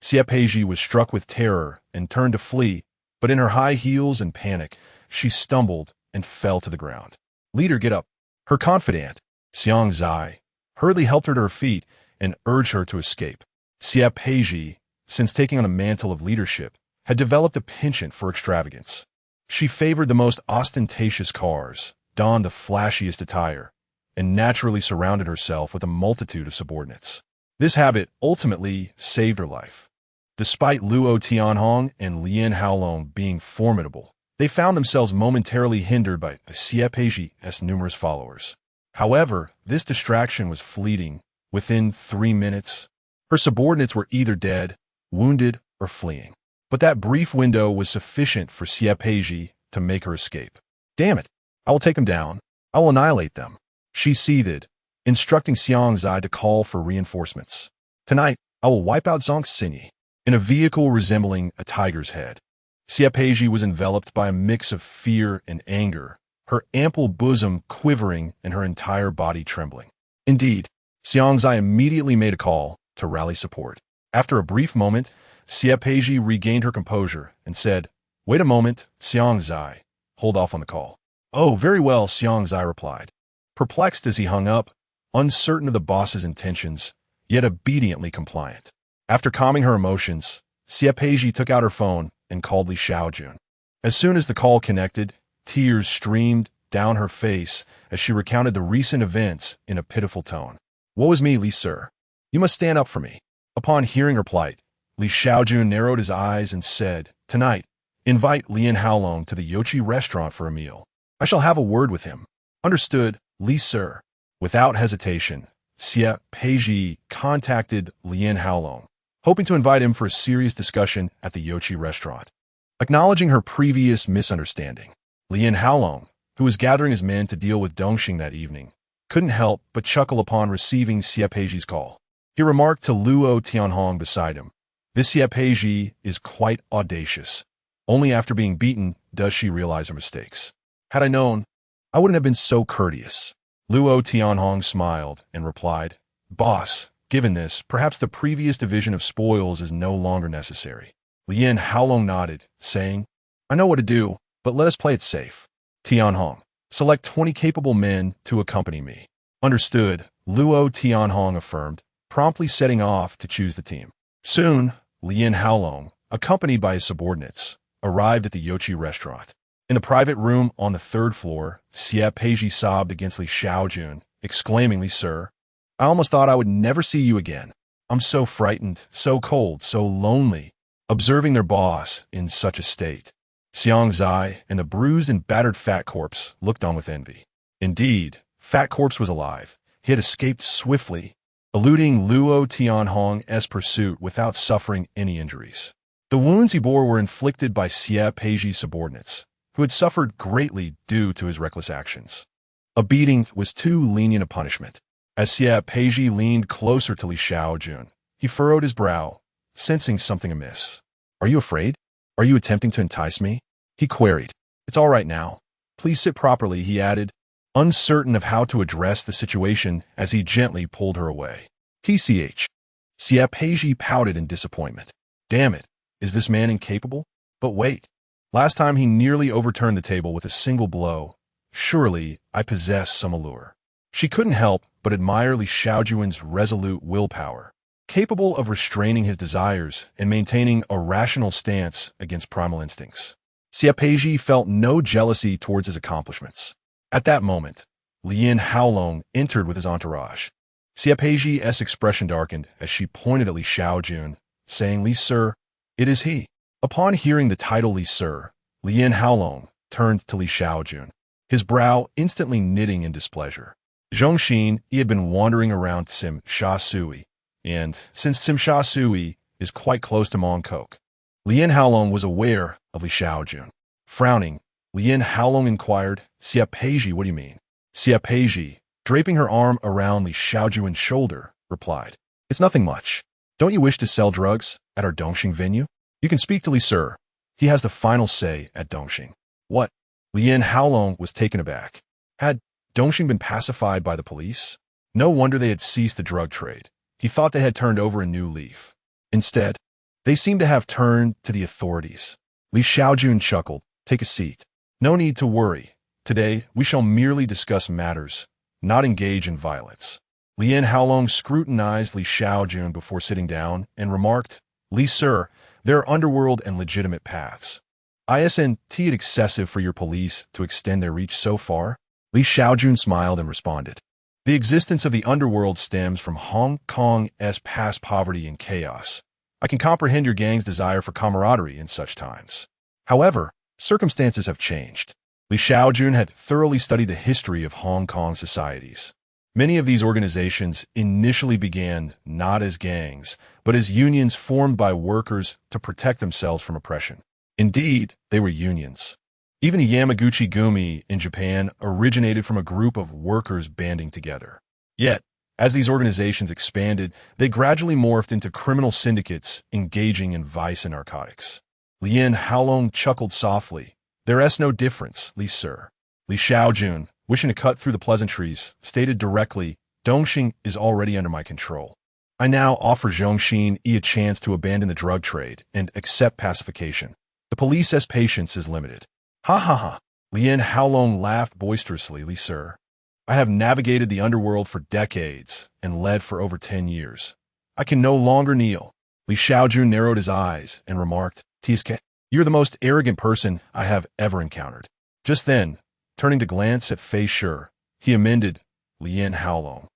Xie was struck with terror and turned to flee, but in her high heels and panic, she stumbled and fell to the ground. Leader, get up! Her confidant, Xiang Zai, hurriedly helped her to her feet and urged her to escape. Xie, since taking on a mantle of leadership, had developed a penchant for extravagance. She favored the most ostentatious cars, donned the flashiest attire, and naturally surrounded herself with a multitude of subordinates. This habit ultimately saved her life. Despite Luo Tianhong and Lin Haolong being formidable, they found themselves momentarily hindered by Xie numerous followers. However, this distraction was fleeting. Within 3 minutes, her subordinates were either dead, wounded, or fleeing. But that brief window was sufficient for Xie to make her escape. Damn it! I will take them down. I will annihilate them. She seethed, instructing Xiang Zai to call for reinforcements. Tonight, I will wipe out Xing in a vehicle resembling a tiger's head. Xie was enveloped by a mix of fear and anger, her ample bosom quivering and her entire body trembling. Indeed, Xiang Zai immediately made a call to rally support. After a brief moment, Xie regained her composure and said, "Wait a moment, Xiang Zai. Hold off on the call." "Oh, very well," Xiang Zai replied, perplexed as he hung up, uncertain of the boss's intentions, yet obediently compliant. After calming her emotions, Xie took out her phone and called Li Shaojun. As soon as the call connected, tears streamed down her face as she recounted the recent events in a pitiful tone. "Woe is me, Li Sir. You must stand up for me." Upon hearing her plight, Li Shaojun narrowed his eyes and said, "Tonight, invite Lin Haolong to the Yochi restaurant for a meal. I shall have a word with him." "Understood, Li Sir." Without hesitation, Xie contacted Lin Haolong, hoping to invite him for a serious discussion at the Yochi restaurant. Acknowledging her previous misunderstanding, Lin Haolong, who was gathering his men to deal with Dongxing that evening, couldn't help but chuckle upon receiving Xie call. He remarked to Luo Tianhong beside him, "This Xie is quite audacious. Only after being beaten does she realize her mistakes. Had I known, I wouldn't have been so courteous." Luo Tianhong smiled and replied, "Boss, given this, perhaps the previous division of spoils is no longer necessary." Lin Haolong nodded, saying, "I know what to do, but let us play it safe. Tianhong, select 20 capable men to accompany me." "Understood," Luo Tianhong affirmed, promptly setting off to choose the team. Soon, Lin Haolong, accompanied by his subordinates, arrived at the Yochi restaurant. In the private room on the 3rd floor, Xie sobbed against Li Shaojun, exclaiming, "Li Sir, I almost thought I would never see you again. I'm so frightened, so cold, so lonely." Observing their boss in such a state, Xiang Zai and the bruised and battered Fat Corpse looked on with envy. Indeed, Fat Corpse was alive. He had escaped swiftly, eluding Luo Tianhong's pursuit without suffering any injuries. The wounds he bore were inflicted by Xie subordinates, who had suffered greatly due to his reckless actions. A beating was too lenient a punishment. As Xie leaned closer to Li Shaojun, he furrowed his brow, sensing something amiss. "Are you afraid? Are you attempting to entice me?" he queried. "It's all right now. Please sit properly," he added, uncertain of how to address the situation as he gently pulled her away. "Tch." Xie pouted in disappointment. "Damn it, is this man incapable? But wait. Last time he nearly overturned the table with a single blow. Surely I possess some allure." She couldn't help but admire Li Shaojun's resolute willpower, capable of restraining his desires and maintaining a rational stance against primal instincts. Xie felt no jealousy towards his accomplishments. At that moment, Lin Haolong entered with his entourage. Xie's expression darkened as she pointed at Li Shaojun, saying, "Li Sir, it is he." Upon hearing the title Li Sir, Lin Haolong turned to Li Shaojun, his brow instantly knitting in displeasure. Zhongxin, he had been wandering around Tsim Sha Sui, and since Tsim Sha Sui is quite close to Mongkok, Lin Haolong was aware of Li Shaojun. Frowning, Lin Haolong inquired, "Xie, what do you mean?" Xie, draping her arm around Li Shaojun's shoulder, replied, "It's nothing much. Don't you wish to sell drugs at our Dongxing venue? You can speak to Li Sir. He has the final say at Dongxing. What? Lien Haolong was taken aback. Had Dongxing been pacified by the police? No wonder they had ceased the drug trade. He thought they had turned over a new leaf. Instead, they seemed to have turned to the authorities. Li Shaojun chuckled. Take a seat. No need to worry. Today, we shall merely discuss matters, not engage in violence. Lien Haolong scrutinized Li Shaojun before sitting down and remarked, Li Sir, there are underworld and legitimate paths. Isn't it excessive for your police to extend their reach so far? Li Shaojun smiled and responded. The existence of the underworld stems from Hong Kong's past poverty and chaos. I can comprehend your gang's desire for camaraderie in such times. However, circumstances have changed. Li Shaojun had thoroughly studied the history of Hong Kong societies. Many of these organizations initially began not as gangs, but as unions formed by workers to protect themselves from oppression. Indeed, they were unions. Even the Yamaguchi Gumi in Japan originated from a group of workers banding together. Yet, as these organizations expanded, they gradually morphed into criminal syndicates engaging in vice and narcotics. Lien Haolong chuckled softly. There's no difference, Li Sir. Li Shaojun, wishing to cut through the pleasantries, stated directly, Dongxing is already under my control. I now offer Zhongxin a chance to abandon the drug trade and accept pacification. The police's patience is limited. Ha ha ha. Lien Haolong laughed boisterously. Li Sir, I have navigated the underworld for decades and led for over 10 years. I can no longer kneel. Li Shaojun narrowed his eyes and remarked, Tsk, you're the most arrogant person I have ever encountered. Just then, turning to glance at Fei Shi, he amended, Lien Haolong.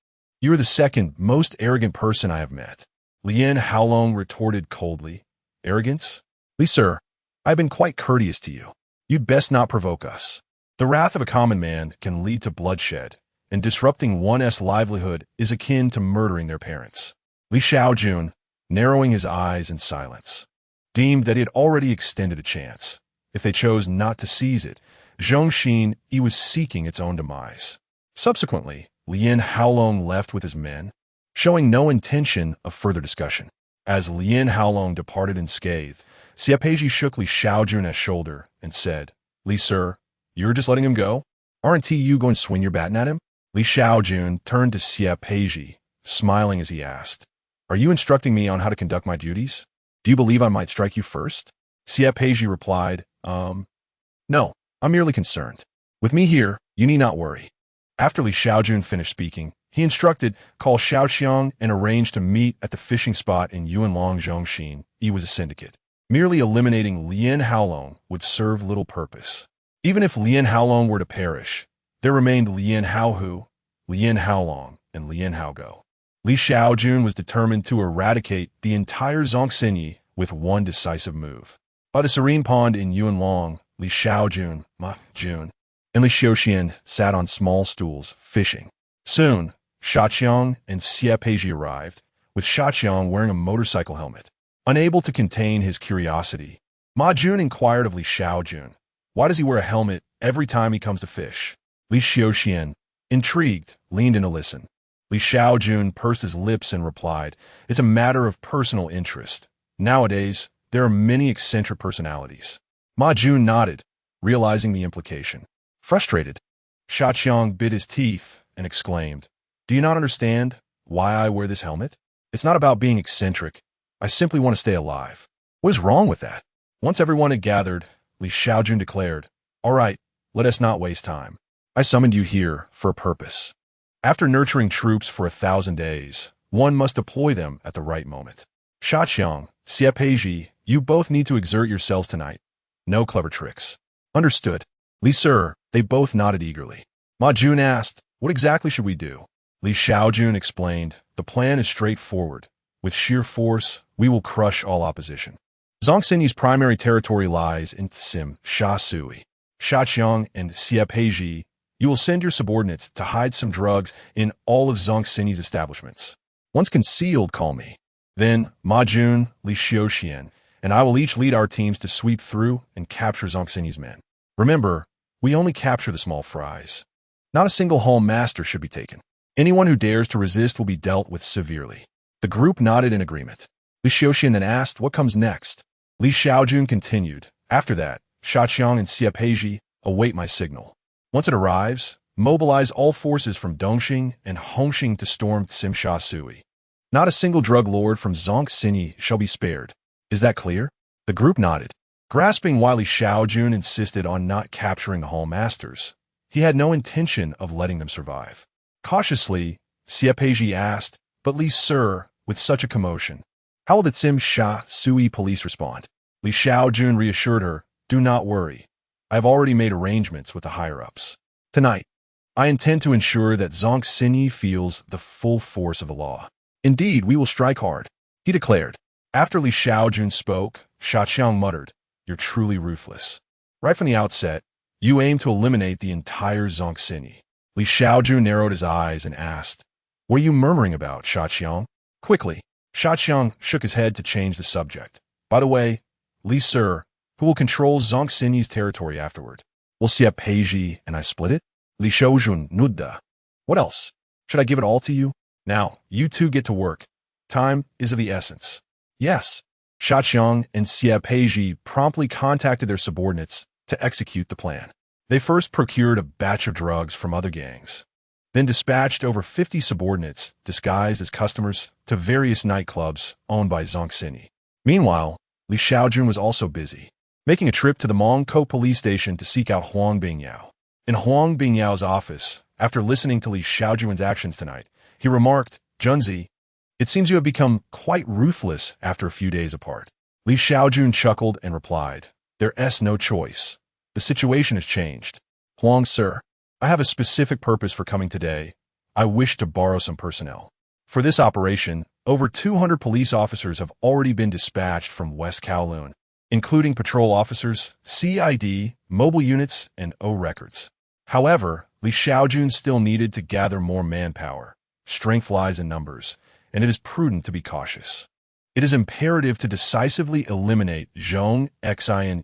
You are the second most arrogant person I have met. Lien Haolong retorted coldly, Arrogance? Li Sir, I've been quite courteous to you. You'd best not provoke us. The wrath of a common man can lead to bloodshed, and disrupting one's livelihood is akin to murdering their parents. Li Shaojun, narrowing his eyes in silence, deemed that he had already extended a chance. If they chose not to seize it, Zhongxin was seeking its own demise. Subsequently, Lien Haolong left with his men, showing no intention of further discussion. As Lien Haolong departed unscathed, Xiapeji shook Li Shaojun's shoulder and said, Li Sir, you're just letting him go? Aren't you going to swing your baton at him? Li Shaojun turned to Xiapeji, smiling as he asked, Are you instructing me on how to conduct my duties? Do you believe I might strike you first? Xiapeji replied, No, I'm merely concerned. With me here, you need not worry. After Li Shaojun finished speaking, he instructed, call Xiaoxiang and arrange to meet at the fishing spot in Yuanlong Zhongxin. He was a syndicate. Merely eliminating Lien Haolong would serve little purpose. Even if Lien Haolong were to perish, there remained Lien Haohu, Lien Haolong, and Lien Haogo. Li Shaojun was determined to eradicate the entire Zongxinyi with one decisive move. By the serene pond in Yuanlong, Li Shaojun, Ma Jun, and Li Shaoxian sat on small stools, fishing. Soon, Shaoxiang and Xiapeji arrived, with Shaoxiang wearing a motorcycle helmet. Unable to contain his curiosity, Ma Jun inquired of Li Shaojun, why does he wear a helmet every time he comes to fish? Li Shaoxian, intrigued, leaned in to listen. Li Shaojun pursed his lips and replied, It's a matter of personal interest. Nowadays, there are many eccentric personalities. Ma Jun nodded, realizing the implication. Frustrated, Shaoxiang bit his teeth and exclaimed, Do you not understand why I wear this helmet? It's not about being eccentric. I simply want to stay alive. What is wrong with that? Once everyone had gathered, Li Shaojun declared, All right, let us not waste time. I summoned you here for a purpose. After nurturing troops for 1,000 days, one must deploy them at the right moment. Shaoxiang, Xiapeji, you both need to exert yourselves tonight. No clever tricks. Understood. Li Sir, they both nodded eagerly. Ma Jun asked, What exactly should we do? Li Shaojun explained, The plan is straightforward. With sheer force, we will crush all opposition. Zongxinyi's primary territory lies in Tsim, Sha Sui. Shaoxiang and Xiapeji, you will send your subordinates to hide some drugs in all of Zongxinyi's establishments. Once concealed, call me. Then Ma Jun, Li Shaoxian, and I will each lead our teams to sweep through and capture Zongxinyi's men. Remember, we only capture the small fries. Not a single home master should be taken. Anyone who dares to resist will be dealt with severely. The group nodded in agreement. Li Shaojun then asked, what comes next? Li Shaojun continued, after that, Shaqiang and Xie await my signal. Once it arrives, mobilize all forces from Dongxing and Hongxing to storm Tsimsha Sui. Not a single drug lord from Zhongxinyi shall be spared. Is that clear? The group nodded, grasping why Li Shaojun insisted on not capturing the Hall Masters. He had no intention of letting them survive. Cautiously, Xie asked, but Li Sir, with such a commotion, how will the Tsimsha Sui police respond? Li Shaojun reassured her, do not worry. I have already made arrangements with the higher-ups. Tonight, I intend to ensure that Zhongxinyi feels the full force of the law. Indeed, we will strike hard, he declared. After Li Shaojun spoke, Shaqiang muttered, you're truly ruthless. Right from the outset, you aim to eliminate the entire Zhongxinyi. Li Shaojun narrowed his eyes and asked, what are you murmuring about, Shaqiang? Quickly, Shaqiang shook his head to change the subject. By the way, Li Sir, who will control Zhongxinyi's territory afterward? Will Xie and I split it? Li Shaojun nudda. What else? Should I give it all to you? Now, you two get to work. Time is of the essence. Yes. Shaqiang and Xie promptly contacted their subordinates to execute the plan. They first procured a batch of drugs from other gangs, then dispatched over 50 subordinates disguised as customers to various nightclubs owned by Zhongxinyi. Meanwhile, Li Shaojun was also busy, making a trip to the Mongkou police station to seek out Huang Bingyao. In Huang Bingyao's office, after listening to Li Shaojun's actions tonight, he remarked, Junzi, it seems you have become quite ruthless after a few days apart. Li Shaojun chuckled and replied, there's no choice. The situation has changed. Huang Sir, I have a specific purpose for coming today. I wish to borrow some personnel. For this operation, over 200 police officers have already been dispatched from West Kowloon, including patrol officers, CID, mobile units, and O records. However, Li Shaojun still needed to gather more manpower. Strength lies in numbers, and it is prudent to be cautious. It is imperative to decisively eliminate Zhong Xin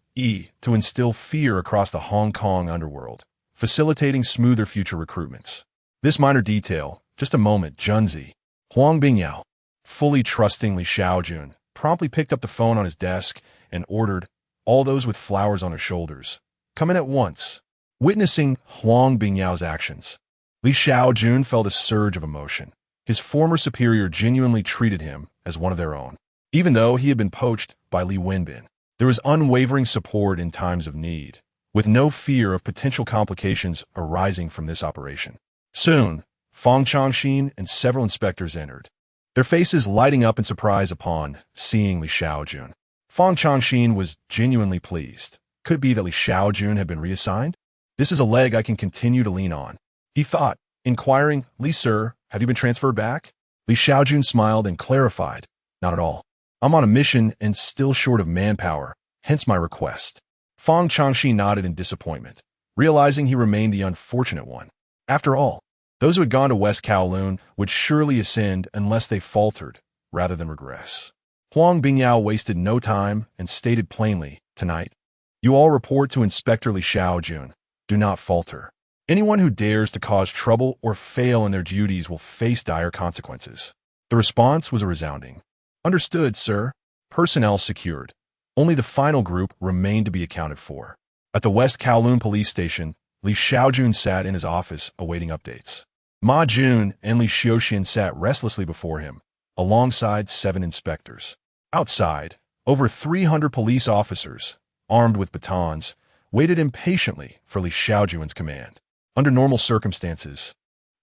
to instill fear across the Hong Kong underworld, facilitating smoother future recruitments. This minor detail, just a moment, Junzi. Huang Bingyao, fully trusting Li Shaojun, promptly picked up the phone on his desk and ordered, all those with flowers on their shoulders, come in at once. Witnessing Huang Bingyao's actions, Li Shaojun felt a surge of emotion. His former superior genuinely treated him as one of their own. Even though he had been poached by Li Wenbin, there was unwavering support in times of need, with no fear of potential complications arising from this operation. Soon, Fang Changxin and several inspectors entered, their faces lighting up in surprise upon seeing Li Shaojun. Fang Changxin was genuinely pleased. Could it be that Li Shaojun had been reassigned? This is a leg I can continue to lean on, he thought, inquiring, Li Sir, have you been transferred back? Li Shaojun smiled and clarified, not at all. I'm on a mission and still short of manpower, hence my request. Fang Changxi nodded in disappointment, realizing he remained the unfortunate one. After all, those who had gone to West Kowloon would surely ascend unless they faltered, rather than regress. Huang Bingyao wasted no time and stated plainly, tonight, you all report to Inspector Li Shaojun. Do not falter. Anyone who dares to cause trouble or fail in their duties will face dire consequences. The response was a resounding, understood, sir. Personnel secured. Only the final group remained to be accounted for. At the West Kowloon police station, Li Shaojun sat in his office awaiting updates. Ma Jun and Li Shaoxin sat restlessly before him, alongside 7 inspectors. Outside, over 300 police officers, armed with batons, waited impatiently for Li Shaojun's command. Under normal circumstances,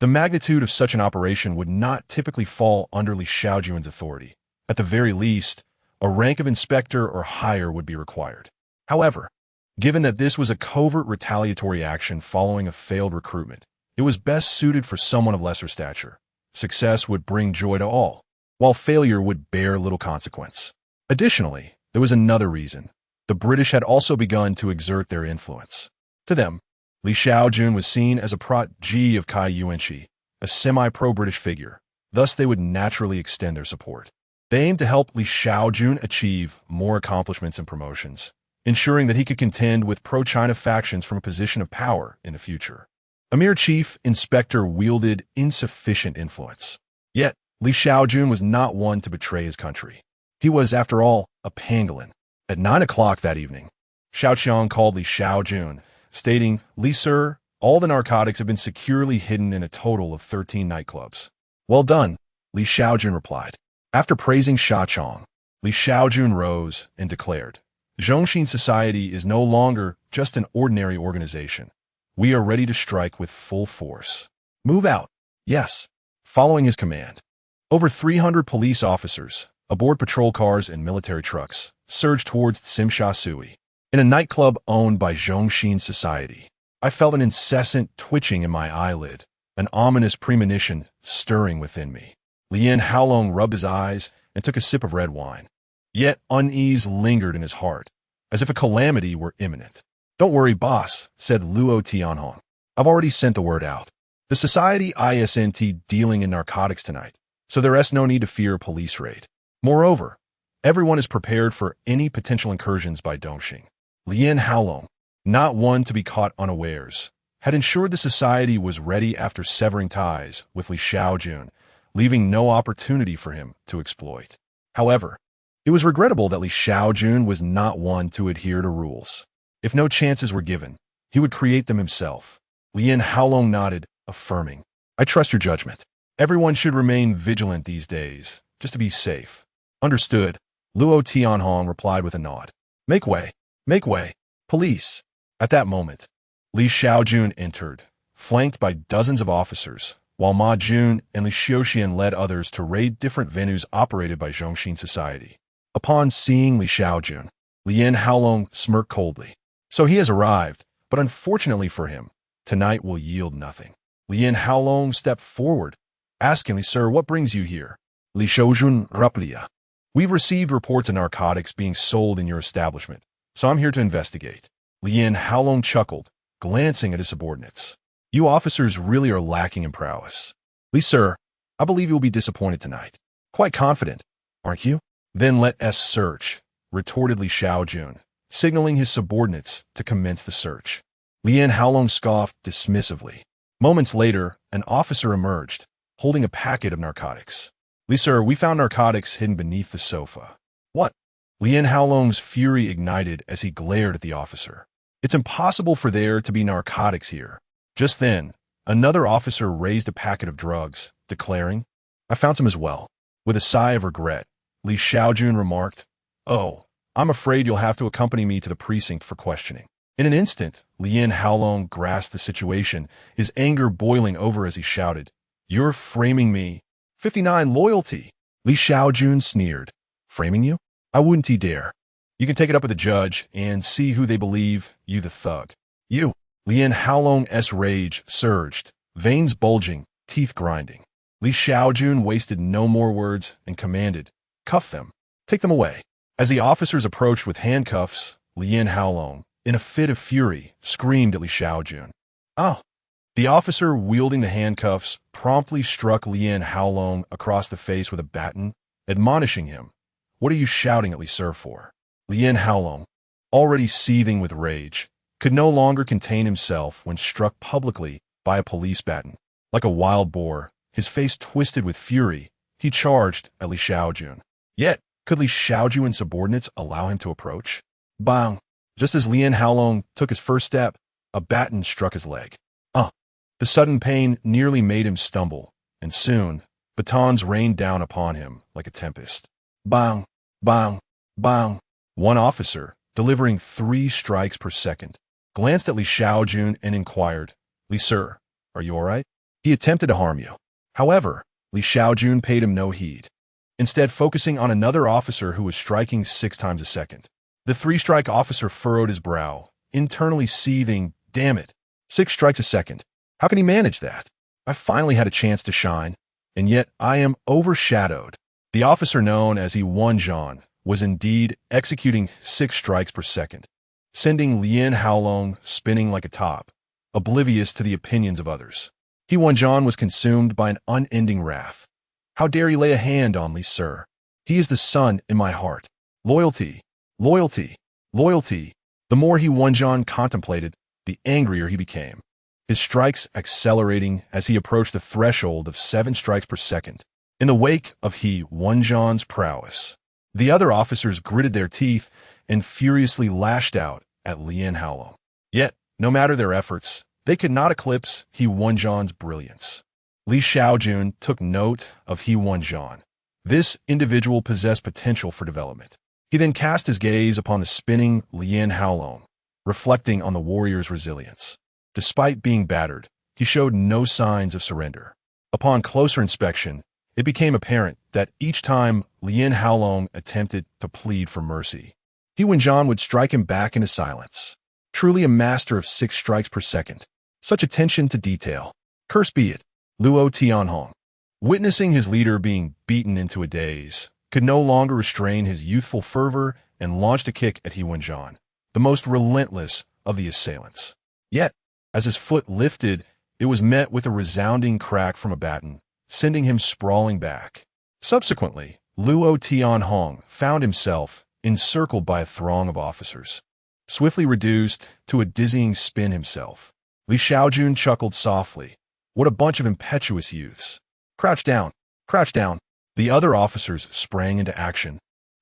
the magnitude of such an operation would not typically fall under Li Shaojun's authority. At the very least, a rank of inspector or higher would be required. However, given that this was a covert retaliatory action following a failed recruitment, it was best suited for someone of lesser stature. Success would bring joy to all, while failure would bear little consequence. Additionally, there was another reason. The British had also begun to exert their influence. To them, Li Shaojun was seen as a protege of Cai Yuanqi, a semi-pro-British figure. Thus, they would naturally extend their support. They aimed to help Li Shaojun achieve more accomplishments and promotions, ensuring that he could contend with pro-China factions from a position of power in the future. A mere chief inspector wielded insufficient influence. Yet, Li Shaojun was not one to betray his country. He was, after all, a pangolin. At 9 o'clock that evening, Shaojun called Li Shaojun, stating, "Li sir, all the narcotics have been securely hidden in a total of 13 nightclubs." "Well done," Li Shaojun replied. After praising Shaojun, Li Shaojun rose and declared, "Zhongxin Society is no longer just an ordinary organization. We are ready to strike with full force. Move out." Yes. Following his command, over 300 police officers, aboard patrol cars and military trucks, surged towards Tsimsha Sui. In a nightclub owned by Zhongxin Society, I felt an incessant twitching in my eyelid, an ominous premonition stirring within me. Lien Haolong rubbed his eyes and took a sip of red wine. Yet unease lingered in his heart, as if a calamity were imminent. "Don't worry, boss," said Luo Tianhong. "I've already sent the word out. The society isn't dealing in narcotics tonight, so there is no need to fear a police raid. Moreover, everyone is prepared for any potential incursions by Dongxing." Lien Haolong, not one to be caught unawares, had ensured the society was ready after severing ties with Li Shaojun, leaving no opportunity for him to exploit. However, it was regrettable that Li Shaojun was not one to adhere to rules. If no chances were given, he would create them himself. Lien Haolong nodded, affirming, "I trust your judgment. Everyone should remain vigilant these days, just to be safe." "Understood," Luo Tianhong replied with a nod. Make way. Make way. Police." At that moment, Li Shaojun entered, flanked by dozens of officers, while Ma Jun and Li Shaoxian led others to raid different venues operated by Zhongxin Society. Upon seeing Li Shaojun, Lien Haolong smirked coldly. "So he has arrived, but unfortunately for him, tonight will yield nothing." Lien Haolong stepped forward, asking Li Sir, "What brings you here?" Li Shaojun replied, "We've received reports of narcotics being sold in your establishment, so I'm here to investigate." Lien Haolong chuckled, glancing at his subordinates. "You officers really are lacking in prowess. Li Sir, I believe you'll be disappointed tonight." "Quite confident, aren't you?" "Then let us search," retorted Li Shaojun, signaling his subordinates to commence the search. Lien Haolong scoffed dismissively. Moments later, an officer emerged, holding a packet of narcotics. "Li Sir, we found narcotics hidden beneath the sofa." "What?" Lien Haolong's fury ignited as he glared at the officer. "It's impossible for there to be narcotics here." Just then, another officer raised a packet of drugs, declaring, "I found some as well." With a sigh of regret, Li Shaojun remarked, "Oh, I'm afraid you'll have to accompany me to the precinct for questioning." In an instant, Lien Haolong grasped the situation, his anger boiling over as he shouted, "You're framing me." 59 Loyalty. Li Shaojun sneered. "Framing you? I wouldn't dare. You can take it up with the judge and see who they believe you the thug." "You." Lien Haolong's rage surged, veins bulging, teeth grinding. Li Shaojun wasted no more words and commanded, "Cuff them. Take them away." As the officers approached with handcuffs, Lien Haolong, in a fit of fury, screamed at Li Shaojun. "Ah!" The officer wielding the handcuffs promptly struck Lien Haolong across the face with a baton, admonishing him, "What are you shouting at Li Sir for?" Lien Haolong, already seething with rage, could no longer contain himself when struck publicly by a police baton. Like a wild boar, his face twisted with fury, he charged at Li Shaojun. Yet, could Li Shaojun's subordinates allow him to approach? Bang! Just as Lien Haolong took his first step, a baton struck his leg. The sudden pain nearly made him stumble, and soon, batons rained down upon him like a tempest. Bang! Bang! Bang! One officer, delivering 3 strikes per second, glanced at Li Shaojun and inquired, "Li Sir, are you all right? He attempted to harm you." However, Li Shaojun paid him no heed, instead focusing on another officer who was striking 6 times a second. The 3-strike officer furrowed his brow, internally seething, "Damn it, 6 strikes a second. How can he manage that? I finally had a chance to shine, and yet I am overshadowed." The officer known as Wanzhan was indeed executing 6 strikes per second, sending Lien Haolong spinning like a top, oblivious to the opinions of others. Wanzhan was consumed by an unending wrath. How dare he lay a hand on Li Sir? He is the son in my heart. Loyalty, loyalty, loyalty. The more Wanzhan contemplated, the angrier he became, his strikes accelerating as he approached the threshold of 7 strikes per second. In the wake of Wanzhan's prowess, The other officers gritted their teeth and furiously lashed out at Li Haolong. Yet, no matter their efforts, they could not eclipse He Wenjian's brilliance. Li Shaojun took note of He Wenjian. This individual possessed potential for development. He then cast his gaze upon the spinning Li Haolong, reflecting on the warrior's resilience. Despite being battered, he showed no signs of surrender. Upon closer inspection, it became apparent that each time Li Haolong attempted to plead for mercy, He Wenjian would strike him back into silence. Truly a master of 6 strikes per second. Such attention to detail. Curse be it. Luo Tianhong, witnessing his leader being beaten into a daze, could no longer restrain his youthful fervor and launched a kick at He Wenjian, the most relentless of the assailants. Yet, as his foot lifted, it was met with a resounding crack from a baton, sending him sprawling back. Subsequently, Luo Tianhong found himself encircled by a throng of officers. Swiftly reduced to a dizzying spin himself, Li Shaojun chuckled softly. What a bunch of impetuous youths. Crouch down, crouch down. The other officers sprang into action,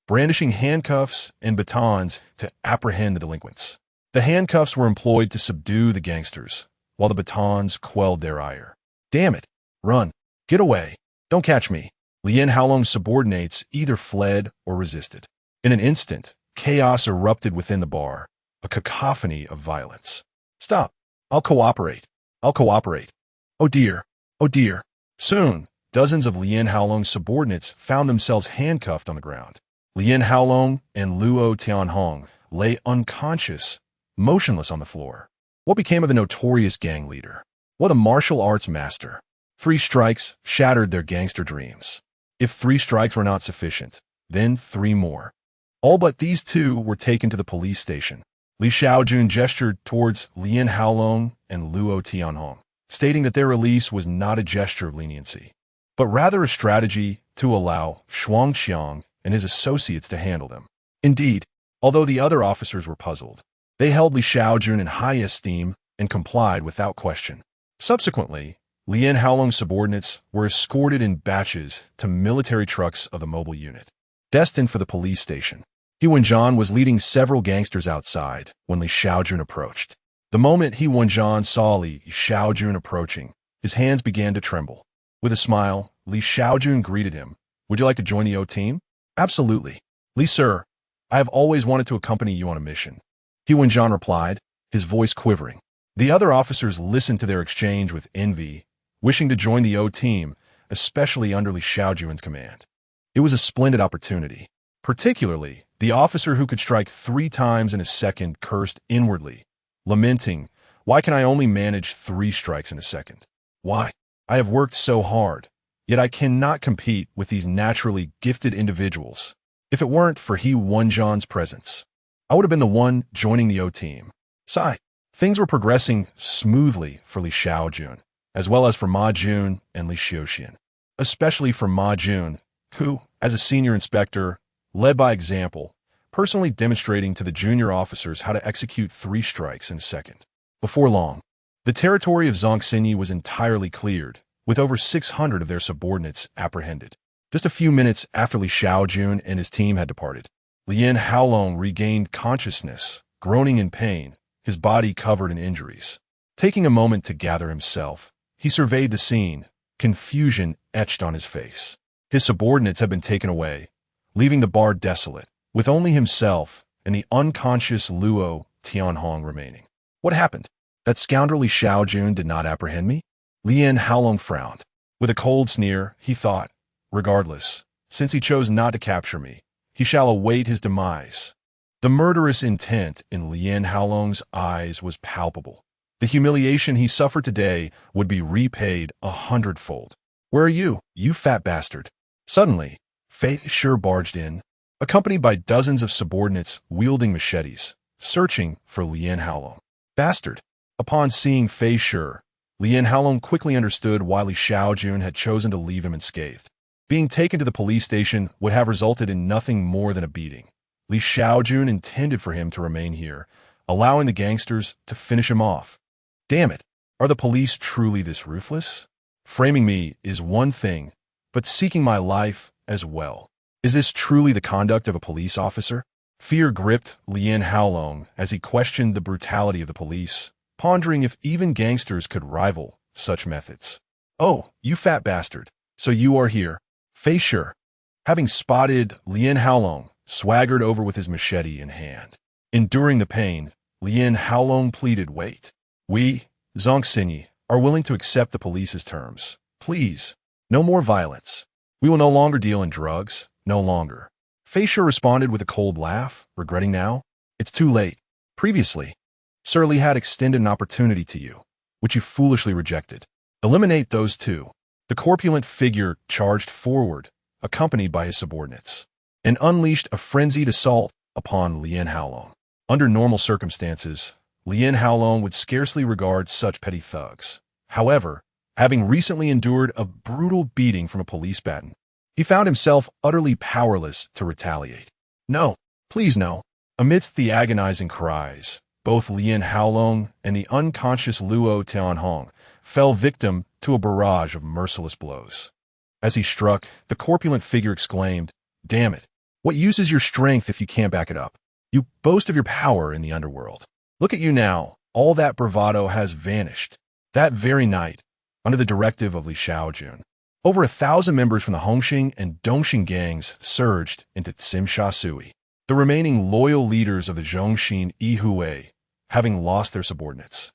brandishing handcuffs and batons to apprehend the delinquents. The handcuffs were employed to subdue the gangsters, while the batons quelled their ire. Damn it! Run! Get away! Don't catch me! Li Haolong's subordinates either fled or resisted. In an instant, chaos erupted within the bar, a cacophony of violence. Stop! I'll cooperate! I'll cooperate! Oh dear! Oh dear! Soon, dozens of Li Haolong's subordinates found themselves handcuffed on the ground. Li Haolong and Luo Tianhong lay unconscious, motionless on the floor. What became of the notorious gang leader? What a martial arts master! 3 strikes shattered their gangster dreams. If 3 strikes were not sufficient, then 3 more. All but these 2 were taken to the police station. Li Shaojun gestured towards Li Haolong and Luo Tianhong, stating that their release was not a gesture of leniency, but rather a strategy to allow Shuangxiang and his associates to handle them. Indeed, although the other officers were puzzled, they held Li Shaojun in high esteem and complied without question. Subsequently, Li Haolong's subordinates were escorted in batches to military trucks of the mobile unit, destined for the police station. He Wenjian was leading several gangsters outside when Li Shaojun approached. The moment He Wenjian saw Li Shaojun approaching, his hands began to tremble. With a smile, Li Shaojun greeted him. Would you like to join the O team? Absolutely. Li sir, I have always wanted to accompany you on a mission. He Wenjian replied, his voice quivering. The other officers listened to their exchange with envy, wishing to join the O team, especially under Li Shaojun's command. It was a splendid opportunity. Particularly, the officer who could strike 3 times in a second cursed inwardly, lamenting, why can I only manage 3 strikes in a second? Why? I have worked so hard, yet I cannot compete with these naturally gifted individuals. If it weren't for He Wenjian's presence, I would have been the one joining the O team. Sigh. Things were progressing smoothly for Li Shaojun, as well as for Ma Jun and Li Shaoxian, especially for Ma Jun, who, as a senior inspector, led by example, personally demonstrating to the junior officers how to execute 3 strikes in a second. Before long, the territory of Zhongxinyi was entirely cleared, with over 600 of their subordinates apprehended. Just a few minutes after Li Shaojun and his team had departed, Li Haolong regained consciousness, groaning in pain, his body covered in injuries. Taking a moment to gather himself, he surveyed the scene, confusion etched on his face. His subordinates had been taken away, leaving the bar desolate, with only himself and the unconscious Luo Tianhong remaining. What happened? That scoundrel Li Shaojun did not apprehend me? Li Haolong frowned. With a cold sneer, he thought, regardless, since he chose not to capture me, he shall await his demise. The murderous intent in Li Haolong's eyes was palpable. The humiliation he suffered today would be repaid 100-fold. Where are you, you fat bastard? Suddenly, Fei Shi barged in, accompanied by dozens of subordinates wielding machetes, searching for Li Haolong. Bastard! Upon seeing Fei Shi, Li Haolong quickly understood why Li Shaojun had chosen to leave him unscathed. Being taken to the police station would have resulted in nothing more than a beating. Li Shaojun intended for him to remain here, allowing the gangsters to finish him off. Damn it! Are the police truly this ruthless? Framing me is one thing, but seeking my life as well. Is this truly the conduct of a police officer? Fear gripped Li Shaojun as he questioned the brutality of the police, pondering if even gangsters could rival such methods. "Oh, you fat bastard. So you are here." Fei Shi, having spotted Li Shaojun, swaggered over with his machete in hand. Enduring the pain, Li Shaojun pleaded, "Wait. We, Xing, are willing to accept the police's terms. Please, no more violence. We will no longer deal in drugs, no longer." Fei Shi responded with a cold laugh, regretting now. "It's too late. Previously, Sir Li had extended an opportunity to you, which you foolishly rejected. Eliminate those two." The corpulent figure charged forward, accompanied by his subordinates, and unleashed a frenzied assault upon Li Shaojun. Under normal circumstances, Li Shaojun would scarcely regard such petty thugs. However, having recently endured a brutal beating from a police baton, he found himself utterly powerless to retaliate. "No, please no." Amidst the agonizing cries, both Li Shaojun and the unconscious Luo Tianhong fell victim to a barrage of merciless blows. As he struck, the corpulent figure exclaimed, "Damn it! What use is your strength if you can't back it up? You boast of your power in the underworld. Look at you now, all that bravado has vanished." That very night, under the directive of Li Shaojun, over 1,000 members from the Hongxing and Dongxing gangs surged into Xing. The remaining loyal leaders of the Zhongxin Yihui, having lost their subordinates,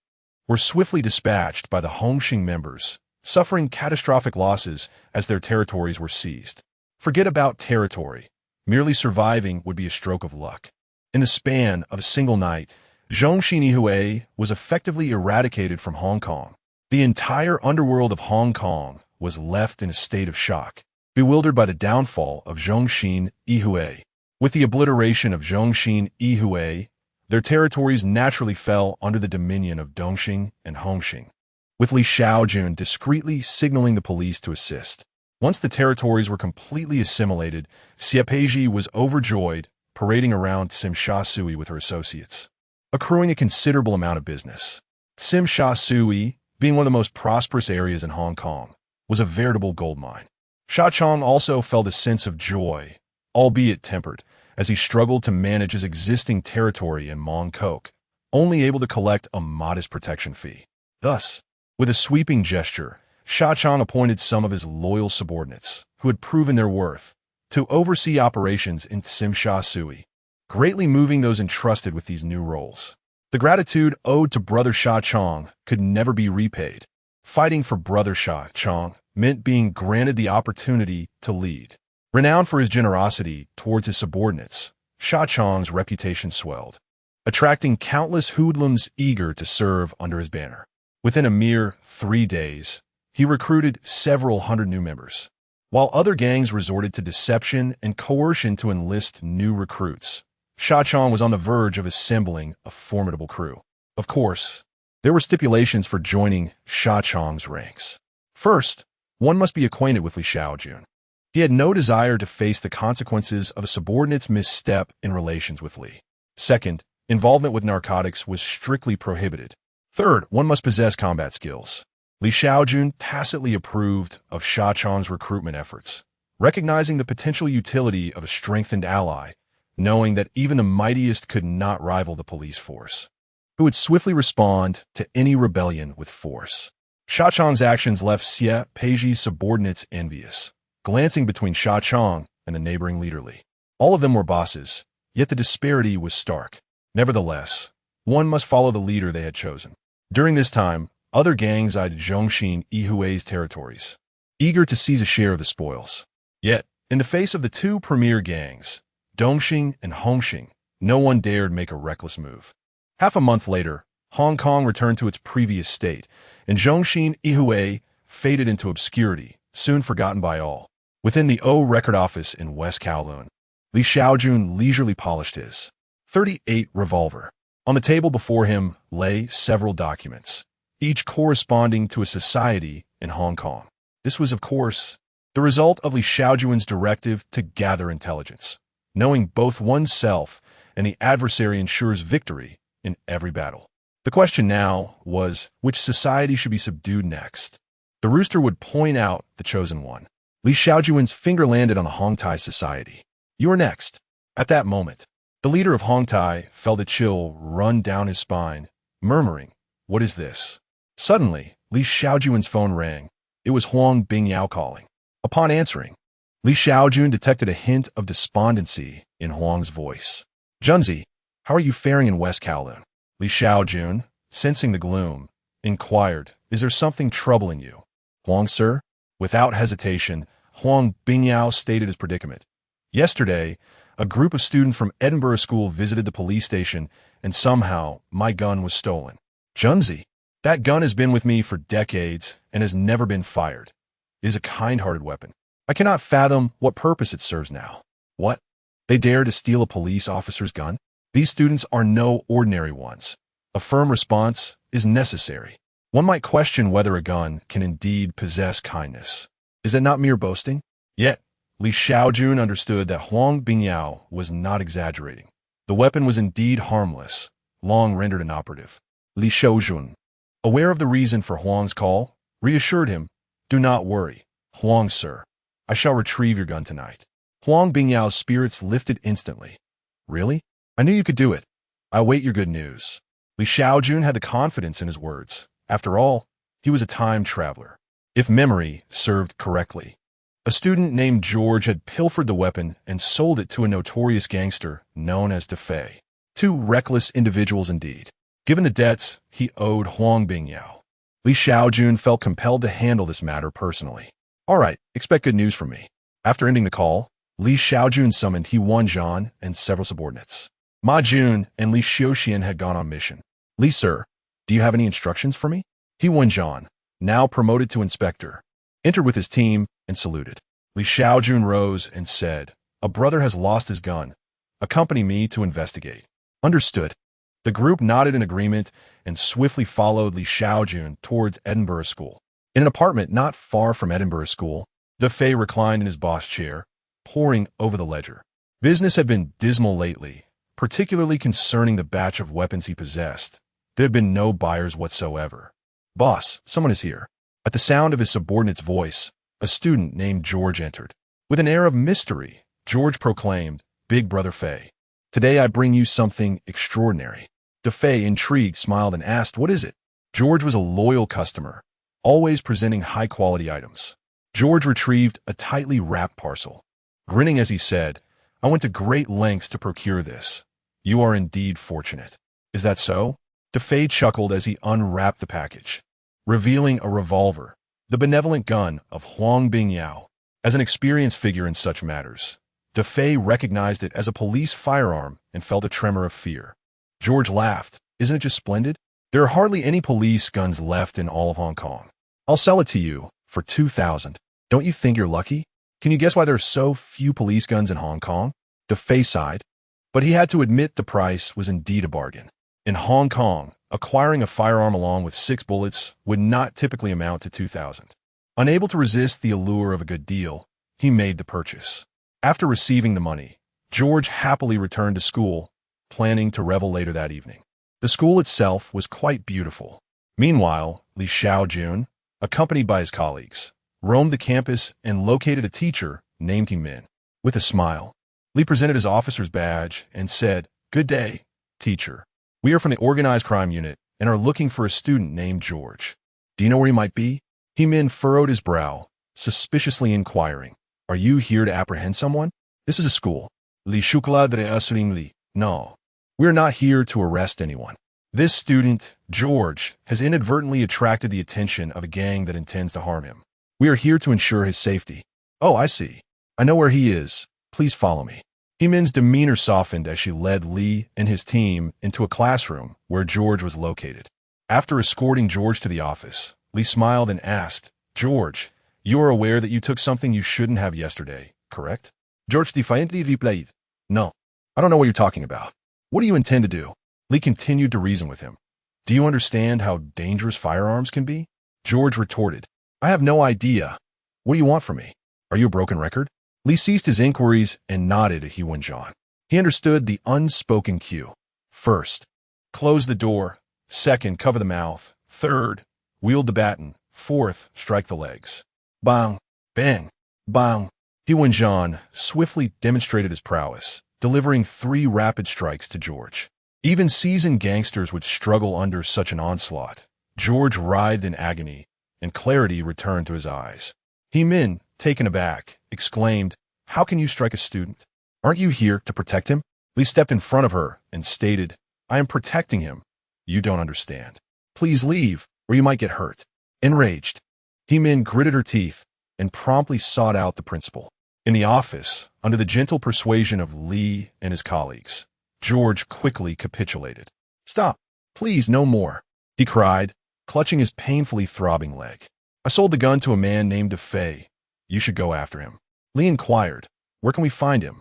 were swiftly dispatched by the Hongxing members, suffering catastrophic losses as their territories were seized. Forget about territory. Merely surviving would be a stroke of luck. In the span of a single night, Zhongxin Yihui was effectively eradicated from Hong Kong. The entire underworld of Hong Kong was left in a state of shock, bewildered by the downfall of Zhongxin Yihui. With the obliteration of Zhongxin Yihui, their territories naturally fell under the dominion of Dongxing and Hongxing, with Li Shaojun discreetly signaling the police to assist. Once the territories were completely assimilated, Xie Peizhi was overjoyed, parading around Xing with her associates, accruing a considerable amount of business. Xing, being one of the most prosperous areas in Hong Kong, was a veritable goldmine. Shaochong also felt a sense of joy, albeit tempered, as he struggled to manage his existing territory in Mong Kok, only able to collect a modest protection fee. Thus, with a sweeping gesture, Shaochong appointed some of his loyal subordinates, who had proven their worth, to oversee operations in Xing, greatly moving those entrusted with these new roles. The gratitude owed to Brother Shaochong could never be repaid. Fighting for Brother Shaochong meant being granted the opportunity to lead. Renowned for his generosity towards his subordinates, Shaochong's reputation swelled, attracting countless hoodlums eager to serve under his banner. Within a mere 3 days, he recruited several hundred new members, while other gangs resorted to deception and coercion to enlist new recruits. Shaochong was on the verge of assembling a formidable crew. Of course, there were stipulations for joining Shaochong's ranks. First, one must be acquainted with Li Shaojun. He had no desire to face the consequences of a subordinate's misstep in relations with Li. Second, involvement with narcotics was strictly prohibited. Third, one must possess combat skills. Li Shaojun tacitly approved of Shaochong's recruitment efforts, recognizing the potential utility of a strengthened ally, knowing that even the mightiest could not rival the police force, who would swiftly respond to any rebellion with force. Shaochong's actions left Xie Peizhi's subordinates envious, glancing between Shaochong and the neighboring leader Li. All of them were bosses, yet the disparity was stark. Nevertheless, one must follow the leader they had chosen. During this time, other gangs eyed Zhongxin Yihui's territories, eager to seize a share of the spoils. Yet, in the face of the two premier gangs, Dongxing and Hongxing, no one dared make a reckless move. Half a month later, Hong Kong returned to its previous state, and Zhongxin Yihui faded into obscurity, soon forgotten by all. Within the O record office in West Kowloon, Li Shaojun leisurely polished his .38 revolver. On the table before him lay several documents, each corresponding to a society in Hong Kong. This was, of course, the result of Li Shaojun's directive to gather intelligence. Knowing both oneself and the adversary ensures victory in every battle. The question now was, which society should be subdued next? The rooster would point out the chosen one. Li Shaojun's finger landed on the Hongtai Society. You are next. At that moment, the leader of Hongtai felt a chill run down his spine, murmuring, "What is this?" Suddenly, Li Shaojun's phone rang. It was Huang Bingyao calling. Upon answering, Li Shaojun detected a hint of despondency in Huang's voice. "Junzi, how are you faring in West Kowloon?" Li Shaojun, sensing the gloom, inquired, "Is there something troubling you?" "Huang, sir?" Without hesitation, Huang Bingyao stated his predicament. "Yesterday, a group of students from Edinburgh School visited the police station, and somehow my gun was stolen." "Junzi, that gun has been with me for decades and has never been fired. It is a kind-hearted weapon. I cannot fathom what purpose it serves now." "What? They dare to steal a police officer's gun? These students are no ordinary ones. A firm response is necessary. One might question whether a gun can indeed possess kindness. Is that not mere boasting?" Yet, Li Shaojun understood that Huang Bingyao was not exaggerating. The weapon was indeed harmless, long rendered inoperative. Li Shaojun, aware of the reason for Huang's call, reassured him, "Do not worry, Huang, sir. I shall retrieve your gun tonight." Huang Bingyao's spirits lifted instantly. "Really? I knew you could do it. I await your good news." Li Shaojun had the confidence in his words. After all, he was a time traveler. If memory served correctly, a student named George had pilfered the weapon and sold it to a notorious gangster known as Defei. Two reckless individuals indeed. Given the debts he owed Huang Bingyao, Li Shaojun felt compelled to handle this matter personally. "All right, expect good news from me." After ending the call, Li Shaojun summoned He Wanzhan and several subordinates. Ma Jun and Li Xiuxian had gone on mission. "Li, sir, do you have any instructions for me?" He Wanzhan, now promoted to inspector, entered with his team and saluted. Li Shaojun rose and said, "A brother has lost his gun. Accompany me to investigate." "Understood." The group nodded in agreement and swiftly followed Li Shaojun towards Edinburgh School. In an apartment not far from Edinburgh School, Defei reclined in his boss chair, poring over the ledger. Business had been dismal lately, particularly concerning the batch of weapons he possessed. There had been no buyers whatsoever. "Boss, someone is here." At the sound of his subordinate's voice, a student named George entered. With an air of mystery, George proclaimed, "Big Brother Fei, today I bring you something extraordinary." Defei, intrigued, smiled and asked, "What is it?" George was a loyal customer, always presenting high-quality items. George retrieved a tightly wrapped parcel. Grinning as he said, "I went to great lengths to procure this. You are indeed fortunate." "Is that so?" Defei chuckled as he unwrapped the package, revealing a revolver, the benevolent gun of Huang Bingyao. As an experienced figure in such matters, Defei recognized it as a police firearm and felt a tremor of fear. George laughed. "Isn't it just splendid? There are hardly any police guns left in all of Hong Kong. I'll sell it to you for 2,000. Don't you think you're lucky? Can you guess why there are so few police guns in Hong Kong?" Defei sighed, but he had to admit the price was indeed a bargain. In Hong Kong, acquiring a firearm along with 6 bullets would not typically amount to 2,000. Unable to resist the allure of a good deal, he made the purchase. After receiving the money, George happily returned to school, planning to revel later that evening. The school itself was quite beautiful. Meanwhile, Li Shaojun, accompanied by his colleagues, roamed the campus and located a teacher named He Min. With a smile, Li presented his officer's badge and said, "Good day, teacher. We are from the organized crime unit and are looking for a student named George. Do you know where he might be?" He Min furrowed his brow, suspiciously inquiring, "Are you here to apprehend someone? This is a school." Li Shukla de Asring Li. "No. We are not here to arrest anyone. This student, George, has inadvertently attracted the attention of a gang that intends to harm him. We are here to ensure his safety." "Oh, I see. I know where he is. Please follow me." Heemin's demeanor softened as she led Li and his team into a classroom where George was located. After escorting George to the office, Li smiled and asked, "George, you are aware that you took something you shouldn't have yesterday, correct?" George defiantly replied, "No, I don't know what you're talking about. What do you intend to do?" Li continued to reason with him. "Do you understand how dangerous firearms can be?" George retorted, "I have no idea. What do you want from me? Are you a broken record?" Li ceased his inquiries and nodded at He Wanzhan. He understood the unspoken cue. First, close the door. Second, cover the mouth. Third, wield the baton. Fourth, strike the legs. Bang! Bang! Bang! He Wenjian swiftly demonstrated his prowess, delivering 3 rapid strikes to George. Even seasoned gangsters would struggle under such an onslaught. George writhed in agony, and clarity returned to his eyes. He Min, taken aback, exclaimed, "How can you strike a student? Aren't you here to protect him?" Li stepped in front of her and stated, "I am protecting him. You don't understand. Please leave, or you might get hurt." Enraged, He Min gritted her teeth and promptly sought out the principal. In the office, under the gentle persuasion of Li and his colleagues, George quickly capitulated. "Stop, please, no more," he cried, clutching his painfully throbbing leg. "I sold the gun to a man named Defei. You should go after him." Li inquired, "Where can we find him?"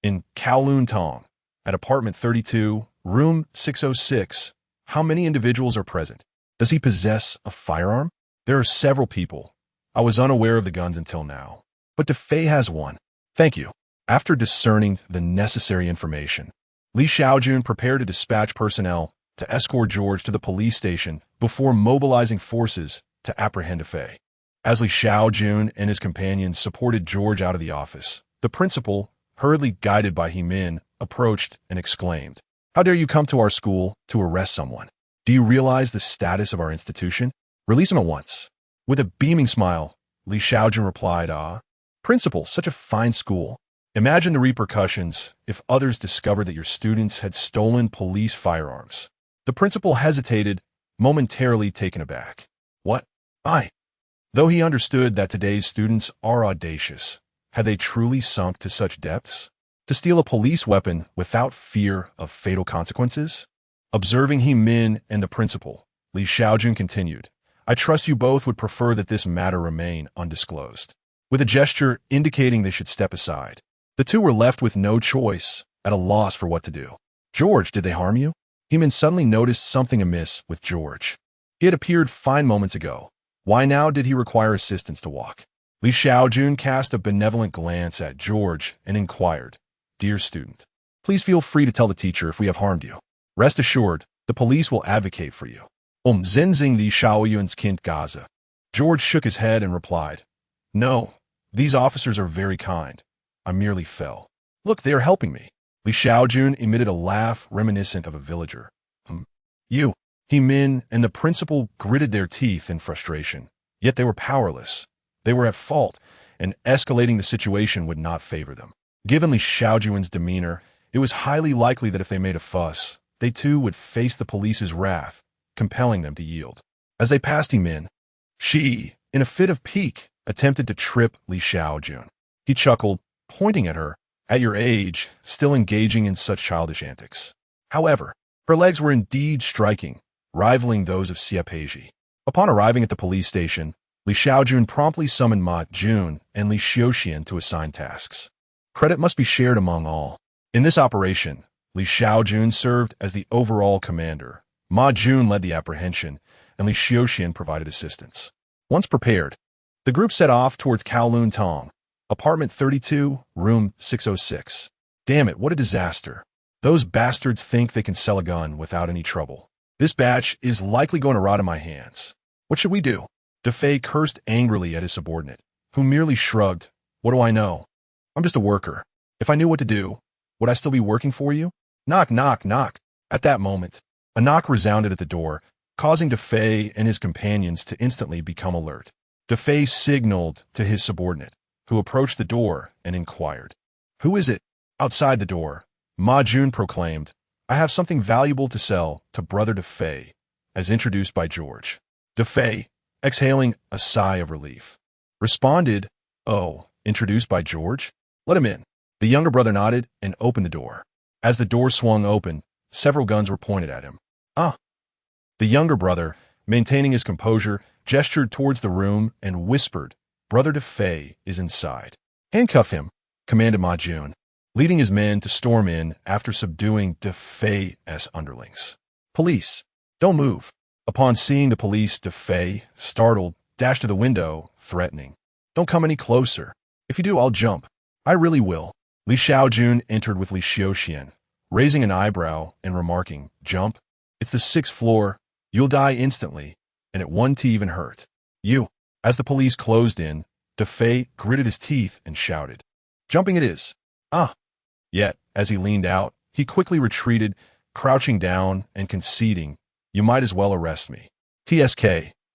"In Kowloon Tong, at apartment 32, room 606. How many individuals are present? Does he possess a firearm?" "There are several people. I was unaware of the guns until now. But Defei has one." "Thank you." After discerning the necessary information, Li Shaojun prepared to dispatch personnel to escort George to the police station before mobilizing forces to apprehend Defei. As Li Shaojun and his companions supported George out of the office, the principal, hurriedly guided by He Min, approached and exclaimed, "How dare you come to our school to arrest someone? Do you realize the status of our institution? Release him at once." With a beaming smile, Li Shaojun replied, "Principal, such a fine school. Imagine the repercussions if others discovered that your students had stolen police firearms." The principal hesitated, momentarily taken aback. "What? I?" Though he understood that today's students are audacious, had they truly sunk to such depths? To steal a police weapon without fear of fatal consequences? Observing He Min and the principal, Li Shaojun continued, "I trust you both would prefer that this matter remain undisclosed." With a gesture indicating they should step aside, the two were left with no choice, at a loss for what to do. "George, did they harm you?" He Min suddenly noticed something amiss with George. He had appeared fine moments ago. Why now did he require assistance to walk? Li Shaojun cast a benevolent glance at George and inquired, "Dear student, please feel free to tell the teacher if we have harmed you. Rest assured, the police will advocate for you." Zenzing Li Shaoyun's Kind Gaza. George shook his head and replied, "No, these officers are very kind. I merely fell. Look, they are helping me." Li Shaojun emitted a laugh reminiscent of a villager. You, He Min, and the principal gritted their teeth in frustration, yet they were powerless. They were at fault, and escalating the situation would not favor them. Given Li Shaojun's demeanor, it was highly likely that if they made a fuss, they too would face the police's wrath, compelling them to yield. As they passed He Min, she, in a fit of pique, attempted to trip Li Shaojun. He chuckled, pointing at her, "At your age, still engaging in such childish antics." However, her legs were indeed striking, rivaling those of Xia Peiji. Upon arriving at the police station, Li Shaojun promptly summoned Ma Jun and Li Shaoxian to assign tasks. Credit must be shared among all. In this operation, Li Shaojun served as the overall commander. Ma Jun led the apprehension, and Li Shaoxian provided assistance. Once prepared, the group set off towards Kowloon Tong, apartment 32, room 606. Damn it, what a disaster. Those bastards think they can sell a gun without any trouble. This batch is likely going to rot in my hands. What should we do? Defei cursed angrily at his subordinate, who merely shrugged. What do I know? I'm just a worker. If I knew what to do, would I still be working for you? Knock, knock, knock. At that moment, a knock resounded at the door, causing Defei and his companions to instantly become alert. Defei signaled to his subordinate, who approached the door and inquired, "Who is it?" Outside the door, Ma Jun proclaimed, "I have something valuable to sell to Brother Defei," as introduced by George. Defei, exhaling a sigh of relief, responded, "Oh, introduced by George? Let him in." The younger brother nodded and opened the door. As the door swung open, several guns were pointed at him. "Ah!" The younger brother, maintaining his composure, gestured towards the room and whispered, "Brother Defei is inside." "Handcuff him," commanded Ma Jun, leading his men to storm in after subduing Defei's underlings. "Police, don't move." Upon seeing the police, Defei, startled, dashed to the window, threatening, "Don't come any closer. If you do, I'll jump. I really will." Li Shaojun entered with Li Shaoxian, raising an eyebrow and remarking, "Jump? It's the 6th floor. You'll die instantly, and it won't even hurt." "You." As the police closed in, Defei gritted his teeth and shouted. Jumping it is. Ah. Yet, as he leaned out, he quickly retreated, crouching down and conceding, you might as well arrest me. TSK,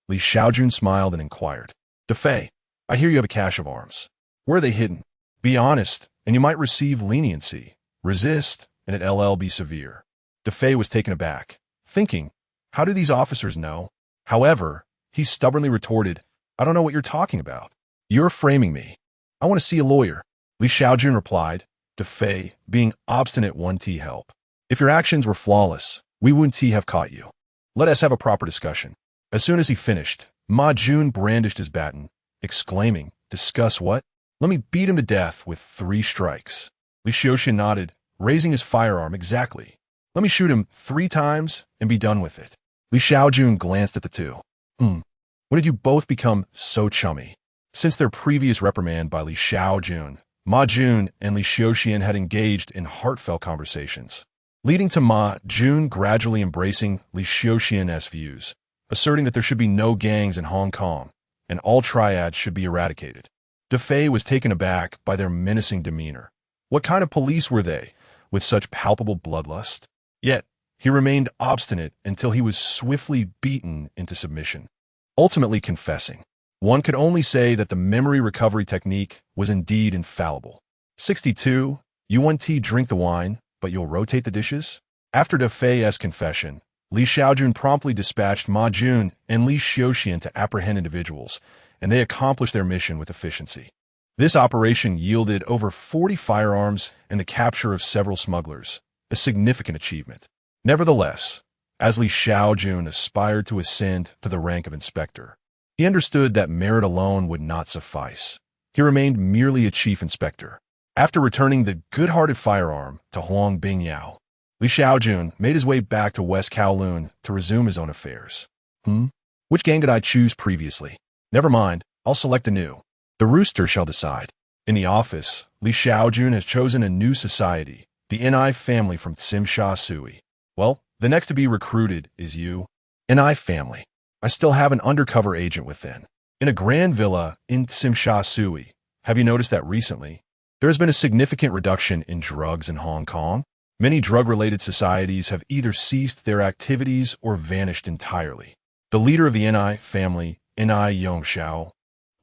Li Shaojun smiled and inquired. Defei, I hear you have a cache of arms. Where are they hidden? Be honest, and you might receive leniency. Resist, and it'll be severe. Defei was taken aback, thinking, how do these officers know? However, he stubbornly retorted, I don't know what you're talking about. You're framing me. I want to see a lawyer. Li Shaojun replied, Defei, being obstinate won't help. If your actions were flawless, we wouldn't have caught you. Let us have a proper discussion. As soon as he finished, Ma Jun brandished his baton, exclaiming, discuss what? Let me beat him to death with 3 strikes. Li Shaojun nodded, raising his firearm exactly. Let me shoot him 3 times and be done with it. Li Shaojun glanced at the two. When did you both become so chummy? Since their previous reprimand by Li Shaojun, Ma Jun and Li Shaoxian had engaged in heartfelt conversations, leading to Ma Jun gradually embracing Li Shaoxian's views, asserting that there should be no gangs in Hong Kong, and all triads should be eradicated. Defei was taken aback by their menacing demeanor. What kind of police were they, with such palpable bloodlust? Yet, he remained obstinate until he was swiftly beaten into submission, ultimately confessing. One could only say that the memory recovery technique was indeed infallible. 62. You won't drink the wine, but you'll rotate the dishes? After Defei's confession, Li Shaojun promptly dispatched Ma Jun and Li Shaoxian to apprehend individuals, and they accomplished their mission with efficiency. This operation yielded over 40 firearms and the capture of several smugglers, a significant achievement. Nevertheless, as Li Shaojun aspired to ascend to the rank of inspector, he understood that merit alone would not suffice. He remained merely a chief inspector. After returning the good-hearted firearm to Huang Bingyao, Li Shaojun made his way back to West Kowloon to resume his own affairs. Which gang did I choose previously? Never mind, I'll select a new. The rooster shall decide. In the office, Li Shaojun has chosen a new society, the Ni family from Tsim Sui. Well, the next to be recruited is you. Ni family. I still have an undercover agent within. In a grand villa in Tsim Sui. Have you noticed that recently? There has been a significant reduction in drugs in Hong Kong. Many drug-related societies have either ceased their activities or vanished entirely. The leader of the Ni family, Ni Yongxiao,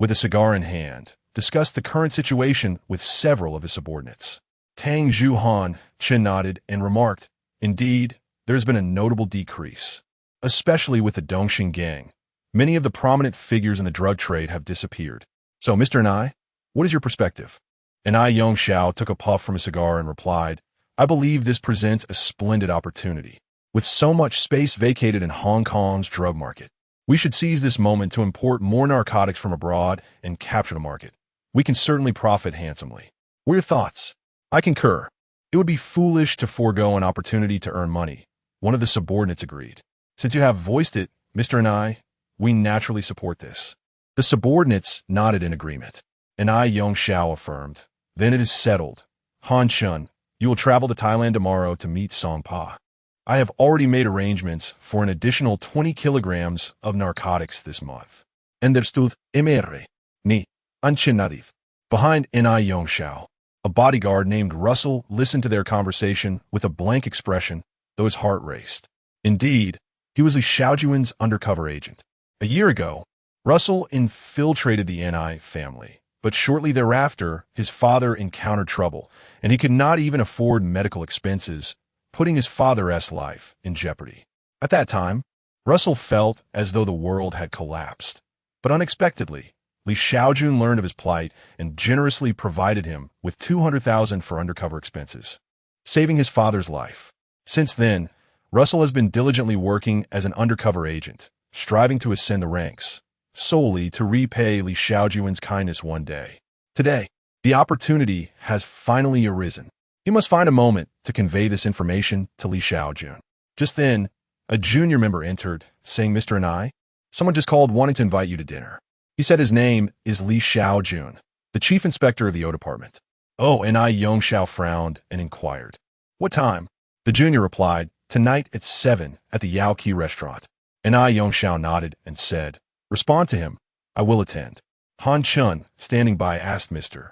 with a cigar in hand, discussed the current situation with several of his subordinates. Tang Zhuhan chin nodded and remarked, indeed, there has been a notable decrease, especially with the Dongxing gang. Many of the prominent figures in the drug trade have disappeared. So, Mr. Ni, what is your perspective? Ni Yongxiao took a puff from his cigar and replied, I believe this presents a splendid opportunity. With so much space vacated in Hong Kong's drug market, we should seize this moment to import more narcotics from abroad and capture the market. We can certainly profit handsomely. What are your thoughts? I concur. It would be foolish to forego an opportunity to earn money. One of the subordinates agreed. Since you have voiced it, Mr. Ni, we naturally support this. The subordinates nodded in agreement. Ni Yongxiao affirmed, then it is settled. Han Chun, you will travel to Thailand tomorrow to meet Song Pa. I have already made arrangements for an additional 20 kilograms of narcotics this month. Understood, MR. Ni, Anchinadiv. Behind Ni Yongxiao, a bodyguard named Russell listened to their conversation with a blank expression, though his heart raced. Indeed, he was Li Shaojun's undercover agent. A year ago, Russell infiltrated the Ni family, but shortly thereafter, his father encountered trouble, and he could not even afford medical expenses, putting his father's life in jeopardy. At that time, Russell felt as though the world had collapsed. But unexpectedly, Li Shaojun learned of his plight and generously provided him with $200,000 for undercover expenses, saving his father's life. Since then, Russell has been diligently working as an undercover agent, striving to ascend the ranks, solely to repay Li Shaojun's kindness one day. Today, the opportunity has finally arisen. He must find a moment to convey this information to Li Shaojun. Just then, a junior member entered, saying, Mr. Ni, someone just called wanting to invite you to dinner. He said his name is Li Shaojun, the chief inspector of the O department. Oh, and Ni Yongxiao frowned and inquired. What time? The junior replied, tonight at 7 at the Yao Qi restaurant. And Ni Yongxiao nodded and said, respond to him. I will attend. Han Chun, standing by, asked Mr.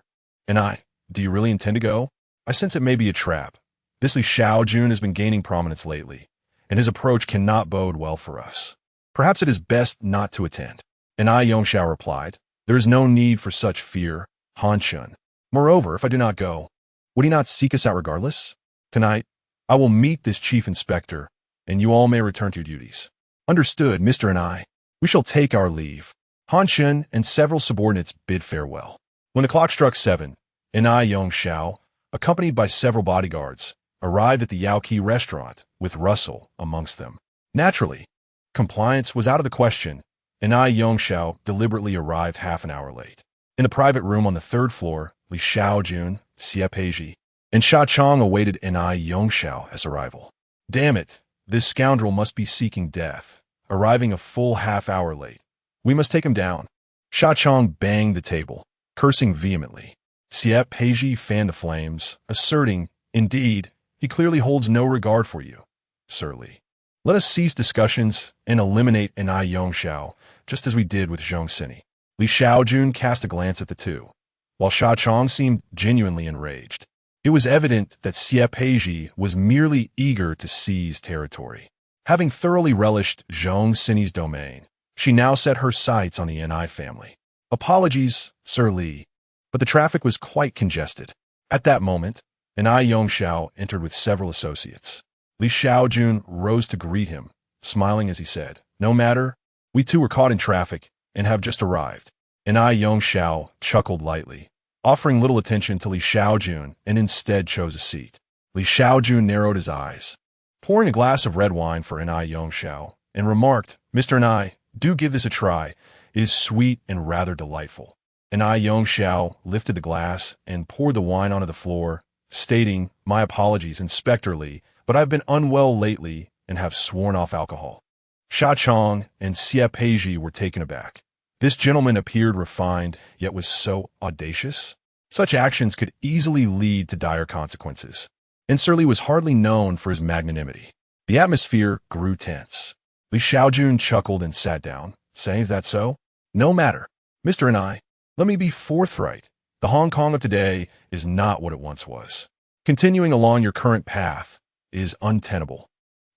And I, do you really intend to go? I sense it may be a trap. This Li Shaojun has been gaining prominence lately, and his approach cannot bode well for us. Perhaps it is best not to attend. And I, Yongxiao, replied, there is no need for such fear, Han Chun. Moreover, if I do not go, would he not seek us out regardless? Tonight, I will meet this chief inspector, and you all may return to your duties. Understood, Mr. And I. We shall take our leave. Han Chun and several subordinates bid farewell. When the clock struck 7, and I, Yongxiao, accompanied by several bodyguards, arrived at the Yaoqi restaurant, with Russell amongst them. Naturally, compliance was out of the question, and I, Yongxiao, deliberately arrived half an hour late. In the private room on the 3rd floor, Li Shaojun, Xie Peizhi, and Sha Chong awaited and I, Yongxiao's arrival. Damn it, this scoundrel must be seeking death, arriving a full half hour late. We must take him down. Sha Chong banged the table, cursing vehemently. Xie Peizhi fanned the flames, asserting, indeed, he clearly holds no regard for you, Sir Li. Let us cease discussions and eliminate an I Yongxiao, just as we did with Zhong Sini. Li Shaojun cast a glance at the two, while Sha Chong seemed genuinely enraged. It was evident that Xie Peizhi was merely eager to seize territory. Having thoroughly relished Zhong Sini's domain, she now set her sights on the Ni family. Apologies, Sir Li, but the traffic was quite congested. At that moment, an I Yongxiao entered with several associates. Li Shaojun rose to greet him, smiling as he said, no matter, we too were caught in traffic and have just arrived. An I Yongxiao chuckled lightly, offering little attention to Li Shaojun and instead chose a seat. Li Shaojun narrowed his eyes, pouring a glass of red wine for an I Yongxiao, and remarked, Mr. Nai, do give this a try. It is sweet and rather delightful. An I Yongxiao lifted the glass and poured the wine onto the floor, stating, my apologies, Inspector Li, but I've been unwell lately and have sworn off alcohol. Sha Chong and Xie Peizhi were taken aback. This gentleman appeared refined, yet was so audacious. Such actions could easily lead to dire consequences, and Sir Li was hardly known for his magnanimity. The atmosphere grew tense. Li Shaojun chuckled and sat down, saying, is that so? No matter. Mr. and I, let me be forthright. The Hong Kong of today is not what it once was. Continuing along your current path is untenable.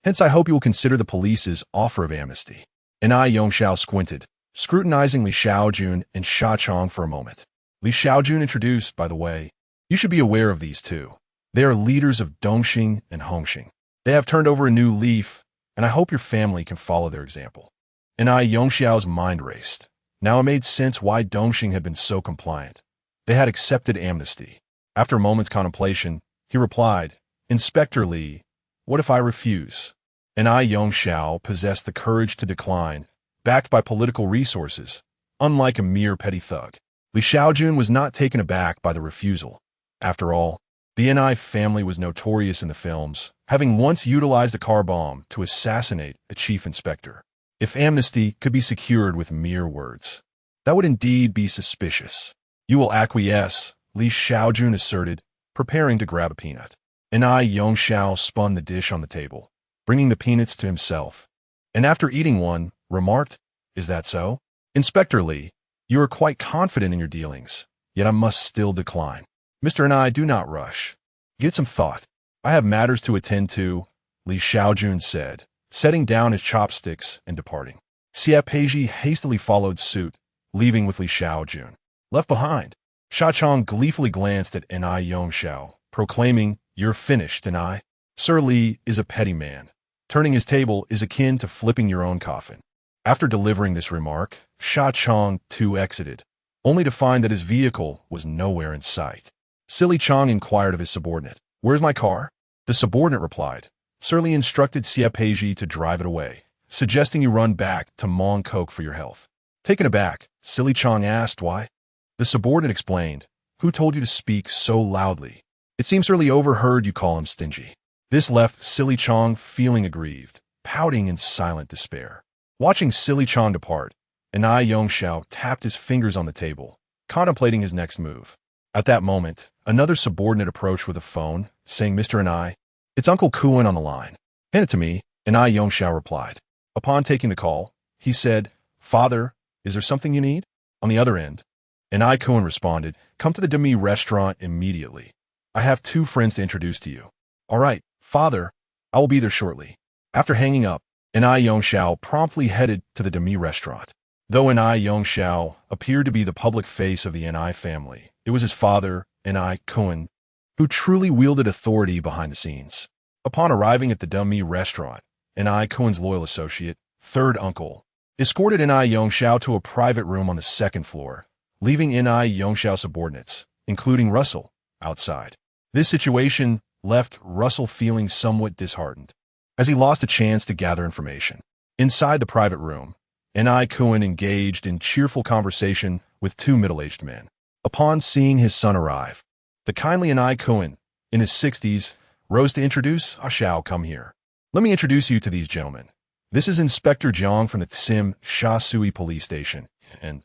Hence, I hope you will consider the police's offer of amnesty. And I, Yongxiao, squinted, scrutinizing Li Shaojun and Sha Chong for a moment. Li Shaojun introduced, by the way, you should be aware of these two. They are leaders of Dongxing and Hongxing. They have turned over a new leaf, and I hope your family can follow their example. And I, Yongxiao's mind raced. Now it made sense why Dongxing had been so compliant. They had accepted amnesty. After a moment's contemplation, he replied, Inspector Li, what if I refuse? And I, Yongxiao, possessed the courage to decline, backed by political resources, unlike a mere petty thug. Li Shaojun was not taken aback by the refusal. After all, the Ni family was notorious in the films, having once utilized a car bomb to assassinate a chief inspector. If amnesty could be secured with mere words, that would indeed be suspicious. You will acquiesce, Li Shaojun asserted, preparing to grab a peanut. And I, Yongxiao, spun the dish on the table, bringing the peanuts to himself, and after eating one, remarked, is that so? Inspector Li, you are quite confident in your dealings, yet I must still decline. Mr. and I, do not rush. Give it some thought. I have matters to attend to, Li Shaojun said, setting down his chopsticks and departing. Xie Peizhi hastily followed suit, leaving with Li Shaojun. Left behind, Sha Chong gleefully glanced at Ni Yongxiao, proclaiming, you're finished, and I. Sir Li is a petty man. Turning his table is akin to flipping your own coffin. After delivering this remark, Sha Chong too exited, only to find that his vehicle was nowhere in sight. Silly Chong inquired of his subordinate, where's my car? The subordinate replied, Sir Li instructed Xie Peizhi to drive it away, suggesting you run back to Mong Kok for your health. Taken aback, Silly Chong asked why. The subordinate explained, who told you to speak so loudly? It seems Sir Li overheard you call him stingy. This left Silly Chong feeling aggrieved, pouting in silent despair. Watching Silly Chong depart, Ni Yongxiao tapped his fingers on the table, contemplating his next move. At that moment, another subordinate approached with a phone, saying, Mr. Ni, it's Uncle Kuan on the line. Hand it to me, Ni Yongxiao replied. Upon taking the call, he said, Father, is there something you need? On the other end, And I Cohen responded, come to the Demi restaurant immediately. I have 2 friends to introduce to you. All right, father, I will be there shortly. After hanging up, Anai Yongxiao promptly headed to the Demi restaurant. Though Anai Yongxiao appeared to be the public face of the Anai family, it was his father, Anai Cohen, who truly wielded authority behind the scenes. Upon arriving at the Demi restaurant, Anai Cohen's loyal associate, third uncle, escorted Anai Yongxiao to a private room on the 2nd floor, leaving Anai Yongxiao's subordinates, including Russell, outside. This situation left Russell feeling somewhat disheartened, as he lost a chance to gather information. Inside the private room, Anai Cohen engaged in cheerful conversation with 2 middle-aged men. Upon seeing his son arrive, the kindly Anai Cohen, in his 60s, rose to introduce Xiao. Come here. Let me introduce you to these gentlemen. This is Inspector Jiang from the Tsim Sha Sui police station, and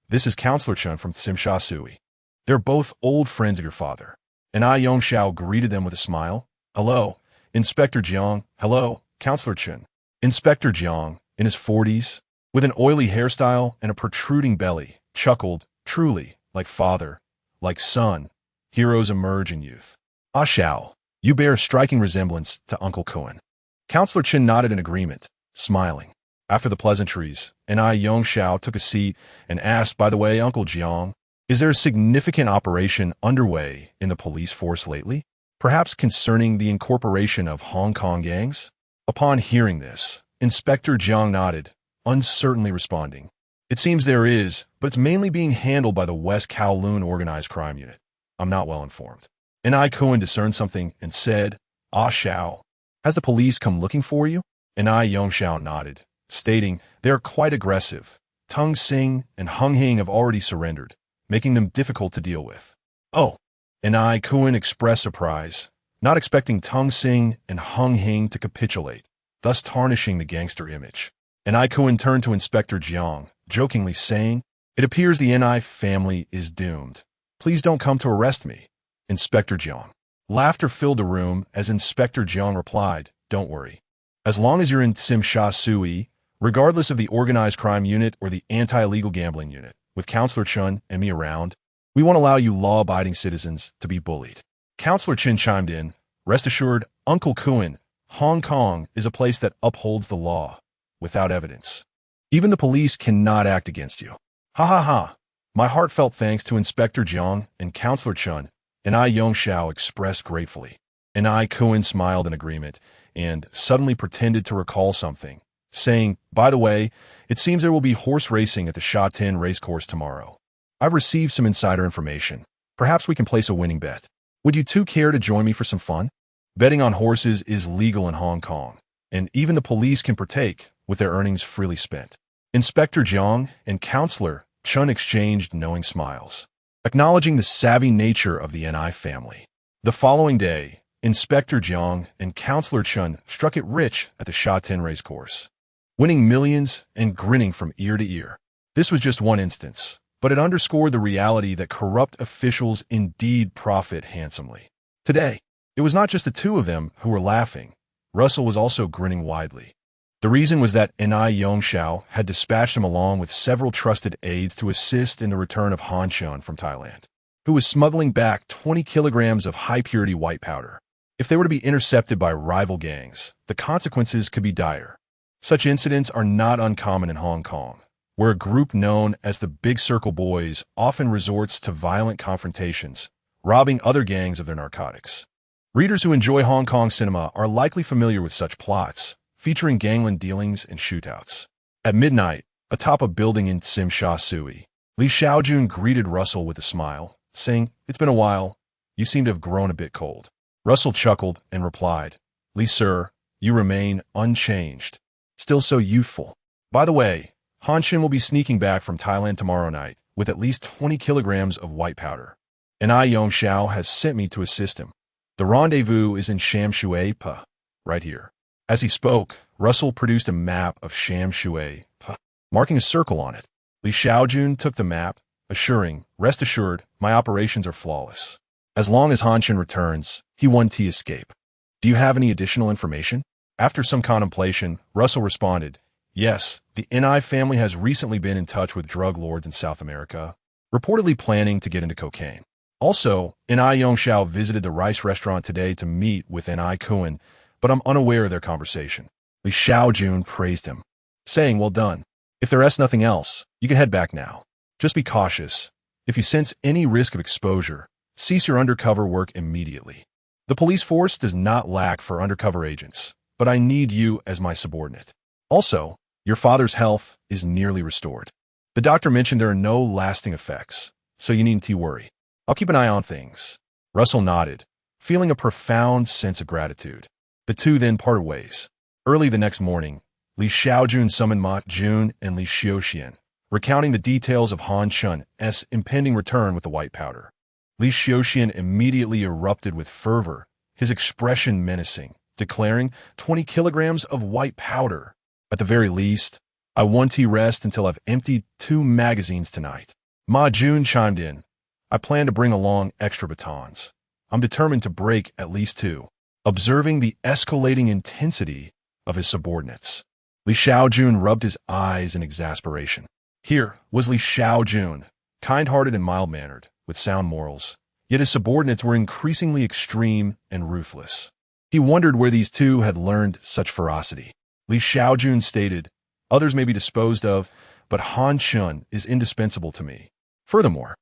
this is Counselor Chun from Tsim Sha Sui. They're both old friends of your father. Anai Yongxiao greeted them with a smile. Hello, Inspector Jiang. Hello, Counselor Chun. Inspector Jiang, in his 40s, with an oily hairstyle and a protruding belly, chuckled, truly, like father, like son, heroes emerge in youth. Xiao, you bear a striking resemblance to Uncle Cohen. Counselor Chin nodded in agreement, smiling. After the pleasantries, Anai Yongxiao took a seat and asked, by the way, Uncle Jiang, is there a significant operation underway in the police force lately? Perhaps concerning the incorporation of Hong Kong gangs? Upon hearing this, Inspector Jiang nodded, uncertainly responding, it seems there is, but it's mainly being handled by the West Kowloon Organized Crime Unit. I'm not well informed. Anai Cohen discerned something and said, Xiao, has the police come looking for you? Anai Yongxiao nodded, stating they are quite aggressive. Tung Xing and Hung Hing have already surrendered, making them difficult to deal with. Oh, Anai Cohen expressed surprise, not expecting Tung Xing and Hung Hing to capitulate, thus tarnishing the gangster image. Anai Cohen turned to Inspector Jiang, jokingly saying, it appears the Anai family is doomed. Please don't come to arrest me. Inspector Jiang. Laughter filled the room as Inspector Jiang replied, don't worry. As long as you're in Tsim Sha Sui, regardless of the organized crime unit or the anti-illegal gambling unit, with Counselor Chun and me around, we won't allow you law-abiding citizens to be bullied. Counselor Chin chimed in, rest assured, Uncle Cohen, Hong Kong is a place that upholds the law, without evidence. Even the police cannot act against you. Ha ha ha. My heartfelt thanks to Inspector Jiang and Counselor Chun, Anai Yongxiao expressed gratefully. Anai Cohen smiled in agreement and suddenly pretended to recall something, saying, by the way, it seems there will be horse racing at the Sha Tin racecourse tomorrow. I've received some insider information. Perhaps we can place a winning bet. Would you 2 care to join me for some fun? Betting on horses is legal in Hong Kong, and even the police can partake with their earnings freely spent. Inspector Jiang and Counselor Chun exchanged knowing smiles, acknowledging the savvy nature of the Anai family. The following day, Inspector Jiang and Counselor Chun struck it rich at the Sha Tin racecourse, winning millions and grinning from ear to ear. This was just one instance, but it underscored the reality that corrupt officials indeed profit handsomely. Today, it was not just the 2 of them who were laughing. Russell was also grinning widely. The reason was that Anai Yongxiao had dispatched him along with several trusted aides to assist in the return of Han Chun from Thailand, who was smuggling back 20 kilograms of high-purity white powder. If they were to be intercepted by rival gangs, the consequences could be dire. Such incidents are not uncommon in Hong Kong, where a group known as the Big Circle Boys often resorts to violent confrontations, robbing other gangs of their narcotics. Readers who enjoy Hong Kong cinema are likely familiar with such plots, featuring gangland dealings and shootouts. At midnight, atop a building in Tsim Sha Sui, Li Shaojun greeted Russell with a smile, saying, it's been a while. You seem to have grown a bit cold. Russell chuckled and replied, Li sir, you remain unchanged, still so youthful. By the way, Han Chin will be sneaking back from Thailand tomorrow night with at least 20 kilograms of white powder. Anai Yongxiao has sent me to assist him. The rendezvous is in Sham Shui Pa, right here. As he spoke, Russell produced a map of Sham Shui Pa, marking a circle on it. Li Shaojun took the map, assuring, rest assured, my operations are flawless. As long as Han Chin returns, he won't escape. Do you have any additional information? After some contemplation, Russell responded, yes, the Ni family has recently been in touch with drug lords in South America. reportedly planning to get into cocaine. Also, Ni Yongxiao visited the rice restaurant today to meet with Ni Kuan, but I'm unaware of their conversation. Li Shaojun praised him, saying, "Well done. If there's nothing else, you can head back now. Just be cautious. If you sense any risk of exposure, cease your undercover work immediately. The police force does not lack for undercover agents, but I need you as my subordinate. Also, your father's health is nearly restored. The doctor mentioned there are no lasting effects, so you needn't worry. I'll keep an eye on things." Russell nodded, feeling a profound sense of gratitude. The two then parted ways. Early the next morning, Li Shaojun summoned Ma Jun and Li Shaoxian, recounting the details of Han Chun's impending return with the white powder. Li Shaoxian immediately erupted with fervor, his expression menacing, declaring 20 kilograms of white powder. "At the very least, I want to rest until I've emptied 2 magazines tonight." Ma Jun chimed in, "I plan to bring along extra batons. I'm determined to break at least 2," observing the escalating intensity of his subordinates. Li Shaojun rubbed his eyes in exasperation. Here was Li Shaojun, kind-hearted and mild-mannered, with sound morals, yet his subordinates were increasingly extreme and ruthless. He wondered where these two had learned such ferocity. Li Shaojun stated, "Others may be disposed of, but Han Chun is indispensable to me. Furthermore,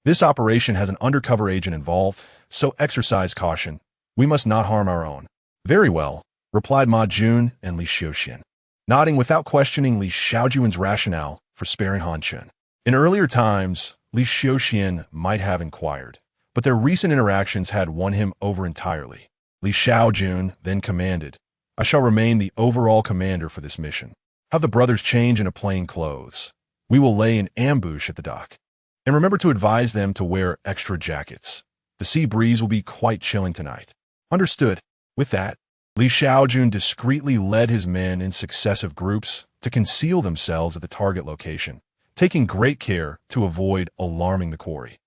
this operation has an undercover agent involved, so exercise caution. We must not harm our own." "Very well," replied Ma Jun and Li Shaoxian, nodding without questioning Li Shaojun's rationale for sparing Han Chun. In earlier times, Li Shaoxian might have inquired, but their recent interactions had won him over entirely. Li Shaojun then commanded, "I shall remain the overall commander for this mission. Have the brothers change into plain clothes. We will lay an ambush at the dock. And remember to advise them to wear extra jackets. The sea breeze will be quite chilling tonight." "Understood." With that, Li Shaojun discreetly led his men in successive groups to conceal themselves at the target location, taking great care to avoid alarming the quarry.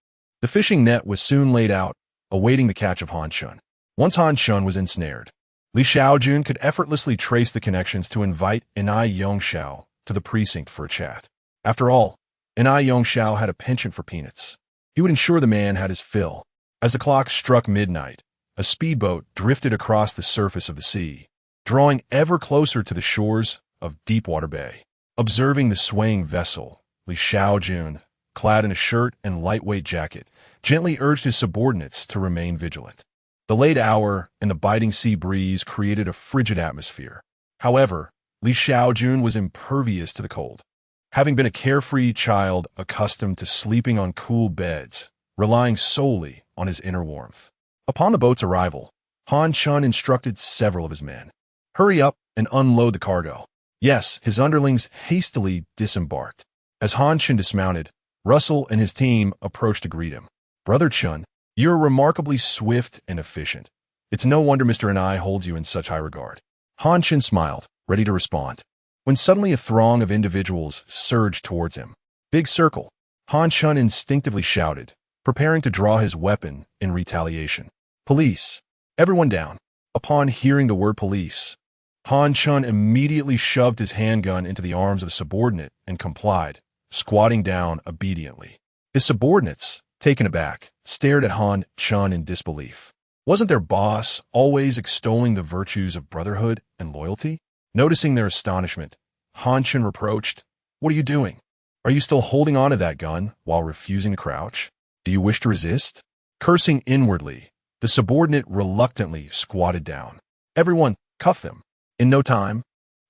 The fishing net was soon laid out, awaiting the catch of Han Chun. Once Han Chun was ensnared, Li Shaojun could effortlessly trace the connections to invite Ni Yongxiao to the precinct for a chat. After all, Ni Yongxiao had a penchant for peanuts. He would ensure the man had his fill. As the clock struck midnight, a speedboat drifted across the surface of the sea, drawing ever closer to the shores of Deepwater Bay. Observing the swaying vessel, Li Shaojun, clad in a shirt and lightweight jacket, gently urged his subordinates to remain vigilant. The late hour and the biting sea breeze created a frigid atmosphere. However, Li Shaojun was impervious to the cold. Having been a carefree child accustomed to sleeping on cool beds, relying solely on his inner warmth. Upon the boat's arrival, Han Chun instructed several of his men, "Hurry up and unload the cargo." Yes, his underlings hastily disembarked. As Han Chun dismounted, Russell and his team approached to greet him. "Brother Chun, you're remarkably swift and efficient. It's no wonder Mr. and I holds you in such high regard." Han Chun smiled, ready to respond, when suddenly a throng of individuals surged towards him. "Big circle," Han Chun instinctively shouted, preparing to draw his weapon in retaliation. "Police! Everyone down!" Upon hearing the word police, Han Chun immediately shoved his handgun into the arms of a subordinate and complied, squatting down obediently. His subordinates, taken aback, stared at Han Chun in disbelief. Wasn't their boss always extolling the virtues of brotherhood and loyalty? Noticing their astonishment, Han Chun reproached, "What are you doing? Are you still holding on to that gun while refusing to crouch? Do you wish to resist?" Cursing inwardly, the subordinate reluctantly squatted down. "Everyone, cuff them." In no time,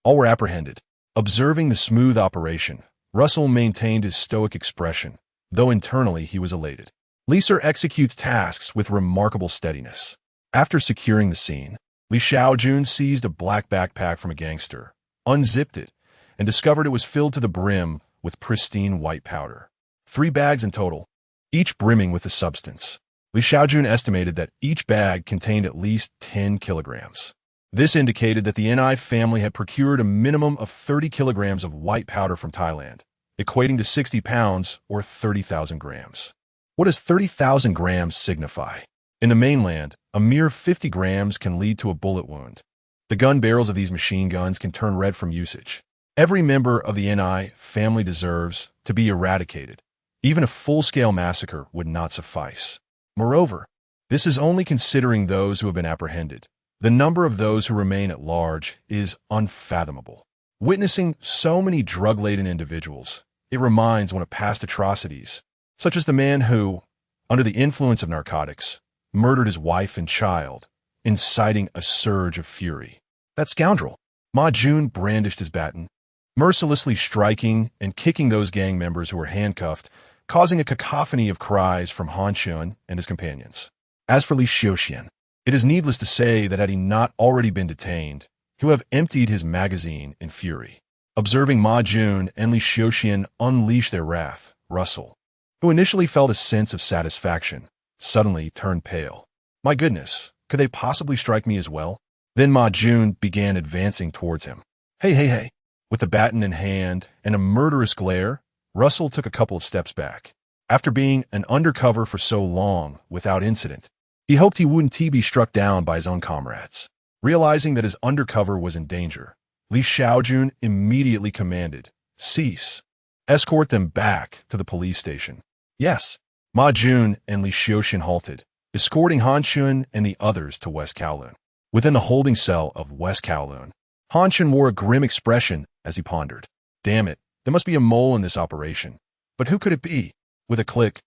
all were apprehended. Observing the smooth operation, Russell maintained his stoic expression, though internally he was elated. Liser executes tasks with remarkable steadiness. After securing the scene, Li Shaojun seized a black backpack from a gangster, unzipped it, and discovered it was filled to the brim with pristine white powder. 3 bags in total, each brimming with the substance. Li Shaojun estimated that each bag contained at least 10 kilograms. This indicated that the Ni family had procured a minimum of 30 kilograms of white powder from Thailand, equating to 60 pounds or 30,000 grams. What does 30,000 grams signify? In the mainland, a mere 50 grams can lead to a bullet wound. The gun barrels of these machine guns can turn red from usage. Every member of the Ni family deserves to be eradicated, Even a full-scale massacre would not suffice. Moreover, this is only considering those who have been apprehended. The number of those who remain at large is unfathomable. Witnessing so many drug-laden individuals, it reminds one of past atrocities, such as the man who, under the influence of narcotics, murdered his wife and child, inciting a surge of fury. That scoundrel, Ma Jun, brandished his baton, mercilessly striking and kicking those gang members who were handcuffed, causing a cacophony of cries from Han Shun and his companions. As for Li Shaojun, it is needless to say that had he not already been detained, he would have emptied his magazine in fury. Observing Ma Jun and Li Shaojun unleash their wrath, Russell, who initially felt a sense of satisfaction, suddenly turned pale. My goodness, could they possibly strike me as well? Then Ma Jun began advancing towards him. Hey. With the baton in hand and a murderous glare, Russell took a couple of steps back. After being an undercover for so long without incident, he hoped he wouldn't be struck down by his own comrades. Realizing that his undercover was in danger, Li Shaojun immediately commanded, "Cease. Escort them back to the police station." Yes, Ma Jun and Li Shaojun halted, escorting Han Shun and the others to West Kowloon. Within the holding cell of West Kowloon, Han Shun wore a grim expression as he pondered. Damn it, there must be a mole in this operation. But who could it be? With a click,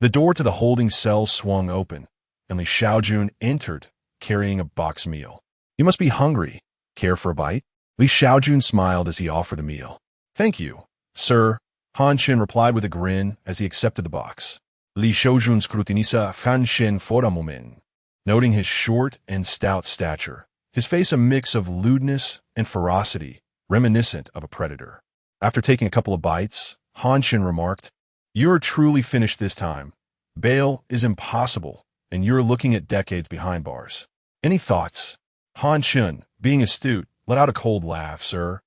the door to the holding cell swung open, and Li Shaojun entered, carrying a box meal. You must be hungry. Care for a bite? Li Shaojun smiled as he offered the meal. Thank you, sir, Han Shun replied with a grin as he accepted the box. Li Shaojun scrutinisa Han Shun for a moment. Noting his short and stout stature, his face a mix of lewdness and ferocity, reminiscent of a predator. After taking a couple of bites, Han Shun remarked, "You're truly finished this time. Bail is impossible, and you're looking at decades behind bars. Any thoughts?" Han Shun, being astute, let out a cold laugh. "Sir,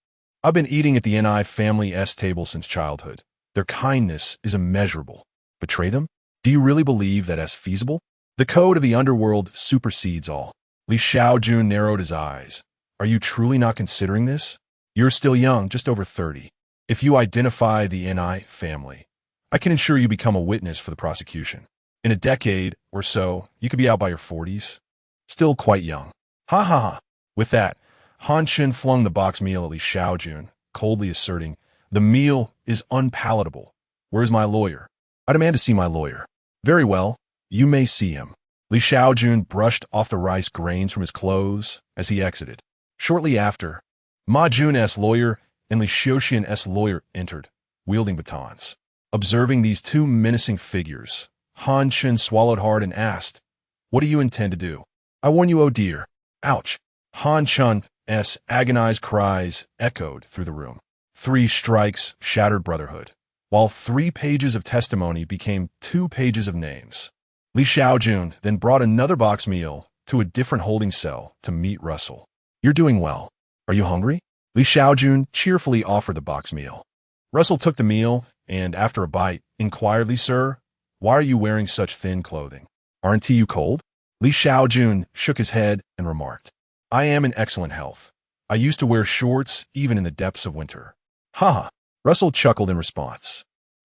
I've been eating at the Ni family S table since childhood. Their kindness is immeasurable. Betray them? Do you really believe that is feasible? The code of the underworld supersedes all." Li Shaojun narrowed his eyes. "Are you truly not considering this? You're still young, just over 30. If you identify the Ni family, I can ensure you become a witness for the prosecution. In a decade or so, you could be out by your 40s. Still quite young." Ha. With that, Han Shun flung the box meal at Li Shaojun, coldly asserting, "The meal is unpalatable. Where's my lawyer? I demand to see my lawyer." "Very well, you may see him." Li Shaojun brushed off the rice grains from his clothes as he exited. Shortly after, Ma Jun's lawyer and Li Shaojun's lawyer entered, wielding batons. Observing these two menacing figures, Han Shun swallowed hard and asked, "What do you intend to do?" "I warn you, oh dear." Ouch. Han Shun's agonized cries echoed through the room. 3 strikes shattered brotherhood, while 3 pages of testimony became 2 pages of names. Li Shaojun then brought another box meal to a different holding cell to meet Russell. "You're doing well. Are you hungry?" Li Shaojun cheerfully offered the box meal. Russell took the meal and, after a bite, inquired, "Sir, why are you wearing such thin clothing? Aren't you cold?" Li Shaojun shook his head and remarked, "I am in excellent health. I used to wear shorts even in the depths of winter." Ha! Russell chuckled in response.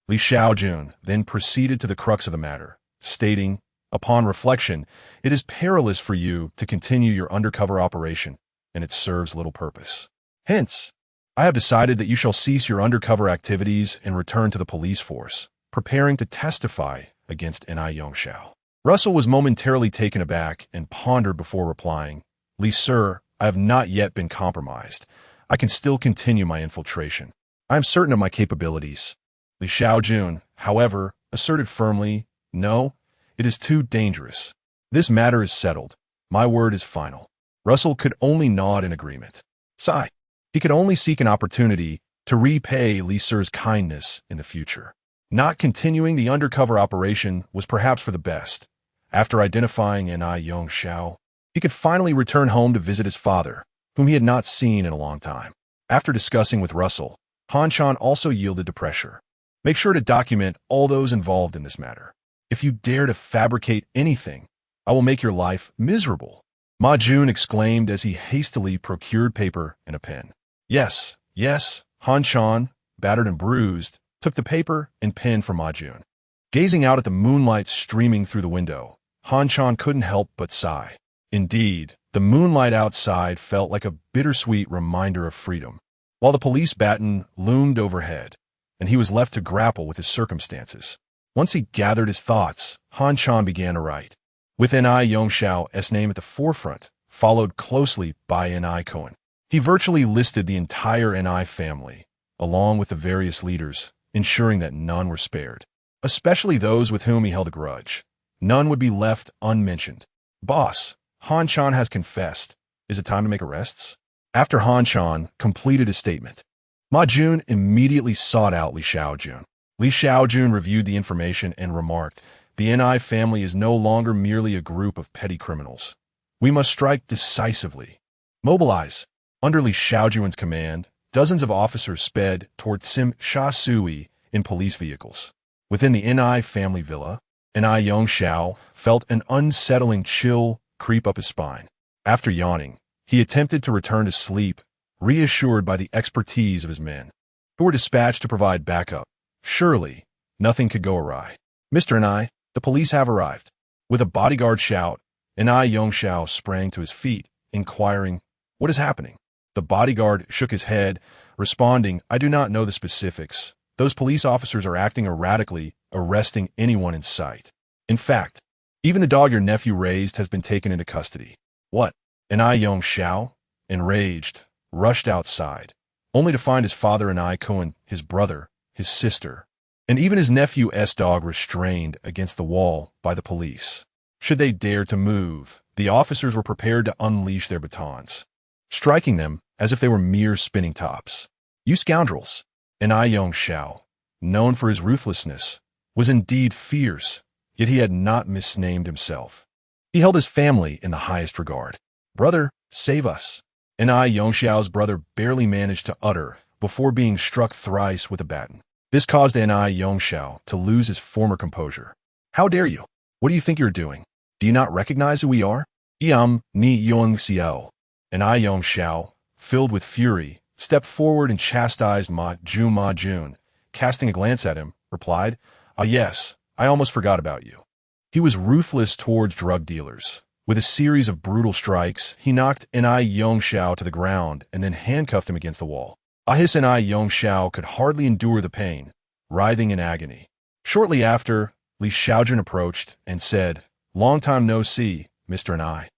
Li Shaojun then proceeded to the crux of the matter, stating, "Upon reflection, it is perilous for you to continue your undercover operation, and it serves little purpose. Hence, I have decided that you shall cease your undercover activities and return to the police force, preparing to testify against Ni Yongshao." Russell was momentarily taken aback and pondered before replying, "Li, sir, I have not yet been compromised. I can still continue my infiltration. I am certain of my capabilities." Li Shaojun, however, asserted firmly, "No, it is too dangerous. This matter is settled. My word is final." Russell could only nod in agreement. Sigh. He could only seek an opportunity to repay Li Sir's kindness in the future. Not continuing the undercover operation was perhaps for the best. After identifying Ni Yongshao, he could finally return home to visit his father, whom he had not seen in a long time. After discussing with Russell, Han Shun also yielded to pressure. "Make sure to document all those involved in this matter. If you dare to fabricate anything, I will make your life miserable." Ma Jun exclaimed as he hastily procured paper and a pen. Yes. Han Shun, battered and bruised, took the paper and pen from Ma Jun. Gazing out at the moonlight streaming through the window, Han Chan couldn't help but sigh. Indeed, the moonlight outside felt like a bittersweet reminder of freedom, while the police baton loomed overhead, and he was left to grapple with his circumstances. Once he gathered his thoughts, Han Chan began to write, with Ni Yongxiao's name at the forefront, followed closely by Ni Cohen. He virtually listed the entire Ni family, along with the various leaders, ensuring that none were spared, especially those with whom he held a grudge. None would be left unmentioned. Boss, Han Chan has confessed. Is it time to make arrests? After Han Chan completed his statement, Ma Jun immediately sought out Li Shaojun. Li Shaojun reviewed the information and remarked, the Ni family is no longer merely a group of petty criminals. We must strike decisively. Mobilize. Under Li Shaojun's command, dozens of officers sped toward Sim Sha Sui in police vehicles. Within the Ni family villa, Ni Yongxiao felt an unsettling chill creep up his spine. After yawning, he attempted to return to sleep, reassured by the expertise of his men, who were dispatched to provide backup. Surely, nothing could go awry. Mr. Ni, the police have arrived. With a bodyguard shout, Ni Yongxiao sprang to his feet, inquiring, what is happening? The bodyguard shook his head, responding, I do not know the specifics. Those police officers are acting erratically, arresting anyone in sight. In fact, even the dog your nephew raised has been taken into custody. What? Ni Yongxiao, enraged, rushed outside, only to find his father Ni Cohen, his brother, his sister, and even his nephew's dog restrained against the wall by the police. Should they dare to move, the officers were prepared to unleash their batons, striking them as if they were mere spinning tops. You scoundrels! Ni Yongxiao, known for his ruthlessness, was indeed fierce, yet he had not misnamed himself. He held his family in the highest regard. Brother, save us! Ni Yongxiao's brother barely managed to utter before being struck thrice with a baton. This caused Ni Yongxiao to lose his former composure. How dare you? What do you think you're doing? Do you not recognize who we are? Ni Yongxiao. Ni Yongxiao, filled with fury, stepped forward and chastised Ma Jun, casting a glance at him, replied, Ah yes, I almost forgot about you. He was ruthless towards drug dealers. With a series of brutal strikes, he knocked Ni Yongxiao to the ground and then handcuffed him against the wall. Ahis Ni Yongxiao could hardly endure the pain, writhing in agony. Shortly after, Li Shaojun approached and said, Long time no see, Mr. Ni.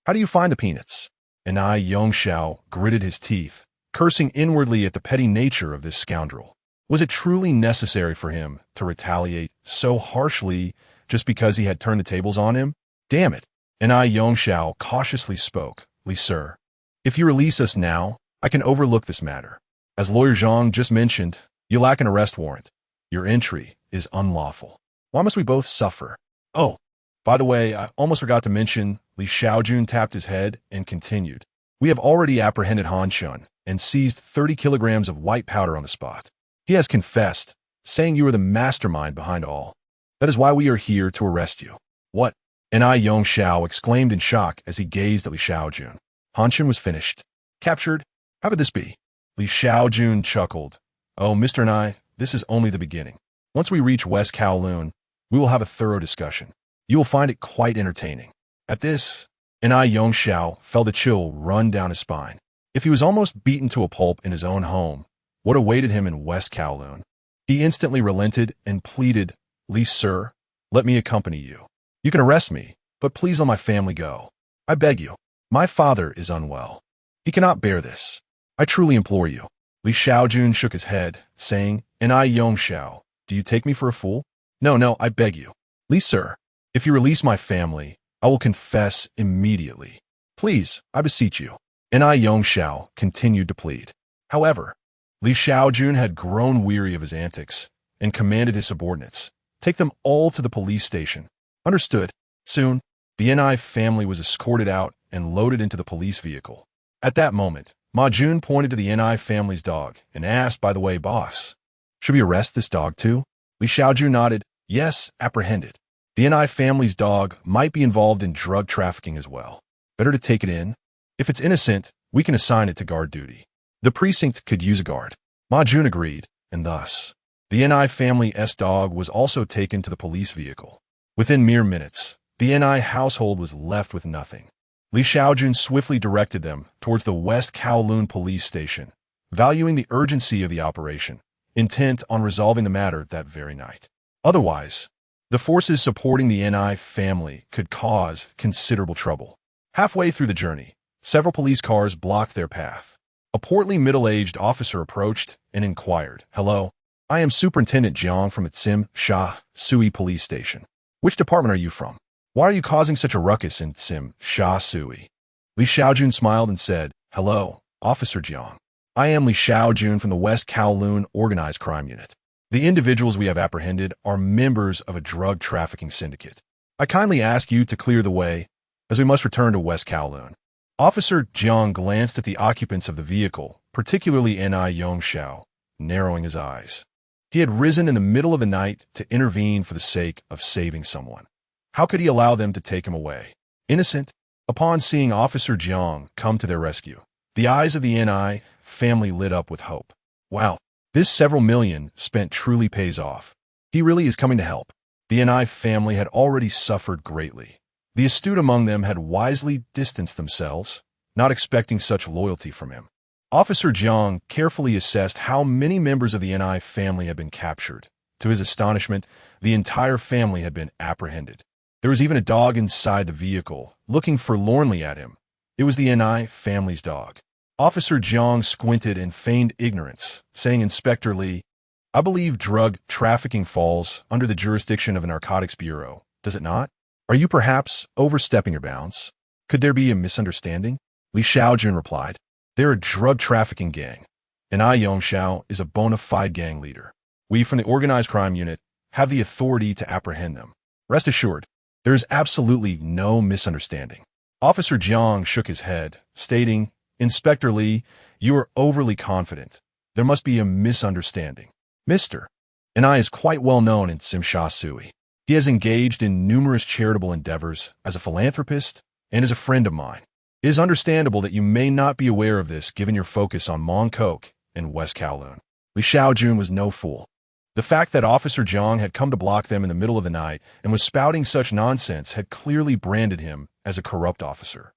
How do you find the peanuts? Ni Yongxiao gritted his teeth, cursing inwardly at the petty nature of this scoundrel. Was it truly necessary for him to retaliate so harshly just because he had turned the tables on him? Damn it! Ni Yongxiao cautiously spoke, Li Sir, if you release us now, I can overlook this matter. As Lawyer Zhang just mentioned, you lack an arrest warrant. Your entry is unlawful. Why must we both suffer? Oh, by the way, I almost forgot to mention, Li Shaojun tapped his head and continued. We have already apprehended Han Chan and seized 30 kilograms of white powder on the spot. He has confessed, saying you are the mastermind behind all. That is why we are here to arrest you. What? Ni Yongxiao exclaimed in shock as he gazed at Li Shaojun. Han Chan was finished. Captured? How could this be? Li Shaojun chuckled. Oh, Mr. Ni, this is only the beginning. Once we reach West Kowloon, we will have a thorough discussion. You will find it quite entertaining. At this, Ni Yongxiao felt a chill run down his spine. If he was almost beaten to a pulp in his own home, what awaited him in West Kowloon? He instantly relented and pleaded, Li Sir, let me accompany you. You can arrest me, but please let my family go. I beg you. My father is unwell. He cannot bear this. I truly implore you. Li Shaojun shook his head, saying, Ni Yongxiao, do you take me for a fool? No, I beg you. Li Sir, if you release my family, I will confess immediately. Please, I beseech you. Ni Yongxiao continued to plead. However, Li Shaojun had grown weary of his antics and commanded his subordinates, take them all to the police station. Understood. Soon, the Ni family was escorted out and loaded into the police vehicle. At that moment, Ma Jun pointed to the Ni family's dog and asked, by the way, boss, should we arrest this dog too? Li Shaojun nodded, yes, apprehend it. The Ni family's dog might be involved in drug trafficking as well. Better to take it in. If it's innocent, we can assign it to guard duty. The precinct could use a guard. Ma Jun agreed, and thus, The Ni family's dog was also taken to the police vehicle. Within mere minutes, the Ni household was left with nothing. Li Shaojun swiftly directed them towards the West Kowloon police station, valuing the urgency of the operation, intent on resolving the matter that very night. Otherwise, the forces supporting the Ni family could cause considerable trouble. Halfway through the journey, several police cars blocked their path. A portly middle-aged officer approached and inquired, "Hello, I am Superintendent Jiang from the Tsim Sha Sui police station. Which department are you from? Why are you causing such a ruckus in Tsim Sha Sui?" Li Shaojun smiled and said, "Hello, Officer Jiang. I am Li Shaojun from the West Kowloon Organized Crime Unit. The individuals we have apprehended are members of a drug trafficking syndicate. I kindly ask you to clear the way, as we must return to West Kowloon." Officer Jiang glanced at the occupants of the vehicle, particularly Ni Yongxiao, narrowing his eyes. He had risen in the middle of the night to intervene for the sake of saving someone. How could he allow them to take him away? Innocent? Upon seeing Officer Jiang come to their rescue, the eyes of the Ni family lit up with hope. Wow, this several million spent truly pays off. He really is coming to help. The Ni family had already suffered greatly. The astute among them had wisely distanced themselves, not expecting such loyalty from him. Officer Jiang carefully assessed how many members of the Ni family had been captured. To his astonishment, the entire family had been apprehended. There was even a dog inside the vehicle, looking forlornly at him. It was the Ni family's dog. Officer Jiang squinted in feigned ignorance, saying, "Inspector Li, I believe drug trafficking falls under the jurisdiction of a narcotics bureau, does it not? Are you perhaps overstepping your bounds? Could there be a misunderstanding?" Li Shaojun replied, "They're a drug trafficking gang, and I, Yongxiao, is a bona fide gang leader. We from the Organized Crime Unit have the authority to apprehend them. Rest assured, there is absolutely no misunderstanding." Officer Jiang shook his head, stating, "Inspector Li, you are overly confident. There must be a misunderstanding. Mr. Ni is quite well known in Tsim Sha Sui. He has engaged in numerous charitable endeavors as a philanthropist and is a friend of mine. It is understandable that you may not be aware of this given your focus on Mong Kok and West Kowloon." Li Shaojun was no fool. The fact that Officer Jiang had come to block them in the middle of the night and was spouting such nonsense had clearly branded him as a corrupt officer.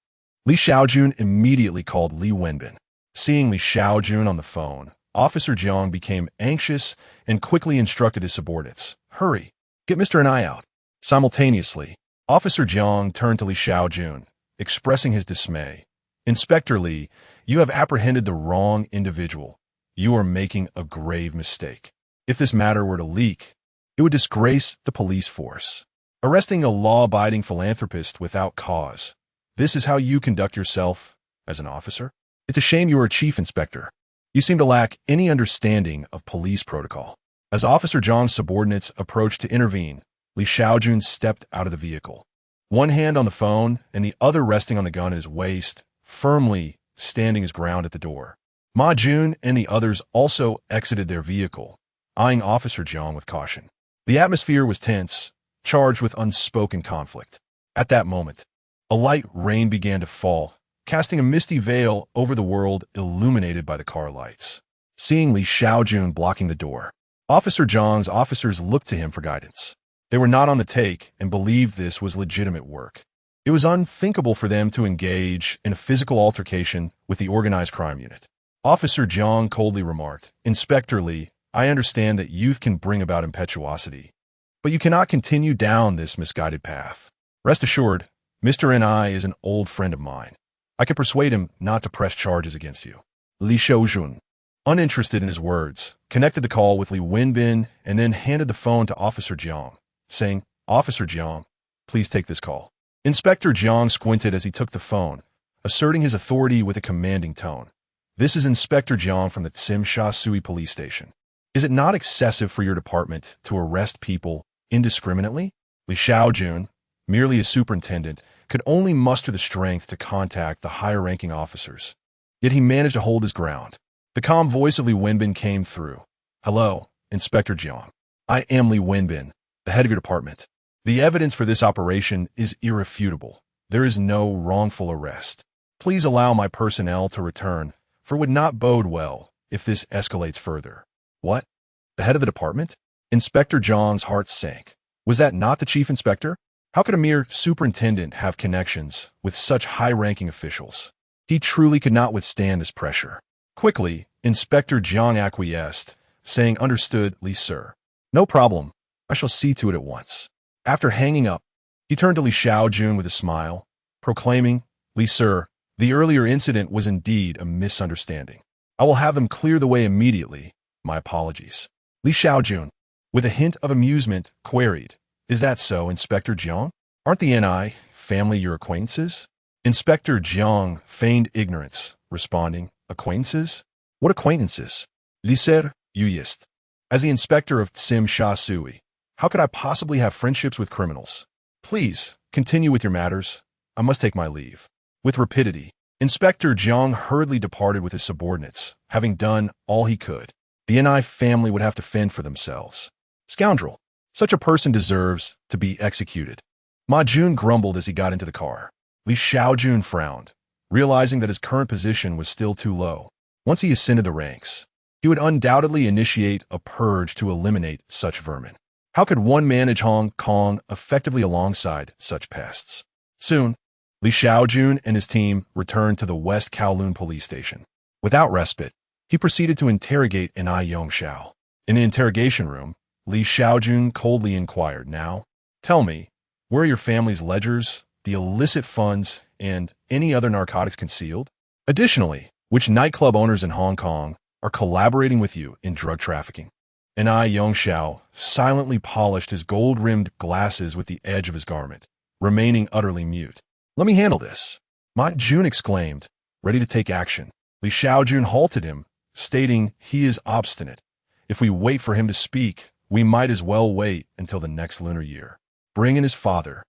Li Shaojun immediately called Li Wenbin. Seeing Li Shaojun on the phone, Officer Jiang became anxious and quickly instructed his subordinates, "Hurry, get Mr. Ni out." Simultaneously, Officer Jiang turned to Li Shaojun, expressing his dismay. "Inspector Li, you have apprehended the wrong individual. You are making a grave mistake. If this matter were to leak, it would disgrace the police force. Arresting a law-abiding philanthropist without cause. This is how you conduct yourself as an officer? It's a shame you are a chief inspector. You seem to lack any understanding of police protocol." As Officer Jiang's subordinates approached to intervene, Li Shaojun stepped out of the vehicle. One hand on the phone and the other resting on the gun at his waist, firmly standing his ground at the door. Ma Jun and the others also exited their vehicle, eyeing Officer Jiang with caution. The atmosphere was tense, charged with unspoken conflict. At that moment, a light rain began to fall, casting a misty veil over the world illuminated by the car lights. Seeing Li Shaojun blocking the door, Officer Jiang's officers looked to him for guidance. They were not on the take and believed this was legitimate work. It was unthinkable for them to engage in a physical altercation with the Organized Crime Unit. Officer Jiang coldly remarked, "Inspector Li, I understand that youth can bring about impetuosity, but you cannot continue down this misguided path. Rest assured, Mr. Ni is an old friend of mine. I can persuade him not to press charges against you." Li Shaojun, uninterested in his words, connected the call with Li Wenbin and then handed the phone to Officer Jiang, saying, "Officer Jiang, please take this call." Inspector Jiang squinted as he took the phone, asserting his authority with a commanding tone. "This is Inspector Jiang from the Tsim Sha Sui police station. Is it not excessive for your department to arrest people indiscriminately?" Li Shaojun, merely a superintendent, could only muster the strength to contact the higher-ranking officers. Yet he managed to hold his ground. The calm voice of Li Wenbin came through. "Hello, Inspector Jiang. I am Li Wenbin, the head of your department. The evidence for this operation is irrefutable. There is no wrongful arrest. Please allow my personnel to return, for it would not bode well if this escalates further." "What? The head of the department? Inspector Zhang's heart sank. Was that not the chief inspector? How could a mere superintendent have connections with such high-ranking officials? He truly could not withstand this pressure. Quickly, Inspector Zhang acquiesced, saying, "Understood, Li sir. No problem. I shall see to it at once." After hanging up, he turned to Li Shaojun with a smile, proclaiming, "Li sir, the earlier incident was indeed a misunderstanding. I will have them clear the way immediately. My apologies." Li Shaojun, with a hint of amusement, queried, "Is that so, Inspector Zhang? Aren't the NI family your acquaintances?" Inspector Zhang feigned ignorance, responding, "Acquaintances? What acquaintances? Li sir, yuyist. As the inspector of Tsim Sha Sui, how could I possibly have friendships with criminals? Please, continue with your matters. I must take my leave." With rapidity, Inspector Zhang hurriedly departed with his subordinates, having done all he could. The NI family would have to fend for themselves. Scoundrel! Such a person deserves to be executed. Ma Jun grumbled as he got into the car. Li Shaojun frowned, realizing that his current position was still too low. Once he ascended the ranks, he would undoubtedly initiate a purge to eliminate such vermin. How could one manage Hong Kong effectively alongside such pests? Soon, Li Shaojun and his team returned to the West Kowloon police station. Without respite, he proceeded to interrogate Ni Yongxiao. In the interrogation room, Li Shaojun coldly inquired, "Now, tell me, where are your family's ledgers, the illicit funds, and any other narcotics concealed? Additionally, which nightclub owners in Hong Kong are collaborating with you in drug trafficking?" Ni Yongxiao silently polished his gold-rimmed glasses with the edge of his garment, remaining utterly mute. "Let me handle this," Ma Jun exclaimed, ready to take action. Li Shaojun halted him, stating he is obstinate. If we wait for him to speak, we might as well wait until the next lunar year. Bring in his father.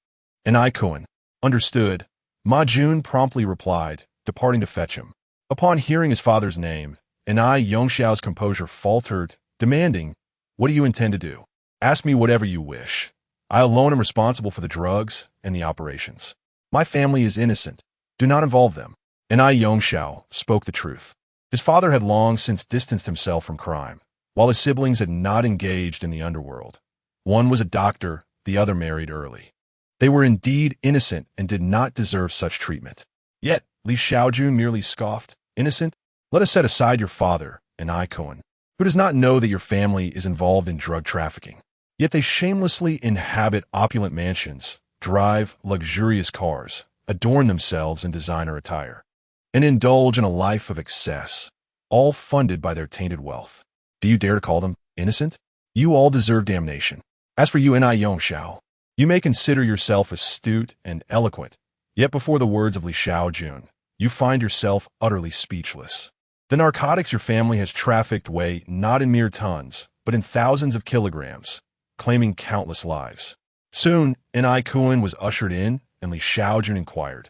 And I, Cohen. Understood. Ma Jun promptly replied, departing to fetch him. Upon hearing his father's name, Ni Yongxiao's composure faltered, demanding, "What do you intend to do? Ask me whatever you wish. I alone am responsible for the drugs and the operations. My family is innocent. Do not involve them." Ni Yongxiao spoke the truth. His father had long since distanced himself from crime, while his siblings had not engaged in the underworld. One was a doctor, the other married early. They were indeed innocent and did not deserve such treatment. Yet, Li Shaojun merely scoffed, "Innocent? Let us set aside your father, Ni Cohen, who does not know that your family is involved in drug trafficking. Yet they shamelessly inhabit opulent mansions, drive luxurious cars, adorn themselves in designer attire, and indulge in a life of excess, all funded by their tainted wealth. Do you dare to call them innocent? You all deserve damnation. As for you, Ni Yongxiao, you may consider yourself astute and eloquent, yet before the words of Li Shaojun, you find yourself utterly speechless. The narcotics your family has trafficked weigh not in mere tons, but in thousands of kilograms, claiming countless lives." Soon, Ni Cohen was ushered in, and Li Shaojun inquired,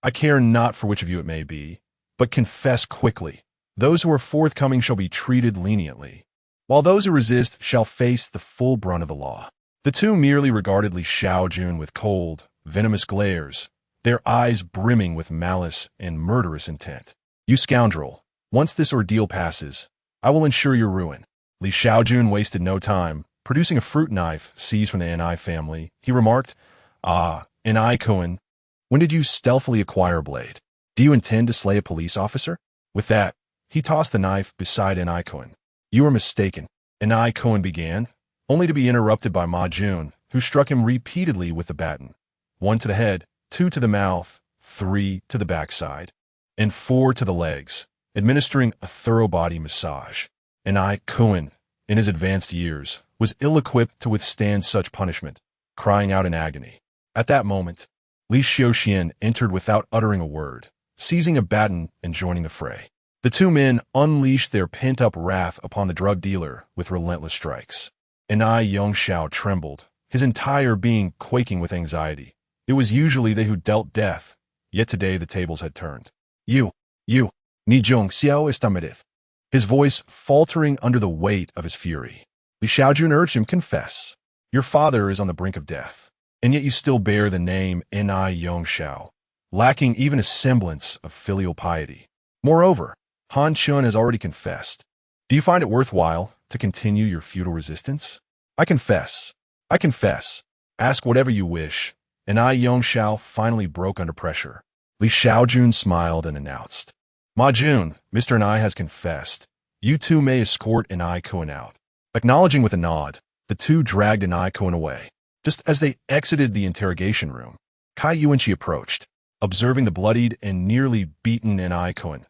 "I care not for which of you it may be, but confess quickly. Those who are forthcoming shall be treated leniently, while those who resist shall face the full brunt of the law." The two merely regarded Li Shaojun with cold, venomous glares, their eyes brimming with malice and murderous intent. "You scoundrel, once this ordeal passes, I will ensure your ruin." Li Shaojun wasted no time. Producing a fruit knife seized from the Ni family, he remarked, "Ah, Ni Cohen, when did you stealthily acquire a blade? Do you intend to slay a police officer?" With that, he tossed the knife beside Ni Cohen. "You are mistaken," Ni Cohen began, only to be interrupted by Ma Jun, who struck him repeatedly with the baton. 1 to the head, 2 to the mouth, 3 to the backside, and 4 to the legs, administering a thorough body massage. Ni Cohen, in his advanced years, was ill-equipped to withstand such punishment, crying out in agony. At that moment, Li Shaoxian entered without uttering a word, seizing a baton and joining the fray. The two men unleashed their pent-up wrath upon the drug dealer with relentless strikes. Ni Yongxiao trembled, his entire being quaking with anxiety. It was usually they who dealt death, yet today the tables had turned. You, Ni Yongxiao estamerith. His voice faltering under the weight of his fury. Li Shaojun urged him, "Confess. Your father is on the brink of death, and yet you still bear the name Ni Yongxiao, lacking even a semblance of filial piety. Moreover, Han Chun has already confessed. Do you find it worthwhile to continue your futile resistance? I confess. I confess. Ask whatever you wish. And Yongxiao finally broke under pressure. Li Shaojun smiled and announced, Ma Jun, Mr. Ni has confessed. You two may escort Koen out. Acknowledging with a nod, the two dragged Koen away. Just as they exited the interrogation room, Kai Yuanqi approached. Observing the bloodied and nearly beaten Koen,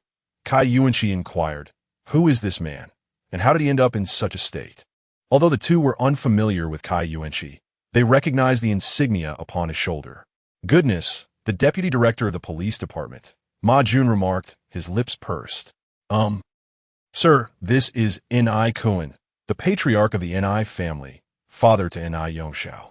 Kai Yuanqi inquired, who is this man, and how did he end up in such a state? Although the two were unfamiliar with Kai Yuanqi, they recognized the insignia upon his shoulder. Goodness, the deputy director of the police department, Ma Jun remarked, his lips pursed. Sir, this is Koen, the patriarch of the Ni family, father to Yongxiao.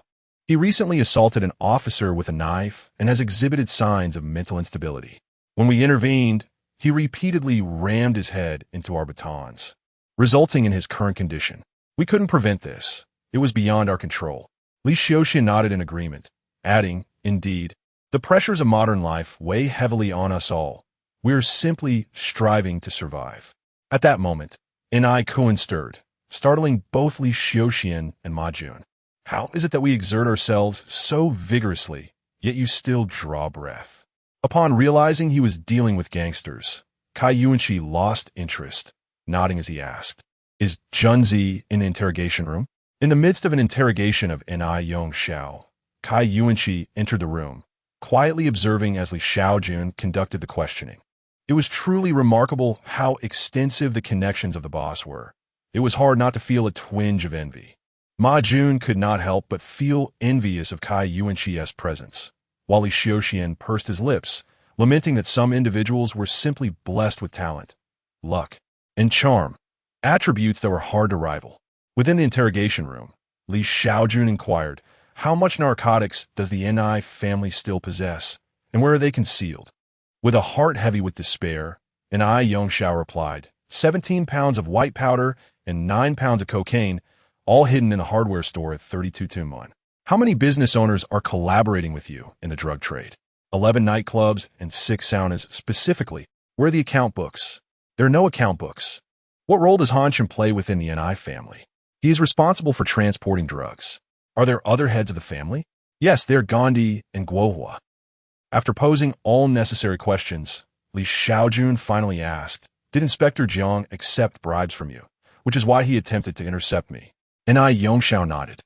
He recently assaulted an officer with a knife and has exhibited signs of mental instability. When we intervened, he repeatedly rammed his head into our batons, resulting in his current condition. We couldn't prevent this. It was beyond our control. Li Shaojun nodded in agreement, adding, indeed, the pressures of modern life weigh heavily on us all. We're simply striving to survive. At that moment, Koen stirred, startling both Li Shaojun and Ma Jun. How is it that we exert ourselves so vigorously, yet you still draw breath? Upon realizing he was dealing with gangsters, Kai Yuanqi lost interest, nodding as he asked, is Junzi in the interrogation room? In the midst of an interrogation of Yongxiao, Kai Yuanqi entered the room, quietly observing as Li Shaojun conducted the questioning. It was truly remarkable how extensive the connections of the boss were. It was hard not to feel a twinge of envy. Ma Jun could not help but feel envious of Kai Yuanqi's presence, while Li Shaojun pursed his lips, lamenting that some individuals were simply blessed with talent, luck, and charm, attributes that were hard to rival. Within the interrogation room, Li Shaojun inquired, how much narcotics does the Ni family still possess, and where are they concealed? With a heart heavy with despair, Yongxiao replied, 17 pounds of white powder and 9 pounds of cocaine, all hidden in the hardware store at 32 Tumon. How many business owners are collaborating with you in the drug trade? 11 nightclubs and 6 saunas specifically. Where are the account books? There are no account books. What role does Hanshin play within the Ni family? He is responsible for transporting drugs. Are there other heads of the family? Yes, they're Gandhi and Guohua. After posing all necessary questions, Li Shaojun finally asked, did Inspector Jiang accept bribes from you, which is why he attempted to intercept me? Yongxiao nodded.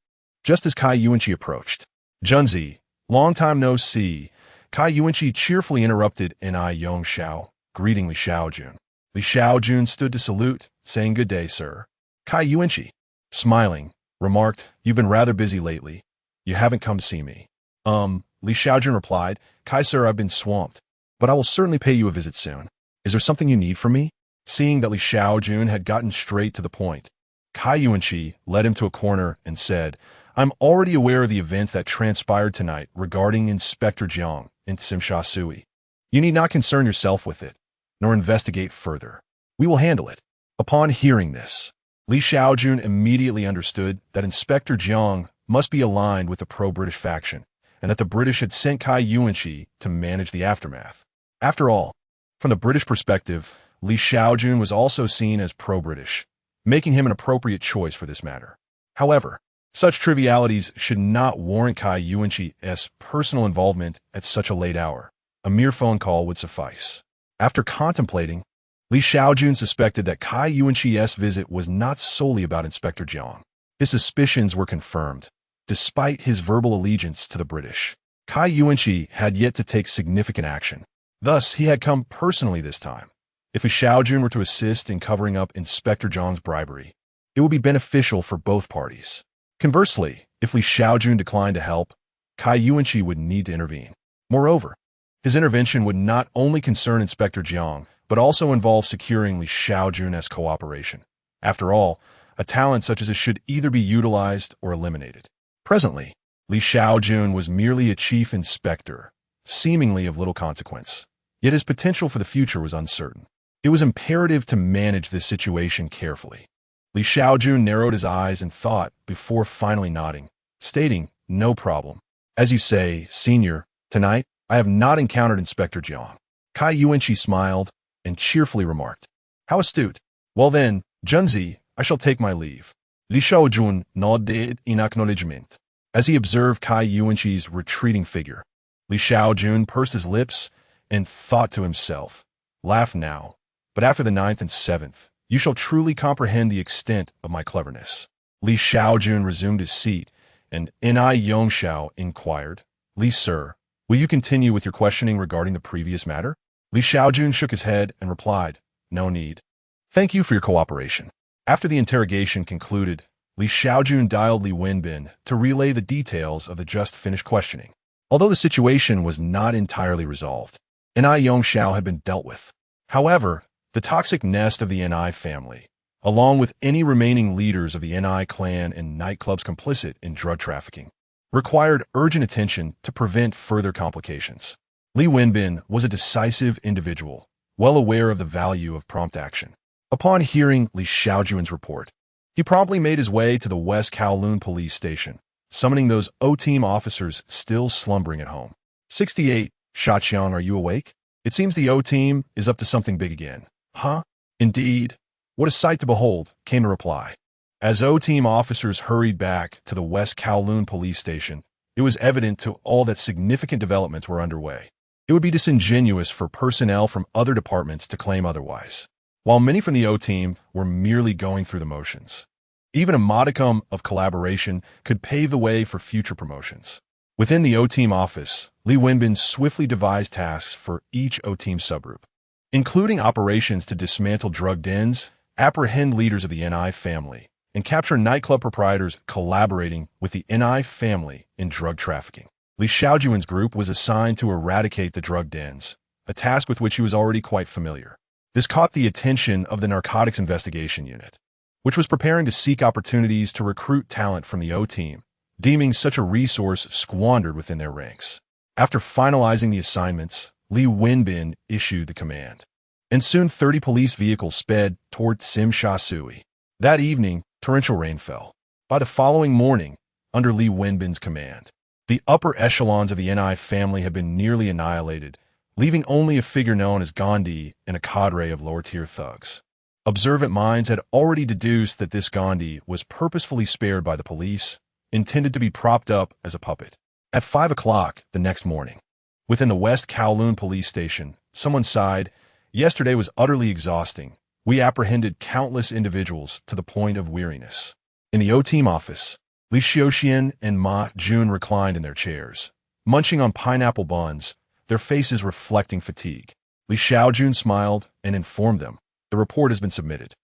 Just as Kai Yuanqi approached, Junzi, long time no see, Kai Yuanqi cheerfully interrupted Yongxiao, greeting Li Shaojun. Li Shaojun stood to salute, saying good day, sir. Kai Yuanqi, smiling, remarked, you've been rather busy lately. You haven't come to see me. Li Shaojun replied, Kai sir, I've been swamped, but I will certainly pay you a visit soon. Is there something you need from me? Seeing that Li Shaojun had gotten straight to the point, Kai Yuanqi led him to a corner and said, I'm already aware of the events that transpired tonight regarding Inspector Jiang in Simsha Sui. You need not concern yourself with it, nor investigate further. We will handle it. Upon hearing this, Li Shaojun immediately understood that Inspector Jiang must be aligned with the pro-British faction, and that the British had sent Kai Yuanqi to manage the aftermath. After all, from the British perspective, Li Shaojun was also seen as pro-British, making him an appropriate choice for this matter. However, such trivialities should not warrant Kai Yuanqi's personal involvement at such a late hour. A mere phone call would suffice. After contemplating, Li Shaojun suspected that Kai Yuanqi's visit was not solely about Inspector Jiang. His suspicions were confirmed. Despite his verbal allegiance to the British, Kai Yuanqi had yet to take significant action. Thus, he had come personally this time. If Li Shaojun were to assist in covering up Inspector Jiang's bribery, it would be beneficial for both parties. Conversely, if Li Shaojun declined to help, Kai Yuanqi would need to intervene. Moreover, his intervention would not only concern Inspector Jiang, but also involve securing Li Shaojun's cooperation. After all, a talent such as this should either be utilized or eliminated. Presently, Li Shaojun was merely a chief inspector, seemingly of little consequence. Yet his potential for the future was uncertain. It was imperative to manage this situation carefully. Li Shaojun narrowed his eyes in thought before finally nodding, stating, no problem. As you say, Senior, tonight, I have not encountered Inspector Jiang. Kai Yuanqi smiled and cheerfully remarked, how astute. Well then, Junzi, I shall take my leave. Li Shaojun nodded in acknowledgement. As he observed Kai Yuanqi's retreating figure, Li Shaojun pursed his lips and thought to himself, laugh now, but after the 9th and 7th, you shall truly comprehend the extent of my cleverness. Li Shaojun resumed his seat, and Ni Yongxiao inquired, Li sir, will you continue with your questioning regarding the previous matter? Li Shaojun shook his head and replied, no need. Thank you for your cooperation. After the interrogation concluded, Li Shaojun dialed Li Wenbin to relay the details of the just-finished questioning. Although the situation was not entirely resolved, Ni Yongxiao had been dealt with. However, the toxic nest of the Ni family, along with any remaining leaders of the Ni clan and nightclubs complicit in drug trafficking, required urgent attention to prevent further complications. Li Wenbin was a decisive individual, well aware of the value of prompt action. Upon hearing Li Shaojun's report, he promptly made his way to the West Kowloon police station, summoning those O-Team officers still slumbering at home. 68, Shaoxiang, are you awake? It seems the O-Team is up to something big again. Huh? Indeed. What a sight to behold, came the reply. As O-Team officers hurried back to the West Kowloon police station, it was evident to all that significant developments were underway. It would be disingenuous for personnel from other departments to claim otherwise. While many from the O-Team were merely going through the motions, even a modicum of collaboration could pave the way for future promotions. Within the O-Team office, Li Wenbin swiftly devised tasks for each O-Team subgroup, including operations to dismantle drug dens, apprehend leaders of the Ni family, and capture nightclub proprietors collaborating with the Ni family in drug trafficking. Li Shaojun's group was assigned to eradicate the drug dens, a task with which he was already quite familiar. This caught the attention of the Narcotics Investigation Unit, which was preparing to seek opportunities to recruit talent from the O-Team, deeming such a resource squandered within their ranks. After finalizing the assignments, Li Wenbin issued the command, and soon 30 police vehicles sped toward Sim Sha Sui. That evening, torrential rain fell. By the following morning, under Li Wenbin's command, the upper echelons of the Ni family had been nearly annihilated, leaving only a figure known as Gandhi and a cadre of lower-tier thugs. Observant minds had already deduced that this Gandhi was purposefully spared by the police, intended to be propped up as a puppet. At 5 o'clock the next morning, within the West Kowloon police station, someone sighed, yesterday was utterly exhausting. We apprehended countless individuals to the point of weariness. In the O-Team office, Li Shaoxian and Ma Jun reclined in their chairs, munching on pineapple buns, their faces reflecting fatigue. Li Shaojun smiled and informed them, the report has been submitted.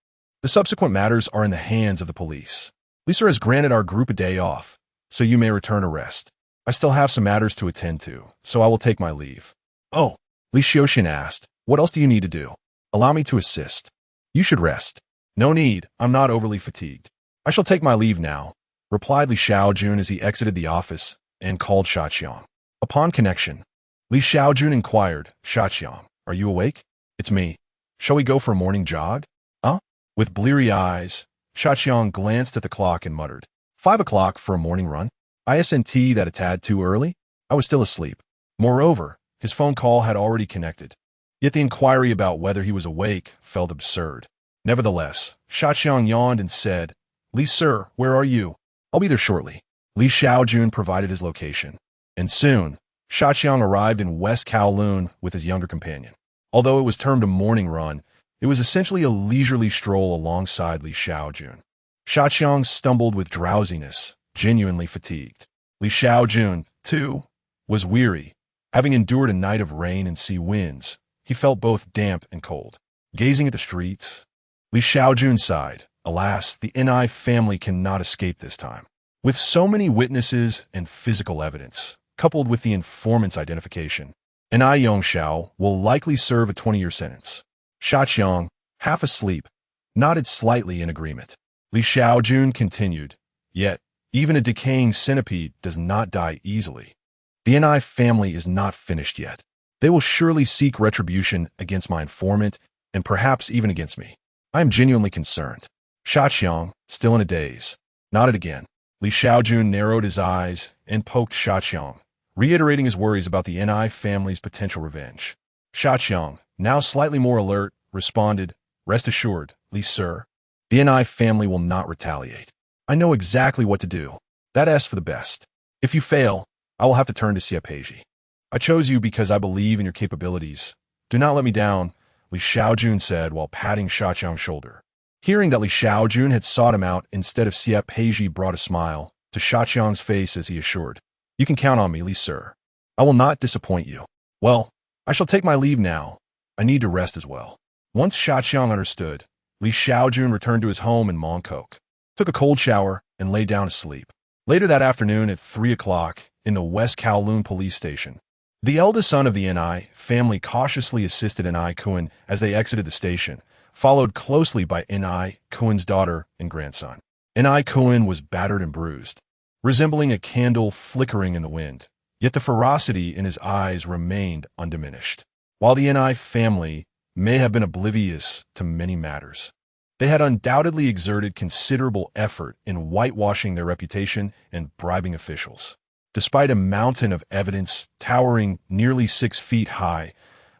The subsequent matters are in the hands of the police. Li Sir has granted our group a day off, so you may return to rest. I still have some matters to attend to, so I will take my leave. Oh, Li Shaoxian asked, what else do you need to do? Allow me to assist. You should rest. No need, I'm not overly fatigued. I shall take my leave now, replied Li Shaojun as he exited the office and called Shaoxiang. Upon connection, Li Shaojun inquired, Shaoxiang, are you awake? It's me. Shall we go for a morning jog? Huh? With bleary eyes, Shaoxiang glanced at the clock and muttered, 5 o'clock for a morning run? Isn't that a tad too early? I was still asleep. Moreover, his phone call had already connected. Yet the inquiry about whether he was awake felt absurd. Nevertheless, Shaoxiang yawned and said, Li Sir, where are you? I'll be there shortly. Li Shaojun provided his location, and soon, Shaoxiang arrived in West Kowloon with his younger companion. Although it was termed a morning run, it was essentially a leisurely stroll alongside Li Shaojun. Shaoxiang stumbled with drowsiness, genuinely fatigued. Li Shaojun, too, was weary. Having endured a night of rain and sea winds, he felt both damp and cold. Gazing at the streets, Li Shaojun sighed, alas, the Ni family cannot escape this time. With so many witnesses and physical evidence, coupled with the informant's identification, Ni Yongxiao will likely serve a 20-year sentence. Shaoxiang, half asleep, nodded slightly in agreement. Li Shaojun continued, yet, even a decaying centipede does not die easily. The Ni family is not finished yet. They will surely seek retribution against my informant and perhaps even against me. I am genuinely concerned. Shaoxiang, still in a daze, nodded again. Li Shaojun narrowed his eyes and poked Shaoxiang, reiterating his worries about the Ni family's potential revenge. Shaoxiang, now slightly more alert, responded, rest assured, Li Sir. The NI family will not retaliate. I know exactly what to do. That asks for the best. If you fail, I will have to turn to Xie. I chose you because I believe in your capabilities. Do not let me down, Li Shaojun said while patting Shaoqiang's shoulder. Hearing that Li Shaojun had sought him out instead of Xie brought a smile to Shaoqiang's face as he assured, "You can count on me, Li sir. I will not disappoint you." "Well, I shall take my leave now. I need to rest as well." Once Shaoqiang understood, Li Shaojun returned to his home in Mongkok, took a cold shower, and lay down to sleep. Later that afternoon at 3 o'clock, in the West Kowloon police station, the eldest son of the NI family cautiously assisted NI Kuan as they exited the station, followed closely by NI Kuan's daughter and grandson. NI Kuan was battered and bruised, resembling a candle flickering in the wind, yet the ferocity in his eyes remained undiminished. While the NI family may have been oblivious to many matters, they had undoubtedly exerted considerable effort in whitewashing their reputation and bribing officials. Despite a mountain of evidence towering nearly 6 feet high,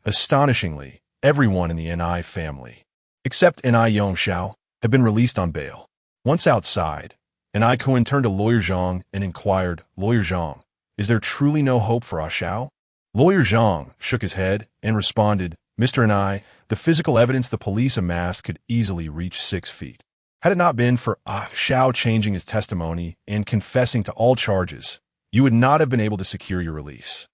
astonishingly, everyone in the NI family, except NI Yongxiao, had been released on bail. Once outside, NI Kuan turned to Lawyer Zhang and inquired, "Lawyer Zhang, is there truly no hope for Ah Xiao?" Lawyer Zhang shook his head and responded, "Mr. NI, the physical evidence the police amassed could easily reach 6 feet. Had it not been for Ah Xiao changing his testimony and confessing to all charges, you would not have been able to secure your release.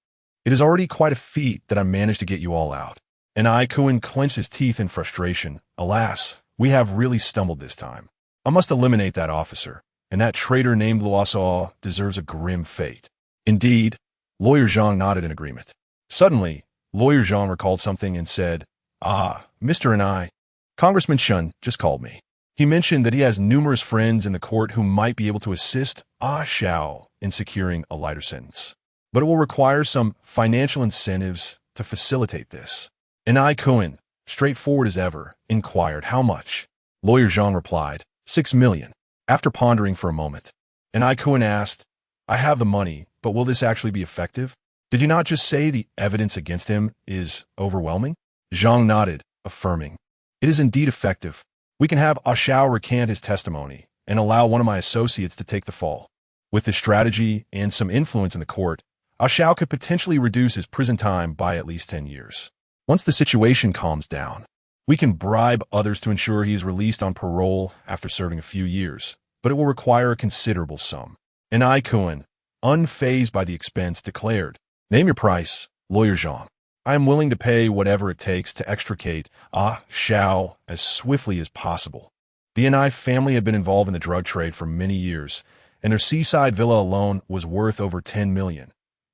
It is already quite a feat that I managed to get you all out." NI Kuan clenched his teeth in frustration. "Alas, we have really stumbled this time. I must eliminate that officer, and that traitor named Luosaw deserves a grim fate." "Indeed," Lawyer Zhang nodded in agreement. Suddenly, Lawyer Zhang recalled something and said, Mr. NI, Congressman Shun just called me. He mentioned that he has numerous friends in the court who might be able to assist Ah Xiao in securing a lighter sentence. But it will require some financial incentives to facilitate this." NI Kuan, straightforward as ever, inquired, "How much?" Lawyer Zhang replied, 6 million. After pondering for a moment, NI Kuan asked, "I have the money, but will this actually be effective? Did you not just say the evidence against him is overwhelming?" Zhang nodded, affirming, "It is indeed effective. We can have Ah Xiao recant his testimony and allow one of my associates to take the fall. With this strategy and some influence in the court, Ah Xiao could potentially reduce his prison time by at least 10 years. Once the situation calms down, we can bribe others to ensure he is released on parole after serving a few years, but it will require a considerable sum." NI Kuan, unfazed by the expense, declared, "Name your price, Lawyer Zhang. I am willing to pay whatever it takes to extricate Ah Xiao as swiftly as possible." The NI family had been involved in the drug trade for many years, and their seaside villa alone was worth over 10 million.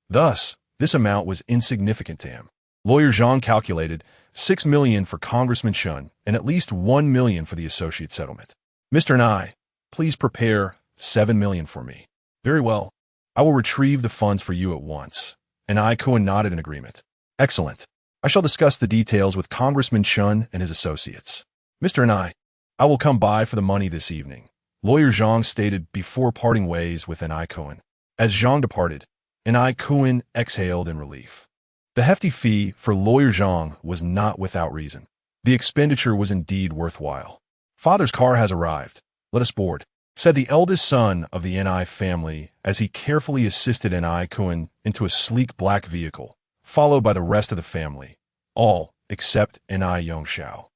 Thus, this amount was insignificant to him. Lawyer Zhang calculated 6 million for Congressman Shun and at least 1 million for the associate settlement. "Mr. Nye, please prepare 7 million for me." "Very well. I will retrieve the funds for you at once." NI Kuan nodded in agreement. "Excellent. I shall discuss the details with Congressman Shun and his associates." "Mr. Nye, I will come by for the money this evening," Lawyer Zhang stated before parting ways with NI Kuan. As Zhang departed, NI Kuan exhaled in relief. The hefty fee for Lawyer Zhang was not without reason. The expenditure was indeed worthwhile. "Father's car has arrived. Let us board," said the eldest son of the NI family as he carefully assisted NI Kuan into a sleek black vehicle, followed by the rest of the family, all except NI Yongxiao,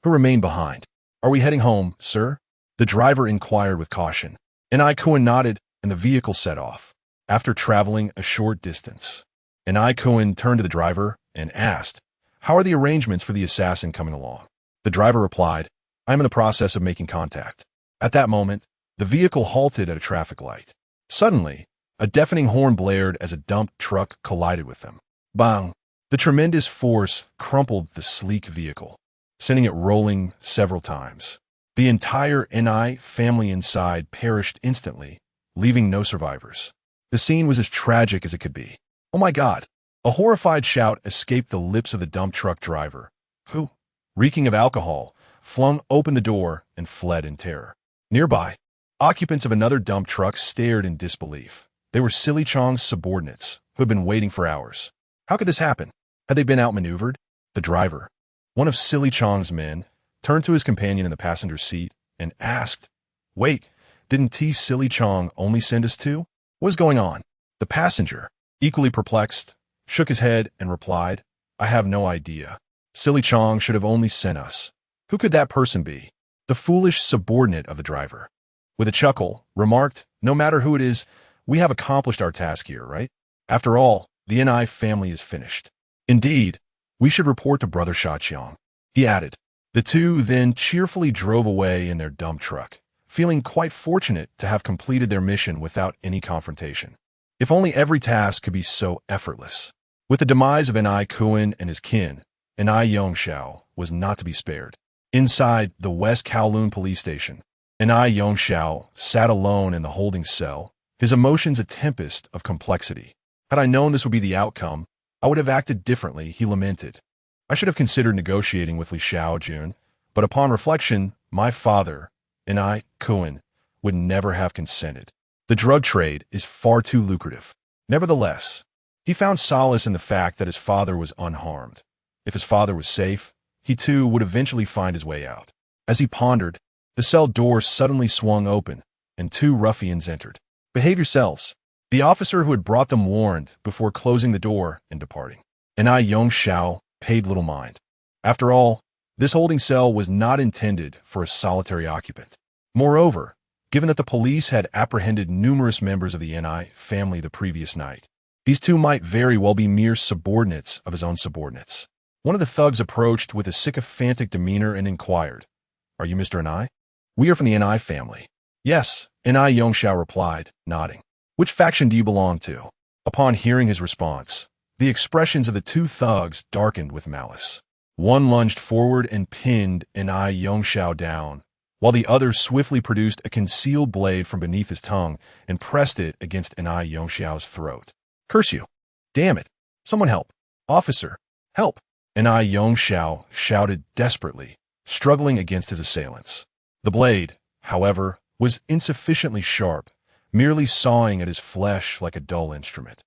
who remained behind. "Are we heading home, sir?" the driver inquired with caution. NI Kuan nodded, and the vehicle set off. After traveling a short distance, NI Kuan turned to the driver and asked, "How are the arrangements for the assassin coming along?" The driver replied, "I am in the process of making contact." At that moment, the vehicle halted at a traffic light. Suddenly, a deafening horn blared as a dump truck collided with them. Bang! The tremendous force crumpled the sleek vehicle, sending it rolling several times. The entire NI family inside perished instantly, leaving no survivors. The scene was as tragic as it could be. "Oh my God!" A horrified shout escaped the lips of the dump truck driver, who, reeking of alcohol, flung open the door and fled in terror. Nearby, occupants of another dump truck stared in disbelief. They were Silly Chong's subordinates, who had been waiting for hours. How could this happen? Had they been outmaneuvered? The driver, one of Silly Chong's men, turned to his companion in the passenger seat and asked, "Wait, didn't T. Silly Chong only send us two? What's going on?" The passenger, equally perplexed, shook his head and replied, "I have no idea. Silly Chong should have only sent us. Who could that person be?" The foolish subordinate of the driver, with a chuckle, remarked, "No matter who it is, we have accomplished our task here, right? After all, the NI family is finished. Indeed, we should report to Brother Shaojun," he added. The two then cheerfully drove away in their dump truck, feeling quite fortunate to have completed their mission without any confrontation. If only every task could be so effortless. With the demise of Ni Kuan and his kin, Ni Yongxiao was not to be spared. Inside the West Kowloon police station, Ni Yongxiao sat alone in the holding cell, his emotions a tempest of complexity. "Had I known this would be the outcome, I would have acted differently," he lamented. "I should have considered negotiating with Li Shaojun, but upon reflection, my father, Ni Kuan, would never have consented. The drug trade is far too lucrative." Nevertheless, he found solace in the fact that his father was unharmed. If his father was safe, he too would eventually find his way out. As he pondered, the cell door suddenly swung open, and two ruffians entered. "Behave yourselves," the officer who had brought them warned before closing the door and departing. Ni Yongxiao paid little mind. After all, this holding cell was not intended for a solitary occupant. Moreover, given that the police had apprehended numerous members of the Ni family the previous night, these two might very well be mere subordinates of his own subordinates. One of the thugs approached with a sycophantic demeanor and inquired, "Are you Mr. Ni?" "We are from the Ni family." "Yes," Ni Yongxiao replied, nodding. "Which faction do you belong to?" Upon hearing his response, the expressions of the two thugs darkened with malice. One lunged forward and pinned Ni Yongxiao down, while the other swiftly produced a concealed blade from beneath his tongue and pressed it against Ni Yongxiao's throat. "Curse you! Damn it! Someone help! Officer, help!" Ni Yongxiao shouted desperately, struggling against his assailants. The blade, however, was insufficiently sharp, merely sawing at his flesh like a dull instrument.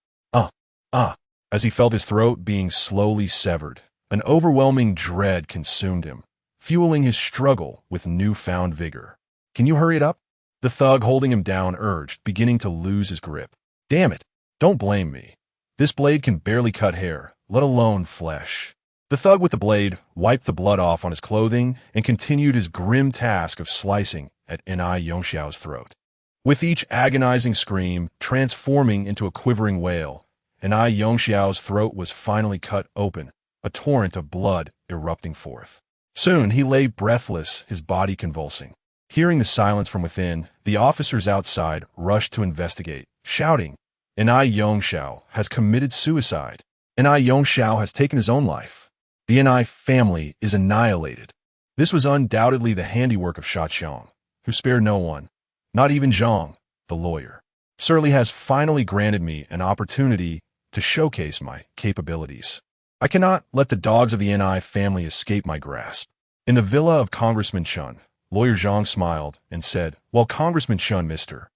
As he felt his throat being slowly severed, an overwhelming dread consumed him, fueling his struggle with newfound vigor. "Can you hurry it up?" the thug holding him down urged, beginning to lose his grip. "Damn it, don't blame me. This blade can barely cut hair, let alone flesh." The thug with the blade wiped the blood off on his clothing and continued his grim task of slicing at Ni Yongxiao's throat. With each agonizing scream transforming into a quivering wail, Ni Yongxiao's throat was finally cut open, a torrent of blood erupting forth. Soon he lay breathless, his body convulsing. Hearing the silence from within, the officers outside rushed to investigate, shouting, "Ni Yongxiao has committed suicide. Ni Yongxiao has taken his own life. The Ni family is annihilated." This was undoubtedly the handiwork of Shaojun, who spared no one, not even Zhang, the lawyer. "Sir Li has finally granted me an opportunity to showcase my capabilities. I cannot let the dogs of the Ni family escape my grasp." In the villa of Congressman Chun, Lawyer Zhang smiled and said, "Well, Congressman Chun, Mr.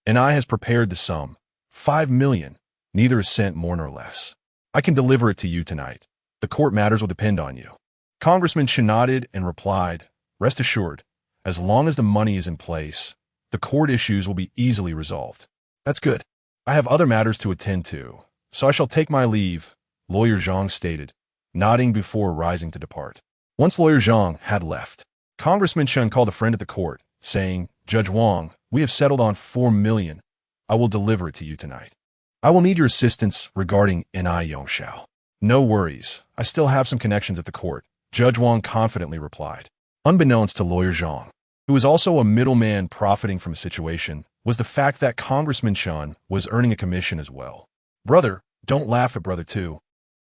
Ni has prepared the sum, 5 million, neither a cent more nor less. I can deliver it to you tonight. The court matters will depend on you." Congressman Chun nodded and replied, "Rest assured, as long as the money is in place, the court issues will be easily resolved." "That's good. I have other matters to attend to, so I shall take my leave," Lawyer Zhang stated, nodding before rising to depart. Once Lawyer Zhang had left, Congressman Chun called a friend at the court, saying, "Judge Wang, we have settled on 4 million. I will deliver it to you tonight. I will need your assistance regarding Ni Yongxiao." "No worries. I still have some connections at the court," Judge Wang confidently replied. Unbeknownst to Lawyer Zhang, who was also a middleman profiting from a situation, was the fact that Congressman Chun was earning a commission as well. "Brother, don't laugh at brother too,"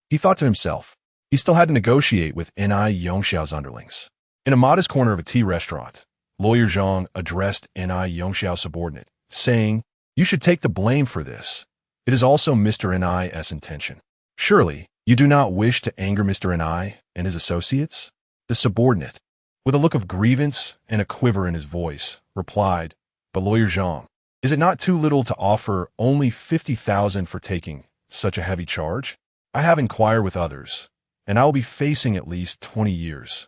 he thought to himself. He still had to negotiate with Ni Yongxiao's underlings. In a modest corner of a tea restaurant, Lawyer Zhang addressed Ni Yongxiao's subordinate, saying, "You should take the blame for this. It is also Mr. Ni's intention. Surely, you do not wish to anger Mr. Ni and his associates?" The subordinate, with a look of grievance and a quiver in his voice, replied, "But Lawyer Zhang, is it not too little to offer only 50,000 for taking such a heavy charge? I have inquired with others, and I will be facing at least 20 years.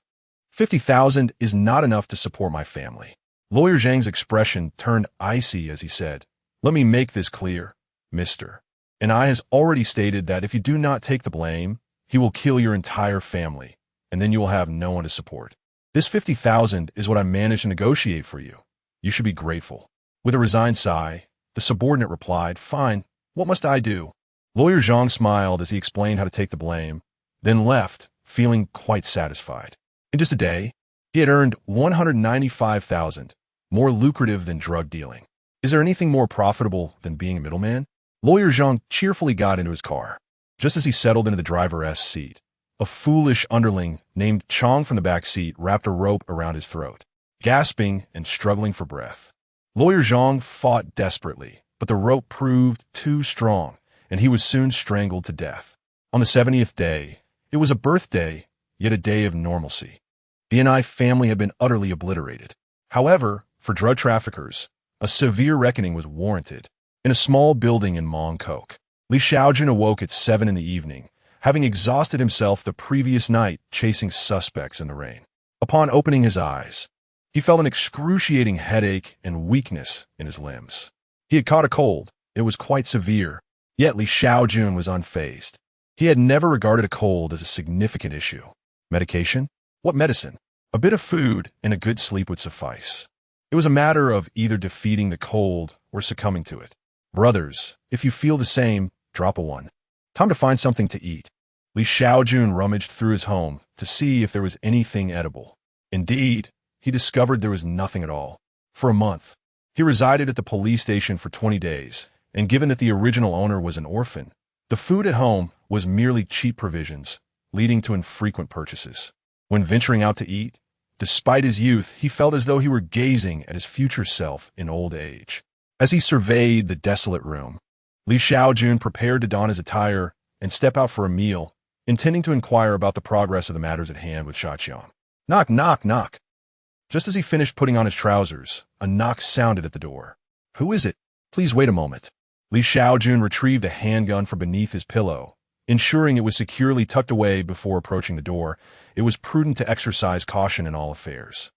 50,000 is not enough to support my family." Lawyer Zhang's expression turned icy as he said, "Let me make this clear, mister. And I has already stated that if you do not take the blame, he will kill your entire family, and then you will have no one to support. This 50,000 is what I managed to negotiate for you. You should be grateful." With a resigned sigh, the subordinate replied, "Fine, what must I do?" Lawyer Zhang smiled as he explained how to take the blame, then left, feeling quite satisfied. In just a day, he had earned 195,000, more lucrative than drug dealing. Is there anything more profitable than being a middleman? Lawyer Zhang cheerfully got into his car. Just as he settled into the driver's seat, a foolish underling named Chong from the back seat wrapped a rope around his throat. Gasping and struggling for breath, Lawyer Zhang fought desperately, but the rope proved too strong, and he was soon strangled to death. On the 70th day, it was a birthday, yet a day of normalcy. The Ni family had been utterly obliterated. However, for drug traffickers, a severe reckoning was warranted. In a small building in Mongkok, Li Shaojun awoke at 7 in the evening, having exhausted himself the previous night chasing suspects in the rain. Upon opening his eyes, he felt an excruciating headache and weakness in his limbs. He had caught a cold. It was quite severe, yet Li Shaojun was unfazed. He had never regarded a cold as a significant issue. Medication? What medicine? A bit of food and a good sleep would suffice. It was a matter of either defeating the cold or succumbing to it. Brothers, if you feel the same, drop a one. Time to find something to eat. Li Shaojun rummaged through his home to see if there was anything edible. Indeed, he discovered there was nothing at all. For a month, he resided at the police station for 20 days, and given that the original owner was an orphan, the food at home was merely cheap provisions, leading to infrequent purchases. When venturing out to eat, despite his youth, he felt as though he were gazing at his future self in old age. As he surveyed the desolate room, Li Shaojun prepared to don his attire and step out for a meal, intending to inquire about the progress of the matters at hand with Shaqiang. Knock, knock, knock. Just as he finished putting on his trousers, a knock sounded at the door. "Who is it? Please wait a moment." Li Shaojun retrieved a handgun from beneath his pillow. Ensuring it was securely tucked away before approaching the door, it was prudent to exercise caution in all affairs.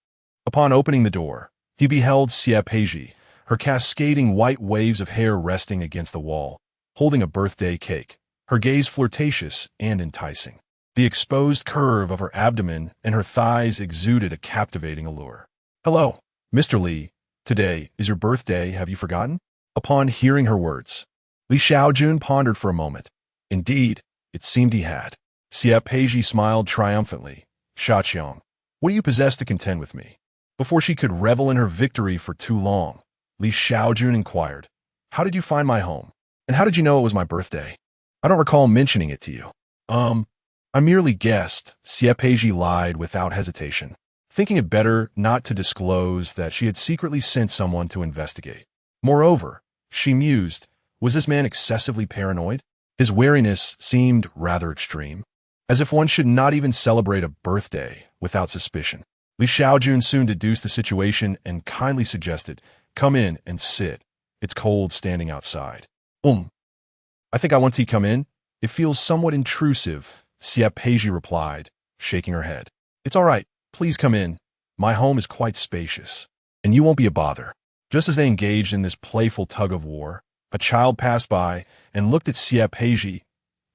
Upon opening the door, he beheld Xie Peiji, her cascading white waves of hair resting against the wall, holding a birthday cake, her gaze flirtatious and enticing. The exposed curve of her abdomen and her thighs exuded a captivating allure. "Hello, Mr. Li. Today is your birthday, have you forgotten?" Upon hearing her words, Li Shaojun pondered for a moment. Indeed, it seemed he had. Xie Peiji smiled triumphantly. "Shaqiang, what do you possess to contend with me?" Before she could revel in her victory for too long, Li Shaojun inquired, "How did you find my home? And how did you know it was my birthday? I don't recall mentioning it to you." I merely guessed," Xie Peiji lied without hesitation, thinking it better not to disclose that she had secretly sent someone to investigate. Moreover, she mused, was this man excessively paranoid? His wariness seemed rather extreme, as if one should not even celebrate a birthday without suspicion. Li Shaojun soon deduced the situation and kindly suggested, "Come in and sit. It's cold standing outside." I think I want to come in. It feels somewhat intrusive," Xie Peiji replied, shaking her head. "It's all right. Please come in. My home is quite spacious, and you won't be a bother." Just as they engaged in this playful tug-of-war, a child passed by and looked at Xie Peiji,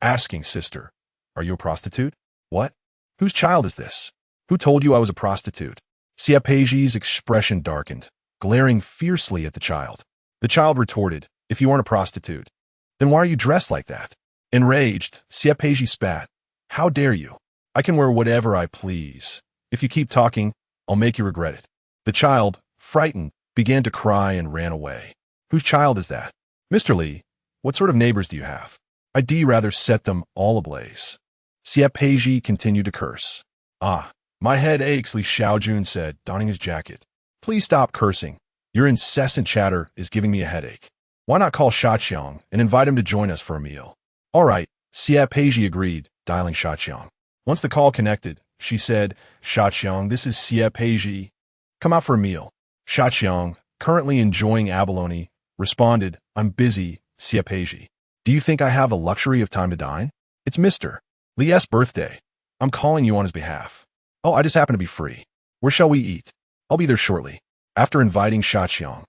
asking, "Sister, are you a prostitute?" "What? Whose child is this? Who told you I was a prostitute?" Xie Peiji's expression darkened, glaring fiercely at the child. The child retorted, "If you aren't a prostitute, then why are you dressed like that?" Enraged, Xie Peiji spat. "How dare you? I can wear whatever I please. If you keep talking, I'll make you regret it." The child, frightened, began to cry and ran away. "Whose child is that?" "Mr. Li, what sort of neighbors do you have? I'd rather set them all ablaze." Xie Peiji continued to curse. "Ah, my head aches," Li Shaojun said, donning his jacket. "Please stop cursing. Your incessant chatter is giving me a headache. Why not call Shaqiang and invite him to join us for a meal?" "All right," Xie Peiji agreed, dialing Shaqiang. Once the call connected, she said, "Shaqiang, this is Xie Peiji. Come out for a meal." Shaqiang, currently enjoying abalone, responded, "I'm busy, Xie Peiji. Do you think I have the luxury of time to dine? It's Mr. Li's birthday. I'm calling you on his behalf." "Oh, I just happen to be free. Where shall we eat?" "I'll be there shortly." After inviting Shaqiang,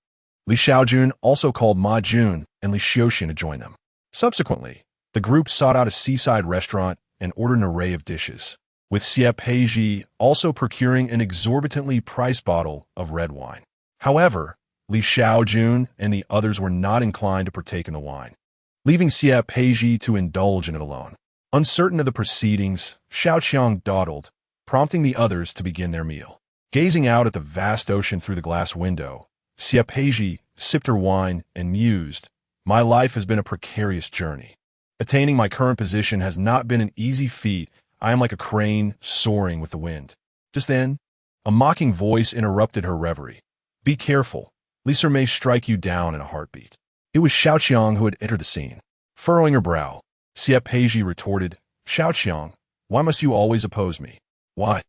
Li Shaojun also called Ma Jun and Li Shaojun to join them. Subsequently, the group sought out a seaside restaurant and ordered an array of dishes, with Xie Peizhi also procuring an exorbitantly priced bottle of red wine. However, Li Shaojun and the others were not inclined to partake in the wine, leaving Xie Peizhi to indulge in it alone. Uncertain of the proceedings, Shaoqiang dawdled, prompting the others to begin their meal. Gazing out at the vast ocean through the glass window, Xie Peizhi sipped her wine and mused, "My life has been a precarious journey. Attaining my current position has not been an easy feat. I am like a crane soaring with the wind." Just then, a mocking voice interrupted her reverie. "Be careful. Lisa may strike you down in a heartbeat." It was Shaoqiang who had entered the scene. Furrowing her brow, Xie Peizhi retorted, "Shaoqiang, why must you always oppose me?" Why?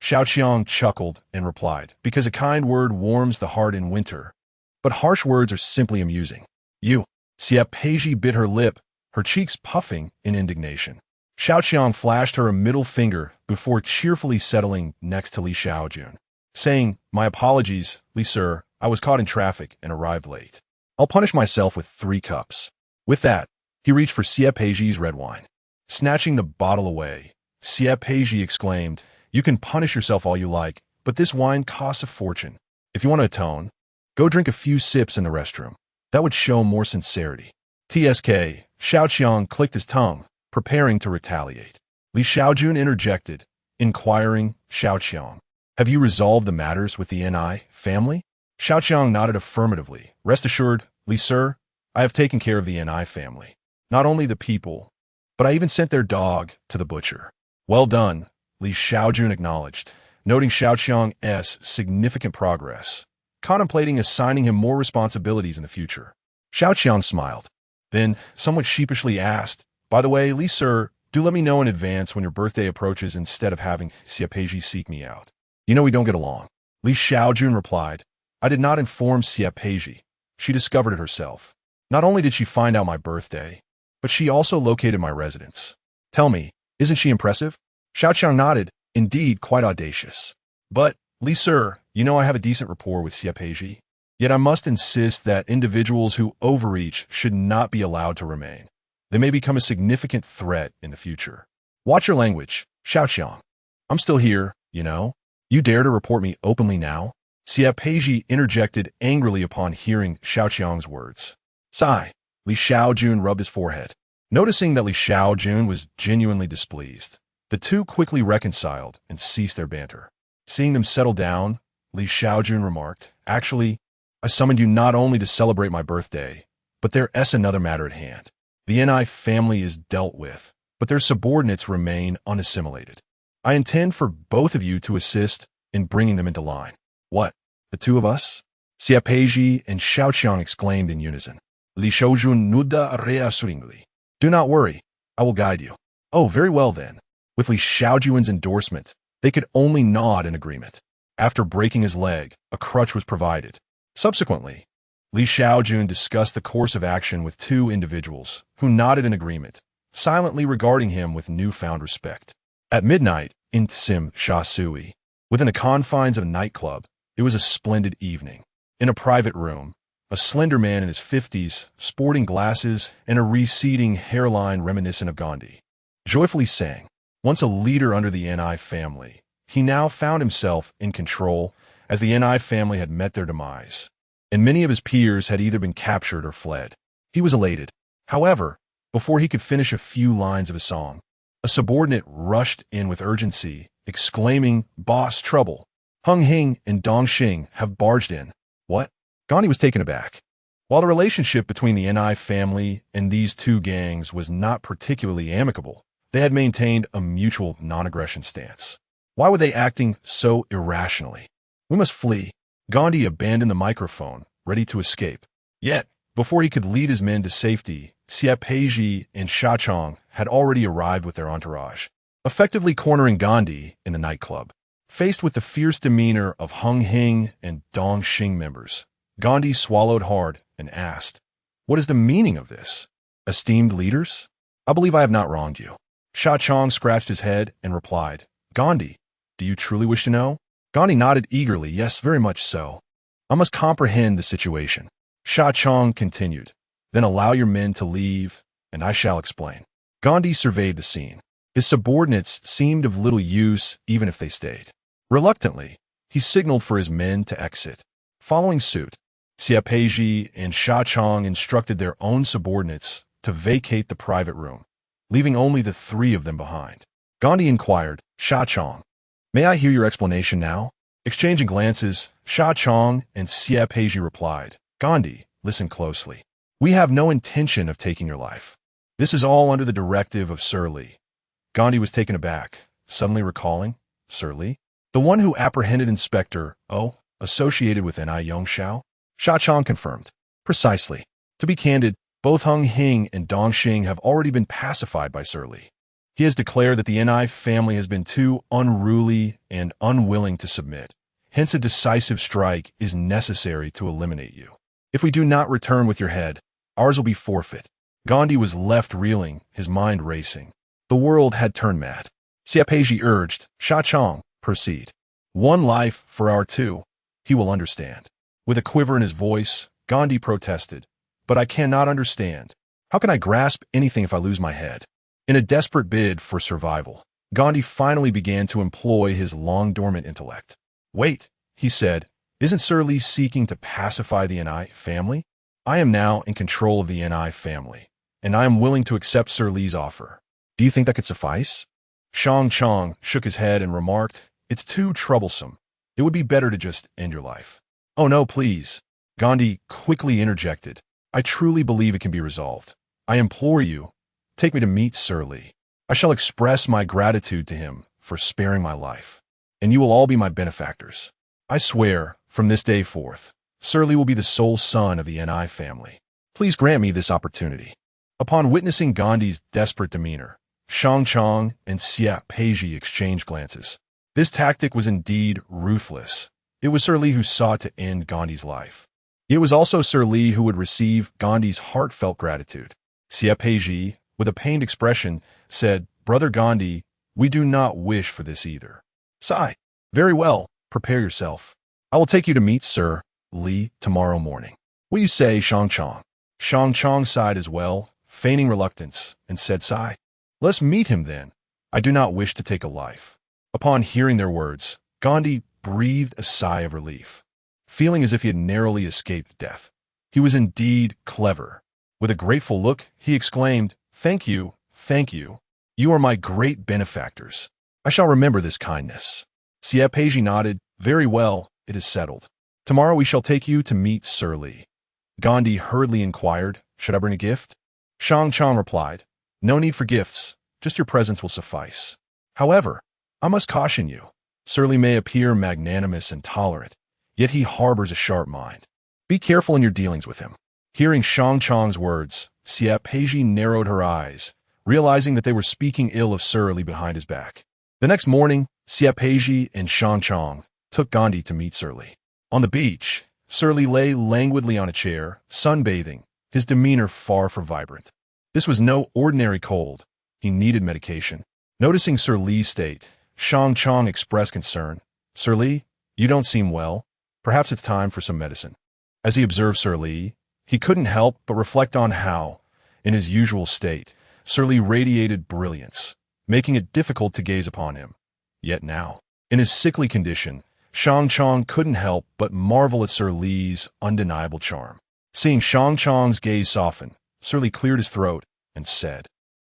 Shaoqiang chuckled and replied, "Because a kind word warms the heart in winter, but harsh words are simply amusing." "You." Xie Peizhi bit her lip, her cheeks puffing in indignation. Shaoqiang flashed her a middle finger before cheerfully settling next to Li Shaojun, saying, "My apologies, Li Sir, I was caught in traffic and arrived late. I'll punish myself with 3 cups." With that, he reached for Xie Peizhi's red wine. Snatching the bottle away, Xie Peizhi exclaimed, "You can punish yourself all you like, but this wine costs a fortune. If you want to atone, go drink a few sips in the restroom. That would show more sincerity." TSK, Shaoqiang clicked his tongue, preparing to retaliate. Li Shaojun interjected, inquiring, "Shaoqiang, have you resolved the matters with the Ni family?" Shaoqiang nodded affirmatively. "Rest assured, Li Sir, I have taken care of the Ni family. Not only the people, but I even sent their dog to the butcher." "Well done," Li Shaojun acknowledged, noting Shaoqiang's significant progress, contemplating assigning him more responsibilities in the future. Shaoqiang smiled, then somewhat sheepishly asked, "By the way, Li Sir, do let me know in advance when your birthday approaches instead of having Xie Peizhi seek me out. You know we don't get along." Li Shaojun replied, "I did not inform Xie Peizhi. She discovered it herself. Not only did she find out my birthday, but she also located my residence. Tell me, isn't she impressive?" Shaoqiang nodded, "Indeed, quite audacious. But, Li Sir, you know I have a decent rapport with Xie Peizhi. Yet I must insist that individuals who overreach should not be allowed to remain. They may become a significant threat in the future. Watch your language, Shaoqiang. I'm still here, you know. You dare to report me openly now?" Xie Peizhi interjected angrily upon hearing Shaoqiang's words. "Sigh." Li Shaojun rubbed his forehead. Noticing that Li Shaojun was genuinely displeased, the two quickly reconciled and ceased their banter. Seeing them settle down, Li Shaojun remarked, "Actually, I summoned you not only to celebrate my birthday, but there's another matter at hand. The Ni family is dealt with, but their subordinates remain unassimilated. I intend for both of you to assist in bringing them into line." "What? The two of us?" Xie Peizhi and Shaoqiang exclaimed in unison. Li Shaojun nuda reassuringly. "Do not worry, I will guide you." "Oh, very well then." With Li Shaojun's endorsement, they could only nod in agreement. After breaking his leg, a crutch was provided. Subsequently, Li Shaojun discussed the course of action with 2 individuals, who nodded in agreement, silently regarding him with newfound respect. At midnight, in Tsim Sha Sui, within the confines of a nightclub, it was a splendid evening. In a private room, a slender man in his 50s, sporting glasses and a receding hairline reminiscent of Gandhi, joyfully sang. Once a leader under the Ni family, he now found himself in control, as the Ni family had met their demise, and many of his peers had either been captured or fled. He was elated. However, before he could finish a few lines of his song, a subordinate rushed in with urgency, exclaiming, "Boss, trouble! Hung Hing and Dong Xing have barged in." "What?" Gandhi was taken aback. While the relationship between the Ni family and these 2 gangs was not particularly amicable, they had maintained a mutual non-aggression stance. Why were they acting so irrationally? "We must flee." Gandhi abandoned the microphone, ready to escape. Yet, before he could lead his men to safety, Xie Peizhi and Shaoqiang had already arrived with their entourage, effectively cornering Gandhi in the nightclub. Faced with the fierce demeanor of Hung Hing and Dong Xing members, Gandhi swallowed hard and asked, "What is the meaning of this? Esteemed leaders, I believe I have not wronged you." Shaoqiang scratched his head and replied, "Gandhi, do you truly wish to know?" Gandhi nodded eagerly. Yes, very much so. I must comprehend the situation. Shaojun continued. Then allow your men to leave, and I shall explain. Gandhi surveyed the scene. His subordinates seemed of little use even if they stayed. Reluctantly, he signaled for his men to exit. Following suit, Xiapeji and Shaojun instructed their own subordinates to vacate the private room, leaving only the three of them behind. Gandhi inquired, Shaojun, may I hear your explanation now? Exchanging glances, Shaojun and Xiapeji replied, Gandhi, listen closely. We have no intention of taking your life. This is all under the directive of Sir Li. Gandhi was taken aback, suddenly recalling, Sir Li? The one who apprehended Inspector O, associated with Ni Yongxiao? Shaojun confirmed. Precisely. To be candid, both Hung Hing and Dong Xing have already been pacified by Sir Li. He has declared that the Ni family has been too unruly and unwilling to submit. Hence a decisive strike is necessary to eliminate you. If we do not return with your head, ours will be forfeit. Gandhi was left reeling, his mind racing. The world had turned mad. Xiapeji urged, Shaojun, proceed. One life for our two. He will understand. With a quiver in his voice, Gandhi protested. But I cannot understand. How can I grasp anything if I lose my head? In a desperate bid for survival, Gandhi finally began to employ his long-dormant intellect. Wait, he said, isn't Sir Li seeking to pacify the Ni family? I am now in control of the Ni family, and I am willing to accept Sir Li's offer. Do you think that could suffice? Shaojun shook his head and remarked, it's too troublesome. It would be better to just end your life. Oh no, please. Gandhi quickly interjected. I truly believe it can be resolved. I implore you, take me to meet Sir Li. I shall express my gratitude to him for sparing my life, and you will all be my benefactors. I swear, from this day forth, Sir Li will be the sole son of the Ni family. Please grant me this opportunity. Upon witnessing Gandhi's desperate demeanor, Shaojun and Xiapeji exchanged glances. This tactic was indeed ruthless. It was Sir Li who sought to end Gandhi's life. It was also Sir Li who would receive Gandhi's heartfelt gratitude. Xiapeji, with a pained expression, said, Brother Gandhi, we do not wish for this either. Sigh. Very well, prepare yourself. I will take you to meet Sir Li tomorrow morning. Will you say, Shaojun? Shaojun sighed as well, feigning reluctance, and said, Sigh. Let's meet him then. I do not wish to take a life. Upon hearing their words, Gandhi breathed a sigh of relief, feeling as if he had narrowly escaped death. He was indeed clever. With a grateful look, he exclaimed, Thank you, thank you. You are my great benefactors. I shall remember this kindness. Xiapeji nodded. Very well, it is settled. Tomorrow we shall take you to meet Sir Li. Gandhi hurriedly inquired, Should I bring a gift? Shaojun replied, No need for gifts, just your presence will suffice. However, I must caution you. Sir Li may appear magnanimous and tolerant, yet he harbors a sharp mind. Be careful in your dealings with him. Hearing Shaojun's words, Xiapeji narrowed her eyes, realizing that they were speaking ill of Sir Li behind his back. The next morning, Xiapeji and Shaojun took Gandhi to meet Sir Li. On the beach, Sir Li lay languidly on a chair, sunbathing, his demeanor far from vibrant. This was no ordinary cold. He needed medication. Noticing Sir Li's state, Shaojun expressed concern. Sir Li, you don't seem well. Perhaps it's time for some medicine. As he observed Sir Li, he couldn't help but reflect on how, in his usual state, Sir Li radiated brilliance, making it difficult to gaze upon him. Yet now, in his sickly condition, Shaojun couldn't help but marvel at Sir Li's undeniable charm. Seeing Shaojun's gaze soften, Sir Li cleared his throat and said,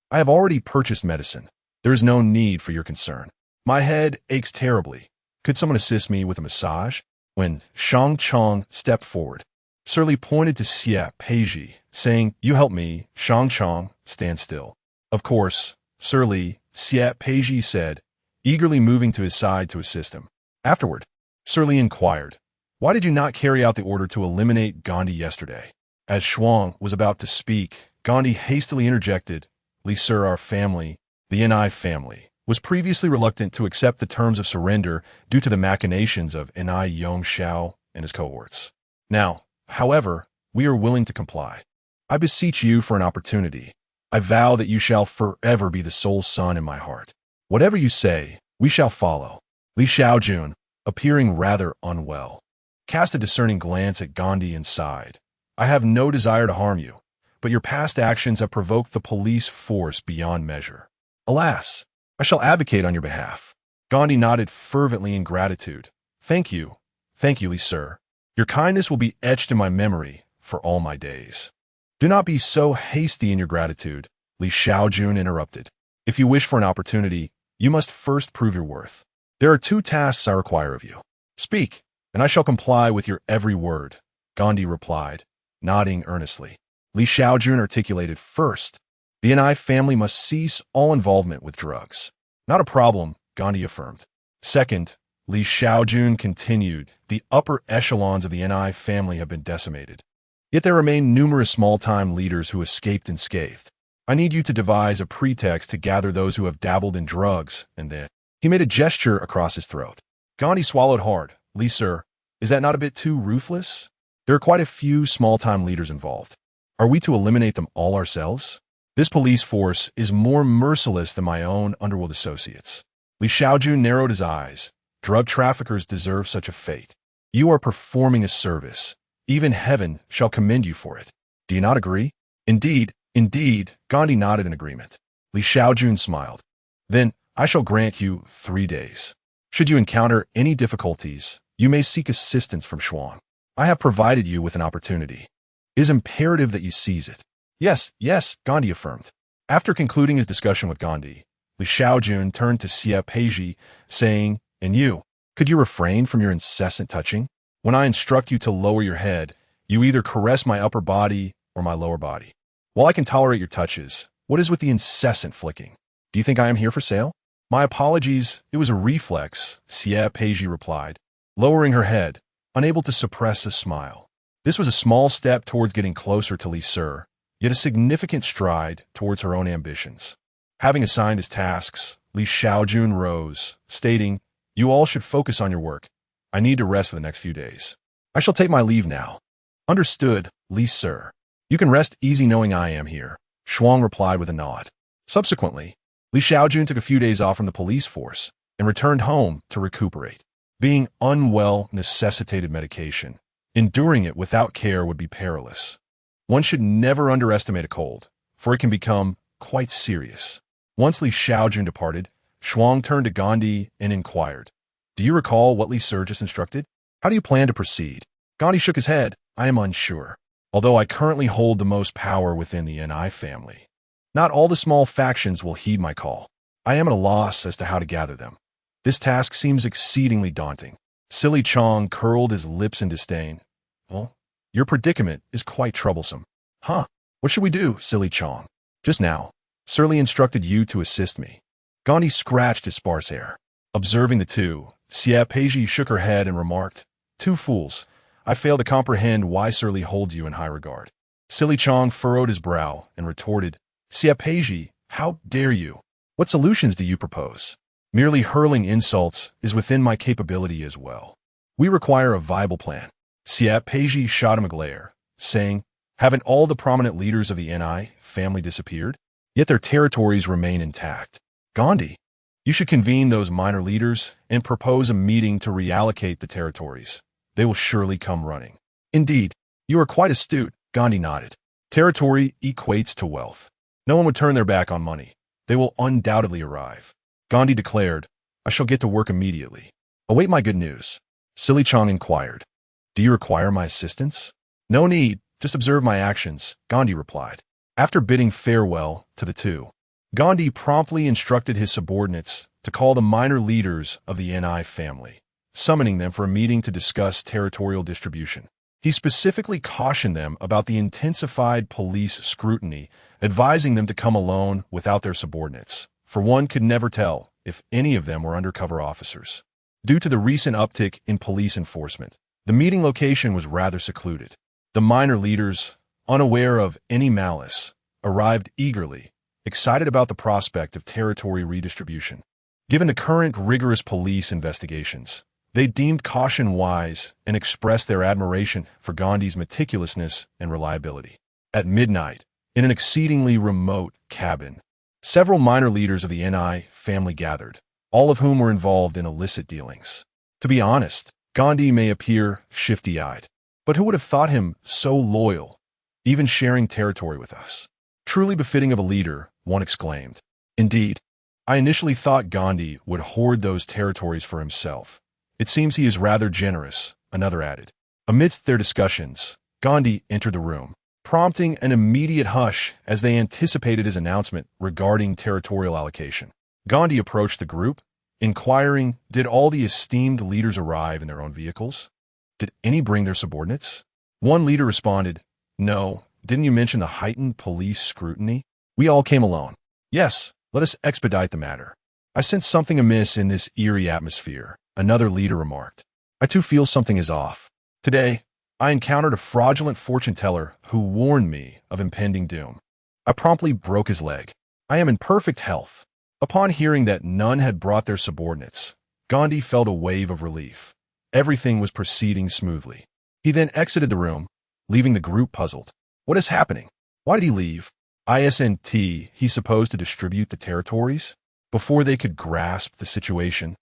I have already purchased medicine. There is no need for your concern. My head aches terribly. Could someone assist me with a massage? When Shaojun stepped forward, Sir Li pointed to Xiapeji, saying, You help me, Shaojun, stand still. Of course, Sir Li, Xiapeji said, eagerly moving to his side to assist him. Afterward, Sir Li inquired, Why did you not carry out the order to eliminate Gandhi yesterday? As Shuang was about to speak, Gandhi hastily interjected, Li Sir, our family, the Ni family, was previously reluctant to accept the terms of surrender due to the machinations of Ni Yongxiao and his cohorts. Now, however, we are willing to comply. I beseech you for an opportunity. I vow that you shall forever be the sole son in my heart. Whatever you say, we shall follow. Li Shaojun, appearing rather unwell. Cast a discerning glance at Gandhi and sighed. I have no desire to harm you, but your past actions have provoked the police force beyond measure. Alas, I shall advocate on your behalf. Gandhi nodded fervently in gratitude. Thank you, Li sir. Your kindness will be etched in my memory for all my days. Do not be so hasty in your gratitude, Li Shaojun interrupted. If you wish for an opportunity, you must first prove your worth. There are 2 tasks I require of you. Speak, and I shall comply with your every word, Gandhi replied, nodding earnestly. Li Shaojun articulated. First, the NI family must cease all involvement with drugs. Not a problem, Gandhi affirmed. Second, Li Shaojun continued, the upper echelons of the NI family have been decimated. Yet there remain numerous small-time leaders who escaped unscathed. I need you to devise a pretext to gather those who have dabbled in drugs, and then he made a gesture across his throat. Gandhi swallowed hard. Li sir, is that not a bit too ruthless? There are quite a few small-time leaders involved. Are we to eliminate them all ourselves? This police force is more merciless than my own underworld associates. Li Shaojun narrowed his eyes. Drug traffickers deserve such a fate. You are performing a service. Even heaven shall commend you for it. Do you not agree? Indeed, Gandhi nodded in agreement. Li Shaojun smiled. Then I shall grant you 3 days. Should you encounter any difficulties, you may seek assistance from Xuan. I have provided you with an opportunity. It is imperative that you seize it. Yes, Gandhi affirmed. After concluding his discussion with Gandhi, Li Shaojun turned to Xie Peiji, saying, And you, could you refrain from your incessant touching? When I instruct you to lower your head, you either caress my upper body or my lower body. While I can tolerate your touches, what is with the incessant flicking? Do you think I am here for sale? My apologies, it was a reflex, Xie Peiji replied, lowering her head, unable to suppress a smile. This was a small step towards getting closer to Li Sir, yet a significant stride towards her own ambitions. Having assigned his tasks, Li Shaojun rose, stating, You all should focus on your work. I need to rest for the next few days. I shall take my leave now. Understood, Li Sir. You can rest easy knowing I am here, Shuang replied with a nod. Subsequently, Li Shaojun took a few days off from the police force and returned home to recuperate. Being unwell necessitated medication. Enduring it without care would be perilous. One should never underestimate a cold, for it can become quite serious. Once Li Shaojun departed, Shuang turned to Gandhi and inquired, Do you recall what Li Sir just instructed? How do you plan to proceed? Gandhi shook his head. I am unsure. Although I currently hold the most power within the NI family. Not all the small factions will heed my call. I am at a loss as to how to gather them. This task seems exceedingly daunting. Silly Chong curled his lips in disdain. Well, your predicament is quite troublesome. Huh? What should we do, Silly Chong? Just now, Sir Li instructed you to assist me. Gandhi scratched his sparse hair. Observing the two, Xie Peiji shook her head and remarked, Two fools. I fail to comprehend why Sir Li holds you in high regard. Silly Chong furrowed his brow and retorted, Xie Peiji, how dare you? What solutions do you propose? Merely hurling insults is within my capability as well. We require a viable plan. Xie Peiji shot him a glare, saying, Haven't all the prominent leaders of the NI family disappeared? Yet their territories remain intact. Gandhi, you should convene those minor leaders and propose a meeting to reallocate the territories. They will surely come running. Indeed, you are quite astute, Gandhi nodded. Territory equates to wealth. No one would turn their back on money. They will undoubtedly arrive. Gandhi declared, I shall get to work immediately. Await my good news. Silly Chong inquired, Do you require my assistance? No need, just observe my actions, Gandhi replied. After bidding farewell to the two, Gandhi promptly instructed his subordinates to call the minor leaders of the NI family, summoning them for a meeting to discuss territorial distribution. He specifically cautioned them about the intensified police scrutiny, advising them to come alone without their subordinates, for one could never tell if any of them were undercover officers. Due to the recent uptick in police enforcement, the meeting location was rather secluded. The minor leaders, unaware of any malice, arrived eagerly, excited about the prospect of territory redistribution. Given the current rigorous police investigations, they deemed caution wise and expressed their admiration for Gandhi's meticulousness and reliability. At midnight, in an exceedingly remote cabin, several minor leaders of the NI family gathered, all of whom were involved in illicit dealings. To be honest, Gandhi may appear shifty-eyed, but who would have thought him so loyal, even sharing territory with us? Truly befitting of a leader, one exclaimed. Indeed, I initially thought Gandhi would hoard those territories for himself. It seems he is rather generous, another added. Amidst their discussions, Gandhi entered the room, prompting an immediate hush as they anticipated his announcement regarding territorial allocation. Gandhi approached the group, inquiring, did all the esteemed leaders arrive in their own vehicles? Did any bring their subordinates? One leader responded, no, didn't you mention the heightened police scrutiny? We all came alone. Yes, let us expedite the matter. I sense something amiss in this eerie atmosphere, another leader remarked. I too feel something is off. Today, I encountered a fraudulent fortune teller who warned me of impending doom. I promptly broke his leg. I am in perfect health. Upon hearing that none had brought their subordinates, Gandhi felt a wave of relief. Everything was proceeding smoothly. He then exited the room, leaving the group puzzled. What is happening? Why did he leave? Isn't he supposed to distribute the territories? Before they could grasp the situation,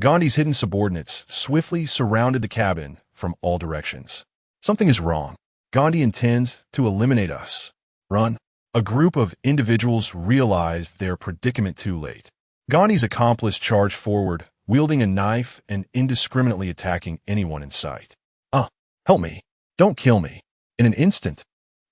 Gandhi's hidden subordinates swiftly surrounded the cabin from all directions. Something is wrong. Gandhi intends to eliminate us. Run. A group of individuals realized their predicament too late. Gandhi's accomplice charged forward, wielding a knife and indiscriminately attacking anyone in sight. Help me. Don't kill me. In an instant,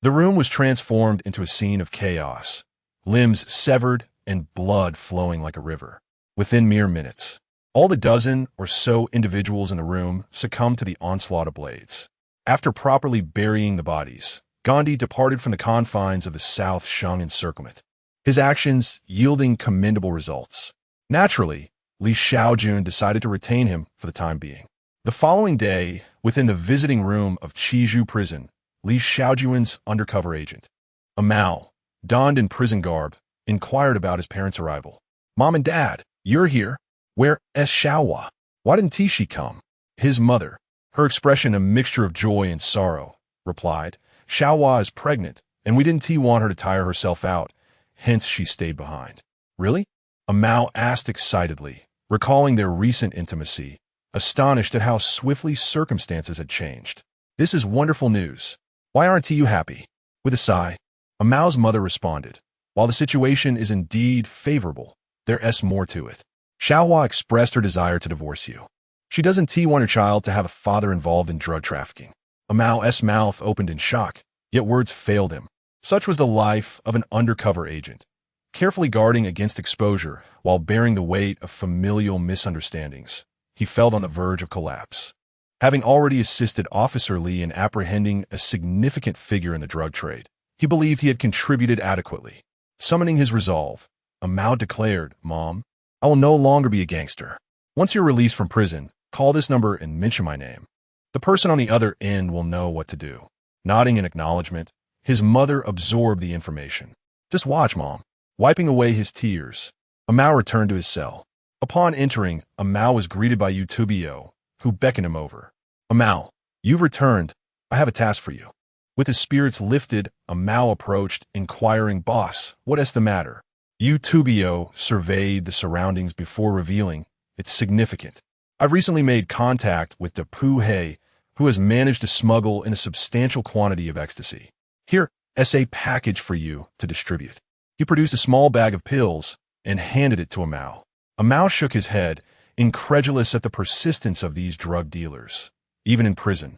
the room was transformed into a scene of chaos, limbs severed and blood flowing like a river. Within mere minutes, all the dozen or so individuals in the room succumbed to the onslaught of blades. After properly burying the bodies, Gandhi departed from the confines of the South Xing encirclement, his actions yielding commendable results. Naturally, Li Shaojun decided to retain him for the time being. The following day, within the visiting room of Chizhu prison, Li Shaojun's undercover agent, a Mao, donned in prison garb, inquired about his parents' arrival. Mom and Dad, you're here. Where is Xiaohua? Why didn't Tishi come? His mother, her expression a mixture of joy and sorrow, replied, Xiaohua is pregnant, and we didn't want her to tire herself out, hence she stayed behind. Really? A Mao asked excitedly, recalling their recent intimacy, astonished at how swiftly circumstances had changed. This is wonderful news. Why aren't you happy? With a sigh, a Mao's mother responded, while the situation is indeed favorable, there's more to it. Xiaohua expressed her desire to divorce you. She doesn't want her child to have a father involved in drug trafficking. A Mao's mouth opened in shock, yet words failed him. Such was the life of an undercover agent, carefully guarding against exposure while bearing the weight of familial misunderstandings. He felt on the verge of collapse. Having already assisted Officer Li in apprehending a significant figure in the drug trade, he believed he had contributed adequately. Summoning his resolve, a Mao declared, Mom, I will no longer be a gangster. Once you're released from prison, call this number and mention my name. The person on the other end will know what to do. Nodding in acknowledgement, his mother absorbed the information. Just watch, Mom. Wiping away his tears, a Mao returned to his cell. Upon entering, a Mao was greeted by Utubio, who beckoned him over. A Mao, you've returned. I have a task for you. With his spirits lifted, a Mao approached, inquiring, Boss, what is the matter? Utubio surveyed the surroundings before revealing, it's significant. I've recently made contact with Depu He, who has managed to smuggle in a substantial quantity of ecstasy. Here is a package for you to distribute. He produced a small bag of pills and handed it to a Mao. A Mao shook his head, incredulous at the persistence of these drug dealers. Even in prison,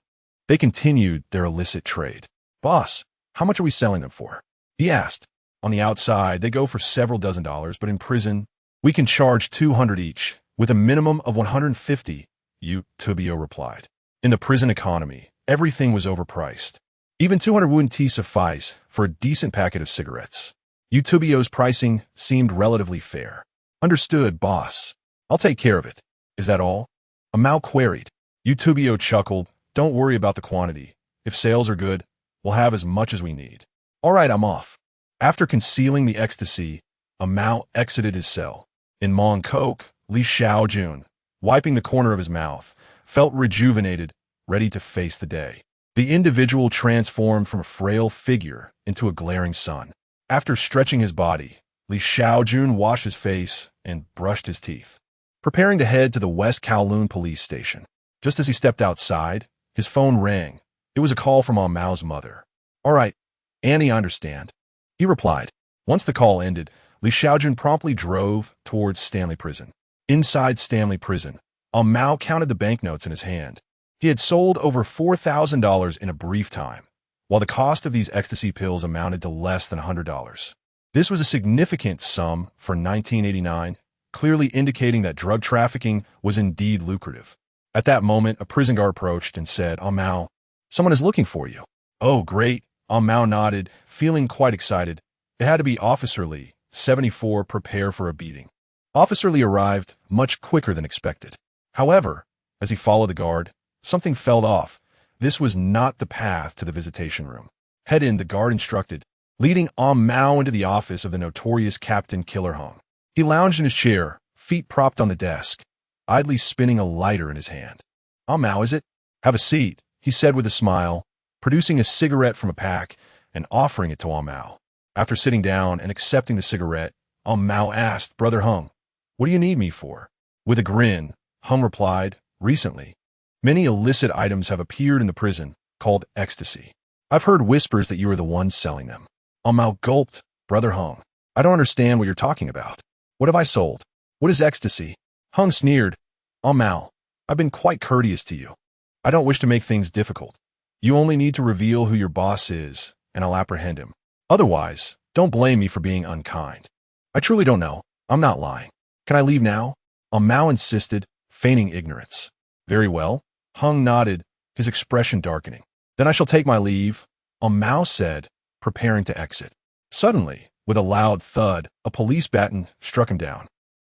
they continued their illicit trade. Boss, how much are we selling them for? He asked. On the outside, they go for several dozen dollars, but in prison, we can charge 200 each, with a minimum of 150, Utubio replied. In the prison economy, everything was overpriced. Even 200 wouldn't suffice for a decent packet of cigarettes. Utubio's pricing seemed relatively fair. Understood, boss. I'll take care of it. Is that all? A Mao queried. Utubio chuckled. Don't worry about the quantity. If sales are good, we'll have as much as we need. All right, I'm off. After concealing the ecstasy, a Mao exited his cell. In Mongkok, Li Shaojun, wiping the corner of his mouth, felt rejuvenated, ready to face the day. The individual transformed from a frail figure into a glaring sun. After stretching his body, Li Shaojun washed his face and brushed his teeth. preparing to head to the West Kowloon police station. Just as he stepped outside, his phone rang. It was a call from Mao's mother. "All right, Annie, I understand," he replied. Once the call ended, Li Shaojun promptly drove towards Stanley Prison. Inside Stanley Prison, Mao counted the banknotes in his hand. He had sold over $4,000 in a brief time, while the cost of these ecstasy pills amounted to less than $100. This was a significant sum for 1989, clearly indicating that drug trafficking was indeed lucrative. At that moment, a prison guard approached and said, "Mao, someone is looking for you." "Oh, great." Mao nodded, feeling quite excited. It had to be Officer Li, 74, prepare for a beating. Officer Li arrived much quicker than expected. However, as he followed the guard, something fell off. This was not the path to the visitation room. "Head in," the guard instructed, leading Mao into the office of the notorious Captain Killer Hung. He lounged in his chair, feet propped on the desk, idly spinning a lighter in his hand. "Mao, is it?" "Have a seat," he said with a smile, producing a cigarette from a pack and offering it to Mao. After sitting down and accepting the cigarette, Mao asked, "Brother Hung, what do you need me for?" With a grin, Hung replied, "Recently, many illicit items have appeared in the prison, called ecstasy. I've heard whispers that you are the one selling them." Mao gulped. "Brother Hung, I don't understand what you're talking about. What have I sold? What is ecstasy?" Hung sneered. "Mao, I've been quite courteous to you. I don't wish to make things difficult. You only need to reveal who your boss is, and I'll apprehend him. Otherwise, don't blame me for being unkind. I truly don't know. I'm not lying. Can I leave now?" Mao insisted, feigning ignorance. "Very well." Hung nodded, his expression darkening. "Then I shall take my leave," Mao said, preparing to exit. Suddenly, with a loud thud, a police baton struck him down.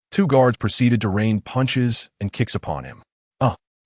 Two guards proceeded to rain punches and kicks upon him.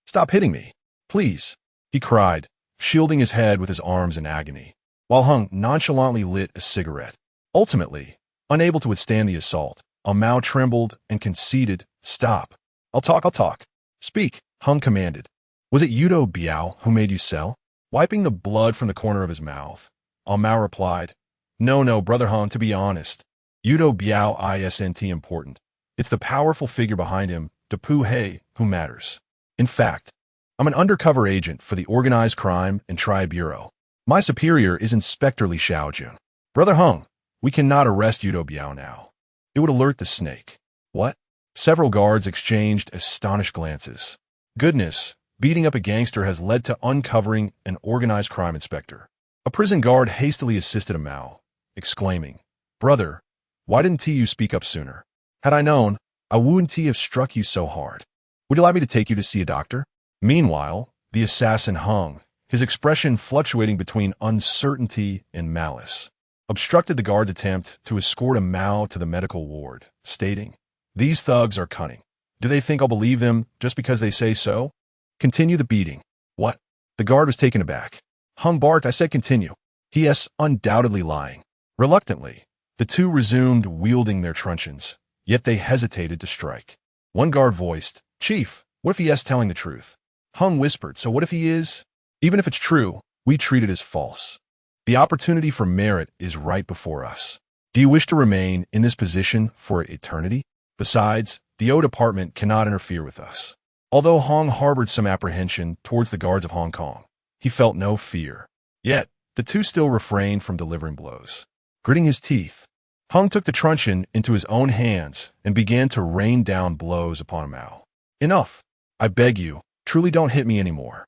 Stop hitting me, please," he cried, shielding his head with his arms in agony, while Hung nonchalantly lit a cigarette. Ultimately, unable to withstand the assault, Mao trembled and conceded, "Stop. I'll talk. Speak," Hung commanded. "Was it Yudo Biao who made you sell?" Wiping the blood from the corner of his mouth, Mao replied, No, Brother Hung, to be honest. Yudo Biao isn't important. It's the powerful figure behind him, Depu He, who matters. In fact, I'm an undercover agent for the Organized Crime and Tri Bureau. My superior is Inspector Li Shaojun. Brother Hung, we cannot arrest Yudo Biao now. It would alert the snake." "What?" Several guards exchanged astonished glances. Goodness, beating up a gangster has led to uncovering an organized crime inspector. A prison guard hastily assisted Mao, exclaiming, "Brother, why didn't you speak up sooner? Had I known, I wouldn't have struck you so hard. Would you like me to take you to see a doctor?" Meanwhile, the assassin Hung, his expression fluctuating between uncertainty and malice, obstructed the guard's attempt to escort Mao to the medical ward, stating, "These thugs are cunning. Do they think I'll believe them just because they say so? Continue the beating." "What?" The guard was taken aback. Hung barked, "I said continue." He is undoubtedly lying. Reluctantly, the two resumed wielding their truncheons, yet they hesitated to strike. One guard voiced, "Chief, what if he is telling the truth?" Hung whispered, "So what if he is? Even if it's true, we treat it as false. The opportunity for merit is right before us. Do you wish to remain in this position for eternity? Besides, the O Department cannot interfere with us." Although Hung harbored some apprehension towards the guards of Hong Kong, he felt no fear. Yet, the two still refrained from delivering blows. Gritting his teeth, Hung took the truncheon into his own hands and began to rain down blows upon Mao. "Enough. I beg you, truly don't hit me anymore."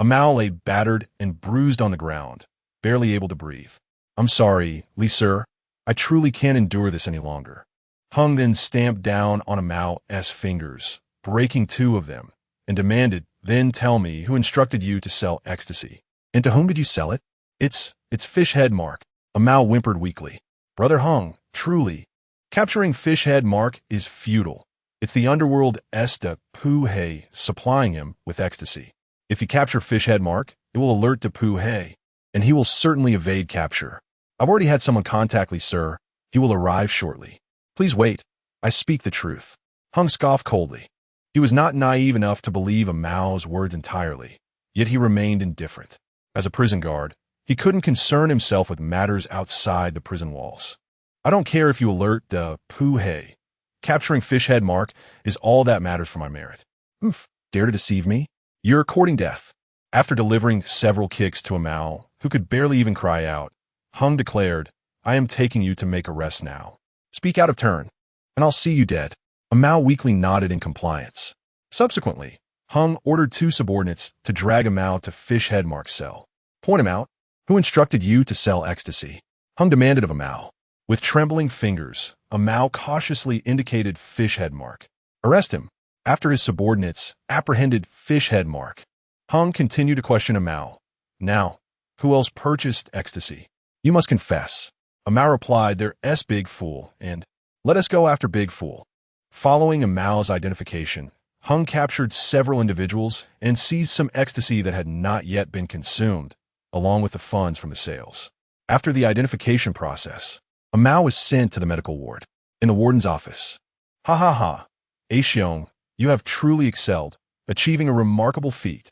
Mao lay battered and bruised on the ground, barely able to breathe. "I'm sorry, Li sir. I truly can't endure this any longer." Hung then stamped down on Mao's fingers, breaking two of them, and demanded, "Then tell me who instructed you to sell ecstasy. And to whom did you sell it?" It's Fish Head Mark," Mao whimpered weakly. "Brother Hung, truly, capturing Fish Head Mark is futile. It's the underworld Depu He supplying him with ecstasy. If you capture Fish Head Mark, it will alert Depu He, and he will certainly evade capture. I've already had someone contact Li, sir. He will arrive shortly. Please wait. I speak the truth." Hung scoffed coldly. He was not naive enough to believe Mao's words entirely, yet he remained indifferent. As a prison guard, he couldn't concern himself with matters outside the prison walls. "I don't care if you alert Depu He. Capturing Fishhead Mark is all that matters for my merit. Oof, dare to deceive me? You're courting death. After delivering several kicks to a Mao, who could barely even cry out, Hung declared, I am taking you to make arrests now. Speak out of turn, and I'll see you dead. A Mao weakly nodded in compliance. Subsequently, Hung ordered 2 subordinates to drag a Mao to Fishhead Mark's cell. Point him out. Who instructed you to sell ecstasy? Hung demanded of a Mao. With trembling fingers, a Mao cautiously indicated Fishhead Mark. Arrest him. After his subordinates apprehended Fishhead Mark, Hung continued to question a Mao. Now, who else purchased ecstasy? You must confess. A Mao replied, there's Big Fool, and let us go after Big Fool. Following a Mao's identification, Hung captured several individuals and seized some ecstasy that had not yet been consumed, along with the funds from the sales. After the identification process, a Mao was sent to the medical ward. In the warden's office. Ha ha ha. Li Shaojun, you have truly excelled, achieving a remarkable feat.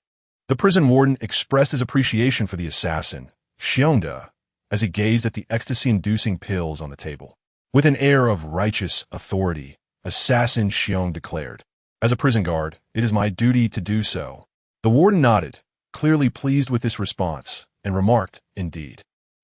The prison warden expressed his appreciation for the assassin, Xiongda, as he gazed at the ecstasy-inducing pills on the table. With an air of righteous authority, Assassin Xiong declared, as a prison guard, it is my duty to do so. The warden nodded, clearly pleased with this response, and remarked, indeed.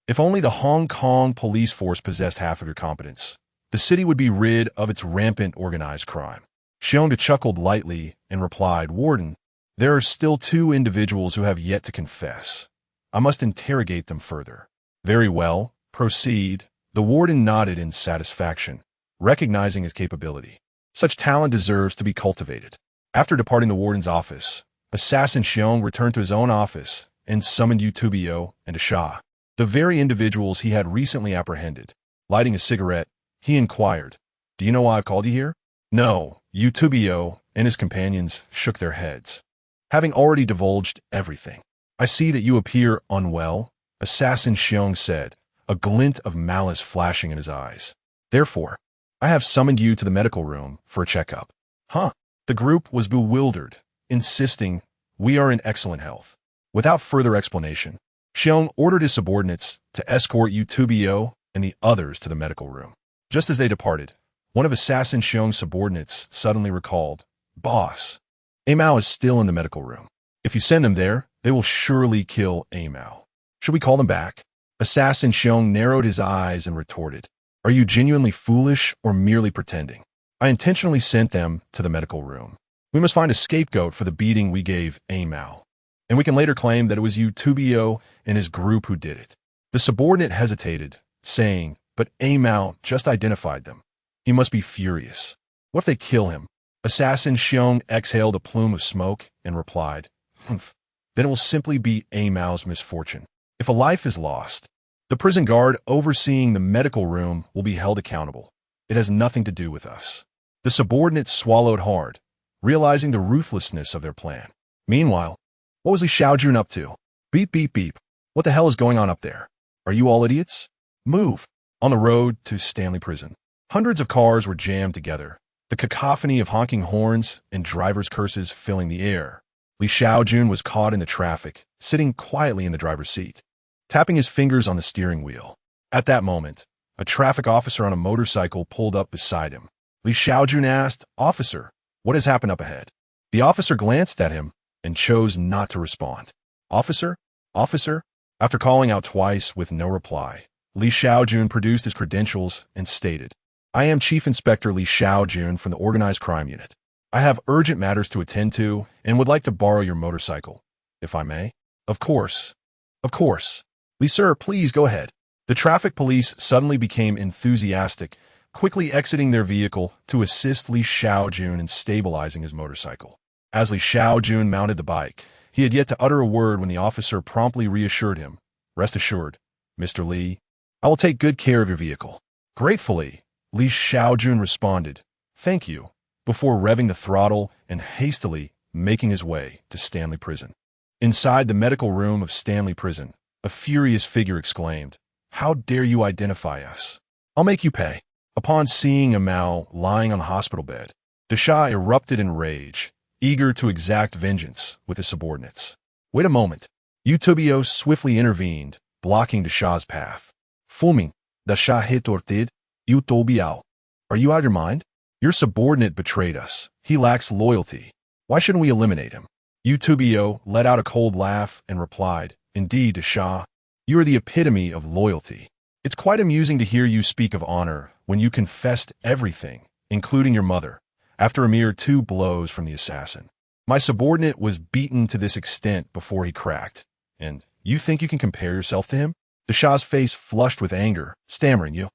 If only the Hong Kong police force possessed half of your competence, the city would be rid of its rampant organized crime. Xiong chuckled lightly and replied, Warden, there are still 2 individuals who have yet to confess. I must interrogate them further. Very well, proceed. The warden nodded in satisfaction, recognizing his capability. Such talent deserves to be cultivated. After departing the warden's office, Assassin Xiong returned to his own office and summoned Utubio and Asha, the very individuals he had recently apprehended. Lighting a cigarette, he inquired, Do you know why I've called you here? No, Utubio and his companions shook their heads. Having already divulged everything. I see that you appear unwell, Assassin Xiong said, a glint of malice flashing in his eyes. Therefore, I have summoned you to the medical room for a checkup. Huh? The group was bewildered, insisting, we are in excellent health. Without further explanation, Xiong ordered his subordinates to escort Utubio and the others to the medical room. Just as they departed, one of Assassin Xiong's subordinates suddenly recalled, Boss, Amao is still in the medical room. If you send them there, they will surely kill Amao. Should we call them back? Assassin Xiong narrowed his eyes and retorted, Are you genuinely foolish or merely pretending? I intentionally sent them to the medical room. We must find a scapegoat for the beating we gave Amao, and we can later claim that it was Utubio and his group who did it. The subordinate hesitated, saying, But Amao just identified them. He must be furious. What if they kill him? Assassin Xiong exhaled a plume of smoke and replied, Humph. Then it will simply be Amao's misfortune. If a life is lost, the prison guard overseeing the medical room will be held accountable. It has nothing to do with us. The subordinates swallowed hard, realizing the ruthlessness of their plan. Meanwhile, what was Li Shaojun up to? Beep, beep, beep. What the hell is going on up there? Are you all idiots? Move. On the road to Stanley Prison, hundreds of cars were jammed together, the cacophony of honking horns and drivers' curses filling the air. Li Shaojun was caught in the traffic, sitting quietly in the driver's seat, tapping his fingers on the steering wheel. At that moment, a traffic officer on a motorcycle pulled up beside him. Li Shaojun asked, Officer, what has happened up ahead? The officer glanced at him and chose not to respond. Officer? Officer? After calling out twice with no reply, Li Shaojun produced his credentials and stated, I am Chief Inspector Li Shaojun from the Organized Crime Unit. I have urgent matters to attend to and would like to borrow your motorcycle, if I may. Of course. Of course. Li sir, please go ahead. The traffic police suddenly became enthusiastic, quickly exiting their vehicle to assist Li Shaojun in stabilizing his motorcycle. As Li Shaojun mounted the bike, he had yet to utter a word when the officer promptly reassured him, Rest assured, Mr. Li, I will take good care of your vehicle. Gratefully, Li Shaojun responded, Thank you, before revving the throttle and hastily making his way to Stanley Prison. Inside the medical room of Stanley Prison, a furious figure exclaimed, How dare you identify us? I'll make you pay. Upon seeing Amao lying on the hospital bed, Desha erupted in rage, eager to exact vengeance with his subordinates. Wait a moment. Utubio swiftly intervened, blocking Desha's path. Fuming, Desha hit ortid, Utubio. Are you out of your mind? Your subordinate betrayed us. He lacks loyalty. Why shouldn't we eliminate him? Utubio let out a cold laugh and replied, Indeed, Shah, you are the epitome of loyalty. It's quite amusing to hear you speak of honor when you confessed everything, including your mother, after a mere 2 blows from the assassin. My subordinate was beaten to this extent before he cracked, and you think you can compare yourself to him? The Shah's face flushed with anger, stammering,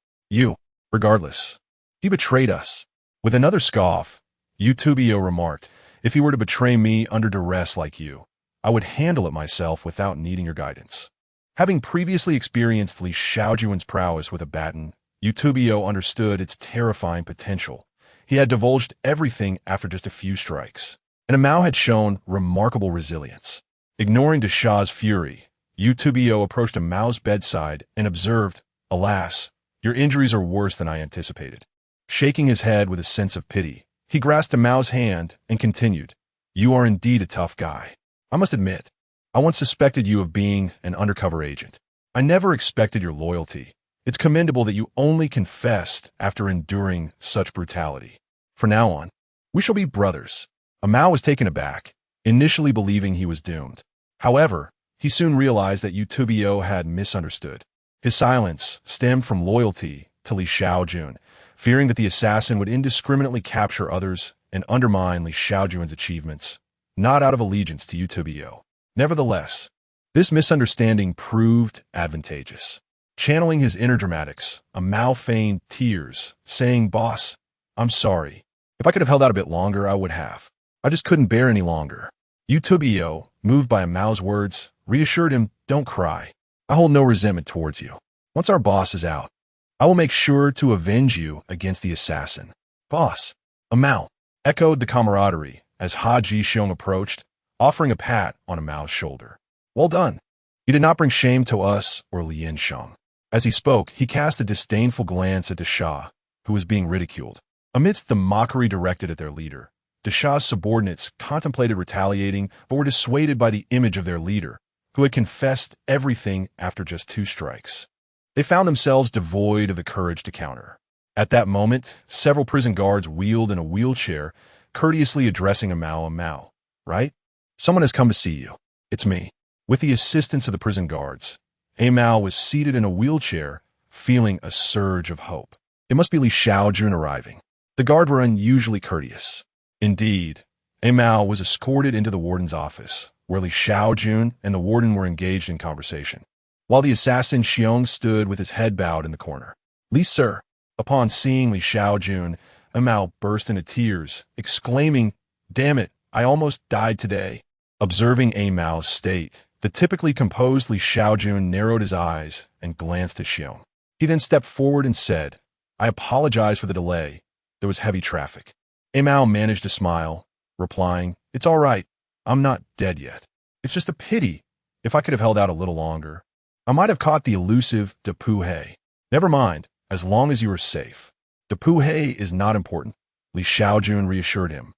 regardless. He betrayed us. With another scoff, Utubio remarked, If he were to betray me under duress like you, I would handle it myself without needing your guidance. Having previously experienced Li Shaojun's prowess with a baton, Utubio understood its terrifying potential. He had divulged everything after just a few strikes, and Mao had shown remarkable resilience. Ignoring the Shah's fury, Utubio approached Mao's bedside and observed, Alas, your injuries are worse than I anticipated. Shaking his head with a sense of pity, he grasped Mao's hand and continued, You are indeed a tough guy. I must admit, I once suspected you of being an undercover agent. I never expected your loyalty. It's commendable that you only confessed after enduring such brutality. From now on, we shall be brothers. Mao was taken aback, initially believing he was doomed. However, he soon realized that Utubio had misunderstood. His silence stemmed from loyalty to Li Shaojun, fearing that the assassin would indiscriminately capture others and undermine Li Shaojun's achievements, not out of allegiance to Utubio. Nevertheless, this misunderstanding proved advantageous. Channeling his inner dramatics, Mao feigned tears, saying, Boss, I'm sorry. If I could have held out a bit longer, I would have. I just couldn't bear any longer. Utubio, moved by Mao's words, reassured him, Don't cry. I hold no resentment towards you. Once our boss is out, I will make sure to avenge you against the assassin. Boss, Mao, echoed the camaraderie as Haji Xiong approached, offering a pat on Mao's shoulder. Well done. You did not bring shame to us or Lien Shang. As he spoke, he cast a disdainful glance at the Shah, who was being ridiculed. Amidst the mockery directed at their leader, the Shah's subordinates contemplated retaliating but were dissuaded by the image of their leader, who had confessed everything after just 2 strikes. They found themselves devoid of the courage to counter. At that moment, several prison guards wheeled in a wheelchair, courteously addressing Mao, right? Someone has come to see you. It's me. With the assistance of the prison guards, Mao was seated in a wheelchair, feeling a surge of hope. It must be Li Shaojun arriving. The guard were unusually courteous. Indeed, Mao was escorted into the warden's office, where Li Shaojun and the warden were engaged in conversation, while the assassin Xiong stood with his head bowed in the corner. Li, sir. Upon seeing Li Shaojun, Mao burst into tears, exclaiming, Damn it, I almost died today. Observing Mao's state, the typically composed Li Shaojun narrowed his eyes and glanced at Xiong. He then stepped forward and said, I apologize for the delay. There was heavy traffic. Mao managed to smile, replying, It's all right. I'm not dead yet. It's just a pity. If I could have held out a little longer, I might have caught the elusive Depuhe. Never mind, as long as you are safe. Depuhe is not important, Li Shaojun reassured him.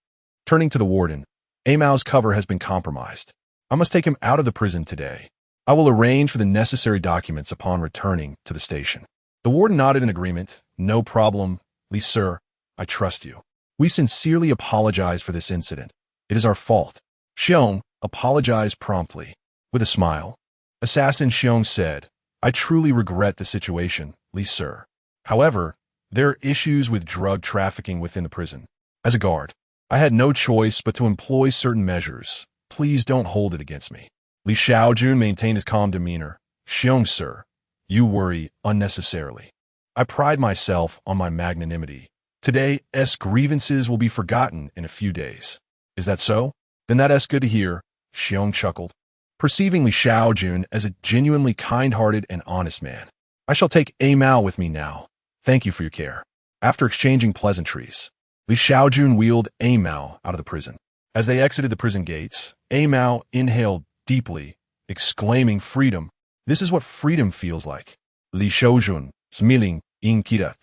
Turning to the warden, Mao's cover has been compromised. I must take him out of the prison today. I will arrange for the necessary documents upon returning to the station. The warden nodded in agreement. No problem, Li, sir. I trust you. We sincerely apologize for this incident. It is our fault. Xiong apologized promptly. With a smile, Assassin Xiong said, I truly regret the situation, Li, sir. However, there are issues with drug trafficking within the prison. As a guard, I had no choice but to employ certain measures. Please don't hold it against me. Li Shaojun maintained his calm demeanor. Xiong, sir, you worry unnecessarily. I pride myself on my magnanimity. Today's grievances will be forgotten in a few days. Is that so? Then that's good to hear, Xiong chuckled, perceiving Li Shaojun as a genuinely kind-hearted and honest man. I shall take Mao with me now. Thank you for your care. After exchanging pleasantries, Li Shaojun wheeled Mao out of the prison. As they exited the prison gates, Mao inhaled deeply, exclaiming, Freedom. This is what freedom feels like. Li Shaojun, smiling, in kirat.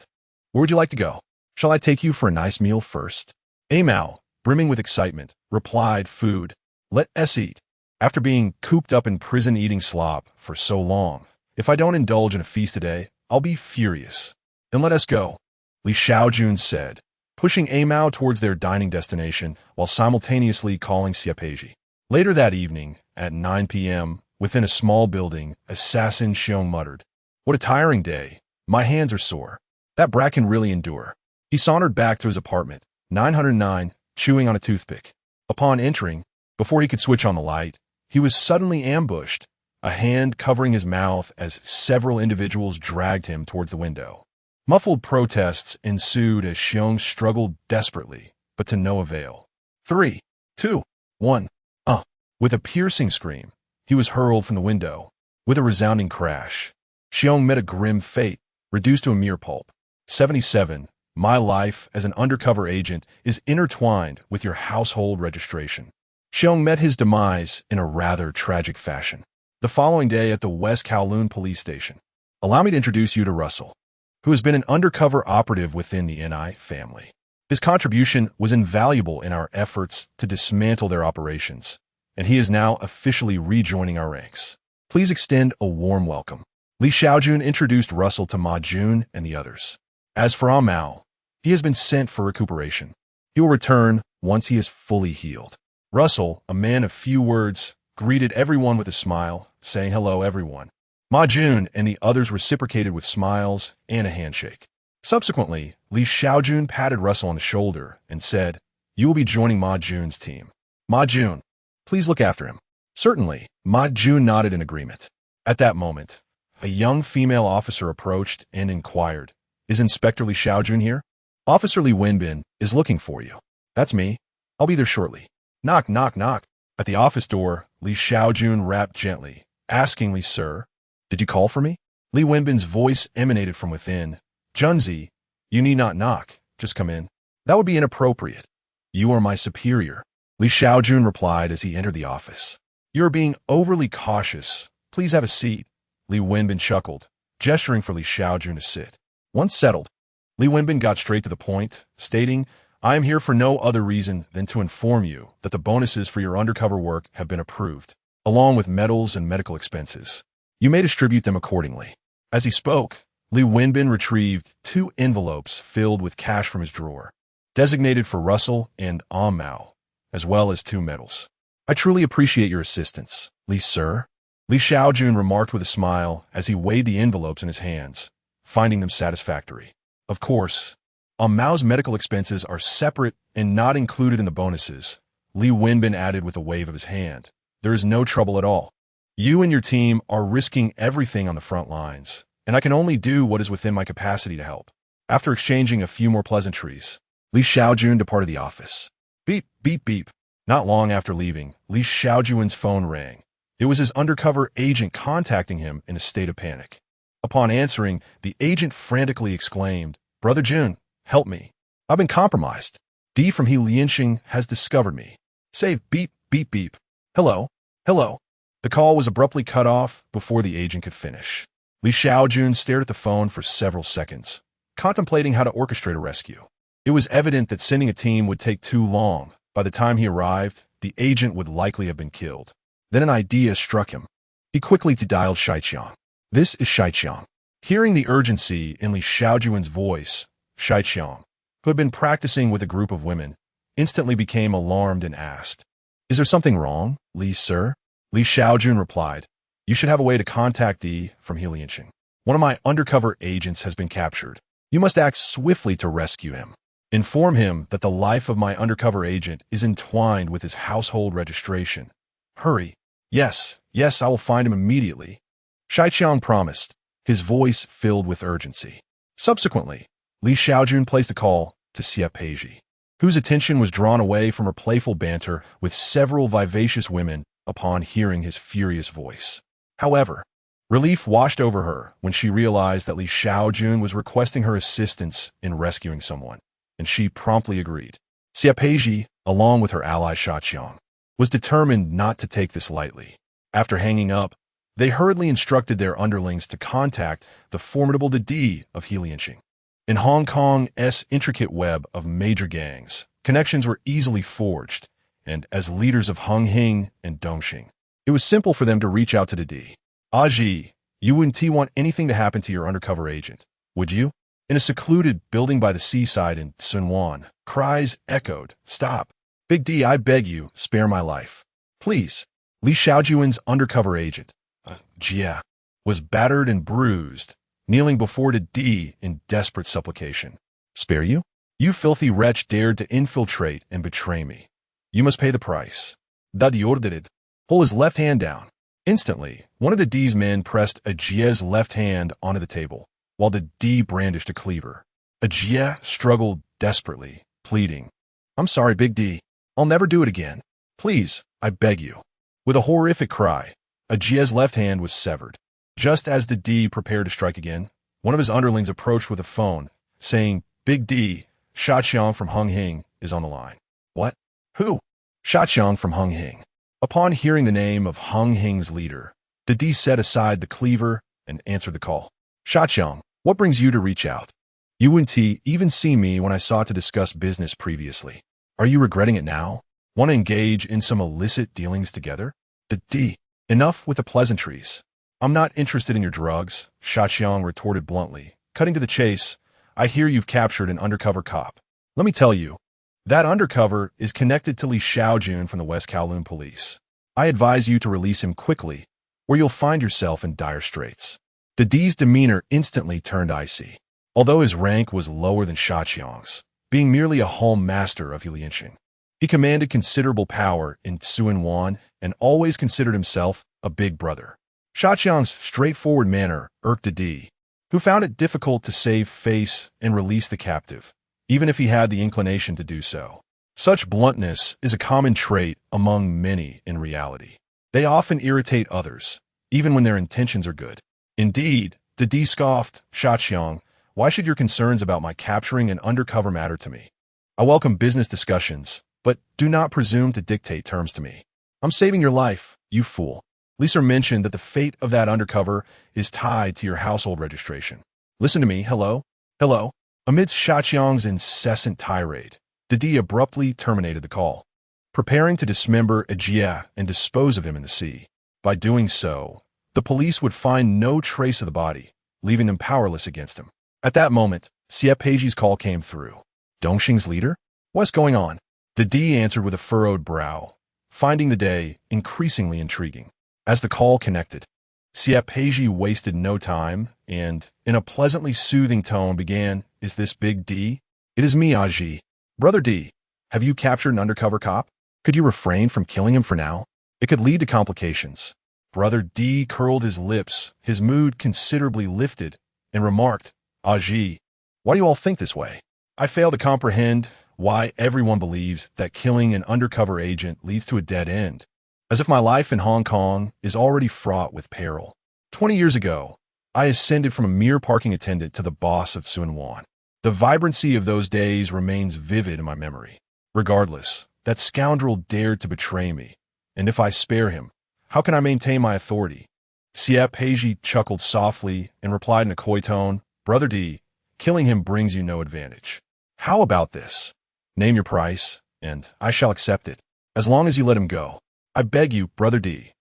Where would you like to go? Shall I take you for a nice meal first? Mao, brimming with excitement, replied, Food. Let's eat. After being cooped up in prison eating slop for so long, if I don't indulge in a feast today, I'll be furious. Then let us go, Li Shaojun said, pushing Amao towards their dining destination while simultaneously calling Xiapeji. Later that evening, at 9 p.m., within a small building, Assassin Xiong muttered, "What a tiring day. My hands are sore. That brat can really endure." He sauntered back to his apartment, 909, chewing on a toothpick. Upon entering, before he could switch on the light, he was suddenly ambushed, a hand covering his mouth as several individuals dragged him towards the window. Muffled protests ensued as Xiong struggled desperately, but to no avail. 3, 2, 1, With a piercing scream, he was hurled from the window. With a resounding crash, Xiong met a grim fate, reduced to a mere pulp. 77. My life as an undercover agent is intertwined with your household registration. Xiong met his demise in a rather tragic fashion. The following day at the West Kowloon police station. Allow me to introduce you to Russell, who has been an undercover operative within the NI family. His contribution was invaluable in our efforts to dismantle their operations, and he is now officially rejoining our ranks. Please extend a warm welcome. Li Shaojun introduced Russell to Ma Jun and the others. As for Mao, he has been sent for recuperation. He will return once he is fully healed. Russell, a man of few words, greeted everyone with a smile, saying hello everyone. Ma Jun and the others reciprocated with smiles and a handshake. Subsequently, Li Shaojun patted Russell on the shoulder and said, "You will be joining Ma Jun's team. Ma Jun, please look after him." Certainly, Ma Jun nodded in agreement. At that moment, a young female officer approached and inquired, "Is Inspector Li Shaojun here?" "Officer Li Wenbin is looking for you." "That's me. I'll be there shortly." Knock, knock, knock. At the office door, Li Shaojun rapped gently, askingly, "Sir, did you call for me?" Li Wenbin's voice emanated from within. "Junzi, you need not knock. Just come in." "That would be inappropriate. You are my superior," Li Shaojun replied as he entered the office. "You are being overly cautious. Please have a seat." Li Wenbin chuckled, gesturing for Li Shaojun to sit. Once settled, Li Wenbin got straight to the point, stating, "I am here for no other reason than to inform you that the bonuses for your undercover work have been approved, along with medals and medical expenses. You may distribute them accordingly." As he spoke, Li Wenbin retrieved 2 envelopes filled with cash from his drawer, designated for Russell and Mao, as well as 2 medals. "I truly appreciate your assistance, Li Sir," Li Shaojun remarked with a smile as he weighed the envelopes in his hands, finding them satisfactory. "Of course, Mao's medical expenses are separate and not included in the bonuses," Li Wenbin added with a wave of his hand. "There is no trouble at all. You and your team are risking everything on the front lines, and I can only do what is within my capacity to help." After exchanging a few more pleasantries, Li Shaojun departed the office. Beep, beep, beep. Not long after leaving, Li Shaojun's phone rang. It was his undercover agent contacting him in a state of panic. Upon answering, the agent frantically exclaimed, "Brother Jun, help me. I've been compromised. D from Xing has discovered me. Save beep, beep, beep. Hello, hello." The call was abruptly cut off before the agent could finish. Li Shaojun stared at the phone for several seconds, contemplating how to orchestrate a rescue. It was evident that sending a team would take too long. By the time he arrived, the agent would likely have been killed. Then an idea struck him. He quickly dialed Shaiqiang. "This is Shaiqiang." Hearing the urgency in Li Shaojun's voice, Shaiqiang, who had been practicing with a group of women, instantly became alarmed and asked, "Is there something wrong, Li Sir?" Li Shaojun replied, "You should have a way to contact D from Xing. One of my undercover agents has been captured. You must act swiftly to rescue him. Inform him that the life of my undercover agent is entwined with his household registration. Hurry." Yes, I will find him immediately," Shaiqiang promised, his voice filled with urgency. Subsequently, Li Shaojun placed a call to Xiapeji, whose attention was drawn away from her playful banter with several vivacious women upon hearing his furious voice. However, relief washed over her when she realized that Li Shaojun was requesting her assistance in rescuing someone, and she promptly agreed. Xiapeji, along with her ally Shaiqiang, was determined not to take this lightly. After hanging up, they hurriedly instructed their underlings to contact the formidable D of Xing. In Hong Kong's intricate web of major gangs, connections were easily forged, and as leaders of Hung Hing and Dongxing, it was simple for them to reach out to the D. "Aji, you wouldn't want anything to happen to your undercover agent, would you?" In a secluded building by the seaside in Sunwon, cries echoed, "Stop! Big D, I beg you, spare my life. Please." Li Shaojun's undercover agent, Jia, was battered and bruised, kneeling before the D in desperate supplication. "Spare you? You filthy wretch dared to infiltrate and betray me. You must pay the price." Dadi ordered. Pull his left hand down. Instantly, one of the D's men pressed Jia's left hand onto the table, while the D brandished a cleaver. Jia struggled desperately, pleading, "I'm sorry, Big D. I'll never do it again. Please, I beg you." With a horrific cry, Jia's left hand was severed. Just as the D prepared to strike again, one of his underlings approached with a phone, saying, "Big D, Shaqiang from Hung is on the line." "What? Who?" "Shaqiang from Hung." Upon hearing the name of Hung's leader, the D set aside the cleaver and answered the call. "Shaqiang, what brings you to reach out? You and T even see me when I sought to discuss business previously. Are you regretting it now? Want to engage in some illicit dealings together?" The D. "Enough with the pleasantries. I'm not interested in your drugs," Shaqiang retorted bluntly. Cutting to the chase, "I hear you've captured an undercover cop. Let me tell you, that undercover is connected to Li Shaojun from the West Kowloon police. I advise you to release him quickly, or you'll find yourself in dire straits." The D's demeanor instantly turned icy. Although his rank was lower than Shaqiang's, being merely a home master of Lianxing, he commanded considerable power in Suanwan and always considered himself a big brother. Shaqiang's straightforward manner irked the D, who found it difficult to save face and release the captive, even if he had the inclination to do so. Such bluntness is a common trait among many in reality. They often irritate others, even when their intentions are good. Indeed, the D scoffed, "Shaqiang, why should your concerns about my capturing an undercover matter to me? I welcome business discussions, but do not presume to dictate terms to me. I'm saving your life, you fool." Lisa mentioned that the fate of that undercover is tied to your household registration. "Listen to me, hello? Hello?" Amidst Shaqiang's incessant tirade, the D abruptly terminated the call, preparing to dismember Jia and dispose of him in the sea. By doing so, the police would find no trace of the body, leaving them powerless against him. At that moment, Xie Peiji's call came through. "Dongxing's leader? What's going on?" The D answered with a furrowed brow, finding the day increasingly intriguing. As the call connected, Xie Peiji wasted no time and, in a pleasantly soothing tone, began, "Is this Big D?" "It is me, Aji. Brother D, have you captured an undercover cop? Could you refrain from killing him for now? It could lead to complications." Brother D curled his lips, his mood considerably lifted, and remarked, "Aji, why do you all think this way? I fail to comprehend why everyone believes that killing an undercover agent leads to a dead end, as if my life in Hong Kong is already fraught with peril. 20 years ago, I ascended from a mere parking attendant to the boss of Sunwon. The vibrancy of those days remains vivid in my memory. Regardless, that scoundrel dared to betray me, and if I spare him, how can I maintain my authority?" Xie Peiji chuckled softly and replied in a coy tone, "Brother D, killing him brings you no advantage. How about this? Name your price, and I shall accept it, as long as you let him go. I beg you, Brother D."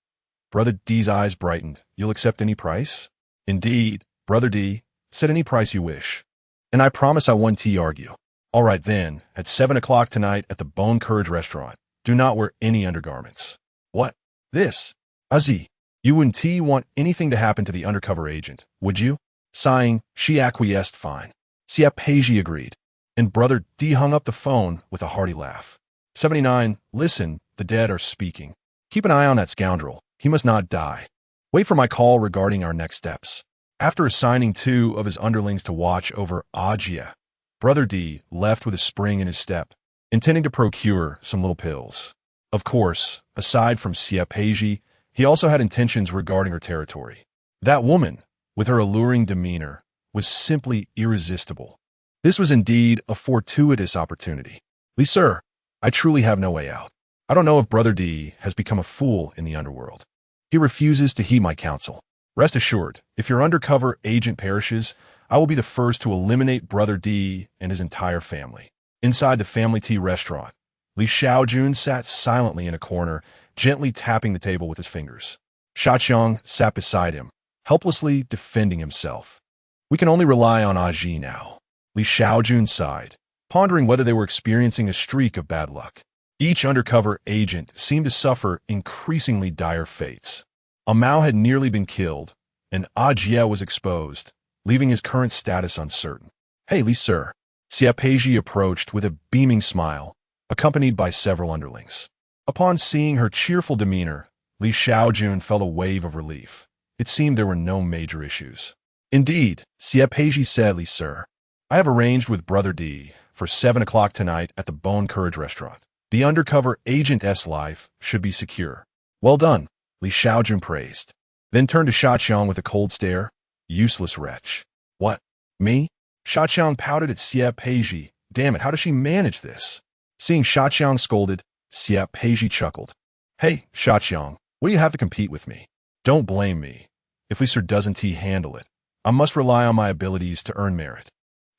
Brother D's eyes brightened. "You'll accept any price?" "Indeed, Brother D, set any price you wish. And I promise I won't argue." "All right then, at 7 o'clock tonight at the Bone Courage restaurant. Do not wear any undergarments." "What? This? Azi, you wouldn't want anything to happen to the undercover agent, would you?" Sighing, she acquiesced fine. Xie Peiji agreed, and Brother D hung up the phone with a hearty laugh. 79. Listen, the dead are speaking. Keep an eye on that scoundrel. He must not die. Wait for my call regarding our next steps. After assigning 2 of his underlings to watch over Ajia, Brother D left with a spring in his step, intending to procure some little pills. Of course, aside from Xie Peiji, he also had intentions regarding her territory. That woman, with her alluring demeanor, was simply irresistible. This was indeed a fortuitous opportunity. "Li Sir, I truly have no way out. I don't know if Brother D has become a fool in the underworld. He refuses to heed my counsel. Rest assured, if your undercover agent perishes, I will be the first to eliminate Brother D and his entire family." Inside the family tea restaurant, Li Shaojun sat silently in a corner, gently tapping the table with his fingers. Shaqiang sat beside him, helplessly defending himself. "We can only rely on Aji now. Li Shaojun sighed, pondering whether they were experiencing a streak of bad luck. Each undercover agent seemed to suffer increasingly dire fates. A Mao had nearly been killed, and Jie was exposed, leaving his current status uncertain. "Hey, Li sir." Xia Peizhi approached with a beaming smile, accompanied by several underlings. Upon seeing her cheerful demeanor, Li Shaojun felt a wave of relief. It seemed there were no major issues. "Indeed," Xia Peizhi said, "Li sir. I have arranged with Brother D for 7 o'clock tonight at the Bone Courage restaurant. The undercover agent's life should be secure." "Well done," Li Shaojun praised, then turned to Shaqiang with a cold stare. "Useless wretch." "What? Me?" Shaqiang pouted at Xia Peizhi. "Damn it, how does she manage this?" Seeing Shaqiang scolded, Xia Peizhi chuckled. "Hey, Shaqiang, what do you have to compete with me? Don't blame me. If Li sir doesn't handle it, I must rely on my abilities to earn merit.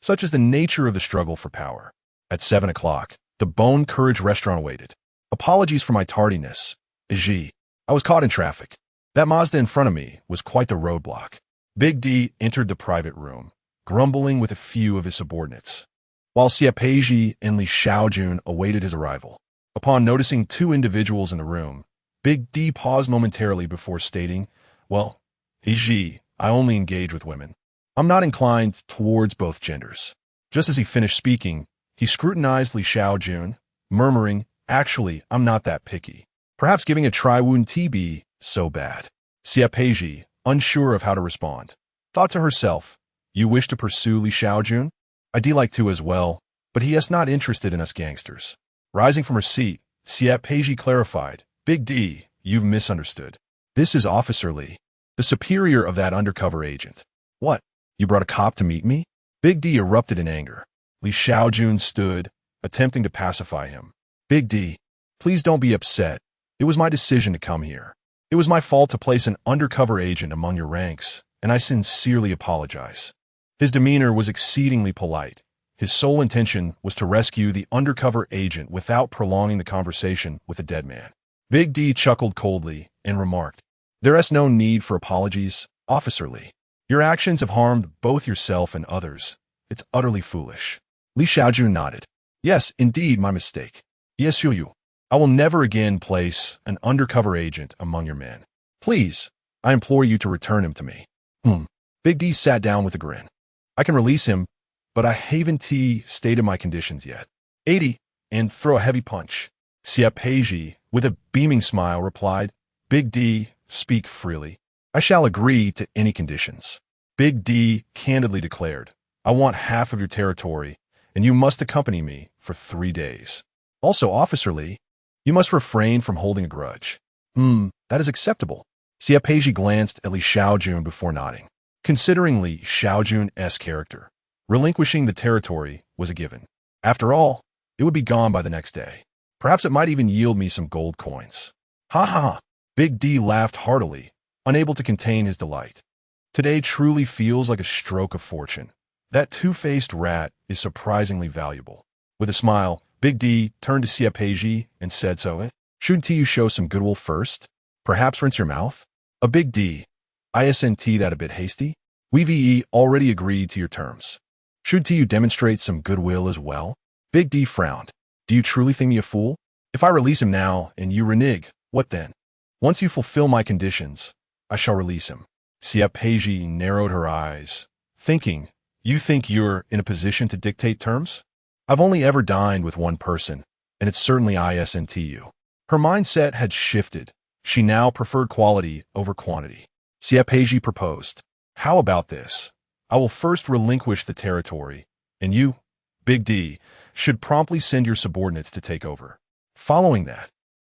Such is the nature of the struggle for power." At 7 o'clock, the Bone Courage restaurant awaited. "Apologies for my tardiness, Xi. I was caught in traffic. That Mazda in front of me was quite the roadblock." Big D entered the private room, grumbling with a few of his subordinates, while Xia Peizhi and Li Shaojun awaited his arrival. Upon noticing 2 individuals in the room, Big D paused momentarily before stating, "Well, Xi, I only engage with women. I'm not inclined towards both genders." Just as he finished speaking, he scrutinized Li Shaojun, murmuring, "Actually, I'm not that picky. Perhaps giving a try wouldn't be so bad." Xia Peizhi, unsure of how to respond, thought to herself, "You wish to pursue Li Shaojun? I'd like to as well, but he is not interested in us gangsters." Rising from her seat, Xia Peizhi clarified, "Big D, you've misunderstood. This is Officer Li, the superior of that undercover agent." "What? You brought a cop to meet me?" Big D erupted in anger. Li Shaojun stood, attempting to pacify him. "Big D, please don't be upset. It was my decision to come here. It was my fault to place an undercover agent among your ranks, and I sincerely apologize." His demeanor was exceedingly polite. His sole intention was to rescue the undercover agent without prolonging the conversation with a dead man. Big D chuckled coldly and remarked, "There is no need for apologies, Officer Li. Your actions have harmed both yourself and others. It's utterly foolish." Li Shaojun nodded. "Yes, indeed, my mistake. Yes, you. I will never again place an undercover agent among your men. Please, I implore you to return him to me." Big D sat down with a grin. "I can release him, but I haven't stated my conditions yet." 80, and throw a heavy punch. Xia Peizhi, with a beaming smile, replied, "Big D, speak freely. I shall agree to any conditions." Big D candidly declared, "I want half of your territory, and you must accompany me for 3 days. Also, Officer Li, you must refrain from holding a grudge." That is acceptable." Xia Peizhi glanced at Li Shaojun before nodding. Considering Li Shaojun's character, relinquishing the territory was a given. After all, it would be gone by the next day. Perhaps it might even yield me some gold coins. "Ha ha!" Big D laughed heartily, unable to contain his delight. "Today truly feels like a stroke of fortune. That two-faced rat is surprisingly valuable." With a smile, Big D turned to Xia Peizhi and said, "Shouldn't you show some goodwill first? Perhaps rinse your mouth?" "A Big D, isn't that a bit hasty? We've already agreed to your terms. Shouldn't you demonstrate some goodwill as well?" Big D frowned. "Do you truly think me a fool? If I release him now and you renege, what then? Once you fulfill my conditions, I shall release him." Xia Peizhi narrowed her eyes, thinking, "You think you're in a position to dictate terms? I've only ever dined with one person, and it's certainly isn't you." Her mindset had shifted. She now preferred quality over quantity. Xia Peizhi proposed, "How about this? I will first relinquish the territory, and you, Big D, should promptly send your subordinates to take over. Following that,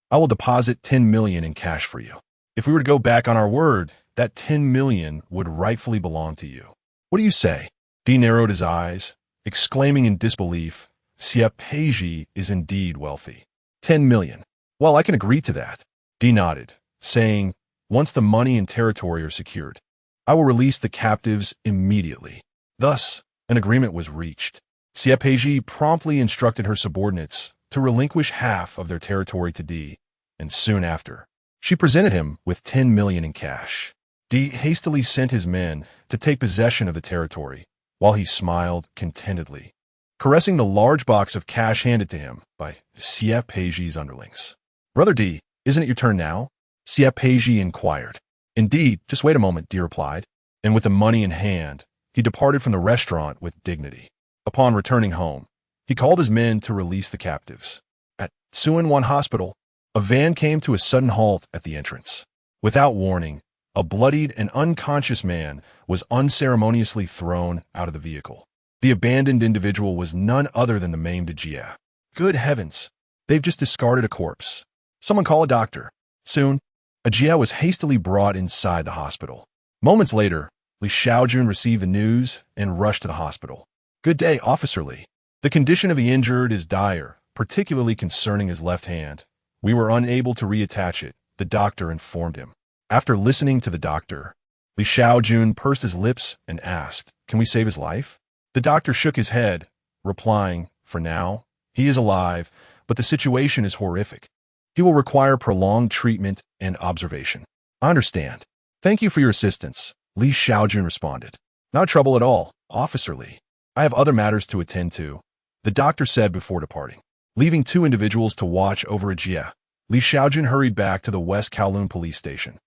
I will deposit 10 million in cash for you. If we were to go back on our word, that 10 million would rightfully belong to you. What do you say?" D narrowed his eyes, exclaiming in disbelief, "Xia Peizhi is indeed wealthy. 10 million. Well, I can agree to that." D nodded, saying, "Once the money and territory are secured, I will release the captives immediately." Thus, an agreement was reached. Xia Peizhi promptly instructed her subordinates to relinquish half of their territory to D, and soon after, she presented him with 10 million in cash. D hastily sent his men to take possession of the territory, while he smiled contentedly, caressing the large box of cash handed to him by Xie Peiji's underlings. "Brother D, isn't it your turn now?" Xie Peiji inquired. "Indeed, just wait a moment," D replied, and with the money in hand, he departed from the restaurant with dignity. Upon returning home, he called his men to release the captives. At Suanwan Hospital, a van came to a sudden halt at the entrance. Without warning, a bloodied and unconscious man was unceremoniously thrown out of the vehicle. The abandoned individual was none other than the maimed Jie. "Good heavens, they've just discarded a corpse. Someone call a doctor." Soon, Jie was hastily brought inside the hospital. Moments later, Li Shaojun received the news and rushed to the hospital. "Good day, Officer Li. The condition of the injured is dire, particularly concerning his left hand. We were unable to reattach it," the doctor informed him. After listening to the doctor, Li Shaojun pursed his lips and asked, "Can we save his life?" The doctor shook his head, replying, "For now, he is alive, but the situation is horrific. He will require prolonged treatment and observation." "I understand. Thank you for your assistance," Li Shaojun responded. "Not trouble at all, Officer Li. I have other matters to attend to," the doctor said before departing. Leaving two individuals to watch over Jie, Li Shaojun hurried back to the West Kowloon police station.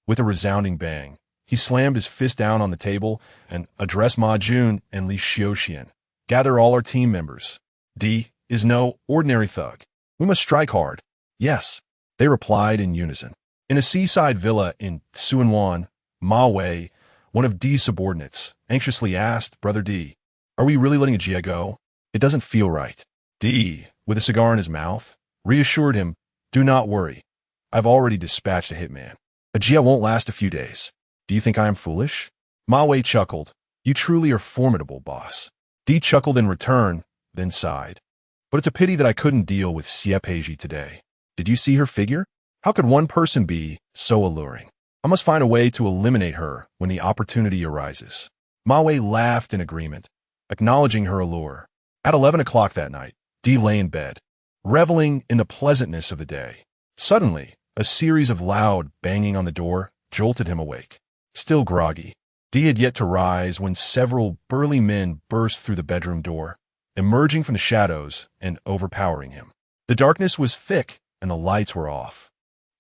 With a resounding bang, he slammed his fist down on the table and addressed Ma Jun and Li Shaoxian. "Gather all our team members. D is no ordinary thug. We must strike hard." "Yes," they replied in unison. In a seaside villa in Suanwan, Ma Wei, one of D's subordinates, anxiously asked, "Brother D, are we really letting Jie go? It doesn't feel right." D, with a cigar in his mouth, reassured him, "Do not worry. I've already dispatched a hitman. Jie won't last a few days. Do you think I am foolish?" Ma Wei chuckled. "You truly are formidable, boss." D chuckled in return, then sighed. "But it's a pity that I couldn't deal with Xie Peiji today. Did you see her figure? How could one person be so alluring? I must find a way to eliminate her when the opportunity arises." Ma Wei laughed in agreement, acknowledging her allure. At 11 o'clock that night, D lay in bed, reveling in the pleasantness of the day. Suddenly, a series of loud banging on the door jolted him awake. Still groggy, D had yet to rise when several burly men burst through the bedroom door, emerging from the shadows and overpowering him. The darkness was thick and the lights were off.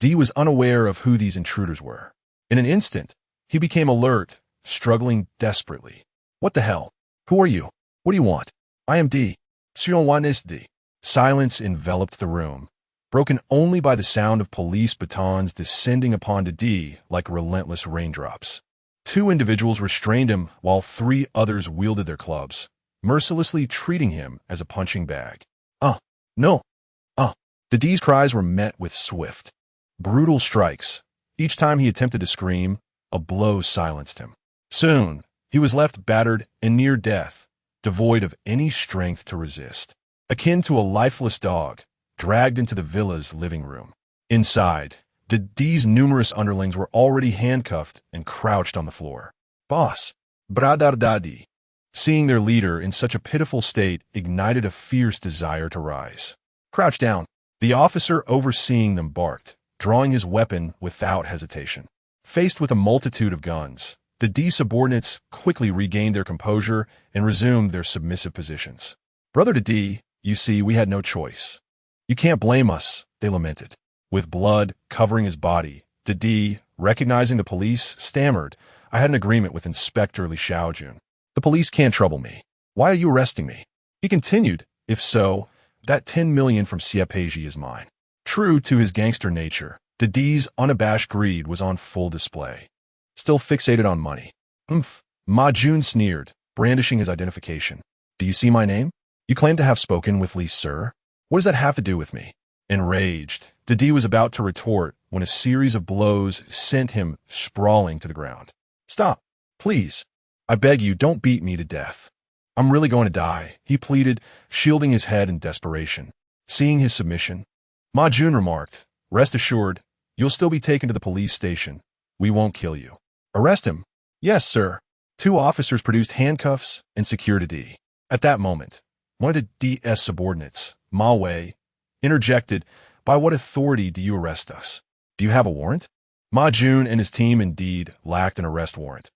D was unaware of who these intruders were. In an instant, he became alert, struggling desperately. "What the hell? Who are you? What do you want?" "I am D. Wan is D." Silence enveloped the room, broken only by the sound of police batons descending upon D like relentless raindrops. Two individuals restrained him while three others wielded their clubs, mercilessly treating him as a punching bag. No! The D's cries were met with swift, brutal strikes. Each time he attempted to scream, a blow silenced him. Soon, he was left battered and near death, devoid of any strength to resist, akin to a lifeless dog, dragged into the villa's living room. Inside, the D's numerous underlings were already handcuffed and crouched on the floor. "Boss, Bradar Dadi," seeing their leader in such a pitiful state ignited a fierce desire to rise. "Crouch down," the officer overseeing them barked, drawing his weapon without hesitation. Faced with a multitude of guns, the D subordinates quickly regained their composure and resumed their submissive positions. "Brother to D, you see, we had no choice. You can't blame us," they lamented. With blood covering his body, the D, recognizing the police, stammered, "I had an agreement with Inspector Li Shaojun. The police can't trouble me. Why are you arresting me?" He continued, "If so, that 10 million from Xie Peiji is mine." True to his gangster nature, the D's unabashed greed was on full display. Still fixated on money. Ma Jun sneered, brandishing his identification. "Do you see my name? You claim to have spoken with Li, sir. What does that have to do with me?" Enraged, the D was about to retort when a series of blows sent him sprawling to the ground. "Stop, please. I beg you, don't beat me to death. I'm really going to die," he pleaded, shielding his head in desperation. Seeing his submission, Ma Jun remarked, "Rest assured, you'll still be taken to the police station. We won't kill you." "Arrest him?" "Yes, sir." Two officers produced handcuffs and secured a D. At that moment, one of the DS subordinates, Ma Wei, interjected, "By what authority do you arrest us? Do you have a warrant?" Ma Jun and his team indeed lacked an arrest warrant.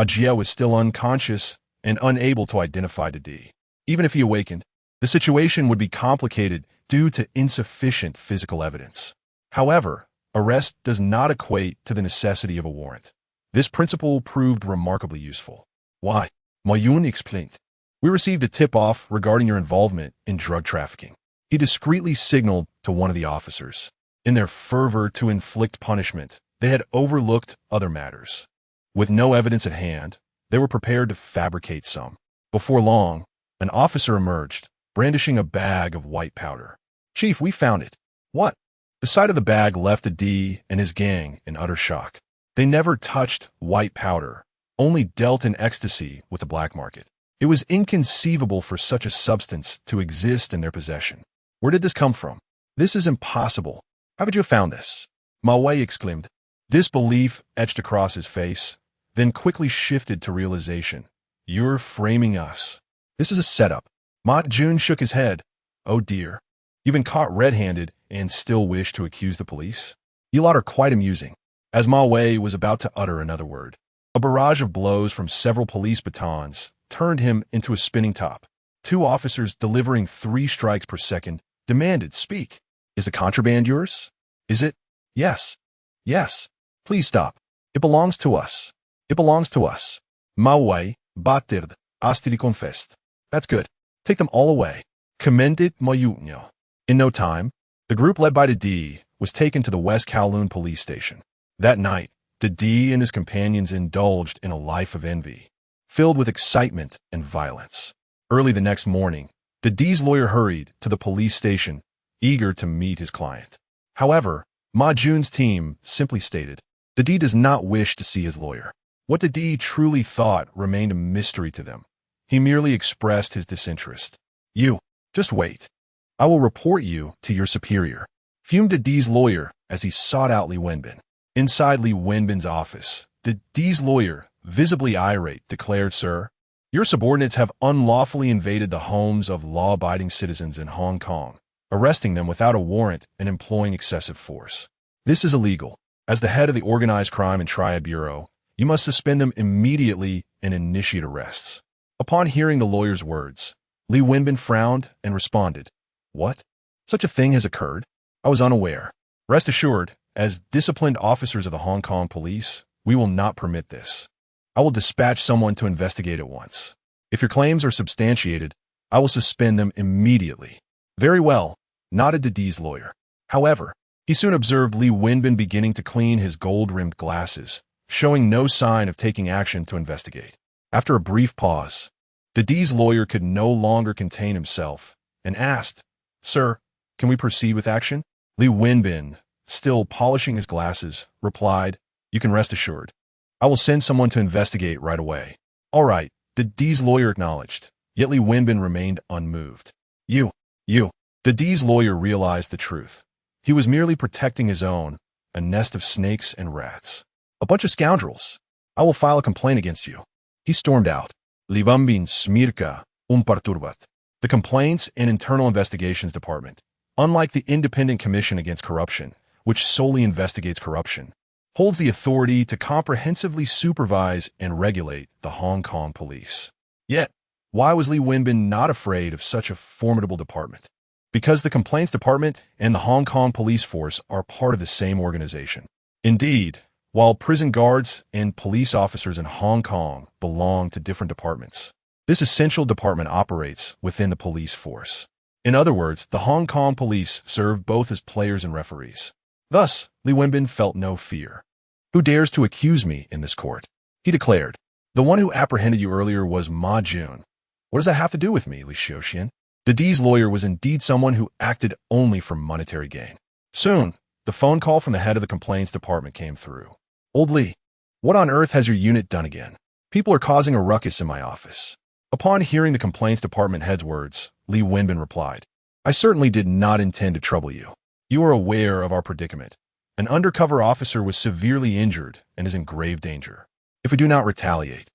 Jie was still unconscious and unable to identify D. Even if he awakened, the situation would be complicated due to insufficient physical evidence. However, arrest does not equate to the necessity of a warrant. This principle proved remarkably useful. Why? Mayun explained. We received a tip-off regarding your involvement in drug trafficking. He discreetly signaled to one of the officers. In their fervor to inflict punishment, they had overlooked other matters. With no evidence at hand, they were prepared to fabricate some. Before long, an officer emerged, brandishing a bag of white powder. Chief, we found it. What? The sight of the bag left a D and his gang in utter shock. They never touched white powder, only dealt in ecstasy with the black market. It was inconceivable for such a substance to exist in their possession. Where did this come from? This is impossible. How would you have found this? Ma Wei exclaimed. Disbelief etched across his face, then quickly shifted to realization. You're framing us. This is a setup. Ma Jun shook his head. Oh dear. You've been caught red-handed and still wish to accuse the police? You lot are quite amusing. As Ma Wei was about to utter another word, a barrage of blows from several police batons turned him into a spinning top. Two officers delivering 3 strikes per second demanded, speak. Is the contraband yours? Is it? Yes. Yes. Please stop. It belongs to us. It belongs to us. Ma Wei, batted, astri confessed. That's good. Take them all away. Commended Mayunyo. In no time, the group led by D was taken to the West Kowloon police station. That night, D and his companions indulged in a life of envy, filled with excitement and violence. Early the next morning, D's lawyer hurried to the police station, eager to meet his client. However, Ma Jun's team simply stated, D does not wish to see his lawyer. What D truly thought remained a mystery to them. He merely expressed his disinterest. You, just wait. I will report you to your superior, fumed D's lawyer as he sought out Li Wenbin. Inside Li Wenbin's office, D's lawyer, visibly irate, declared, Sir, your subordinates have unlawfully invaded the homes of law-abiding citizens in Hong Kong, arresting them without a warrant and employing excessive force. This is illegal. As the head of the Organized Crime and Triad Bureau, you must suspend them immediately and initiate arrests. Upon hearing the lawyer's words, Li Wenbin frowned and responded, What? Such a thing has occurred? I was unaware. Rest assured, as disciplined officers of the Hong Kong police, we will not permit this. I will dispatch someone to investigate at once. If your claims are substantiated, I will suspend them immediately. Very well, nodded D's lawyer. However, he soon observed Li Wenbin beginning to clean his gold-rimmed glasses, showing no sign of taking action to investigate. After a brief pause, D's lawyer could no longer contain himself and asked, Sir, can we proceed with action? Li Wenbin, still polishing his glasses, replied, You can rest assured. I will send someone to investigate right away. All right, D's lawyer acknowledged, yet Li Wenbin remained unmoved. You. D's lawyer realized the truth. He was merely protecting his own, a nest of snakes and rats. A bunch of scoundrels. I will file a complaint against you. He stormed out. Li Wenbin smirka, perturbat. The Complaints and Internal Investigations Department, unlike the Independent Commission Against Corruption, which solely investigates corruption, holds the authority to comprehensively supervise and regulate the Hong Kong police. Yet, why was Li Wenbin not afraid of such a formidable department? Because the Complaints Department and the Hong Kong police force are part of the same organization. Indeed, while prison guards and police officers in Hong Kong belong to different departments, this essential department operates within the police force. In other words, the Hong Kong police serve both as players and referees. Thus, Li Wenbin felt no fear. Who dares to accuse me in this court? He declared. The one who apprehended you earlier was Ma Jun. What does that have to do with me, Li Shaojun? D's lawyer was indeed someone who acted only for monetary gain. Soon, the phone call from the head of the complaints department came through. Old Li, what on earth has your unit done again? People are causing a ruckus in my office. Upon hearing the complaints department head's words, Li Wenbin replied, I certainly did not intend to trouble you. You are aware of our predicament. An undercover officer was severely injured and is in grave danger. If we do not retaliate,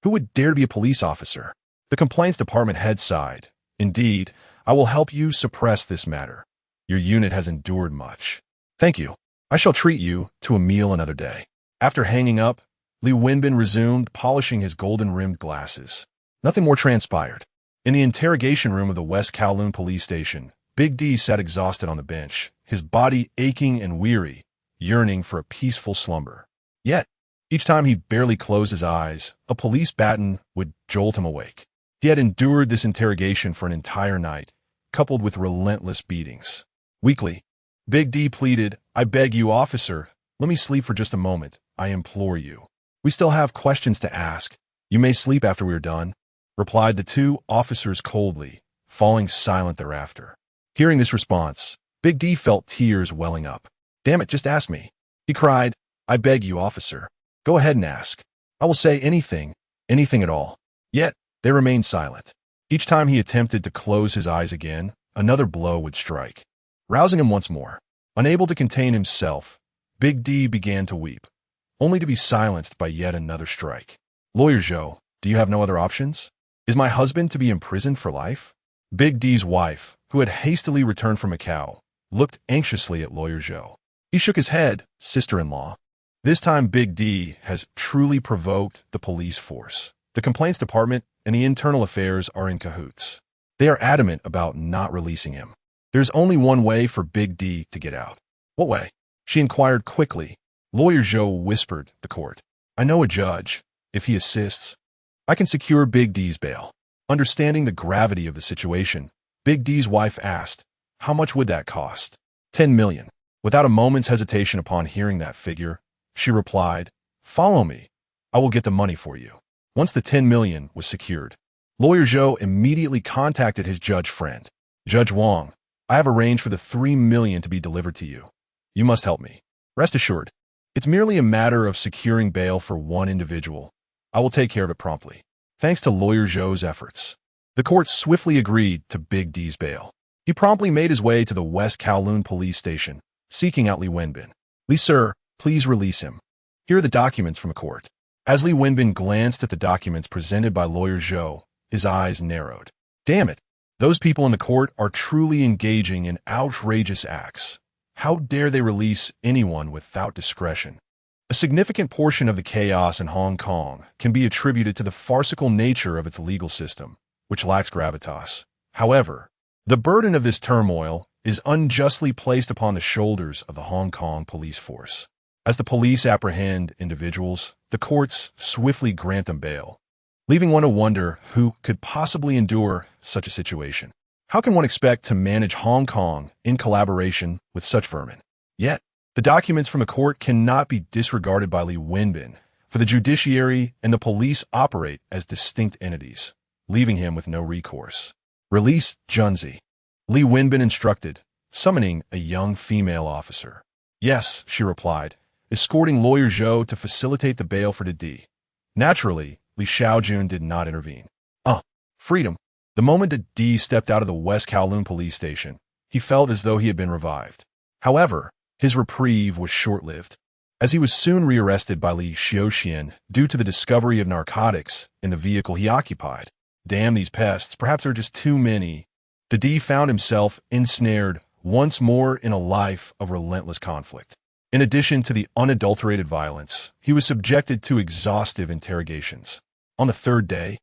who would dare to be a police officer? The complaints department head sighed. Indeed, I will help you suppress this matter. Your unit has endured much. Thank you. I shall treat you to a meal another day. After hanging up, Li Wenbin resumed polishing his golden-rimmed glasses. Nothing more transpired. In the interrogation room of the West Kowloon police station, Big D sat exhausted on the bench, his body aching and weary, yearning for a peaceful slumber. Yet, each time he barely closed his eyes, a police baton would jolt him awake. He had endured this interrogation for an entire night, coupled with relentless beatings. Weakly, Big D pleaded, "I beg you, officer, let me sleep for just a moment. I implore you. We still have questions to ask. You may sleep after we are done," replied the two officers coldly, falling silent thereafter. Hearing this response, Big D felt tears welling up. "Damn it, just ask me," he cried. "I beg you, officer. Go ahead and ask. I will say anything at all." Yet, they remained silent. Each time he attempted to close his eyes again, another blow would strike, rousing him once more. Unable to contain himself, Big D began to weep, only to be silenced by yet another strike. "Lawyer Zhou, do you have no other options? Is my husband to be imprisoned for life?" Big D's wife, who had hastily returned from Macau, looked anxiously at Lawyer Zhou. He shook his head. "Sister-in-law, this time Big D has truly provoked the police force. The complaints department and the internal affairs are in cahoots. They are adamant about not releasing him. There's only one way for Big D to get out." "What way?" she inquired quickly. Lawyer Zhou whispered the court. "I know a judge. If he assists, I can secure Big D's bail." Understanding the gravity of the situation, Big D's wife asked, "How much would that cost?" 10 million. Without a moment's hesitation upon hearing that figure, she replied, "Follow me. I will get the money for you." Once the 10 million was secured, Lawyer Zhou immediately contacted his judge friend. "Judge Wang, I have arranged for the 3 million to be delivered to you. You must help me. Rest assured, it's merely a matter of securing bail for one individual. I will take care of it promptly." Thanks to Lawyer Zhou's efforts, the court swiftly agreed to Big D's bail. He promptly made his way to the West Kowloon police station, seeking out Li Wenbin. "Li sir, please release him. Here are the documents from the court." As Li Wenbin glanced at the documents presented by Lawyer Zhou, his eyes narrowed. "Damn it, those people in the court are truly engaging in outrageous acts. How dare they release anyone without discretion?" A significant portion of the chaos in Hong Kong can be attributed to the farcical nature of its legal system, which lacks gravitas. However, the burden of this turmoil is unjustly placed upon the shoulders of the Hong Kong police force. As the police apprehend individuals, the courts swiftly grant them bail, leaving one to wonder who could possibly endure such a situation. How can one expect to manage Hong Kong in collaboration with such vermin? Yet, the documents from the court cannot be disregarded by Li Wenbin, for the judiciary and the police operate as distinct entities, leaving him with no recourse. "Release Junzi," Li Wenbin instructed, summoning a young female officer. "Yes," she replied, escorting Lawyer Zhou to facilitate the bail for Di. Naturally, Li Shaojun did not intervene. Freedom. The moment that Di stepped out of the West Kowloon police station, he felt as though he had been revived. However, his reprieve was short-lived, as he was soon rearrested by Li Shaojun due to the discovery of narcotics in the vehicle he occupied. Damn these pests, perhaps there are just too many. Di found himself ensnared once more in a life of relentless conflict. In addition to the unadulterated violence, he was subjected to exhaustive interrogations. On the third day,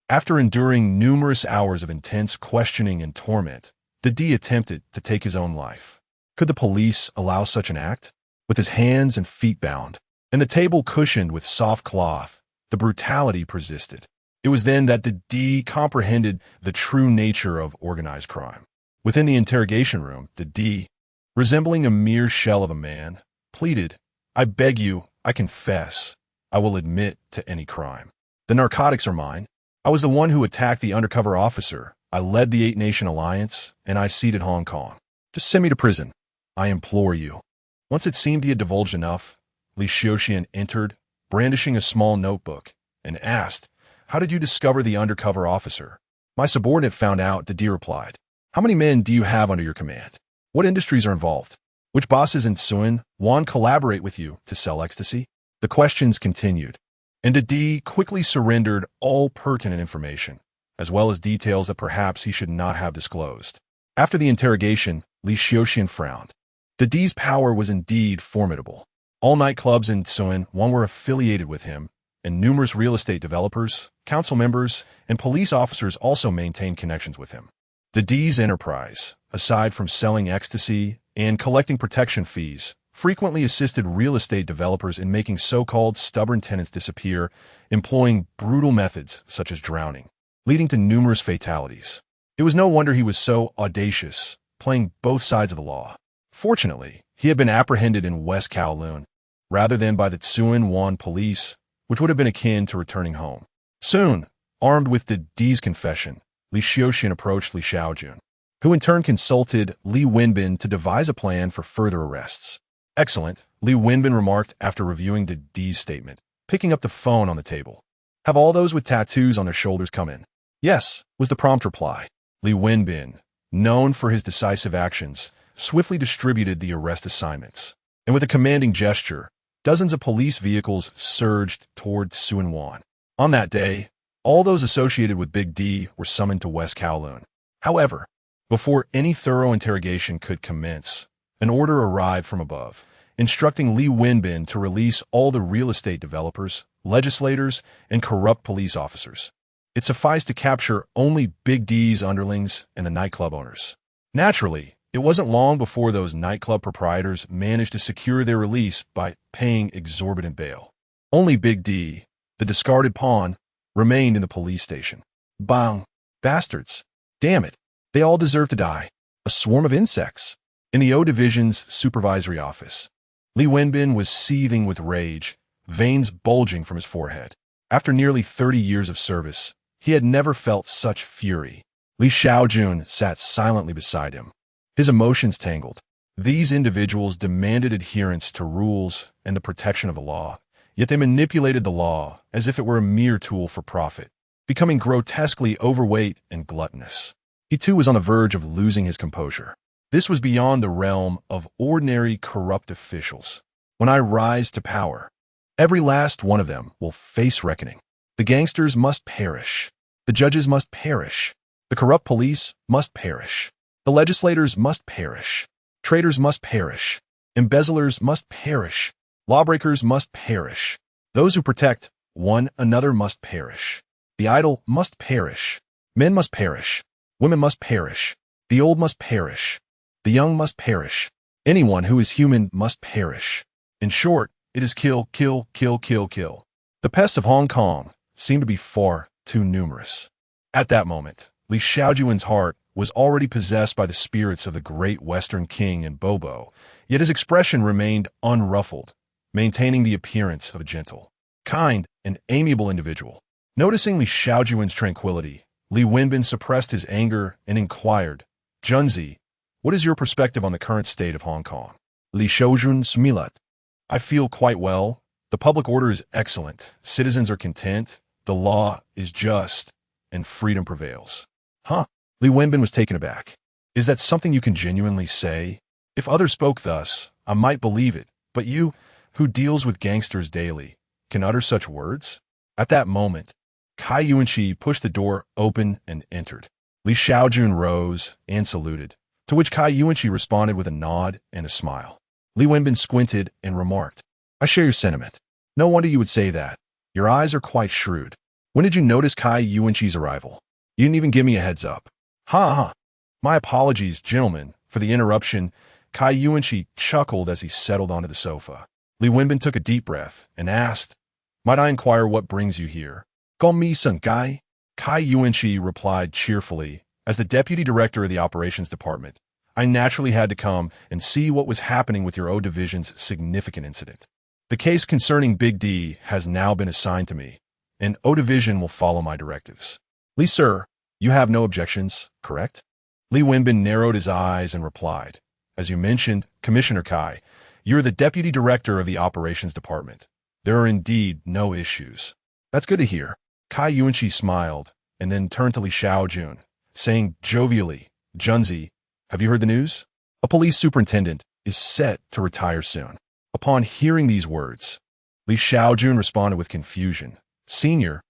after enduring numerous hours of intense questioning and torment, Di attempted to take his own life. Could the police allow such an act? With his hands and feet bound, and the table cushioned with soft cloth, the brutality persisted. It was then that Di comprehended the true nature of organized crime. Within the interrogation room, Di, resembling a mere shell of a man, pleaded, "I beg you, I confess. I will admit to any crime. The narcotics are mine. I was the one who attacked the undercover officer. I led the Eight-Nation Alliance, and I ceded Hong Kong. Just send me to prison. I implore you." Once it seemed he had divulged enough, Li Shaojun entered, brandishing a small notebook, and asked, "How did you discover the undercover officer?" "My subordinate found out," Di replied. "How many men do you have under your command? What industries are involved? Which bosses in Suan Wan collaborate with you to sell ecstasy?" The questions continued, and Di quickly surrendered all pertinent information, as well as details that perhaps he should not have disclosed. After the interrogation, Li Shaojun frowned. Di's power was indeed formidable. All nightclubs in Suan Wan were affiliated with him, and numerous real estate developers, council members, and police officers also maintained connections with him. Didi's enterprise, aside from selling ecstasy and collecting protection fees, frequently assisted real estate developers in making so-called stubborn tenants disappear, employing brutal methods such as drowning, leading to numerous fatalities. It was no wonder he was so audacious, playing both sides of the law. Fortunately, he had been apprehended in West Kowloon, rather than by the Tsuan police, which would have been akin to returning home. Soon, armed with Didi's confession, Li Shaojun approached Li Shaojun, who in turn consulted Li Wenbin to devise a plan for further arrests. Excellent, Li Wenbin remarked after reviewing Didi's statement, picking up the phone on the table. Have all those with tattoos on their shoulders come in? Yes, was the prompt reply. Li Wenbin, known for his decisive actions, swiftly distributed the arrest assignments, and with a commanding gesture, dozens of police vehicles surged toward Suanwan. On that day, all those associated with Big D were summoned to West Kowloon. However, before any thorough interrogation could commence, an order arrived from above, instructing Li Wenbin to release all the real estate developers, legislators, and corrupt police officers. It sufficed to capture only Big D's underlings and the nightclub owners. Naturally, it wasn't long before those nightclub proprietors managed to secure their release by paying exorbitant bail. Only Big D, the discarded pawn, remained in the police station. Bang! Bastards! Damn it! They all deserve to die. A swarm of insects. In the O Division's supervisory office, Li Wenbin was seething with rage, veins bulging from his forehead. After nearly 30 years of service, he had never felt such fury. Li Shaojun sat silently beside him, his emotions tangled. These individuals demanded adherence to rules and the protection of the law, yet they manipulated the law as if it were a mere tool for profit, becoming grotesquely overweight and gluttonous. He too was on the verge of losing his composure. This was beyond the realm of ordinary corrupt officials. When I rise to power, every last one of them will face reckoning. The gangsters must perish. The judges must perish. The corrupt police must perish. The legislators must perish. Traitors must perish. Embezzlers must perish. Lawbreakers must perish. Those who protect one another must perish. The idle must perish. Men must perish. Women must perish. The old must perish. The young must perish. Anyone who is human must perish. In short, it is kill, kill, kill, kill, kill. The pests of Hong Kong seemed to be far too numerous. At that moment, Li Shaojun's heart was already possessed by the spirits of the great Western king and Bobo, yet his expression remained unruffled, maintaining the appearance of a gentle, kind, and amiable individual. Noticing Li Shaojun's tranquility, Li Wenbin suppressed his anger and inquired, Junzi, what is your perspective on the current state of Hong Kong? Li Shaojun smilat. I feel quite well. The public order is excellent. Citizens are content. The law is just, and freedom prevails. Huh? Li Wenbin was taken aback. Is that something you can genuinely say? If others spoke thus, I might believe it, but you, who deals with gangsters daily, can utter such words? At that moment, Kai Yuanqi pushed the door open and entered. Li Shaojun rose and saluted, to which Kai Yuanqi responded with a nod and a smile. Li Wenbin squinted and remarked, I share your sentiment. No wonder you would say that. Your eyes are quite shrewd. When did you notice Kai Yuanqi's arrival? You didn't even give me a heads up. Ha ha. My apologies, gentlemen, for the interruption. Kai Yuanqi chuckled as he settled onto the sofa. Li Wenbin took a deep breath and asked, Might I inquire what brings you here? Call me Sun Kai. Kai Yuanqi replied cheerfully, as the deputy director of the operations department, I naturally had to come and see what was happening with your O Division's significant incident. The case concerning Big D has now been assigned to me, and O Division will follow my directives. Li sir, you have no objections, correct? Li Wenbin narrowed his eyes and replied, As you mentioned, Commissioner Kai, you're the deputy director of the operations department. There are indeed no issues. That's good to hear. Kai Yuanqi smiled and then turned to Li Shaojun, saying jovially, Junzi, have you heard the news? A police superintendent is set to retire soon. Upon hearing these words, Li Shaojun responded with confusion. Senior,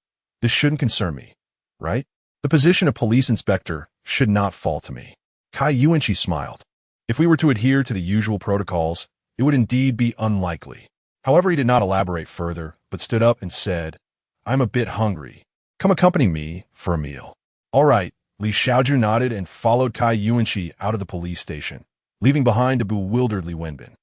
this shouldn't concern me, right? The position of police inspector should not fall to me. Kai Yuanqi smiled. If we were to adhere to the usual protocols, it would indeed be unlikely. However, he did not elaborate further, but stood up and said, "I'm a bit hungry. Come accompany me for a meal." "All right." Li Shaojun nodded and followed Kai Yuanqi out of the police station, leaving behind a bewildered Li Wenbin.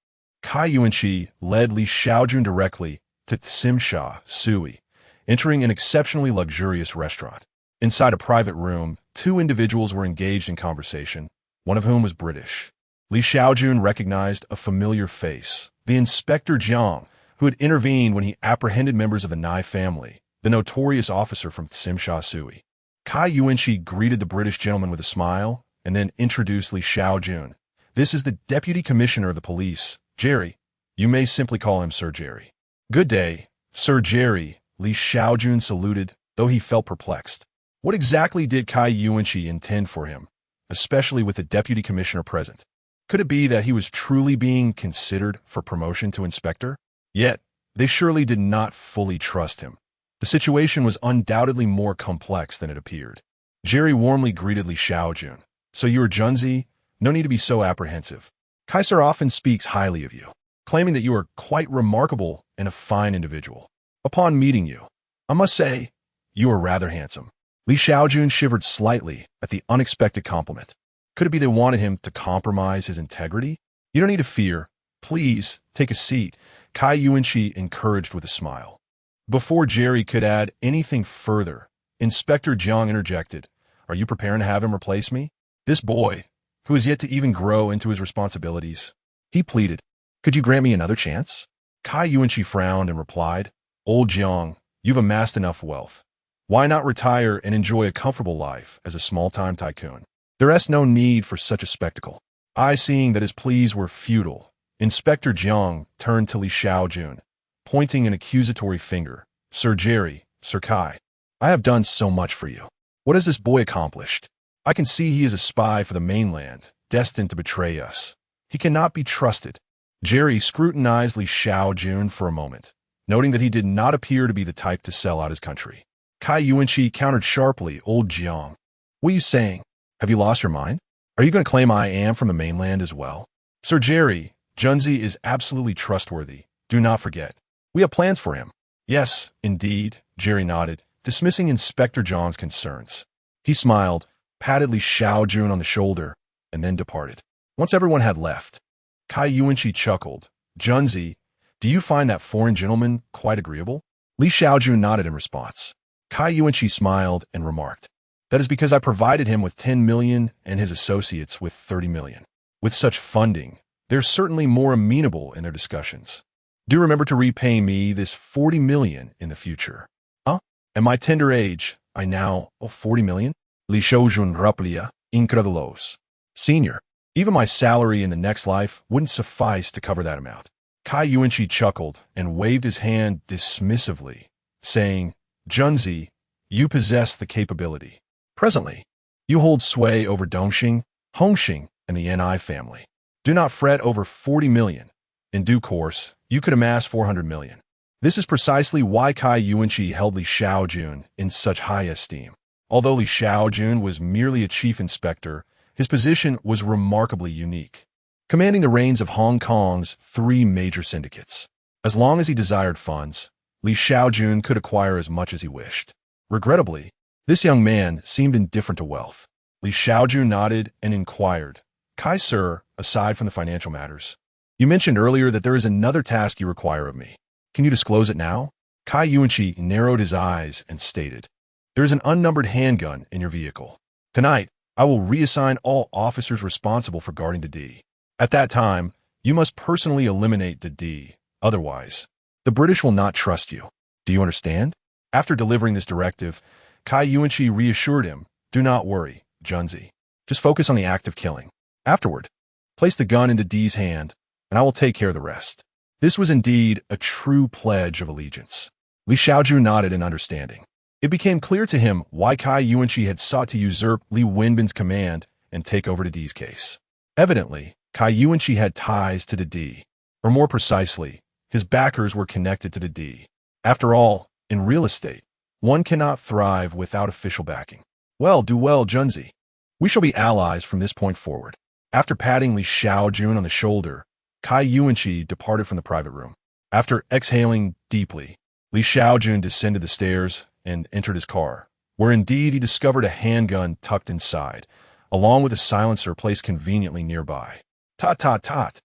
Kai Yuanqi led Li Shaojun directly to Simsha Sui, entering an exceptionally luxurious restaurant. Inside a private room, two individuals were engaged in conversation, one of whom was British. Li Shaojun recognized a familiar face, the Inspector Jiang, who had intervened when he apprehended members of the Nai family, the notorious officer from Simsha Sui. Kai Yuanqi greeted the British gentleman with a smile and then introduced Li Shaojun. "This is the Deputy Commissioner of the Police, Jerry. You may simply call him Sir Jerry." "Good day, Sir Jerry," Li Shaojun saluted, though he felt perplexed. What exactly did Kai Yuanqi intend for him, especially with the Deputy Commissioner present? Could it be that he was truly being considered for promotion to inspector? Yet, they surely did not fully trust him. The situation was undoubtedly more complex than it appeared. Jerry warmly greeted Li Shaojun. "So you are Junzi? No need to be so apprehensive. Kaiser often speaks highly of you, claiming that you are quite remarkable and a fine individual. Upon meeting you, I must say, you are rather handsome." Li Shaojun shivered slightly at the unexpected compliment. Could it be they wanted him to compromise his integrity? "You don't need to fear. Please, take a seat," Kai Yuanqi encouraged with a smile. Before Jerry could add anything further, Inspector Jiang interjected, "Are you preparing to have him replace me? This boy, who is yet to even grow into his responsibilities." He pleaded, "Could you grant me another chance?" Kai Yuanqi frowned and replied, "Old Jiang, you've amassed enough wealth. Why not retire and enjoy a comfortable life as a small-time tycoon? There is no need for such a spectacle." Seeing that his pleas were futile, Inspector Jiang turned to Li Shaojun, pointing an accusatory finger. "Sir Jerry, Sir Kai, I have done so much for you. What has this boy accomplished? I can see he is a spy for the mainland, destined to betray us. He cannot be trusted." Jerry scrutinized Li Shaojun for a moment, noting that he did not appear to be the type to sell out his country. Kai Yuanqi countered sharply, "Old Jiang, what are you saying? Have you lost your mind? Are you going to claim I am from the mainland as well?" "Sir Jerry, Junzi is absolutely trustworthy. Do not forget. We have plans for him." "Yes, indeed," Jerry nodded, dismissing Inspector Jiang's concerns. He smiled, patted Li Shaojun on the shoulder, and then departed. Once everyone had left, Kai Yuanqi chuckled. "Junzi, do you find that foreign gentleman quite agreeable?" Li Shaojun nodded in response. Kai Yuanqi smiled and remarked, "That is because I provided him with 10 million and his associates with 30 million. With such funding, they're certainly more amenable in their discussions. Do remember to repay me this 40 million in the future." "Huh? At my tender age, I now owe 40 million? Li Shaojun raplia, incredulos. "Senior, even my salary in the next life wouldn't suffice to cover that amount." Kai Yuanqi chuckled and waved his hand dismissively, saying, "Junzi, you possess the capability. Presently, you hold sway over Dongxing, Hongxing, and the Ni family. Do not fret over 40 million. In due course, you could amass 400 million. This is precisely why Kai Yuanqi held Li Shaojun in such high esteem. Although Li Shaojun was merely a chief inspector, his position was remarkably unique, commanding the reins of Hong Kong's 3 major syndicates. As long as he desired funds, Li Shaojun could acquire as much as he wished. Regrettably, this young man seemed indifferent to wealth. Li Shaojun nodded and inquired, "Kai, sir, aside from the financial matters, you mentioned earlier that there is another task you require of me. Can you disclose it now?" Kai Yuanqi narrowed his eyes and stated, "There is an unnumbered handgun in your vehicle. Tonight, I will reassign all officers responsible for guarding the D. At that time, you must personally eliminate the D. Otherwise, the British will not trust you. Do you understand?" After delivering this directive, Kai Yuanqi reassured him, "Do not worry, Junzi. Just focus on the act of killing. Afterward, place the gun into D's hand, and I will take care of the rest." This was indeed a true pledge of allegiance. Li Shaojun nodded in understanding. It became clear to him why Kai Yuanqi had sought to usurp Li Wenbin's command and take over the D's case. Evidently, Kai Yuanqi had ties to the D, or more precisely, his backers were connected to the D. After all, in real estate, one cannot thrive without official backing. "Well, do well, Junzi. We shall be allies from this point forward." After patting Li Shaojun on the shoulder, Kai Yuanqi departed from the private room. After exhaling deeply, Li Shaojun descended the stairs and entered his car, where indeed he discovered a handgun tucked inside, along with a silencer placed conveniently nearby. Tot tot tot.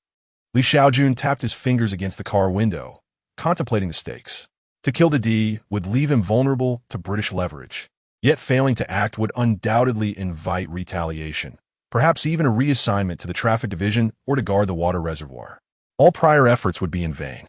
Li Shaojun tapped his fingers against the car window, contemplating the stakes. To kill the D would leave him vulnerable to British leverage, yet failing to act would undoubtedly invite retaliation, perhaps even a reassignment to the traffic division or to guard the water reservoir. All prior efforts would be in vain.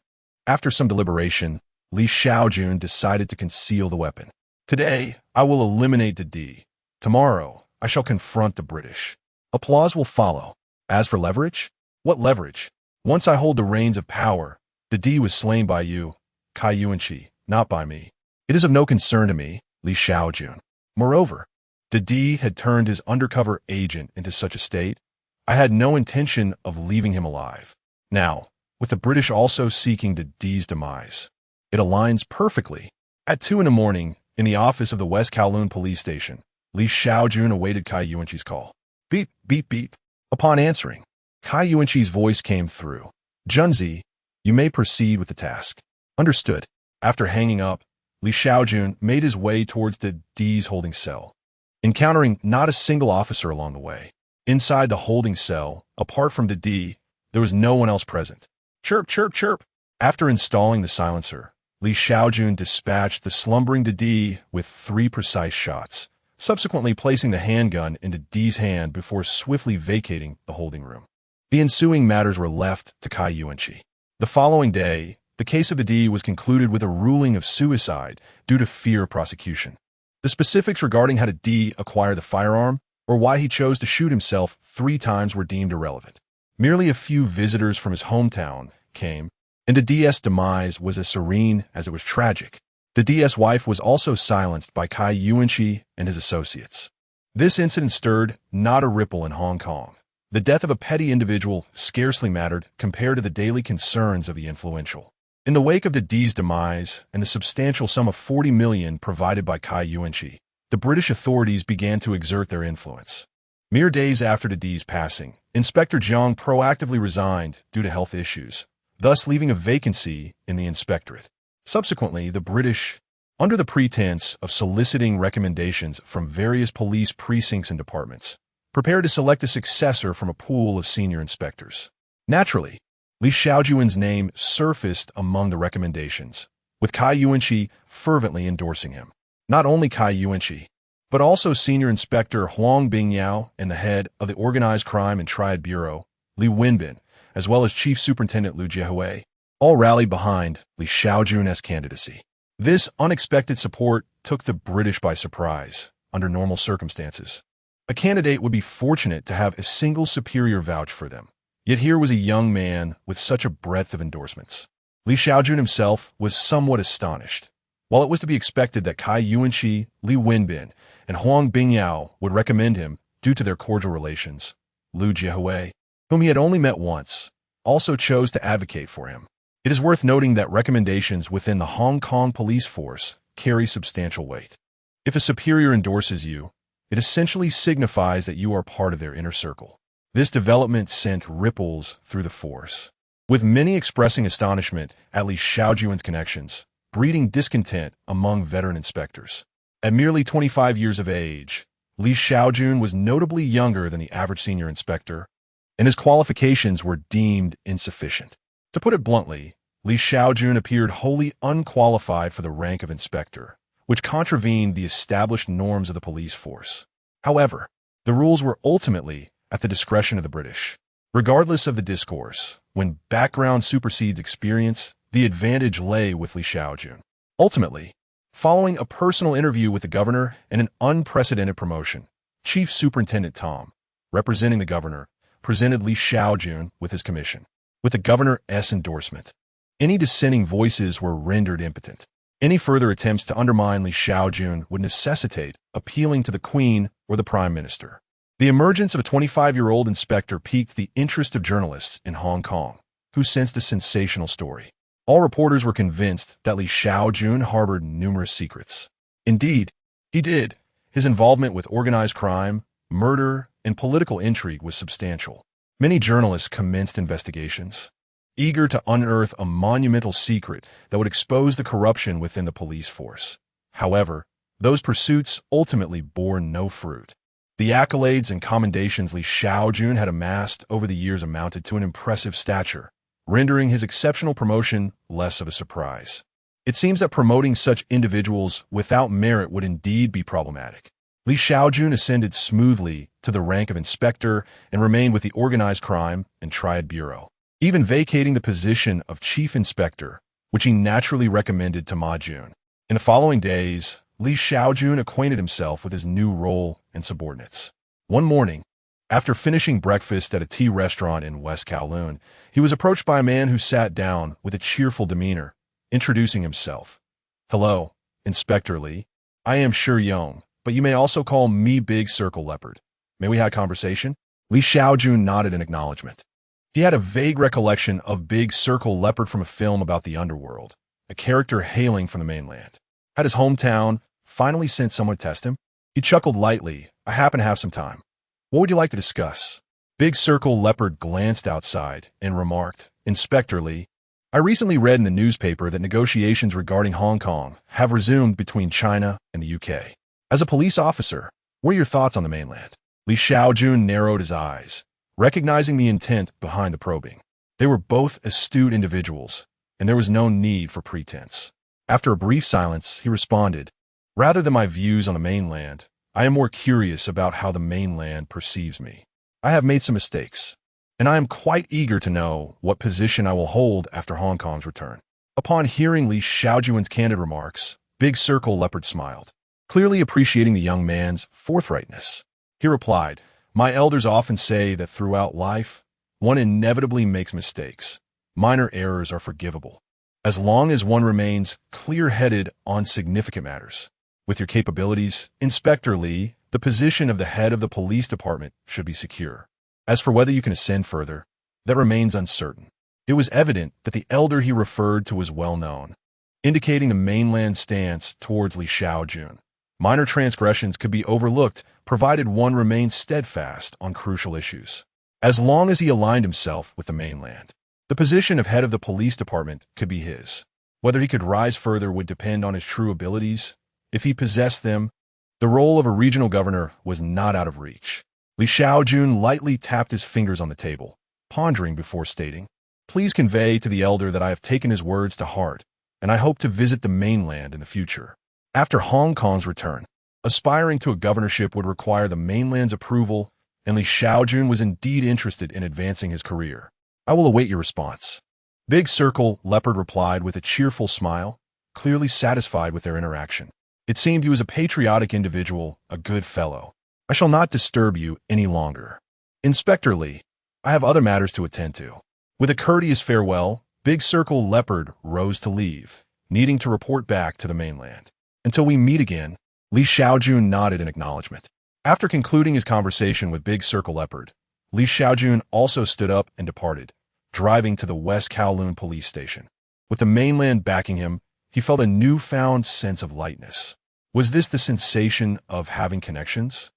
After some deliberation, Li Shaojun decided to conceal the weapon. Today, I will eliminate the D. Tomorrow, I shall confront the British. Applause will follow. As for leverage? What leverage? Once I hold the reins of power, the D was slain by you, Cai Yuanqi, not by me. It is of no concern to me, Li Shaojun. Moreover, the D had turned his undercover agent into such a state, I had no intention of leaving him alive. Now, with the British also seeking the D's demise, it aligns perfectly. At 2 in the morning, in the office of the West Kowloon police station, Li Shaojun awaited Cai Yuanqi's call. Beep, beep, beep. Upon answering, Cai Yuanqi's voice came through. Junzi, you may proceed with the task. Understood. After hanging up, Li Shaojun made his way towards the D's holding cell, encountering not a single officer along the way. Inside the holding cell, apart from the D, there was no one else present. Chirp, chirp, chirp. After installing the silencer, Li Shaojun dispatched the slumbering D with 3 precise shots, subsequently placing the handgun into D's hand before swiftly vacating the holding room. The ensuing matters were left to Cai Yuanqi. The following day, the case of the D was concluded with a ruling of suicide due to fear of prosecution. The specifics regarding how the D acquired the firearm or why he chose to shoot himself 3 times were deemed irrelevant. Merely a few visitors from his hometown came, and the D's demise was as serene as it was tragic. The D's wife was also silenced by Cai Yuanqi and his associates. This incident stirred not a ripple in Hong Kong. The death of a petty individual scarcely mattered compared to the daily concerns of the influential. In the wake of the D's demise and the substantial sum of 40 million provided by Cai Yuanqi, the British authorities began to exert their influence. Mere days after the D's passing, Inspector Jiang proactively resigned due to health issues, thus leaving a vacancy in the inspectorate. Subsequently, the British, under the pretense of soliciting recommendations from various police precincts and departments, prepared to select a successor from a pool of senior inspectors. Naturally, Li Shaojun's name surfaced among the recommendations, with Cai Yuanqi fervently endorsing him. Not only Cai Yuanqi, but also Senior Inspector Huang Bingyao and the head of the Organized Crime and Triad Bureau, Li Wenbin, as well as Chief Superintendent Lu Jiehui, all rallied behind Li Shaojun's candidacy. This unexpected support took the British by surprise under normal circumstances. A candidate would be fortunate to have a single superior vouch for them. Yet here was a young man with such a breadth of endorsements. Li Shaojun himself was somewhat astonished. While it was to be expected that Cai Yuanqi, Li Wenbin, and Huang Bingyao would recommend him due to their cordial relations, Lu Jiehui, whom he had only met once, also chose to advocate for him. It is worth noting that recommendations within the Hong Kong police force carry substantial weight. If a superior endorses you, it essentially signifies that you are part of their inner circle. This development sent ripples through the force, with many expressing astonishment at Li Shaojun's connections, breeding discontent among veteran inspectors. At merely 25 years of age, Li Shaojun was notably younger than the average senior inspector, and his qualifications were deemed insufficient. To put it bluntly, Li Shaojun appeared wholly unqualified for the rank of inspector, which contravened the established norms of the police force. However, the rules were ultimately at the discretion of the British. Regardless of the discourse, when background supersedes experience, the advantage lay with Li Shaojun. Ultimately, following a personal interview with the governor and an unprecedented promotion, Chief Superintendent Tom, representing the governor, presented Li Shaojun with his commission. With the governor's endorsement, any dissenting voices were rendered impotent. Any further attempts to undermine Li Shaojun would necessitate appealing to the Queen or the Prime Minister. The emergence of a 25-year-old inspector piqued the interest of journalists in Hong Kong, who sensed a sensational story. All reporters were convinced that Li Shaojun harbored numerous secrets. Indeed, he did. His involvement with organized crime, murder, and political intrigue was substantial. Many journalists commenced investigations. eager to unearth a monumental secret that would expose the corruption within the police force. However, those pursuits ultimately bore no fruit. The accolades and commendations Li Shaojun had amassed over the years amounted to an impressive stature, rendering his exceptional promotion less of a surprise. It seems that promoting such individuals without merit would indeed be problematic. Li Shaojun ascended smoothly to the rank of inspector and remained with the Organized Crime and Triad Bureau, even vacating the position of chief inspector, which he naturally recommended to Ma Jun. In the following days, Li Shaojun acquainted himself with his new role and subordinates. One morning, after finishing breakfast at a tea restaurant in West Kowloon, he was approached by a man who sat down with a cheerful demeanor, introducing himself. "Hello, Inspector Li. I am Shi Yong, but you may also call me Big Circle Leopard. May we have a conversation?" Li Shaojun nodded in acknowledgement. He had a vague recollection of Big Circle Leopard from a film about the underworld, a character hailing from the mainland. Had his hometown finally sent someone to test him? He chuckled lightly. "I happen to have some time. What would you like to discuss?" Big Circle Leopard glanced outside and remarked, "Inspector Li, I recently read in the newspaper that negotiations regarding Hong Kong have resumed between China and the UK. As a police officer, what are your thoughts on the mainland?" Li Shaojun narrowed his eyes, recognizing the intent behind the probing. They were both astute individuals, and there was no need for pretense. After a brief silence, he responded, "Rather than my views on the mainland, I am more curious about how the mainland perceives me. I have made some mistakes, and I am quite eager to know what position I will hold after Hong Kong's return." Upon hearing Li Shaojun's candid remarks, Big Circle Leopard smiled, clearly appreciating the young man's forthrightness. He replied, "My elders often say that throughout life, one inevitably makes mistakes. Minor errors are forgivable, as long as one remains clear-headed on significant matters. With your capabilities, Inspector Li, the position of the head of the police department should be secure. As for whether you can ascend further, that remains uncertain." It was evident that the elder he referred to was well known, indicating the mainland's stance towards Li Shaojun. Minor transgressions could be overlooked, provided one remained steadfast on crucial issues. As long as he aligned himself with the mainland, the position of head of the police department could be his. Whether he could rise further would depend on his true abilities. If he possessed them, the role of a regional governor was not out of reach. Li Shaojun lightly tapped his fingers on the table, pondering before stating, "Please convey to the elder that I have taken his words to heart, and I hope to visit the mainland in the future." After Hong Kong's return, aspiring to a governorship would require the mainland's approval, and Li Shaojun was indeed interested in advancing his career. "I will await your response." Big Circle Leopard replied with a cheerful smile, clearly satisfied with their interaction. It seemed he was a patriotic individual, a good fellow. "I shall not disturb you any longer. Inspector Li, I have other matters to attend to." With a courteous farewell, Big Circle Leopard rose to leave, needing to report back to the mainland. "Until we meet again," Li Shaojun nodded in acknowledgement. After concluding his conversation with Big Circle Leopard, Li Shaojun also stood up and departed, driving to the West Kowloon police station. With the mainland backing him, he felt a newfound sense of lightness. Was this the sensation of having connections?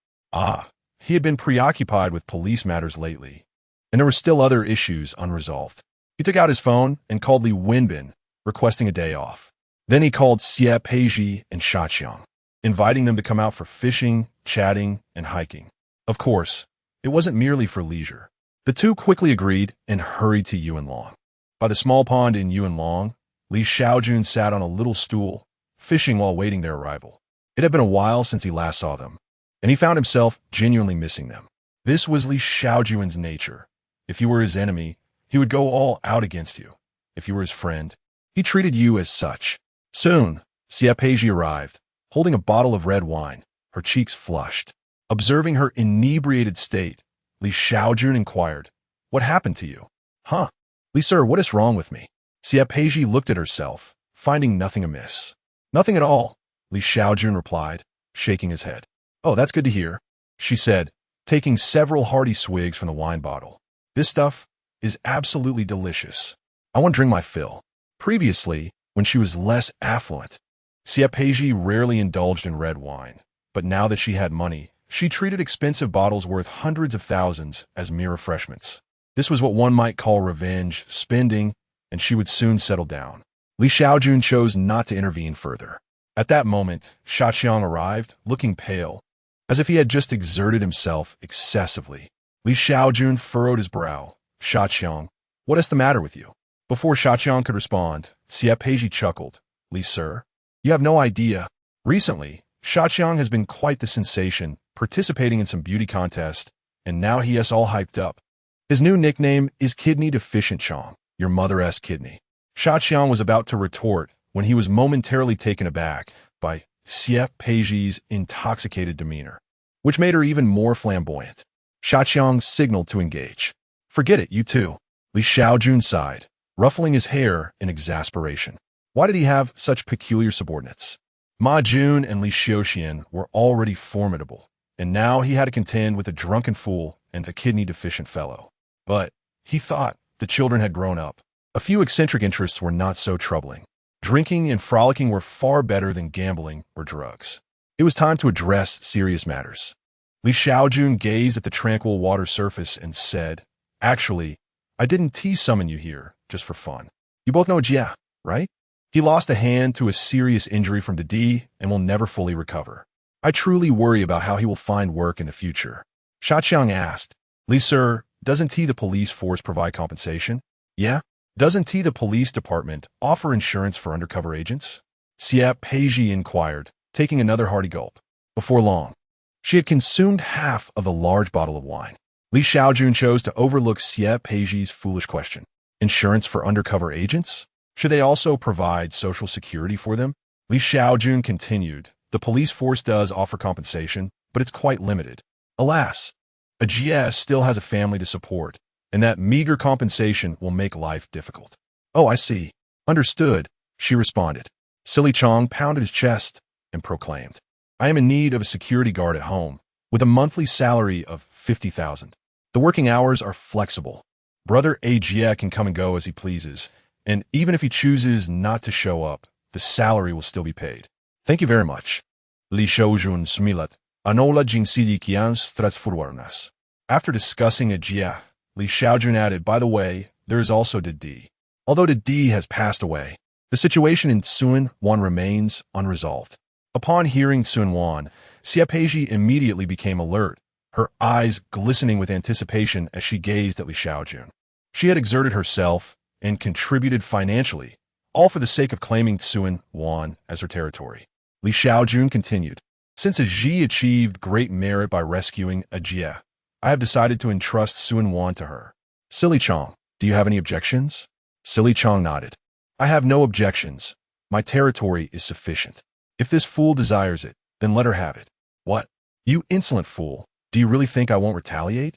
He had been preoccupied with police matters lately, and there were still other issues unresolved. He took out his phone and called Li Wenbin, requesting a day off. Then he called Xie Peizhi and Shaqiang, inviting them to come out for fishing, chatting, and hiking. Of course, it wasn't merely for leisure. The two quickly agreed and hurried to Yuanlong. By the small pond in Yuanlong, Li Shaojun sat on a little stool, fishing while waiting their arrival. It had been a while since he last saw them, and he found himself genuinely missing them. This was Li Shaojun's nature. If you were his enemy, he would go all out against you. If you were his friend, he treated you as such. Soon, Xie Peizhi arrived, holding a bottle of red wine, her cheeks flushed. Observing her inebriated state, Li Shaojun inquired, "What happened to you?" Li sir, what is wrong with me?" Xie Peizhi looked at herself, finding nothing amiss. "Nothing at all," Li Shaojun replied, shaking his head. "Oh, that's good to hear," she said, taking several hearty swigs from the wine bottle. "This stuff is absolutely delicious. I want to drink my fill." Previously, when she was less affluent, Xie Peizhi rarely indulged in red wine, but now that she had money, she treated expensive bottles worth hundreds of thousands as mere refreshments. This was what one might call revenge spending, and she would soon settle down. Li Shaojun chose not to intervene further. At that moment, Shaqiang arrived, looking pale, as if he had just exerted himself excessively. Li Shaojun furrowed his brow. Shaqiang, what is the matter with you? Before Shaqiang could respond, Xie Peizhi chuckled. Li, sir, you have no idea. Recently, Shaqiang has been quite the sensation, participating in some beauty contest, and now he is all hyped up. His new nickname is Kidney Deficient Chong, your mother-esque kidney. Shaqiang was about to retort when he was momentarily taken aback by Xie Peizhi's intoxicated demeanor, which made her even more flamboyant. Shaqiang signaled to engage. Forget it, you two. Li Shaojun sighed, ruffling his hair in exasperation. Why did he have such peculiar subordinates? Ma Jun and Li Shaoxian were already formidable, and now he had to contend with a drunken fool and a kidney-deficient fellow. But, he thought, the children had grown up. A few eccentric interests were not so troubling. Drinking and frolicking were far better than gambling or drugs. It was time to address serious matters. Li Shaojun gazed at the tranquil water surface and said, Actually, I didn't summon you here just for fun. You both know Jia, right? He lost a hand to a serious injury from Didi and will never fully recover. I truly worry about how he will find work in the future. Shaqiang asked, Li, sir, doesn't the police force provide compensation? Yeah? Doesn't the police department offer insurance for undercover agents? Xie Peizhi inquired, taking another hearty gulp. Before long, she had consumed half of the large bottle of wine. Li Shaojun chose to overlook Xie Peizhi's foolish question. Insurance for undercover agents? Should they also provide social security for them? Li Shaojun continued, the police force does offer compensation, but it's quite limited. Alas, a GS still has a family to support, and that meager compensation will make life difficult. Oh, I see. Understood, she responded. Silly Chong pounded his chest and proclaimed, I am in need of a security guard at home, with a monthly salary of 50,000. The working hours are flexible. Brother Ajie can come and go as he pleases, and even if he chooses not to show up, the salary will still be paid. Thank you very much. Li Shaojun smilat, anola jingsidi kians transfurwarnas. After discussing Ajie, Li Shaojun added, by the way, there is also Didi. Although Didi has passed away, the situation in Sun Wan remains unresolved. Upon hearing Sun Wan, Xie Peizhi immediately became alert, her eyes glistening with anticipation as she gazed at Li Shaojun. She had exerted herself and contributed financially, all for the sake of claiming Sun Wan as her territory. Li Shaojun continued, since Ajie achieved great merit by rescuing Ajie, I have decided to entrust Sun Wan to her. Silly Chong, do you have any objections? Silly Chong nodded. I have no objections. My territory is sufficient. If this fool desires it, then let her have it. What? You insolent fool, do you really think I won't retaliate?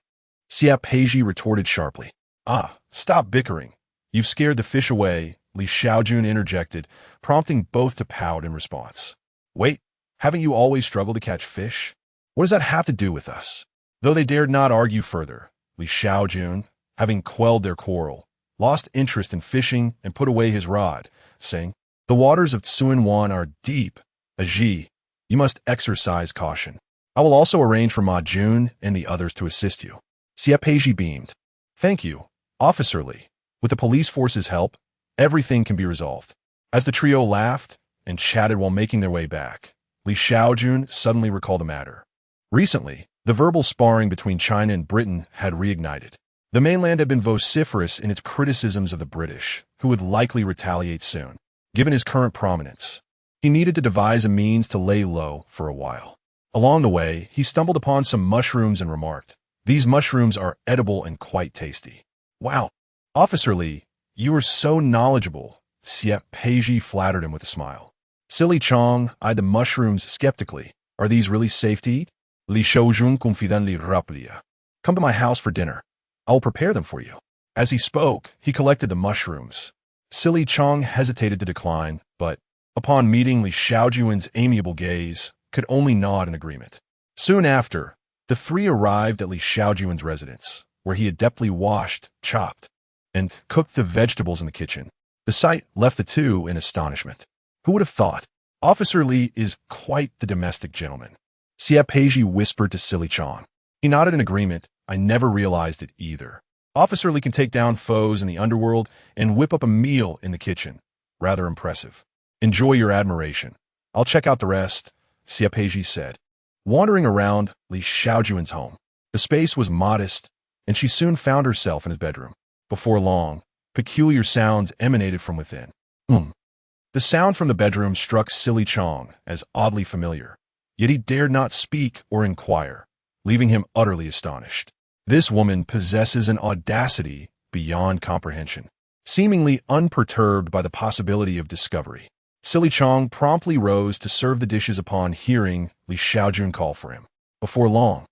Xie Peizhi retorted sharply. Ah, stop bickering. You've scared the fish away, Li Shaojun interjected, prompting both to pout in response. Wait, haven't you always struggled to catch fish? What does that have to do with us? Though they dared not argue further, Li Shaojun, having quelled their quarrel, lost interest in fishing and put away his rod, saying, the waters of Sun Wan are deep. Ajie, you must exercise caution. I will also arrange for Ma Jun and the others to assist you. Xie Peizhi beamed. Thank you, Officer Li. With the police force's help, everything can be resolved. As the trio laughed and chatted while making their way back, Li Shaojun suddenly recalled a matter. Recently, the verbal sparring between China and Britain had reignited. The mainland had been vociferous in its criticisms of the British, who would likely retaliate soon. Given his current prominence, he needed to devise a means to lay low for a while. Along the way, he stumbled upon some mushrooms and remarked, these mushrooms are edible and quite tasty. Wow, Officer Li, you are so knowledgeable, Xie Peizhi flattered him with a smile. Silly Chong eyed the mushrooms skeptically. Are these really safe to eat? Li Shaojun confidently raplia. Come to my house for dinner. I will prepare them for you. As he spoke, he collected the mushrooms. Silly Chong hesitated to decline, but, upon meeting Li Shaojun's amiable gaze, could only nod in agreement. Soon after, the three arrived at Li Shaojun's residence, where he had adeptly washed, chopped, and cooked the vegetables in the kitchen. The sight left the two in astonishment. Who would have thought? Officer Li is quite the domestic gentleman. Xie Peizhi whispered to Silly Chong. He nodded in agreement. I never realized it either. Officer Li can take down foes in the underworld and whip up a meal in the kitchen. Rather impressive. Enjoy your admiration. I'll check out the rest, Xie said. Wandering around Li Shaojun's home, the space was modest, and she soon found herself in his bedroom. Before long, peculiar sounds emanated from within. The sound from the bedroom struck Li Chong as oddly familiar, yet he dared not speak or inquire, leaving him utterly astonished. This woman possesses an audacity beyond comprehension, seemingly unperturbed by the possibility of discovery. Li Chong promptly rose to serve the dishes upon hearing Li Shaojun call for him. Before long,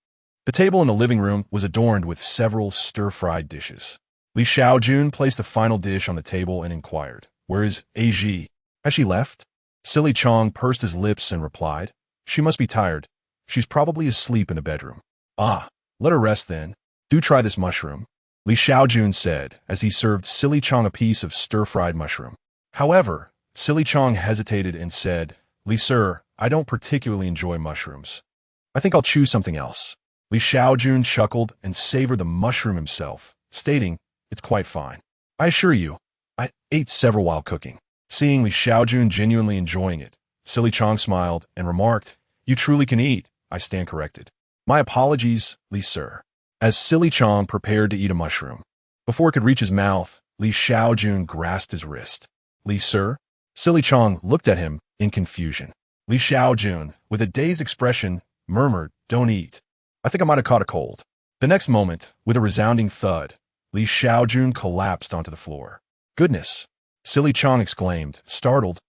the table in the living room was adorned with several stir-fried dishes. Li Shaojun placed the final dish on the table and inquired, "Where is Aji? Has she left?" Li Chong pursed his lips and replied, "She must be tired. She's probably asleep in the bedroom." "Ah, let her rest then. Do try this mushroom," Li Shaojun said as he served Li Chong a piece of stir-fried mushroom. However, Li Chong hesitated and said, "Li sir, I don't particularly enjoy mushrooms. I think I'll choose something else." Li Shaojun chuckled and savored the mushroom himself, stating, "It's quite fine. I assure you, I ate several while cooking." Seeing Li Shaojun genuinely enjoying it, Li Chong smiled and remarked, "You truly can eat," I stand corrected. "My apologies, Li sir." As Li Chong prepared to eat a mushroom, before it could reach his mouth, Li Shaojun grasped his wrist. "Li sir?" Li Chong looked at him in confusion. Li Shaojun, with a dazed expression, murmured, "Don't eat. I think I might have caught a cold." The next moment, with a resounding thud, Li Shaojun collapsed onto the floor. "Goodness!" Li Chong exclaimed, startled,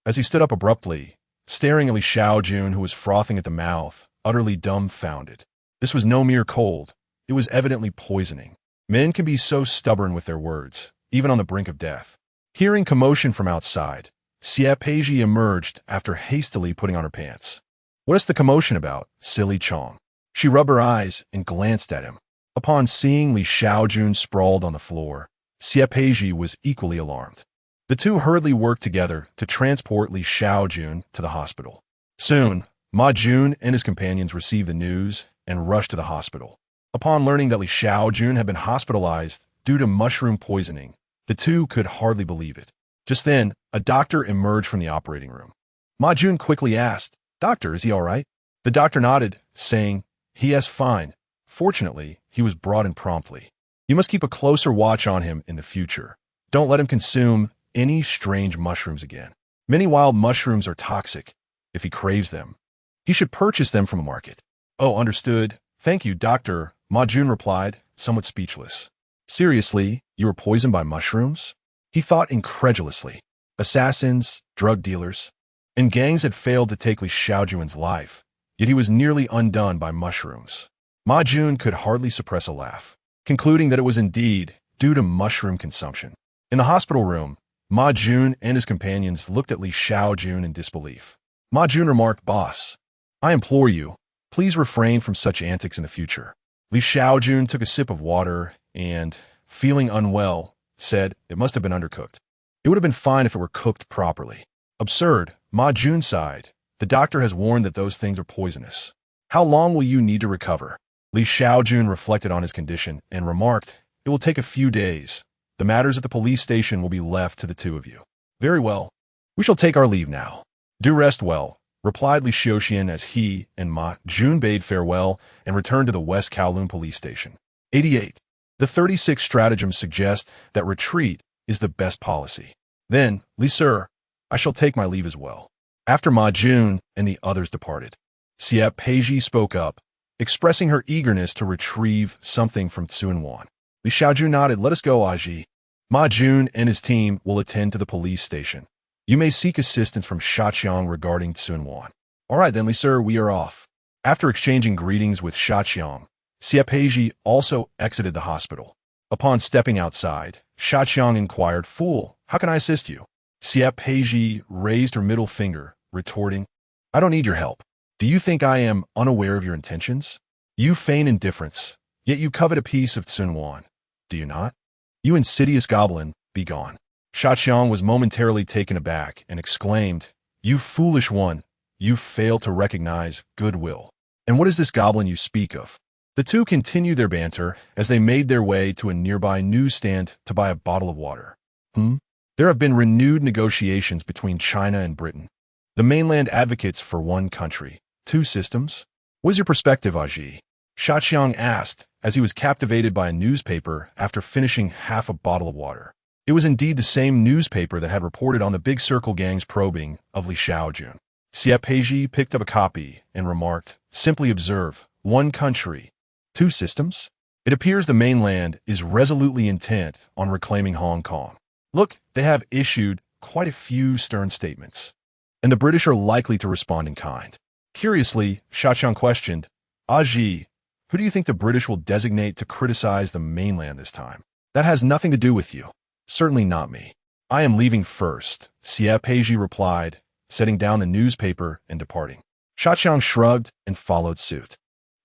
as he stood up abruptly, staring at Li Shaojun, who was frothing at the mouth, utterly dumbfounded. This was no mere cold. It was evidently poisoning. Men can be so stubborn with their words, even on the brink of death. Hearing commotion from outside, Xie emerged after hastily putting on her pants. "What is the commotion about, Li Chong?" She rubbed her eyes and glanced at him. Upon seeing Li Shaojun sprawled on the floor, Xie was equally alarmed. The two hurriedly worked together to transport Li Shaojun to the hospital. Soon, Ma Jun and his companions received the news and rushed to the hospital. Upon learning that Li Shaojun had been hospitalized due to mushroom poisoning, the two could hardly believe it. Just then, a doctor emerged from the operating room. Ma Jun quickly asked, "Doctor, is he all right?" The doctor nodded, saying, "He is fine. Fortunately, he was brought in promptly. You must keep a closer watch on him in the future. Don't let him consume any strange mushrooms again. Many wild mushrooms are toxic. If he craves them, he should purchase them from a market." "Oh, understood. Thank you, doctor," Ma Jun replied, somewhat speechless. "Seriously, you were poisoned by mushrooms?" He thought incredulously. Assassins, drug dealers, and gangs had failed to take Li Shaojun's life, yet he was nearly undone by mushrooms. Ma Jun could hardly suppress a laugh, concluding that it was indeed due to mushroom consumption. In the hospital room, Ma Jun and his companions looked at Li Shaojun in disbelief. Ma Jun remarked, "Boss, I implore you, please refrain from such antics in the future." Li Shaojun took a sip of water and, feeling unwell, said, "It must have been undercooked. It would have been fine if it were cooked properly." "Absurd," Ma Jun sighed. "The doctor has warned that those things are poisonous. How long will you need to recover?" Li Shaojun reflected on his condition and remarked, "It will take a few days. The matters at the police station will be left to the two of you." "Very well. We shall take our leave now." "Do rest well," replied Li Shaojun as he and Ma Jun bade farewell and returned to the West Kowloon police station. 88. The 36 stratagems suggest that retreat is the best policy. "Then, Li sir, I shall take my leave as well." After Ma Jun and the others departed, Xie spoke up, expressing her eagerness to retrieve something from Tsunwan. Li Shaojun nodded, "Let us go, Aji. Ma Jun and his team will attend to the police station. You may seek assistance from Shaqiang regarding Tsunwan." "All right then, Li sir, we are off." After exchanging greetings with Shaqiang, Xie also exited the hospital. Upon stepping outside, Shaqiang inquired, "Fool, how can I assist you?" Xie raised her middle finger, retorting, "I don't need your help. Do you think I am unaware of your intentions? You feign indifference, yet you covet a piece of Tsunwan. Do you not? You insidious goblin, be gone." Shaqiang was momentarily taken aback and exclaimed, "You foolish one, you fail to recognize goodwill. And what is this goblin you speak of?" The two continued their banter as they made their way to a nearby newsstand to buy a bottle of water. There have been renewed negotiations between China and Britain. The mainland advocates for one country, two systems. What is your perspective, Aji? Shaoxiang asked as he was captivated by a newspaper after finishing half a bottle of water. It was indeed the same newspaper that had reported on the Big Circle gang's probing of Li Shaojun. Xie Peiji picked up a copy and remarked, "Simply observe, one country, two systems? It appears the mainland is resolutely intent on reclaiming Hong Kong. Look, they have issued quite a few stern statements, and the British are likely to respond in kind." Curiously, Shaoxiang questioned, "Aji, who do you think the British will designate to criticize the mainland this time? That has nothing to do with you. Certainly not me. I am leaving first," Xie Peiji replied, setting down the newspaper and departing. Shaoxiang shrugged and followed suit.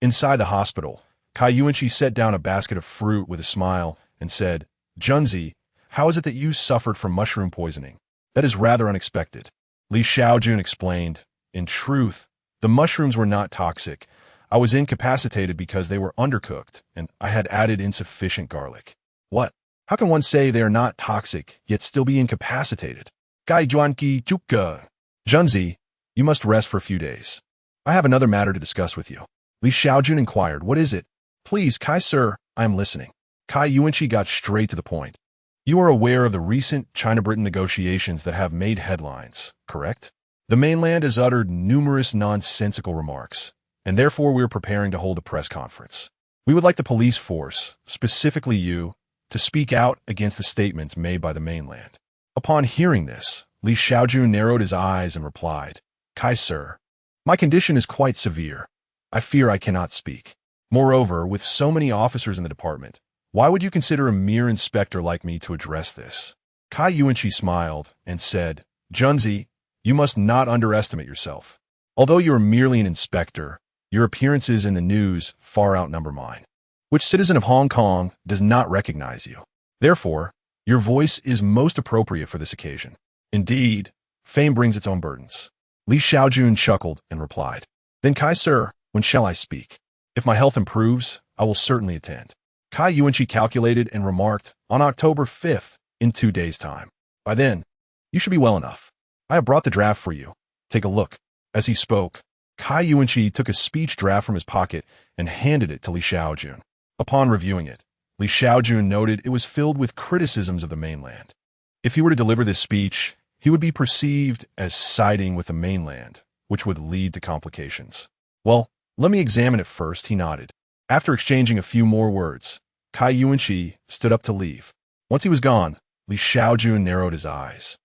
Inside the hospital, Kai Yuanqi set down a basket of fruit with a smile and said, "Junzi, how is it that you suffered from mushroom poisoning? That is rather unexpected." Li Shaojun explained, "In truth, the mushrooms were not toxic. I was incapacitated because they were undercooked, and I had added insufficient garlic." "What? How can one say they are not toxic, yet still be incapacitated?" Gai Juanqi Zhuge. "Junzi, you must rest for a few days. I have another matter to discuss with you." Li Shaojun inquired, "What is it?" "Please, Kai sir, I am listening." Kai Yuanqi got straight to the point. "You are aware of the recent China-Britain negotiations that have made headlines, correct? The mainland has uttered numerous nonsensical remarks, and therefore we are preparing to hold a press conference. We would like the police force, specifically you, to speak out against the statements made by the mainland." Upon hearing this, Li Shaojun narrowed his eyes and replied, "Kai sir, my condition is quite severe. I fear I cannot speak. Moreover, with so many officers in the department, why would you consider a mere inspector like me to address this?" Kai Yuanqi smiled and said, "Junzi, you must not underestimate yourself. Although you are merely an inspector, your appearances in the news far outnumber mine. Which citizen of Hong Kong does not recognize you? Therefore, your voice is most appropriate for this occasion. Indeed, fame brings its own burdens." Li Shaojun chuckled and replied, "Then Kai sir, when shall I speak? If my health improves, I will certainly attend." Kai Yuanqi calculated and remarked, "On October 5th, in 2 days' time. By then, you should be well enough. I have brought the draft for you. Take a look." As he spoke, Kai Yuanqi took a speech draft from his pocket and handed it to Li Shaojun. Upon reviewing it, Li Shaojun noted it was filled with criticisms of the mainland. If he were to deliver this speech, he would be perceived as siding with the mainland, which would lead to complications. "Well, let me examine it first," he nodded. After exchanging a few more words, Kai Yuanqi stood up to leave. Once he was gone, Li Shaojun narrowed his eyes.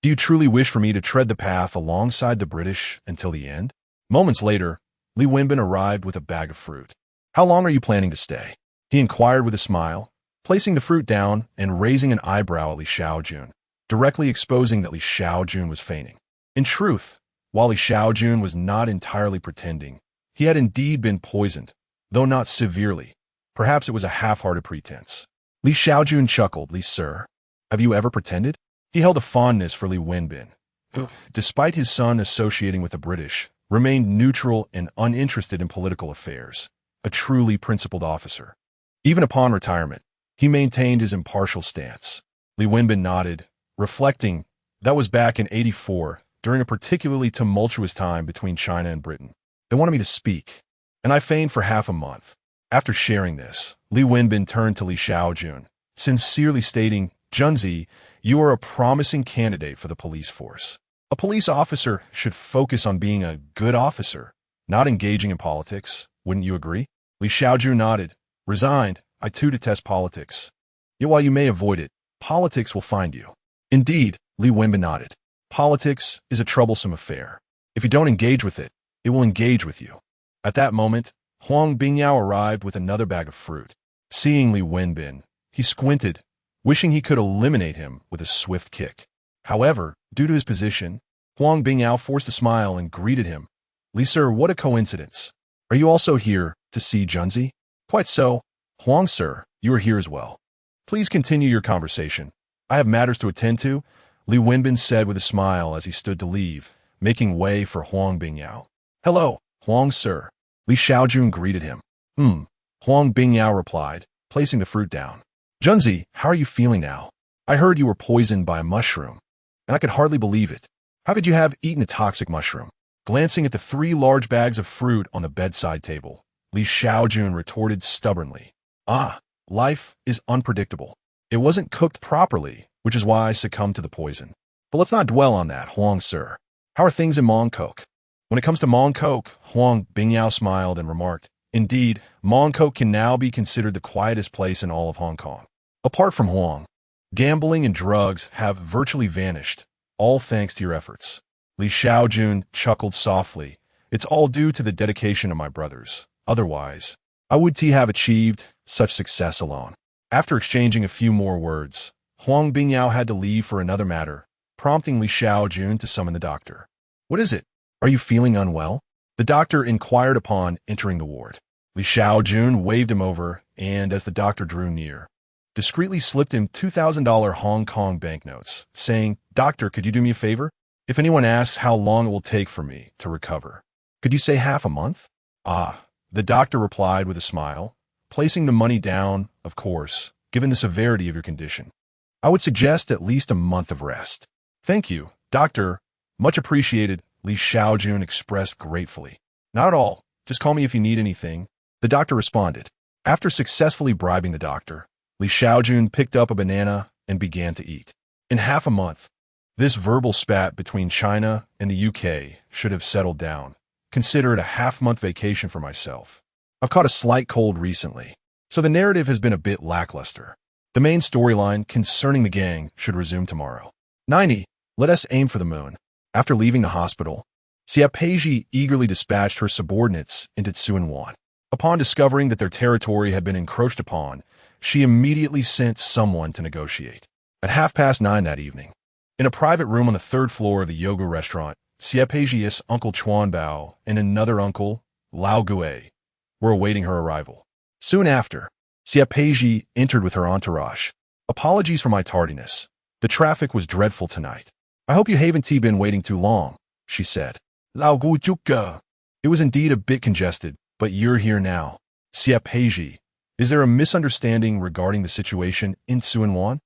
"Do you truly wish for me to tread the path alongside the British until the end?" Moments later, Li Wenbin arrived with a bag of fruit. "How long are you planning to stay?" he inquired with a smile, placing the fruit down and raising an eyebrow at Li Shaojun, directly exposing that Li Shaojun was feigning. In truth, while Li Shaojun was not entirely pretending, he had indeed been poisoned, though not severely. Perhaps it was a half-hearted pretense. Li Shaojun chuckled, "Li sir, have you ever pretended?" He held a fondness for Li Wenbin, who, despite his son associating with the British, remained neutral and uninterested in political affairs, a truly principled officer. Even upon retirement, he maintained his impartial stance. Li Wenbin nodded, reflecting, "That was back in '84, during a particularly tumultuous time between China and Britain. They wanted me to speak, and I feigned for half a month." After sharing this, Li Wenbin turned to Li Shaojun, sincerely stating, "Junzi, you are a promising candidate for the police force. A police officer should focus on being a good officer, not engaging in politics. Wouldn't you agree?" Li Shaojun nodded. "Resigned, I too detest politics. Yet while you may avoid it, politics will find you." "Indeed," Li Wenbin nodded. "Politics is a troublesome affair. If you don't engage with it, it will engage with you." At that moment, Huang Bingyao arrived with another bag of fruit. Seeing Li Wenbin, he squinted, wishing he could eliminate him with a swift kick. However, due to his position, Huang Bingyao forced a smile and greeted him. "Li sir, what a coincidence. Are you also here to see Junzi?" "Quite so. Huang sir, you are here as well. Please continue your conversation. I have matters to attend to," Li Wenbin said with a smile as he stood to leave, making way for Huang Bingyao. "Hello, Huang sir." Li Shaojun greeted him. Huang Bingyao replied, placing the fruit down. Junzi, how are you feeling now? I heard you were poisoned by a mushroom, and I could hardly believe it. How could you have eaten a toxic mushroom? Glancing at the 3 large bags of fruit on the bedside table, Li Shaojun retorted stubbornly. Life is unpredictable. It wasn't cooked properly, which is why I succumbed to the poison. But let's not dwell on that, Huang sir. How are things in Mongkok? When it comes to Mongkok, Huang Bingyao smiled and remarked, Indeed, Mongkok can now be considered the quietest place in all of Hong Kong. Apart from Huang, gambling and drugs have virtually vanished, all thanks to your efforts. Li Shaojun chuckled softly. It's all due to the dedication of my brothers. Otherwise, I would have achieved such success alone. After exchanging a few more words, Huang Bingyao had to leave for another matter, prompting Li Shaojun to summon the doctor. What is it? Are you feeling unwell? The doctor inquired upon entering the ward. Li Shaojun waved him over, and as the doctor drew near, discreetly slipped him $2,000 Hong Kong banknotes, saying, Doctor, could you do me a favor? If anyone asks how long it will take for me to recover, could you say half a month? The doctor replied with a smile, placing the money down, of course, given the severity of your condition. I would suggest at least a month of rest. Thank you, doctor. Much appreciated, Li Shaojun expressed gratefully. Not at all. Just call me if you need anything, the doctor responded. After successfully bribing the doctor, Li Shaojun picked up a banana and began to eat. In half a month, this verbal spat between China and the UK should have settled down. Consider it a half-month vacation for myself. I've caught a slight cold recently, so the narrative has been a bit lackluster. The main storyline concerning the gang should resume tomorrow. 90. Let us aim for the moon. After leaving the hospital, Xia Peiji eagerly dispatched her subordinates into Tsuanwan. Upon discovering that their territory had been encroached upon, she immediately sent someone to negotiate. At 9:30 that evening, in a private room on the 3rd floor of the yoga restaurant, Xia Peiji's uncle Chuan Bao and another uncle, Lao Gui, were awaiting her arrival. Soon after, Xia Peiji entered with her entourage. Apologies for my tardiness. The traffic was dreadful tonight. I hope you haven't been waiting too long, she said. Lao Gu Juka. It was indeed a bit congested, but you're here now. Xia Peiji, is there a misunderstanding regarding the situation in Tsuanwan?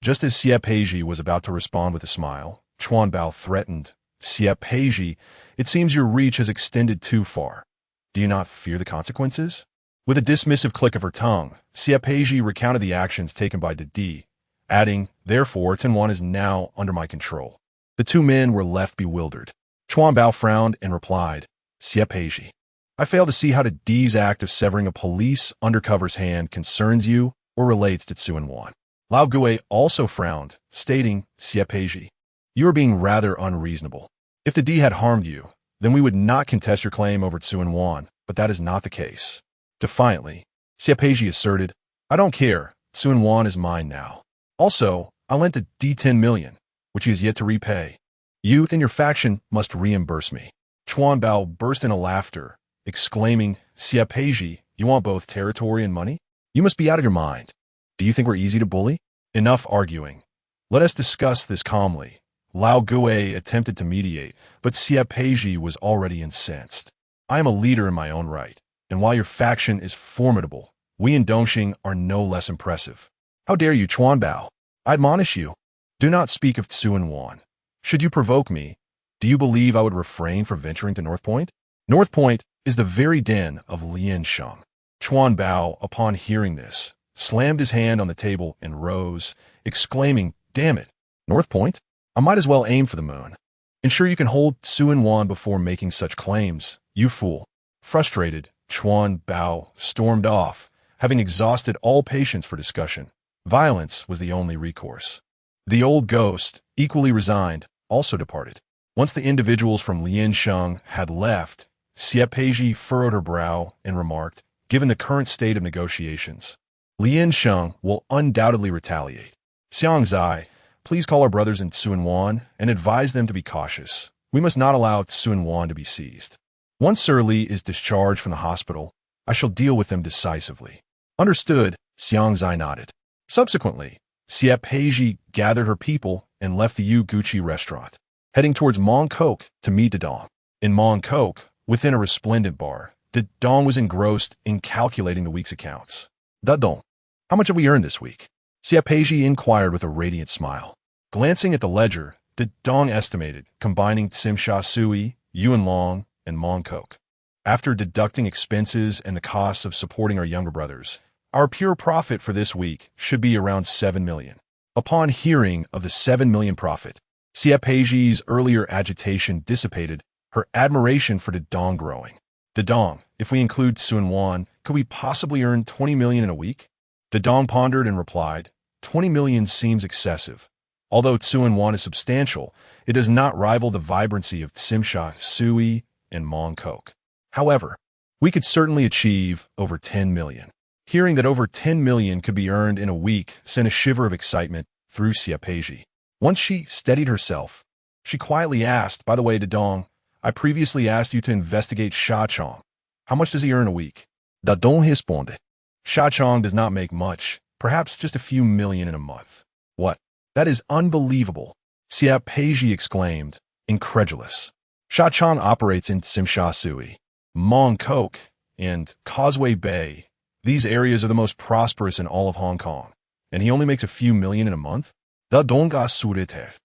Just as Xia Peiji was about to respond with a smile, Chuan Bao threatened, Xia Peiji, it seems your reach has extended too far. Do you not fear the consequences? With a dismissive click of her tongue, Xia Peiji recounted the actions taken by Didi, adding, therefore, Tianwan is now under my control. The 2 men were left bewildered. Chuan Bao frowned and replied, Xia Peiji, I fail to see how Didi's act of severing a police undercover's hand concerns you or relates to Tsuanwan. Lao Gui also frowned, stating, Xia Peiji, you are being rather unreasonable. If Didi had harmed you, then we would not contest your claim over Tsuanwan, but that is not the case. Defiantly, Xia Peiji asserted, I don't care, Tsuanwan is mine now. Also, I lent Didi 10 million, which he has yet to repay. You and your faction must reimburse me. Chuan Bao burst into laughter, exclaiming, Xia Peiji, you want both territory and money? You must be out of your mind. Do you think we're easy to bully? Enough arguing. Let us discuss this calmly. Lao Gui attempted to mediate, but Xia Peiji was already incensed. I am a leader in my own right, and while your faction is formidable, we in Dongxing are no less impressive. How dare you, Chuan Bao? I admonish you. Do not speak of Tsuanwan. Should you provoke me, do you believe I would refrain from venturing to North Point? North Point is the very den of Lian Sheng. Chuan Bao, upon hearing this, slammed his hand on the table and rose, exclaiming, Damn it, North Point? I might as well aim for the moon. Ensure you can hold Tsuanwan before making such claims, you fool. Frustrated, Chuan Bao stormed off, having exhausted all patience for discussion. Violence was the only recourse. The old ghost, equally resigned, also departed. Once the individuals from Lian Sheng had left, Xia Peiji furrowed her brow and remarked, given the current state of negotiations, Lian Sheng will undoubtedly retaliate. Xiang Zai, please call our brothers in Tsuanwan and advise them to be cautious. We must not allow Tsuanwan to be seized. Once Sir Li is discharged from the hospital, I shall deal with them decisively. Understood, Xiang Zai nodded. Subsequently, Xia Peiji gathered her people and left the Yu Gucci restaurant, heading towards Mongkok to meet Dedong. In Mongkok, within a resplendent bar, The Dong was engrossed in calculating the week's accounts. Da Dong, how much have we earned this week? Xia Peiji inquired with a radiant smile. Glancing at the ledger, the Dong estimated, combining Simsha Sui, Yuan Long, and Mong Kok. After deducting expenses and the costs of supporting our younger brothers, our pure profit for this week should be around 7 million. Upon hearing of the 7 million profit, Xia Peiji's earlier agitation dissipated, her admiration for the Dong growing. The Dong, if we include Sun Wan, could we possibly earn 20 million in a week? The Dong pondered and replied, 20 million seems excessive. Although Tsuan Wan is substantial, it does not rival the vibrancy of Simsha Sui and Mong Kok. However, we could certainly achieve over 10 million. Hearing that over 10 million could be earned in a week sent a shiver of excitement through Xia Peiji. Once she steadied herself, she quietly asked, by the way, to Dong, I previously asked you to investigate Sha Chong. How much does he earn a week? Da Dong responded. Sha Chong does not make much, perhaps just a few million in a month. What? That is unbelievable, Xia Peiji exclaimed, incredulous. Sha Chong operates in Simsha Sui, Mong Kok, and Causeway Bay. These areas are the most prosperous in all of Hong Kong, and he only makes a few million in a month? Da Dong ga surete.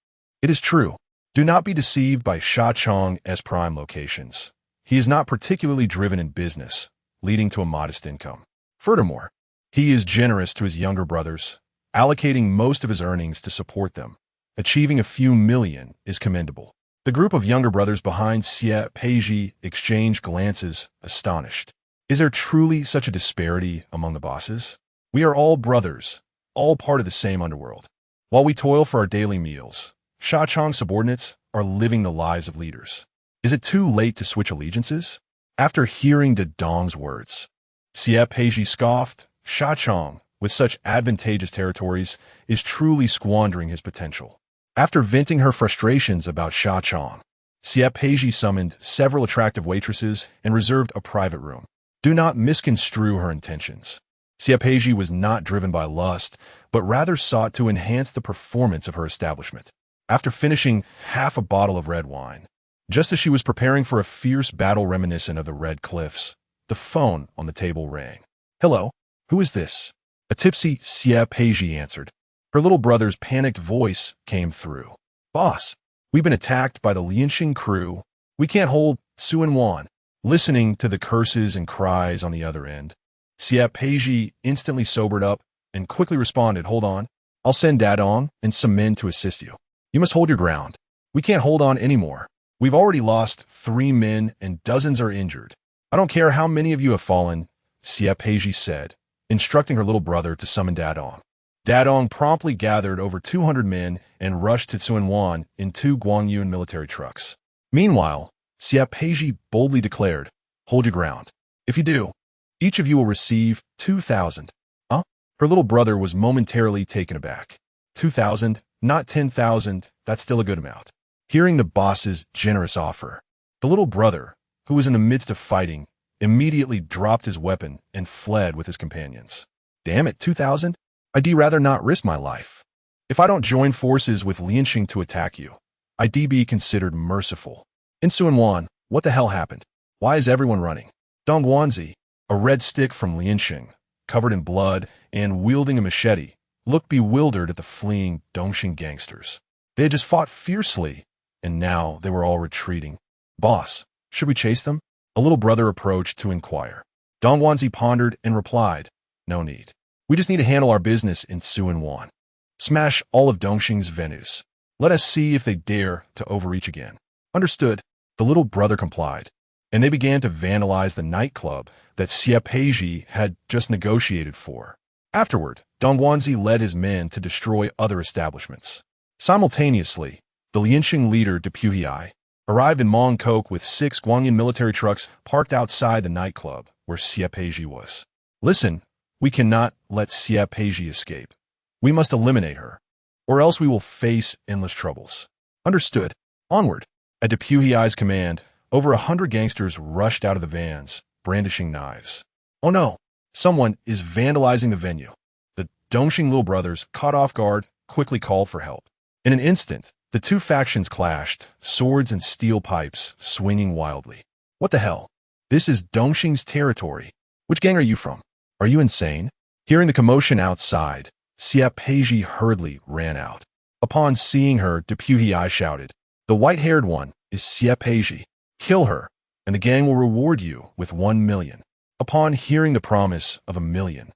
It is true. Do not be deceived by Sha Chong as prime locations. He is not particularly driven in business, leading to a modest income. Furthermore, he is generous to his younger brothers, allocating most of his earnings to support them. Achieving a few million is commendable. The group of younger brothers behind Xia Peiji exchanged glances, astonished. Is there truly such a disparity among the bosses? We are all brothers, all part of the same underworld. While we toil for our daily meals, Sha Chong's subordinates are living the lives of leaders. Is it too late to switch allegiances? After hearing the Dong's words, Xia Peiji scoffed. Sha Chong, with such advantageous territories, is truly squandering his potential. After venting her frustrations about Sha Chong, Xia Peiji summoned several attractive waitresses and reserved a private room. Do not misconstrue her intentions. Xia Peiji was not driven by lust, but rather sought to enhance the performance of her establishment. After finishing half a bottle of red wine, just as she was preparing for a fierce battle reminiscent of the Red Cliffs, the phone on the table rang. Hello, who is this? A tipsy Xia Peiji answered. Her little brother's panicked voice came through. Boss, we've been attacked by the Xing crew. We can't hold Suan Wan. Listening to the curses and cries on the other end, Xia Peiji instantly sobered up and quickly responded, hold on, I'll send Dadong and some men to assist you. You must hold your ground. We can't hold on anymore. We've already lost 3 men and dozens are injured. I don't care how many of you have fallen, Xia Peiji said, instructing her little brother to summon Dadong. Dadong promptly gathered over 200 men and rushed to Tsuan Wan in 2 Guangyuan military trucks. Meanwhile, Xia Peiji boldly declared, hold your ground. If you do, each of you will receive 2,000. Huh? Her little brother was momentarily taken aback. 2,000, not 10,000, that's still a good amount. Hearing the boss's generous offer, the little brother, who was in the midst of fighting, immediately dropped his weapon and fled with his companions. Damn it, 2,000? I'd rather not risk my life. If I don't join forces with Xing to attack you, I'd be considered merciful. In Suan Wan, what the hell happened? Why is everyone running? Dong Guanzi, a red stick from Xing, covered in blood and wielding a machete, looked bewildered at the fleeing Dongxing gangsters. They had just fought fiercely, and now they were all retreating. Boss, should we chase them? A little brother approached to inquire. Dong Guanzi pondered and replied, no need. We just need to handle our business in Suan Wan. Smash all of Dongxing's venues. Let us see if they dare to overreach again. Understood. The little brother complied, and they began to vandalize the nightclub that Xia Peiji had just negotiated for. Afterward, Dong Guanzi led his men to destroy other establishments. Simultaneously, the Lianxing leader Depuhi arrived in Mong Kok with 6 Guangyuan military trucks parked outside the nightclub where Xia Peiji was. Listen, we cannot let Xia Peiji escape. We must eliminate her, or else we will face endless troubles. Understood. Onward. At Depuhi's command, over 100 gangsters rushed out of the vans, brandishing knives. Oh no! Someone is vandalizing the venue. The Dongxing little brothers, caught off guard, quickly called for help. In an instant, the 2 factions clashed, swords and steel pipes swinging wildly. What the hell? This is Dongxing's territory. Which gang are you from? Are you insane? Hearing the commotion outside, Xie Peizhi hurriedly ran out. Upon seeing her, Deputy shouted, "The white-haired one is Xie Peizhi. Kill her, and the gang will reward you with 1 million. Upon hearing the promise of 1 million,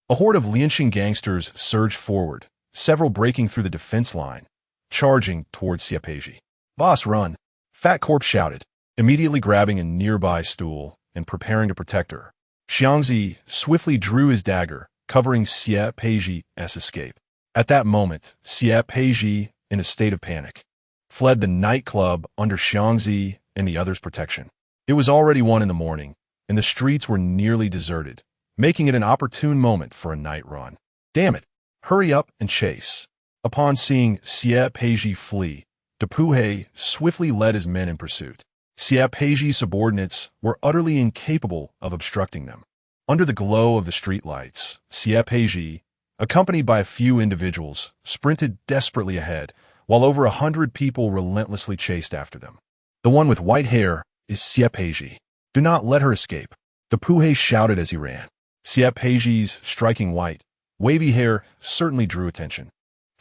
a horde of Lianxing gangsters surged forward, several breaking through the defense line, charging towards Xie Peizhi. "Boss, run!" Fat Corp shouted, immediately grabbing a nearby stool and preparing to protect her. Xiangzi swiftly drew his dagger, covering Xie Peizhi's escape. At that moment, Xie Peizhi, in a state of panic, fled the nightclub under Xiangzi and the others' protection. It was already 1 in the morning, and the streets were nearly deserted, making it an opportune moment for a night run. Damn it! Hurry up and chase. Upon seeing Xie Peizhi flee, Deputy swiftly led his men in pursuit. Xie Peizhi's subordinates were utterly incapable of obstructing them. Under the glow of the streetlights, Xie Peizhi, accompanied by a few individuals, sprinted desperately ahead, while over 100 people relentlessly chased after them. "The one with white hair is Xie Peizhi. Do not let her escape," Deputy shouted as he ran. Xie Peizhi's striking white, wavy hair certainly drew attention,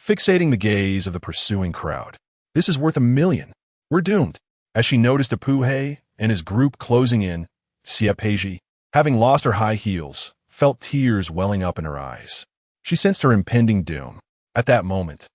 fixating the gaze of the pursuing crowd. "This is worth 1 million. We're doomed." As she noticed Deputy and his group closing in, Xie Peizhi, having lost her high heels, felt tears welling up in her eyes. She sensed her impending doom. At that moment,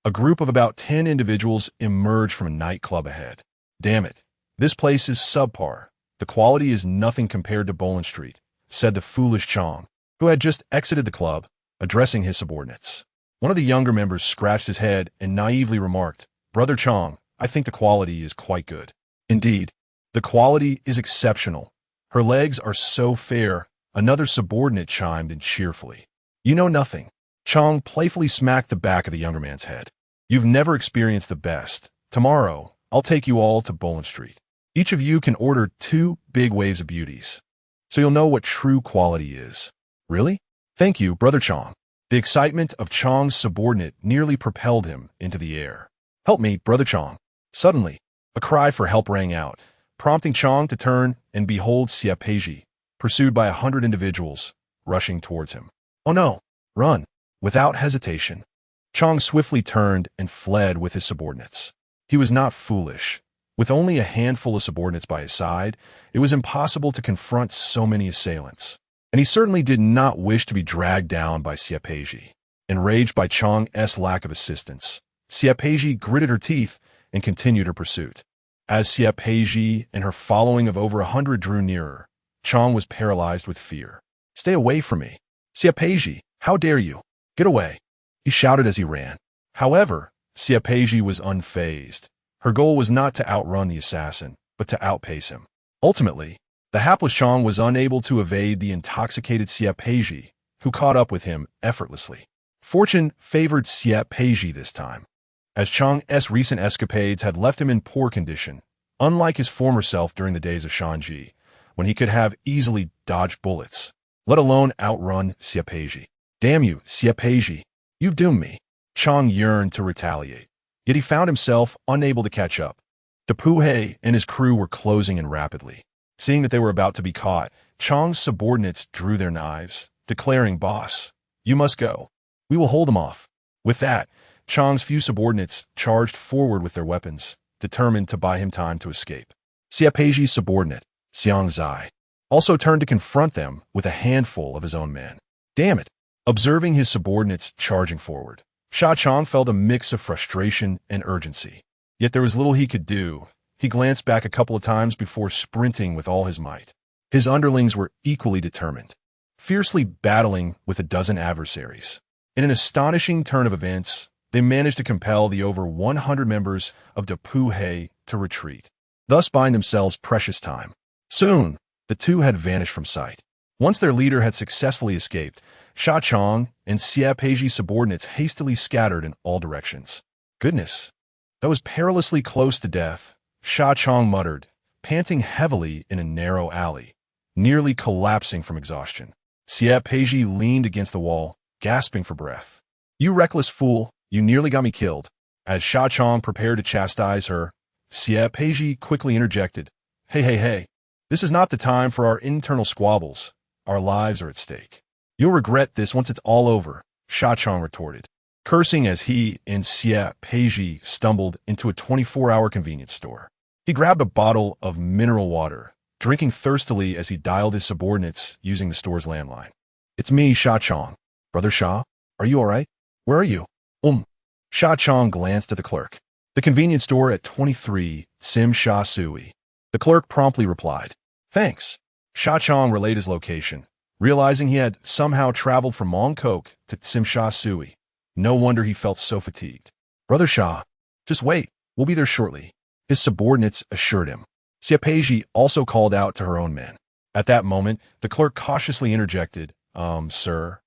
a group of about 10 individuals emerged from a nightclub ahead. "Damn it, this place is subpar. The quality is nothing compared to Boland Street," said the foolish Chong, who had just exited the club, addressing his subordinates. One of the younger members scratched his head and naively remarked, "Brother Chong, I think the quality is quite good." "Indeed, the quality is exceptional. Her legs are so fair," another subordinate chimed in cheerfully. "You know nothing." Chong playfully smacked the back of the younger man's head. "You've never experienced the best. Tomorrow, I'll take you all to Boland Street. Each of you can order 2 big waves of beauties, so you'll know what true quality is." "Really? Thank you, Brother Chong." The excitement of Chong's subordinate nearly propelled him into the air. "Help me, Brother Chong." Suddenly, a cry for help rang out, prompting Chong to turn and behold Xie Peizhi, pursued by 100 individuals, rushing towards him. "Oh no! Run!" Without hesitation, Chong swiftly turned and fled with his subordinates. He was not foolish. With only a handful of subordinates by his side, it was impossible to confront so many assailants, and he certainly did not wish to be dragged down by Xie Peizhi. Enraged by Chong's lack of assistance, Xie Peizhi gritted her teeth and continued her pursuit. As Xie Peizhi and her following of over 100 drew nearer, Chong was paralyzed with fear. "Stay away from me. Xie Peizhi, how dare you? Get away," he shouted as he ran. However, Xie Peizhi was unfazed. Her goal was not to outrun the assassin, but to outpace him. Ultimately, the hapless Chong was unable to evade the intoxicated Xie Peizhi, who caught up with him effortlessly. Fortune favored Xie Peizhi this time, as Chong's recent escapades had left him in poor condition, unlike his former self during the days of Shanji, when he could have easily dodged bullets, let alone outrun Xie Peizhi. "Damn you, Xie Peizhi, you've doomed me." Chong yearned to retaliate, yet he found himself unable to catch up. Deputy and his crew were closing in rapidly. Seeing that they were about to be caught, Chong's subordinates drew their knives, declaring, "Boss, you must go. We will hold them off." With that, Chong's few subordinates charged forward with their weapons, determined to buy him time to escape. Xie Peizhi's subordinate, Xiang Zai, also turned to confront them with a handful of his own men. "Damn it!" Observing his subordinates charging forward, Sha Chong felt a mix of frustration and urgency. Yet there was little he could do. He glanced back a couple of times before sprinting with all his might. His underlings were equally determined, fiercely battling with a dozen adversaries. In an astonishing turn of events, they managed to compel the over 100 members of Deputy to retreat, thus buying themselves precious time. Soon, the two had vanished from sight. Once their leader had successfully escaped, Sha Chong and Xie Peizhi's subordinates hastily scattered in all directions. "Goodness, that was perilously close to death," Sha Chong muttered, panting heavily in a narrow alley, nearly collapsing from exhaustion. Xie Peizhi leaned against the wall, gasping for breath. "You reckless fool, you nearly got me killed." As Sha Chong prepared to chastise her, Xie Peizhi quickly interjected, Hey, This is not the time for our internal squabbles. Our lives are at stake. You'll regret this once it's all over, Shaojun retorted, cursing as he and Xie Peiji stumbled into a 24-hour convenience store. He grabbed a bottle of mineral water, drinking thirstily as he dialed his subordinates using the store's landline. It's me, Shaojun. Brother Sha, are you all right? Where are you? Shaojun glanced at the clerk. The convenience store at 23 Sim Sha Sui. The clerk promptly replied, Thanks. Shaojun relayed his location, realizing he had somehow traveled from Mongkok to Sim Sha Sui. No wonder he felt so fatigued. Brother Sha, just wait. We'll be there shortly, his subordinates assured him. Xie Peiji also called out to her own men. At that moment, the clerk cautiously interjected, sir,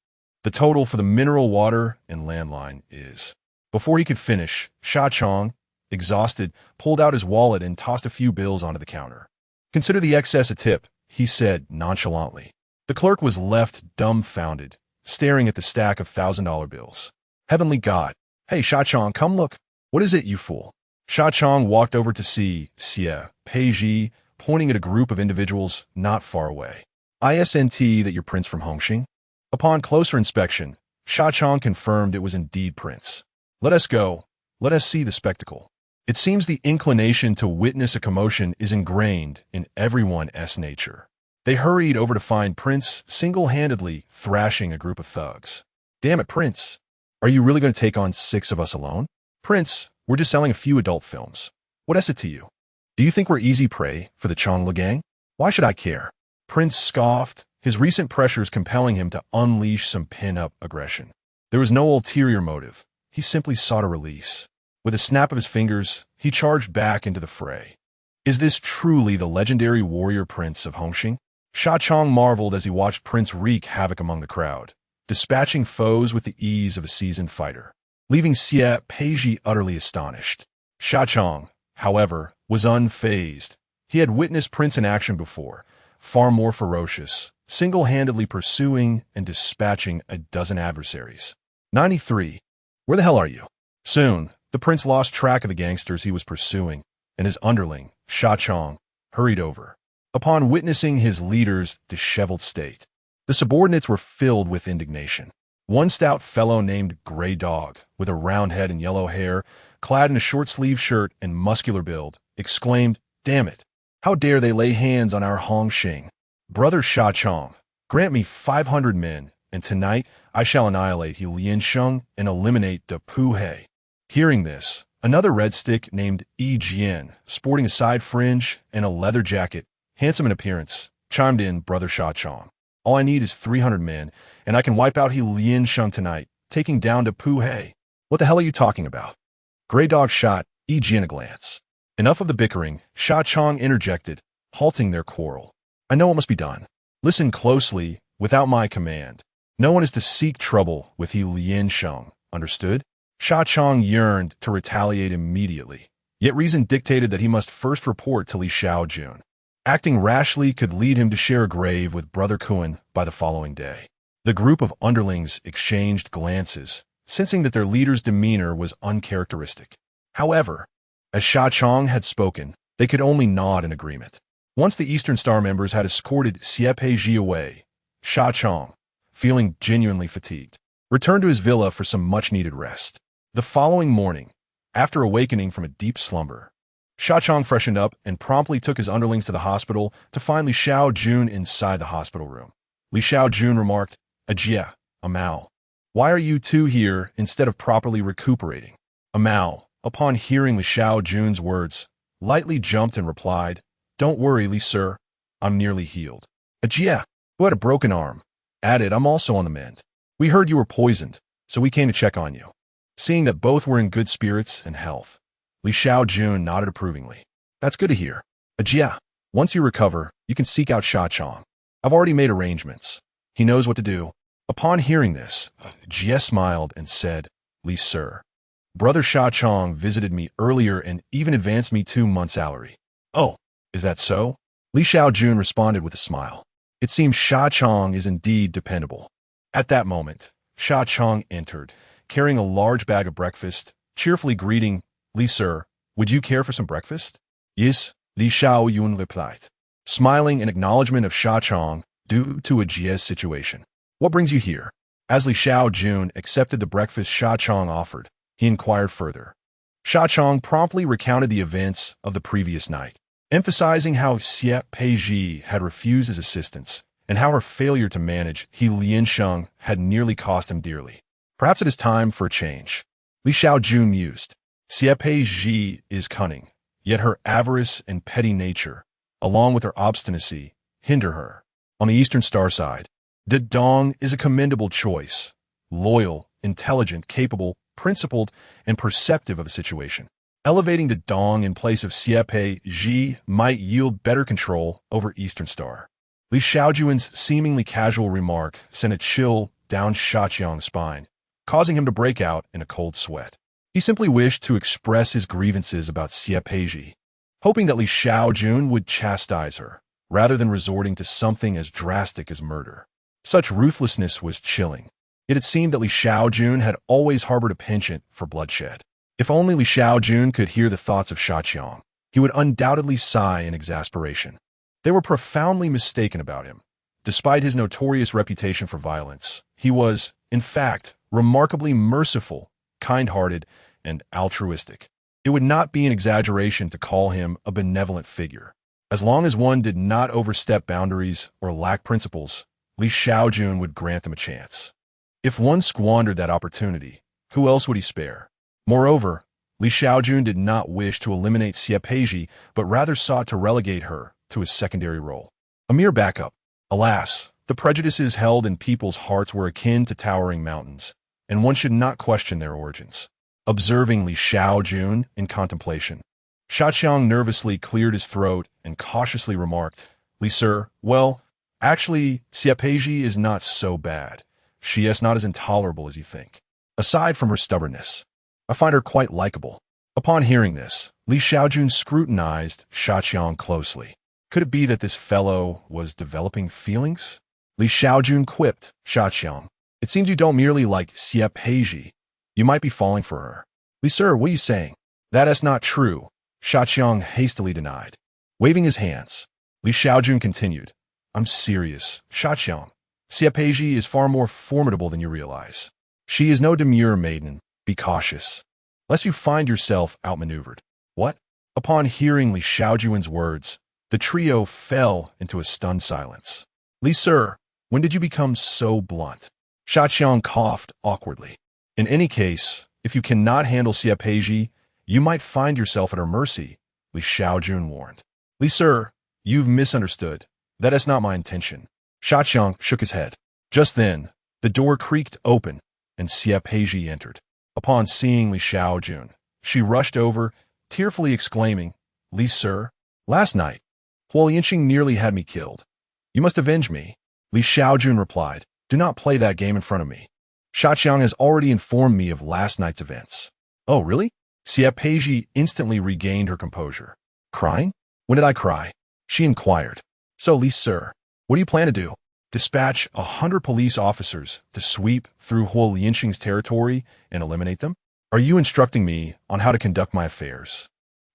the total for the mineral water and landline is... Before he could finish, Shaojun, exhausted, pulled out his wallet and tossed a few bills onto the counter. Consider the excess a tip, he said nonchalantly. The clerk was left dumbfounded, staring at the stack of $1,000 bills. Heavenly God. Hey, Shaojun, come look. What is it, you fool? Shaojun walked over to see Xie Peiji, pointing at a group of individuals not far away. Isn't that your prince from Hongxing? Upon closer inspection, Shaojun confirmed it was indeed Prince. Let us go. Let us see the spectacle. It seems the inclination to witness a commotion is ingrained in everyone's nature. They hurried over to find Prince single-handedly thrashing a group of thugs. Damn it, Prince. Are you really going to take on 6 of us alone? Prince, we're just selling a few adult films. What is it to you? Do you think we're easy prey for the Chongla gang? Why should I care? Prince scoffed, his recent pressures compelling him to unleash some pin-up aggression. There was no ulterior motive. He simply sought a release. With a snap of his fingers, he charged back into the fray. Is this truly the legendary warrior prince of Hongxing? Shaojun marveled as he watched Prince wreak havoc among the crowd, dispatching foes with the ease of a seasoned fighter, leaving Xie Peiji utterly astonished. Shaojun, however, was unfazed. He had witnessed Prince in action before, far more ferocious, single-handedly pursuing and dispatching a dozen adversaries. 93. Where the hell are you? Soon, the prince lost track of the gangsters he was pursuing, and his underling, Shaojun, hurried over. Upon witnessing his leader's disheveled state, the subordinates were filled with indignation. One stout fellow named Gray Dog, with a round head and yellow hair, clad in a short-sleeved shirt and muscular build, exclaimed, Damn it! How dare they lay hands on our Hongxing? Brother Shaojun, grant me 500 men, and tonight I shall annihilate He Liansheng and eliminate De Puhe. Hearing this, another red stick named Yi Jian, sporting a side fringe and a leather jacket, handsome in appearance, chimed in, Brother Shaojun. All I need is 300 men, and I can wipe out He Liansheng tonight, taking down De Puhe. What the hell are you talking about? Gray Dog shot Yi Jian a glance. Enough of the bickering, Shaojun interjected, halting their quarrel. I know what must be done. Listen closely, without my command. No one is to seek trouble with He Liansheng, understood? Shaojun yearned to retaliate immediately, yet reason dictated that he must first report to Li Shaojun. Acting rashly could lead him to share a grave with Brother Kuan by the following day. The group of underlings exchanged glances, sensing that their leader's demeanor was uncharacteristic. However, as Shaojun had spoken, they could only nod in agreement. Once the Eastern Star members had escorted Xie Peiji away, Shaojun, feeling genuinely fatigued, returned to his villa for some much-needed rest. The following morning, after awakening from a deep slumber, Shaojun freshened up and promptly took his underlings to the hospital to find Li Shaojun inside the hospital room. Li Shaojun remarked, Ajia, Amao, why are you two here instead of properly recuperating? Amao, upon hearing Li Shaojun's words, lightly jumped and replied, Don't worry, Li sir, I'm nearly healed. Ajia, who had a broken arm, added, I'm also on the mend. We heard you were poisoned, so we came to check on you. Seeing that both were in good spirits and health, Li Shaojun nodded approvingly. That's good to hear. Ajia, once you recover, you can seek out Shaojun. I've already made arrangements. He knows what to do. Upon hearing this, Jie smiled and said, Li sir, Brother Shaojun visited me earlier and even advanced me 2 months' salary. Oh, is that so? Li Shaojun responded with a smile. It seems Shaojun is indeed dependable. At that moment, Shaojun entered, carrying a large bag of breakfast, cheerfully greeting, Li sir, would you care for some breakfast? Yes, Li Shaojun replied. smiling in acknowledgement of Shaojun due to a GS situation. What brings you here? As Li Shaojun accepted the breakfast Shaojun offered, he inquired further. Shaojun promptly recounted the events of the previous night, emphasizing how Xie Peizhi had refused his assistance and how her failure to manage He Liansheng had nearly cost him dearly. Perhaps it is time for a change. Li Shaojun mused. Xie Peizhi is cunning, yet her avarice and petty nature, along with her obstinacy, hinder her. On the Eastern Star side, De Dong is a commendable choice, loyal, intelligent, capable, principled, and perceptive of the situation. Elevating De Dong in place of Xie Peizhi might yield better control over Eastern Star. Li Shaojun's seemingly casual remark sent a chill down Shaoqiang's spine, causing him to break out in a cold sweat. He simply wished to express his grievances about Xie Peizhi, hoping that Li Shaojun would chastise her, rather than resorting to something as drastic as murder. Such ruthlessness was chilling. It had seemed that Li Shaojun had always harbored a penchant for bloodshed. If only Li Shaojun could hear the thoughts of Shaoqiang, he would undoubtedly sigh in exasperation. They were profoundly mistaken about him. Despite his notorious reputation for violence, he was, in fact, remarkably merciful, kind-hearted, and altruistic. It would not be an exaggeration to call him a benevolent figure. As long as one did not overstep boundaries or lack principles, Li Shaojun would grant them a chance. If one squandered that opportunity, who else would he spare? Moreover, Li Shaojun did not wish to eliminate Xie Peizhi, but rather sought to relegate her to a secondary role. A mere backup. Alas, the prejudices held in people's hearts were akin to towering mountains, and one should not question their origins. Observing Li Shaojun in contemplation, Shaoqiang nervously cleared his throat and cautiously remarked, Li sir, well, actually, Xie Peizhi is not so bad. She is not as intolerable as you think. Aside from her stubbornness, I find her quite likable. Upon hearing this, Li Shaojun scrutinized Shaoqiang closely. Could it be that this fellow was developing feelings? Li Shaojun quipped, Shaoqiang, it seems you don't merely like Xie Peizhi. You might be falling for her. Li sir, what are you saying? That is not true, Shaoqiang hastily denied. Waving his hands, Li Shaojun continued, I'm serious, Shaoqiang. Xie Peizhi is far more formidable than you realize. She is no demure maiden. Be cautious, lest you find yourself outmaneuvered. What? Upon hearing Li Shaojun's words, the trio fell into a stunned silence. Li sir, when did you become so blunt? Shaoqiang coughed awkwardly. In any case, if you cannot handle Xie Peizhi, you might find yourself at her mercy, Li Shaojun warned. Li sir, you've misunderstood. That is not my intention. Shaoqiang shook his head. Just then, the door creaked open, and Xie Peizhi entered. Upon seeing Li Shaojun, she rushed over, tearfully exclaiming, Li sir, last night, Huo Lianxing nearly had me killed. You must avenge me. Li Shaojun replied, do not play that game in front of me. Shaoqiang has already informed me of last night's events. Oh, really? Xie Peizhi instantly regained her composure. Crying? When did I cry? She inquired. So, Li sir, what do you plan to do? Dispatch 100 police officers to sweep through Huo Lianxing's territory and eliminate them? Are you instructing me on how to conduct my affairs?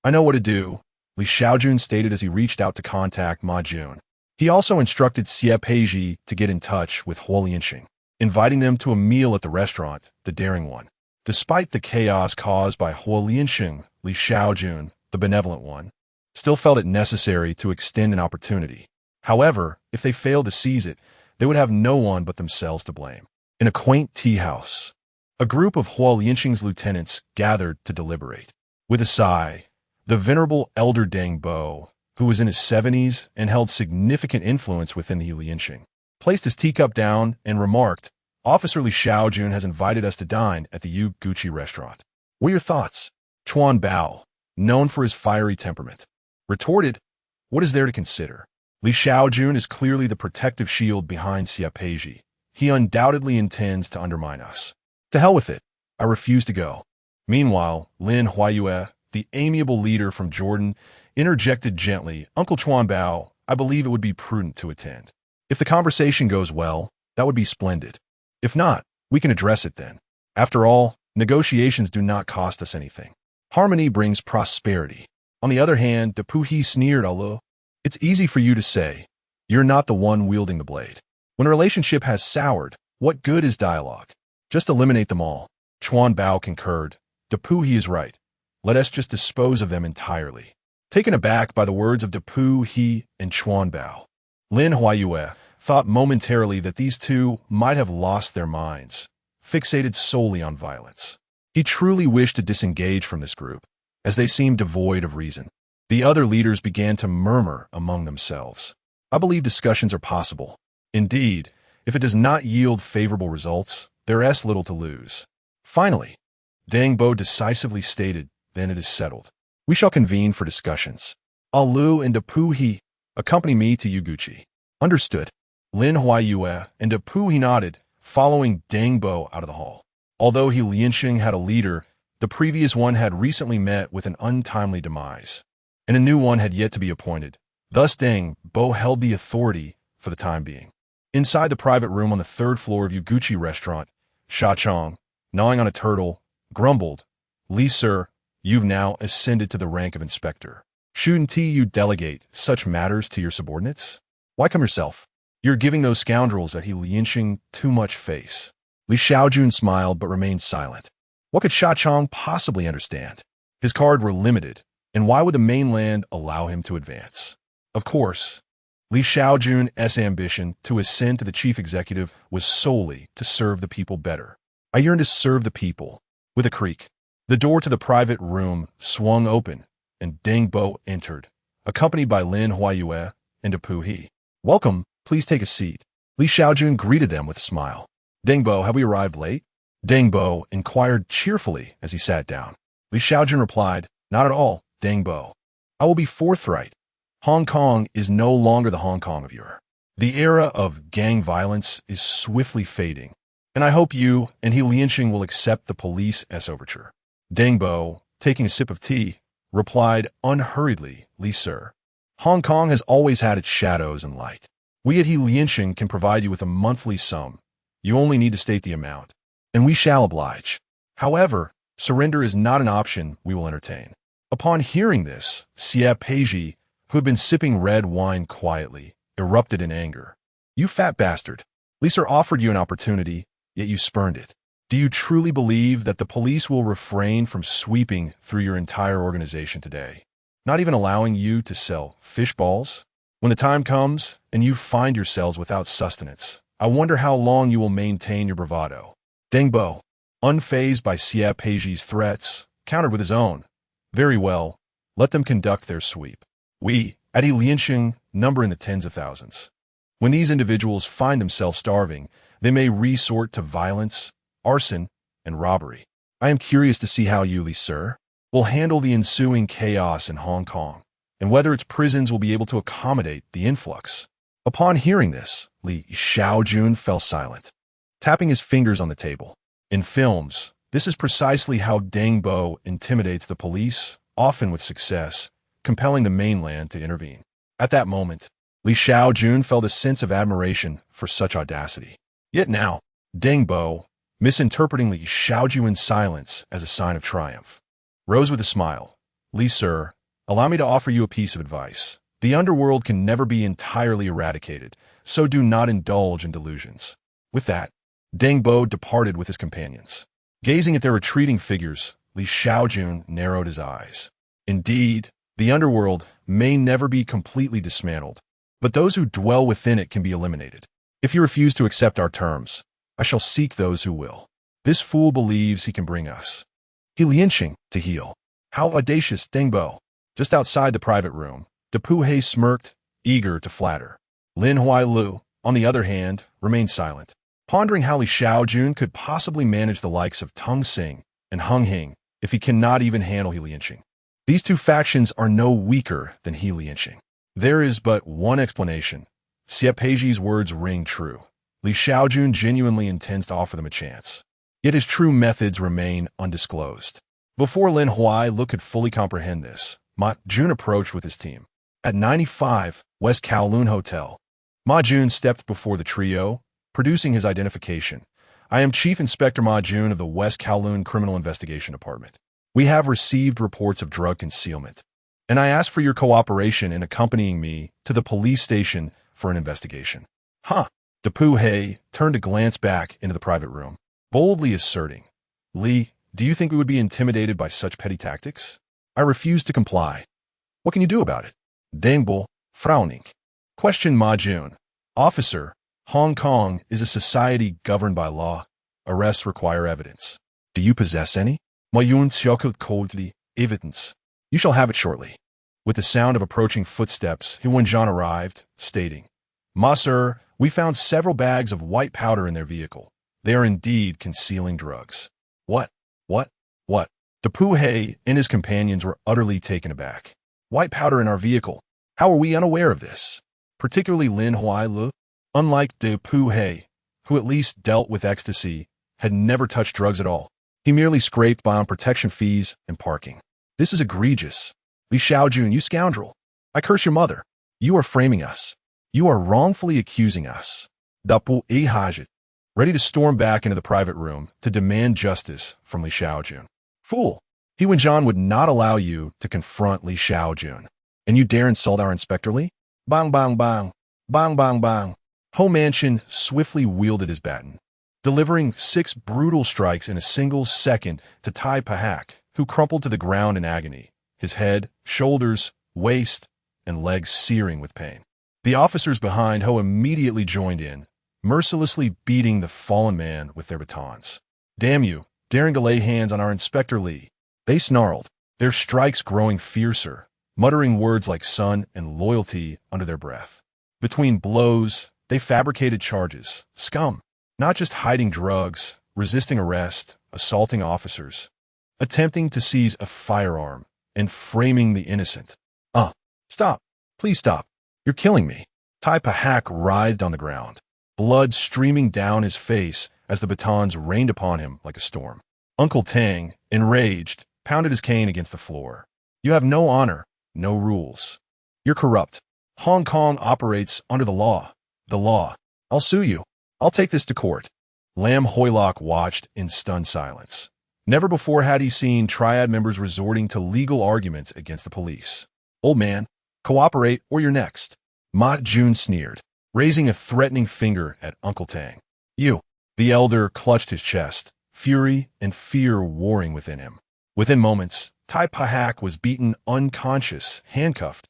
I know what to do, Li Shaojun stated as he reached out to contact Ma Jun. He also instructed Xie Peizhi to get in touch with Huo Lianxing, inviting them to a meal at the restaurant, the Daring One. Despite the chaos caused by Huo Lianxing, Li Shaojun, the benevolent one, still felt it necessary to extend an opportunity. However, if they failed to seize it, they would have no one but themselves to blame. In a quaint tea house, a group of Huo Lianxing's lieutenants gathered to deliberate. With a sigh, the venerable elder Deng Bo, who was in his 70s and held significant influence within the Lianxing, placed his teacup down and remarked, Officer Li Shaojun has invited us to dine at the Yu Gucci restaurant. What are your thoughts? Chuan Bao, known for his fiery temperament, retorted, what is there to consider? Li Shaojun is clearly the protective shield behind Xie Peizhi. He undoubtedly intends to undermine us. To hell with it. I refuse to go. Meanwhile, Lin Huayue, the amiable leader from Jordan, interjected gently, Uncle Chuan Bao, I believe it would be prudent to attend. If the conversation goes well, that would be splendid. If not, we can address it then. After all, negotiations do not cost us anything. Harmony brings prosperity. On the other hand, De Puhi sneered, although, It's easy for you to say. You're not the one wielding the blade. When a relationship has soured, what good is dialogue? Just eliminate them all. Chuan Bao concurred. He is right. Let us just dispose of them entirely. Taken aback by the words of he and Chuan Bao, Lin Huayue thought momentarily that these two might have lost their minds, fixated solely on violence. He truly wished to disengage from this group, as they seemed devoid of reason. The other leaders began to murmur among themselves. I believe discussions are possible. Indeed, if it does not yield favorable results, there is little to lose. Finally, Deng Bo decisively stated, then it is settled. We shall convene for discussions. Alu and he accompany me to Yuguchi. Understood. Lin Huayue and he nodded, following Deng Bo out of the hall. Although He Lianxing had a leader, the previous one had recently met with an untimely demise, and a new one had yet to be appointed. Thus Deng Bo held the authority for the time being. Inside the private room on the third floor of Yuguchi restaurant, Shaojun, gnawing on a turtle, grumbled, Li sir, you've now ascended to the rank of inspector. Shouldn't you delegate such matters to your subordinates? Why come yourself? You're giving those scoundrels at He Lianxing too much face. Li Shaojun smiled but remained silent. What could Shaojun possibly understand? His cards were limited, and why would the mainland allow him to advance? Of course, Li Shaojun's ambition to ascend to the chief executive was solely to serve the people better. I yearn to serve the people. With a creak, the door to the private room swung open, and Deng Bo entered, accompanied by Lin Huayue and he. Welcome, please take a seat. Li Shaojun greeted them with a smile. Deng Bo, have we arrived late? Deng Bo inquired cheerfully as he sat down. Li Shaojun replied, not at all, Deng Bo. I will be forthright. Hong Kong is no longer the Hong Kong of yore. The era of gang violence is swiftly fading, and I hope you and He Lianxing will accept the police's overture. Deng Bo, taking a sip of tea, replied unhurriedly, Li sir. Hong Kong has always had its shadows and light. We at He Lianxing can provide you with a monthly sum. You only need to state the amount, and we shall oblige. However, surrender is not an option we will entertain. Upon hearing this, Xie Peiji, who had been sipping red wine quietly, erupted in anger. You fat bastard. Li sir offered you an opportunity, yet you spurned it. Do you truly believe that the police will refrain from sweeping through your entire organization today, not even allowing you to sell fish balls? When the time comes and you find yourselves without sustenance, I wonder how long you will maintain your bravado. Deng Bo, unfazed by Xie Peiji's threats, countered with his own. Very well, let them conduct their sweep. We, at He Lianxing, number in the tens of thousands. When these individuals find themselves starving, they may resort to violence, arson, and robbery. I am curious to see how you, Li sir, will handle the ensuing chaos in Hong Kong, and whether its prisons will be able to accommodate the influx. Upon hearing this, Li Shaojun fell silent, tapping his fingers on the table. In films, this is precisely how Deng Bo intimidates the police, often with success, compelling the mainland to intervene. At that moment, Li Shaojun felt a sense of admiration for such audacity. Yet now, Deng Bo, misinterpreting Li Shaojun's silence as a sign of triumph, rose with a smile. Li sir, allow me to offer you a piece of advice. The underworld can never be entirely eradicated, so do not indulge in delusions. With that, Deng Bo departed with his companions. Gazing at their retreating figures, Li Shaojun narrowed his eyes. Indeed, the underworld may never be completely dismantled, but those who dwell within it can be eliminated. If you refuse to accept our terms, I shall seek those who will. This fool believes he can bring us He Lianxing to heel. How audacious, Deng Bo. Just outside the private room, He smirked, eager to flatter. Lin Huailu, on the other hand, remained silent, pondering how Li Shaojun could possibly manage the likes of Teng Xing and Hung Hing if he cannot even handle He Lianxing. These two factions are no weaker than He Lianxing. There is but one explanation. Xie Peiji's words ring true. Li Shaojun genuinely intends to offer them a chance. Yet his true methods remain undisclosed. Before Lin Huailu could fully comprehend this, Ma Jun approached with his team. At 95 West Kowloon Hotel, Ma Jun stepped before the trio, producing his identification. I am Chief Inspector Ma Jun of the West Kowloon Criminal Investigation Department. We have received reports of drug concealment. and I ask for your cooperation in accompanying me to the police station for an investigation. Huh. Depu He turned to glance back into the private room, boldly asserting, Li, do you think we would be intimidated by such petty tactics? I refuse to comply. What can you do about it? Dangbo, frowning. Question Ma Jun. Officer, Hong Kong is a society governed by law. Arrests require evidence. Do you possess any? Ma Yun xiaokut coldly, evidence. You shall have it shortly. With the sound of approaching footsteps, He Wenjian arrived, stating, Ma sir, we found several bags of white powder in their vehicle. They are indeed concealing drugs. What? Depu He and his companions were utterly taken aback. White powder in our vehicle. How are we unaware of this? Particularly Lin Huailu, unlike Depu He, who at least dealt with ecstasy, had never touched drugs at all. He merely scraped by on protection fees and parking. This is egregious. Li Shaojun, you scoundrel. I curse your mother. You are framing us. You are wrongfully accusing us. Dapu E Hajit, ready to storm back into the private room to demand justice from Li Shaojun. Fool! He Wenjian would not allow you to confront Li Shaojun. And you dare insult our Inspector Li? Bang, bang, bang. Bang, bang, bang. Ho Mansion swiftly wielded his baton, delivering 6 brutal strikes in a single second to Tai Pahak, who crumpled to the ground in agony, his head, shoulders, waist, and legs searing with pain. The officers behind Ho immediately joined in, mercilessly beating the fallen man with their batons. Damn you, daring to lay hands on our Inspector Li. They snarled, their strikes growing fiercer, muttering words like son and loyalty under their breath. Between blows, they fabricated charges. Scum. Not just hiding drugs, resisting arrest, assaulting officers, attempting to seize a firearm, and framing the innocent. Stop. Please stop. You're killing me. Tai Pahak writhed on the ground, blood streaming down his face as the batons rained upon him like a storm. Uncle Tang, enraged, pounded his cane against the floor. You have no honor, no rules. You're corrupt. Hong Kong operates under the law. The law. I'll sue you. I'll take this to court. Lam Hoylok watched in stunned silence. Never before had he seen Triad members resorting to legal arguments against the police. Old man, cooperate or you're next. Ma Jun sneered, raising a threatening finger at Uncle Tang. You. The elder clutched his chest, fury and fear warring within him. Within moments, Tai Pahak was beaten unconscious, handcuffed,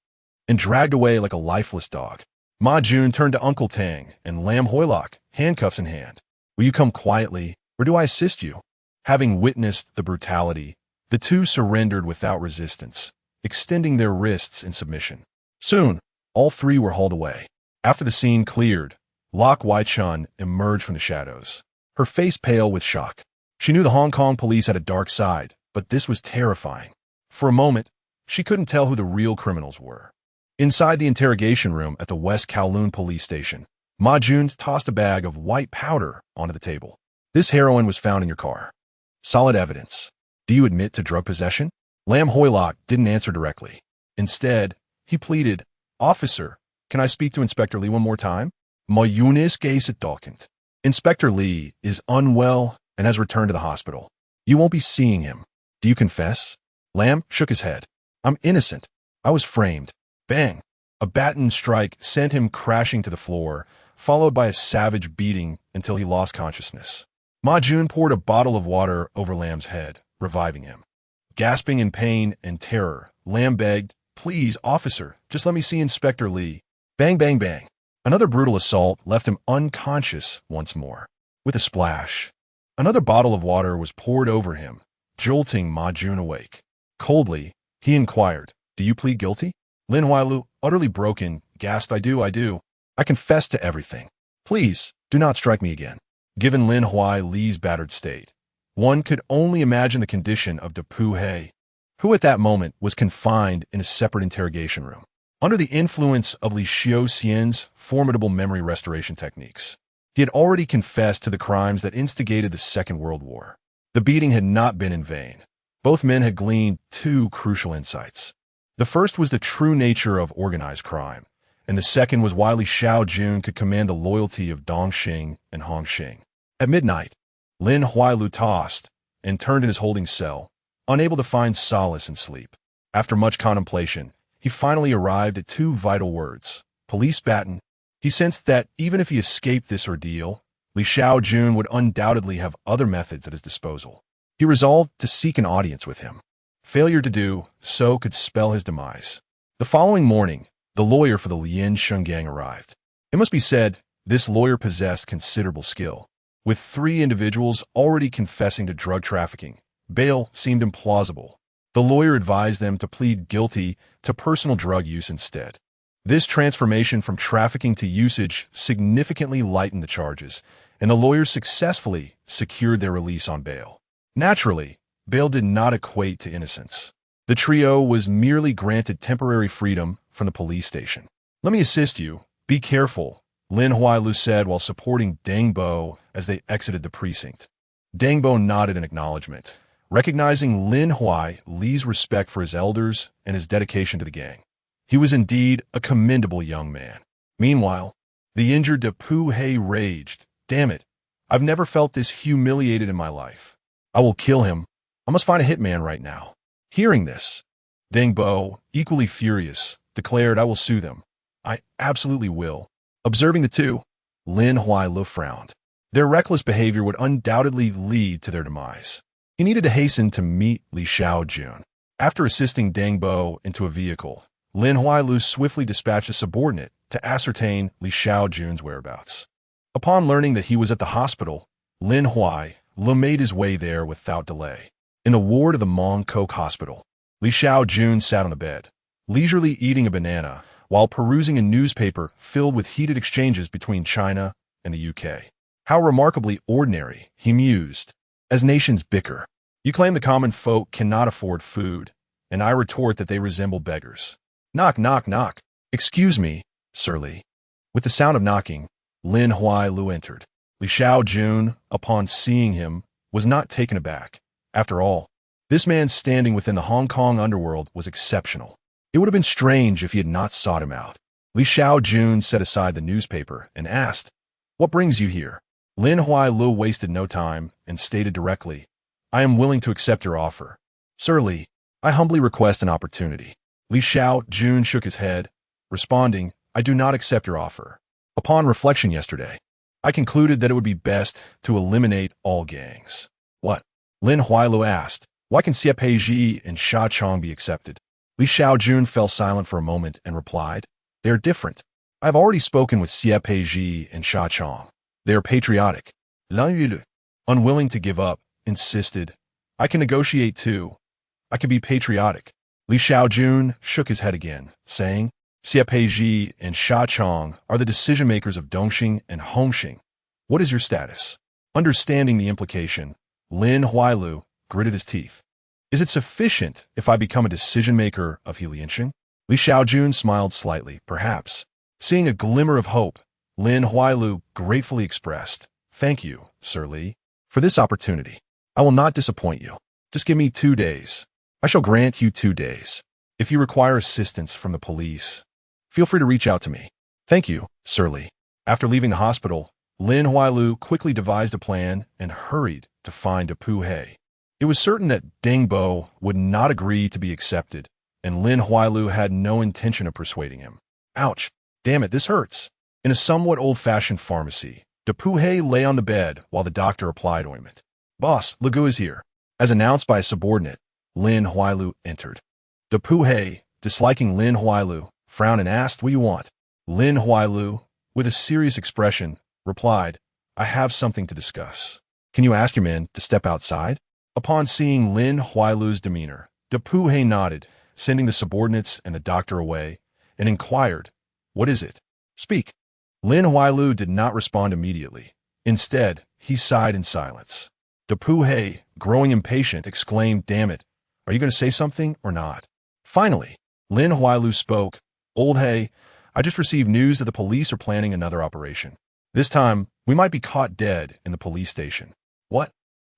and dragged away like a lifeless dog. Ma Jun turned to Uncle Tang and Lam Hoylok, handcuffs in hand. Will you come quietly, or do I assist you? Having witnessed the brutality, the two surrendered without resistance, extending their wrists in submission. Soon, all 3 were hauled away. After the scene cleared, Lok Wai-chun emerged from the shadows, her face pale with shock. She knew the Hong Kong police had a dark side, but this was terrifying. For a moment, she couldn't tell who the real criminals were. Inside the interrogation room at the West Kowloon police station, Ma Jun tossed a bag of white powder onto the table. This heroin was found in your car. Solid evidence. Do you admit to drug possession? Lam Hoylok didn't answer directly. Instead, he pleaded, Officer, can I speak to Inspector Li one more time? Ma Yunis gazed document. Inspector Li is unwell and has returned to the hospital. You won't be seeing him. Do you confess? Lam shook his head. I'm innocent. I was framed. Bang! A baton strike sent him crashing to the floor, followed by a savage beating until he lost consciousness. Ma Jun poured a bottle of water over Lam's head, reviving him. Gasping in pain and terror, Lam begged, Please, officer, just let me see Inspector Li. Bang, bang, bang. Another brutal assault left him unconscious once more. With a splash, another bottle of water was poured over him, jolting Ma Jun awake. Coldly, he inquired, Do you plead guilty? Lin Huailu, utterly broken, gasped, I do. I confess to everything. Please, do not strike me again. Given Lin Huailu's battered state, one could only imagine the condition of Depu He, who at that moment was confined in a separate interrogation room, under the influence of Li Shaoxian's formidable memory restoration techniques. He had already confessed to the crimes that instigated the Second World War. The beating had not been in vain. Both men had gleaned 2 crucial insights. The first was the true nature of organized crime, and the second was why Li Shaojun could command the loyalty of Dong Xing and Hong Xing. At midnight, Lin Huailu tossed and turned in his holding cell, unable to find solace in sleep. After much contemplation, he finally arrived at two vital words: police baton. He sensed that even if he escaped this ordeal, Li Shaojun would undoubtedly have other methods at his disposal. He resolved to seek an audience with him. Failure to do so could spell his demise. The following morning, the lawyer for the Li Shaojun gang arrived. It must be said, this lawyer possessed considerable skill. With three individuals already confessing to drug trafficking, bail seemed implausible. The lawyer advised them to plead guilty to personal drug use instead. This transformation from trafficking to usage significantly lightened the charges, and the lawyers successfully secured their release on bail. Naturally, bail did not equate to innocence. The trio was merely granted temporary freedom from the police station. "Let me assist you. Be careful," Lin Huailu said while supporting Deng Bo as they exited the precinct. Deng Bo nodded in acknowledgement, recognizing Lin Huailu's respect for his elders and his dedication to the gang. He was indeed a commendable young man. Meanwhile, the injured De Pu He raged. "Damn it, I've never felt this humiliated in my life. I will kill him. I must find a hitman right now." Hearing this, Deng Bo, equally furious, declared, "I will sue them. I absolutely will." Observing the two, Lin Huailu frowned. Their reckless behavior would undoubtedly lead to their demise. He needed to hasten to meet Li Shaojun. After assisting Deng Bo into a vehicle, Lin Huailu swiftly dispatched a subordinate to ascertain Li Shaojun's whereabouts. Upon learning that he was at the hospital, Lin Huailu made his way there without delay. In the ward of the Mongkok Hospital, Li Shaojun sat on the bed, leisurely eating a banana while perusing a newspaper filled with heated exchanges between China and the UK. How remarkably ordinary, he mused, as nations bicker. You claim the common folk cannot afford food, and I retort that they resemble beggars. Knock, knock, knock. "Excuse me, Sir Li." With the sound of knocking, Lin Huailu entered. Li Shaojun, upon seeing him, was not taken aback. After all, this man standing within the Hong Kong underworld was exceptional. It would have been strange if he had not sought him out. Li Shaojun set aside the newspaper and asked, "What brings you here?" Lin Huailu wasted no time and stated directly, "I am willing to accept your offer. Sir Li, I humbly request an opportunity." Li Shaojun shook his head, responding, "I do not accept your offer. Upon reflection yesterday, I concluded that it would be best to eliminate all gangs." "What?" Lin Huailu asked. "Why can Xie Peizhi and Sha Chong be accepted?" Li Shaojun fell silent for a moment and replied, "They are different. I have already spoken with Xie Peizhi and Sha Chong. They are patriotic." Lan Yulu, unwilling to give up, insisted, "I can negotiate too. I can be patriotic." Li Shaojun shook his head again, saying, "Xie Peizhi and Sha Chong are the decision-makers of Dongxing and Hongxing. What is your status?" Understanding the implication, Lin Huailu gritted his teeth. "Is it sufficient if I become a decision-maker of Lianxing?" Li Shaojun smiled slightly, perhaps. Seeing a glimmer of hope, Lin Huailu gratefully expressed, "Thank you, Sir Li, for this opportunity. I will not disappoint you. Just give me 2 days. I shall grant you 2 days. If you require assistance from the police, feel free to reach out to me." "Thank you, Sir Li." After leaving the hospital, Lin Huailu quickly devised a plan and hurried to find De Pu He. It was certain that Deng Bo would not agree to be accepted, and Lin Huailu had no intention of persuading him. Ouch! Damn it, this hurts. In a somewhat old-fashioned pharmacy, De Pu He lay on the bed while the doctor applied ointment. "Boss, Legu is here." As announced by a subordinate, Lin Huailu entered. De Pu He, disliking Lin Huailu, frowned and asked, "What do you want?" Lin Huailu, with a serious expression, replied, "I have something to discuss. Can you ask your men to step outside?" Upon seeing Lin Huailu's demeanor, De Pu He nodded, sending the subordinates and the doctor away, and inquired, "What is it? Speak." Lin Huailu did not respond immediately. Instead, he sighed in silence. De Pu He, growing impatient, exclaimed, "Damn it, are you going to say something or not?" Finally, Lin Huailu spoke, "Old He, I just received news that the police are planning another operation. This time, we might be caught dead in the police station." "What?"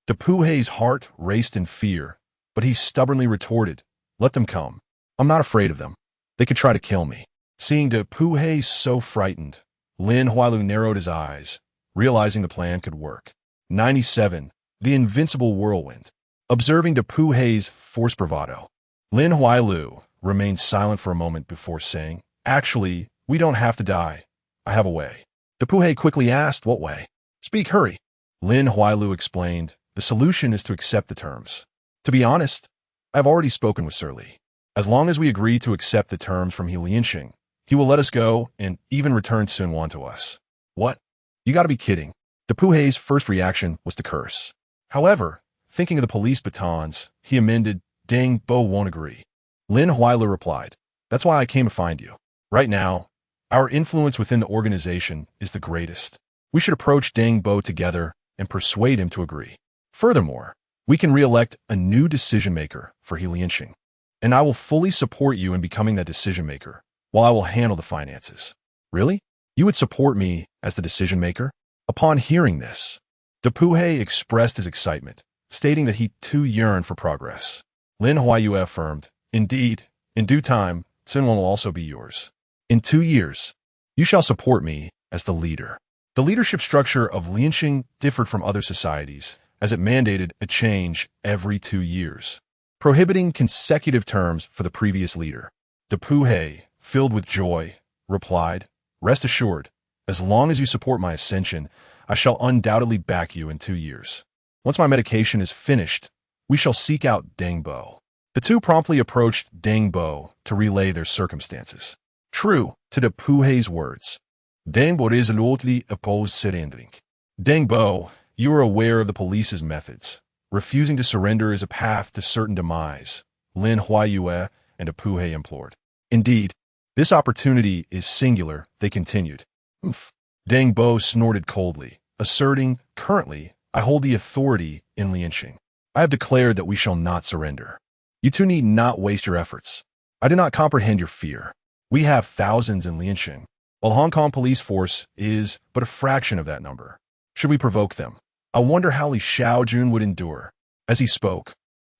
De Pu He's heart raced in fear, but he stubbornly retorted, "Let them come. I'm not afraid of them. They could try to kill me." Seeing De Pu He so frightened, Lin Huailu narrowed his eyes, realizing the plan could work. 97. The Invincible Whirlwind. Observing De Pu He's forced bravado, Lin Huailu remained silent for a moment before saying, "Actually, we don't have to die. I have a way." Depuhe quickly asked, "What way?" "Speak, hurry." Lin Huailu explained, "The solution is to accept the terms. To be honest, I have already spoken with Sir Li. As long as we agree to accept the terms from Lianxing, he will let us go and even return Sun Wan to us." "What? You gotta be kidding." Depuhe's first reaction was to curse. However, thinking of the police batons, he amended, "Dang Bo won't agree." Lin Huailu replied, "That's why I came to find you. Right now, our influence within the organization is the greatest. We should approach Dang Bo together and persuade him to agree. Furthermore, we can re-elect a new decision-maker for Lianxing, and I will fully support you in becoming that decision-maker, while I will handle the finances." "Really? You would support me as the decision-maker?" Upon hearing this, Depuhe expressed his excitement, stating that he too yearned for progress. Lin Huaiyue affirmed, "Indeed, in due time, Sunwon will also be yours. In 2 years, you shall support me as the leader." The leadership structure of Lianxing differed from other societies, as it mandated a change every 2 years, prohibiting consecutive terms for the previous leader. Depuhe, filled with joy, replied, "Rest assured, as long as you support my ascension, I shall undoubtedly back you in 2 years. Once my medication is finished, we shall seek out Dang Bo." The two promptly approached Dang Bo to relay their circumstances. True to Depuhe's words, Dang Bo resolutely opposed surrendering. "Dang Bo, you are aware of the police's methods. Refusing to surrender is a path to certain demise," Lin Huaiyue and Depuhe implored. "Indeed, this opportunity is singular," they continued. "Oof." Dang Bo snorted coldly, asserting, "Currently, I hold the authority in Lianxing. I have declared that we shall not surrender. You two need not waste your efforts. I do not comprehend your fear. We have thousands in Lianxing, while Hong Kong police force is but a fraction of that number. Should we provoke them? I wonder how Li Shaojun would endure." As he spoke,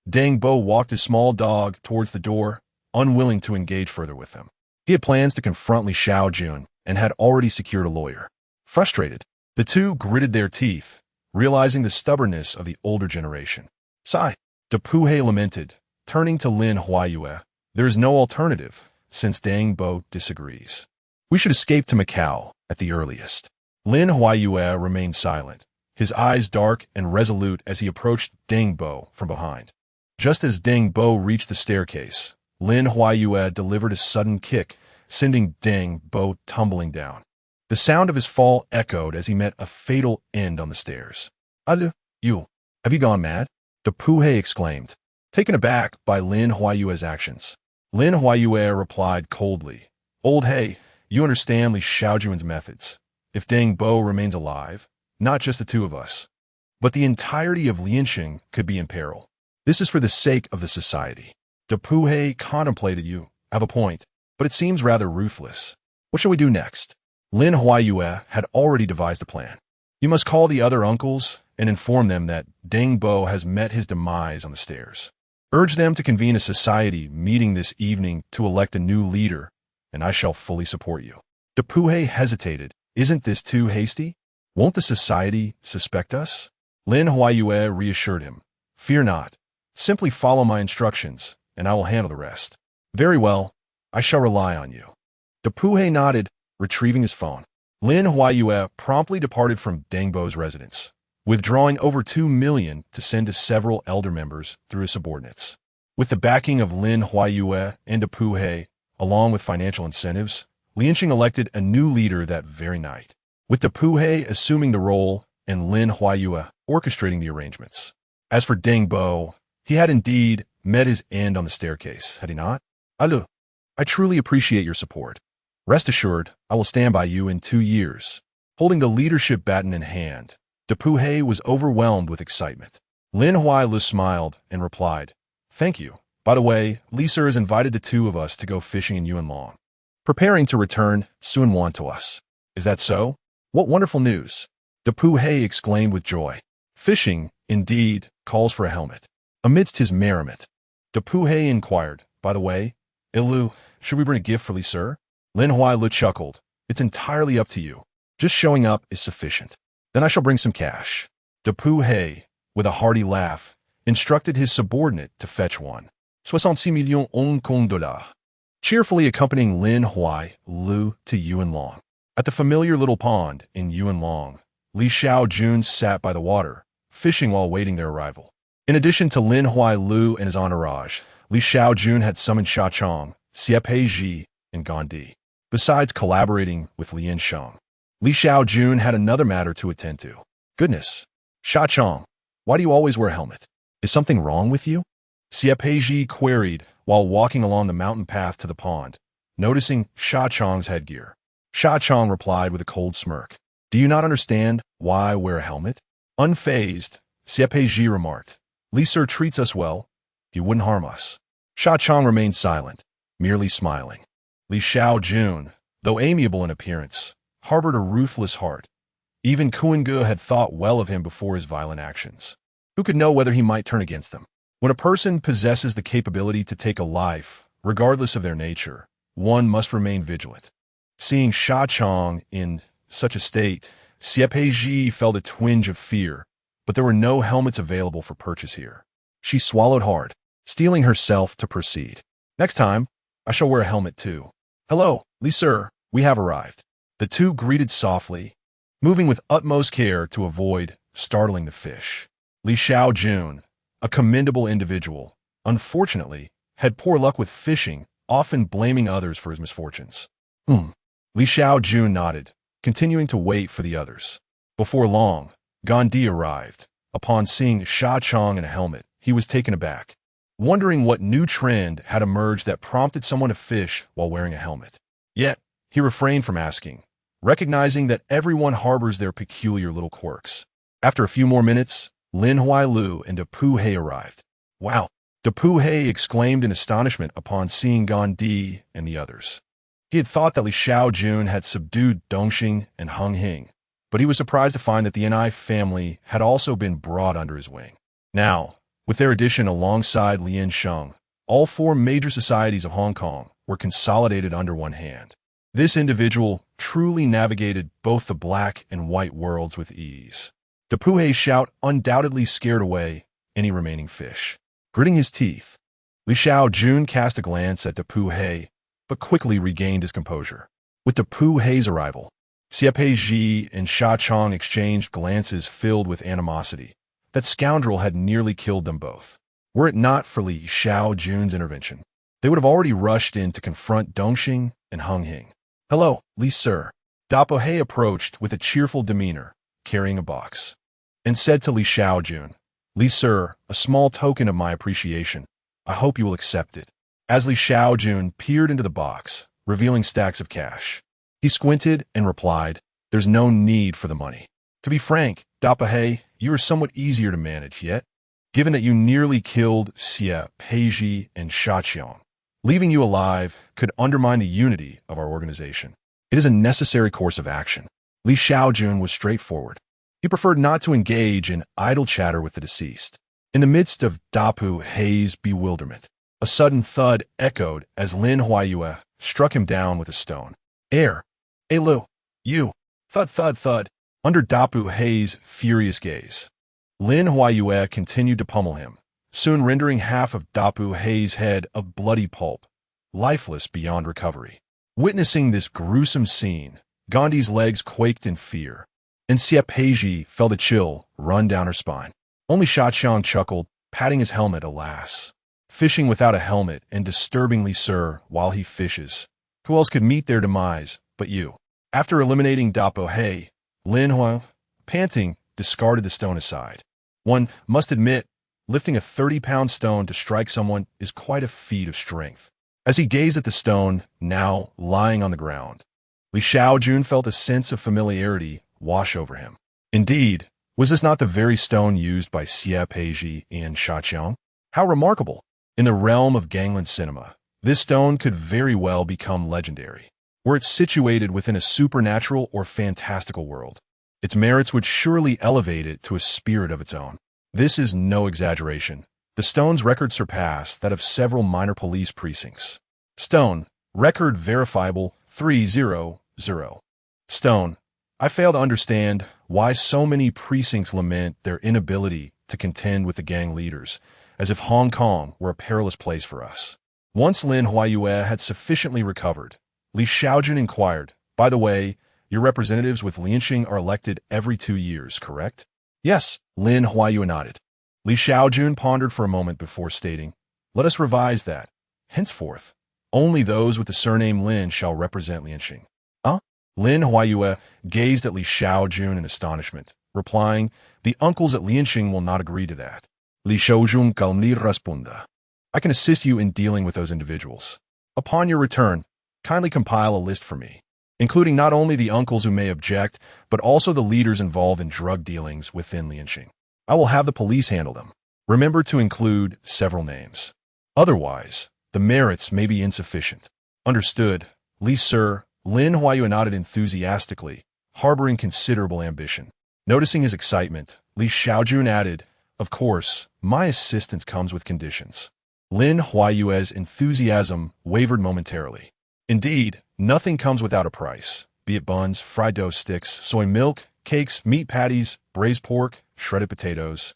Dang Bo walked his small dog towards the door, unwilling to engage further with them. He had plans to confront Li Shaojun and had already secured a lawyer. Frustrated, the two gritted their teeth, realizing the stubbornness of the older generation. "Sigh," Depuhe lamented, turning to Lin Huaiyue. "There is no alternative, since Dang Bo disagrees. We should escape to Macau at the earliest." Lin Huaiyue remained silent, his eyes dark and resolute as he approached Dang Bo from behind. Just as Dang Bo reached the staircase, Lin Huaiyue delivered a sudden kick, sending Dang Bo tumbling down. The sound of his fall echoed as he met a fatal end on the stairs. "Alu, you, have you gone mad?" Depuhe exclaimed, taken aback by Lin Huaiyue's actions. Lin Huaiyue replied coldly, "Old Hey, you understand Li Shaojun's methods. If Dang Bo remains alive, not just the two of us, but the entirety of Lianxing could be in peril. This is for the sake of the society." Depuhe contemplated. "You have a point, but it seems rather ruthless. What shall we do next?" Lin Huaiyue had already devised a plan. "You must call the other uncles and inform them that Dang Bo has met his demise on the stairs. Urge them to convene a society meeting this evening to elect a new leader, and I shall fully support you." Depuhe hesitated. "Isn't this too hasty? Won't the society suspect us?" Lin Huaiyue reassured him, "Fear not. Simply follow my instructions, and I will handle the rest." "Very well. I shall rely on you." Depuhe nodded, retrieving his phone. Lin Huaiyue promptly departed from Dang Bo's residence, withdrawing over 2 million to send to several elder members through his subordinates. With the backing of Lin Huaiyue and Depuhe, along with financial incentives, Lianxing elected a new leader that very night, with Depuhe assuming the role and Lin Huaiyue orchestrating the arrangements. As for Dang Bo, he had indeed met his end on the staircase, had he not? "Alu, I truly appreciate your support. Rest assured, I will stand by you in 2 years." Holding the leadership baton in hand, Depuhe was overwhelmed with excitement. Lin Huailu smiled and replied, "Thank you. By the way, Li Sir has invited the two of us to go fishing in Yunlong, preparing to return Sun Wan to us." "Is that so? What wonderful news!" Depuhe exclaimed with joy. "Fishing, indeed, calls for a helmet." Amidst his merriment, Depuhe inquired, "By the way, Ilu, should we bring a gift for Li Sir?" Lin Huailu chuckled, "It's entirely up to you. Just showing up is sufficient. Then I shall bring some cash." Depuhe, with a hearty laugh, instructed his subordinate to fetch one. 66 millions Hong Kong dollars, cheerfully accompanying Lin Huai Lu to Yuan Long. At the familiar little pond in Yuan Long, Li Shaojun sat by the water, fishing while waiting their arrival. In addition to Lin Huai Lu and his entourage, Li Shaojun had summoned Sha Chong, Xie Peizhi, and Gandhi. Besides collaborating with Lian Sheng, Li Shaojun had another matter to attend to. Goodness, Sha Chong, why do you always wear a helmet? Is something wrong with you? Xie Peizhi queried while walking along the mountain path to the pond, noticing Sha Chong's headgear. Sha Chong replied with a cold smirk. Do you not understand why I wear a helmet? Unfazed, Xie Peizhi remarked. Li Sir treats us well. He wouldn't harm us. Sha Chong remained silent, merely smiling. Li Shaojun, though amiable in appearance, harbored a ruthless heart. Even Kuan-ge had thought well of him before his violent actions. Who could know whether he might turn against them? When a person possesses the capability to take a life, regardless of their nature, one must remain vigilant. Seeing Sha Chong in such a state, Xie Peizhi felt a twinge of fear, but there were no helmets available for purchase here. She swallowed hard, steeling herself to proceed. Next time, I shall wear a helmet too. Hello, Li Sir, we have arrived. The two greeted softly, moving with utmost care to avoid startling the fish. Li Shaojun, a commendable individual, unfortunately, had poor luck with fishing, often blaming others for his misfortunes. Li Shaojun nodded, continuing to wait for the others. Before long, Gandhi arrived. Upon seeing Sha Chong in a helmet, he was taken aback, wondering what new trend had emerged that prompted someone to fish while wearing a helmet. Yet, he refrained from asking, recognizing that everyone harbors their peculiar little quirks. After a few more minutes, Lin Huai Lu and Depu He arrived. Wow! Depu He exclaimed in astonishment upon seeing Gandhi and the others. He had thought that Li Shaojun had subdued Dongxing and Hung Hing, but he was surprised to find that the Ni family had also been brought under his wing. Now, with their addition alongside Lian Sheng, all four major societies of Hong Kong were consolidated under one hand. This individual truly navigated both the black and white worlds with ease. Depu He's shout undoubtedly scared away any remaining fish. Gritting his teeth, Li Shaojun cast a glance at Depu He, but quickly regained his composure. With Depu He's arrival, Xie Peizhi and Sha Chong exchanged glances filled with animosity. That scoundrel had nearly killed them both. Were it not for Li Shaojun's intervention, they would have already rushed in to confront Dongxing and Hung Hing. Hello, Li Sir. Depu He approached with a cheerful demeanor, carrying a box, and said to Li Shaojun, Li Sir, a small token of my appreciation. I hope you will accept it. As Li Shaojun peered into the box, revealing stacks of cash, he squinted and replied, There's no need for the money. To be frank, Depu He, you are somewhat easier to manage, yet, given that you nearly killed Xie Peizhi and Sha Chong, leaving you alive could undermine the unity of our organization. It is a necessary course of action. Li Shaojun was straightforward. He preferred not to engage in idle chatter with the deceased. In the midst of Depu He's bewilderment, a sudden thud echoed as Lin Huaiyue struck him down with a stone. Air! Hey Lu! You! Thud, thud, thud! Under Depu He's furious gaze, Lin Huaiyue continued to pummel him, soon rendering half of Depu He's head a bloody pulp, lifeless beyond recovery. Witnessing this gruesome scene, Gandhi's legs quaked in fear, and Xie Peizhi felt a chill run down her spine. Only Sha Chong chuckled, patting his helmet, alas. Fishing without a helmet and disturbingly, sir, while he fishes. Who else could meet their demise but you? After eliminating Depu He, Lin Huai, panting, discarded the stone aside. One must admit, lifting a 30-pound stone to strike someone is quite a feat of strength. As he gazed at the stone, now lying on the ground, Li Shaojun felt a sense of familiarity wash over him. Indeed, was this not the very stone used by Xie Peizhi and Sha Chong? How remarkable! In the realm of gangland cinema, this stone could very well become legendary. Were it situated within a supernatural or fantastical world, its merits would surely elevate it to a spirit of its own. This is no exaggeration. The stone's record surpassed that of several minor police precincts. Stone, record verifiable 300. Stone, I fail to understand why so many precincts lament their inability to contend with the gang leaders, as if Hong Kong were a perilous place for us. Once Lin Huayue had sufficiently recovered, Li Shaojun inquired, "By the way, your representatives with Lianxing are elected every 2 years, correct?" "Yes," Lin Huayue nodded. Li Shaojun pondered for a moment before stating, "Let us revise that. Henceforth, only those with the surname Lin shall represent Lianxing." "Huh?" Lin Huayue gazed at Li Shaojun in astonishment, replying, "The uncles at Lianxing will not agree to that." Li Shaojun calmly responded, "I can assist you in dealing with those individuals. Upon your return, kindly compile a list for me, including not only the uncles who may object, but also the leaders involved in drug dealings within Lianxing. I will have the police handle them. Remember to include several names. Otherwise, the merits may be insufficient." "Understood, Li Sir." Lin Huayue nodded enthusiastically, harboring considerable ambition. Noticing his excitement, Li Shaojun added, "Of course, my assistance comes with conditions." Lin Huayue's enthusiasm wavered momentarily. "Indeed, nothing comes without a price, be it buns, fried dough sticks, soy milk, cakes, meat patties, braised pork, shredded potatoes,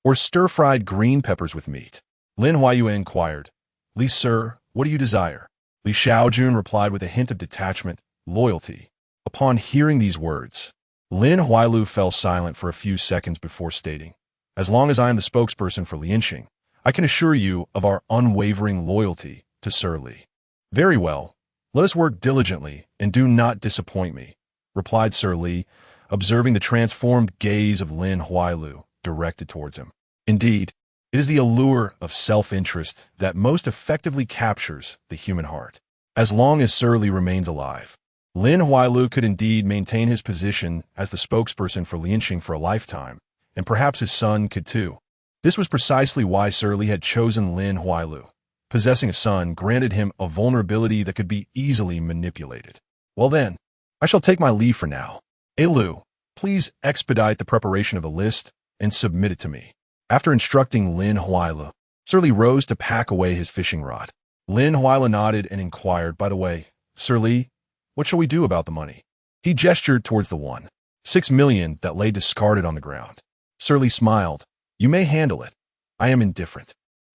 or stir-fried green peppers with meat." Lin Huayue inquired, "Li Sir, what do you desire?" Li Shaojun replied with a hint of detachment, "Loyalty." Upon hearing these words, Lin Huailu fell silent for a few seconds before stating, "As long as I am the spokesperson for Lianxing, I can assure you of our unwavering loyalty to Sir Li." "Very well. Let us work diligently and do not disappoint me," replied Sir Li, observing the transformed gaze of Lin Huailu directed towards him. Indeed, it is the allure of self-interest that most effectively captures the human heart. As long as Sir Li remains alive, Lin Huailu could indeed maintain his position as the spokesperson for Lianxing for a lifetime, and perhaps his son could too. This was precisely why Sir Li had chosen Lin Huailu. Possessing a son granted him a vulnerability that could be easily manipulated. "Well then, I shall take my leave for now. Lu, please expedite the preparation of the list and submit it to me." After instructing Lin Huailu, Sir Li rose to pack away his fishing rod. Lin Huailu nodded and inquired, "By the way, Sir Li, what shall we do about the money?" He gestured towards the 1.6 million that lay discarded on the ground. Sir Li smiled, "You may handle it. I am indifferent."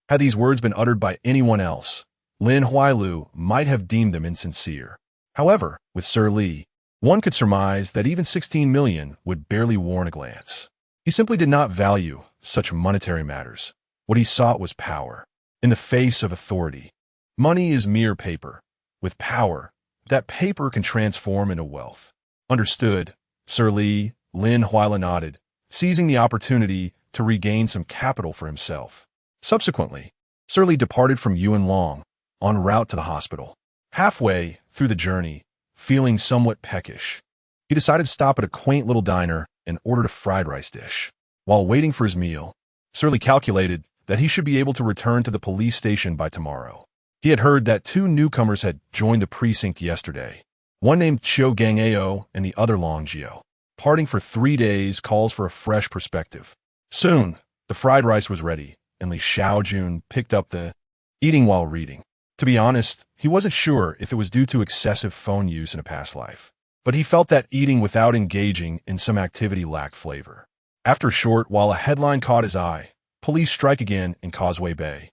Had these words been uttered by anyone else, Lin Huailu might have deemed them insincere. However, with Sir Li, one could surmise that even 16 million would barely warrant a glance. He simply did not value such monetary matters. What he sought was power, in the face of authority. Money is mere paper. With power, that paper can transform into wealth. "Understood, Sir Li," Lin Huailu nodded, seizing the opportunity to regain some capital for himself. Subsequently, Sir Li departed from Yuan Long, en route to the hospital. Halfway through the journey, feeling somewhat peckish, he decided to stop at a quaint little diner and ordered a fried rice dish. While waiting for his meal, Sir Li calculated that he should be able to return to the police station by tomorrow. He had heard that 2 newcomers had joined the precinct yesterday, one named Chiu Gangao and the other Long Jiao. Parting for 3 days calls for a fresh perspective. Soon, the fried rice was ready, and Li Shaojun picked up the eating while reading. To be honest, he wasn't sure if it was due to excessive phone use in a past life, but he felt that eating without engaging in some activity lacked flavor. After a short while, a headline caught his eye: "Police strike again in Causeway Bay,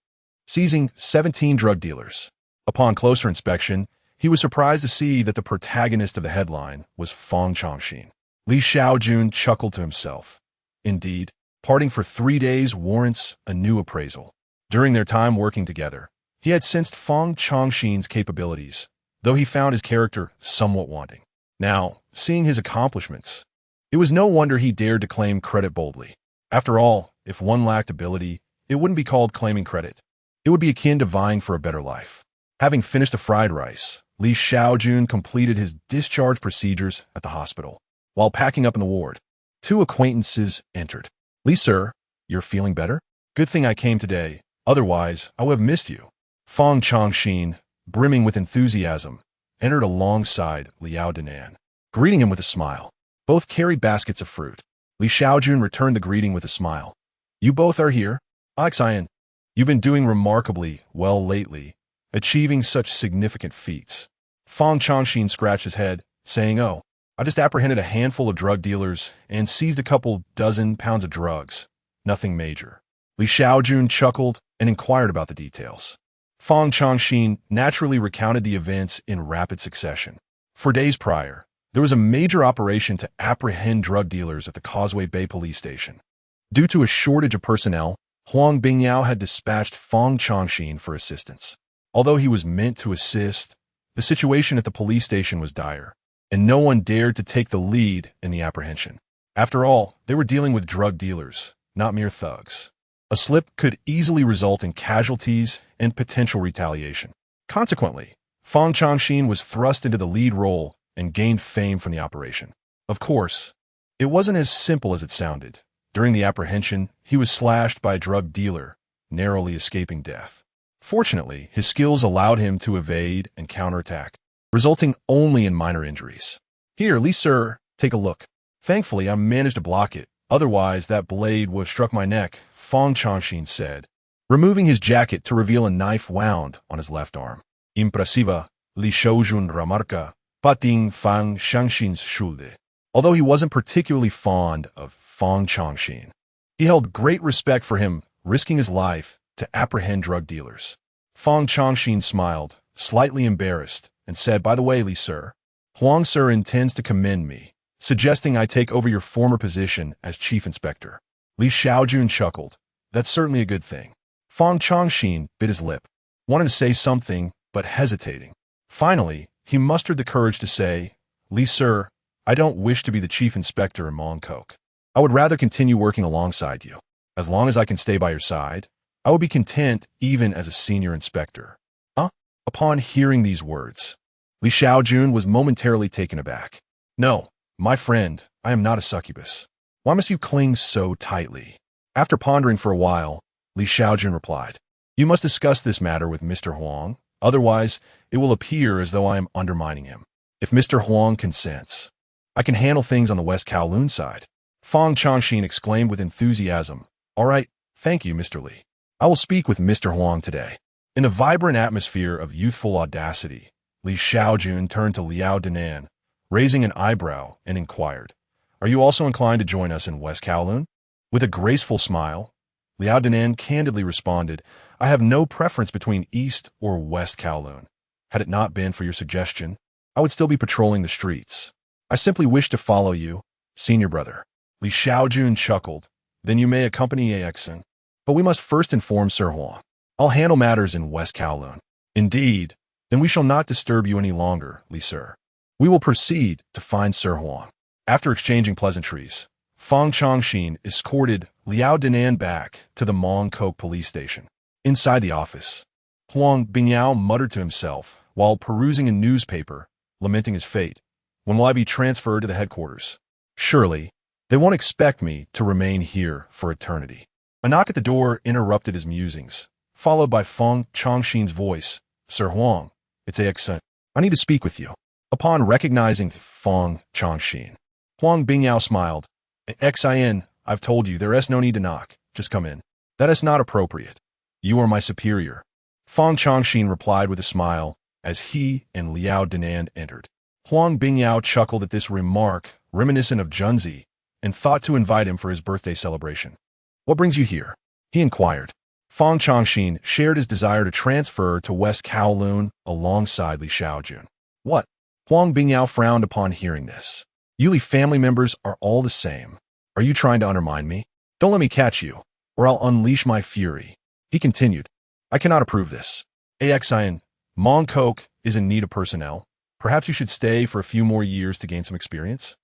seizing 17 drug dealers." Upon closer inspection, he was surprised to see that the protagonist of the headline was Fong Chongxin. Li Shaojun chuckled to himself. Indeed, parting for 3 days warrants a new appraisal. During their time working together, he had sensed Fong Chongxin's capabilities, though he found his character somewhat wanting. Now, seeing his accomplishments, it was no wonder he dared to claim credit boldly. After all, if one lacked ability, it wouldn't be called claiming credit. It would be akin to vying for a better life. Having finished the fried rice, Li Shaojun completed his discharge procedures at the hospital. While packing up in the ward, 2 acquaintances entered. "Li Sir, you're feeling better? Good thing I came today, otherwise I would have missed you." Fong Chongxin, brimming with enthusiasm, entered alongside Liao Danan, greeting him with a smile. Both carried baskets of fruit. Li Shaojun returned the greeting with a smile. "You both are here? Xian, you've been doing remarkably well lately, achieving such significant feats." Fong Chongxin scratched his head, saying, "Oh, I just apprehended a handful of drug dealers and seized a couple dozen pounds of drugs. Nothing major." Li Shaojun chuckled and inquired about the details. Fang Chongxin naturally recounted the events in rapid succession. For days prior, there was a major operation to apprehend drug dealers at the Causeway Bay police station. Due to a shortage of personnel, Huang Bingyao had dispatched Fang Chongxin for assistance. Although he was meant to assist, the situation at the police station was dire, and no one dared to take the lead in the apprehension. After all, they were dealing with drug dealers, not mere thugs. A slip could easily result in casualties and potential retaliation. Consequently, Fang Chongxin was thrust into the lead role and gained fame from the operation. Of course, it wasn't as simple as it sounded. During the apprehension, he was slashed by a drug dealer, narrowly escaping death. Fortunately, his skills allowed him to evade and counterattack, resulting only in minor injuries. Here, Li sir, take a look. Thankfully, I managed to block it. Otherwise, that blade would have struck my neck, Fang Chongxin said, removing his jacket to reveal a knife wound on his left arm. Impressiva, Li Shaojun remarca, pating Fang Chongxin's schulde. Although he wasn't particularly fond of Fang Chongxin, he held great respect for him, risking his life to apprehend drug dealers. Fang Chongxin smiled, slightly embarrassed, and said, "By the way, Li sir, Huang sir intends to commend me, suggesting I take over your former position as chief inspector." Li Shaojun chuckled. "That's certainly a good thing." Fang Chongxin bit his lip, wanting to say something, but hesitating. Finally, he mustered the courage to say, "Li sir, I don't wish to be the chief inspector in Mongkok. I would rather continue working alongside you. As long as I can stay by your side, I would be content even as a senior inspector." Upon hearing these words, Li Shaojun was momentarily taken aback. "No, my friend, I am not a succubus. Why must you cling so tightly?" After pondering for a while, Li Shaojun replied, "You must discuss this matter with Mr. Huang, otherwise it will appear as though I am undermining him. If Mr. Huang consents, I can handle things on the West Kowloon side." Fang Chongxin exclaimed with enthusiasm, "All right, thank you, Mr. Li. I will speak with Mr. Huang today." In a vibrant atmosphere of youthful audacity, Li Shaojun turned to Liao Danan, raising an eyebrow, and inquired, "Are you also inclined to join us in West Kowloon?" With a graceful smile, Liao Danan candidly responded, "I have no preference between East or West Kowloon. Had it not been for your suggestion, I would still be patrolling the streets. I simply wish to follow you, senior brother." Li Shaojun chuckled. "Then you may accompany Xing, but we must first inform Sir Huang. I'll handle matters in West Kowloon." "Indeed, then we shall not disturb you any longer, Li sir. We will proceed to find Sir Huang." After exchanging pleasantries, Fang Chongxin escorted Liao Danan back to the Mongkok police station. Inside the office, Huang Bingyao muttered to himself while perusing a newspaper, lamenting his fate. "When will I be transferred to the headquarters? Surely, they won't expect me to remain here for eternity." A knock at the door interrupted his musings, followed by Fang Chongxin's voice, "Sir Huang, it's Xing. I need to speak with you." Upon recognizing Fang Chongxin, Huang Bingyao smiled. "Xing, I've told you, there is no need to knock. Just come in." "That is not appropriate. You are my superior," Fang Chongxin replied with a smile as he and Liao Danan entered. Huang Bingyao chuckled at this remark, reminiscent of Junzi, and thought to invite him for his birthday celebration. "What brings you here?" he inquired. Fang Chongxin shared his desire to transfer to West Kowloon alongside Li Shaojun. "What?" Huang Bingyao frowned upon hearing this. "You Li family members are all the same. Are you trying to undermine me? Don't let me catch you, or I'll unleash my fury." He continued, "I cannot approve this. Xing, Mongkok is in need of personnel. Perhaps you should stay for a few more years to gain some experience."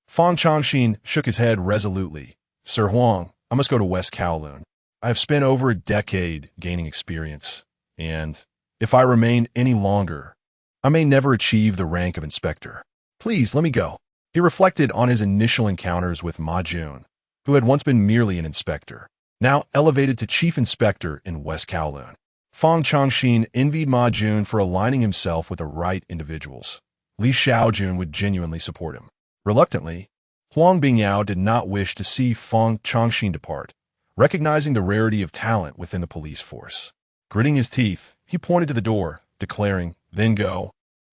Fang Chongxin shook his head resolutely. "Sir Huang, I must go to West Kowloon. I have spent over a decade gaining experience, and if I remain any longer, I may never achieve the rank of inspector. Please let me go." He reflected on his initial encounters with Ma Jun, who had once been merely an inspector, now elevated to chief inspector in West Kowloon. Fang Chongxin envied Ma Jun for aligning himself with the right individuals. Li Shaojun would genuinely support him. Reluctantly, Huang Bingyao did not wish to see Fang Chongxin depart, recognizing the rarity of talent within the police force. Gritting his teeth, he pointed to the door, declaring, "Then go.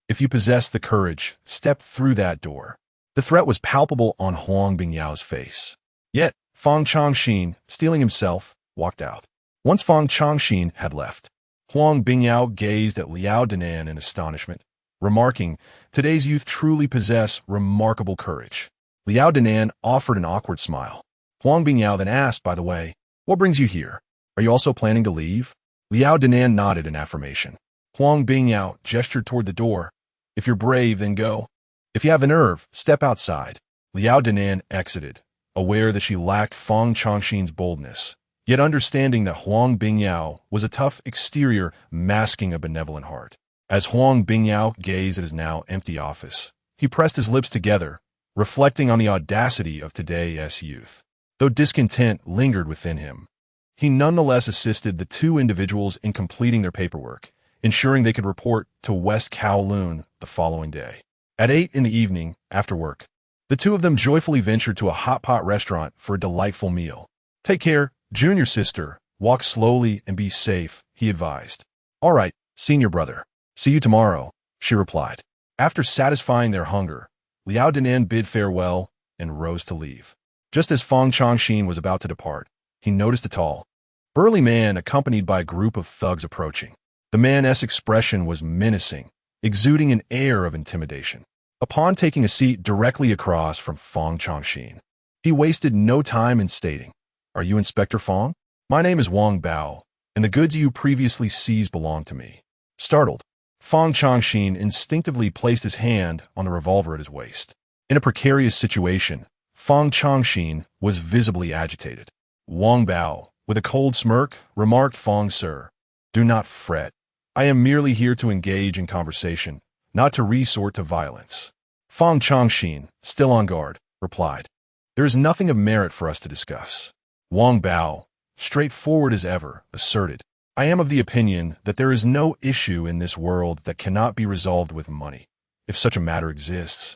If you possess the courage, step through that door." The threat was palpable on Huang Bingyao's face. Yet, Fang Chongxin, steeling himself, walked out. Once Fang Changxin had left, Huang Bingyao gazed at Liao Danan in astonishment, remarking, "Today's youth truly possess remarkable courage." Liao Danan offered an awkward smile. Huang Bingyao then asked, "By the way, what brings you here? Are you also planning to leave?" Liao Danan nodded in affirmation. Huang Bingyao gestured toward the door. "If you're brave, then go. If you have the nerve, step outside." Liao Danan exited, aware that she lacked Fang Changxin's boldness, yet understanding that Huang Bingyao was a tough exterior masking a benevolent heart. As Huang Bingyao gazed at his now empty office, he pressed his lips together, reflecting on the audacity of today's youth. Though discontent lingered within him, he nonetheless assisted the two individuals in completing their paperwork, ensuring they could report to West Kowloon the following day. At 8 in the evening, after work, the two of them joyfully ventured to a hot pot restaurant for a delightful meal. "Take care, junior sister. Walk slowly and be safe," he advised. "All right, senior brother. See you tomorrow," she replied. After satisfying their hunger, Liao Danan bid farewell and rose to leave. Just as Fang Changxin was about to depart, he noticed a tall, burly man accompanied by a group of thugs approaching. The man's expression was menacing, exuding an air of intimidation. Upon taking a seat directly across from Fang Changxin, he wasted no time in stating, "Are you Inspector Fang? My name is Wang Bao, and the goods you previously seized belong to me." Startled, Fang Changxin instinctively placed his hand on the revolver at his waist. In a precarious situation, Fang Changxin was visibly agitated. Wang Bao, with a cold smirk, remarked, "Fang, sir, do not fret. I am merely here to engage in conversation, not to resort to violence." Fang Changxin, still on guard, replied, "There is nothing of merit for us to discuss." Wang Bao, straightforward as ever, asserted, "I am of the opinion that there is no issue in this world that cannot be resolved with money, if such a matter exists.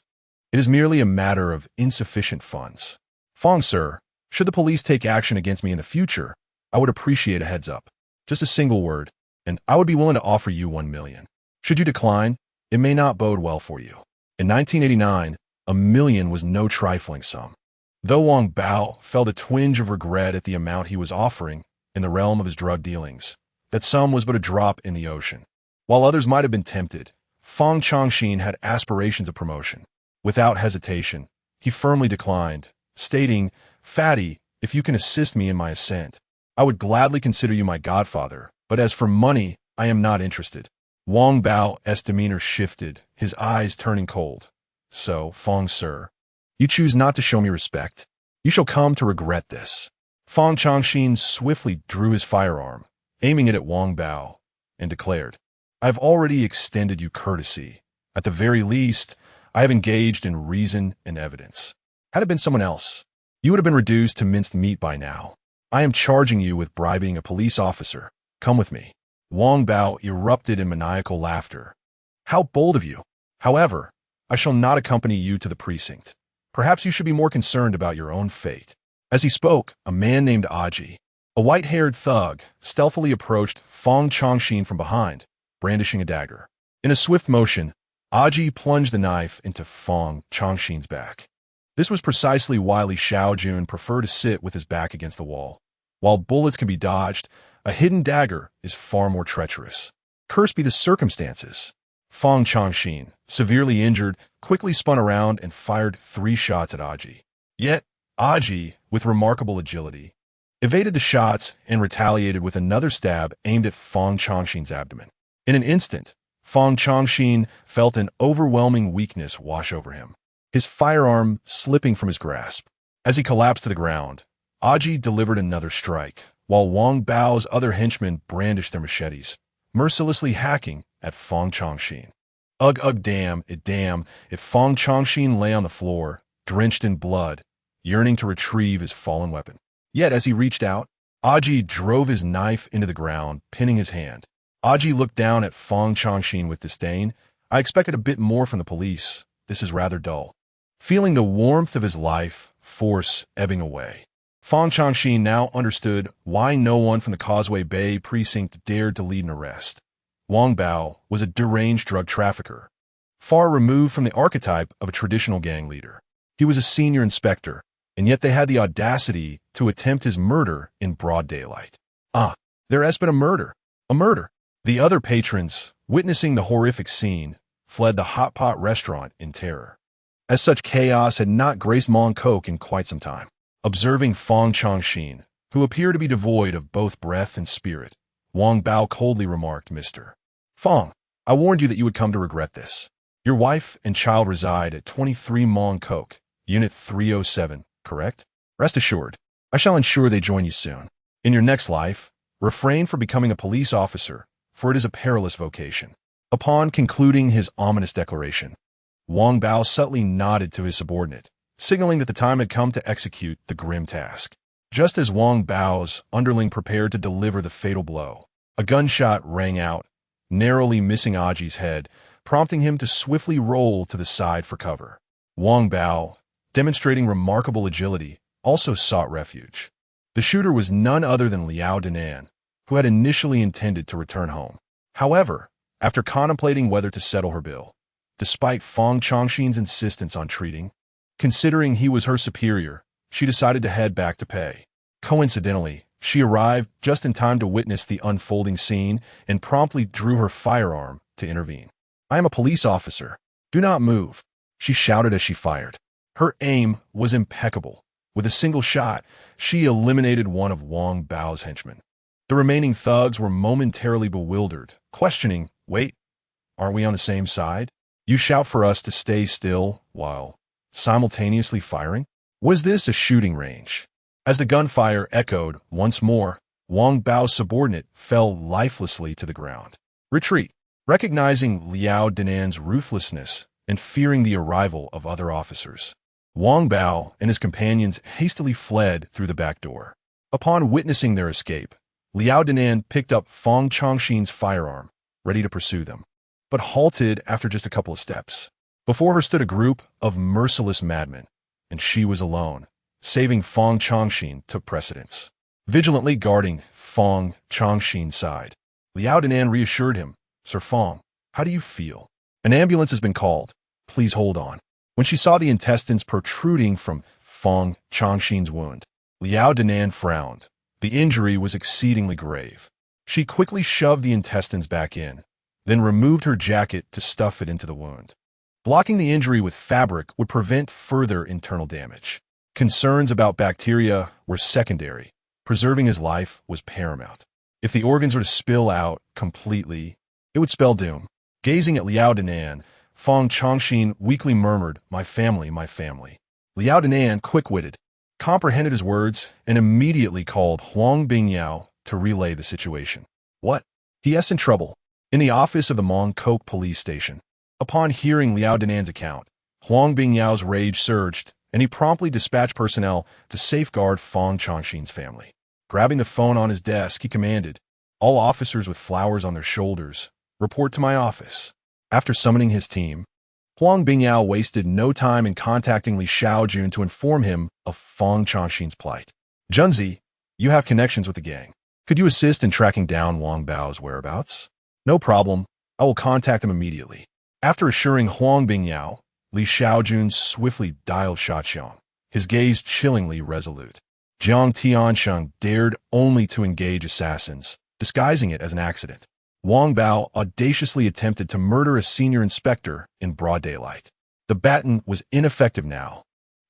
It is merely a matter of insufficient funds. Fang, sir, should the police take action against me in the future, I would appreciate a heads up. Just a single word, and I would be willing to offer you 1 million. Should you decline, it may not bode well for you." In 1989, 1 million was no trifling sum. Though Wang Bao felt a twinge of regret at the amount he was offering in the realm of his drug dealings, that sum was but a drop in the ocean. While others might have been tempted, Fang Changxin had aspirations of promotion. Without hesitation, he firmly declined, stating, "Fatty, if you can assist me in my ascent, I would gladly consider you my godfather, but as for money, I am not interested." Wang Bao's demeanor shifted, his eyes turning cold. "So, Fang, sir, you choose not to show me respect? You shall come to regret this." Fang Changxin swiftly drew his firearm, aiming it at Wang Bao, and declared, "I have already extended you courtesy. At the very least, I have engaged in reason and evidence. Had it been someone else, you would have been reduced to minced meat by now. I am charging you with bribing a police officer. Come with me." Wang Bao erupted in maniacal laughter. "How bold of you! However, I shall not accompany you to the precinct. Perhaps you should be more concerned about your own fate." As he spoke, a man named Aji, a white-haired thug, stealthily approached Fang Changxin from behind, brandishing a dagger. In a swift motion, Aji plunged the knife into Fang Changxin's back. This was precisely why Li Shaojun preferred to sit with his back against the wall. While bullets can be dodged, a hidden dagger is far more treacherous. Cursed be the circumstances. Fang Changxin, severely injured, quickly spun around and fired 3 shots at Aji. Yet, Aji, with remarkable agility, evaded the shots and retaliated with another stab aimed at Fang Changxin's abdomen. In an instant, Fang Changxin felt an overwhelming weakness wash over him, his firearm slipping from his grasp. As he collapsed to the ground, Aji delivered another strike, while Wang Bao's other henchmen brandished their machetes, mercilessly hacking at Fang Changxin. Ugh, damn it, Fang Changxin lay on the floor, drenched in blood, yearning to retrieve his fallen weapon. Yet as he reached out, Aji drove his knife into the ground, pinning his hand. Aji looked down at Fang Changxin with disdain. "I expected a bit more from the police. This is rather dull." Feeling the warmth of his life force ebbing away, Fang Changxin now understood why no one from the Causeway Bay precinct dared to lead an arrest. Wang Bao was a deranged drug trafficker, far removed from the archetype of a traditional gang leader. He was a senior inspector, and yet they had the audacity to attempt his murder in broad daylight. Ah, there has been a murder. A murder. The other patrons, witnessing the horrific scene, fled the hot pot restaurant in terror, as such chaos had not graced Mongkok in quite some time. Observing Fong Chongqing, who appeared to be devoid of both breath and spirit, Wang Bao coldly remarked, "Mr. Fong, I warned you that you would come to regret this. Your wife and child reside at 23 Mongkok, Unit 307, correct? Rest assured, I shall ensure they join you soon. In your next life, refrain from becoming a police officer, for it is a perilous vocation." Upon concluding his ominous declaration, Wang Bao subtly nodded to his subordinate, signaling that the time had come to execute the grim task. Just as Wang Bao's underling prepared to deliver the fatal blow, a gunshot rang out, narrowly missing Aji's head, prompting him to swiftly roll to the side for cover. Wang Bao, demonstrating remarkable agility, also sought refuge. The shooter was none other than Liao Dinan, who had initially intended to return home. However, after contemplating whether to settle her bill, despite Fong Chongqing's insistence on treating, considering he was her superior, she decided to head back to pay. Coincidentally, she arrived just in time to witness the unfolding scene and promptly drew her firearm to intervene. "I am a police officer. Do not move," she shouted as she fired. Her aim was impeccable. With a single shot, she eliminated one of Wang Bao's henchmen. The remaining thugs were momentarily bewildered, questioning, "Wait, aren't we on the same side? You shout for us to stay still while simultaneously firing? Was this a shooting range?" As the gunfire echoed once more, Wang Bao's subordinate fell lifelessly to the ground. "Retreat." Recognizing Liao Dinan's ruthlessness and fearing the arrival of other officers, Wang Bao and his companions hastily fled through the back door. Upon witnessing their escape, Liao Dinan picked up Fong Chongqing's firearm, ready to pursue them, but halted after just a couple of steps. Before her stood a group of merciless madmen, and she was alone. Saving Fong Chongqing took precedence. Vigilantly guarding Fong Chongqing's side, Liao Dinan reassured him, "Sir Fong, how do you feel? An ambulance has been called. Please hold on." When she saw the intestines protruding from Fong Chongqing's wound, Liao Dinan frowned. The injury was exceedingly grave. She quickly shoved the intestines back in, then removed her jacket to stuff it into the wound. Blocking the injury with fabric would prevent further internal damage. Concerns about bacteria were secondary. Preserving his life was paramount. If the organs were to spill out completely, it would spell doom. Gazing at Liao Dinan, Fong Chongqing weakly murmured, "My family, my family." Liao Dinan, quick-witted, comprehended his words and immediately called Huang Bingyao to relay the situation. "What?" "He is in trouble. In the office of the Mongkok police station." Upon hearing Liao Dinan's account, Huang Bingyao's rage surged, and he promptly dispatched personnel to safeguard Fong Chongqing's family. Grabbing the phone on his desk, he commanded, "All officers with flowers on their shoulders, report to my office." After summoning his team, Huang Bingyao wasted no time in contacting Li Shaojun to inform him of Fong Chongqing's plight. "Junzi, you have connections with the gang. Could you assist in tracking down Wang Bao's whereabouts?" "No problem. I will contact him immediately." After assuring Huang Bingyao, Li Shaojun swiftly dialed Shaqiang, his gaze chillingly resolute. Jiang Tiansheng dared only to engage assassins, disguising it as an accident. Wang Bao audaciously attempted to murder a senior inspector in broad daylight. The baton was ineffective now.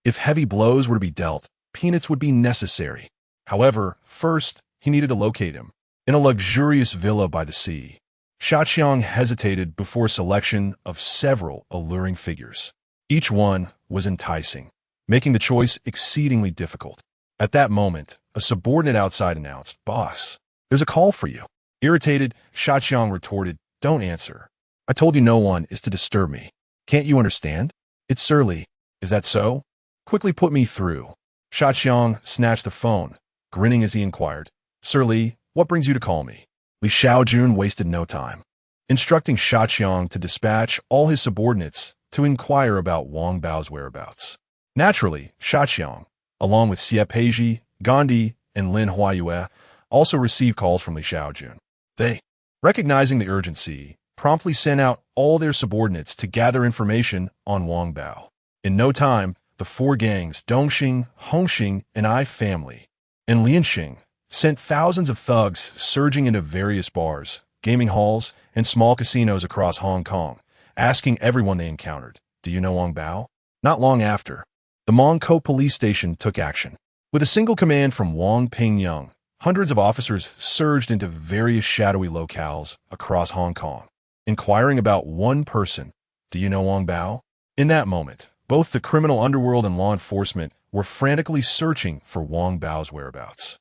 If heavy blows were to be dealt, peanuts would be necessary. However, first, he needed to locate him. In a luxurious villa by the sea, Shaqiang hesitated before selection of several alluring figures. Each one was enticing, making the choice exceedingly difficult. At that moment, a subordinate outside announced, "Boss, there's a call for you." Irritated, Shaqiang retorted, "Don't answer. I told you no one is to disturb me. Can't you understand? It's Sir Li. Is that so? Quickly put me through." Shaqiang snatched the phone, grinning as he inquired, "Sir Li, what brings you to call me?" Li Shaojun wasted no time, instructing Shaqiang to dispatch all his subordinates to inquire about Wang Bao's whereabouts. Naturally, Shaqiang, along with Xie Peiji, Gandhi, and Lin Huayue, also received calls from Li Shaojun. They, recognizing the urgency, promptly sent out all their subordinates to gather information on Wang Bao. In no time, the four gangs, Dongxing, Hongxing, and I family, and Lianxing, sent thousands of thugs surging into various bars, gaming halls, and small casinos across Hong Kong, asking everyone they encountered, "Do you know Wang Bao?" Not long after, the Mong Ko police station took action. With a single command from Wang Pingyang, hundreds of officers surged into various shadowy locales across Hong Kong, inquiring about one person, "Do you know Wang Bao?" In that moment, both the criminal underworld and law enforcement were frantically searching for Wang Bao's whereabouts.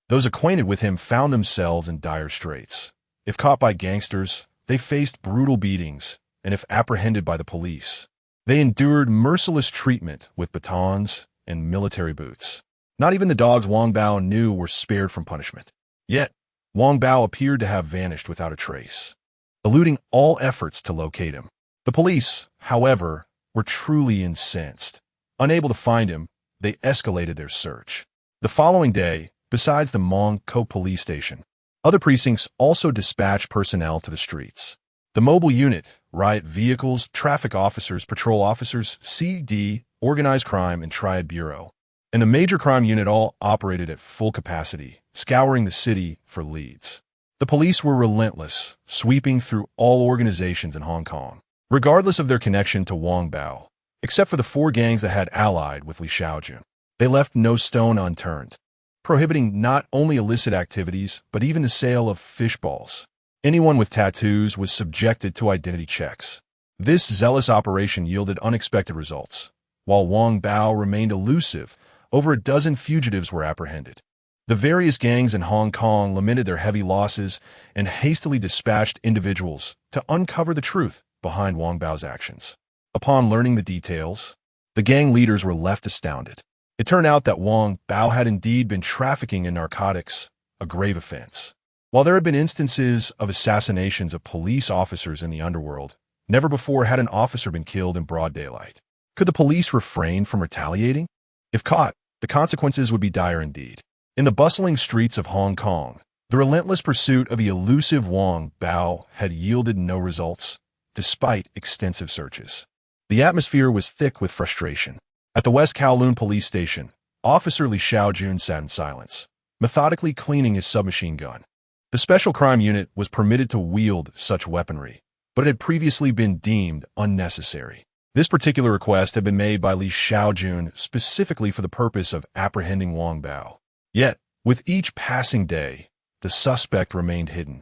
Those acquainted with him found themselves in dire straits. If caught by gangsters, they faced brutal beatings, and if apprehended by the police, they endured merciless treatment with batons and military boots. Not even the dogs Wang Bao knew were spared from punishment. Yet, Wang Bao appeared to have vanished without a trace, eluding all efforts to locate him. The police, however, were truly incensed. Unable to find him, they escalated their search. The following day, besides the Mong Ko police station, other precincts also dispatched personnel to the streets. The mobile unit, riot vehicles, traffic officers, patrol officers, CD, organized crime, and triad bureau, and the major crime unit all operated at full capacity, scouring the city for leads. The police were relentless, sweeping through all organizations in Hong Kong, regardless of their connection to Wang Bao, except for the four gangs that had allied with Li Shaojun. They left no stone unturned, prohibiting not only illicit activities, but even the sale of fish balls. Anyone with tattoos was subjected to identity checks. This zealous operation yielded unexpected results. While Wang Bao remained elusive, over a dozen fugitives were apprehended. The various gangs in Hong Kong lamented their heavy losses and hastily dispatched individuals to uncover the truth behind Wang Bao's actions. Upon learning the details, the gang leaders were left astounded. It turned out that Wang Bao had indeed been trafficking in narcotics, a grave offense. While there had been instances of assassinations of police officers in the underworld, never before had an officer been killed in broad daylight. Could the police refrain from retaliating? If caught, the consequences would be dire indeed. In the bustling streets of Hong Kong, the relentless pursuit of the elusive Wang Bao had yielded no results, despite extensive searches. The atmosphere was thick with frustration. At the West Kowloon police station, Officer Li Shaojun sat in silence, methodically cleaning his submachine gun. The Special Crime Unit was permitted to wield such weaponry, but it had previously been deemed unnecessary. This particular request had been made by Li Shaojun specifically for the purpose of apprehending Wang Bao. Yet, with each passing day, the suspect remained hidden,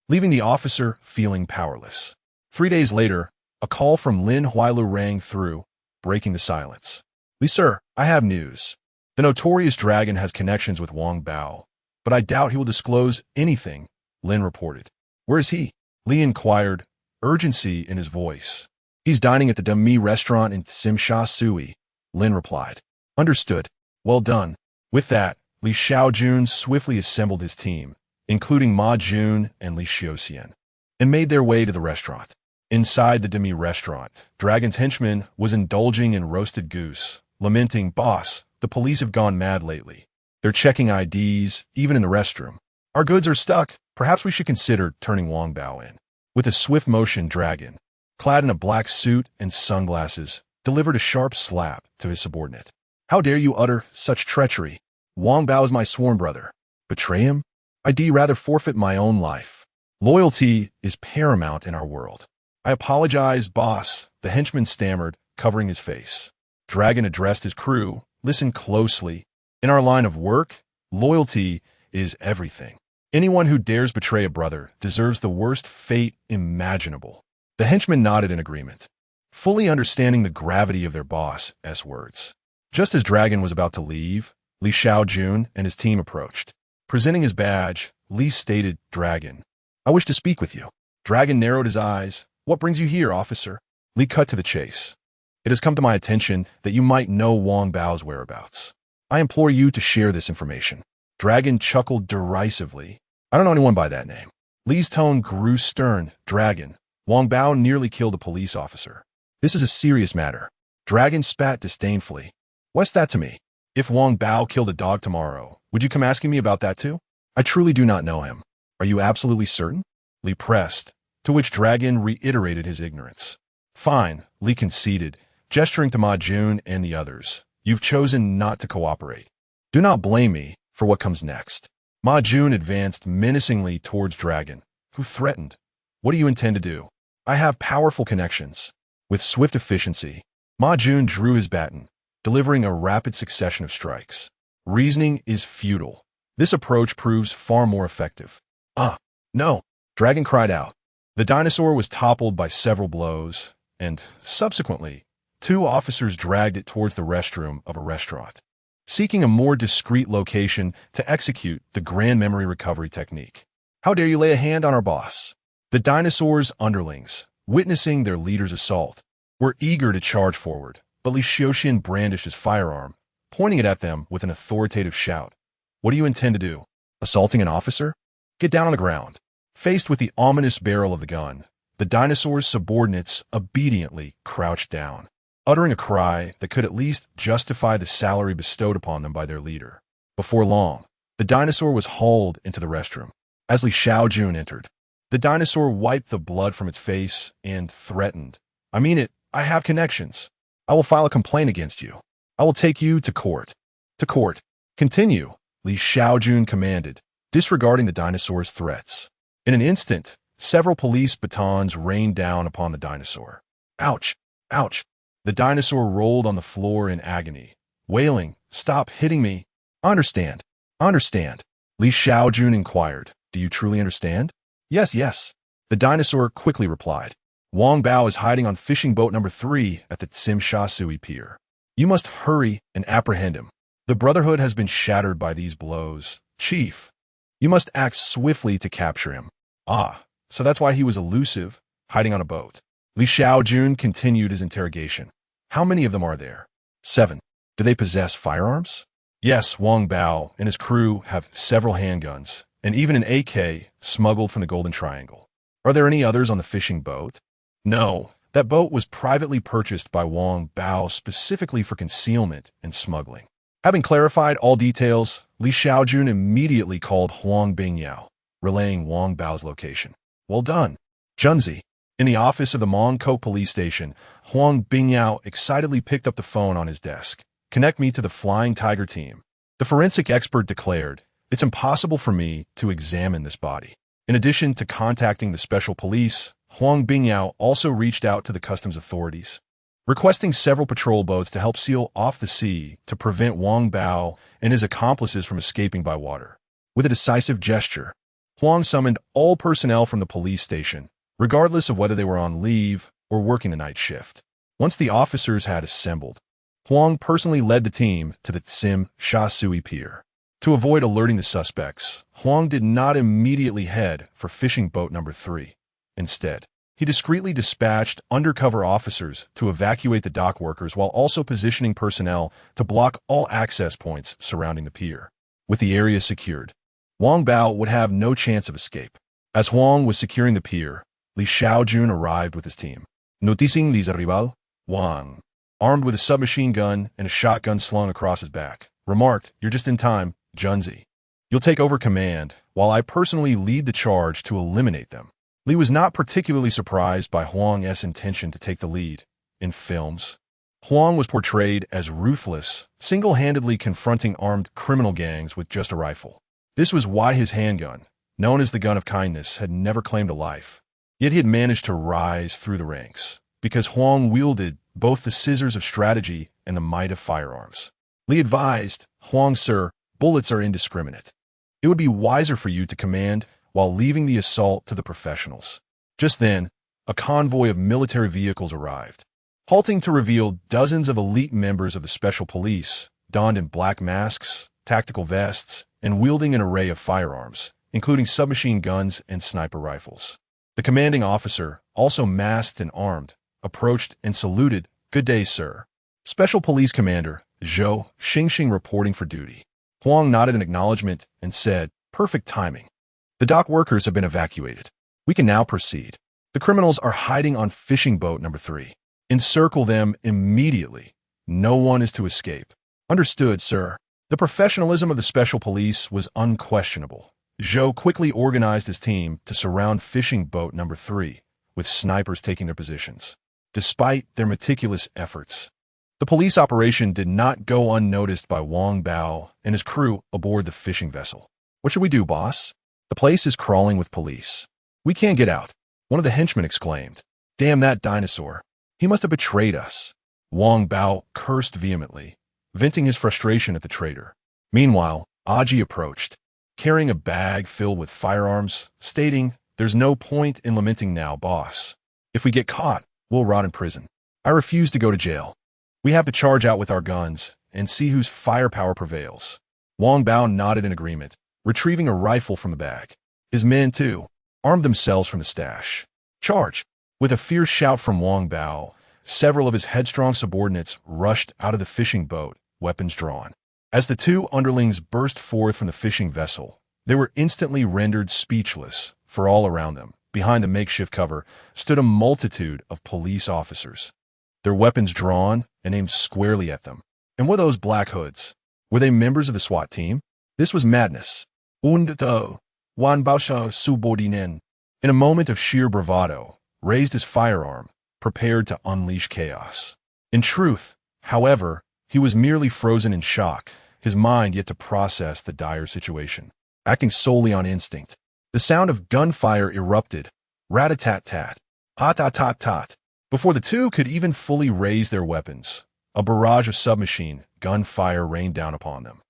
leaving the officer feeling powerless. 3 days later, a call from Lin Huailu rang through, breaking the silence. "Li sir, I have news. The notorious dragon has connections with Wang Bao, but I doubt he will disclose anything," Lin reported. "Where is he?" Li inquired, urgency in his voice. "He's dining at the Demi restaurant in Simsha Sui," Lin replied. "Understood. Well done." With that, Li Shaojun swiftly assembled his team, including Ma Jun and Li Xiaoxian, and made their way to the restaurant. Inside the Demi restaurant, Dragon's henchman was indulging in roasted goose, lamenting, "Boss, the police have gone mad lately. They're checking IDs, even in the restroom. Our goods are stuck. Perhaps we should consider turning Wang Bao in." With a swift motion, Dragon, clad in a black suit and sunglasses, delivered a sharp slap to his subordinate. "How dare you utter such treachery? Wang Bao is my sworn brother. Betray him? I'd rather forfeit my own life. Loyalty is paramount in our world." "I apologize, boss," the henchman stammered, covering his face. Dragon addressed his crew. "Listen closely. In our line of work, loyalty is everything. Anyone who dares betray a brother deserves the worst fate imaginable." The henchman nodded in agreement, fully understanding the gravity of their boss's words. Just as Dragon was about to leave, Li Shaojun and his team approached. Presenting his badge, Li stated, "Dragon, I wish to speak with you." Dragon narrowed his eyes. "What brings you here, officer?" Li cut to the chase. "It has come to my attention that you might know Wang Bao's whereabouts. I implore you to share this information." Dragon chuckled derisively. "I don't know anyone by that name." Li's tone grew stern. "Dragon, Wang Bao nearly killed a police officer. This is a serious matter." Dragon spat disdainfully. "What's that to me? If Wang Bao killed a dog tomorrow, would you come asking me about that too? I truly do not know him." "Are you absolutely certain?" Li pressed, to which Dragon reiterated his ignorance. "Fine," Li conceded, gesturing to Ma Jun and the others. You've chosen not to cooperate. Do not blame me for what comes next. Ma Jun advanced menacingly towards Dragon, who threatened. What do you intend to do? I have powerful connections. With swift efficiency, Ma Jun drew his baton, delivering a rapid succession of strikes. Reasoning is futile. This approach proves far more effective. No, Dragon cried out. The dinosaur was toppled by several blows, and, subsequently, 2 officers dragged it towards the restroom of a restaurant, seeking a more discreet location to execute the grand memory recovery technique. How dare you lay a hand on our boss? The dinosaur's underlings, witnessing their leader's assault, were eager to charge forward, but Li Shaojun brandished his firearm, pointing it at them with an authoritative shout. What do you intend to do? Assaulting an officer? Get down on the ground. Faced with the ominous barrel of the gun, the dinosaur's subordinates obediently crouched down, uttering a cry that could at least justify the salary bestowed upon them by their leader. Before long, the dinosaur was hauled into the restroom. As Li Shaojun entered, the dinosaur wiped the blood from its face and threatened. I mean it, I have connections. I will file a complaint against you. I will take you to court. To court. Continue, Li Shaojun commanded, disregarding the dinosaur's threats. In an instant, several police batons rained down upon the dinosaur. Ouch! Ouch! The dinosaur rolled on the floor in agony, wailing, Stop hitting me! Understand! Understand! Li Shaojun inquired. Do you truly understand? Yes, yes. The dinosaur quickly replied. Wang Bao is hiding on fishing boat number 3 at the Tsim Sha Sui Pier. You must hurry and apprehend him. The Brotherhood has been shattered by these blows. Chief, you must act swiftly to capture him. So that's why he was elusive, hiding on a boat. Li Shaojun continued his interrogation. How many of them are there? 7. Do they possess firearms? Yes, Wang Bao and his crew have several handguns, and even an AK smuggled from the Golden Triangle. Are there any others on the fishing boat? No, that boat was privately purchased by Wang Bao specifically for concealment and smuggling. Having clarified all details, Li Shaojun immediately called Huang Bingyao, relaying Wang Bao's location. Well done, Junzi. In the office of the Mongkou police station, Huang Bingyao excitedly picked up the phone on his desk. Connect me to the Flying Tiger team. The forensic expert declared, it's impossible for me to examine this body. In addition to contacting the special police, Huang Bingyao also reached out to the customs authorities, requesting several patrol boats to help seal off the sea to prevent Wang Bao and his accomplices from escaping by water. With a decisive gesture, Huang summoned all personnel from the police station, regardless of whether they were on leave or working the night shift. Once the officers had assembled, Huang personally led the team to the Tsim Sha Sui Pier. To avoid alerting the suspects, Huang did not immediately head for fishing boat number 3. Instead, he discreetly dispatched undercover officers to evacuate the dock workers while also positioning personnel to block all access points surrounding the pier. With the area secured, Wang Bao would have no chance of escape. As Huang was securing the pier, Li Shaojun arrived with his team. Noticing les arrivals, Wang, armed with a submachine gun and a shotgun slung across his back, remarked, You're just in time, Junzi. You'll take over command, while I personally lead the charge to eliminate them. Li was not particularly surprised by Huang's intention to take the lead. In films, Huang was portrayed as ruthless, single-handedly confronting armed criminal gangs with just a rifle. This was why his handgun, known as the gun of kindness, had never claimed a life. Yet he had managed to rise through the ranks, because Huang wielded both the scissors of strategy and the might of firearms. Li advised, Huang, sir, bullets are indiscriminate. It would be wiser for you to command while leaving the assault to the professionals. Just then, a convoy of military vehicles arrived, halting to reveal dozens of elite members of the special police, donned in black masks, tactical vests, and wielding an array of firearms, including submachine guns and sniper rifles. The commanding officer, also masked and armed, approached and saluted, Good day, sir. Special Police Commander, Zhou Xing reporting for duty. Huang nodded in acknowledgement and said, Perfect timing. The dock workers have been evacuated. We can now proceed. The criminals are hiding on fishing boat number 3. Encircle them immediately. No one is to escape. Understood, sir. The professionalism of the special police was unquestionable. Zhou quickly organized his team to surround fishing boat number 3, with snipers taking their positions. Despite their meticulous efforts, The police operation did not go unnoticed by Wang Bao and his crew aboard the fishing vessel. "What should we do, boss? The place is crawling with police. We can't get out," one of the henchmen exclaimed. "Damn that dinosaur. He must have betrayed us." Wang Bao cursed vehemently, venting his frustration at the traitor. Meanwhile, Aji approached, carrying a bag filled with firearms, stating, "There's no point in lamenting now, boss. If we get caught, we'll rot in prison. I refuse to go to jail. We have to charge out with our guns and see whose firepower prevails." Wang Bao nodded in agreement, retrieving a rifle from the bag. His men, too, armed themselves from the stash. "Charge!" With a fierce shout from Wang Bao, several of his headstrong subordinates rushed out of the fishing boat, weapons drawn. As the two underlings burst forth from the fishing vessel, they were instantly rendered speechless, for all around them, behind the makeshift cover, stood a multitude of police officers, their weapons drawn and aimed squarely at them. And what are those black hoods? Were they members of the SWAT team? This was madness. Und the Wan Baosha subordinen, in a moment of sheer bravado, raised his firearm, prepared to unleash chaos. In truth, however, he was merely frozen in shock, his mind yet to process the dire situation. Acting solely on instinct, the sound of gunfire erupted, rat-a-tat-tat, tat-tat-tat-tat. Before the two could even fully raise their weapons, a barrage of submachine gunfire rained down upon them.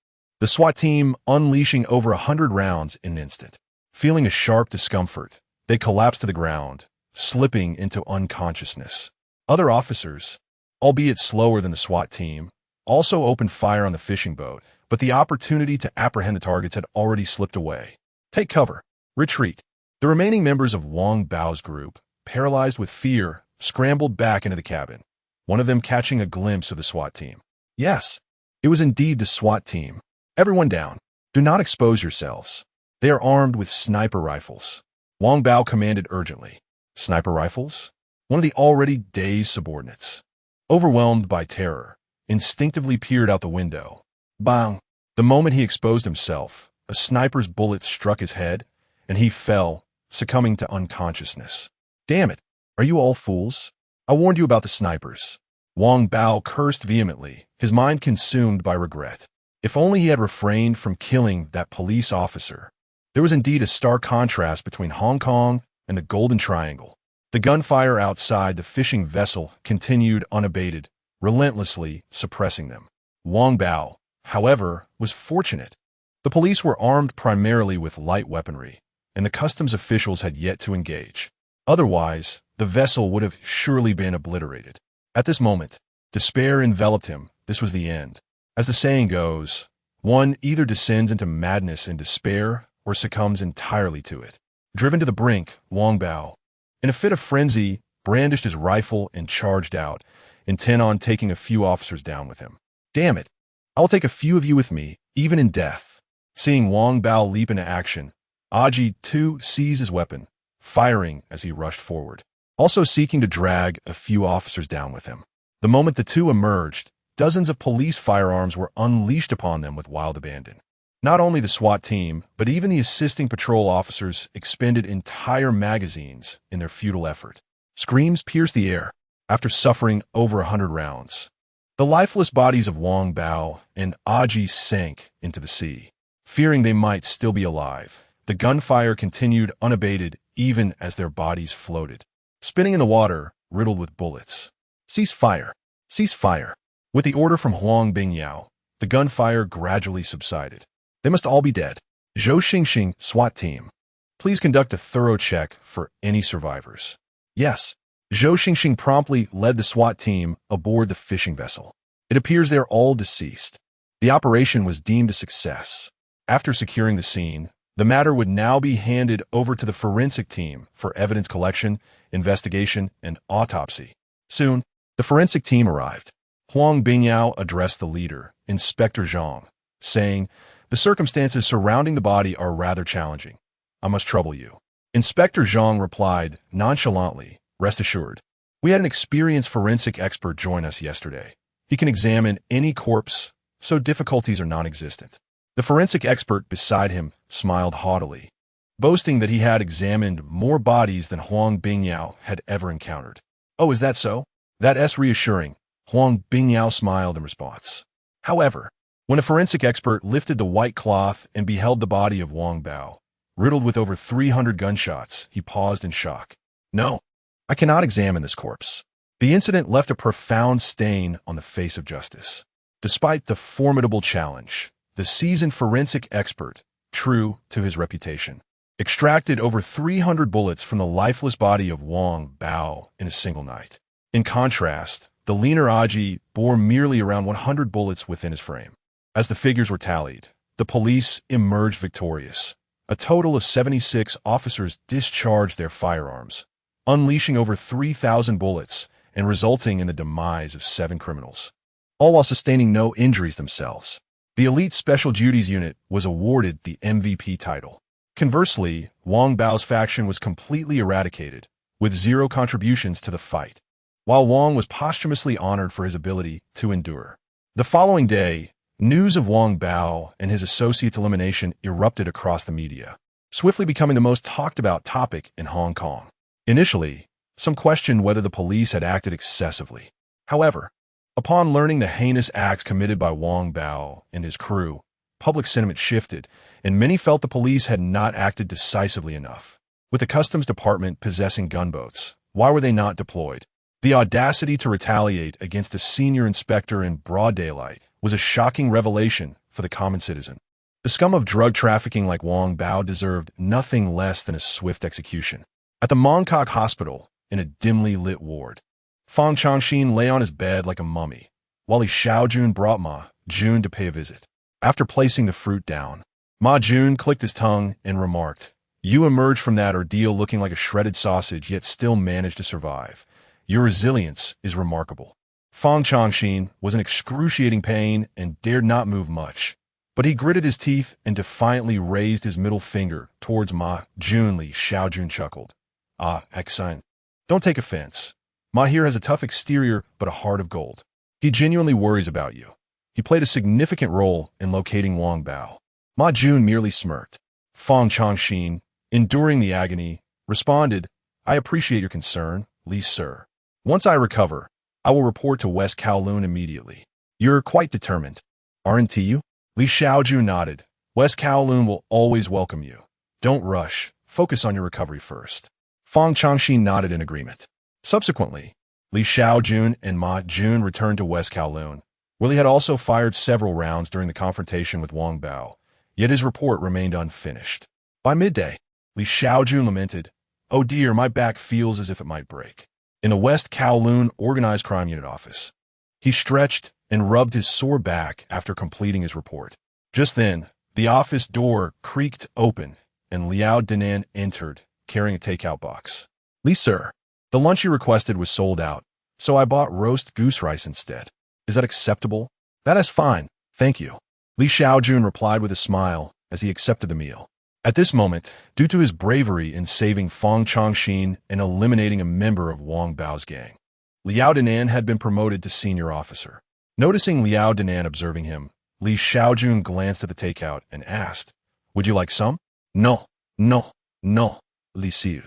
The SWAT team unleashing over 100 rounds in an instant. Feeling a sharp discomfort, they collapsed to the ground, slipping into unconsciousness. Other officers, albeit slower than the SWAT team, also opened fire on the fishing boat, but the opportunity to apprehend the targets had already slipped away. "Take cover. Retreat." The remaining members of Wang Bao's group, paralyzed with fear, scrambled back into the cabin, one of them catching a glimpse of the SWAT team. Yes, it was indeed the SWAT team. "Everyone down. Do not expose yourselves. They are armed with sniper rifles," Wang Bao commanded urgently. Sniper rifles? One of the already dazed subordinates, overwhelmed by terror, instinctively peered out the window. Bang! The moment he exposed himself, a sniper's bullet struck his head, and he fell, succumbing to unconsciousness. "Damn it! Are you all fools? I warned you about the snipers." Wang Bao cursed vehemently, his mind consumed by regret. If only he had refrained from killing that police officer. There was indeed a stark contrast between Hong Kong and the Golden Triangle. The gunfire outside the fishing vessel continued unabated, relentlessly suppressing them. Wang Bao, however, was fortunate. The police were armed primarily with light weaponry, and the customs officials had yet to engage. Otherwise, the vessel would have surely been obliterated. At this moment, despair enveloped him. This was the end. As the saying goes, one either descends into madness and despair or succumbs entirely to it. Driven to the brink, Wang Bao, in a fit of frenzy, brandished his rifle and charged out, intent on taking a few officers down with him. "Damn it! I will take a few of you with me, even in death." Seeing Wang Bao leap into action, Aji too seized his weapon, firing as he rushed forward, also seeking to drag a few officers down with him. The moment the two emerged, dozens of police firearms were unleashed upon them with wild abandon. Not only the SWAT team, but even the assisting patrol officers expended entire magazines in their futile effort. Screams pierced the air after suffering over 100 rounds. The lifeless bodies of Wang Bao and Aji sank into the sea. Fearing they might still be alive, the gunfire continued unabated even as their bodies floated, spinning in the water, riddled with bullets. "Cease fire! Cease fire!" With the order from Huang Bingyao, the gunfire gradually subsided. "They must all be dead. Zhou Xingxing, SWAT team, please conduct a thorough check for any survivors." Yes, Zhou Xingxing promptly led the SWAT team aboard the fishing vessel. It appears they are all deceased. The operation was deemed a success. After securing the scene, the matter would now be handed over to the forensic team for evidence collection, investigation, and autopsy. Soon, the forensic team arrived. Huang Bingyao addressed the leader, Inspector Zhang, saying, "The circumstances surrounding the body are rather challenging. I must trouble you." Inspector Zhang replied nonchalantly, "Rest assured, we had an experienced forensic expert join us yesterday. He can examine any corpse, so difficulties are non-existent." The forensic expert beside him smiled haughtily, boasting that he had examined more bodies than Huang Bingyao had ever encountered. "Oh, is that so? That's reassuring," Huang Bingyao smiled in response. However, when a forensic expert lifted the white cloth and beheld the body of Wang Bao, riddled with over 300 gunshots, he paused in shock. No, I cannot examine this corpse. The incident left a profound stain on the face of justice. Despite the formidable challenge, the seasoned forensic expert, true to his reputation, extracted over 300 bullets from the lifeless body of Wang Bao in a single night. In contrast, the leaner Aji bore merely around 100 bullets within his frame. As the figures were tallied, the police emerged victorious. A total of 76 officers discharged their firearms, unleashing over 3,000 bullets and resulting in the demise of 7 criminals, all while sustaining no injuries themselves. The elite Special Duties Unit was awarded the MVP title. Conversely, Wang Bao's faction was completely eradicated, with 0 contributions to the fight, while Wang was posthumously honored for his ability to endure. The following day, news of Wang Bao and his associates' elimination erupted across the media, swiftly becoming the most talked-about topic in Hong Kong. Initially, some questioned whether the police had acted excessively. However, upon learning the heinous acts committed by Wang Bao and his crew, public sentiment shifted, and many felt the police had not acted decisively enough. With the Customs Department possessing gunboats, why were they not deployed? The audacity to retaliate against a senior inspector in broad daylight was a shocking revelation for the common citizen. The scum of drug trafficking like Wang Bao deserved nothing less than a swift execution. At the Mongkok Hospital, in a dimly lit ward, Fang Changxin lay on his bed like a mummy, while Li Shaojun brought Ma Jun to pay a visit. After placing the fruit down, Ma Jun clicked his tongue and remarked, "You emerged from that ordeal looking like a shredded sausage, yet still managed to survive. Your resilience is remarkable." Fang Changxin was in excruciating pain and dared not move much, but he gritted his teeth and defiantly raised his middle finger towards Ma Jun. Li Shaojun chuckled. "Ah, Xing. Don't take offense. Ma here has a tough exterior but a heart of gold. He genuinely worries about you. He played a significant role in locating Wang Bao." Ma Jun merely smirked. Fang Changxin, enduring the agony, responded, "I appreciate your concern, Li Sir. Once I recover, I will report to West Kowloon immediately." "You're quite determined, aren't you?" Li Shaojun nodded. "West Kowloon will always welcome you. Don't rush. Focus on your recovery first." Fang Changxin nodded in agreement. Subsequently, Li Shaojun and Ma Jun returned to West Kowloon, where he had also fired several rounds during the confrontation with Wang Bao, yet his report remained unfinished. By midday, Li Shaojun lamented, "Oh dear, my back feels as if it might break." In the West Kowloon Organized Crime Unit office, he stretched and rubbed his sore back after completing his report. Just then, the office door creaked open, and Liao Danan entered, carrying a takeout box. "Li Sir, the lunch you requested was sold out, so I bought roast goose rice instead. Is that acceptable?" "That is fine, thank you," Li Shaojun replied with a smile as he accepted the meal. At this moment, due to his bravery in saving Fang Changxin and eliminating a member of Wang Bao's gang, Liao Danan had been promoted to senior officer. Noticing Liao Danan observing him, Li Shaojun glanced at the takeout and asked, "Would you like some?" No, Li Sir.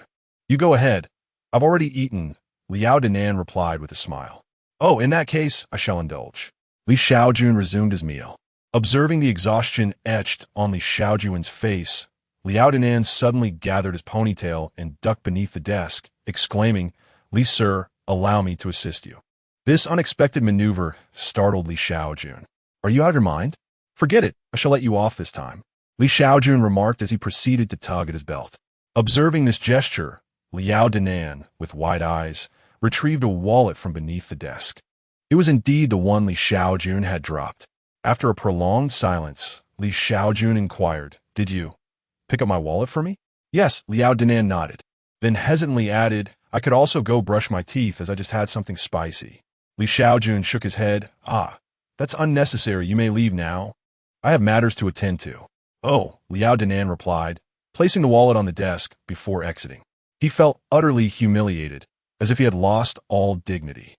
"You go ahead. I've already eaten," Liao Danan replied with a smile. "Oh, in that case, I shall indulge." Li Shaojun resumed his meal. Observing the exhaustion etched on Li Shaojun's face, Liao Danan suddenly gathered his ponytail and ducked beneath the desk, exclaiming, "Li Sir, allow me to assist you." This unexpected maneuver startled Li Shaojun. "Are you out of your mind? Forget it, I shall let you off this time," Li Shaojun remarked as he proceeded to tug at his belt. Observing this gesture, Liao Danan, with wide eyes, retrieved a wallet from beneath the desk. It was indeed the one Li Shaojun had dropped. After a prolonged silence, Li Shaojun inquired, "Did you pick up my wallet for me?" "Yes," Liao Danan nodded, then hesitantly added, "I could also go brush my teeth as I just had something spicy." Li Shaojun shook his head. "Ah, that's unnecessary. You may leave now. I have matters to attend to." "Oh," Liao Danan replied, placing the wallet on the desk before exiting. He felt utterly humiliated, as if he had lost all dignity.